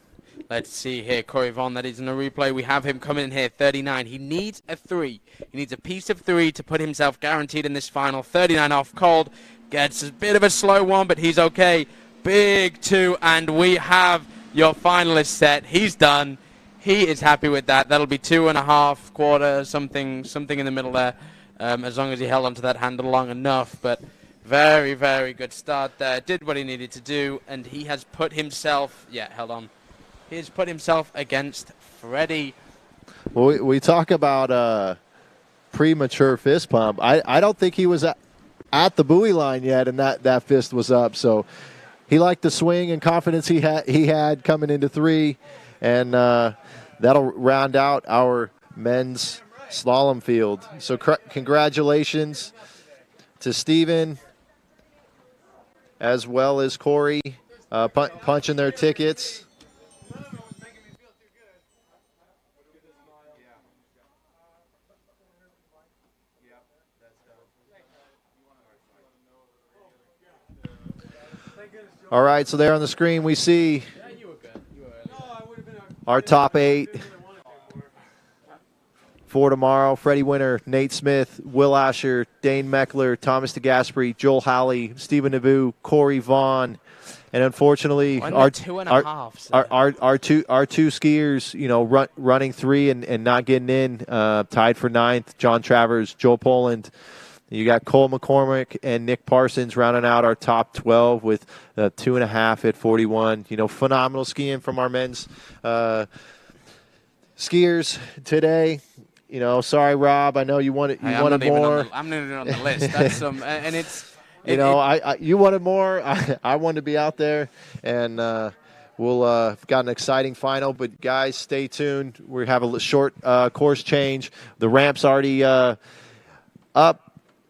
Let's see here. Corey Vaughn, that is in the replay. We have him coming in here, 39. He needs a 3. He needs a piece of 3 to put himself guaranteed in this final. 39 off cold. Gets a bit of a slow one, but he's okay. Big 2, and we have your finalist set. He's done. He is happy with that. That'll be 2.5 quarter, something in the middle there, as long as he held onto that handle long enough. But very, very good start there. Did what he needed to do, and he has put himself. Yeah, held on. He has put himself against Freddie. Well, we talk about premature fist pump. I don't think he was at the buoy line yet, and that fist was up. So he liked the swing and confidence he had coming into 3, and that'll round out our men's slalom field. So congratulations to Steven as well as Corey punching their tickets. All right, so there on the screen we see our top 8 for tomorrow. Freddie Winter, Nate Smith, Will Asher, Dane Meckler, Thomas DeGasperi, Joel Halley, Stephen Nabu, Corey Vaughn, and unfortunately our two skiers, running 3 and not getting in, tied for 9th. John Travers, Joe Poland. You got Cole McCormick and Nick Parsons rounding out our top 12 with 2.5 at 41. Phenomenal skiing from our men's skiers today. Sorry, Rob. I know you wanted more. I'm not even on the list. That's some, and it's. You wanted more. I wanted to be out there, and we'll got an exciting final. But guys, stay tuned. We have a short course change. The ramp's already up.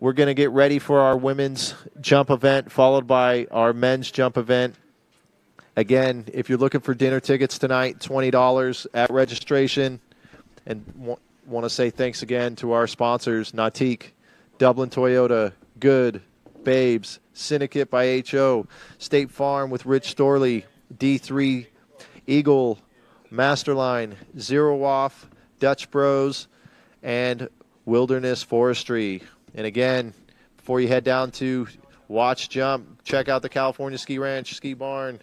We're going to get ready for our women's jump event, followed by our men's jump event. Again, if you're looking for dinner tickets tonight, $20 at registration. And want to say thanks again to our sponsors, Nautique, Dublin Toyota, Good, Babes, Syndicate by HO, State Farm with Rich Storley, D3, Eagle, Masterline, Zero Off, Dutch Bros, and Wilderness Forestry. And again, before you head down to watch jump, check out the California Ski Ranch Ski Barn.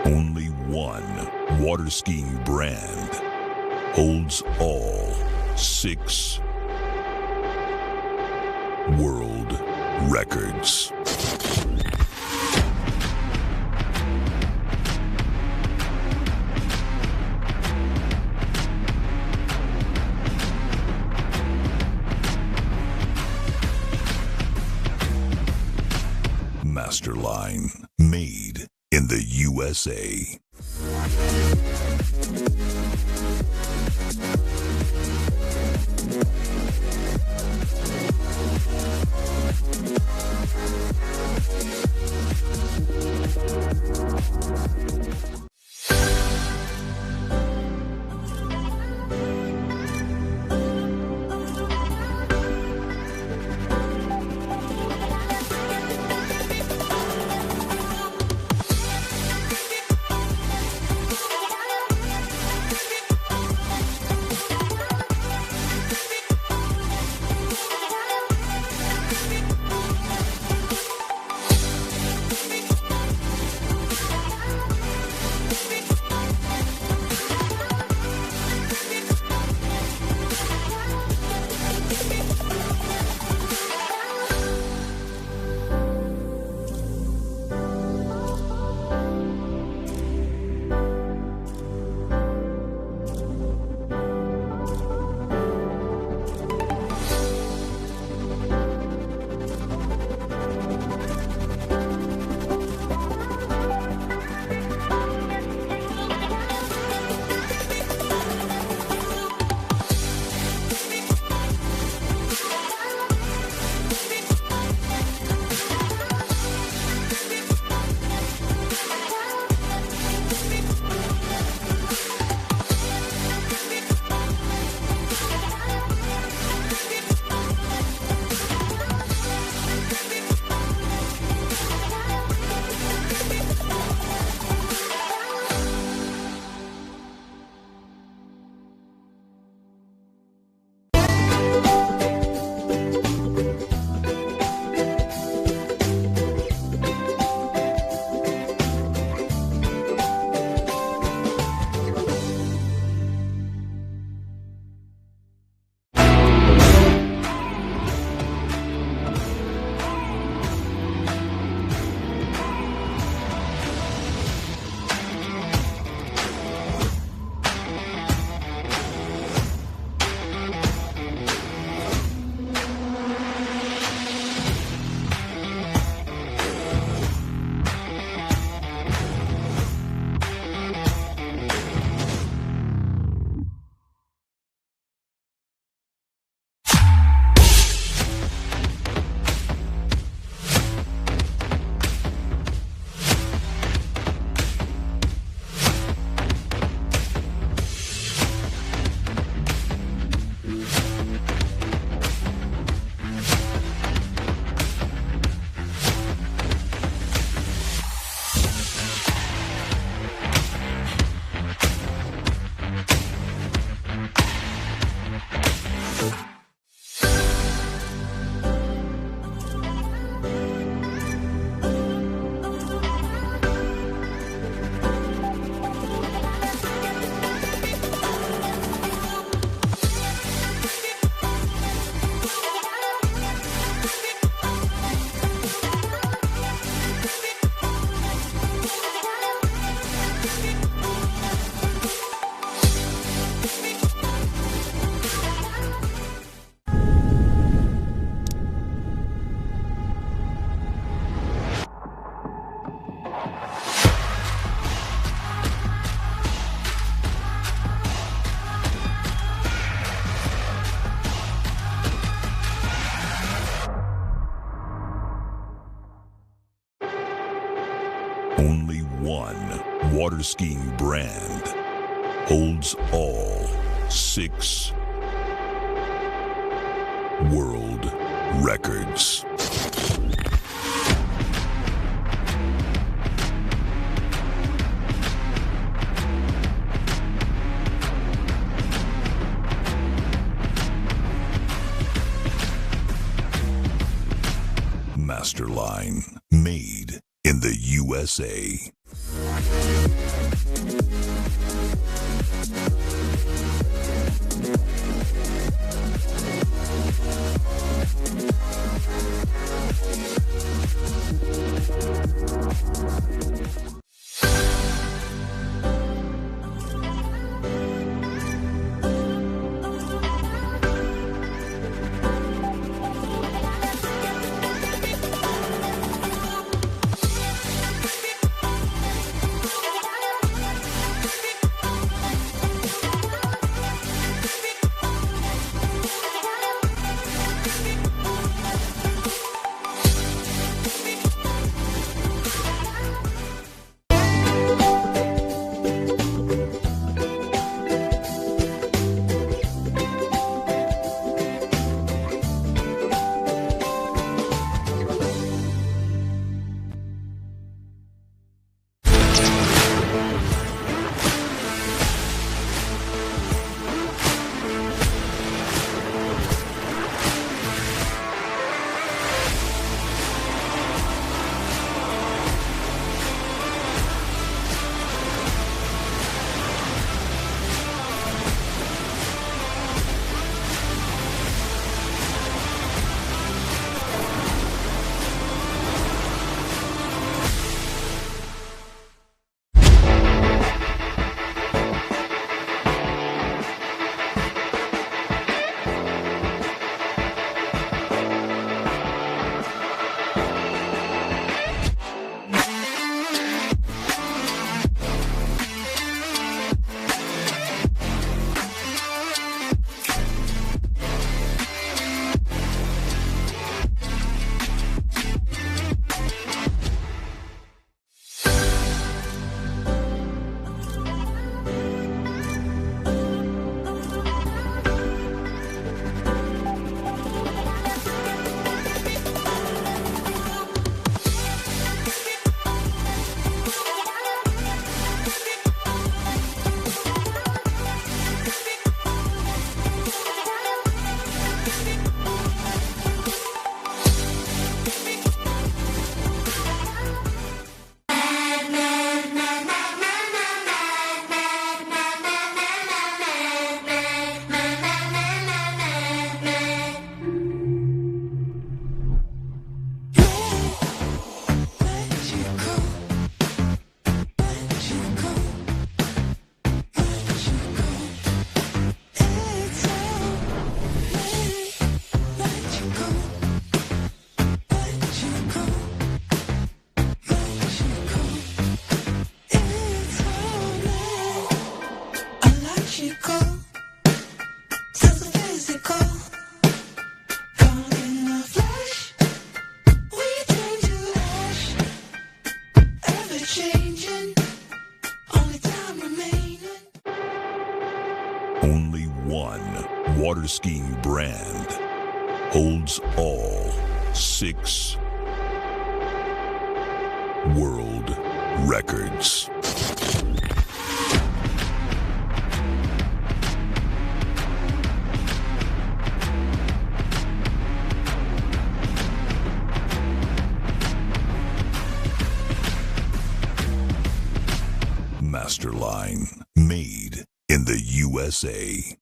Only one water skiing brand holds all 6 world records. Masterline, made in the USA. Only one water skiing brand holds all 6 world records. Masterline, made in the USA. Only one water skiing brand holds all 6 world records. Masterline, made in the USA.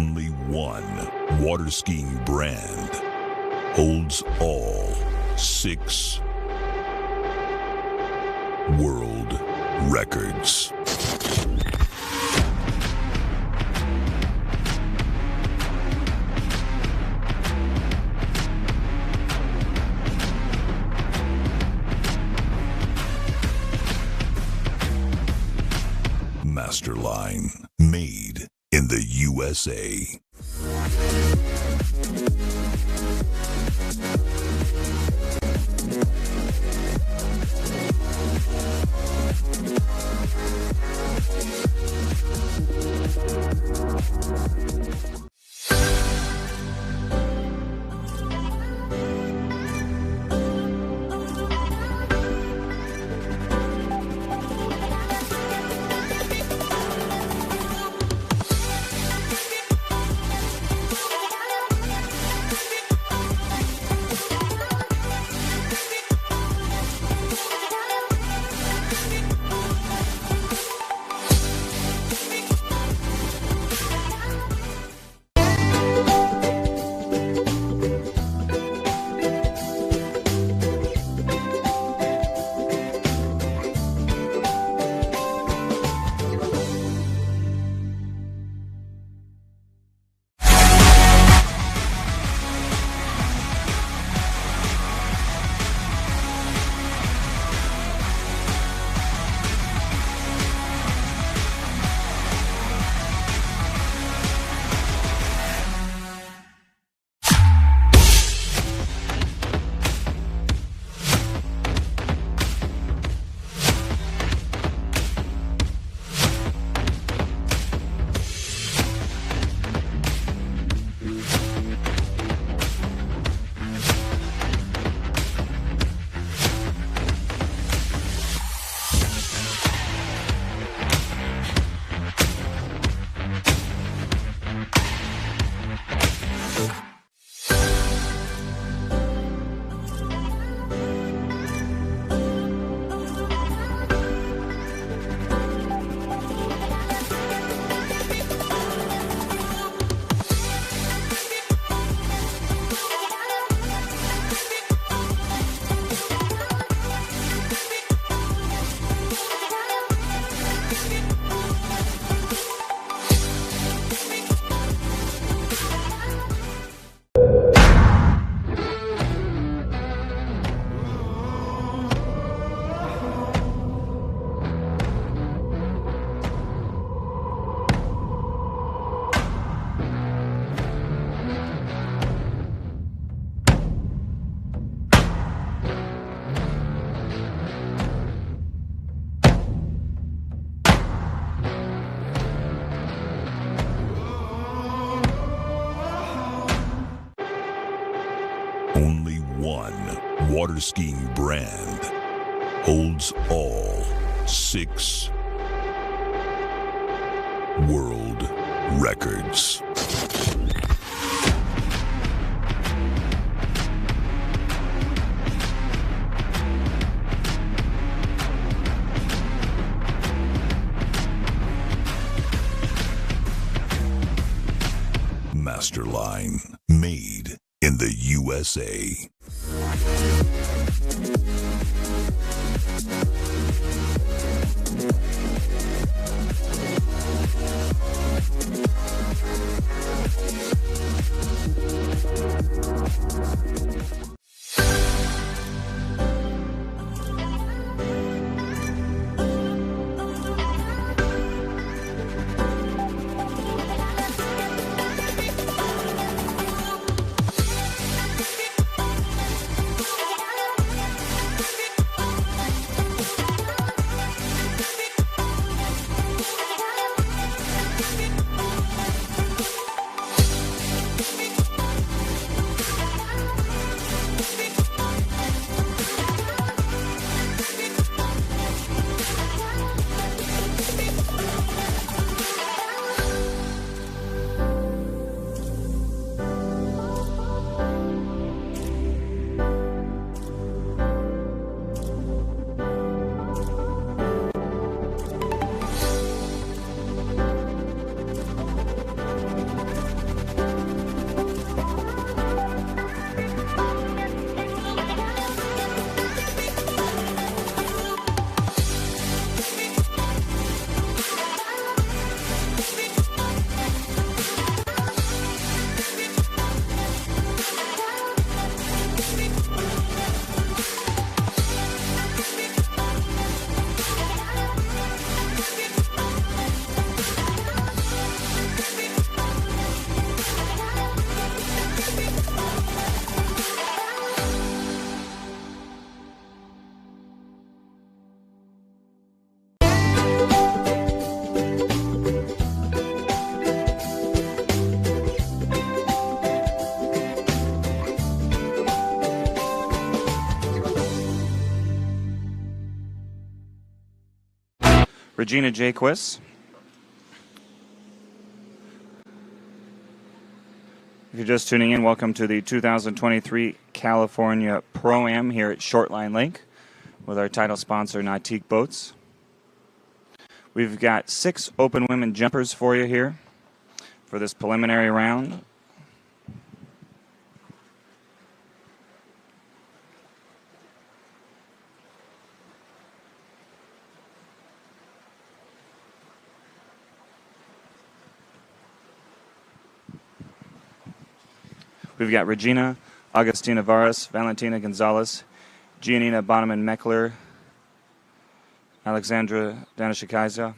Only one water skiing brand holds all 6 world records. Masterline, made in the USA. Only one water skiing brand holds all 6 world records. Masterline, made in the USA. Regina Jaquist. If you're just tuning in, welcome to the 2023 California Pro-Am here at Shortline Lake with our title sponsor, Nautique Boats. We've got 6 open women jumpers for you here for this preliminary round. We've got Regina Agustina Varas, Valentina Gonzalez, Giannina Bonneman-Meckler, Alexandra Danishikaiza,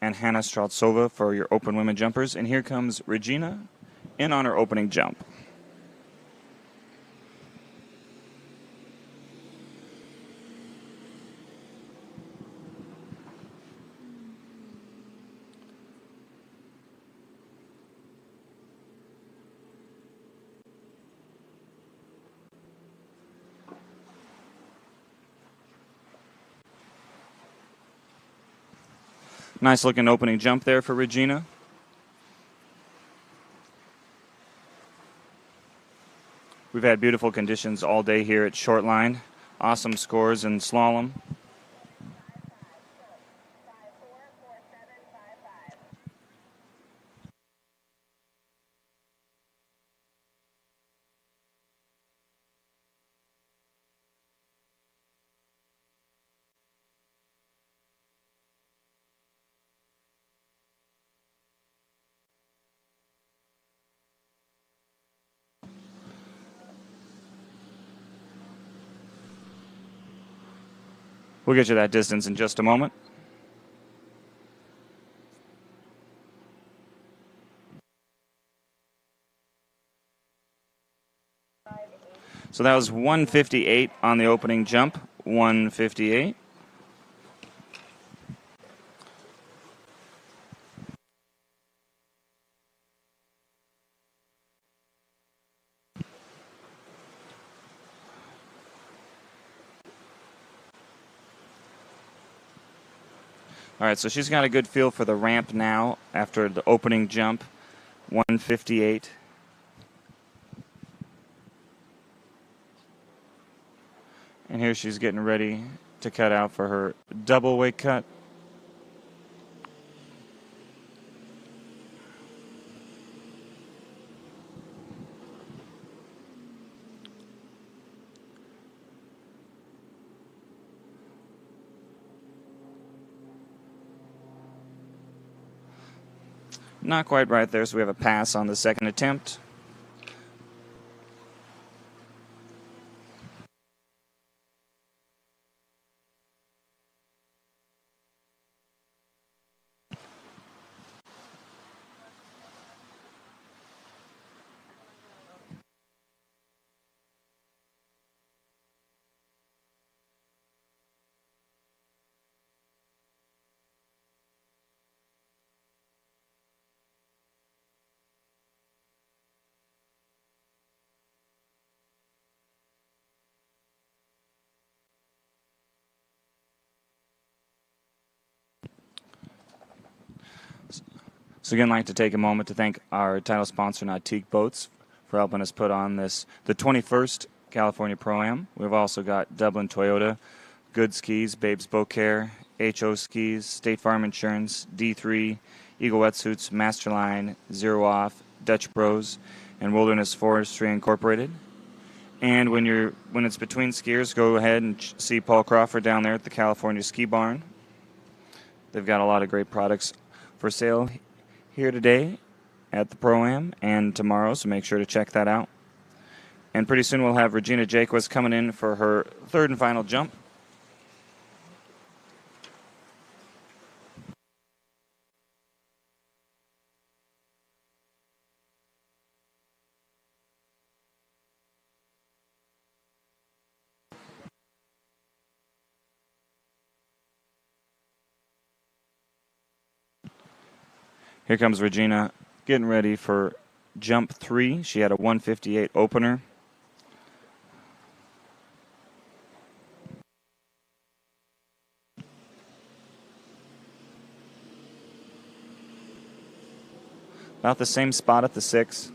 and Hannah Straltsova for your open women jumpers. And here comes Regina in on her opening jump. Nice looking opening jump there for Regina. We've had beautiful conditions all day here at Shortline. Awesome scores in slalom. We'll get you that distance in just a moment. So that was 158 on the opening jump, 158. All right, so she's got a good feel for the ramp now after the opening jump, 158. And here she's getting ready to cut out for her double weight cut. Not quite right there, so we have a pass on the second attempt. So again, I'd like to take a moment to thank our title sponsor, Nautique Boats, for helping us put on this, the 21st California Pro-Am. We've also got Dublin Toyota, Good Skis, Babes Boat Care, HO Skis, State Farm Insurance, D3, Eagle Wetsuits, Masterline, Zero Off, Dutch Bros, and Wilderness Forestry Incorporated. And when it's between skiers, go ahead and see Paul Crawford down there at the California Ski Barn. They've got a lot of great products for sale here today at the Pro-Am and tomorrow, so make sure to check that out. And pretty soon we'll have Regina Jaquist coming in for her third and final jump. Here comes Regina getting ready for jump 3. She had a 158 opener. About the same spot at the 6.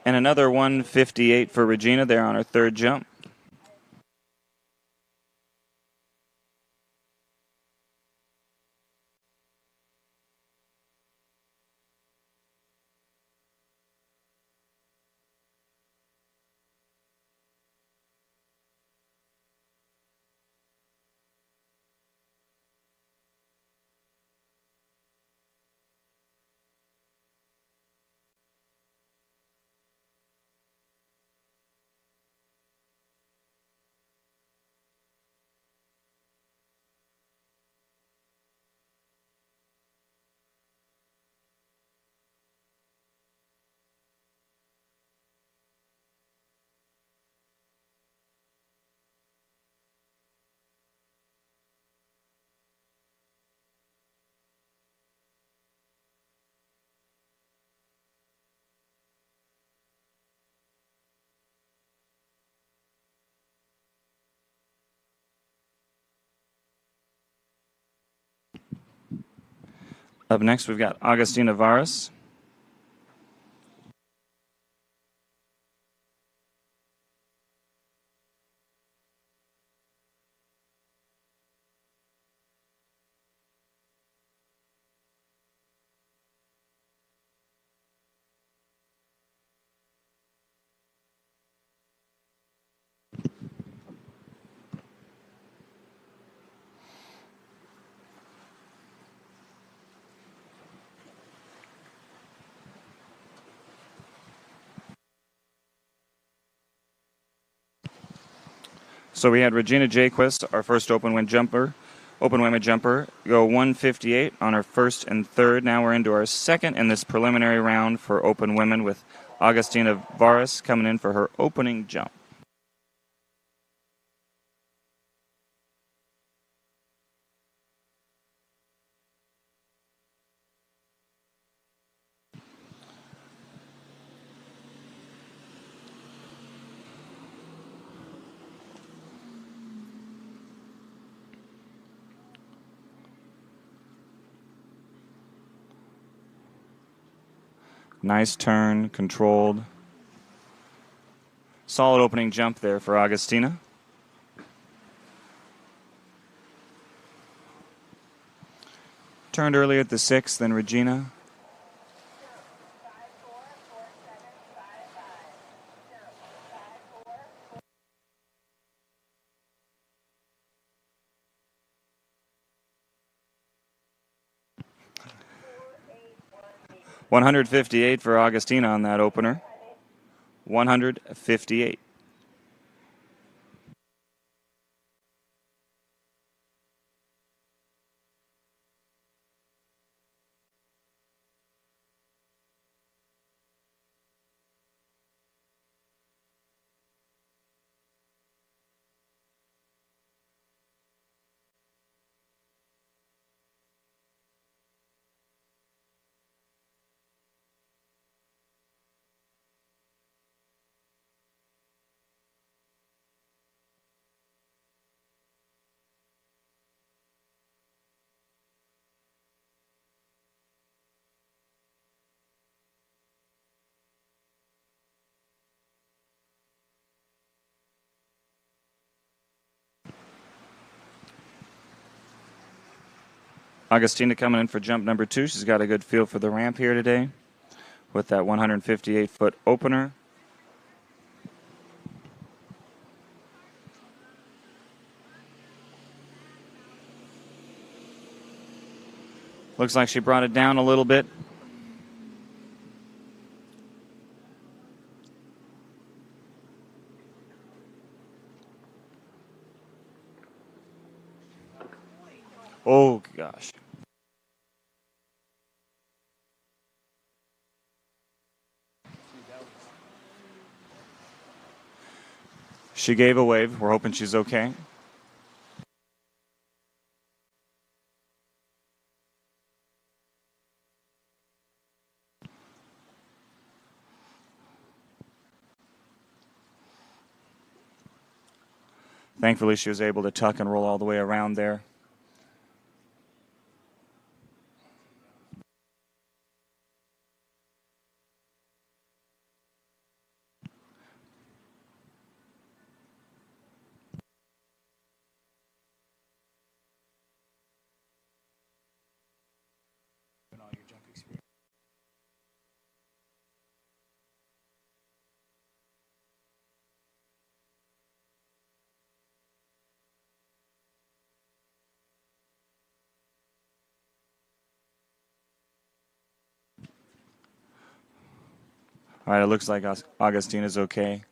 And another 158 for Regina there on her third jump. Up next, we've got Agustina Varas. So we had Regina Jaquist, our first open women jumper, go 158 on her first and third. Now we're into our second in this preliminary round for open women with Agustina Varas coming in for her opening jump. Nice turn, controlled. Solid opening jump there for Agustina. Turned early at the 6th, then Regina. $158 for Agustina on that opener. 158. Agustina coming in for jump number 2. She's got a good feel for the ramp here today with that 158-foot opener. Looks like she brought it down a little bit. Oh, gosh. She gave a wave. We're hoping she's okay. Thankfully, she was able to tuck and roll all the way around there. All right, it looks like Augustina's okay.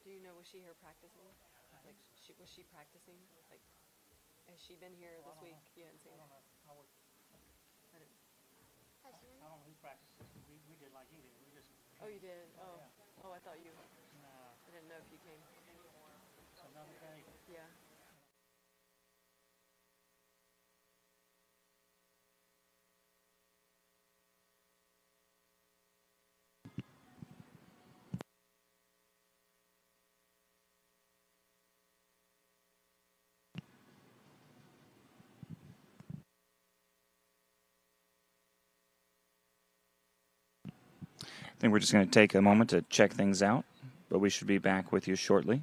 Do you know, was she here practicing? Like, was she practicing? Like, has she been here this week? You hadn't seen her? I didn't. I don't know who practices. We did like you did. We just. Oh, you did? Oh. Yeah. Oh, I thought you. No. I didn't know if you came. It's another day. Yeah. I think we're just going to take a moment to check things out, but we should be back with you shortly.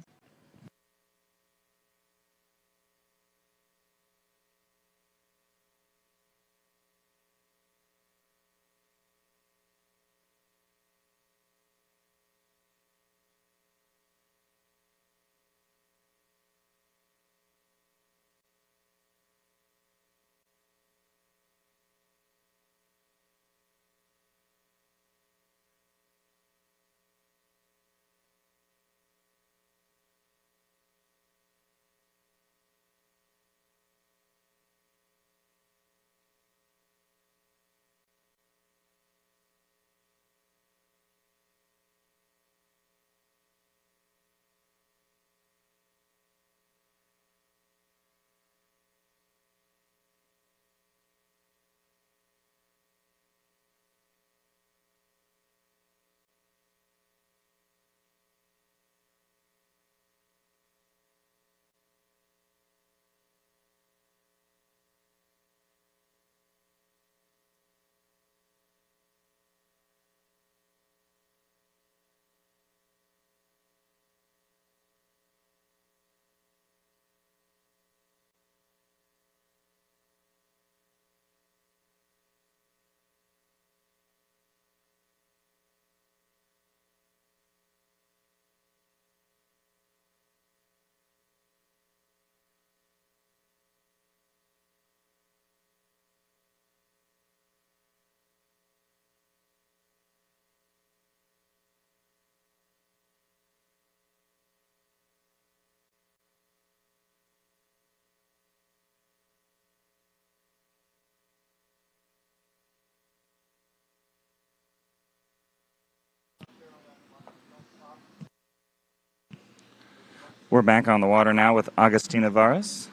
We're back on the water now with Agustina Varas.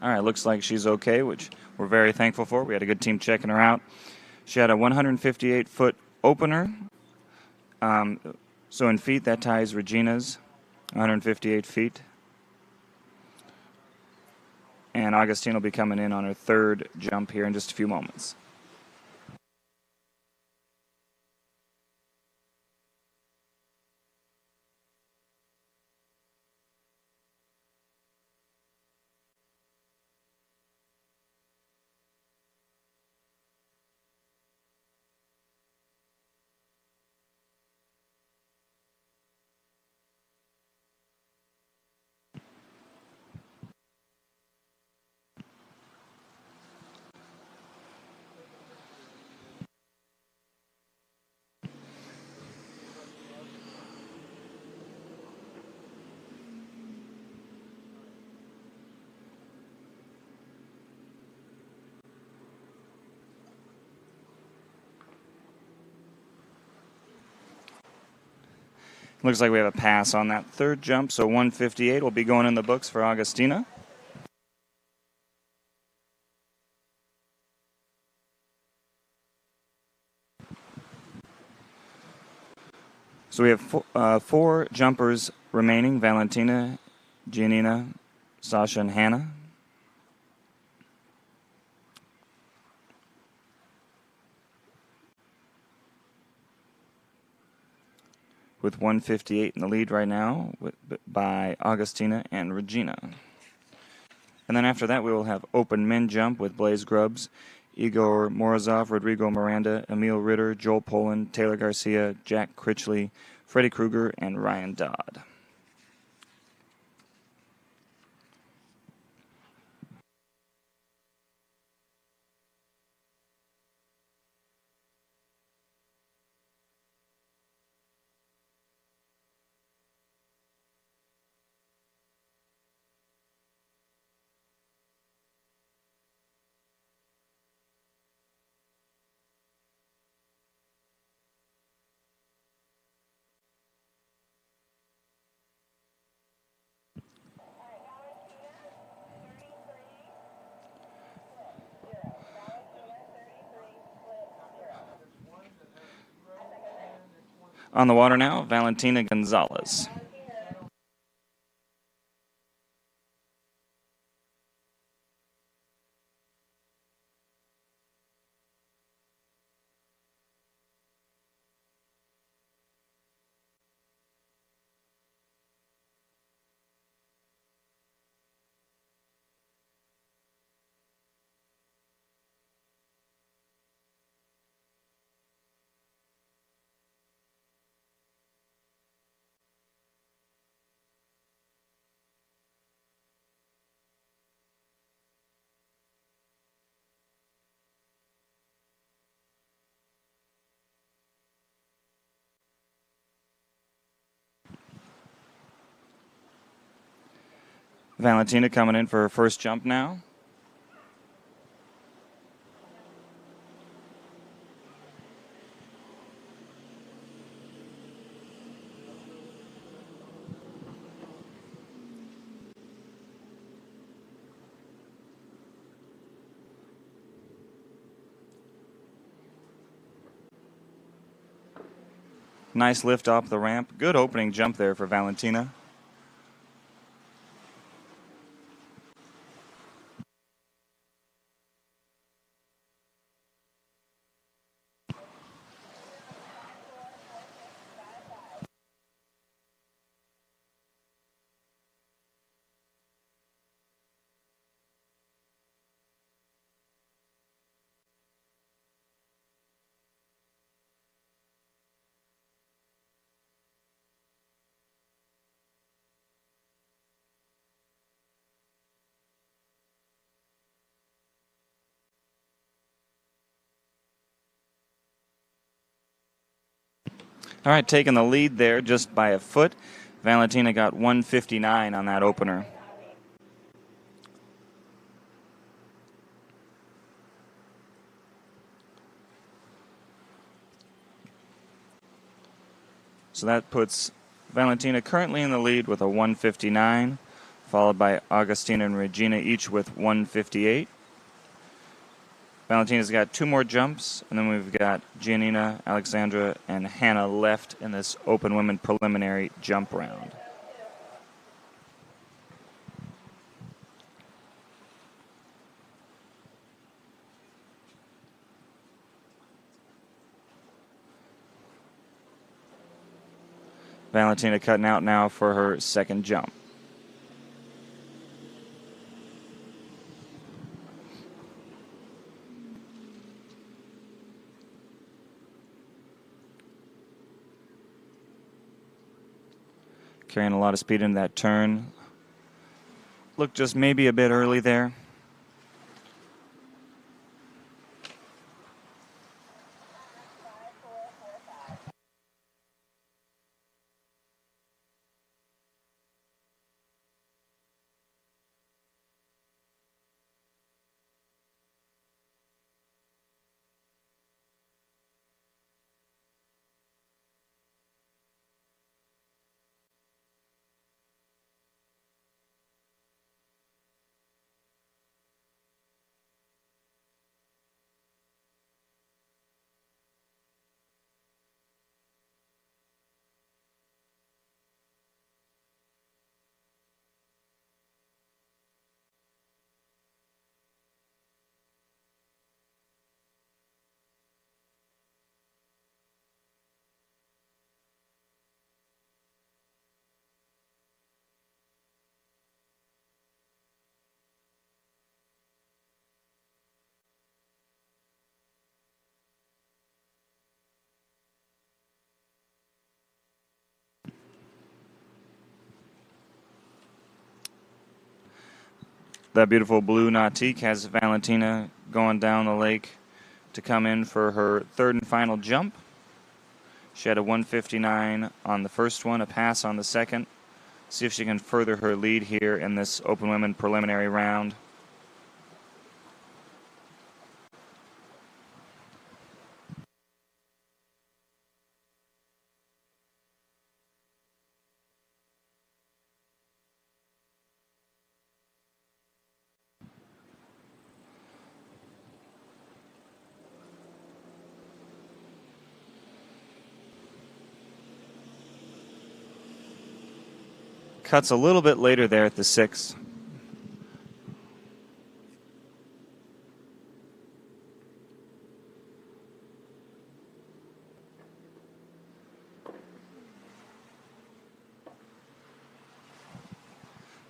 All right, looks like she's okay, which we're very thankful for. We had a good team checking her out. She had a 158-foot opener. So in feet, that ties Regina's 158 feet. And Augustine will be coming in on her third jump here in just a few moments. Looks like we have a pass on that third jump, so 158 will be going in the books for Augustina. So we have four jumpers remaining: Valentina, Giannina, Sasha, and Hannah. With 158 in the lead right now by Augustina and Regina. And then after that, we will have open men jump with Blaze Grubbs, Igor Morozov, Rodrigo Miranda, Emil Ritter, Joel Poland, Taylor Garcia, Jack Critchley, Freddie Krueger, and Ryan Dodd. On the water now, Valentina Gonzalez. Valentina coming in for her first jump now. Nice lift off the ramp. Good opening jump there for Valentina. All right, taking the lead there just by a foot. Valentina got 159 on that opener. So that puts Valentina currently in the lead with a 159, followed by Augustina and Regina each with 158. Valentina's got 2 more jumps, and then we've got Giannina, Alexandra, and Hannah left in this open women preliminary jump round. Valentina cutting out now for her second jump. Carrying a lot of speed into that turn. Looked just maybe a bit early there. That beautiful blue nautique has Valentina going down the lake to come in for her third and final jump. She had a 159 on the first one, a pass on the second. See if she can further her lead here in this open women preliminary round. Cuts a little bit later there at the 6.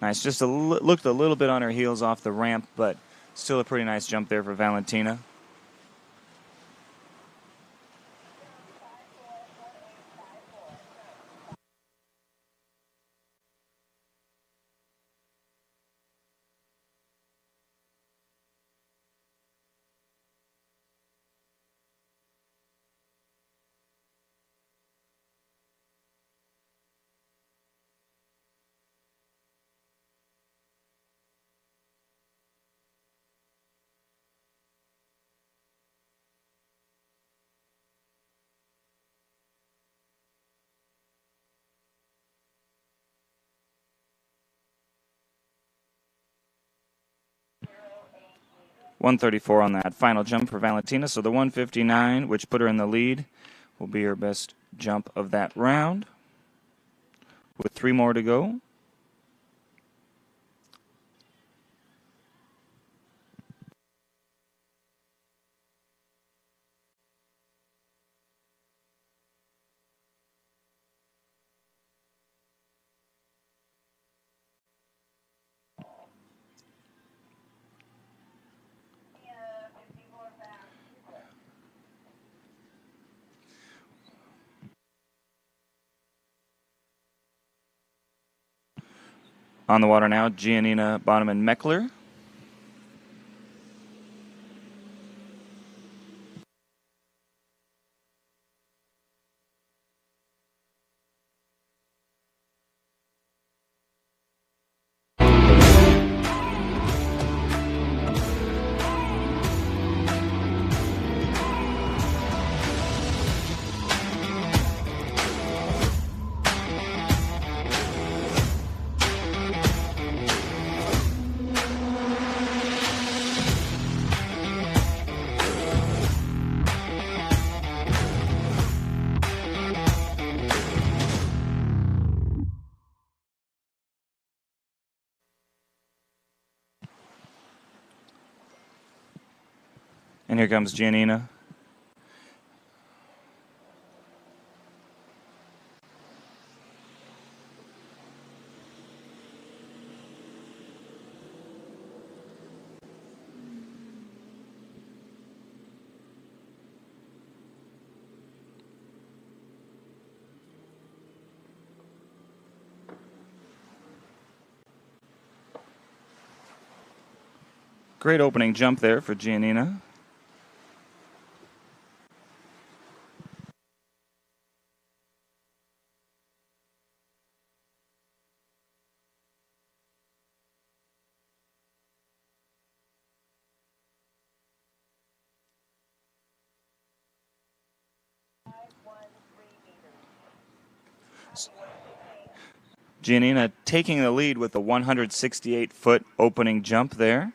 Nice, just looked a little bit on her heels off the ramp, but still a pretty nice jump there for Valentina. .134 on that final jump for Valentina. So the 159, which put her in the lead, will be her best jump of that round. With 3 more to go. On the water now, Giannina, Bonneman, Meckler. And here comes Giannina. Great opening jump there for Giannina. Giannina taking the lead with the 168-foot opening jump there.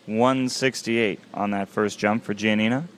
.168 on that first jump for Giannina.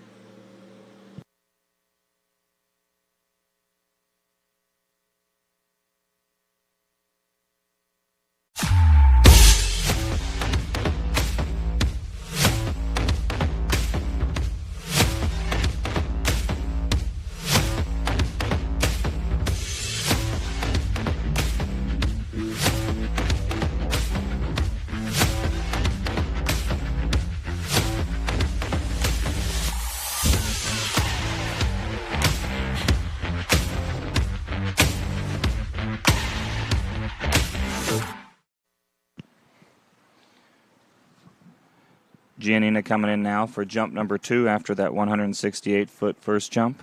Giannina coming in now for jump number 2 after that 168-foot first jump.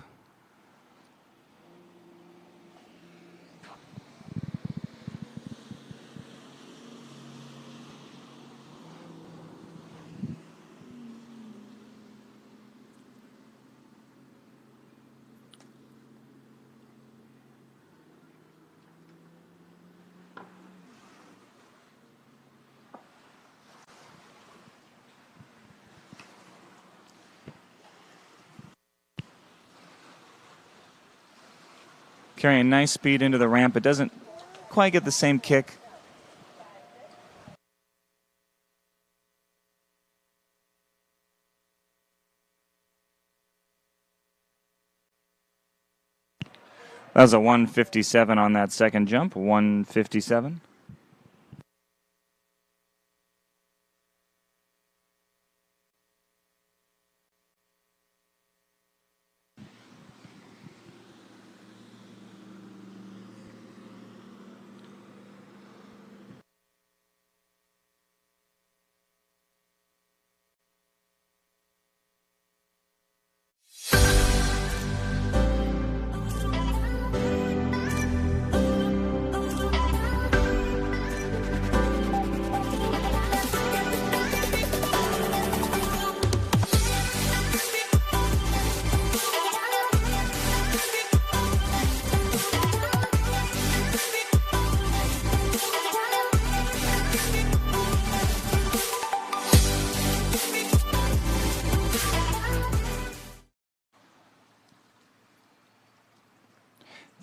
Carrying nice speed into the ramp. It doesn't quite get the same kick. That was a 157 on that second jump, 157.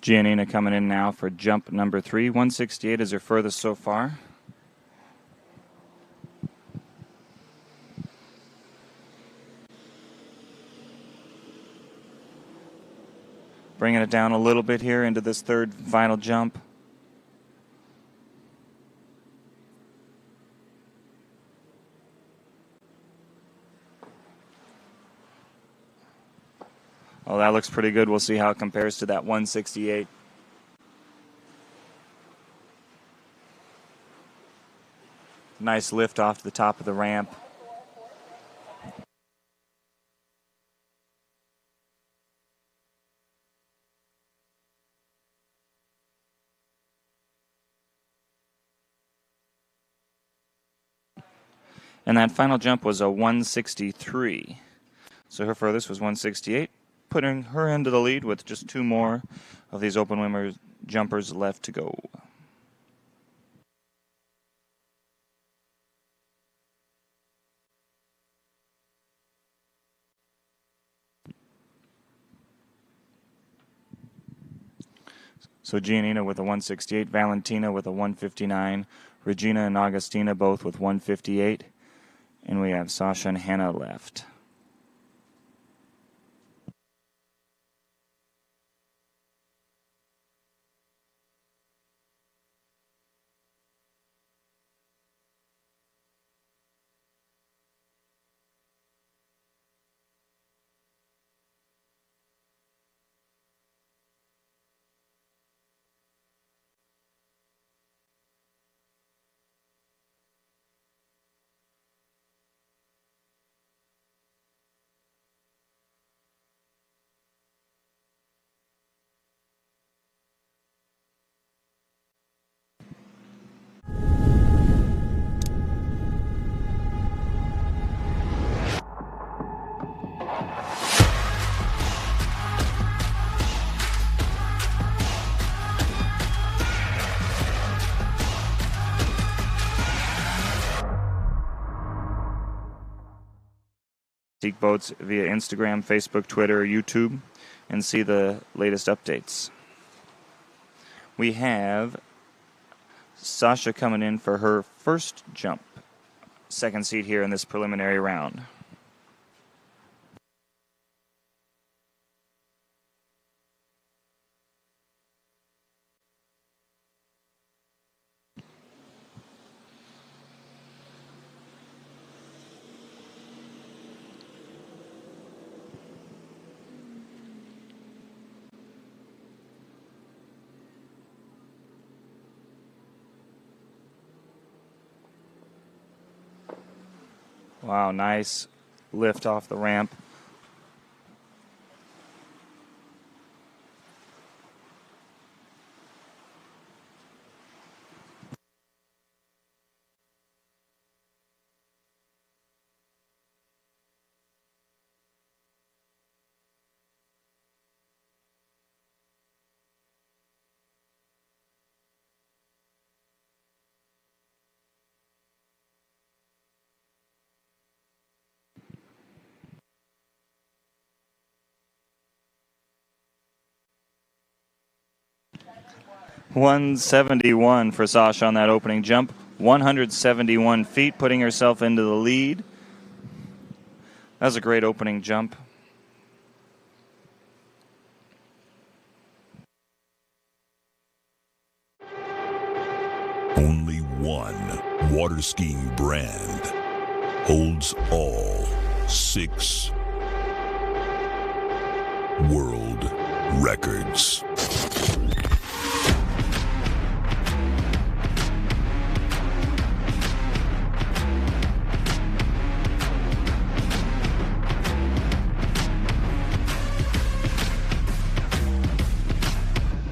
Giannina coming in now for jump number 3. 168 is her furthest so far. Bringing it down a little bit here into this third final jump. Oh, that looks pretty good. We'll see how it compares to that 168. Nice lift off to the top of the ramp. And that final jump was a 163. So her furthest was 168, putting her into the lead with just 2 more of these open swimmer jumpers left to go. So Giannina with a 168, Valentina with a 159, Regina and Augustina both with 158. And we have Sasha and Hannah left. Seek boats via Instagram, Facebook, Twitter, or YouTube, and see the latest updates. We have Sasha coming in for her first jump. Second seat here in this preliminary round. Wow, nice lift off the ramp. $171 for Sasha on that opening jump. 171 feet, putting herself into the lead. That was a great opening jump. Only one water skiing brand holds all 6 world records.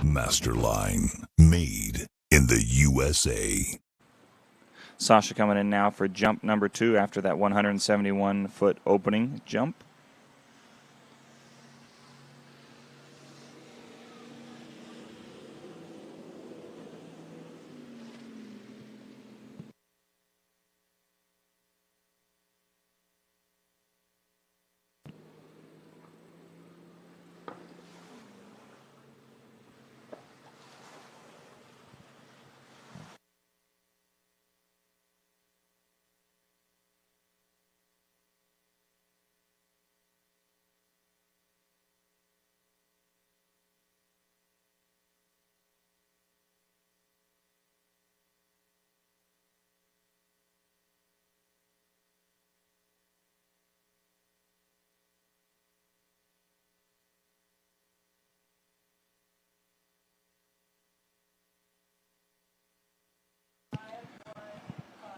Masterline, made in the USA. Sasha coming in now for jump number 2 after that 171-foot opening jump.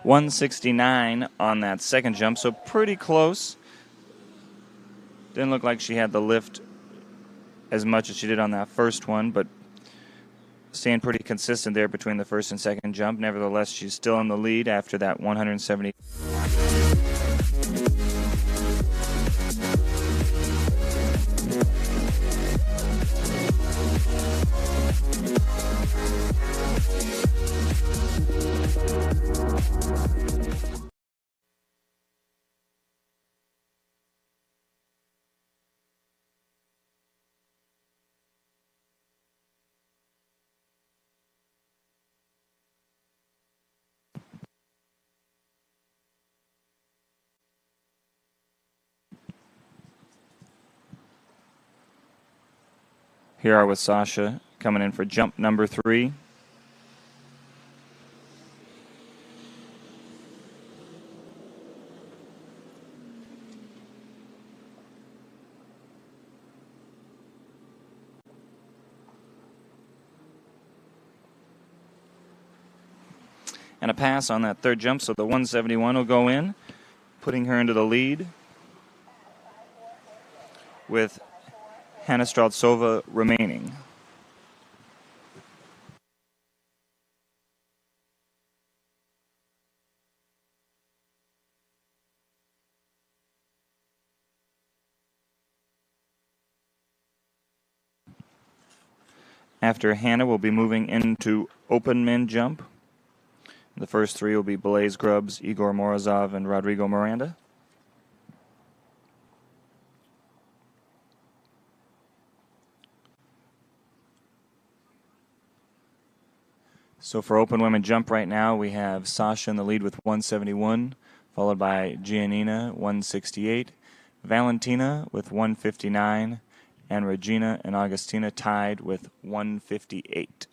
$169 on that second jump, so pretty close. Didn't look like she had the lift as much as she did on that first one, but staying pretty consistent there between the first and second jump. Nevertheless, she's still in the lead after that 170. Here are with Sasha coming in for jump number 3. And a pass on that third jump, so the 171 will go in, putting her into the lead with Hannah Straltsova remaining. After Hannah, we'll be moving into open men jump. The first 3 will be Blaze Grubbs, Igor Morozov, and Rodrigo Miranda. So for open women jump right now, we have Sasha in the lead with 171, followed by Giannina, 168, Valentina with 159, and Regina and Augustina tied with 158.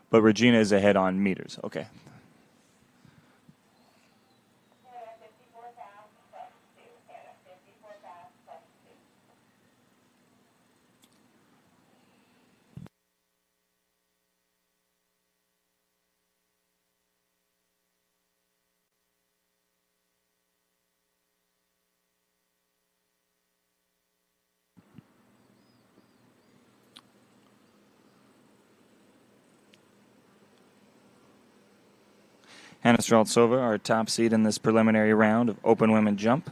But Regina is ahead on meters. Okay. Hannah Straltsova, our top seed in this preliminary round of open women jump.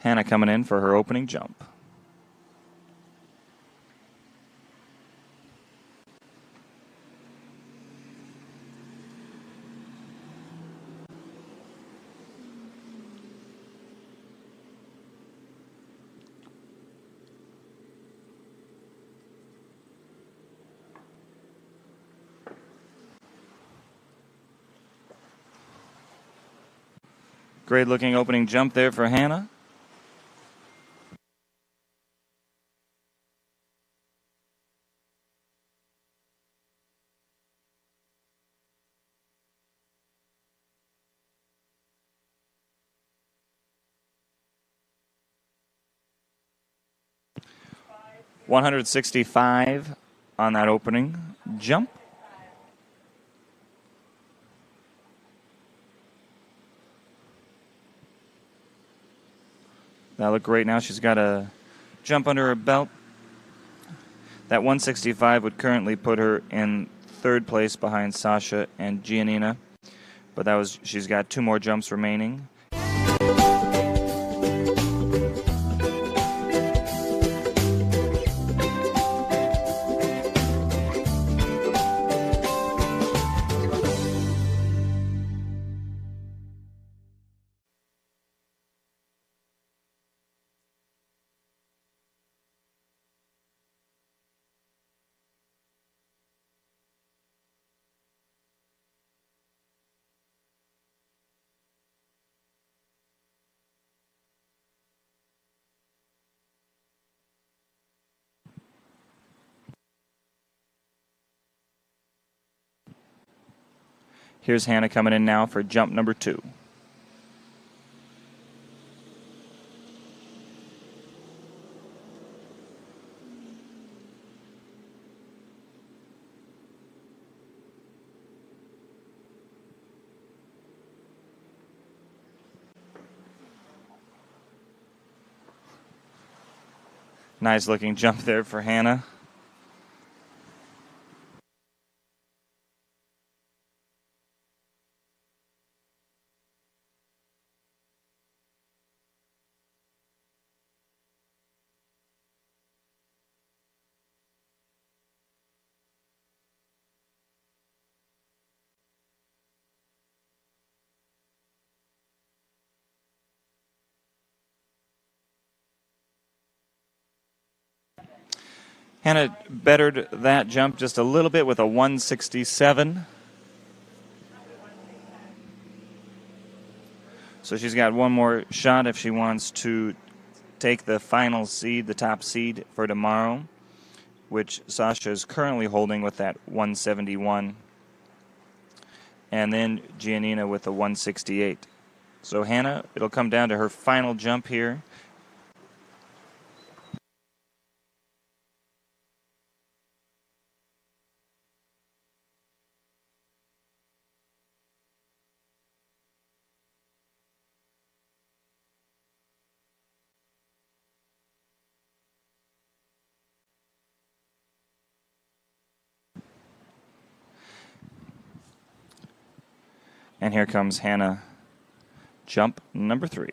Hannah coming in for her opening jump. Great looking opening jump there for Hannah. .165 on that opening jump. That looked great. Now she's got a jump under her belt. That 165 would currently put her in third place behind Sasha and Giannina. But she's got 2 more jumps remaining. Here's Hannah coming in now for jump number 2. Nice looking jump there for Hannah. Hannah bettered that jump just a little bit with a 167. So she's got one more shot if she wants to take the final seed, the top seed for tomorrow, which Sasha is currently holding with that 171. And then Giannina with the 168. So Hannah, it'll come down to her final jump here. And here comes Hannah, jump number 3.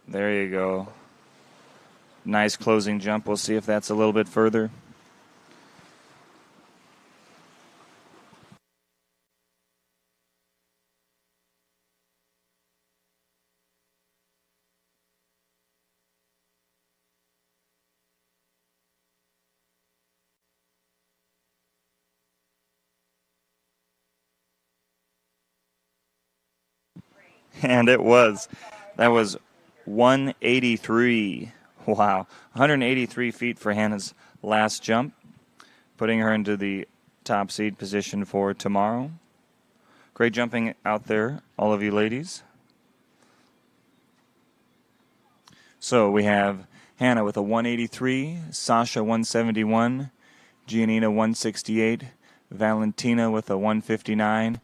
There you go. Nice closing jump. We'll see if that's a little bit further. And it was. That was 183. Wow. 183 feet for Hannah's last jump, putting her into the top seed position for tomorrow. Great jumping out there, all of you ladies. So we have Hannah with a 183, Sasha 171, Giannina 168, Valentina with a 159,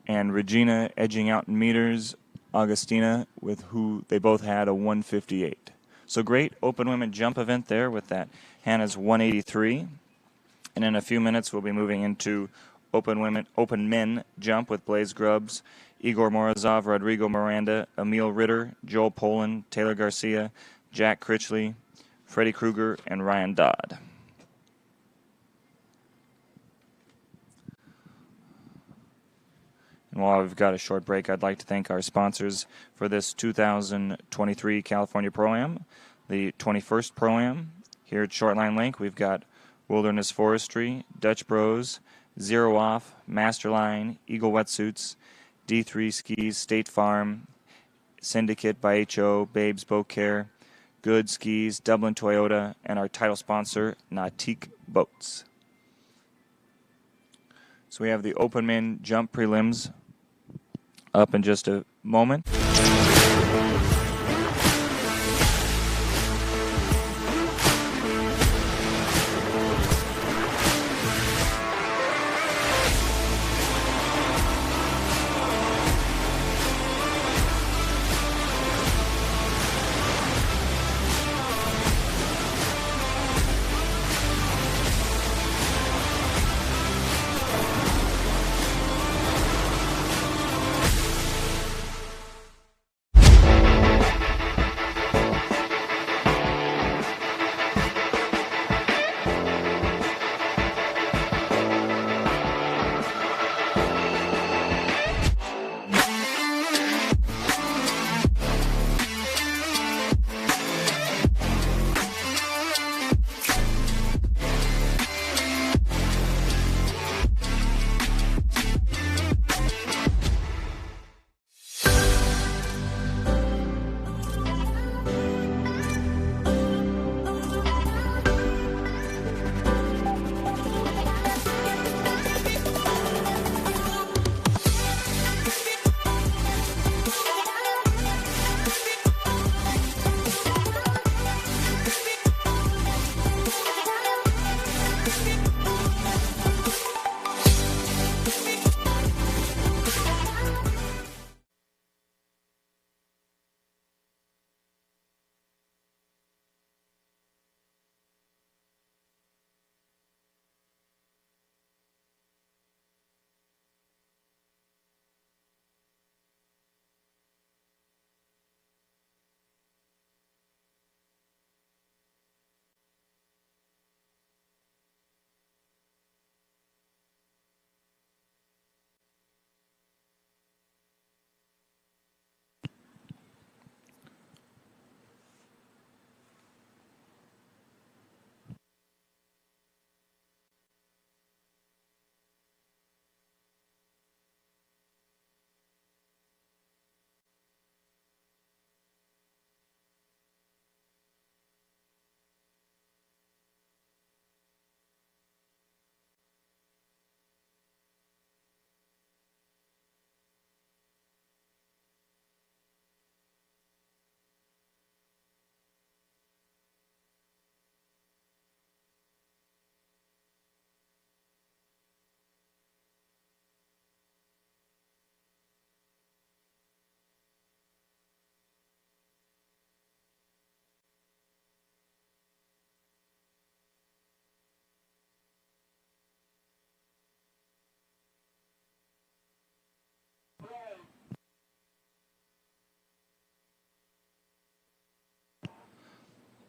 and Regina edging out in meters, Augustina, with who they both had a 158. So great open women jump event there with that Hannah's 183. And in a few minutes, we'll be moving into open men jump with Blaze Grubbs, Igor Morozov, Rodrigo Miranda, Emil Ritter, Joel Poland, Taylor Garcia, Jack Critchley, Freddie Kruger, and Ryan Dodd. And while we've got a short break, I'd like to thank our sponsors for this 2023 California Pro-Am, the 21st Pro-Am. Here at Shortline Lake, we've got Wilderness Forestry, Dutch Bros, Zero Off, Masterline, Eagle Wetsuits, D3 Skis, State Farm, Syndicate by HO, Babes Boat Care, Good Skis, Dublin Toyota, and our title sponsor, Nautique Boats. So we have the open men jump prelims up in just a moment.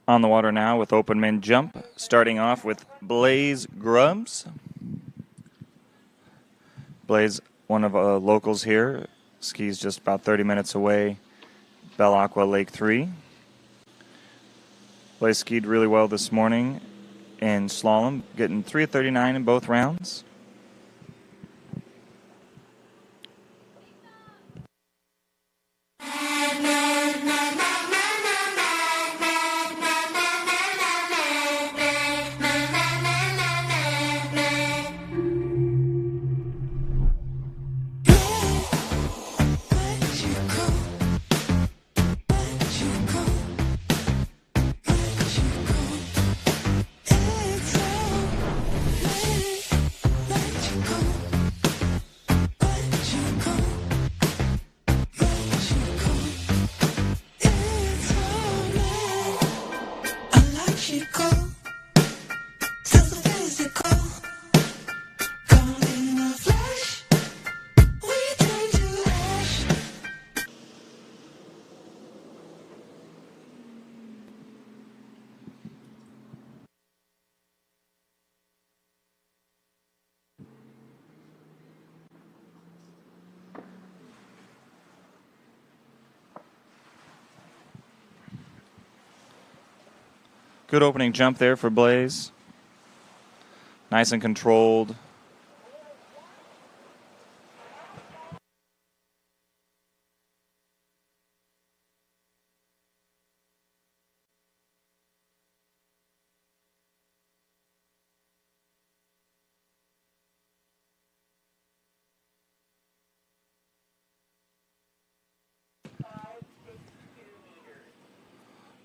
On the water now with open men jump, starting off with Blaze Grubbs. Blaze, one of locals here, skis just about 30 minutes away, Belle Aqua Lake 3. Blaze skied really well this morning in slalom, getting 3:39 in both rounds. Good opening jump there for Blaze. Nice and controlled.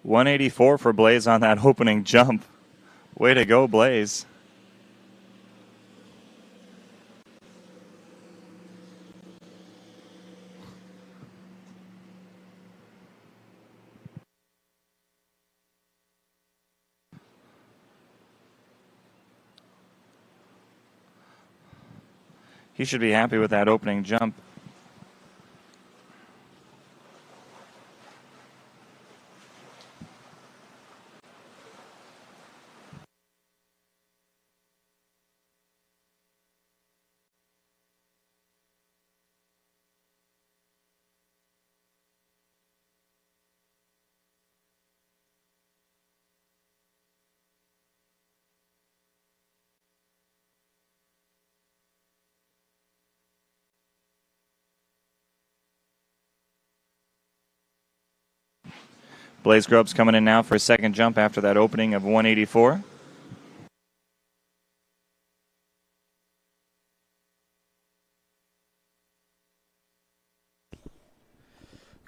.184 for Blaze on that opening jump. Way to go, Blaze. He should be happy with that opening jump. Blaze Grubbs coming in now for his second jump after that opening of 184.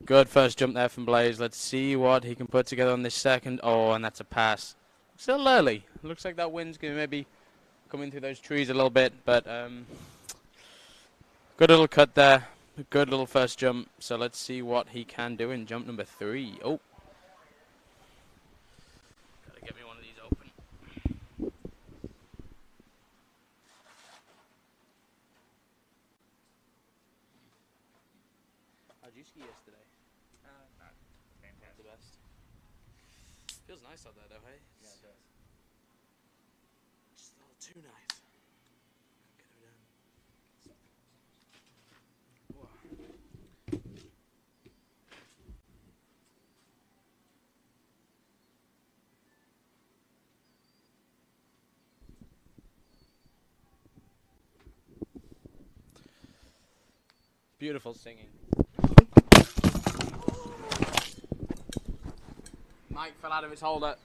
Good first jump there from Blaze. Let's see what he can put together on this second. Oh, and that's a pass. Still early. Looks like that wind's going to maybe come in through those trees a little bit, but good little cut there. Good little first jump. So let's see what he can do in jump number 3. Oh. Gotta get me one of these open. How'd you ski yesterday? Not the best. Feels nice out there though, hey? Yeah, it does. Just a little too nice. Get her down. Whoa. Beautiful singing. Mike fell out of his holder.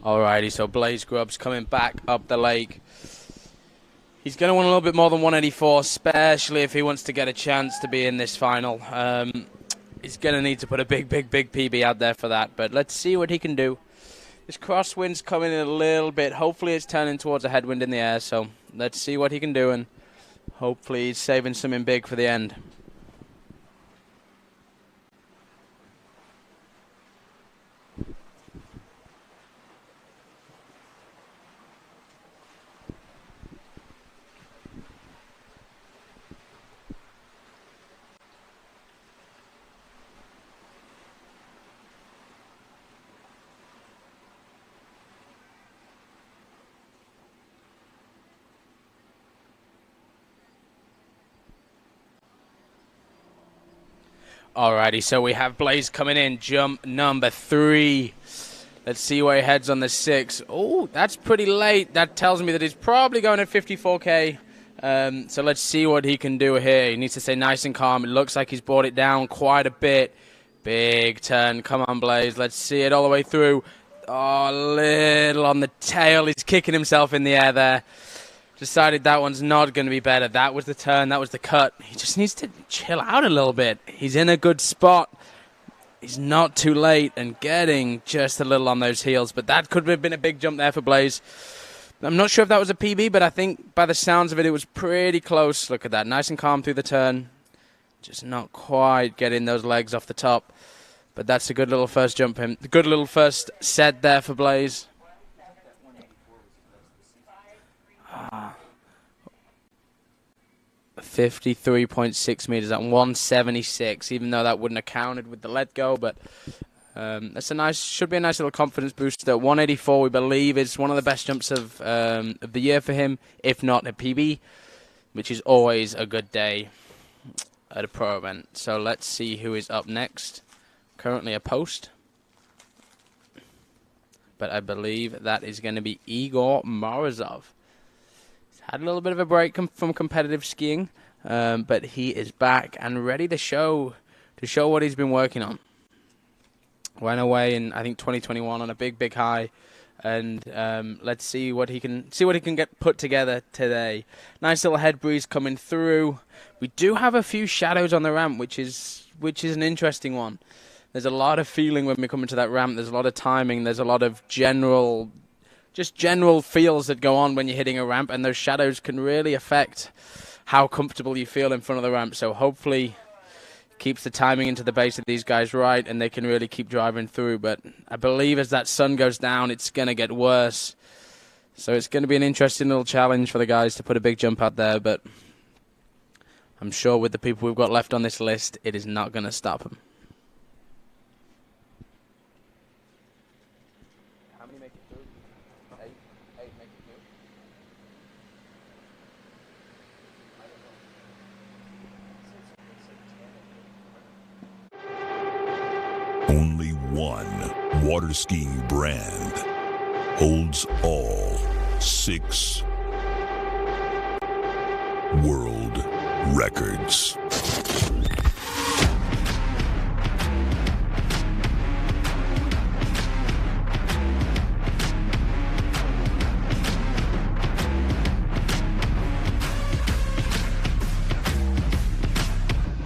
Alrighty, so Blaze Grubbs coming back up the lake. He's going to want a little bit more than 184, especially if he wants to get a chance to be in this final. He's going to need to put a big PB out there for that, but let's see what he can do. This crosswind's coming in a little bit. Hopefully it's turning towards a headwind in the air, so let's see what he can do, and hopefully he's saving something big for the end. Alrighty, so we have Blaze coming in, jump number 3. Let's see where he heads on the 6. Oh, that's pretty late. That tells me that he's probably going at 54K. So let's see what he can do here. He needs to stay nice and calm. It looks like he's brought it down quite a bit. Big turn. Come on, Blaze. Let's see it all the way through. Oh, a little on the tail. He's kicking himself in the air there. Decided that one's not going to be better. That was the turn. That was the cut. He just needs to chill out a little bit. He's in a good spot. He's not too late and getting just a little on those heels. But that could have been a big jump there for Blaze. I'm not sure if that was a PB, but I think by the sounds of it, it was pretty close. Look at that. Nice and calm through the turn. Just not quite getting those legs off the top. But that's a good little first jump. Good little first set there for Blaze. 53.6 meters at 176, even though that wouldn't have counted with the let go, but that's a nice, should be a nice little confidence booster. At 184, we believe is one of the best jumps of the year for him, if not a PB, which is always a good day at a pro event. So let's see who is up next. Currently a post, but I believe that is going to be Igor Morozov. Had a little bit of a break from competitive skiing, but he is back and ready to show what he's been working on. Went away in, I think, 2021 on a big high, and let's see what he can get put together today. Nice little head breeze coming through. We do have a few shadows on the ramp, which is an interesting one. There's a lot of feeling when we come into that ramp. There's a lot of timing. There's a lot of general feels that go on when you're hitting a ramp, and those shadows can really affect how comfortable you feel in front of the ramp. So hopefully keeps the timing into the base of these guys right, and they can really keep driving through. But I believe as that sun goes down, it's going to get worse. So it's going to be an interesting little challenge for the guys to put a big jump out there, but I'm sure with the people we've got left on this list, it is not going to stop them. Only one water skiing brand holds all 6 world records.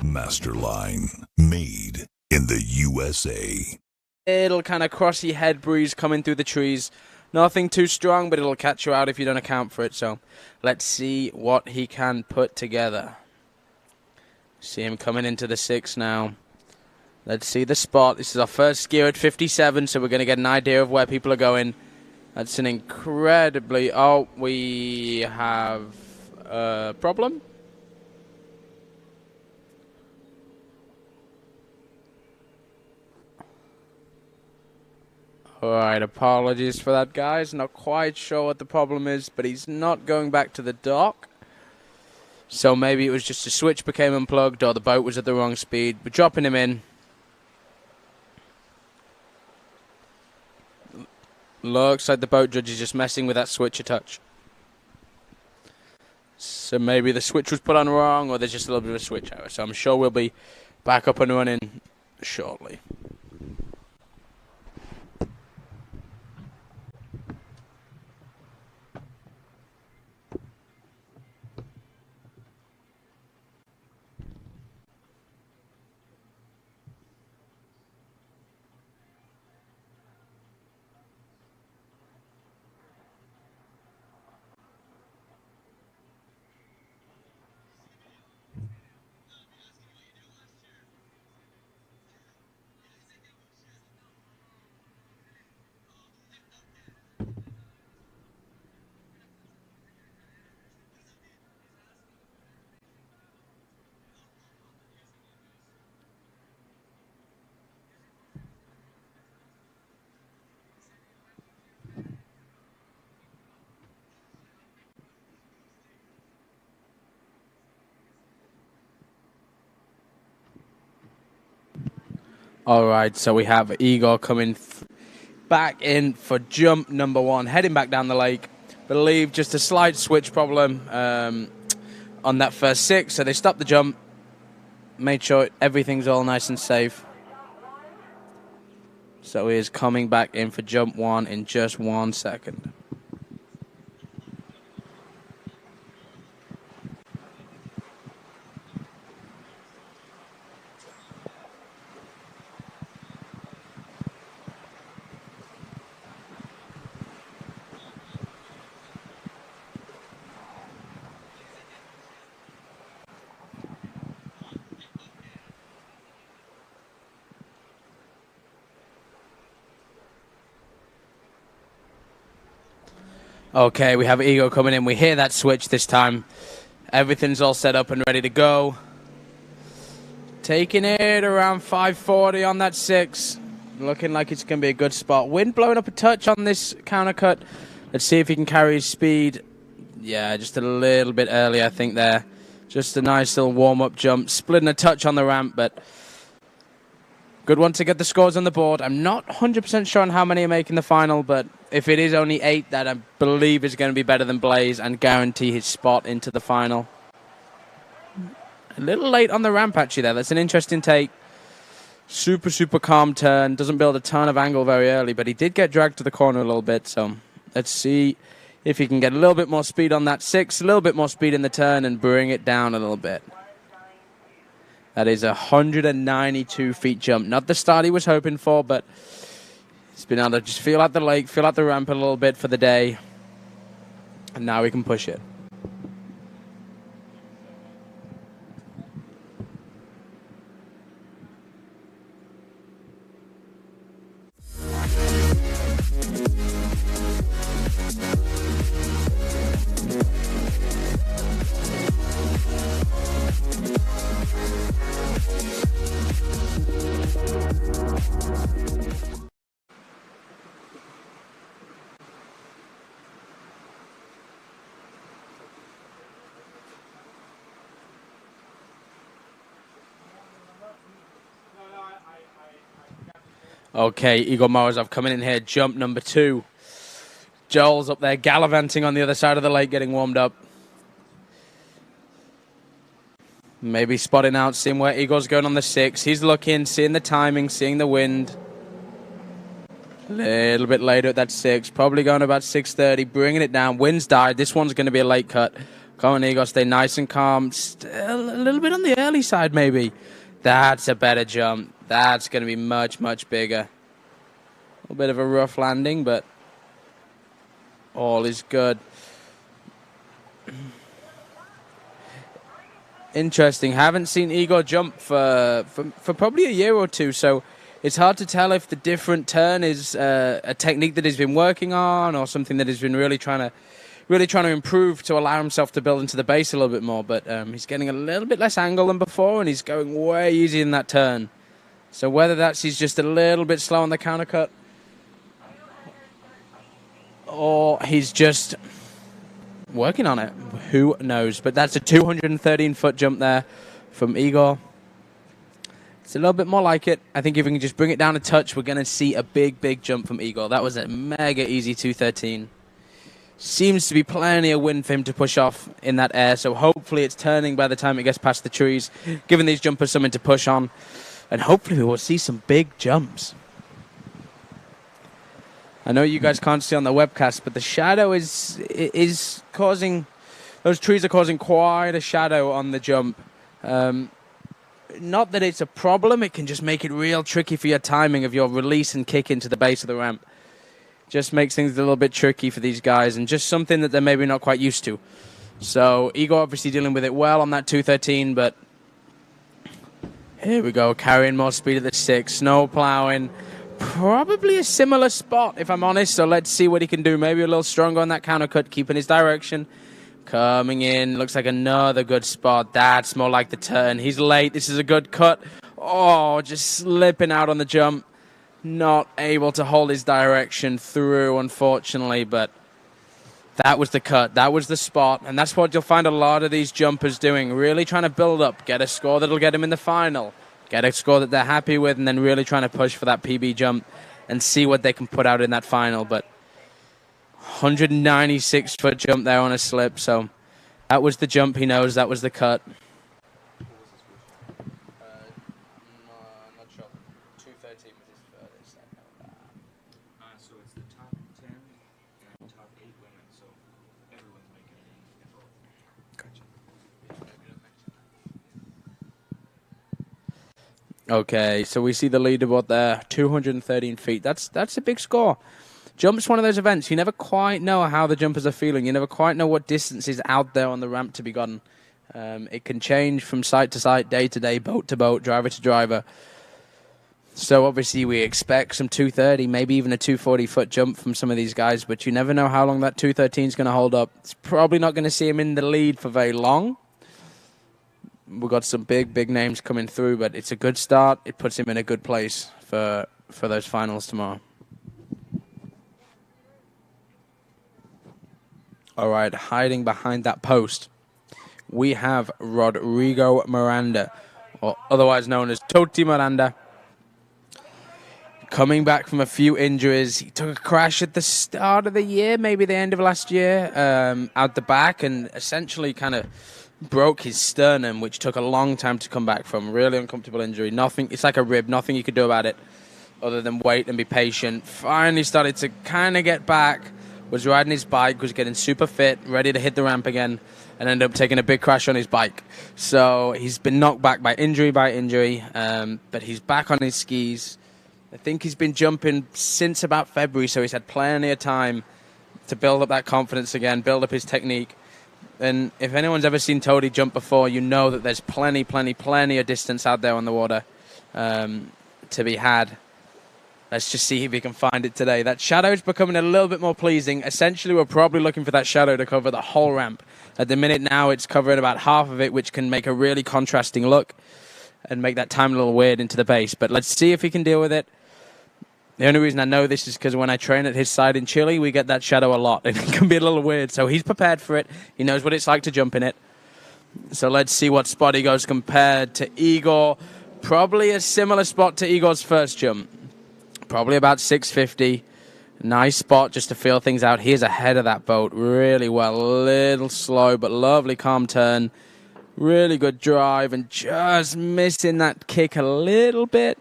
Masterline, made in the USA. It'll kind of crossy head breeze coming through the trees. Nothing too strong, but it'll catch you out if you don't account for it. So let's see what he can put together. See him coming into the 6 now. Let's see the spot. This is our first skier at 57, so we're going to get an idea of where people are going. That's an incredibly... Oh, we have a problem. Alright, apologies for that, guys. Not quite sure what the problem is, but he's not going back to the dock. So maybe it was just a switch became unplugged or the boat was at the wrong speed. We're dropping him in. Looks like the boat judge is just messing with that switch a touch. So maybe the switch was put on wrong or there's just a little bit of a switch error. So I'm sure we'll be back up and running shortly. All right, so we have Igor coming back in for jump number 1, heading back down the lake. Believe just a slight switch problem on that first 6, so they stopped the jump, made sure everything's all nice and safe. So he is coming back in for jump 1 in just 1 second. Okay, we have Ego coming in. We hear that switch this time. Everything's all set up and ready to go. Taking it around 540 on that 6. Looking like it's going to be a good spot. Wind blowing up a touch on this counter cut. Let's see if he can carry his speed. Yeah, just a little bit early, I think, there. Just a nice little warm-up jump. Splitting a touch on the ramp, but good one to get the scores on the board. I'm not 100% sure on how many are making the final, but if it is only 8, that I believe is going to be better than Blaze and guarantee his spot into the final. A little late on the ramp, actually, there. That's an interesting take. Super, super calm turn. Doesn't build a ton of angle very early, but he did get dragged to the corner a little bit. So let's see if he can get a little bit more speed on that 6, a little bit more speed in the turn, and bring it down a little bit. That is a 192 feet jump. Not the start he was hoping for, but he's been able to just feel out the lake, feel out the ramp a little bit for the day. And now we can push it. Okay, Igor Morozov coming in here, jump number 2. Joel's up there gallivanting on the other side of the lake, getting warmed up. Maybe spotting out, seeing where Igor's going on the 6. He's looking, seeing the timing, seeing the wind. A little bit later at that 6, probably going about 6:30, bringing it down. Wind's died. This one's going to be a late cut. Come on, Igor, stay nice and calm. Still a little bit on the early side, maybe. That's a better jump. That's going to be much, much bigger. A little bit of a rough landing, but all is good. Interesting. Haven't seen Igor jump for probably a year or two, so it's hard to tell if the different turn is a technique that he's been working on or something that he's been really trying to improve to allow himself to build into the base a little bit more. But he's getting a little bit less angle than before, and he's going way easy in that turn. So whether that's he's just a little bit slow on the counter cut, or he's just working on it, who knows? But that's a 213-foot jump there from Igor. It's a little bit more like it. I think if we can just bring it down a touch, we're going to see a big, big jump from Igor. That was a mega easy 213. Seems to be plenty of wind for him to push off in that air, so hopefully it's turning by the time it gets past the trees, giving these jumpers something to push on, and hopefully we will see some big jumps. I know you guys can't see on the webcast, but the shadow is causing, those trees are causing quite a shadow on the jump. Not that it's a problem, it can just make it real tricky for your timing of your release and kick into the base of the ramp. Just makes things a little bit tricky for these guys, and just something that they're maybe not quite used to. So Igor obviously dealing with it well on that 213, but here we go, carrying more speed at the 6, snow plowing. Probably a similar spot, if I'm honest, so let's see what he can do. Maybe a little stronger on that counter cut, keeping his direction. Coming in, looks like another good spot. That's more like the turn. He's late, this is a good cut. Oh, just slipping out on the jump. Not able to hold his direction through, unfortunately, but that was the cut. That was the spot, and that's what you'll find a lot of these jumpers doing, really trying to build up, get a score that'll get him in the final. get a score that they're happy with, and then really trying to push for that PB jump and see what they can put out in that final. But 196-foot jump there on a slip, so that was the jump. He knows that was the cut. So it's the top 10 and top 8 women, so everyone's making it. Okay, so we see the leaderboard there, 213 feet. That's a big score. Jump's one of those events. You never quite know how the jumpers are feeling. You never quite know what distance is out there on the ramp to be gotten. It can change from site to site, day to day, boat to boat, driver to driver. So obviously we expect some 230, maybe even a 240-foot jump from some of these guys, but you never know how long that 213 is going to hold up. It's probably not going to see him in the lead for very long. We've got some big names coming through, but it's a good start. It puts him in a good place for those finals tomorrow. All right, hiding behind that post, we have Rodrigo Miranda, or otherwise known as Toti Miranda. Coming back from a few injuries. He took a crash at the start of the year, maybe the end of last year, out the back, and essentially kind of broke his sternum, which took a long time to come back from. Really uncomfortable injury. Nothing. It's like a rib. Nothing you could do about it other than wait and be patient. Finally started to kind of get back. Was riding his bike, was getting super fit, ready to hit the ramp again, and ended up taking a big crash on his bike. So he's been knocked back by injury, but he's back on his skis. I think he's been jumping since about February, so he's had plenty of time to build up that confidence again, build up his technique. And if anyone's ever seen Toti jump before, you know that there's plenty of distance out there on the water to be had. Let's just see if we can find it today. That shadow's becoming a little bit more pleasing. Essentially, we're probably looking for that shadow to cover the whole ramp. At the minute now, it's covering about half of it, which can make a really contrasting look and make that time a little weird into the base. But let's see if he can deal with it. The only reason I know this is because when I train at his side in Chile, we get that shadow a lot, and it can be a little weird. So he's prepared for it. He knows what it's like to jump in it. So let's see what spot he goes compared to Igor. Probably a similar spot to Igor's first jump. Probably about 650. Nice spot just to feel things out. He's ahead of that boat really well. A little slow, but lovely calm turn. Really good drive, and just missing that kick a little bit.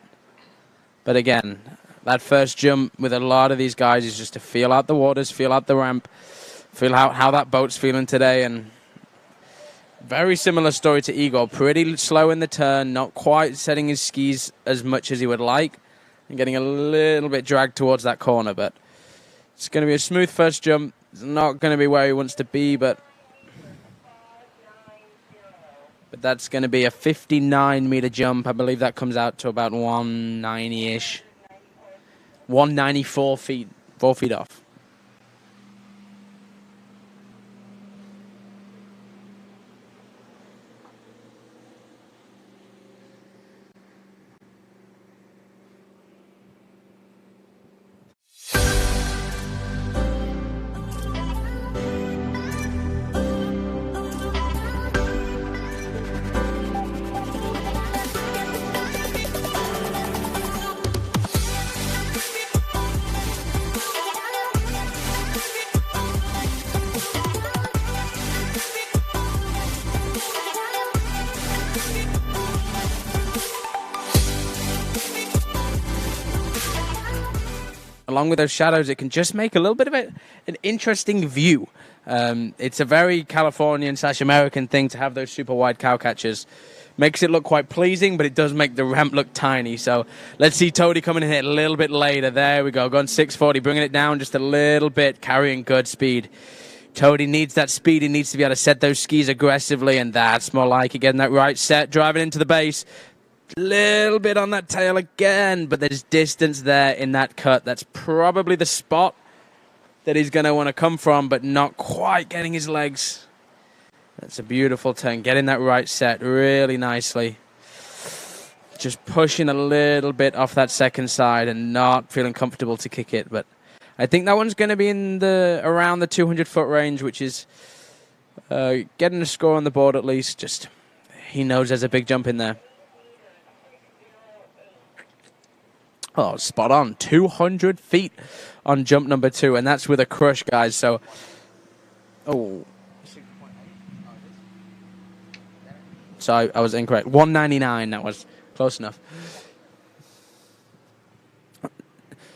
But again, that first jump with a lot of these guys is just to feel out the waters, feel out the ramp, feel out how that boat's feeling today. And very similar story to Igor. Pretty slow in the turn, not quite setting his skis as much as he would like, and getting a little bit dragged towards that corner. But it's going to be a smooth first jump. It's not going to be where he wants to be, but that's going to be a 59-meter jump. I believe that comes out to about 190-ish. 194 feet, 4 feet off. Along with those shadows, it can just make a little bit of an interesting view. It's a very Californian/American thing to have those super wide cow catchers. Makes it look quite pleasing, but it does make the ramp look tiny. So let's see Toti coming in here a little bit later. There we go, going 640, bringing it down just a little bit, carrying good speed. Toti needs that speed. He needs to be able to set those skis aggressively, and that's more like it. Getting that right set, driving into the base. Little bit on that tail again, but there's distance there in that cut. That's probably the spot that he's going to want to come from, but not quite getting his legs. That's a beautiful turn. Getting that right set really nicely. Just pushing a little bit off that second side and not feeling comfortable to kick it. But I think that one's going to be in around the 200-foot range, which is getting a score on the board at least. Just he knows there's a big jump in there. Oh, spot on. 200 feet on jump number 2, and that's with a crush, guys. So, oh. So I was incorrect. 199, that was close enough.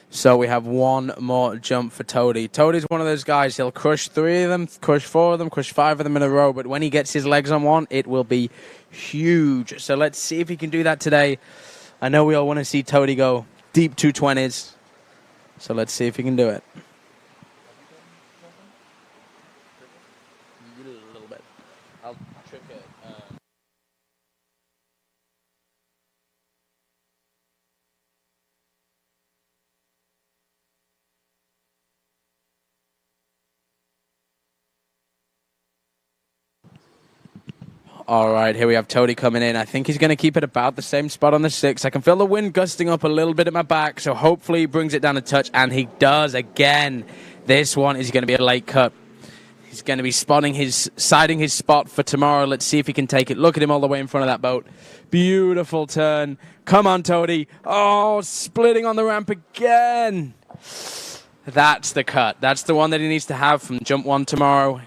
So we have one more jump for Toady. Toady's one of those guys, he'll crush 3 of them, crush 4 of them, crush 5 of them in a row, but when he gets his legs on one, it will be huge. So let's see if he can do that today. I know we all want to see Toady go deep 220s. So let's see if he can do it. A little bit. I'll trick it. All right, here we have Toady coming in. I think he's going to keep it about the same spot on the 6. I can feel the wind gusting up a little bit at my back, so hopefully he brings it down a touch, and he does again. This one is going to be a late cut. He's going to be siding his spot for tomorrow. Let's see if he can take it. Look at him all the way in front of that boat. Beautiful turn. Come on, Toady. Oh, splitting on the ramp again. That's the cut. That's the one that he needs to have from jump 1 tomorrow.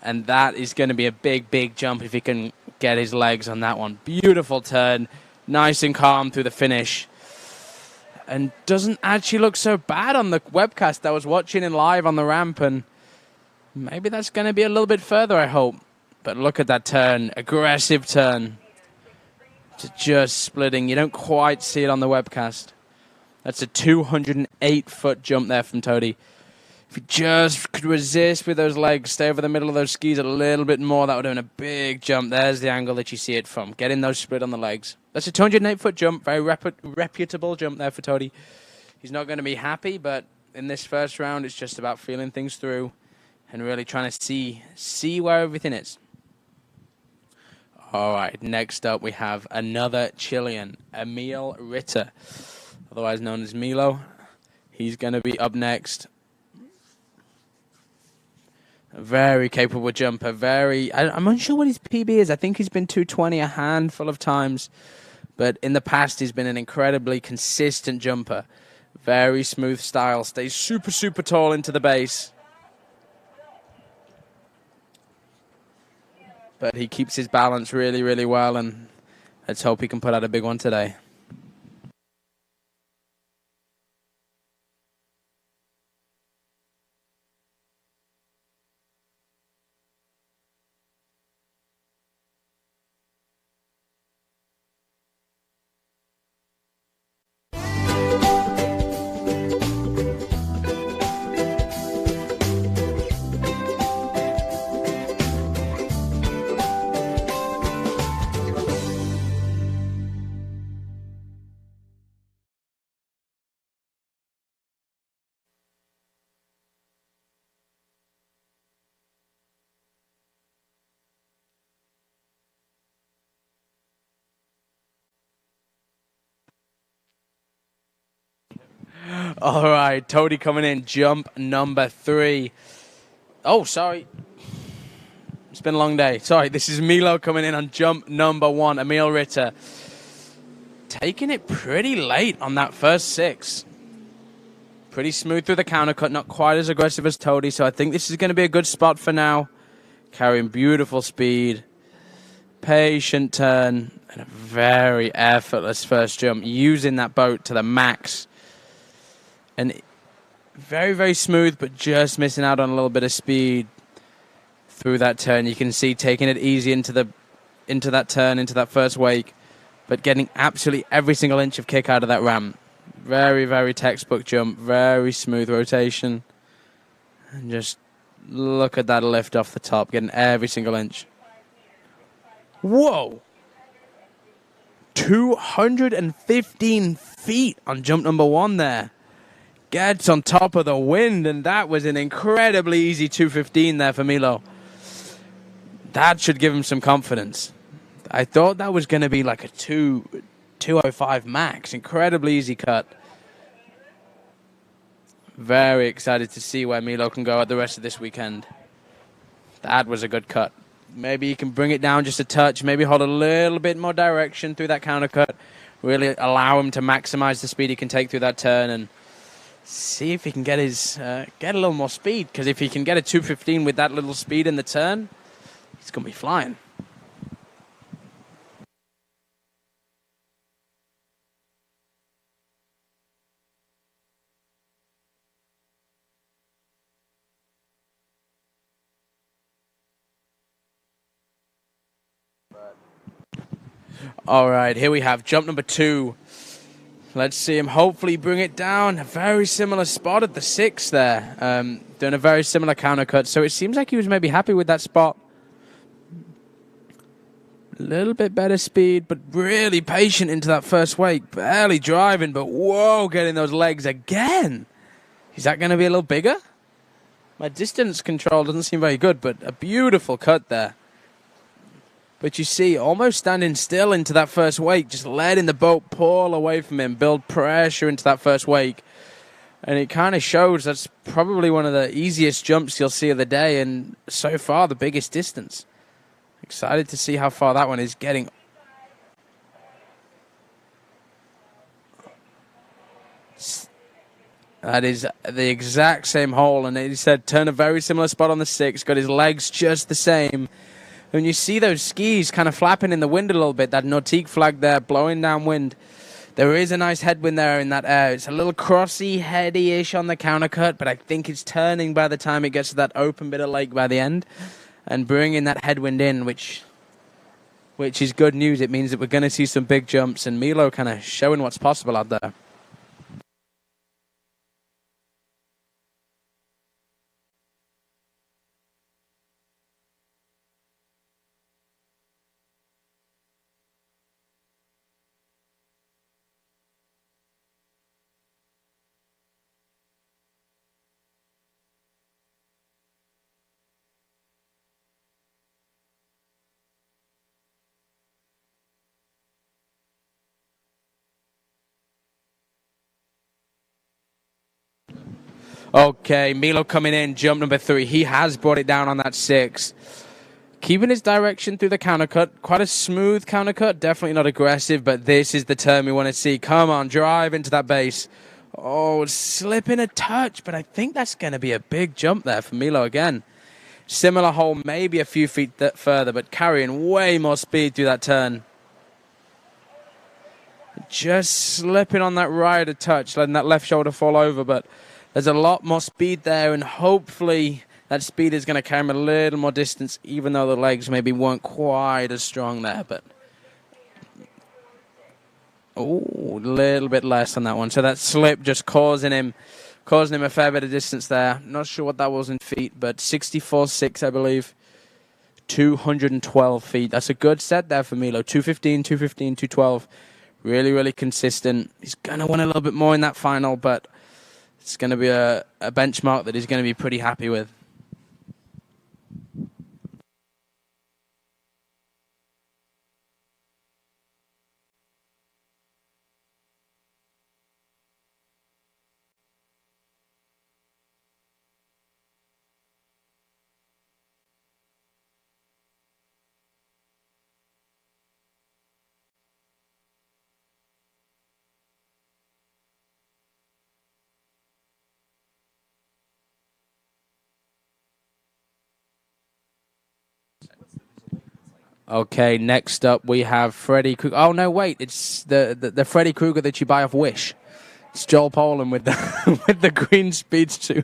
And that is going to be a big, big jump if he can get his legs on that one. Beautiful turn. Nice and calm through the finish. And doesn't actually look so bad on the webcast. I was watching him live on the ramp, and maybe that's going to be a little bit further, I hope. But look at that turn. Aggressive turn. To just splitting. You don't quite see it on the webcast. That's a 208-foot jump there from Toady. If he just could resist with those legs, stay over the middle of those skis a little bit more, that would have been a big jump. There's the angle that you see it from. Getting those split on the legs. That's a 208-foot jump. Very reputable jump there for Toady. He's not going to be happy, but in this first round, it's just about feeling things through and really trying to see where everything is. All right, next up we have another Chilean, Emil Ritter, otherwise known as Milo. He's going to be up next. A very capable jumper. I'm unsure what his PB is. I think he's been 220 a handful of times. But in the past, he's been an incredibly consistent jumper. Very smooth style. Stays super, super tall into the base. But he keeps his balance really, really well. And let's hope he can put out a big one today. All right, Toady coming in, jump number 3. Oh, sorry. It's been a long day. Sorry, this is Milo coming in on jump number 1, Emil Ritter. Taking it pretty late on that first 6. Pretty smooth through the countercut, not quite as aggressive as Toady, so I think this is going to be a good spot for now. Carrying beautiful speed. Patient turn, and a very effortless first jump, using that boat to the max. And very, very smooth, but just missing out on a little bit of speed through that turn. You can see taking it easy into that turn, into that first wake, but getting absolutely every single inch of kick out of that ramp. Very, very textbook jump, very smooth rotation. And just look at that lift off the top, getting every single inch. Whoa! 215 feet on jump number 1 there. Gets on top of the wind, and that was an incredibly easy 215 there for Milo. That should give him some confidence. I thought that was going to be like a 205 max. Incredibly easy cut. Very excited to see where Milo can go at the rest of this weekend. That was a good cut. Maybe he can bring it down just a touch. Maybe hold a little bit more direction through that counter cut. really allow him to maximize the speed he can take through that turn and see if he can get his get a little more speed. Because if he can get a 2:15 with that little speed in the turn, he's going to be flying. All right, here we have jump number 2. Let's see him hopefully bring it down. A very similar spot at the 6 there. Doing a very similar counter cut. So it seems like he was maybe happy with that spot. A little bit better speed, but really patient into that first wake. Barely driving, but whoa, getting those legs again. Is that going to be a little bigger? My distance control doesn't seem very good, but a beautiful cut there. But you see, almost standing still into that first wake, just letting the boat pull away from him, build pressure into that first wake. And it kind of shows that's probably one of the easiest jumps you'll see of the day, and so far the biggest distance. Excited to see how far that one is getting. That is the exact same hole, and he said turn a very similar spot on the 6, got his legs just the same. When you see those skis kind of flapping in the wind a little bit, that nautique flag there blowing downwind, there is a nice headwind there in that air. It's a little crossy, heady-ish on the countercut, but I think it's turning by the time it gets to that open bit of lake by the end and bringing that headwind in, which is good news. It means that we're going to see some big jumps, and Milo kind of showing what's possible out there. Okay, Milo coming in, jump number 3. He has brought it down on that 6. Keeping his direction through the countercut. Quite a smooth countercut, definitely not aggressive, but this is the turn we want to see. Come on, drive into that base. Oh, slipping a touch, but I think that's going to be a big jump there for Milo again. Similar hole, maybe a few feet further, but carrying way more speed through that turn. Just slipping on that right a touch, letting that left shoulder fall over, but there's a lot more speed there, and hopefully that speed is going to carry him a little more distance, even though the legs maybe weren't quite as strong there. But a little bit less on that one. So that slip just causing him a fair bit of distance there. Not sure what that was in feet, but 64.6, I believe. 212 feet. That's a good set there for Milo. 215, 215, 212. Really, really consistent. He's going to want a little bit more in that final, but it's going to be a benchmark that he's going to be pretty happy with. Okay, next up we have Freddy Krueger. Oh, no, wait. It's the Freddy Krueger that you buy off Wish. It's Joel Poland with the with the green speeds too.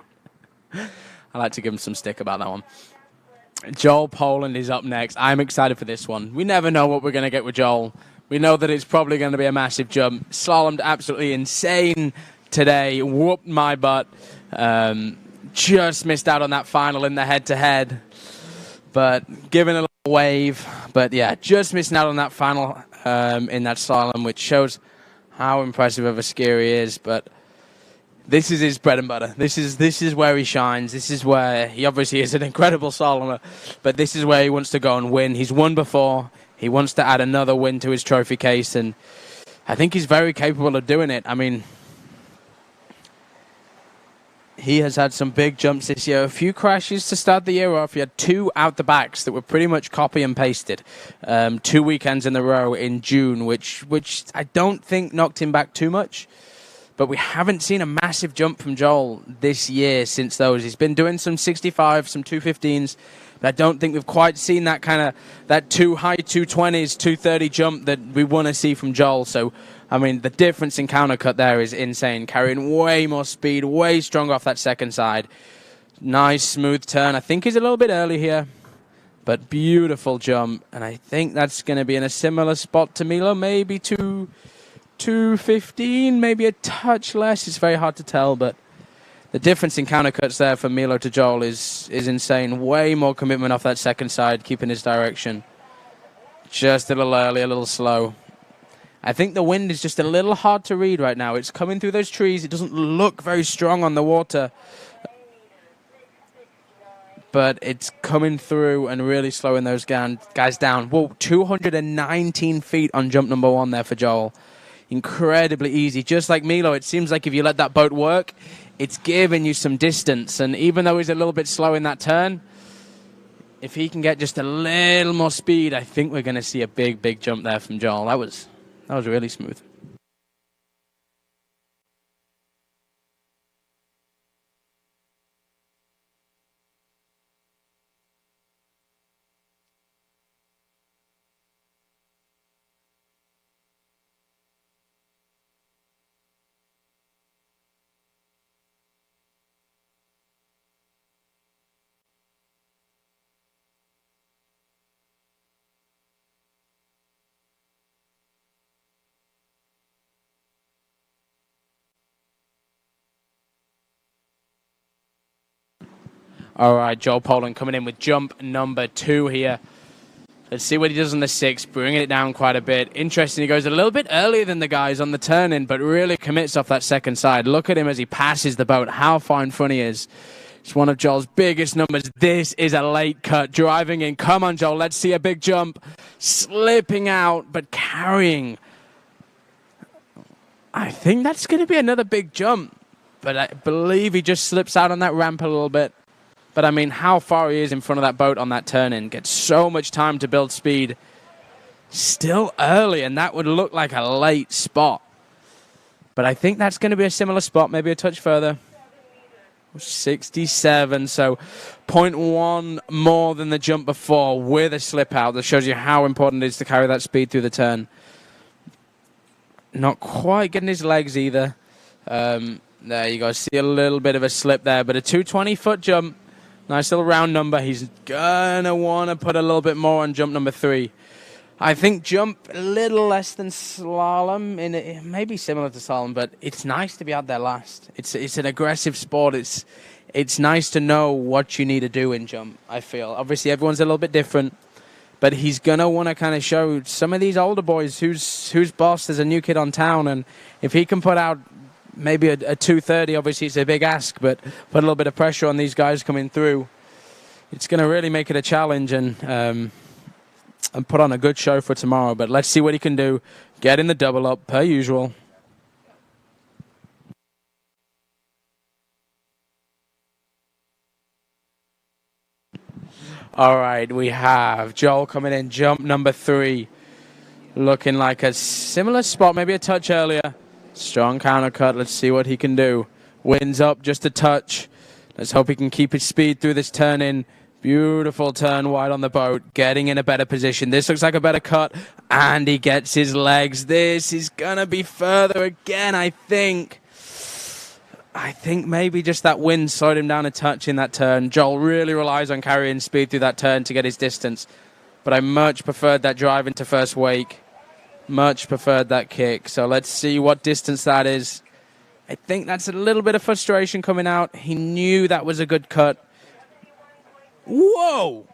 I like to give him some stick about that one. Joel Poland is up next. I'm excited for this one. We never know what we're going to get with Joel. We know that it's probably going to be a massive jump. Slalomed absolutely insane today. Whooped my butt. Just missed out on that final in the head-to-head. But giving a little wave. But yeah, just missing out on that final in that slalom, which shows how impressive of a skier he is. But this is his bread and butter. This is where he shines. This is where he obviously is an incredible slalomer. But this is where he wants to go and win. He's won before. He wants to add another win to his trophy case. And I think he's very capable of doing it. I mean, he has had some big jumps this year. A few crashes to start the year off. He had 2 out the backs that were pretty much copy and pasted. 2 weekends in a row in June, which I don't think knocked him back too much. But we haven't seen a massive jump from Joel this year since those. He's been doing some 65, some 215s. But I don't think we've quite seen that that high 220s, 230 jump that we want to see from Joel. So, I mean, the difference in countercut there is insane. Carrying way more speed, way stronger off that second side. Nice, smooth turn. I think he's a little bit early here, but beautiful jump. And I think that's going to be in a similar spot to Milo, maybe 215, maybe a touch less. It's very hard to tell, but the difference in countercuts there from Milo to Joel is insane. Way more commitment off that second side, keeping his direction. Just a little early, a little slow. I think the wind is just a little hard to read right now. It's coming through those trees. It doesn't look very strong on the water, but it's coming through and really slowing those guys down. Whoa, 219 feet on jump number 1 there for Joel. Incredibly easy. Just like Milo, it seems like if you let that boat work, it's giving you some distance. And even though he's a little bit slow in that turn, if he can get just a little more speed, I think we're going to see a big, big jump there from Joel. That was really smooth. All right, Joel Poland coming in with jump number 2 here. Let's see what he does on the 6, bringing it down quite a bit. Interesting, he goes a little bit earlier than the guys on the turn-in, but really commits off that second side. Look at him as he passes the boat, how far in front he is. It's one of Joel's biggest numbers. This is a late cut, driving in. Come on, Joel, let's see a big jump. Slipping out, but carrying. I think that's going to be another big jump, but I believe he just slips out on that ramp a little bit. But, I mean, how far he is in front of that boat on that turn-in. Gets so much time to build speed. Still early, and that would look like a late spot. But I think that's going to be a similar spot, maybe a touch further. 67, so 0.1 more than the jump before with a slip out. That shows you how important it is to carry that speed through the turn. Not quite getting his legs either. There you go. See a little bit of a slip there, but a 220-foot jump. Nice little round number. He's going to want to put a little bit more on jump number 3. I think jump a little less than slalom. It may be similar to slalom, but it's nice to be out there last. It's an aggressive sport. It's nice to know what you need to do in jump, I feel. Obviously, everyone's a little bit different, but he's going to want to kind of show some of these older boys who's boss. There's a new kid on town, and if he can put out maybe a 230, obviously it's a big ask, but put a little bit of pressure on these guys coming through. It's going to really make it a challenge and put on a good show for tomorrow. But let's see what he can do. Get in the double up, per usual. All right, we have Joel coming in, jump number 3. Looking like a similar spot, maybe a touch earlier. Strong countercut. Let's see what he can do. Winds up just a touch. Let's hope he can keep his speed through this turn-in. Beautiful turn wide on the boat. Getting in a better position. This looks like a better cut. And he gets his legs. This is going to be further again, I think. I think maybe just that wind slowed him down a touch in that turn. Joel really relies on carrying speed through that turn to get his distance. But I much preferred that drive into first wake. Much preferred that kick. So let's see what distance that is. I think that's a little bit of frustration coming out. He knew that was a good cut. Whoa!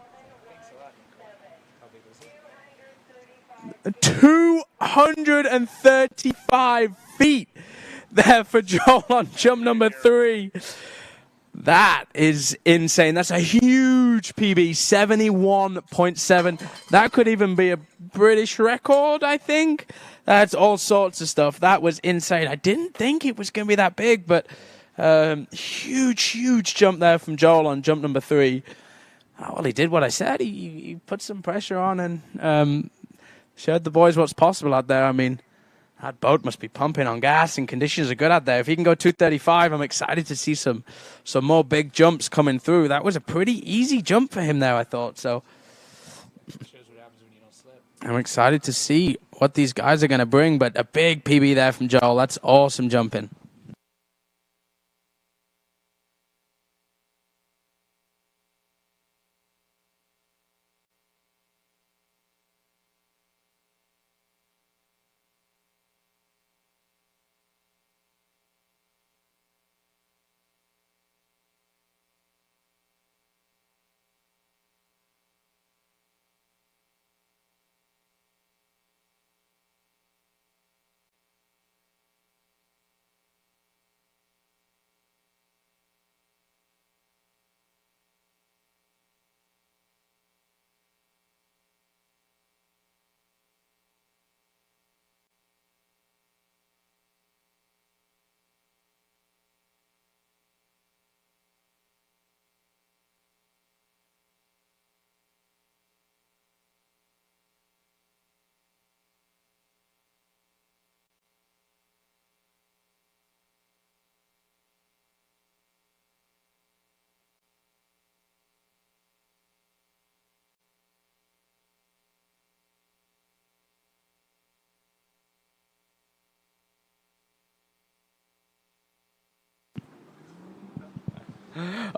235 feet there for Joel on jump number 3. That is insane. That's a huge PB, 71.7. That could even be a British record, I think. That's all sorts of stuff. That was insane. I didn't think it was going to be that big, but Huge jump there from Joel on jump number 3. Oh, well, he did what I said. He put some pressure on and showed the boys what's possible out there. I mean, that boat must be pumping on gas and conditions are good out there. If he can go 235, I'm excited to see some more big jumps coming through. That was a pretty easy jump for him there, I thought. So I'm excited to see what these guys are going to bring, but a big PB there from Joel. That's awesome jumping.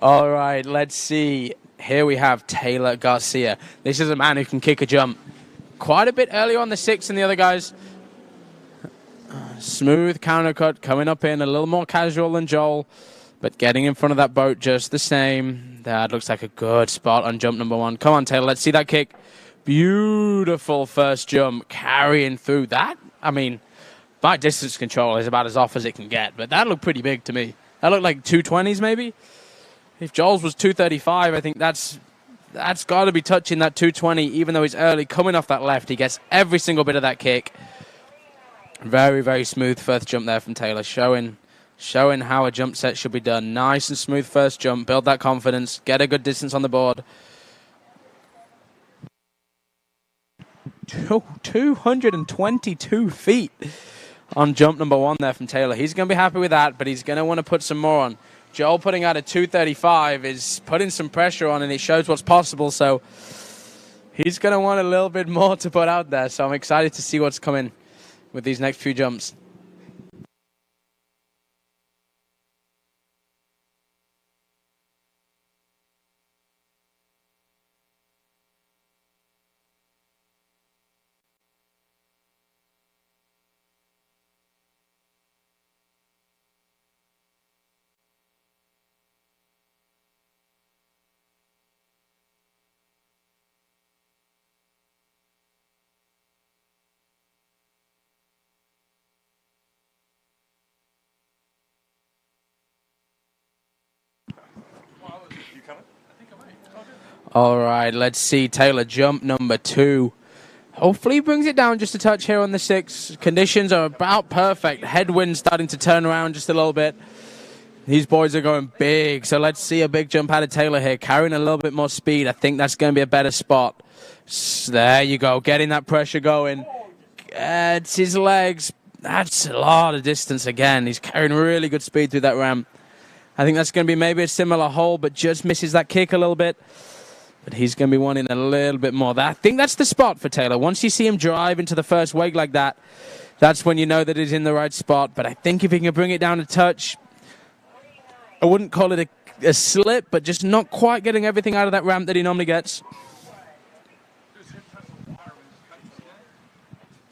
All right, let's see. Here we have Taylor Garcia. This is a man who can kick a jump quite a bit earlier on the 6 than the other guys. Smooth countercut coming up in, a little more casual than Joel, but getting in front of that boat just the same. That looks like a good spot on jump number 1. Come on, Taylor, let's see that kick. Beautiful first jump, carrying through that. I mean, my distance control is about as off as it can get, but that looked pretty big to me. That looked like 220s maybe. If Joel's was 235, I think that's got to be touching that 220, even though he's early. Coming off that left, he gets every single bit of that kick. Very, very smooth first jump there from Taylor, showing how a jump set should be done. Nice and smooth first jump, build that confidence, get a good distance on the board. 222 feet on jump number 1 there from Taylor. He's going to be happy with that, but he's going to want to put some more on. Joel putting out a 235 is putting some pressure on, and it shows what's possible, so he's going to want a little bit more to put out there, so I'm excited to see what's coming with these next few jumps. All right, let's see Taylor jump number 2. Hopefully he brings it down just a touch here on the 6. Conditions are about perfect. Headwind starting to turn around just a little bit. These boys are going big, so let's see a big jump out of Taylor here, carrying a little bit more speed. I think that's going to be a better spot. There you go, getting that pressure going. It's his legs. That's a lot of distance again. He's carrying really good speed through that ramp. I think that's going to be maybe a similar hole, but just misses that kick a little bit. But he's going to be wanting a little bit more. I think that's the spot for Taylor. Once you see him drive into the first wake like that, that's when you know that he's in the right spot. But I think if he can bring it down a touch, I wouldn't call it a slip, but just not quite getting everything out of that ramp that he normally gets.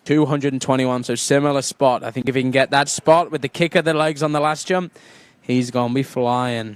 221, so similar spot. I think if he can get that spot with the kick of the legs on the last jump, he's going to be flying.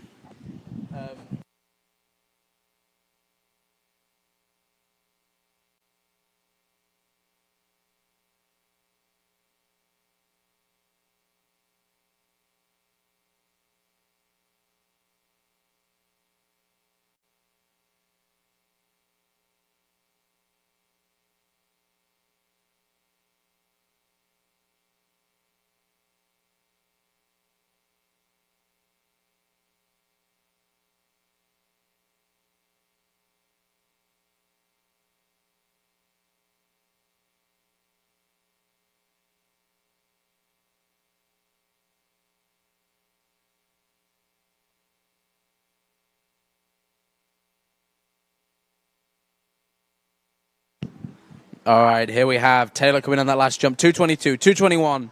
All right, here we have Taylor coming on that last jump. 222, 221.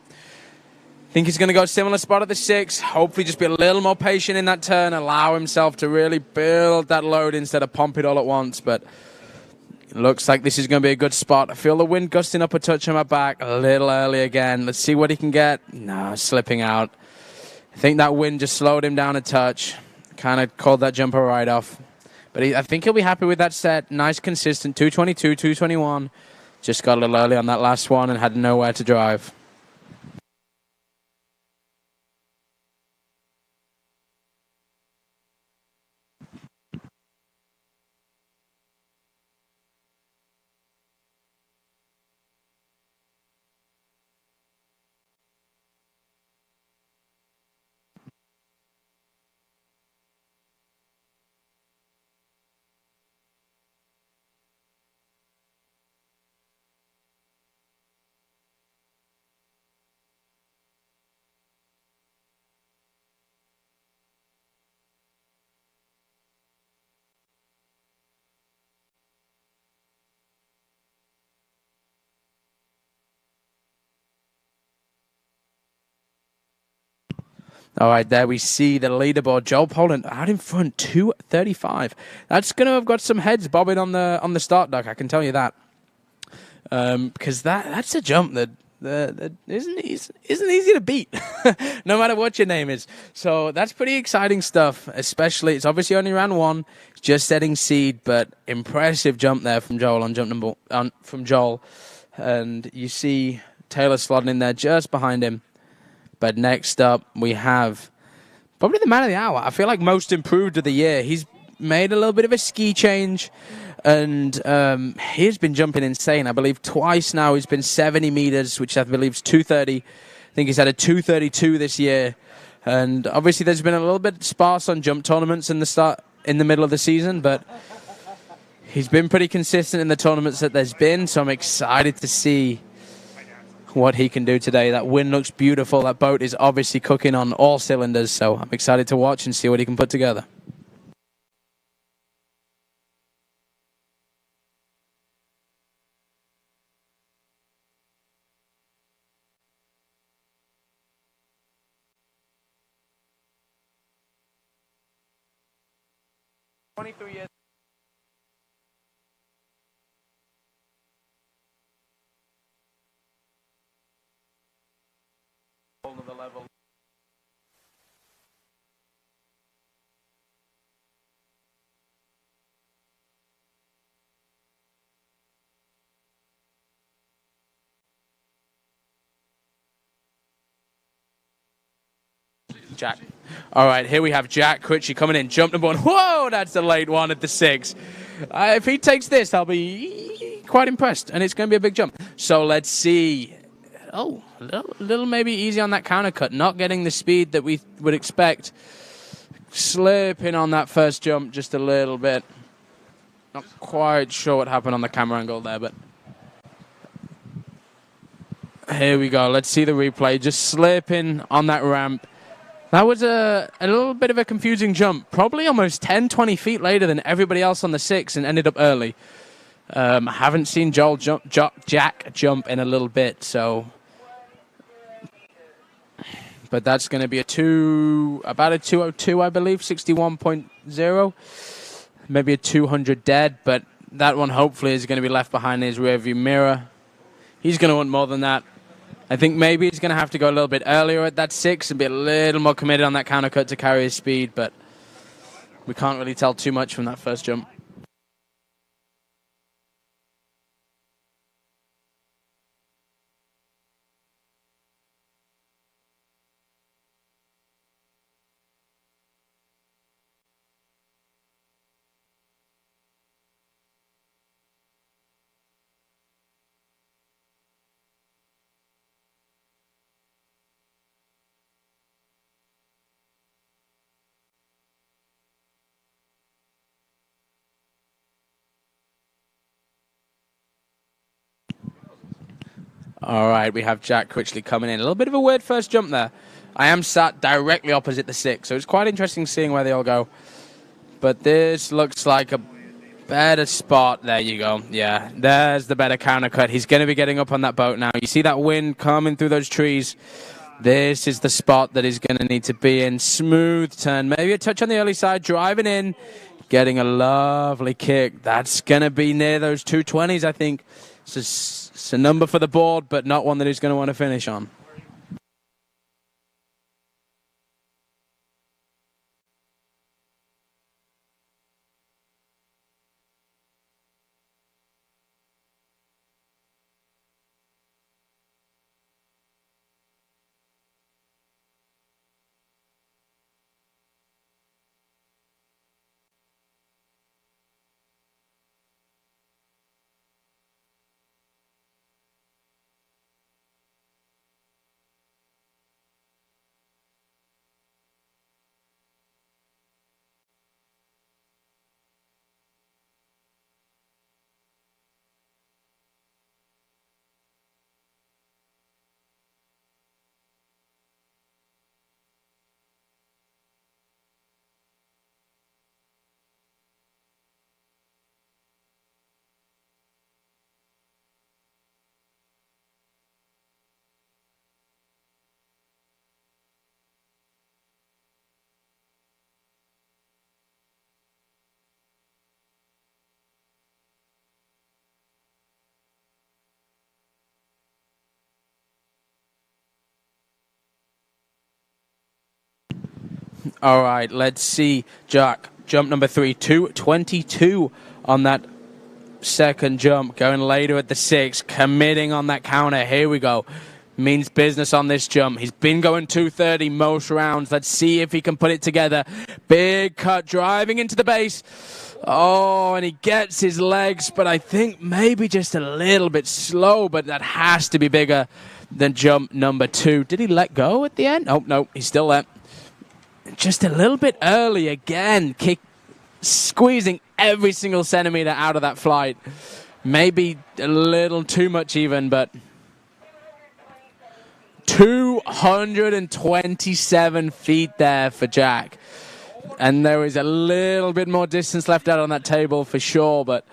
Think he's going to go similar spot at the 6. Hopefully just be a little more patient in that turn. Allow himself to really build that load instead of pump it all at once. But it looks like this is going to be a good spot. I feel the wind gusting up a touch on my back. A little early again. Let's see what he can get. No, slipping out. I think that wind just slowed him down a touch. Kind of called that jumper right off. But I think he'll be happy with that set. Nice, consistent. 222, 221. Just got a little early on that last one and had nowhere to drive. All right, there we see the leaderboard. Joel Poland out in front, 2:35. That's going to have got some heads bobbing on the start dock, I can tell you that. Because that's a jump that isn't easy to beat, no matter what your name is. So that's pretty exciting stuff, especially, it's obviously only round 1, just setting seed, but impressive jump there from Joel on jump number from Joel. And you see Taylor slotting in there just behind him. But next up, we have probably the man of the hour. I feel like most improved of the year. He's made a little bit of a ski change, and he's been jumping insane. I believe twice now he's been 70 meters, which I believe is 230. I think he's had a 232 this year. And obviously there's been a little bit sparse on jump tournaments in the middle of the season, but he's been pretty consistent in the tournaments that there's been, so I'm excited to see what he can do today. That wind looks beautiful. That boat is obviously cooking on all cylinders, so I'm excited to watch and see what he can put together. Years. The level. Jack. All right, here we have Jack Critchie coming in. Jump number 1. Whoa, that's a late one at the 6. If he takes this, I'll be quite impressed, and it's going to be a big jump. So let's see. Oh, a little maybe easy on that counter cut. Not getting the speed that we would expect. Slipping on that first jump just a little bit. Not quite sure what happened on the camera angle there, but here we go. Let's see the replay. Just slipping on that ramp. That was a little bit of a confusing jump. Probably almost 10, 20 feet later than everybody else on the 6 and ended up early. Haven't seen Jack jump in a little bit, so... But that's going to be about a 202, I believe, 61.0. Maybe a 200 dead, but that one hopefully is going to be left behind his rearview mirror. He's going to want more than that. I think maybe he's going to have to go a little bit earlier at that 6 and be a little more committed on that counter cut to carry his speed, but we can't really tell too much from that first jump. All right, we have Jack Critchley coming in. A little bit of a weird first jump there. I am sat directly opposite the 6, so it's quite interesting seeing where they all go. But this looks like a Better spot. There you go. Yeah, there's the better counter cut. He's going to be getting up on that boat now. You see that wind coming through those trees. This is the spot that he's going to need to be in. Smooth turn. Maybe a touch on the early side. Driving in. Getting a lovely kick. That's going to be near those 220s, I think. It's a number for the board, but not one that he's going to want to finish on. All right, let's see. Jack, jump number 3, 222 on that second jump. Going later at the 6, committing on that counter. Here we go. Means business on this jump. He's been going 230 most rounds. Let's see if he can put it together. Big cut, driving into the base. Oh, and he gets his legs, but I think maybe just a little bit slow, but that has to be bigger than jump number 2. Did he let go at the end? Oh, no, he's still there. Just a little bit early again, squeezing every single centimeter out of that flight. Maybe a little too much even, but 227 feet there for Jack. And there is a little bit more distance left out on that table for sure, but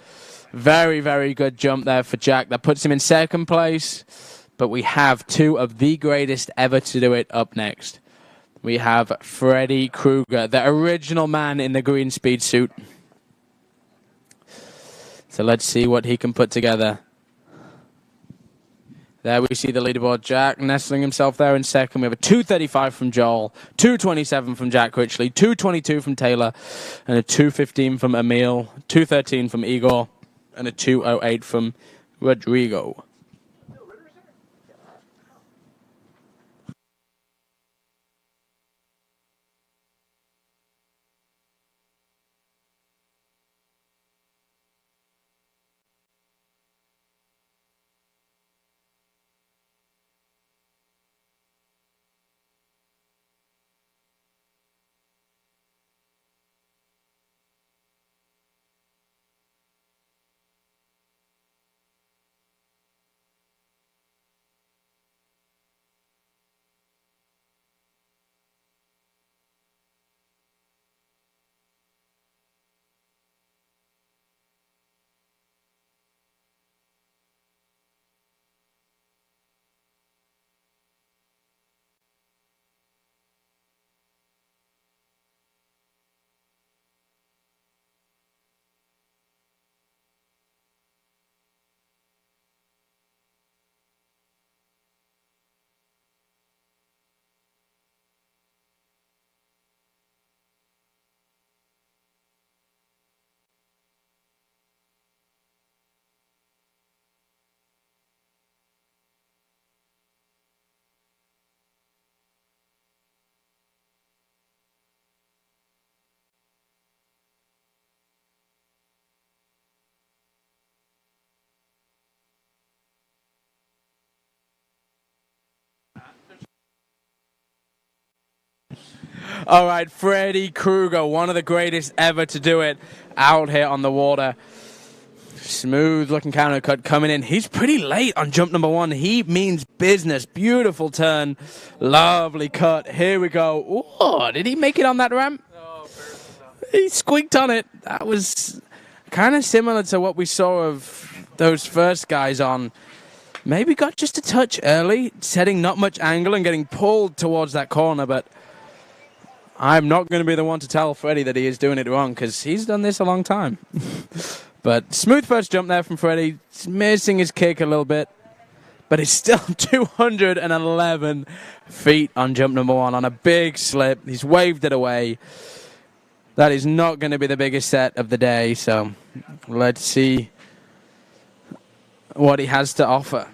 very, very good jump there for Jack. That puts him in second place, but we have 2 of the greatest ever to do it up next. We have Freddy Krueger, the original man in the green speed suit. So let's see what he can put together. There we see the leaderboard. Jack nestling himself there in second. We have a 235 from Joel, 227 from Jack Critchley, 222 from Taylor, and a 215 from Emil, 213 from Igor, and a 208 from Rodrigo. All right, Freddy Krueger, one of the greatest ever to do it out here on the water. Smooth looking counter cut coming in. He's pretty late on jump number 1. He means business. Beautiful turn. Lovely cut. Here we go. Ooh, did he make it on that ramp? He squeaked on it. That was kind of similar to what we saw of those first guys on. Maybe got just a touch early, setting not much angle and getting pulled towards that corner, but I'm not going to be the one to tell Freddie that he is doing it wrong because he's done this a long time. But smooth first jump there from Freddie. He's missing his kick a little bit, but it's still 211 feet on jump number 1 on a big slip. He's waved it away. That is not going to be the biggest set of the day, so let's see what he has to offer.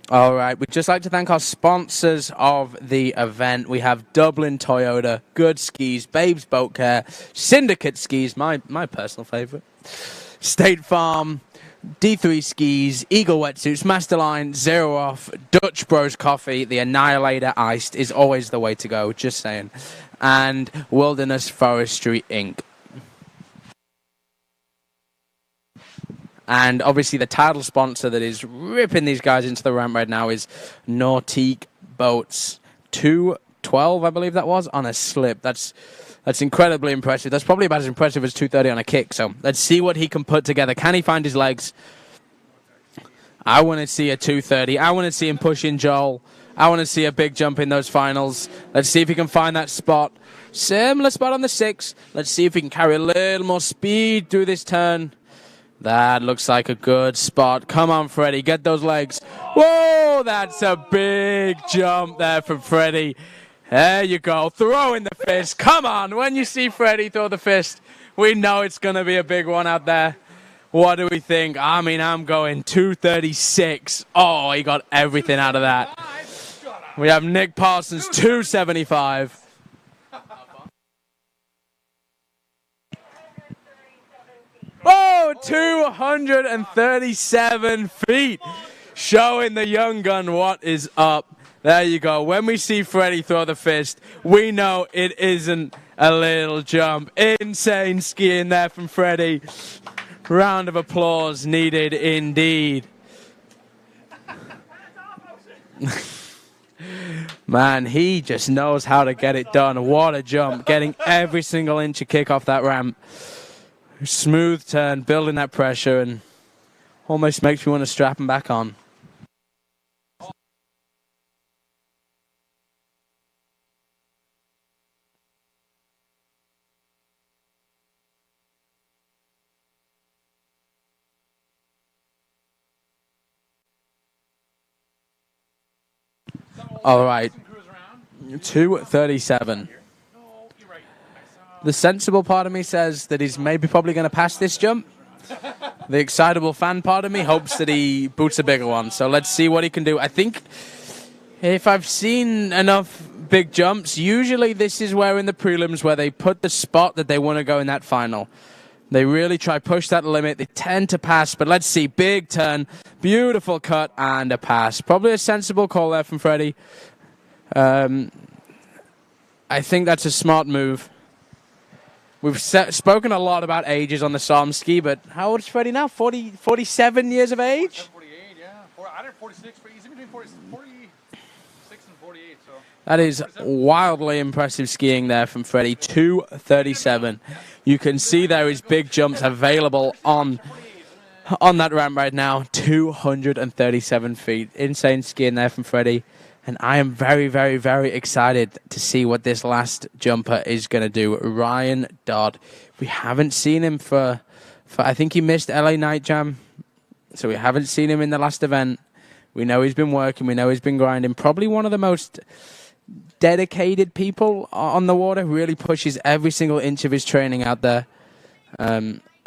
All right, we'd just like to thank our sponsors of the event. We have Dublin Toyota, Good Skis, Babes Boat Care, Syndicate Skis, my personal favorite, State Farm, D3 Skis, Eagle Wetsuits, Masterline, Zero Off, Dutch Bros Coffee, the Annihilator Iced is always the way to go, just saying, and Wilderness Forestry Inc. And obviously the title sponsor that is ripping these guys into the ramp right now is Nautique Boats. 212, I believe that was, on a slip. That's incredibly impressive. That's probably about as impressive as 230 on a kick. So let's see what he can put together. Can he find his legs? I want to see a 230. I want to see him push in Joel. I want to see a big jump in those finals. Let's see if he can find that spot. Similar spot on the 6. Let's see if he can carry a little more speed through this turn. That looks like a good spot. Come on, Freddie. Get those legs. Whoa, that's a big jump there from Freddie. There you go. Throwing the fist. Come on. When you see Freddie throw the fist, we know it's going to be a big one out there. What do we think? I mean, I'm going 236. Oh, he got everything out of that. We have Nick Parsons, 275. Oh, 237 feet. Showing the young gun what is up. There you go. When we see Freddie throw the fist, we know it isn't a little jump. Insane skiing there from Freddie. Round of applause needed indeed. Man, he just knows how to get it done. What a jump. Getting every single inch of kick off that ramp. Smooth turn, building that pressure, and almost makes me want to strap him back on. All right, 237. The sensible part of me says that he's maybe probably going to pass this jump. The excitable fan part of me hopes that he boots a bigger one. So let's see what he can do. I think if I've seen enough big jumps, usually this is where in the prelims where they put the spot that they want to go in that final. They really try push that limit. They tend to pass, but let's see. Big turn, beautiful cut, and a pass. Probably a sensible call there from Freddie. I think that's a smart move. We've spoken a lot about ages on the slalom ski, but how old is Freddie now? 47 years of age? 48, yeah. I did 46, but he's in between 46 and 48. So. That is wildly impressive skiing there from Freddie. 237. You can see there is big jumps available on that ramp right now. 237 feet. Insane skiing there from Freddie. And I am very, very, very excited to see what this last jumper is going to do. Ryan Dodd. We haven't seen him for I think he missed LA Night Jam. So we haven't seen him in the last event. We know he's been working. We know he's been grinding. Probably one of the most dedicated people on the water. Really pushes every single inch of his training out there.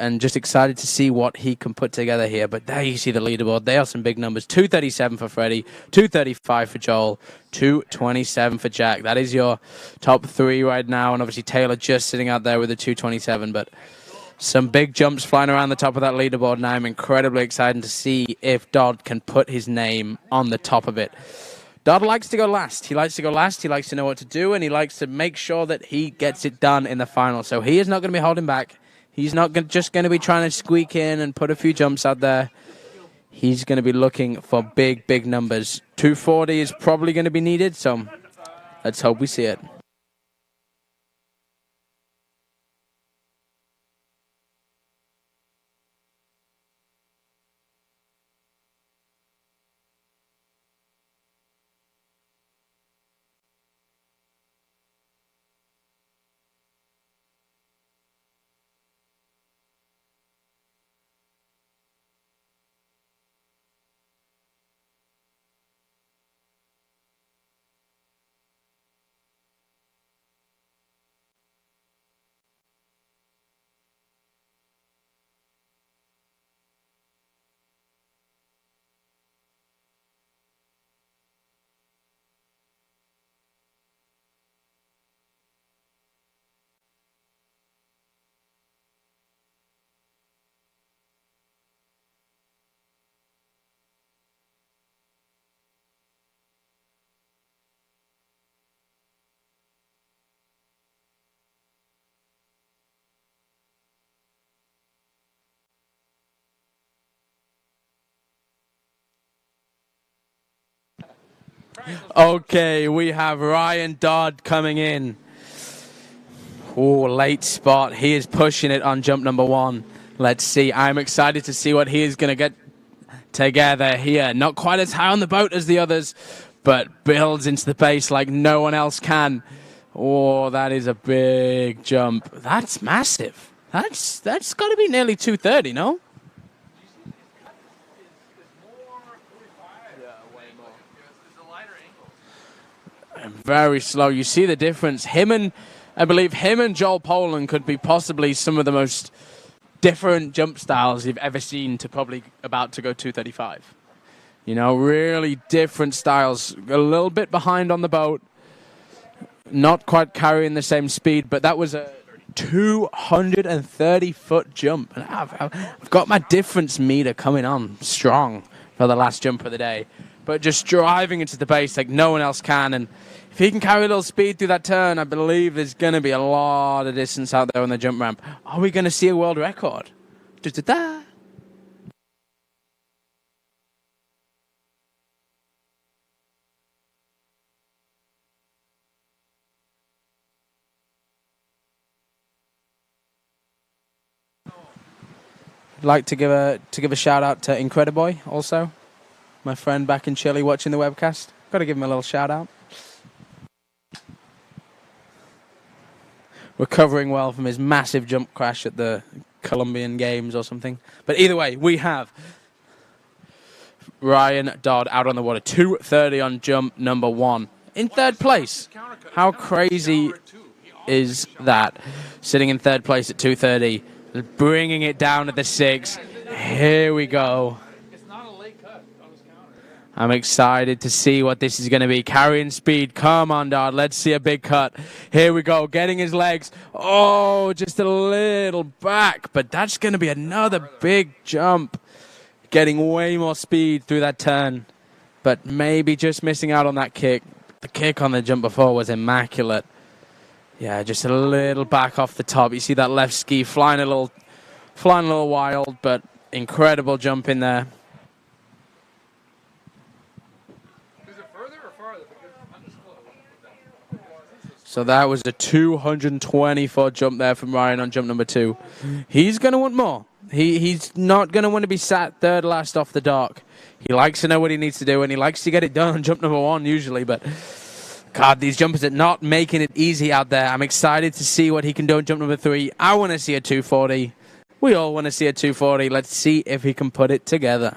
And just excited to see what he can put together here. But there you see the leaderboard. They are some big numbers. 237 for Freddie, 235 for Joel, 227 for Jack. That is your top 3 right now. And obviously Taylor just sitting out there with a 227. But some big jumps flying around the top of that leaderboard. And I'm incredibly excited to see if Dodd can put his name on the top of it. Dodd likes to go last. He likes to go last. He likes to know what to do. And he likes to make sure that he gets it done in the final. So he is not going to be holding back. He's not just going to be trying to squeak in and put a few jumps out there. He's going to be looking for big, big numbers. 240 is probably going to be needed, so Let's hope we see it. Okay, we have Ryan Dodd coming in. Oh, late spot. He is pushing it on jump number 1. Let's see. I'm excited to see what he is going to get together here. Not quite as high on the boat as the others, but builds into the base like no one else can. Oh, that is a big jump. That's massive. That's got to be nearly 230, no? Very slow. You see the difference. I believe him and Joel Poland could be possibly some of the most different jump styles you've ever seen to probably about to go 235. You know, really different styles. A little bit behind on the boat. Not quite carrying the same speed, but that was a 230-foot jump. And I've got my difference meter coming on strong for the last jump of the day. But just driving into the base like no one else can. And if he can carry a little speed through that turn, I believe there's going to be a lot of distance out there on the jump ramp. Are we going to see a world record? Da-da-da. I'd like to give a shout out to Incrediboy also, my friend back in Chile watching the webcast. Got to give him a little shout out. Recovering well from his massive jump crash at the Colombian Games or something. But either way, we have Ryan Dodd out on the water. 230 on jump number 1. In third place. How crazy is that? Sitting in third place at 230. Bringing it down to the 6. Here we go. I'm excited to see what this is going to be. Carrying speed. Come on, Dodd. Let's see a big cut. Here we go. Getting his legs. Oh, just a little back. But that's going to be another big jump. Getting way more speed through that turn. But maybe just missing out on that kick. The kick on the jump before was immaculate. Yeah, just a little back off the top. You see that left ski flying a little wild, but incredible jump in there. So that was a 224 jump there from Ryan on jump number 2. He's going to want more. He's not going to want to be sat third last off the dock. He likes to know what he needs to do, and he likes to get it done on jump number 1 usually. But, God, these jumpers are not making it easy out there. I'm excited to see what he can do on jump number 3. I want to see a 240. We all want to see a 240. Let's see if he can put it together.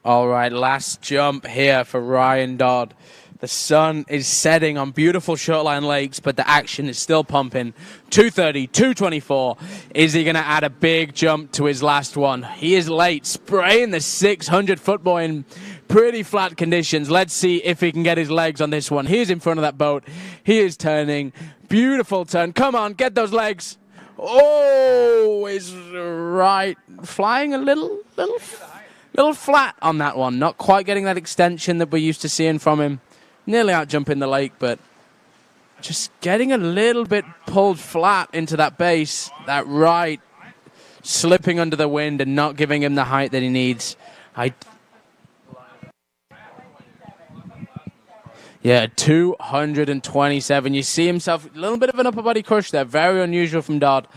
All right, last jump here for Ryan Dodd. The sun is setting on beautiful shortline lakes, but the action is still pumping. 230, 224. Is he going to add a big jump to his last one? He is late, spraying the 600-foot boy and pretty flat conditions. Let's see if he can get his legs on this one. He's in front of that boat. He is turning. Beautiful turn. Come on, get those legs. Oh, is right. Flying a little flat on that one. Not quite getting that extension that we're used to seeing from him. Nearly out jumping the lake, but just getting a little bit pulled flat into that base. That right. Slipping under the wind and not giving him the height that he needs. Yeah, 227. You see himself, a little bit of an upper body crush there. Very unusual from Dodd,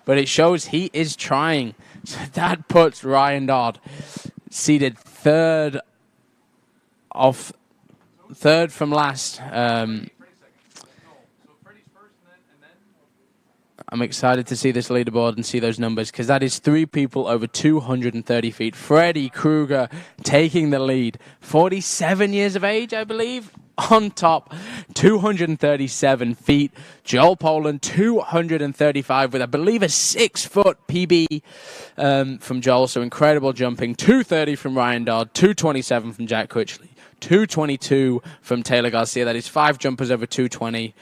but it shows he is trying. So that puts Ryan Dodd seated third from last. I'm excited to see this leaderboard and see those numbers because that is 3 people over 230 feet. Freddie Krueger taking the lead. 47 years of age, I believe, on top. 237 feet. Joel Poland, 235 with, I believe, a 6-foot PB from Joel. So incredible jumping. 230 from Ryan Dodd. 227 from Jack Critchley. 222 from Taylor Garcia. That is 5 jumpers over 220.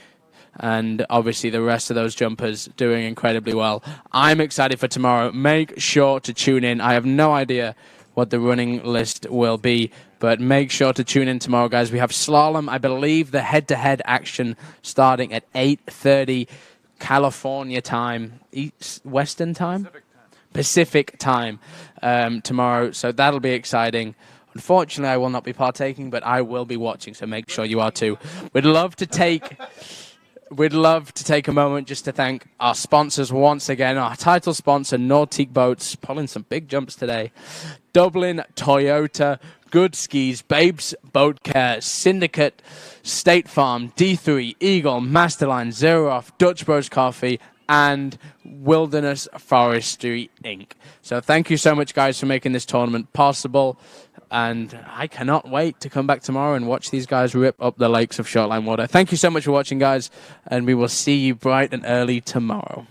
And obviously the rest of those jumpers doing incredibly well. I'm excited for tomorrow. Make sure to tune in. I have no idea what the running list will be, but make sure to tune in tomorrow, guys. We have slalom, I believe, the head-to-head action starting at 8:30 California time, Western time? Pacific time tomorrow. So that'll be exciting. Unfortunately, I will not be partaking, but I will be watching, so make sure you are too. We'd love to take a moment just to thank our sponsors once again. Our title sponsor, Nautique Boats, pulling some big jumps today. Dublin Toyota, Good Skis, Babes Boat Care, Syndicate, State Farm, D3, Eagle, Masterline, Zero Off, Dutch Bros Coffee, and Wilderness Forestry, Inc. So thank you so much, guys, for making this tournament possible. And I cannot wait to come back tomorrow and watch these guys rip up the lakes of Shortline Water. Thank you so much for watching, guys, and we will see you bright and early tomorrow.